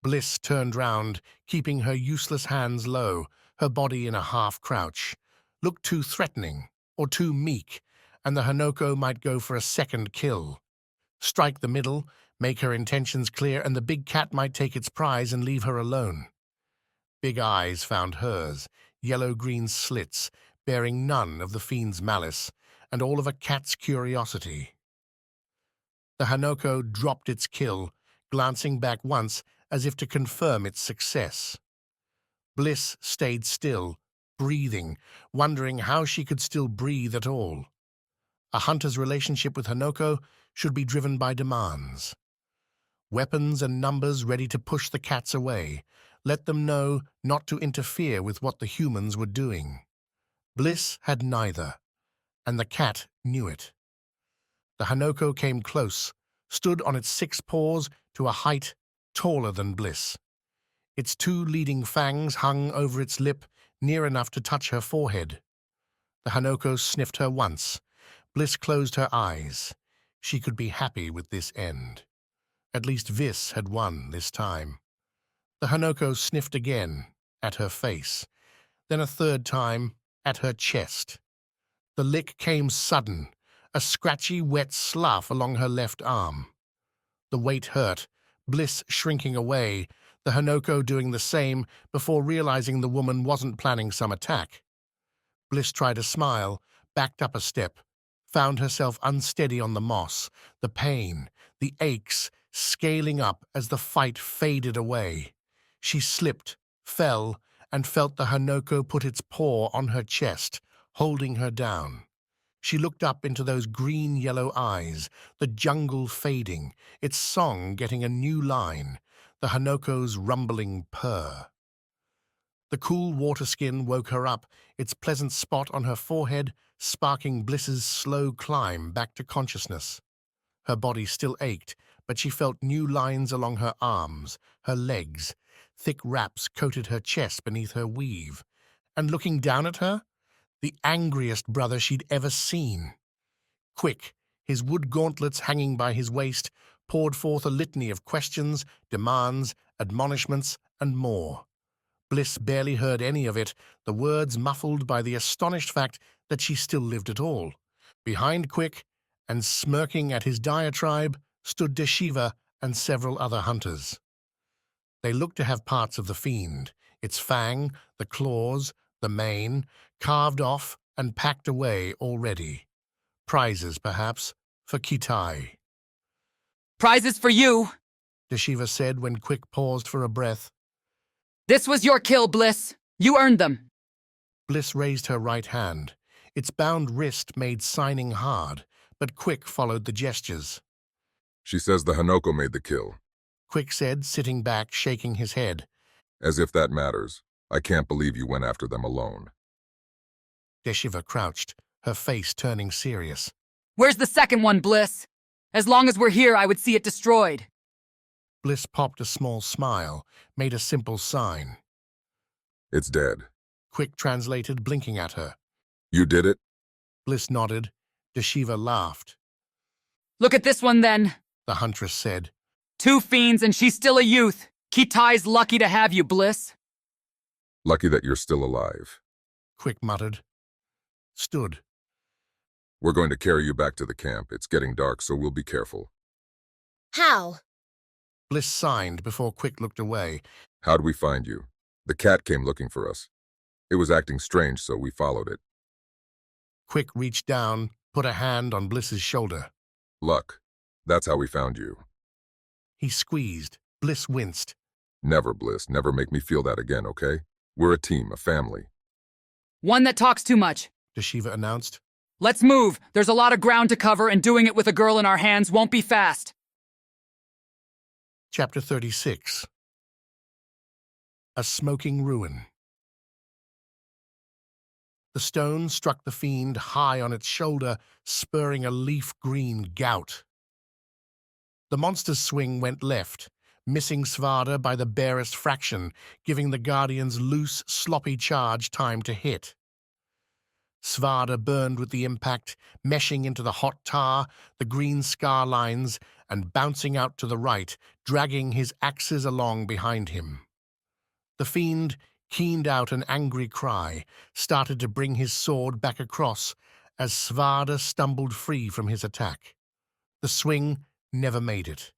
Bliss turned round, keeping her useless hands low, her body in a half-crouch. Looked too threatening, or too meek, and the Hanoko might go for a second kill. Strike the middle, make her intentions clear, and the big cat might take its prize and leave her alone. Big eyes found hers, yellow-green slits, bearing none of the Fiend's malice, and all of a cat's curiosity. The Hanoko dropped its kill, glancing back once as if to confirm its success. Bliss stayed still, breathing, wondering how she could still breathe at all. A hunter's relationship with Hanoko should be driven by demands. Weapons and numbers ready to push the cats away. Let them know not to interfere with what the humans were doing. Bliss had neither, and the cat knew it. The Hanoko came close, stood on its 6 paws to a height taller than Bliss. Its 2 leading fangs hung over its lip, near enough to touch her forehead. The Hanoko sniffed her once. Bliss closed her eyes. She could be happy with this end. At least Viss had won this time. The Hanoko sniffed again, at her face, then a 3rd time, at her chest. The lick came sudden, a scratchy, wet slough along her left arm. The weight hurt, Bliss shrinking away, the Hanoko doing the same before realizing the woman wasn't planning some attack. Bliss tried a smile, backed up a step, found herself unsteady on the moss, the pain, the aches, scaling up as the fight faded away. She slipped, fell, and felt the Hanoko put its paw on her chest, holding her down. She looked up into those green-yellow eyes, the jungle fading, its song getting a new line, the Hanoko's rumbling purr. The cool water skin woke her up, its pleasant spot on her forehead sparking Bliss's slow climb back to consciousness. Her body still ached, but she felt new lines along her arms, her legs. Thick wraps coated her chest beneath her weave. And looking down at her, the angriest brother she'd ever seen. Quick, his wood gauntlets hanging by his waist, poured forth a litany of questions, demands, admonishments, and more. Bliss barely heard any of it, the words muffled by the astonished fact that she still lived at all. Behind Quick, and smirking at his diatribe, stood Deshiva and several other hunters. They looked to have parts of the Fiend, its fang, the claws, the mane, carved off and packed away already. Prizes, perhaps, for Kitai. Prizes for you, Deshiva said when Quick paused for a breath. This was your kill, Bliss. You earned them. Bliss raised her right hand. Its bound wrist made signing hard, but Quick followed the gestures. She says the Hanoko made the kill. Quick said, sitting back, shaking his head. As if that matters. I can't believe you went after them alone. Deshiva crouched, her face turning serious. Where's the second one, Bliss? As long as we're here, I would see it destroyed. Bliss popped a small smile, made a simple sign. It's dead. Quick translated, blinking at her. You did it? Bliss nodded. Deshiva laughed. Look at this one, then, the huntress said. 2 fiends and she's still a youth. Kitai's lucky to have you, Bliss. Lucky that you're still alive. Quick muttered. Stood. We're going to carry you back to the camp. It's getting dark, so we'll be careful. How? Bliss signed before Quick looked away. How'd we find you? The cat came looking for us. It was acting strange, so we followed it. Quick reached down, put a hand on Bliss's shoulder. Luck. That's how we found you. He squeezed. Bliss winced. Never, Bliss. Never make me feel that again, okay? We're a team, a family. One that talks too much, Deshiva announced. Let's move. There's a lot of ground to cover, and doing it with a girl in our hands won't be fast. Chapter 36. A Smoking Ruin. The stone struck the Fiend high on its shoulder, spurring a leaf-green gout. The monster's swing went left, missing Svada by the barest fraction, giving the Guardian's loose, sloppy charge time to hit. Svada burned with the impact, meshing into the hot tar, the green scar lines, and bouncing out to the right, dragging his axes along behind him. The Fiend keened out an angry cry, started to bring his sword back across as Svada stumbled free from his attack. The swing never made it.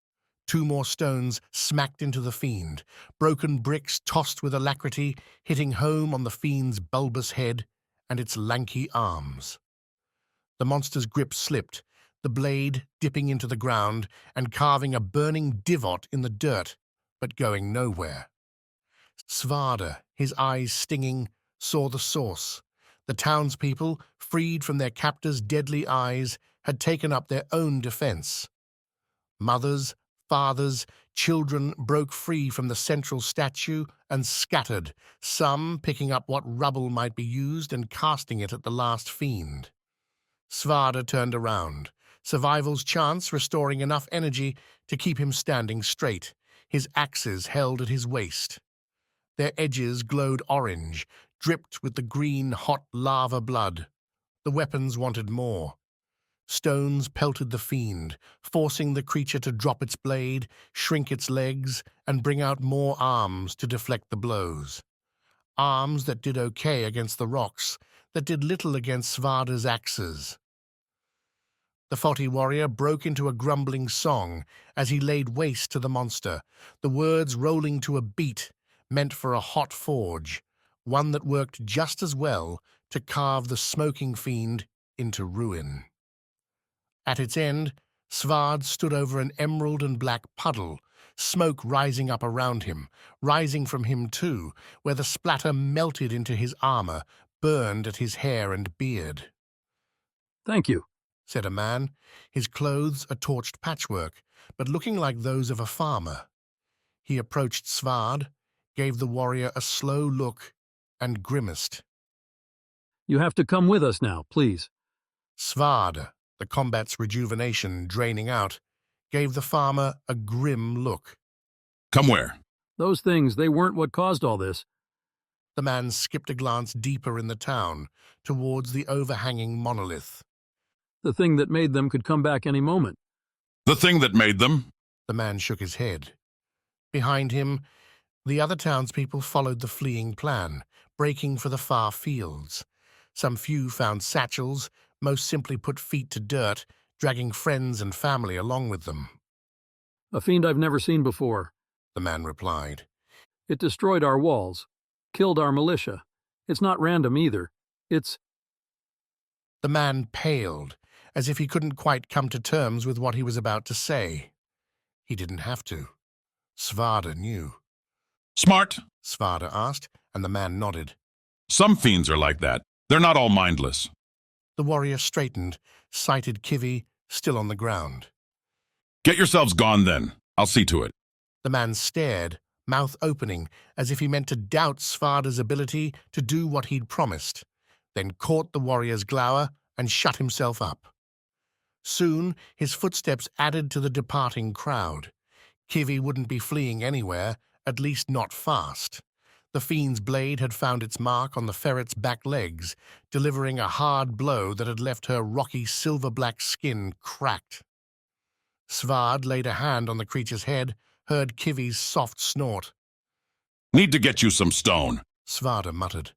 2 more stones smacked into the Fiend, broken bricks tossed with alacrity, hitting home on the Fiend's bulbous head and its lanky arms. The monster's grip slipped, the blade dipping into the ground and carving a burning divot in the dirt, but going nowhere. Svada, his eyes stinging, saw the source. The townspeople, freed from their captor's deadly eyes, had taken up their own defense. Mothers, fathers, children broke free from the central statue and scattered, some picking up what rubble might be used and casting it at the last Fiend. Svada turned around, survival's chance restoring enough energy to keep him standing straight, his axes held at his waist. Their edges glowed orange, dripped with the green, hot lava blood. The weapons wanted more. Stones pelted the Fiend, forcing the creature to drop its blade, shrink its legs, and bring out more arms to deflect the blows. Arms that did okay against the rocks, that did little against Svada's axes. The 40 warrior broke into a grumbling song as he laid waste to the monster, the words rolling to a beat meant for a hot forge, one that worked just as well to carve the smoking Fiend into ruin. At its end, Svard stood over an emerald and black puddle, smoke rising up around him, rising from him too, where the splatter melted into his armor, burned at his hair and beard. "Thank you," said a man, his clothes a torched patchwork, but looking like those of a farmer. He approached Svard, gave the warrior a slow look, and grimaced. "You have to come with us now, please." Svard, the combat's rejuvenation draining out, gave the farmer a grim look. "Come where?" "Those things, they weren't what caused all this." The man skipped a glance deeper in the town, towards the overhanging monolith. "The thing that made them could come back any moment." "The thing that made them?" The man shook his head. Behind him, The other townspeople followed the fleeing plan, breaking for the far fields. Some few found satchels, most simply put feet to dirt, dragging friends and family along with them. A fiend I've never seen before, the man replied. It destroyed our walls, killed our militia. It's not random either. It's... The man paled, as if he couldn't quite come to terms with what he was about to say. He didn't have to. Svarda knew. Smart? Svarda asked, and the man nodded. Some fiends are like that. They're not all mindless. The warrior straightened, sighted Kivi, still on the ground. Get yourselves gone then. I'll see to it. The man stared, mouth opening, as if he meant to doubt Svarda's ability to do what he'd promised, then caught the warrior's glower and shut himself up. Soon his footsteps added to the departing crowd. Kivi wouldn't be fleeing anywhere, at least not fast. The fiend's blade had found its mark on the ferret's back legs, delivering a hard blow that had left her rocky silver-black skin cracked. Svard laid a hand on the creature's head, heard Kivi's soft snort. Need to get you some stone, Svarda muttered.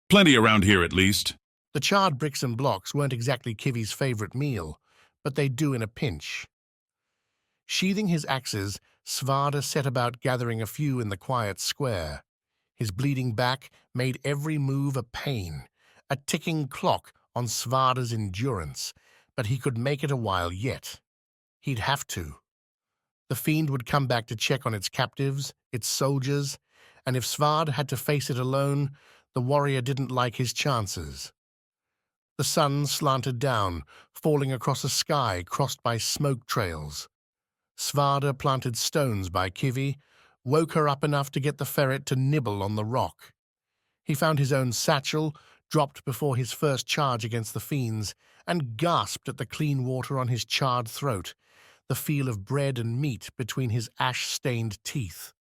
Plenty around here at least. The charred bricks and blocks weren't exactly Kivi's favorite meal, but they'd do in a pinch. Sheathing his axes, Svarda set about gathering a few in the quiet square. His bleeding back made every move a pain, a ticking clock on Svarda's endurance, but he could make it a while yet. He'd have to. The fiend would come back to check on its captives, its soldiers, and if Svard had to face it alone, the warrior didn't like his chances. The sun slanted down, falling across a sky crossed by smoke trails. Svarda planted stones by Kivi, woke her up enough to get the ferret to nibble on the rock. He found his own satchel, dropped before his first charge against the fiends, and gasped at the clean water on his charred throat, the feel of bread and meat between his ash-stained teeth.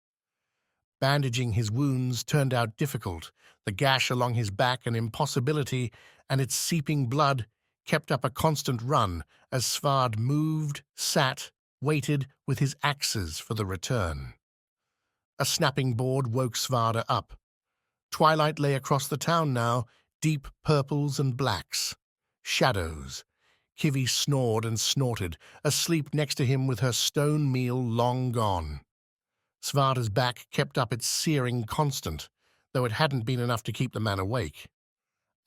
Bandaging his wounds turned out difficult, the gash along his back an impossibility, and its seeping blood kept up a constant run as Svard moved, sat, waited with his axes for the return. A snapping board woke Svarda up. Twilight lay across the town now, deep purples and blacks. Shadows. Kivi snored and snorted, asleep next to him with her stone meal long gone. Svarda's back kept up its searing constant, though it hadn't been enough to keep the man awake.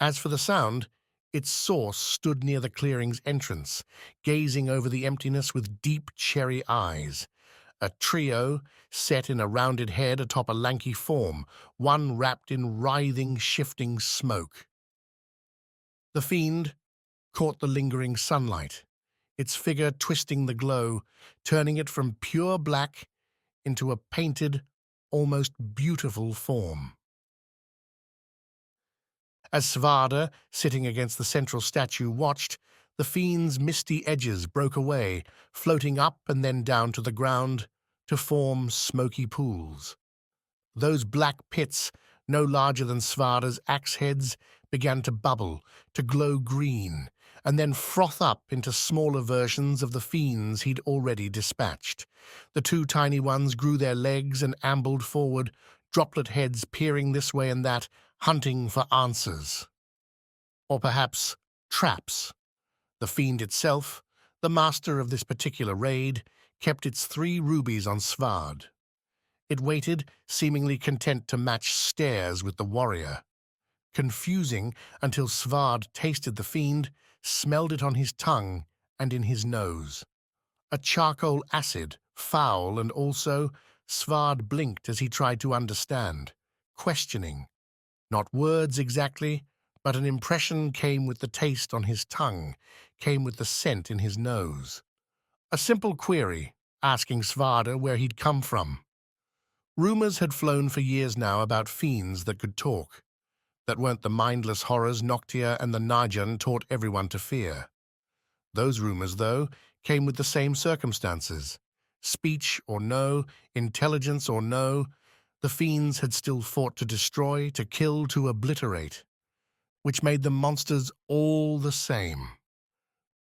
As for the sound, its source stood near the clearing's entrance, gazing over the emptiness with deep cherry eyes. A trio, set in a rounded head atop a lanky form, one wrapped in writhing, shifting smoke. The fiend caught the lingering sunlight, its figure twisting the glow, turning it from pure black into a painted, almost beautiful form. As Svarda, sitting against the central statue, watched, the fiend's misty edges broke away, floating up and then down to the ground to form smoky pools. Those black pits, no larger than Svarda's axe heads, began to bubble, to glow green, and then froth up into smaller versions of the fiends he'd already dispatched. The two tiny ones grew their legs and ambled forward, droplet heads peering this way and that, hunting for answers. Or perhaps traps. The fiend itself, the master of this particular raid, kept its 3 rubies on Svard. It waited, seemingly content to match stares with the warrior. Confusing until Svard tasted the fiend, smelled it on his tongue and in his nose. A charcoal acid, foul, and also Svard blinked as he tried to understand, questioning. Not words exactly, but an impression came with the taste on his tongue, came with the scent in his nose. A simple query, asking Svarda where he'd come from. Rumors had flown for years now about fiends that could talk, that weren't the mindless horrors Noctia and the Najan taught everyone to fear. Those rumors, though, came with the same circumstances. Speech or no, intelligence or no, the fiends had still fought to destroy, to kill, to obliterate, which made them monsters all the same.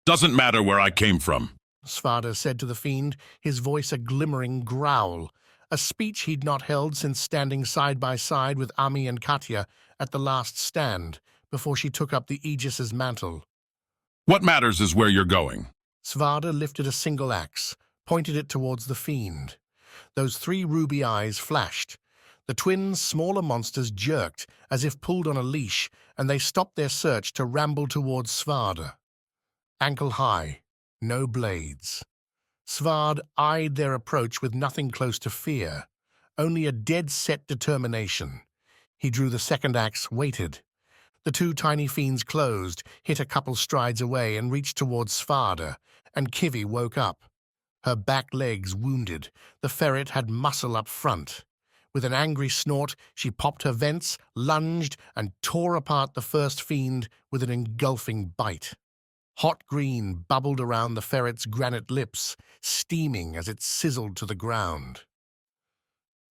Doesn't matter where I came from, Svarda said to the fiend, his voice a glimmering growl, a speech he'd not held since standing side by side with Ami and Katya at the last stand before she took up the Aegis's mantle. What matters is where you're going. Svarda lifted a single axe, pointed it towards the Fiend. Those 3 ruby eyes flashed. The twin, smaller monsters jerked, as if pulled on a leash, and they stopped their search to ramble towards Svarda. Ankle high, no blades. Svard eyed their approach with nothing close to fear, only a dead-set determination. He drew the second axe, waited. The 2 tiny fiends closed, hit a couple strides away, and reached towards Svarda, and Kivi woke up. Her back legs wounded. The ferret had muscle up front. With an angry snort, she popped her vents, lunged, and tore apart the first fiend with an engulfing bite. Hot green bubbled around the ferret's granite lips, steaming as it sizzled to the ground.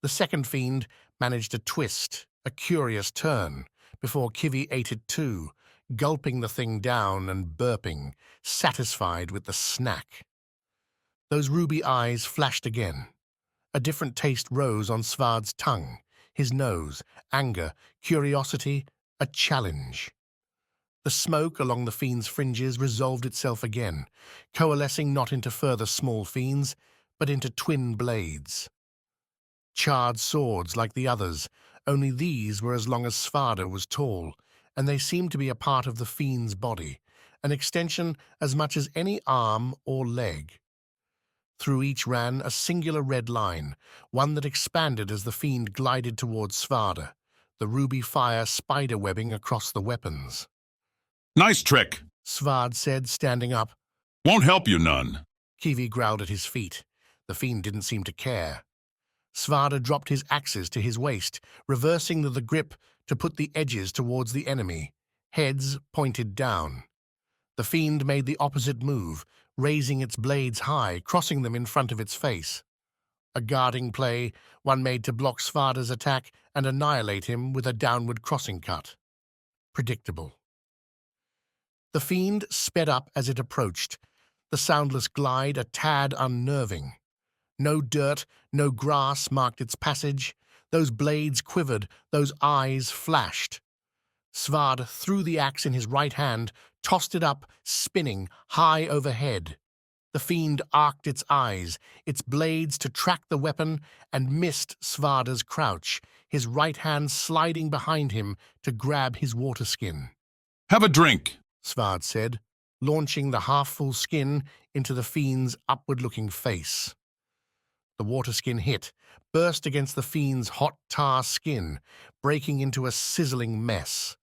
The second fiend managed a twist, a curious turn, before Kivi ate it too, gulping the thing down and burping, satisfied with the snack. Those ruby eyes flashed again. A different taste rose on Svard's tongue, his nose, anger, curiosity, a challenge. The smoke along the fiend's fringes resolved itself again, coalescing not into further small fiends, but into twin blades. Charred swords like the others, only these were as long as Svarda was tall, and they seemed to be a part of the fiend's body, an extension as much as any arm or leg. Through each ran a singular red line, one that expanded as the fiend glided towards Svarda, the ruby fire spider-webbing across the weapons. Nice trick, Svard said, standing up. Won't help you none. Kivi growled at his feet. The fiend didn't seem to care. Svarda dropped his axes to his waist, reversing the grip to put the edges towards the enemy, heads pointed down. The fiend made the opposite move, raising its blades high, crossing them in front of its face. A guarding play, one made to block Svarda's attack and annihilate him with a downward crossing cut. Predictable. The fiend sped up as it approached, the soundless glide a tad unnerving. No dirt, no grass marked its passage. Those blades quivered, those eyes flashed. Svard threw the axe in his right hand, tossed it up, spinning, high overhead. The fiend arced its eyes, its blades to track the weapon, and missed Svarda's crouch, his right hand sliding behind him to grab his water skin. Have a drink, Svard said, launching the half-full skin into the fiend's upward-looking face. The water skin hit, burst against the fiend's hot tar skin, breaking into a sizzling mess.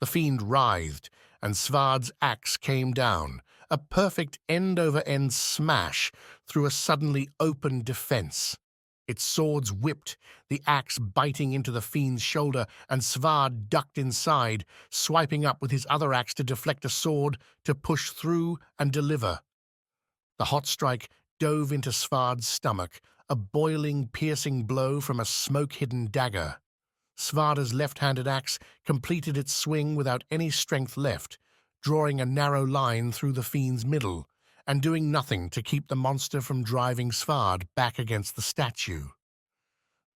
The fiend writhed, and Svard's axe came down, a perfect end-over-end smash through a suddenly open defense. Its swords whipped, the axe biting into the fiend's shoulder, and Svard ducked inside, swiping up with his other axe to deflect a sword, to push through and deliver. The hot strike dove into Svard's stomach, a boiling, piercing blow from a smoke-hidden dagger. Svarda's left-handed axe completed its swing without any strength left, drawing a narrow line through the fiend's middle, and doing nothing to keep the monster from driving Svard back against the statue.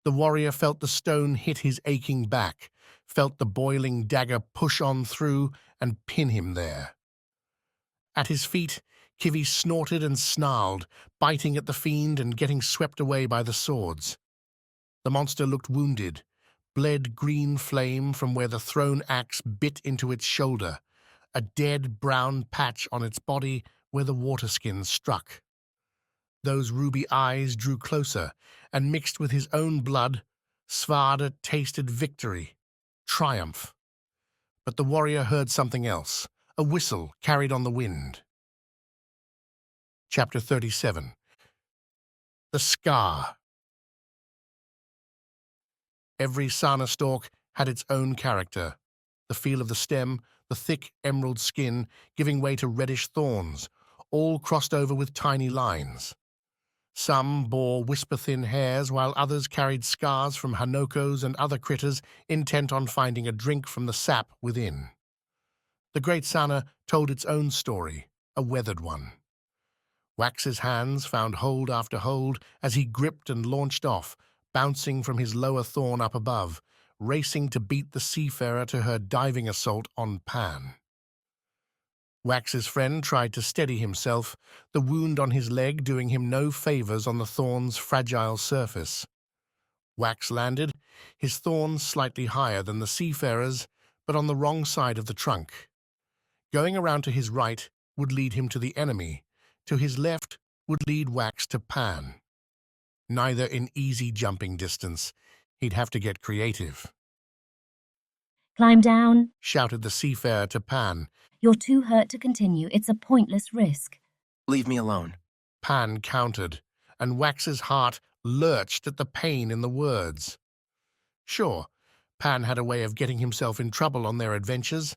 The warrior felt the stone hit his aching back, felt the boiling dagger push on through and pin him there. At his feet, Kivi snorted and snarled, biting at the fiend and getting swept away by the swords. The monster looked wounded, bled green flame from where the thrown axe bit into its shoulder, a dead brown patch on its body where the water skin struck. Those ruby eyes drew closer, and mixed with his own blood, Svarda tasted victory, triumph. But the warrior heard something else, a whistle carried on the wind. Chapter 37. The Skar. Every sana stalk had its own character, the feel of the stem, the thick emerald skin giving way to reddish thorns, all crossed over with tiny lines. Some bore whisper-thin hairs, while others carried scars from hanokos and other critters intent on finding a drink from the sap within. The great sana told its own story, a weathered one. Wax's hands found hold after hold as he gripped and launched off, bouncing from his lower thorn up above, racing to beat the seafarer to her diving assault on Pan. Wax's friend tried to steady himself, the wound on his leg doing him no favors on the thorn's fragile surface. Wax landed, his thorn slightly higher than the seafarer's, but on the wrong side of the trunk. Going around to his right would lead him to the enemy, to his left would lead Wax to Pan. Neither in easy jumping distance. He'd have to get creative. Climb down, Shouted the seafarer to Pan. You're too hurt to continue. It's a pointless risk. Leave me alone. Pan countered, and Wax's heart lurched at the pain in the words. Sure, Pan had a way of getting himself in trouble on their adventures.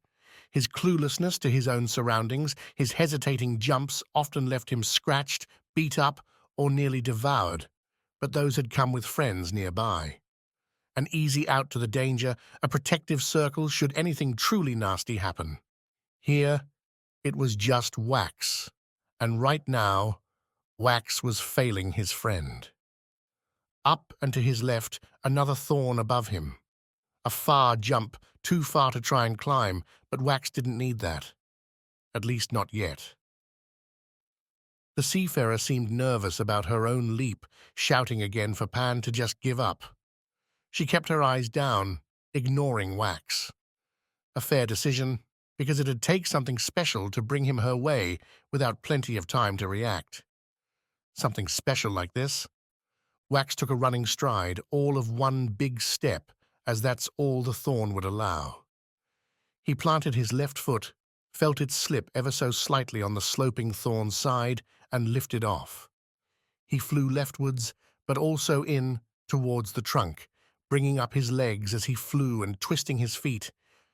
His cluelessness to his own surroundings, his hesitating jumps often left him scratched, beat up, or nearly devoured, but those had come with friends nearby. An easy out to the danger, a protective circle should anything truly nasty happen. Here, it was just Wax, and right now, Wax was failing his friend. Up and to his left, another thorn above him. A far jump, too far to try and climb, but Wax didn't need that. At least not yet. The seafarer seemed nervous about her own leap, shouting again for Pan to just give up. She kept her eyes down, ignoring Wax. A fair decision, because it'd take something special to bring him her way without plenty of time to react. Something special like this? Wax took a running stride, all of one big step, as that's all the thorn would allow. He planted his left foot, felt it slip ever so slightly on the sloping thorn's side, and lifted off. He flew leftwards, but also in towards the trunk, bringing up his legs as he flew and twisting his feet,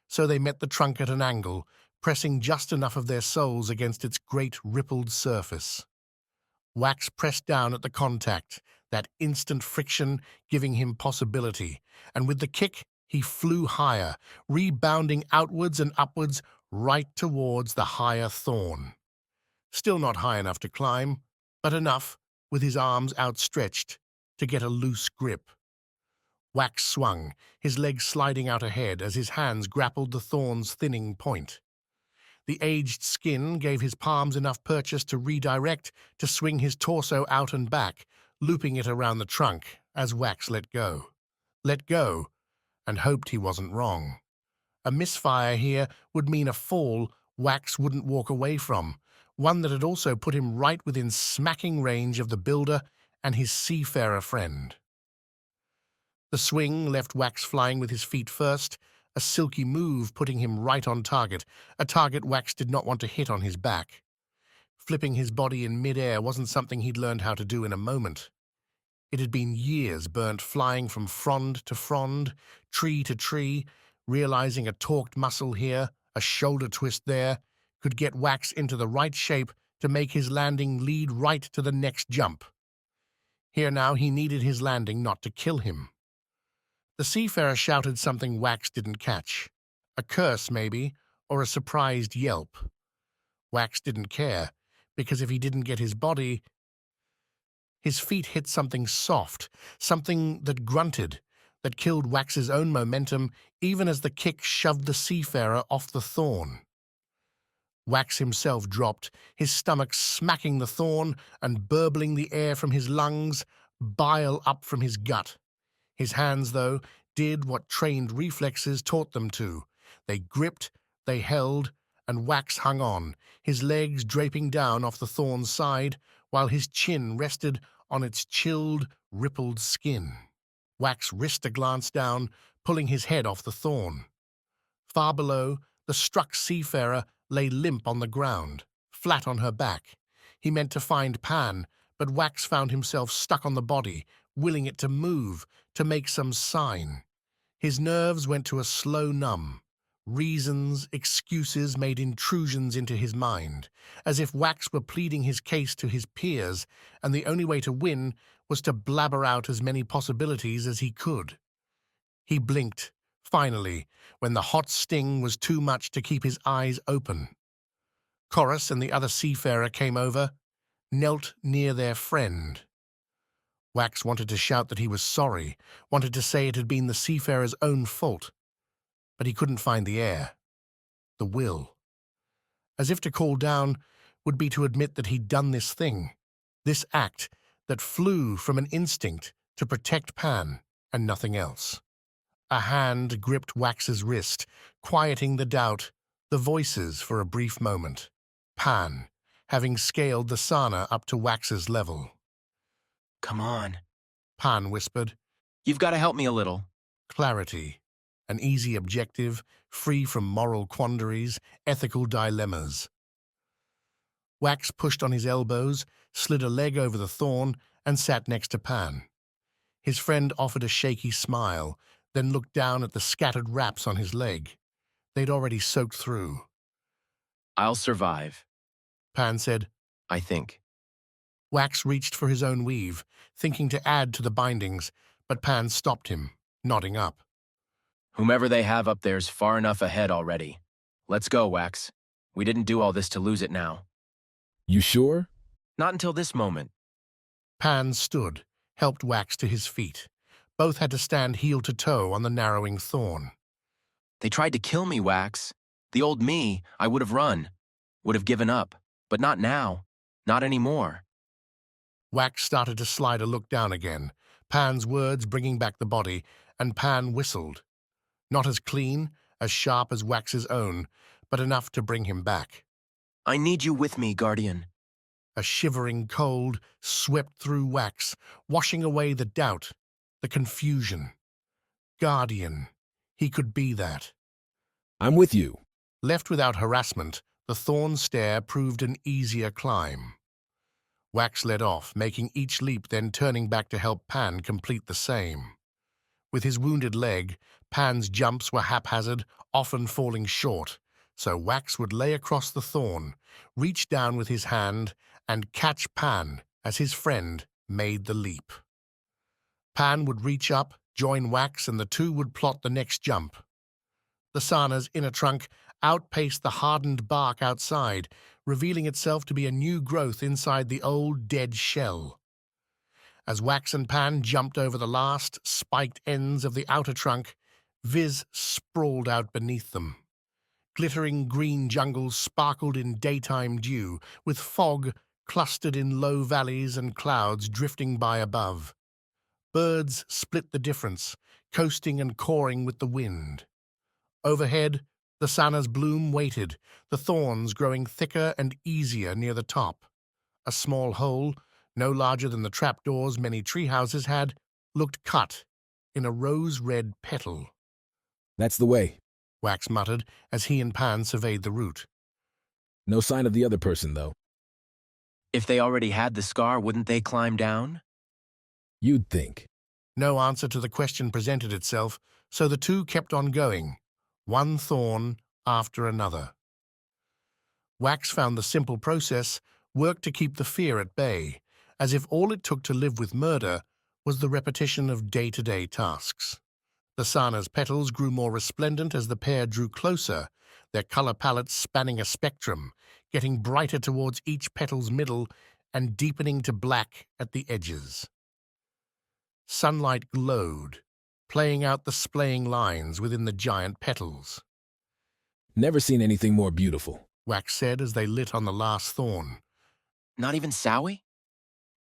so they met the trunk at an angle, pressing just enough of their soles against its great rippled surface. Wax pressed down at the contact, that instant friction giving him possibility, and with the kick he flew higher, rebounding outwards and upwards right towards the higher thorn. Still not high enough to climb, but enough, with his arms outstretched, to get a loose grip. Wax swung, his legs sliding out ahead as his hands grappled the thorn's thinning point. The aged skin gave his palms enough purchase to redirect, to swing his torso out and back, looping it around the trunk as Wax let go. Let go, and hoped he wasn't wrong. A misfire here would mean a fall Wax wouldn't walk away from, one that had also put him right within smacking range of the builder and his seafarer friend. The swing left Wax flying with his feet first, a silky move putting him right on target, a target Wax did not want to hit on his back. Flipping his body in mid-air wasn't something he'd learned how to do in a moment. It had been years burnt flying from frond to frond, tree to tree, realizing a torqued muscle here, a shoulder twist there, could get Wax into the right shape to make his landing lead right to the next jump. Here now he needed his landing not to kill him. The seafarer shouted something Wax didn't catch. A curse, maybe, or a surprised yelp. Wax didn't care, because if he didn't get his body, his feet hit something soft, something that grunted, that killed Wax's own momentum even as the kick shoved the seafarer off the thorn. Wax himself dropped, his stomach smacking the thorn and burbling the air from his lungs, bile up from his gut. His hands, though, did what trained reflexes taught them to. They gripped, they held, and Wax hung on, his legs draping down off the thorn's side, while his chin rested on its chilled, rippled skin. Wax risked a glance down, pulling his head off the thorn. Far below, the struck seafarer lay limp on the ground, flat on her back. He meant to find Pan, but Wax found himself stuck on the body, willing it to move, to make some sign. His nerves went to a slow numb. Reasons, excuses made intrusions into his mind, as if Wax were pleading his case to his peers, and the only way to win was to blabber out as many possibilities as he could. He blinked, finally, when the hot sting was too much to keep his eyes open. Chorus and the other seafarer came over, knelt near their friend. Wax wanted to shout that he was sorry, wanted to say it had been the seafarer's own fault, but he couldn't find the air, the will. As if to call down would be to admit that he'd done this thing, this act that flew from an instinct to protect Pan and nothing else. A hand gripped Wax's wrist, quieting the doubt, the voices for a brief moment. Pan, having scaled the Sana up to Wax's level. Come on. Pan whispered. You've got to help me a little. Clarity, an easy objective, free from moral quandaries, ethical dilemmas. Wax pushed on his elbows, slid a leg over the thorn, and sat next to Pan. His friend offered a shaky smile, then looked down at the scattered wraps on his leg. They'd already soaked through. I'll survive, Pan said. I think. Wax reached for his own weave, thinking to add to the bindings, but Pan stopped him, nodding up. Whomever they have up there's far enough ahead already. Let's go, Wax. We didn't do all this to lose it now. You sure? Not until this moment. Pan stood, helped Wax to his feet. Both had to stand heel to toe on the narrowing thorn. They tried to kill me, Wax. The old me, I would have run. Would have given up. But not now. Not anymore. Wax started to slide a look down again, Pan's words bringing back the body, and Pan whistled. Not as clean, as sharp as Wax's own, but enough to bring him back. I need you with me, Guardian. A shivering cold swept through Wax, washing away the doubt, the confusion. Guardian. He could be that. I'm with you. Left without harassment, the Thorns Stair proved an easier climb. Wax led off, making each leap, then turning back to help Pan complete the same. With his wounded leg, Pan's jumps were haphazard, often falling short, so Wax would lay across the thorn, reach down with his hand, and catch Pan as his friend made the leap. Pan would reach up, join Wax, and the two would plot the next jump. The Sana's inner trunk outpaced the hardened bark outside, revealing itself to be a new growth inside the old dead shell. As Wax and Pan jumped over the last, spiked ends of the outer trunk, Viz sprawled out beneath them. Glittering green jungles sparkled in daytime dew, with fog clustered in low valleys and clouds drifting by above. Birds split the difference, coasting and cawing with the wind. Overhead, the Sana's bloom waited, the thorns growing thicker and easier near the top. A small hole, no larger than the trapdoors many tree houses had, looked cut in a rose-red petal. That's the way, Wax muttered as he and Pan surveyed the route. No sign of the other person, though. If they already had the Skar, wouldn't they climb down? You'd think. No answer to the question presented itself, so the two kept on going, one thorn after another. Wax found the simple process worked to keep the fear at bay, as if all it took to live with murder was the repetition of day-to-day tasks. The Sana's petals grew more resplendent as the pair drew closer, their color palettes spanning a spectrum, getting brighter towards each petal's middle and deepening to black at the edges. Sunlight glowed, playing out the splaying lines within the giant petals. Never seen anything more beautiful, Wax said as they lit on the last thorn. Not even Sowie?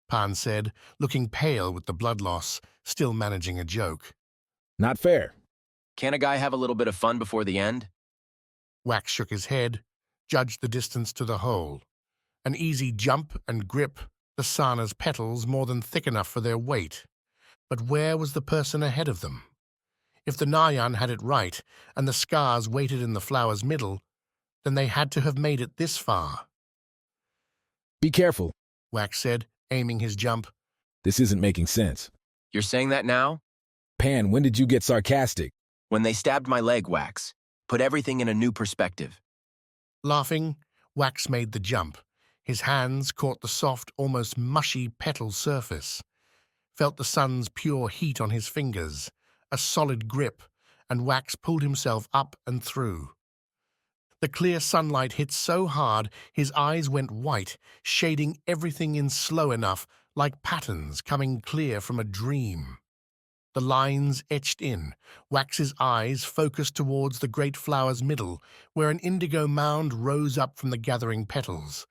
Pan said, looking pale with the blood loss, still managing a joke. Not fair. Can't a guy have a little bit of fun before the end? Wax shook his head, judged the distance to the hole. An easy jump and grip, the Sana's petals more than thick enough for their weight. But where was the person ahead of them? If the Nayan had it right, and the Skars waited in the flower's middle, then they had to have made it this far. Be careful, Wax said, aiming his jump. This isn't making sense. You're saying that now? Pan, when did you get sarcastic? When they stabbed my leg, Wax. Put everything in a new perspective. Laughing, Wax made the jump. His hands caught the soft, almost mushy petal surface. Felt the sun's pure heat on his fingers, a solid grip, and Wax pulled himself up and through. The clear sunlight hit so hard his eyes went white, shading everything in slow enough, like patterns coming clear from a dream. The lines etched in, Wax's eyes focused towards the great flower's middle, where an indigo mound rose up from the gathering petals.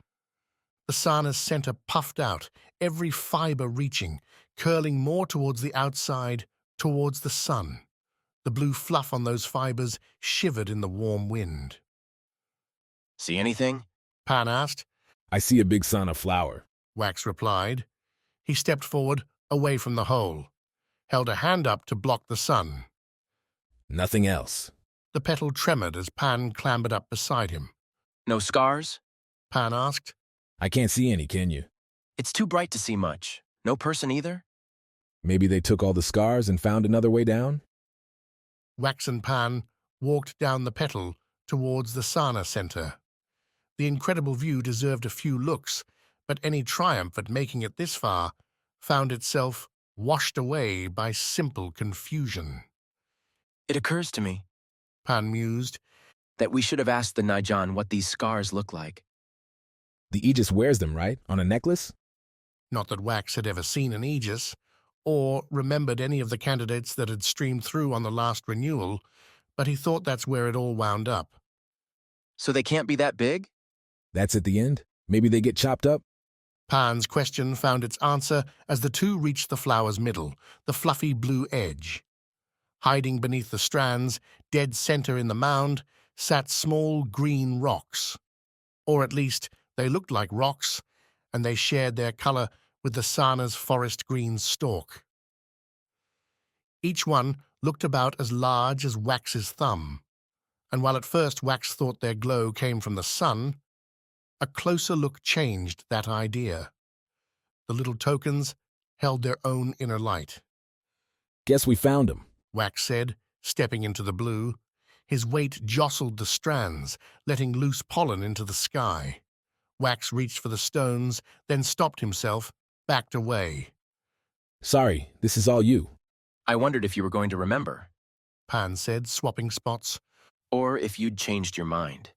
The sana's center puffed out, every fiber reaching, curling more towards the outside, towards the sun. The blue fluff on those fibers shivered in the warm wind. See anything? Pan asked. I see a big sana flower. Wax replied. He stepped forward, away from the hole, held a hand up to block the sun. Nothing else. The petal tremored as Pan clambered up beside him. No scars? Pan asked. I can't see any, can you? It's too bright to see much. No person either? Maybe they took all the scars and found another way down? Wax and Pan walked down the petal towards the sana center. The incredible view deserved a few looks, but any triumph at making it this far found itself washed away by simple confusion. It occurs to me, Pan mused, that we should have asked the Naijan what these scars look like. The Aegis wears them, right? On a necklace? Not that Wax had ever seen an Aegis, or remembered any of the candidates that had streamed through on the last renewal, but he thought that's where it all wound up. So they can't be that big? That's at the end? Maybe they get chopped up? Pan's question found its answer as the two reached the flower's middle, the fluffy blue edge. Hiding beneath the strands, dead center in the mound, sat small green rocks. Or at least, they looked like rocks, and they shared their color with the sana's forest green stalk. Each one looked about as large as Wax's thumb, and while at first Wax thought their glow came from the sun, a closer look changed that idea. The little tokens held their own inner light. Guess we found them, Wax said, stepping into the blue. His weight jostled the strands, letting loose pollen into the sky. Wax reached for the stones, then stopped himself, backed away. Sorry, this is all you. I wondered if you were going to remember. Pan said, swapping spots. Or if you'd changed your mind.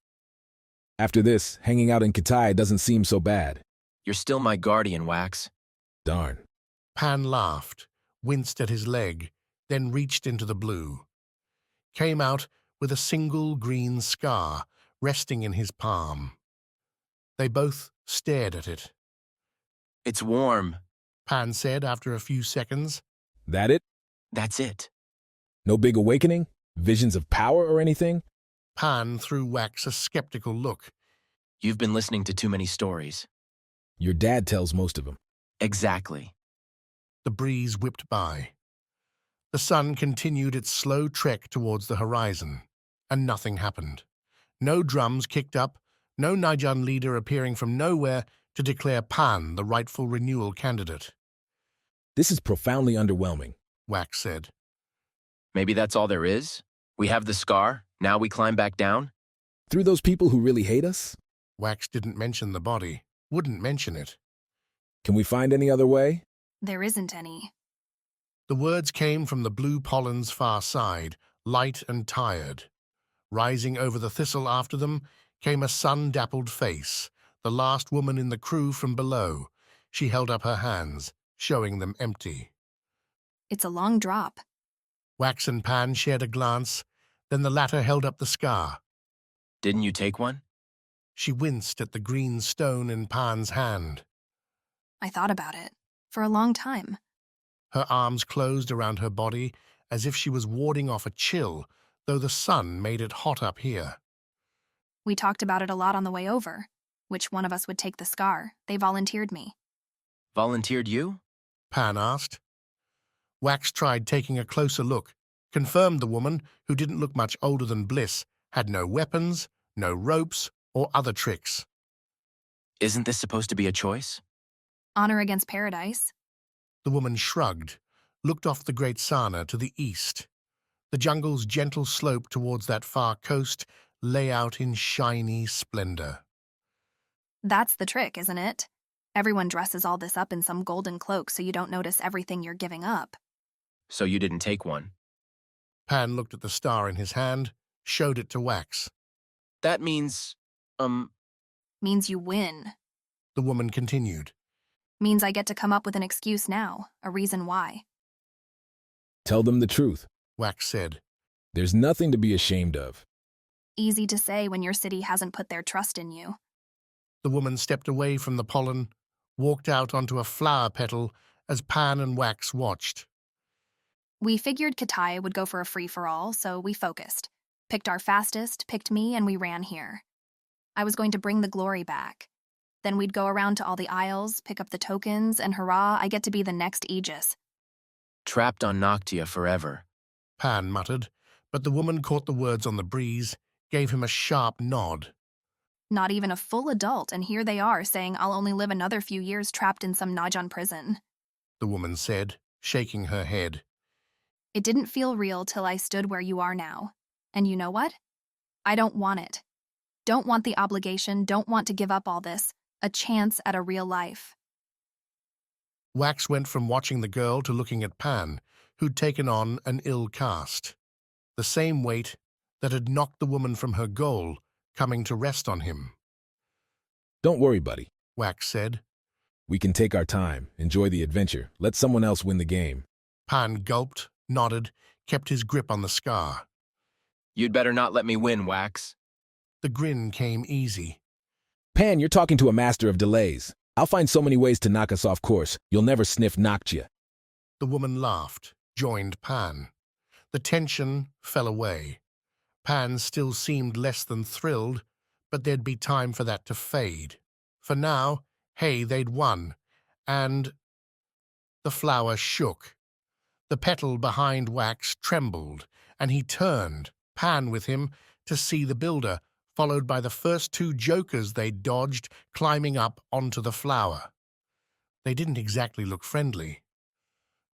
After this, hanging out in Kitai doesn't seem so bad. You're still my guardian, Wax. Darn. Pan laughed, winced at his leg, then reached into the blue. Came out with a single green Skar resting in his palm. They both stared at it. It's warm, Pan said after a few seconds. That it? That's it. No big awakening? Visions of power or anything? Pan threw Wax a skeptical look. You've been listening to too many stories. Your dad tells most of them. Exactly. The breeze whipped by. The sun continued its slow trek towards the horizon, and nothing happened. No drums kicked up, no Naijan leader appearing from nowhere to declare Pan the rightful renewal candidate. This is profoundly underwhelming, Wax said. Maybe that's all there is? We have the Skar, now we climb back down? Through those people who really hate us? Wax didn't mention the body, wouldn't mention it. Can we find any other way? There isn't any. The words came from the blue pollen's far side, light and tired. Rising over the thistle after them came a sun-dappled face, the last woman in the crew from below. She held up her hands, showing them empty. It's a long drop. Wax and Pan shared a glance, then the latter held up the Skar. Didn't you take one? She winced at the green stone in Pan's hand. I thought about it. For a long time. Her arms closed around her body as if she was warding off a chill, though the sun made it hot up here. We talked about it a lot on the way over. Which one of us would take the Skar? They volunteered me. Volunteered you? Pan asked. Wax tried taking a closer look, confirmed the woman, who didn't look much older than Bliss, had no weapons, no ropes, or other tricks. Isn't this supposed to be a choice? Honor against paradise. The woman shrugged, looked off the great Sana to the east. The jungle's gentle slope towards that far coast lay out in shiny splendor. That's the trick, isn't it? Everyone dresses all this up in some golden cloak so you don't notice everything you're giving up. So you didn't take one? Pan looked at the star in his hand, showed it to Wax. That means, Means you win. The woman continued. Means I get to come up with an excuse now, a reason why. Tell them the truth, Wax said. There's nothing to be ashamed of. Easy to say when your city hasn't put their trust in you. The woman stepped away from the pollen, walked out onto a flower petal as Pan and Wax watched. We figured Katai would go for a free-for-all, so we focused. Picked our fastest, picked me, and we ran here. I was going to bring the glory back. Then we'd go around to all the aisles, pick up the tokens, and hurrah, I get to be the next Aegis. Trapped on Noctia forever. Pan muttered, but the woman caught the words on the breeze, gave him a sharp nod. Not even a full adult, and here they are saying I'll only live another few years trapped in some Najan prison. The woman said, shaking her head. It didn't feel real till I stood where you are now. And you know what? I don't want it. Don't want the obligation, don't want to give up all this. A chance at a real life. Wax went from watching the girl to looking at Pan, who'd taken on an ill cast. The same weight that had knocked the woman from her goal, coming to rest on him. Don't worry, buddy, Wax said. We can take our time, enjoy the adventure, let someone else win the game. Pan gulped, nodded, kept his grip on the Skar. You'd better not let me win, Wax. The grin came easy. Pan, you're talking to a master of delays. I'll find so many ways to knock us off course, you'll never sniff Noctia. The woman laughed, joined Pan. The tension fell away. Pan still seemed less than thrilled, but there'd be time for that to fade. For now, hey, they'd won, and the flower shook. The petal behind Wax trembled, and he turned, Pan with him, to see the builder, followed by the first two jokers they'd dodged climbing up onto the flower. They didn't exactly look friendly.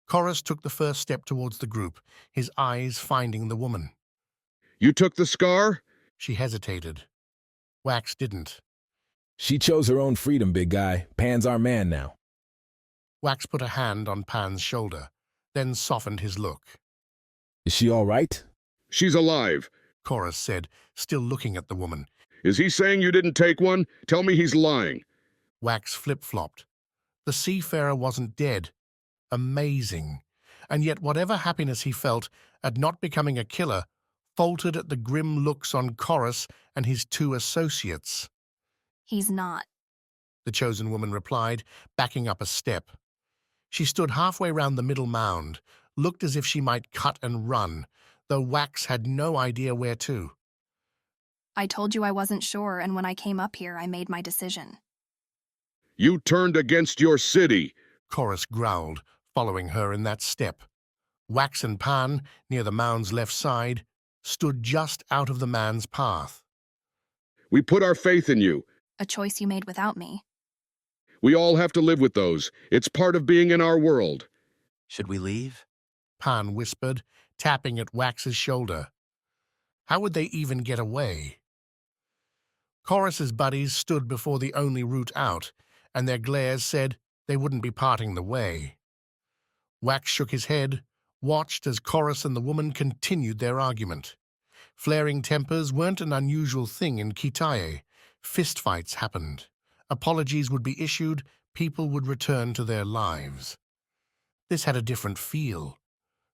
Chorus took the first step towards the group, his eyes finding the woman. You took the Skar? She hesitated. Wax didn't. She chose her own freedom, big guy. Pan's our man now. Wax put a hand on Pan's shoulder, then softened his look. Is she all right? She's alive, Chorus said, still looking at the woman. Is he saying you didn't take one? Tell me he's lying. Wax flip-flopped. The seafarer wasn't dead. Amazing. And yet whatever happiness he felt at not becoming a killer faltered at the grim looks on Chorus and his two associates. He's not, the chosen woman replied, backing up a step. She stood halfway round the middle mound, looked as if she might cut and run, though Wax had no idea where to. I told you I wasn't sure, and when I came up here, I made my decision. You turned against your city, Chorus growled, following her in that step. Wax and Pan, near the mound's left side, stood just out of the man's path. We put our faith in you. A choice you made without me. We all have to live with those. It's part of being in our world. Should we leave? Pan whispered, tapping at Wax's shoulder. How would they even get away? Chorus's buddies stood before the only route out, and their glares said they wouldn't be parting the way. Wax shook his head, watched as Chorus and the woman continued their argument. Flaring tempers weren't an unusual thing in Kitae. Fistfights happened. Apologies would be issued, people would return to their lives. This had a different feel.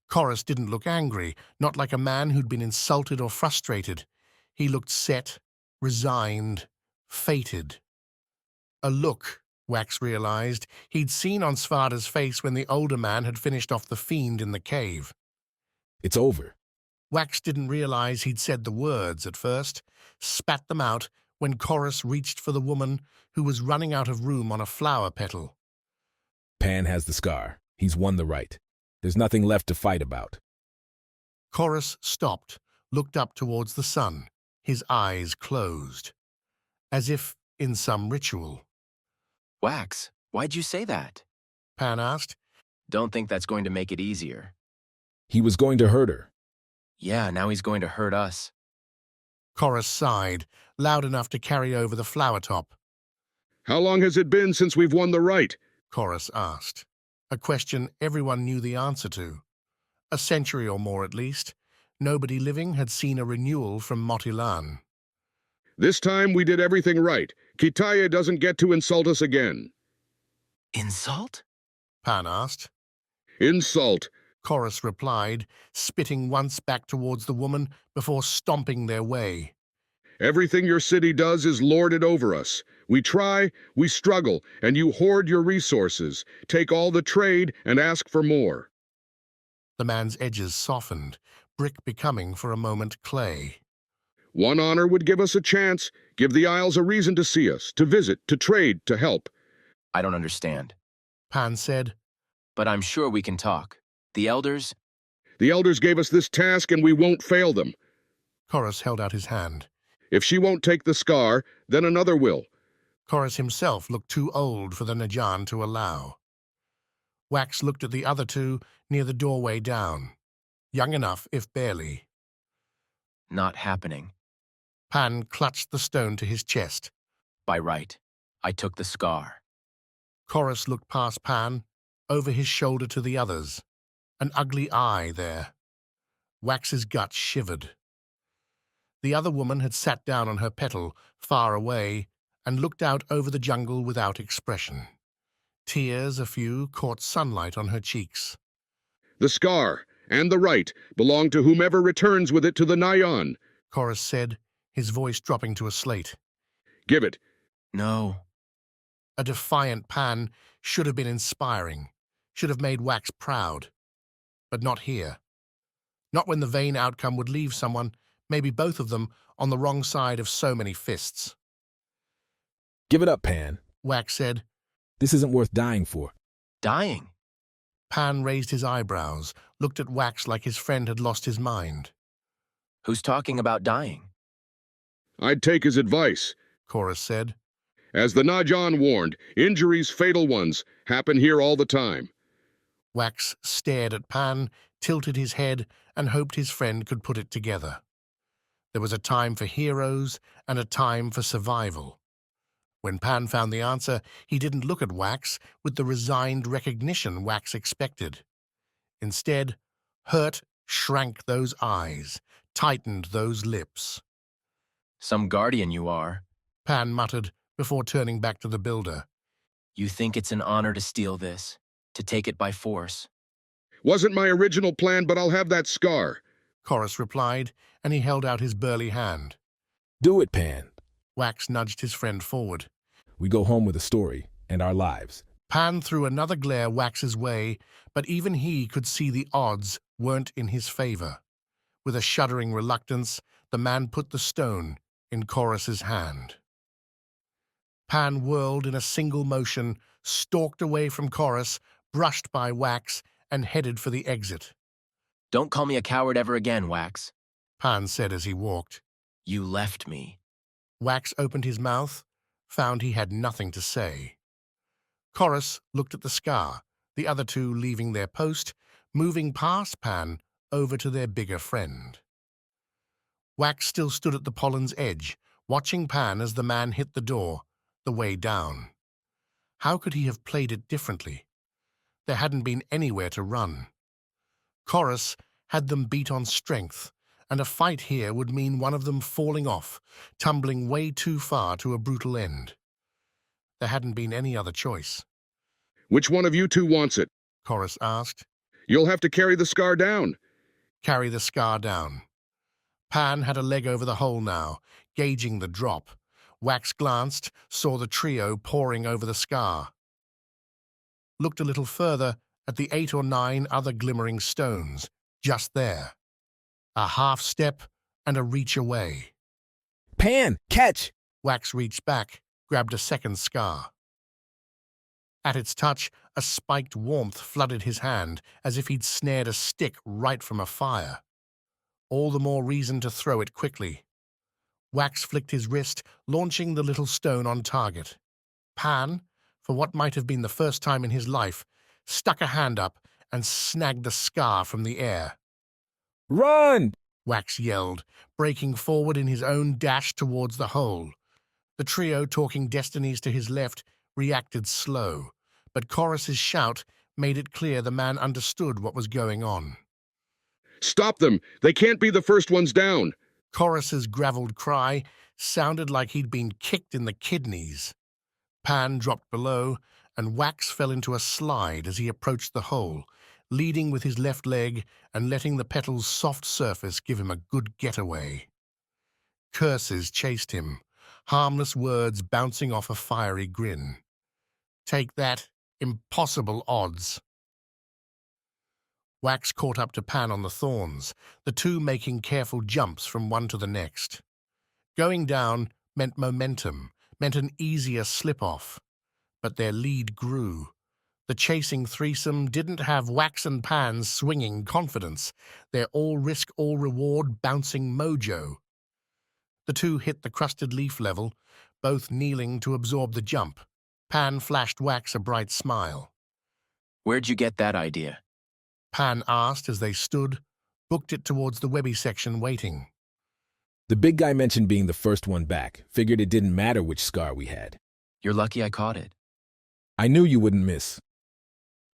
Chorus didn't look angry, not like a man who'd been insulted or frustrated. He looked set, resigned, fated. A look, Wax realized, he'd seen on Svada's face when the older man had finished off the fiend in the cave. It's over. Wax didn't realize he'd said the words at first, spat them out when Chorus reached for the woman who was running out of room on a flower petal. Pan has the Skar. He's won the right. There's nothing left to fight about. Chorus stopped, looked up towards the sun, his eyes closed, as if in some ritual. Wax, why'd you say that? Pan asked. Don't think that's going to make it easier. He was going to hurt her. Yeah, now he's going to hurt us. Chorus sighed, loud enough to carry over the flower top. How long has it been since we've won the right? Chorus asked, a question everyone knew the answer to. A century or more at least. Nobody living had seen a renewal from Motilan. This time we did everything right. Kitae doesn't get to insult us again. Insult? Pan asked. Insult, Chorus replied, spitting once back towards the woman before stomping their way. everything your city does is lorded over us. We try, we struggle, and you hoard your resources, take all the trade, and ask for more. The man's edges softened, brick becoming for a moment clay. One honor would give us a chance, give the Isles a reason to see us, to visit, to trade, to help. I don't understand. Pan said. But I'm sure we can talk. The elders? The elders gave us this task and we won't fail them. Chorus held out his hand. If she won't take the Skar, then another will. Chorus himself looked too old for the Najan to allow. Wax looked at the other two near the doorway down. Young enough, if barely. Not happening. Pan clutched the stone to his chest. By right, I took the Skar. Chorus looked past Pan, over his shoulder to the others. An ugly eye there. Wax's gut shivered. The other woman had sat down on her petal, far away, and looked out over the jungle without expression. Tears, a few, caught sunlight on her cheeks. The Skar, and the right, belong to whomever returns with it to the Nayan, Chorus said, his voice dropping to a slate. Give it. No. A defiant Pan should have been inspiring, should have made Wax proud. But not here. Not when the vain outcome would leave someone, maybe both of them, on the wrong side of so many fists. Give it up, Pan, Wax said. This isn't worth dying for. Dying? Pan raised his eyebrows, looked at Wax like his friend had lost his mind. Who's talking about dying? I'd take his advice, Chorus said. As the Najan warned, injuries, fatal ones, happen here all the time. Wax stared at Pan, tilted his head, and hoped his friend could put it together. There was a time for heroes and a time for survival. When Pan found the answer, he didn't look at Wax with the resigned recognition Wax expected. Instead, hurt shrank those eyes, tightened those lips. Some guardian you are, Pan muttered before turning back to the builder. You think it's an honor to steal this, to take it by force? Wasn't my original plan, but I'll have that Skar, Chorus replied, and he held out his burly hand. Do it, Pan. Wax nudged his friend forward. We go home with a story and our lives. Pan threw another glare Wax's way, but even he could see the odds weren't in his favor. With a shuddering reluctance, the man put the stone in Chorus's hand. Pan whirled in a single motion, stalked away from Chorus, brushed by Wax, and headed for the exit. Don't call me a coward ever again, Wax, Pan said as he walked. You left me. Wax opened his mouth, found he had nothing to say. Chorus looked at the Skar, the other two leaving their post, moving past Pan over to their bigger friend. Wax still stood at the pollen's edge, watching Pan as the man hit the door, the way down. How could he have played it differently? There hadn't been anywhere to run. Chorus had them beat on strength, and a fight here would mean one of them falling off, tumbling way too far to a brutal end. There hadn't been any other choice. Which one of you two wants it? Chorus asked. You'll have to carry the Skar down. Carry the Skar down. Pan had a leg over the hole now, gauging the drop. Wax glanced, saw the trio pouring over the Skar. Looked a little further at the 8 or 9 other glimmering stones, just there. A half step and a reach away. Pan, catch! Wax reached back, grabbed a second Skar. At its touch, a spiked warmth flooded his hand, as if he'd snared a stick right from a fire. All the more reason to throw it quickly. Wax flicked his wrist, launching the little stone on target. Pan, for what might have been the first time in his life, stuck a hand up and snagged the Skar from the air. Run! Wax yelled, breaking forward in his own dash towards the hole. The trio, talking destinies to his left, reacted slow, but Chorus's shout made it clear the man understood what was going on. Stop them! They can't be the first ones down! Chorus's gravelled cry sounded like he'd been kicked in the kidneys. Pan dropped below, and Wax fell into a slide as he approached the hole, leading with his left leg and letting the petal's soft surface give him a good getaway. Curses chased him, harmless words bouncing off a fiery grin. Take that, impossible odds. Wax caught up to Pan on the Thorns, the two making careful jumps from one to the next. Going down meant momentum, meant an easier slip-off. But their lead grew. The chasing threesome didn't have Wax and Pan's swinging confidence, their all-risk, all-reward bouncing mojo. The two hit the crusted leaf level, both kneeling to absorb the jump. Pan flashed Wax a bright smile. Where'd you get that idea? Pan asked as they stood, booked it towards the webby section waiting. The big guy mentioned being the first one back, figured it didn't matter which Skar we had. You're lucky I caught it. I knew you wouldn't miss.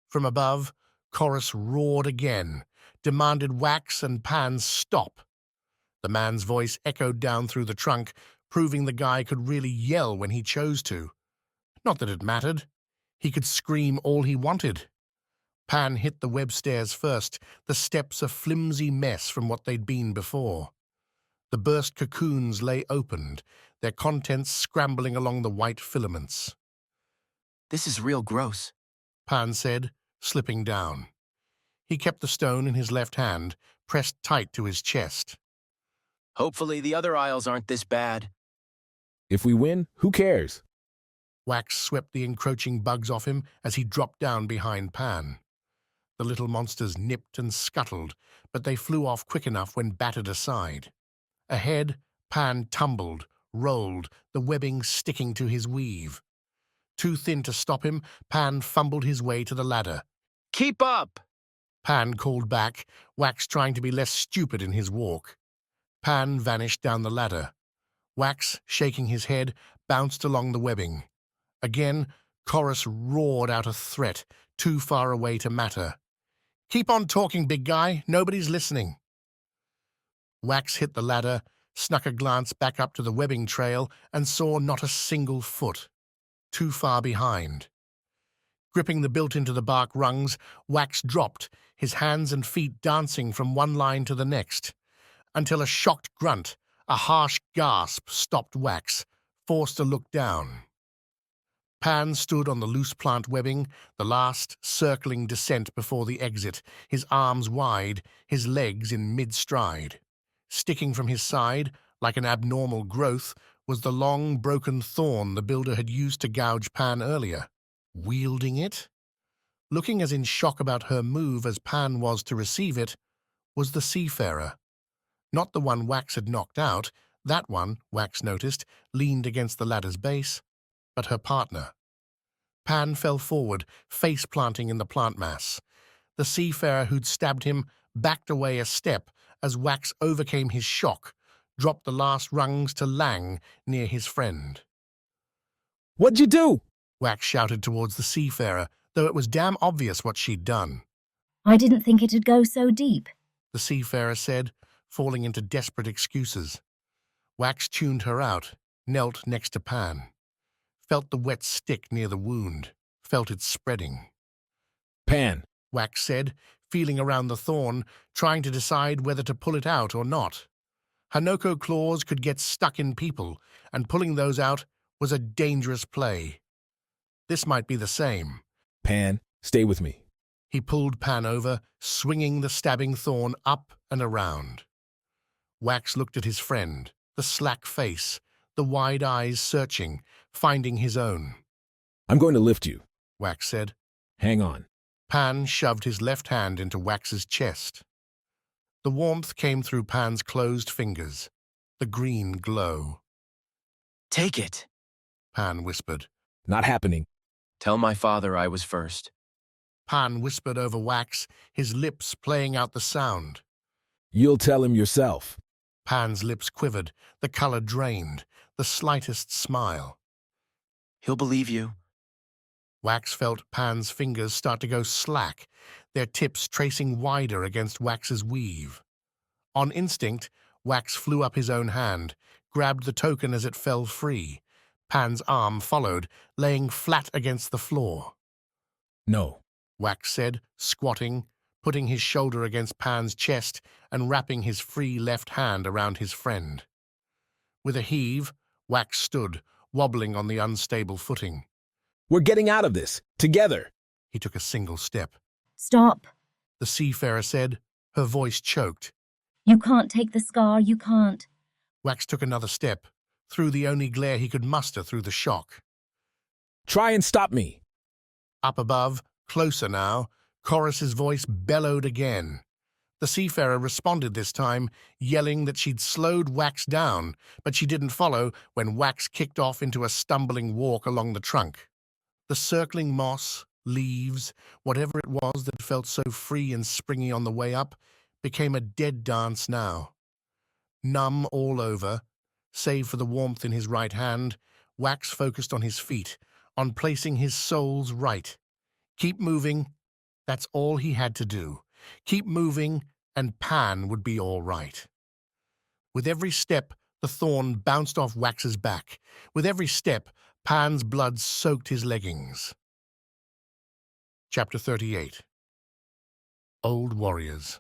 From above, Chorus roared again, demanded Wax and Pan stop. The man's voice echoed down through the trunk, proving the guy could really yell when he chose to. Not that it mattered. He could scream all he wanted. Pan hit the web stairs first, the steps a flimsy mess from what they'd been before. The burst cocoons lay opened, their contents scrambling along the white filaments. This is real gross, Pan said, slipping down. He kept the stone in his left hand, pressed tight to his chest. Hopefully the other aisles aren't this bad. If we win, who cares? Wax swept the encroaching bugs off him as he dropped down behind Pan. The little monsters nipped and scuttled, but they flew off quick enough when battered aside. Ahead, Pan tumbled, rolled, the webbing sticking to his weave. Too thin to stop him, Pan fumbled his way to the ladder. Keep up! Pan called back, Wax trying to be less stupid in his walk. Pan vanished down the ladder. Wax, shaking his head, bounced along the webbing. Again, Chorus roared out a threat, too far away to matter. Keep on talking, big guy. Nobody's listening. Wax hit the ladder, snuck a glance back up to the webbing trail, and saw not a single foot. Too far behind. Gripping the built-into-the-bark rungs, Wax dropped, his hands and feet dancing from one line to the next, until a shocked grunt, a harsh gasp stopped Wax, forced to look down. Pan stood on the loose plant webbing, the last circling descent before the exit, his arms wide, his legs in mid-stride. Sticking from his side, like an abnormal growth, was the long, broken thorn the builder had used to gouge Pan earlier. Wielding it? Looking as in shock about her move as Pan was to receive it, was the seafarer. Not the one Wax had knocked out, that one, Wax noticed, leaned against the ladder's base, but her partner. Pan fell forward, face-planting in the plant mass. The seafarer who'd stabbed him backed away a step as Wax overcame his shock, dropped the last rungs to Lang near his friend. What'd you do? Wax shouted towards the seafarer, though it was damn obvious what she'd done. I didn't think it'd go so deep, the seafarer said, falling into desperate excuses. Wax tuned her out, knelt next to Pan. Felt the wet stick near the wound, felt it spreading. Pan, Wax said, feeling around the thorn, trying to decide whether to pull it out or not. Hanoko claws could get stuck in people, and pulling those out was a dangerous play. This might be the same. Pan, stay with me. He pulled Pan over, swinging the stabbing thorn up and around. Wax looked at his friend, the slack face, the wide eyes searching, finding his own. I'm going to lift you, Wax said. Hang on. Pan shoved his left hand into Wax's chest. The warmth came through Pan's closed fingers, the green glow. Take it, Pan whispered. Not happening. Tell my father I was first. Pan whispered over Wax, his lips playing out the sound. You'll tell him yourself. Pan's lips quivered, the color drained, the slightest smile. He'll believe you. Wax felt Pan's fingers start to go slack, their tips tracing wider against Wax's weave. On instinct, Wax flew up his own hand, grabbed the token as it fell free. Pan's arm followed, laying flat against the floor. No. Wax said, squatting, putting his shoulder against Pan's chest and wrapping his free left hand around his friend. With a heave, Wax stood, wobbling on the unstable footing. We're getting out of this, together. He took a single step. Stop. The seafarer said, her voice choked. You can't take the Skar, you can't. Wax took another step, through the only glare he could muster through the shock. Try and stop me. Up above, closer now, Chorus's voice bellowed again. The seafarer responded this time, yelling that she'd slowed Wax down, but she didn't follow when Wax kicked off into a stumbling walk along the trunk. The circling moss, leaves, whatever it was that felt so free and springy on the way up, became a dead dance now. Numb all over, save for the warmth in his right hand, Wax focused on his feet, on placing his soles right. Keep moving, that's all he had to do. Keep moving, and Pan would be all right. With every step, the thorn bounced off Wax's back. With every step, Pan's blood soaked his leggings. Chapter 38. Old Warriors.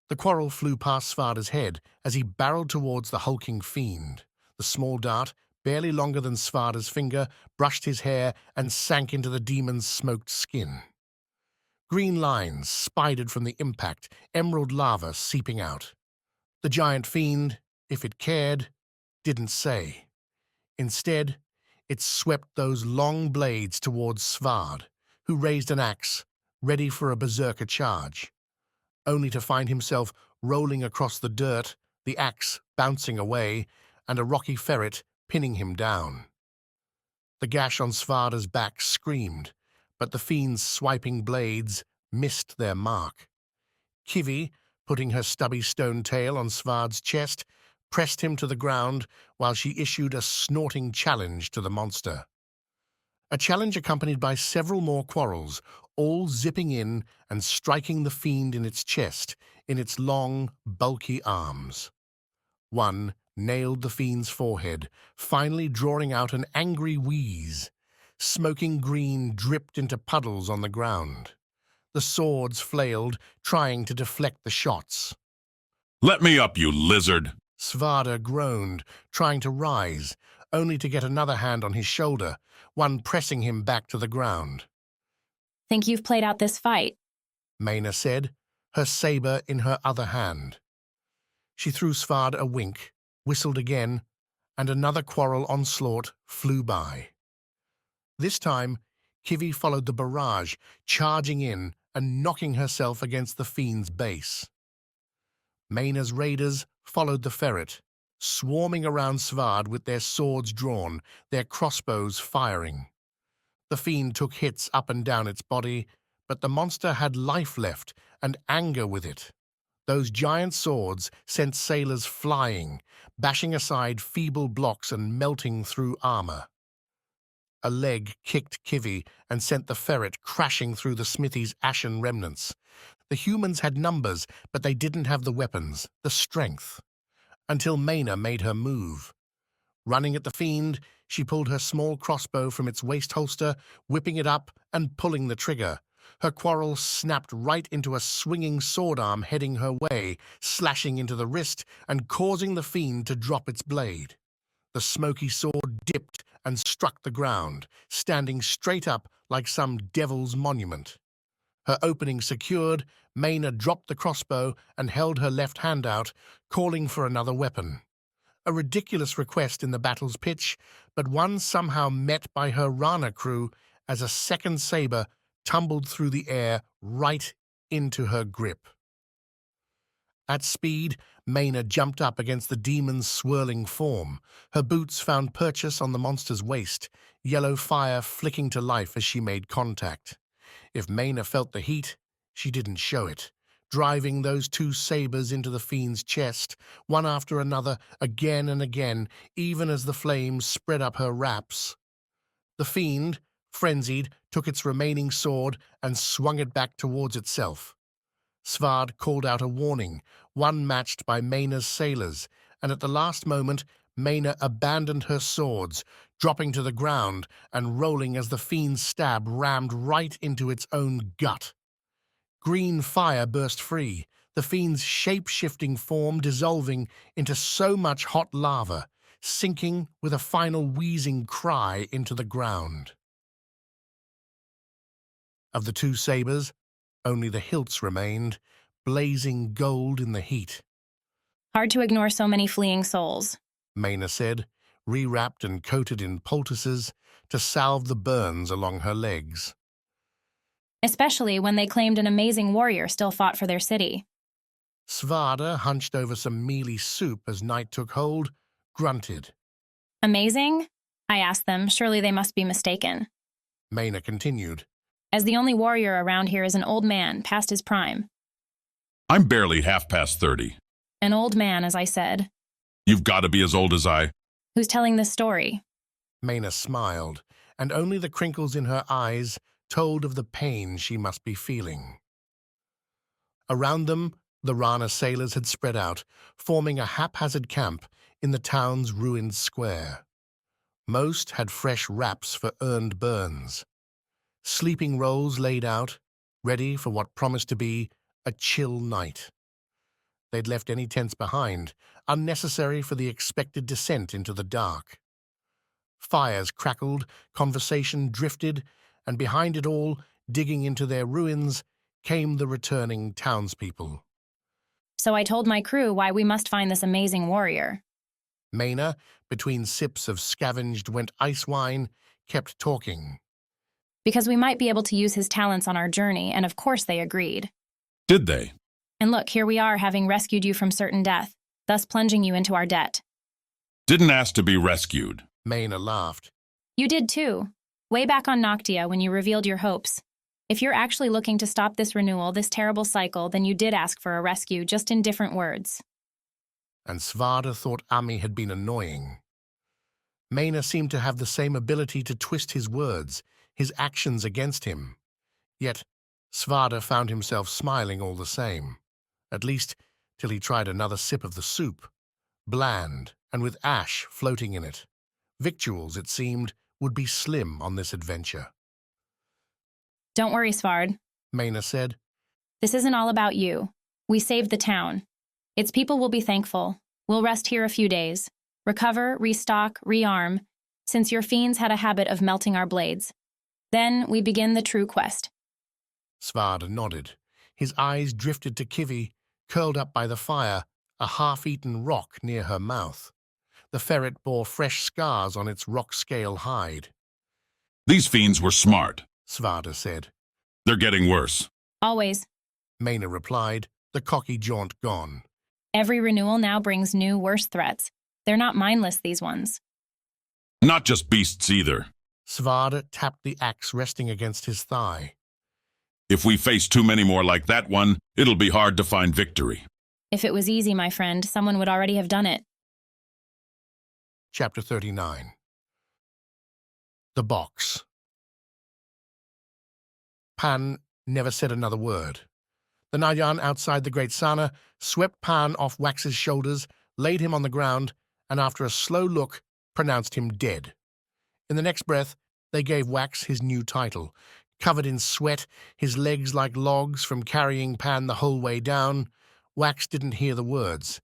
The quarrel flew past Svarda's head as he barreled towards the hulking fiend. The small dart, barely longer than Svarda's finger, brushed his hair and sank into the demon's smoked skin. Green lines spidered from the impact, emerald lava seeping out. The giant fiend, if it cared, didn't say. Instead, it swept those long blades towards Svard, who raised an axe, ready for a berserker charge, only to find himself rolling across the dirt, the axe bouncing away, and a rocky ferret pinning him down. The gash on Svarda's back screamed, but the fiend's swiping blades missed their mark. Kivi, putting her stubby stone tail on Svard's chest, pressed him to the ground while she issued a snorting challenge to the monster. A challenge accompanied by several more quarrels, all zipping in and striking the fiend in its chest, in its long, bulky arms. One nailed the fiend's forehead, finally drawing out an angry wheeze. Smoking green dripped into puddles on the ground. The swords flailed, trying to deflect the shots. Let me up, you lizard! Svarda groaned, trying to rise, only to get another hand on his shoulder, one pressing him back to the ground. Think you've played out this fight? Maina said, her saber in her other hand. She threw Svard a wink, whistled again, and another quarrel onslaught flew by. This time, Kivi followed the barrage, charging in and knocking herself against the fiend's base. Maina's raiders followed the ferret, swarming around Svard with their swords drawn, their crossbows firing. The fiend took hits up and down its body, but the monster had life left and anger with it. Those giant swords sent sailors flying, bashing aside feeble blocks and melting through armor. A leg kicked Kivi and sent the ferret crashing through the smithy's ashen remnants. The humans had numbers, but they didn't have the weapons, the strength. Until Maina made her move. Running at the fiend, she pulled her small crossbow from its waist holster, whipping it up and pulling the trigger. Her quarrel snapped right into a swinging sword arm heading her way, slashing into the wrist and causing the fiend to drop its blade. The smoky sword dipped and struck the ground, standing straight up like some devil's monument. Her opening secured, Maina dropped the crossbow and held her left hand out, calling for another weapon. A ridiculous request in the battle's pitch, but one somehow met by her Rana crew as a second saber tumbled through the air right into her grip. At speed, Maina jumped up against the demon's swirling form. Her boots found purchase on the monster's waist, yellow fire flicking to life as she made contact. If Maina felt the heat, she didn't show it, driving those two sabers into the fiend's chest, one after another, again and again, even as the flames spread up her wraps. The fiend, frenzied, took its remaining sword and swung it back towards itself. Svard called out a warning, one matched by Maina's sailors, and at the last moment, Maina abandoned her swords, dropping to the ground and rolling as the fiend's stab rammed right into its own gut. Green fire burst free, the fiend's shape-shifting form dissolving into so much hot lava, sinking with a final wheezing cry into the ground. Of the two sabers, only the hilts remained, blazing gold in the heat. Hard to ignore so many fleeing souls, Maina said, rewrapped and coated in poultices to salve the burns along her legs. especially when they claimed an amazing warrior still fought for their city. Svarda, hunched over some mealy soup as night took hold, grunted. Amazing? I asked them, surely they must be mistaken. Maina continued. As the only warrior around here is an old man, past his prime. I'm barely half past 30. An old man, as I said. You've got to be as old as I. Who's telling this story? Maina smiled, and only the crinkles in her eyes told of the pain she must be feeling. Around them, the Rana sailors had spread out, forming a haphazard camp in the town's ruined square. Most had fresh wraps for earned burns. Sleeping rolls laid out, ready for what promised to be a chill night. They'd left any tents behind, unnecessary for the expected descent into the dark. Fires crackled, conversation drifted, and behind it all, digging into their ruins, came the returning townspeople. So I told my crew why we must find this amazing warrior. Maina, between sips of scavenged went ice wine, kept talking. Because we might be able to use his talents on our journey, and of course they agreed. Did they? And look, here we are having rescued you from certain death, thus plunging you into our debt. Didn't ask to be rescued. Maina laughed. You did too. Way back on Noctia when you revealed your hopes. If you're actually looking to stop this renewal, this terrible cycle, then you did ask for a rescue, just in different words. And Svarda thought Ami had been annoying. Maina seemed to have the same ability to twist his words, his actions against him. Yet Svarda found himself smiling all the same, at least till he tried another sip of the soup, bland and with ash floating in it. Victuals, it seemed, would be slim on this adventure. Don't worry, Svard, Maina said. This isn't all about you. We saved the town. Its people will be thankful. We'll rest here a few days. Recover, restock, rearm, since your fiends had a habit of melting our blades. Then we begin the true quest. Svarda nodded. His eyes drifted to Kivi, curled up by the fire, a half-eaten rock near her mouth. The ferret bore fresh scars on its rock-scale hide. These fiends were smart, Svarda said. They're getting worse. Always. Maina replied, the cocky jaunt gone. Every renewal now brings new, worse threats. They're not mindless, these ones. Not just beasts either. Svarda tapped the axe resting against his thigh. If we face too many more like that one, it'll be hard to find victory. If it was easy, my friend, someone would already have done it. Chapter 39. The Box. Pan never said another word. The Nayan outside the great Sana swept Pan off Wax's shoulders, laid him on the ground, and after a slow look, pronounced him dead. In the next breath, they gave Wax his new title. Covered in sweat, his legs like logs from carrying Pan the whole way down, Wax didn't hear the words.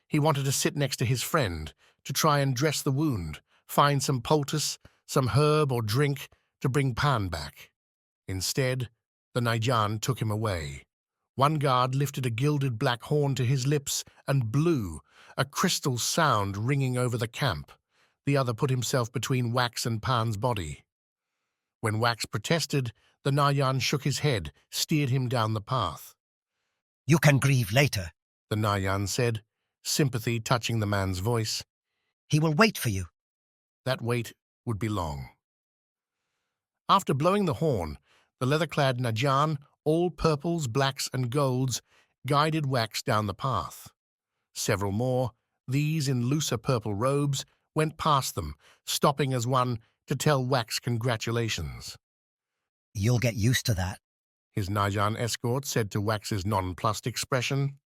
He wanted to sit next to his friend, to try and dress the wound, find some poultice, some herb or drink to bring Pan back. Instead, the Nayan took him away. One guard lifted a gilded black horn to his lips and blew, a crystal sound ringing over the camp. The other put himself between Wax and Pan's body. When Wax protested, the Nayan shook his head, steered him down the path. You can grieve later, the Nayan said, sympathy touching the man's voice. He will wait for you. That wait would be long. After blowing the horn, the leather-clad Najan, all purples, blacks, and golds, guided Wax down the path. Several more, these in looser purple robes, went past them, stopping as one to tell Wax congratulations. You'll get used to that, his Najan escort said to Wax's nonplussed expression.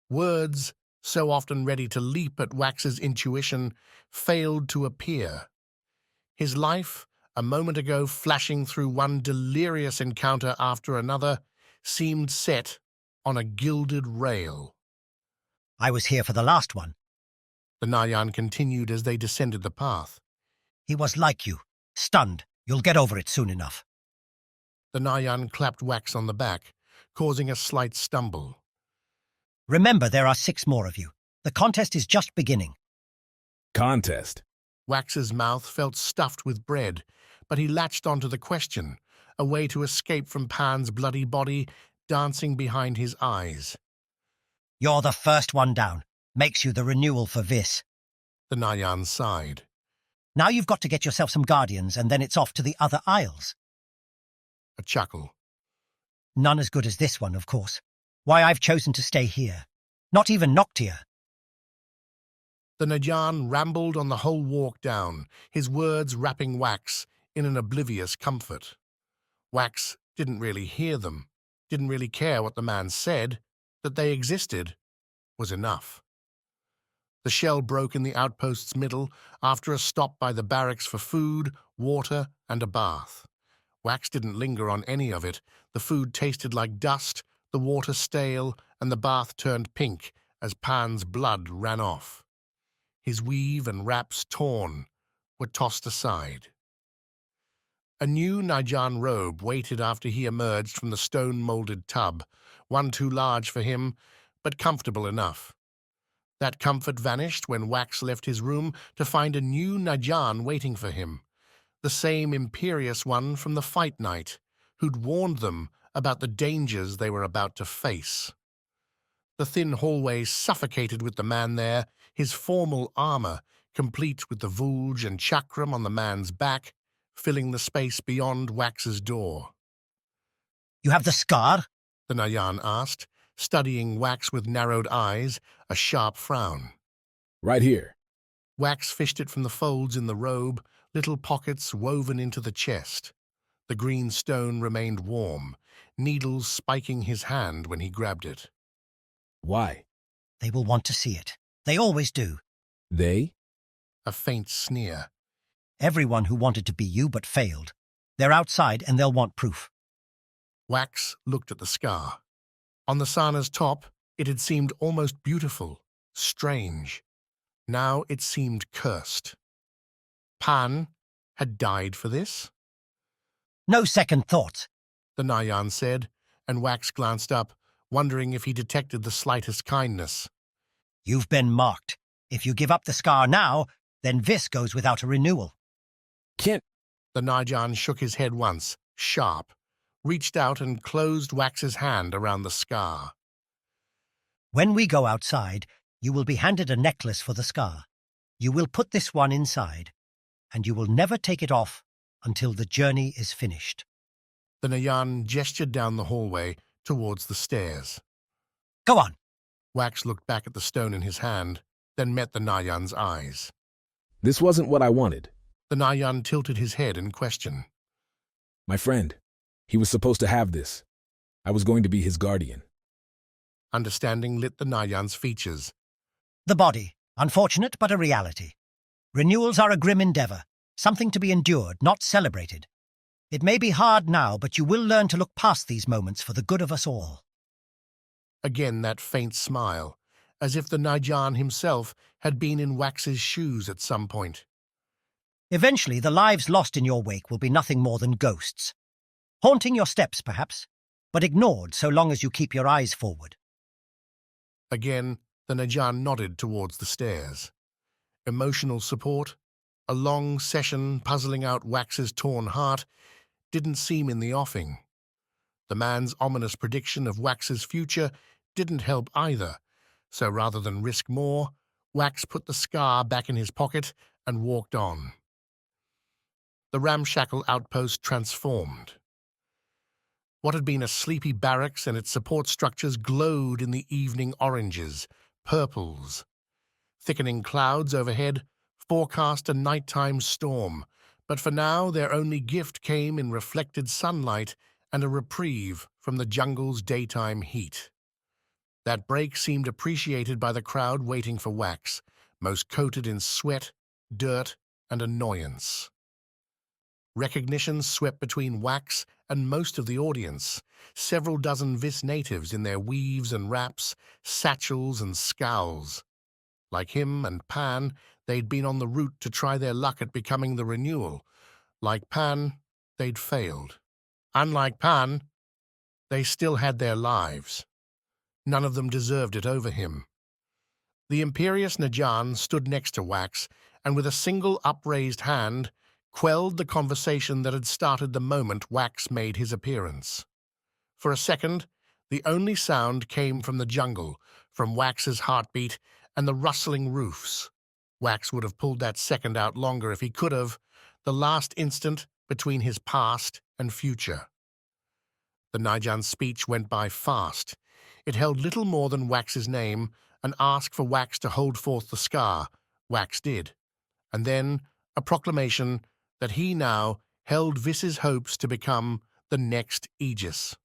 Words, so often ready to leap at Wax's intuition, failed to appear. His life, a moment ago flashing through one delirious encounter after another, seemed set on a gilded rail. I was here for the last one. The Nayan continued as they descended the path. He was like you, stunned. You'll get over it soon enough. The Nayan clapped Wax on the back, causing a slight stumble. Remember, there are 6 more of you. The contest is just beginning. Contest? Wax's mouth felt stuffed with bread, but he latched onto the question, a way to escape from Pan's bloody body dancing behind his eyes. You're the first one down. Makes you the renewal for Vis. The Nayan sighed. Now you've got to get yourself some guardians, and then it's off to the other isles. A chuckle. None as good as this one, of course. Why I've chosen to stay here. Not even Noctia. The Nayan rambled on the whole walk down, his words wrapping Wax in an oblivious comfort. Wax didn't really hear them, didn't really care what the man said. That they existed was enough. The shell broke in the outpost's middle after a stop by the barracks for food, water, and a bath. Wax didn't linger on any of it. The food tasted like dust, the water stale, and the bath turned pink as Pan's blood ran off. His weave and wraps torn, were tossed aside. A new Najan robe waited after he emerged from the stone-molded tub, one too large for him, but comfortable enough. That comfort vanished when Wax left his room to find a new Najan waiting for him, the same imperious one from the fight night, who'd warned them about the dangers they were about to face. The thin hallway suffocated with the man there, his formal armor, complete with the vulge and chakram on the man's back, filling the space beyond Wax's door. You have the Skar? The Nayan asked, studying Wax with narrowed eyes, a sharp frown. Right here. Wax fished it from the folds in the robe, little pockets woven into the chest. The green stone remained warm, needles spiking his hand when he grabbed it. Why? They will want to see it. They always do. They? A faint sneer. Everyone who wanted to be you but failed. They're outside and they'll want proof. Wax looked at the scar. On the Sana's top, it had seemed almost beautiful, strange. Now it seemed cursed. Pan had died for this? No second thoughts, the Nayan said, and Wax glanced up, wondering if he detected the slightest kindness. You've been marked. If you give up the Skar now, then Vis goes without a renewal. Can't... The Nayan shook his head once, sharp, reached out and closed Wax's hand around the Skar. When we go outside, you will be handed a necklace for the Skar. You will put this one inside, and you will never take it off until the journey is finished. The Nayan gestured down the hallway towards the stairs. Go on. Wax looked back at the stone in his hand, then met the Nayan's eyes. This wasn't what I wanted. The Nayan tilted his head in question. My friend, he was supposed to have this. I was going to be his guardian. Understanding lit the Nayan's features. The body, unfortunate but a reality. Renewals are a grim endeavor, something to be endured, not celebrated. It may be hard now, but you will learn to look past these moments for the good of us all. Again that faint smile, as if the Nayan himself had been in Wax's shoes at some point. Eventually, the lives lost in your wake will be nothing more than ghosts. Haunting your steps, perhaps, but ignored so long as you keep your eyes forward. Again, the Nayan nodded towards the stairs. Emotional support, a long session puzzling out Wax's torn heart, didn't seem in the offing. The man's ominous prediction of Wax's future didn't help either, so rather than risk more, Wax put the Skar back in his pocket and walked on. The ramshackle outpost transformed. What had been a sleepy barracks and its support structures glowed in the evening oranges, purples. Thickening clouds overhead forecast a nighttime storm, but for now their only gift came in reflected sunlight and a reprieve from the jungle's daytime heat. That break seemed appreciated by the crowd waiting for Wax, most coated in sweat, dirt, and annoyance. Recognition swept between Wax and most of the audience, several dozen Vis natives in their weaves and wraps, satchels and scowls. Like him and Pan, they'd been on the route to try their luck at becoming the renewal. Like Pan, they'd failed. Unlike Pan, they still had their lives. None of them deserved it over him. The imperious Najan stood next to Wax, and with a single upraised hand, quelled the conversation that had started the moment Wax made his appearance. For a second, the only sound came from the jungle, from Wax's heartbeat and the rustling roofs. Wax would have pulled that second out longer if he could have, the last instant between his past and future. The Najan's speech went by fast. It held little more than Wax's name, and asked for Wax to hold forth the Skar. Wax did. And then a proclamation that he now held Vis's hopes to become the next Aegis.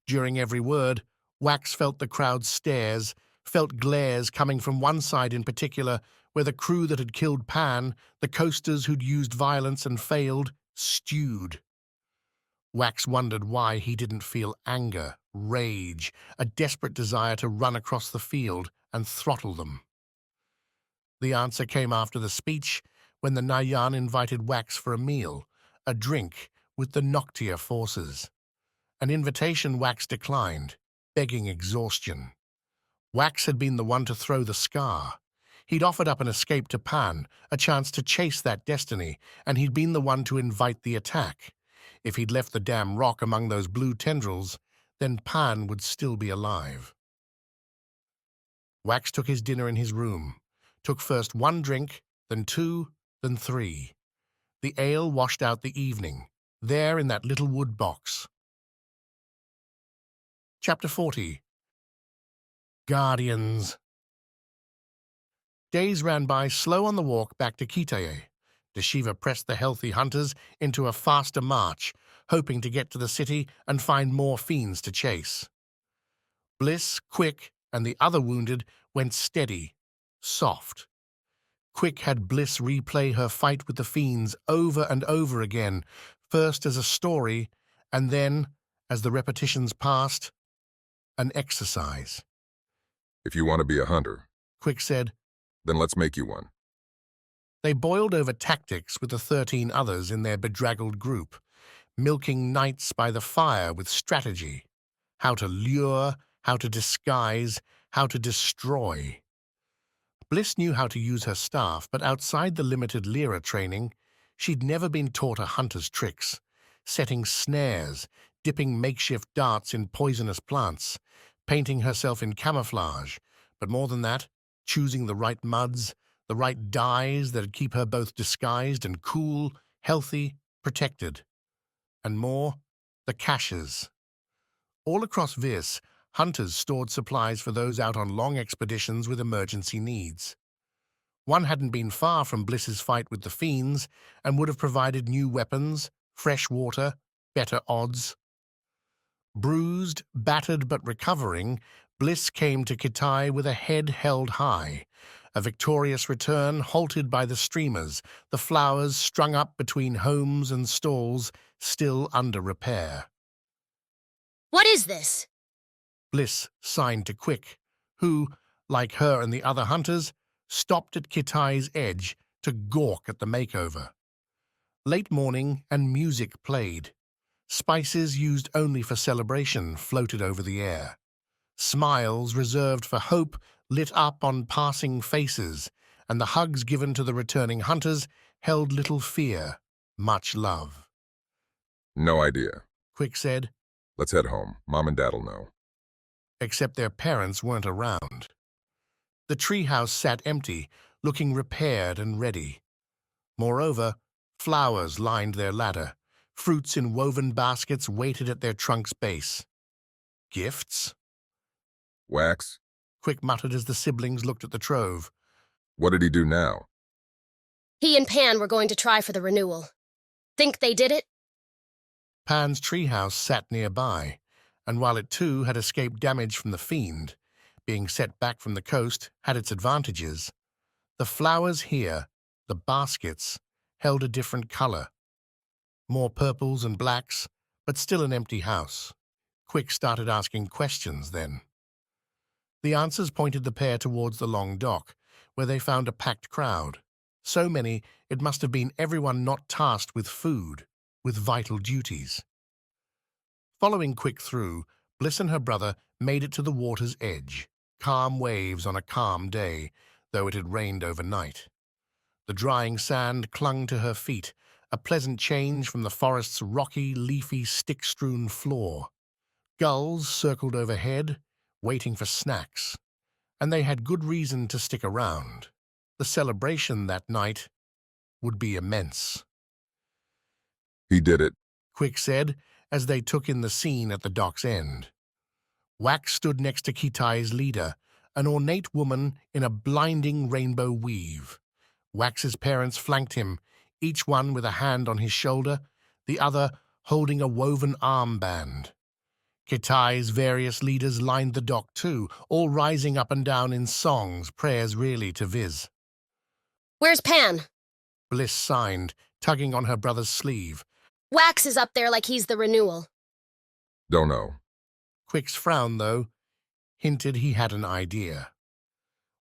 During every word, Wax felt the crowd's stares, felt glares coming from one side in particular, where the crew that had killed Pan, the coasters who'd used violence and failed, stewed. Wax wondered why he didn't feel anger, rage, a desperate desire to run across the field and throttle them. The answer came after the speech, when the Nayan invited Wax for a meal, a drink with the Noctia forces. An invitation Wax declined, begging exhaustion. Wax had been the one to throw the Skar. He'd offered up an escape to Pan, a chance to chase that destiny, and he'd been the one to invite the attack. If he'd left the damn rock among those blue tendrils, then Pan would still be alive. Wax took his dinner in his room, took first one drink, then two, then three. The ale washed out the evening, there in that little wood box. Chapter 40. Guardians. Days ran by slow on the walk back to Kitae. Deshiva pressed the healthy hunters into a faster march, hoping to get to the city and find more fiends to chase. Bliss, Quick, and the other wounded went steady, soft. Quick had Bliss replay her fight with the fiends over and over again, first as a story, and then, as the repetitions passed, an exercise. If you want to be a hunter, Quick said, then let's make you one. They boiled over tactics with the 13 others in their bedraggled group, milking nights by the fire with strategy. How to lure, how to disguise, how to destroy. Bliss knew how to use her staff, but outside the limited Lyra training, she'd never been taught a hunter's tricks, setting snares, dipping makeshift darts in poisonous plants, painting herself in camouflage, but more than that, choosing the right muds, the right dyes that'd keep her both disguised and cool, healthy, protected. And more, the caches. All across Vis, hunters stored supplies for those out on long expeditions with emergency needs. One hadn't been far from Bliss's fight with the fiends and would have provided new weapons, fresh water, better odds. Bruised, battered but recovering, Bliss came to Kitae with a head held high, a victorious return halted by the streamers, the flowers strung up between homes and stalls, still under repair. What is this? Bliss signed to Quick, who, like her and the other hunters, stopped at Kitae's edge to gawk at the makeover. Late morning and music played. Spices used only for celebration floated over the air. Smiles reserved for hope lit up on passing faces, and the hugs given to the returning hunters held little fear, much love. No idea, Quick said. Let's head home. Mom and Dad'll know. Except their parents weren't around. The treehouse sat empty, looking repaired and ready. Moreover, flowers lined their ladder. Fruits in woven baskets waited at their trunk's base. Gifts? Wax? Quick muttered as the siblings looked at the trove. What did he do now? He and Pan were going to try for the renewal. Think they did it? Pan's treehouse sat nearby, and while it too had escaped damage from the Fiend, being set back from the coast had its advantages, the flowers here, the baskets, held a different color. More purples and blacks, but still an empty house. Quick started asking questions then. The answers pointed the pair towards the long dock, where they found a packed crowd. So many, it must have been everyone not tasked with food, with vital duties. Following Quick through, Bliss and her brother made it to the water's edge. Calm waves on a calm day, though it had rained overnight. The drying sand clung to her feet, a pleasant change from the forest's rocky, leafy, stick-strewn floor. Gulls circled overhead, waiting for snacks, and they had good reason to stick around. The celebration that night would be immense. He did it, Quick said, as they took in the scene at the dock's end. Wax stood next to Kitai's leader, an ornate woman in a blinding rainbow weave. Wax's parents flanked him, each one with a hand on his shoulder, the other holding a woven armband. Kitai's various leaders lined the dock too, all rising up and down in songs, prayers really to Viz. Where's Pan? Bliss signed, tugging on her brother's sleeve. Wax is up there like he's the renewal. Don't know. Quick's frown, though, hinted he had an idea.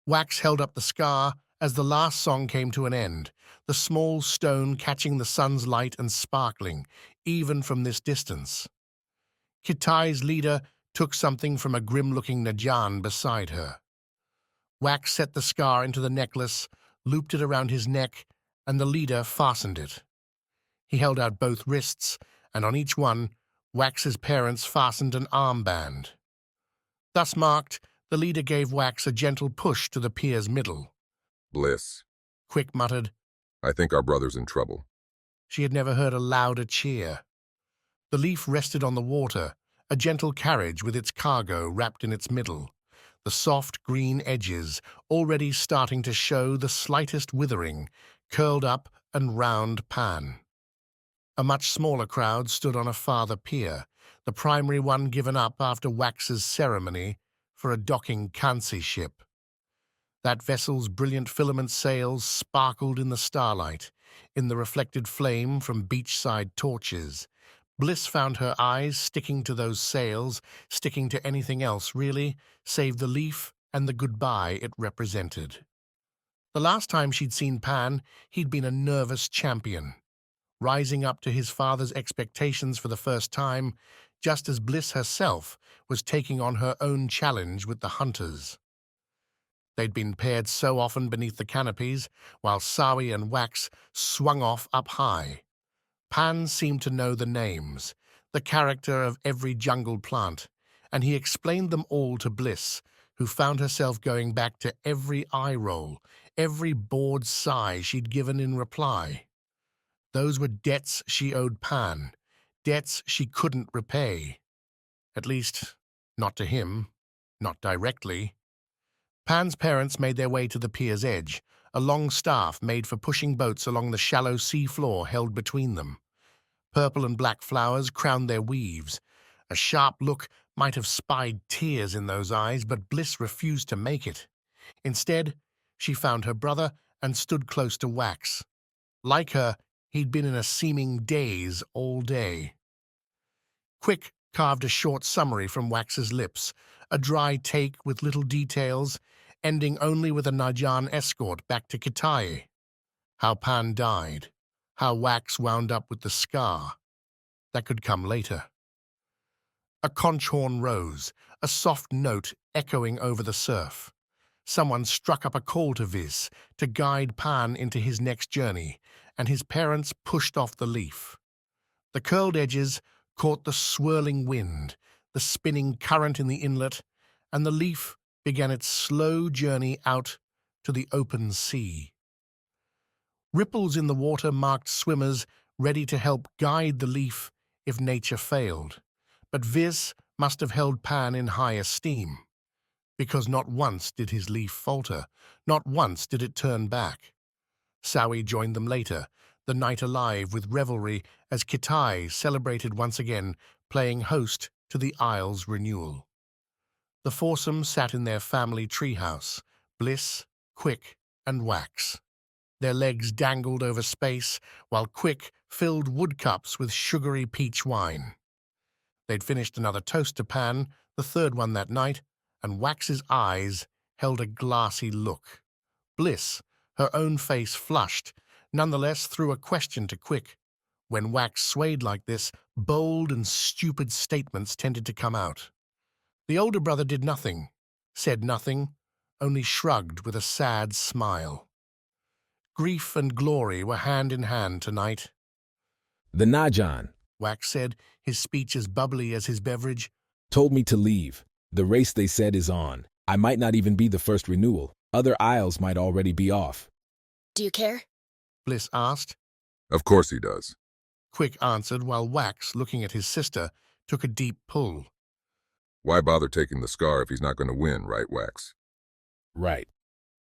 Wax held up the Skar as the last song came to an end, the small stone catching the sun's light and sparkling, even from this distance. Kitai's leader took something from a grim-looking Najan beside her. Wax set the Skar into the necklace, looped it around his neck, and the leader fastened it. He held out both wrists, and on each one, Wax's parents fastened an armband. Thus marked, the leader gave Wax a gentle push to the pier's middle. Bliss. Quick muttered. I think our brother's in trouble. She had never heard a louder cheer. The leaf rested on the water, a gentle carriage with its cargo wrapped in its middle, the soft green edges already starting to show the slightest withering, curled up and round Pan. A much smaller crowd stood on a farther pier, the primary one given up after Wax's ceremony for a docking Kansi ship. That vessel's brilliant filament sails sparkled in the starlight, in the reflected flame from beachside torches. Bliss found her eyes sticking to those sails, sticking to anything else, really, save the leaf and the goodbye it represented. The last time she'd seen Pan, he'd been a nervous champion, rising up to his father's expectations for the first time, just as Bliss herself was taking on her own challenge with the hunters. They'd been paired so often beneath the canopies, while Sawi and Wax swung off up high. Pan seemed to know the names, the character of every jungle plant, and he explained them all to Bliss, who found herself going back to every eye roll, every bored sigh she'd given in reply. Those were debts she owed Pan, debts she couldn't repay. At least, not to him, not directly. Pan's parents made their way to the pier's edge, a long staff made for pushing boats along the shallow sea floor held between them. Purple and black flowers crowned their weaves. A sharp look might have spied tears in those eyes, but Bliss refused to make it. Instead, she found her brother and stood close to Wax. Like her, he'd been in a seeming daze all day. Quick carved a short summary from Wax's lips, a dry take with little details, ending only with a Najan escort back to Kitai. How Pan died, how Wax wound up with the Skar. That could come later. A conch horn rose, a soft note echoing over the surf. Someone struck up a call to Viz to guide Pan into his next journey, and his parents pushed off the leaf. The curled edges caught the swirling wind, the spinning current in the inlet, and the leaf began its slow journey out to the open sea. Ripples in the water marked swimmers ready to help guide the leaf if nature failed, but Viz must have held Pan in high esteem, because not once did his leaf falter, not once did it turn back. Sawi joined them later, the night alive with revelry as Kitai celebrated once again, playing host to the Isle's renewal. The foursome sat in their family treehouse, Bliss, Quick, and Wax. Their legs dangled over space, while Quick filled wood cups with sugary peach wine. They'd finished another toast to Pan, the third one that night, and Wax's eyes held a glassy look. Bliss, her own face flushed, nonetheless threw a question to Quick. When Wax swayed like this, bold and stupid statements tended to come out. The older brother did nothing, said nothing, only shrugged with a sad smile. Grief and glory were hand in hand tonight. The Najan Wax said, his speech as bubbly as his beverage. Told me to leave. The race they said is on. I might not even be the first renewal. Other isles might already be off. Do you care? Bliss asked. Of course he does. Quick answered while Wax, looking at his sister, took a deep pull. Why bother taking the Skar if he's not going to win, right, Wax? Right.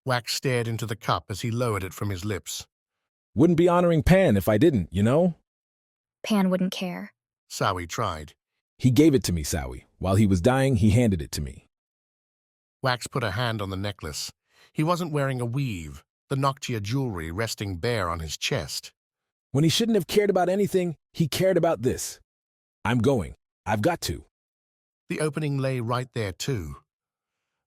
Wax stared into the cup as he lowered it from his lips. Wouldn't be honoring Pan if I didn't, you know? Pan wouldn't care. Sowie tried. He gave it to me, Sowie. While he was dying, he handed it to me. Wax put a hand on the necklace. He wasn't wearing a weave, the Noctia jewelry resting bare on his chest. When he shouldn't have cared about anything, he cared about this. I'm going. I've got to. The opening lay right there, too.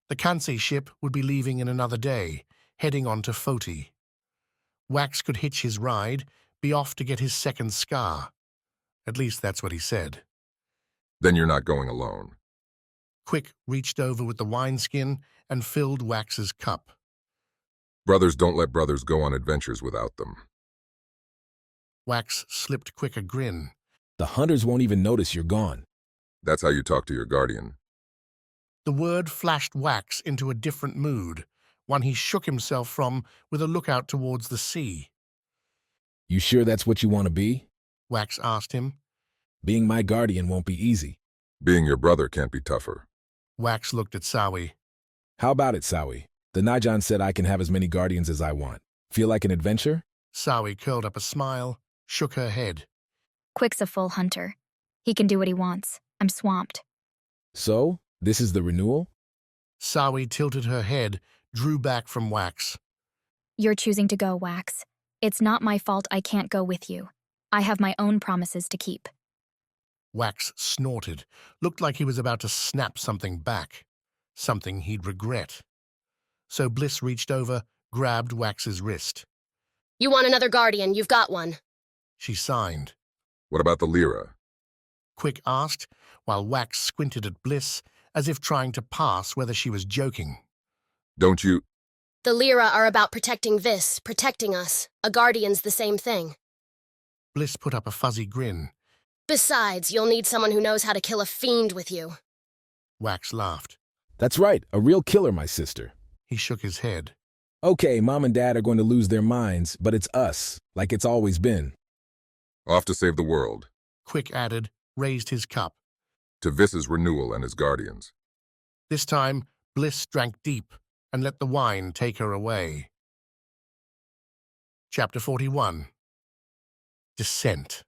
The Kansai ship would be leaving in another day, heading on to Foti. Wax could hitch his ride, be off to get his second Skar. At least that's what he said. Then you're not going alone. Quick reached over with the wineskin and filled Wax's cup. Brothers don't let brothers go on adventures without them. Wax slipped Quick a grin. The hunters won't even notice you're gone. That's how you talk to your guardian. The word flashed Wax into a different mood, one he shook himself from with a look out towards the sea. You sure that's what you want to be? Wax asked him. Being my guardian won't be easy. Being your brother can't be tougher. Wax looked at Sowie. How about it, Sowie? The Najan said I can have as many guardians as I want. Feel like an adventure? Sowie curled up a smile, shook her head. Quick's a full hunter. He can do what he wants. I'm swamped. So, this is the renewal? Sowie tilted her head, drew back from Wax. You're choosing to go, Wax. It's not my fault I can't go with you. I have my own promises to keep. Wax snorted, looked like he was about to snap something back, something he'd regret. So Bliss reached over, grabbed Wax's wrist. You want another guardian, you've got one. She signed. What about the Lyra? Quick asked, while Wax squinted at Bliss, as if trying to pass whether she was joking. Don't you... The Lyra are about protecting this, protecting us. A guardian's the same thing. Bliss put up a fuzzy grin. Besides, you'll need someone who knows how to kill a fiend with you. Wax laughed. That's right, a real killer, my sister. He shook his head. Okay, Mom and Dad are going to lose their minds, but it's us, like it's always been. Off to save the world. Quick added, raised his cup. To Viss's renewal and his guardians. This time, Bliss drank deep and let the wine take her away. Chapter 41. Descent.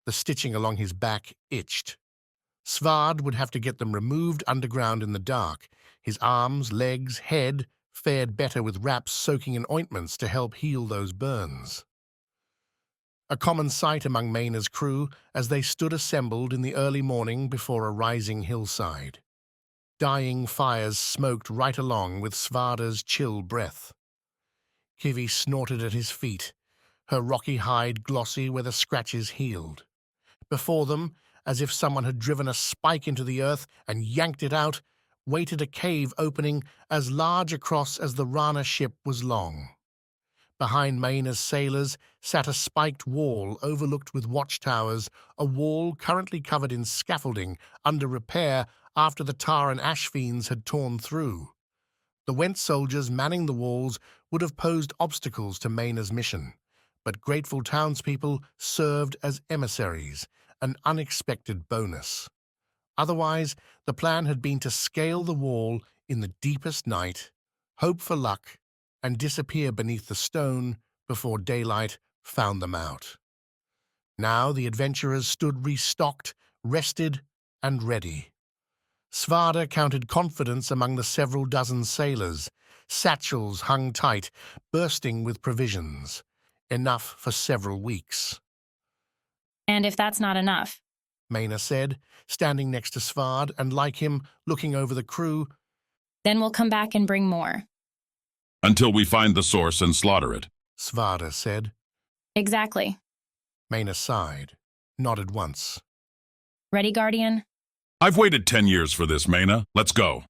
The stitching along his back itched. Svard would have to get them removed underground in the dark. His arms, legs, head fared better with wraps soaking in ointments to help heal those burns. A common sight among Mayna's crew as they stood assembled in the early morning before a rising hillside. Dying fires smoked right along with Svarda's chill breath. Kivi snorted at his feet, her rocky hide glossy where the scratches healed. Before them, as if someone had driven a spike into the earth and yanked it out, waited a cave opening as large across as the Rana ship was long. Behind Mayna's sailors sat a spiked wall overlooked with watchtowers, a wall currently covered in scaffolding, under repair after the tar and ash fiends had torn through. The Went soldiers manning the walls would have posed obstacles to Mayna's mission, but grateful townspeople served as emissaries, an unexpected bonus. Otherwise, the plan had been to scale the wall in the deepest night, hope for luck, and disappear beneath the stone before daylight found them out. Now the adventurers stood restocked, rested, and ready. Svarda counted confidence among the several dozen sailors. Satchels hung tight, bursting with provisions. enough for several weeks. And if that's not enough, Maina said, standing next to Svard and, like him, looking over the crew. then we'll come back and bring more. Until we find the source and slaughter it. Svarda said. Exactly. Maina sighed, nodded once. Ready, Guardian? I've waited 10 years for this, Maina. Let's go.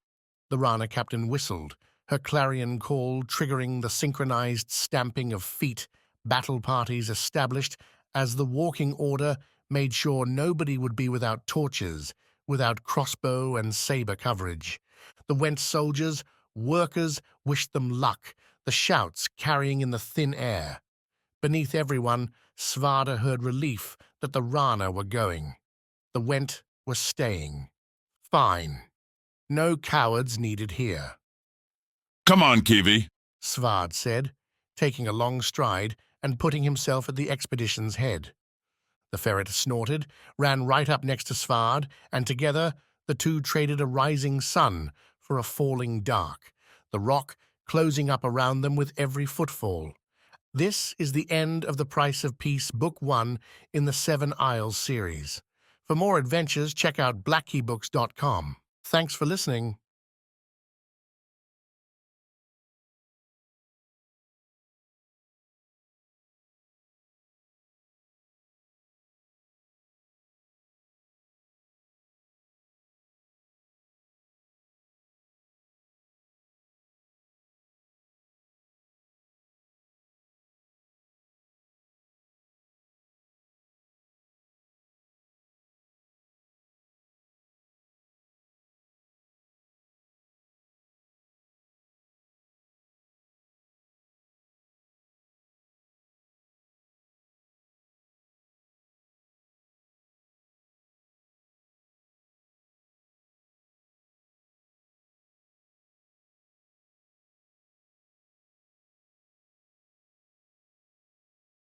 The Rana captain whistled, her clarion call triggering the synchronized stamping of feet, battle parties established as the walking order made sure nobody would be without torches, without crossbow and saber coverage. The Went soldiers, workers, wished them luck, the shouts carrying in the thin air. Beneath everyone, Svarda heard relief that the Rana were going. The Went were staying. Fine. No cowards needed here. Come on, Kiwi, Svard said, taking a long stride and putting himself at the expedition's head. The ferret snorted, ran right up next to Svard, and together the two traded a rising sun for a falling dark, the rock closing up around them with every footfall. This is the end of The Price of Peace, Book 1 in the Seven Isles series. For more adventures, check out blackeybooks.com. Thanks for listening.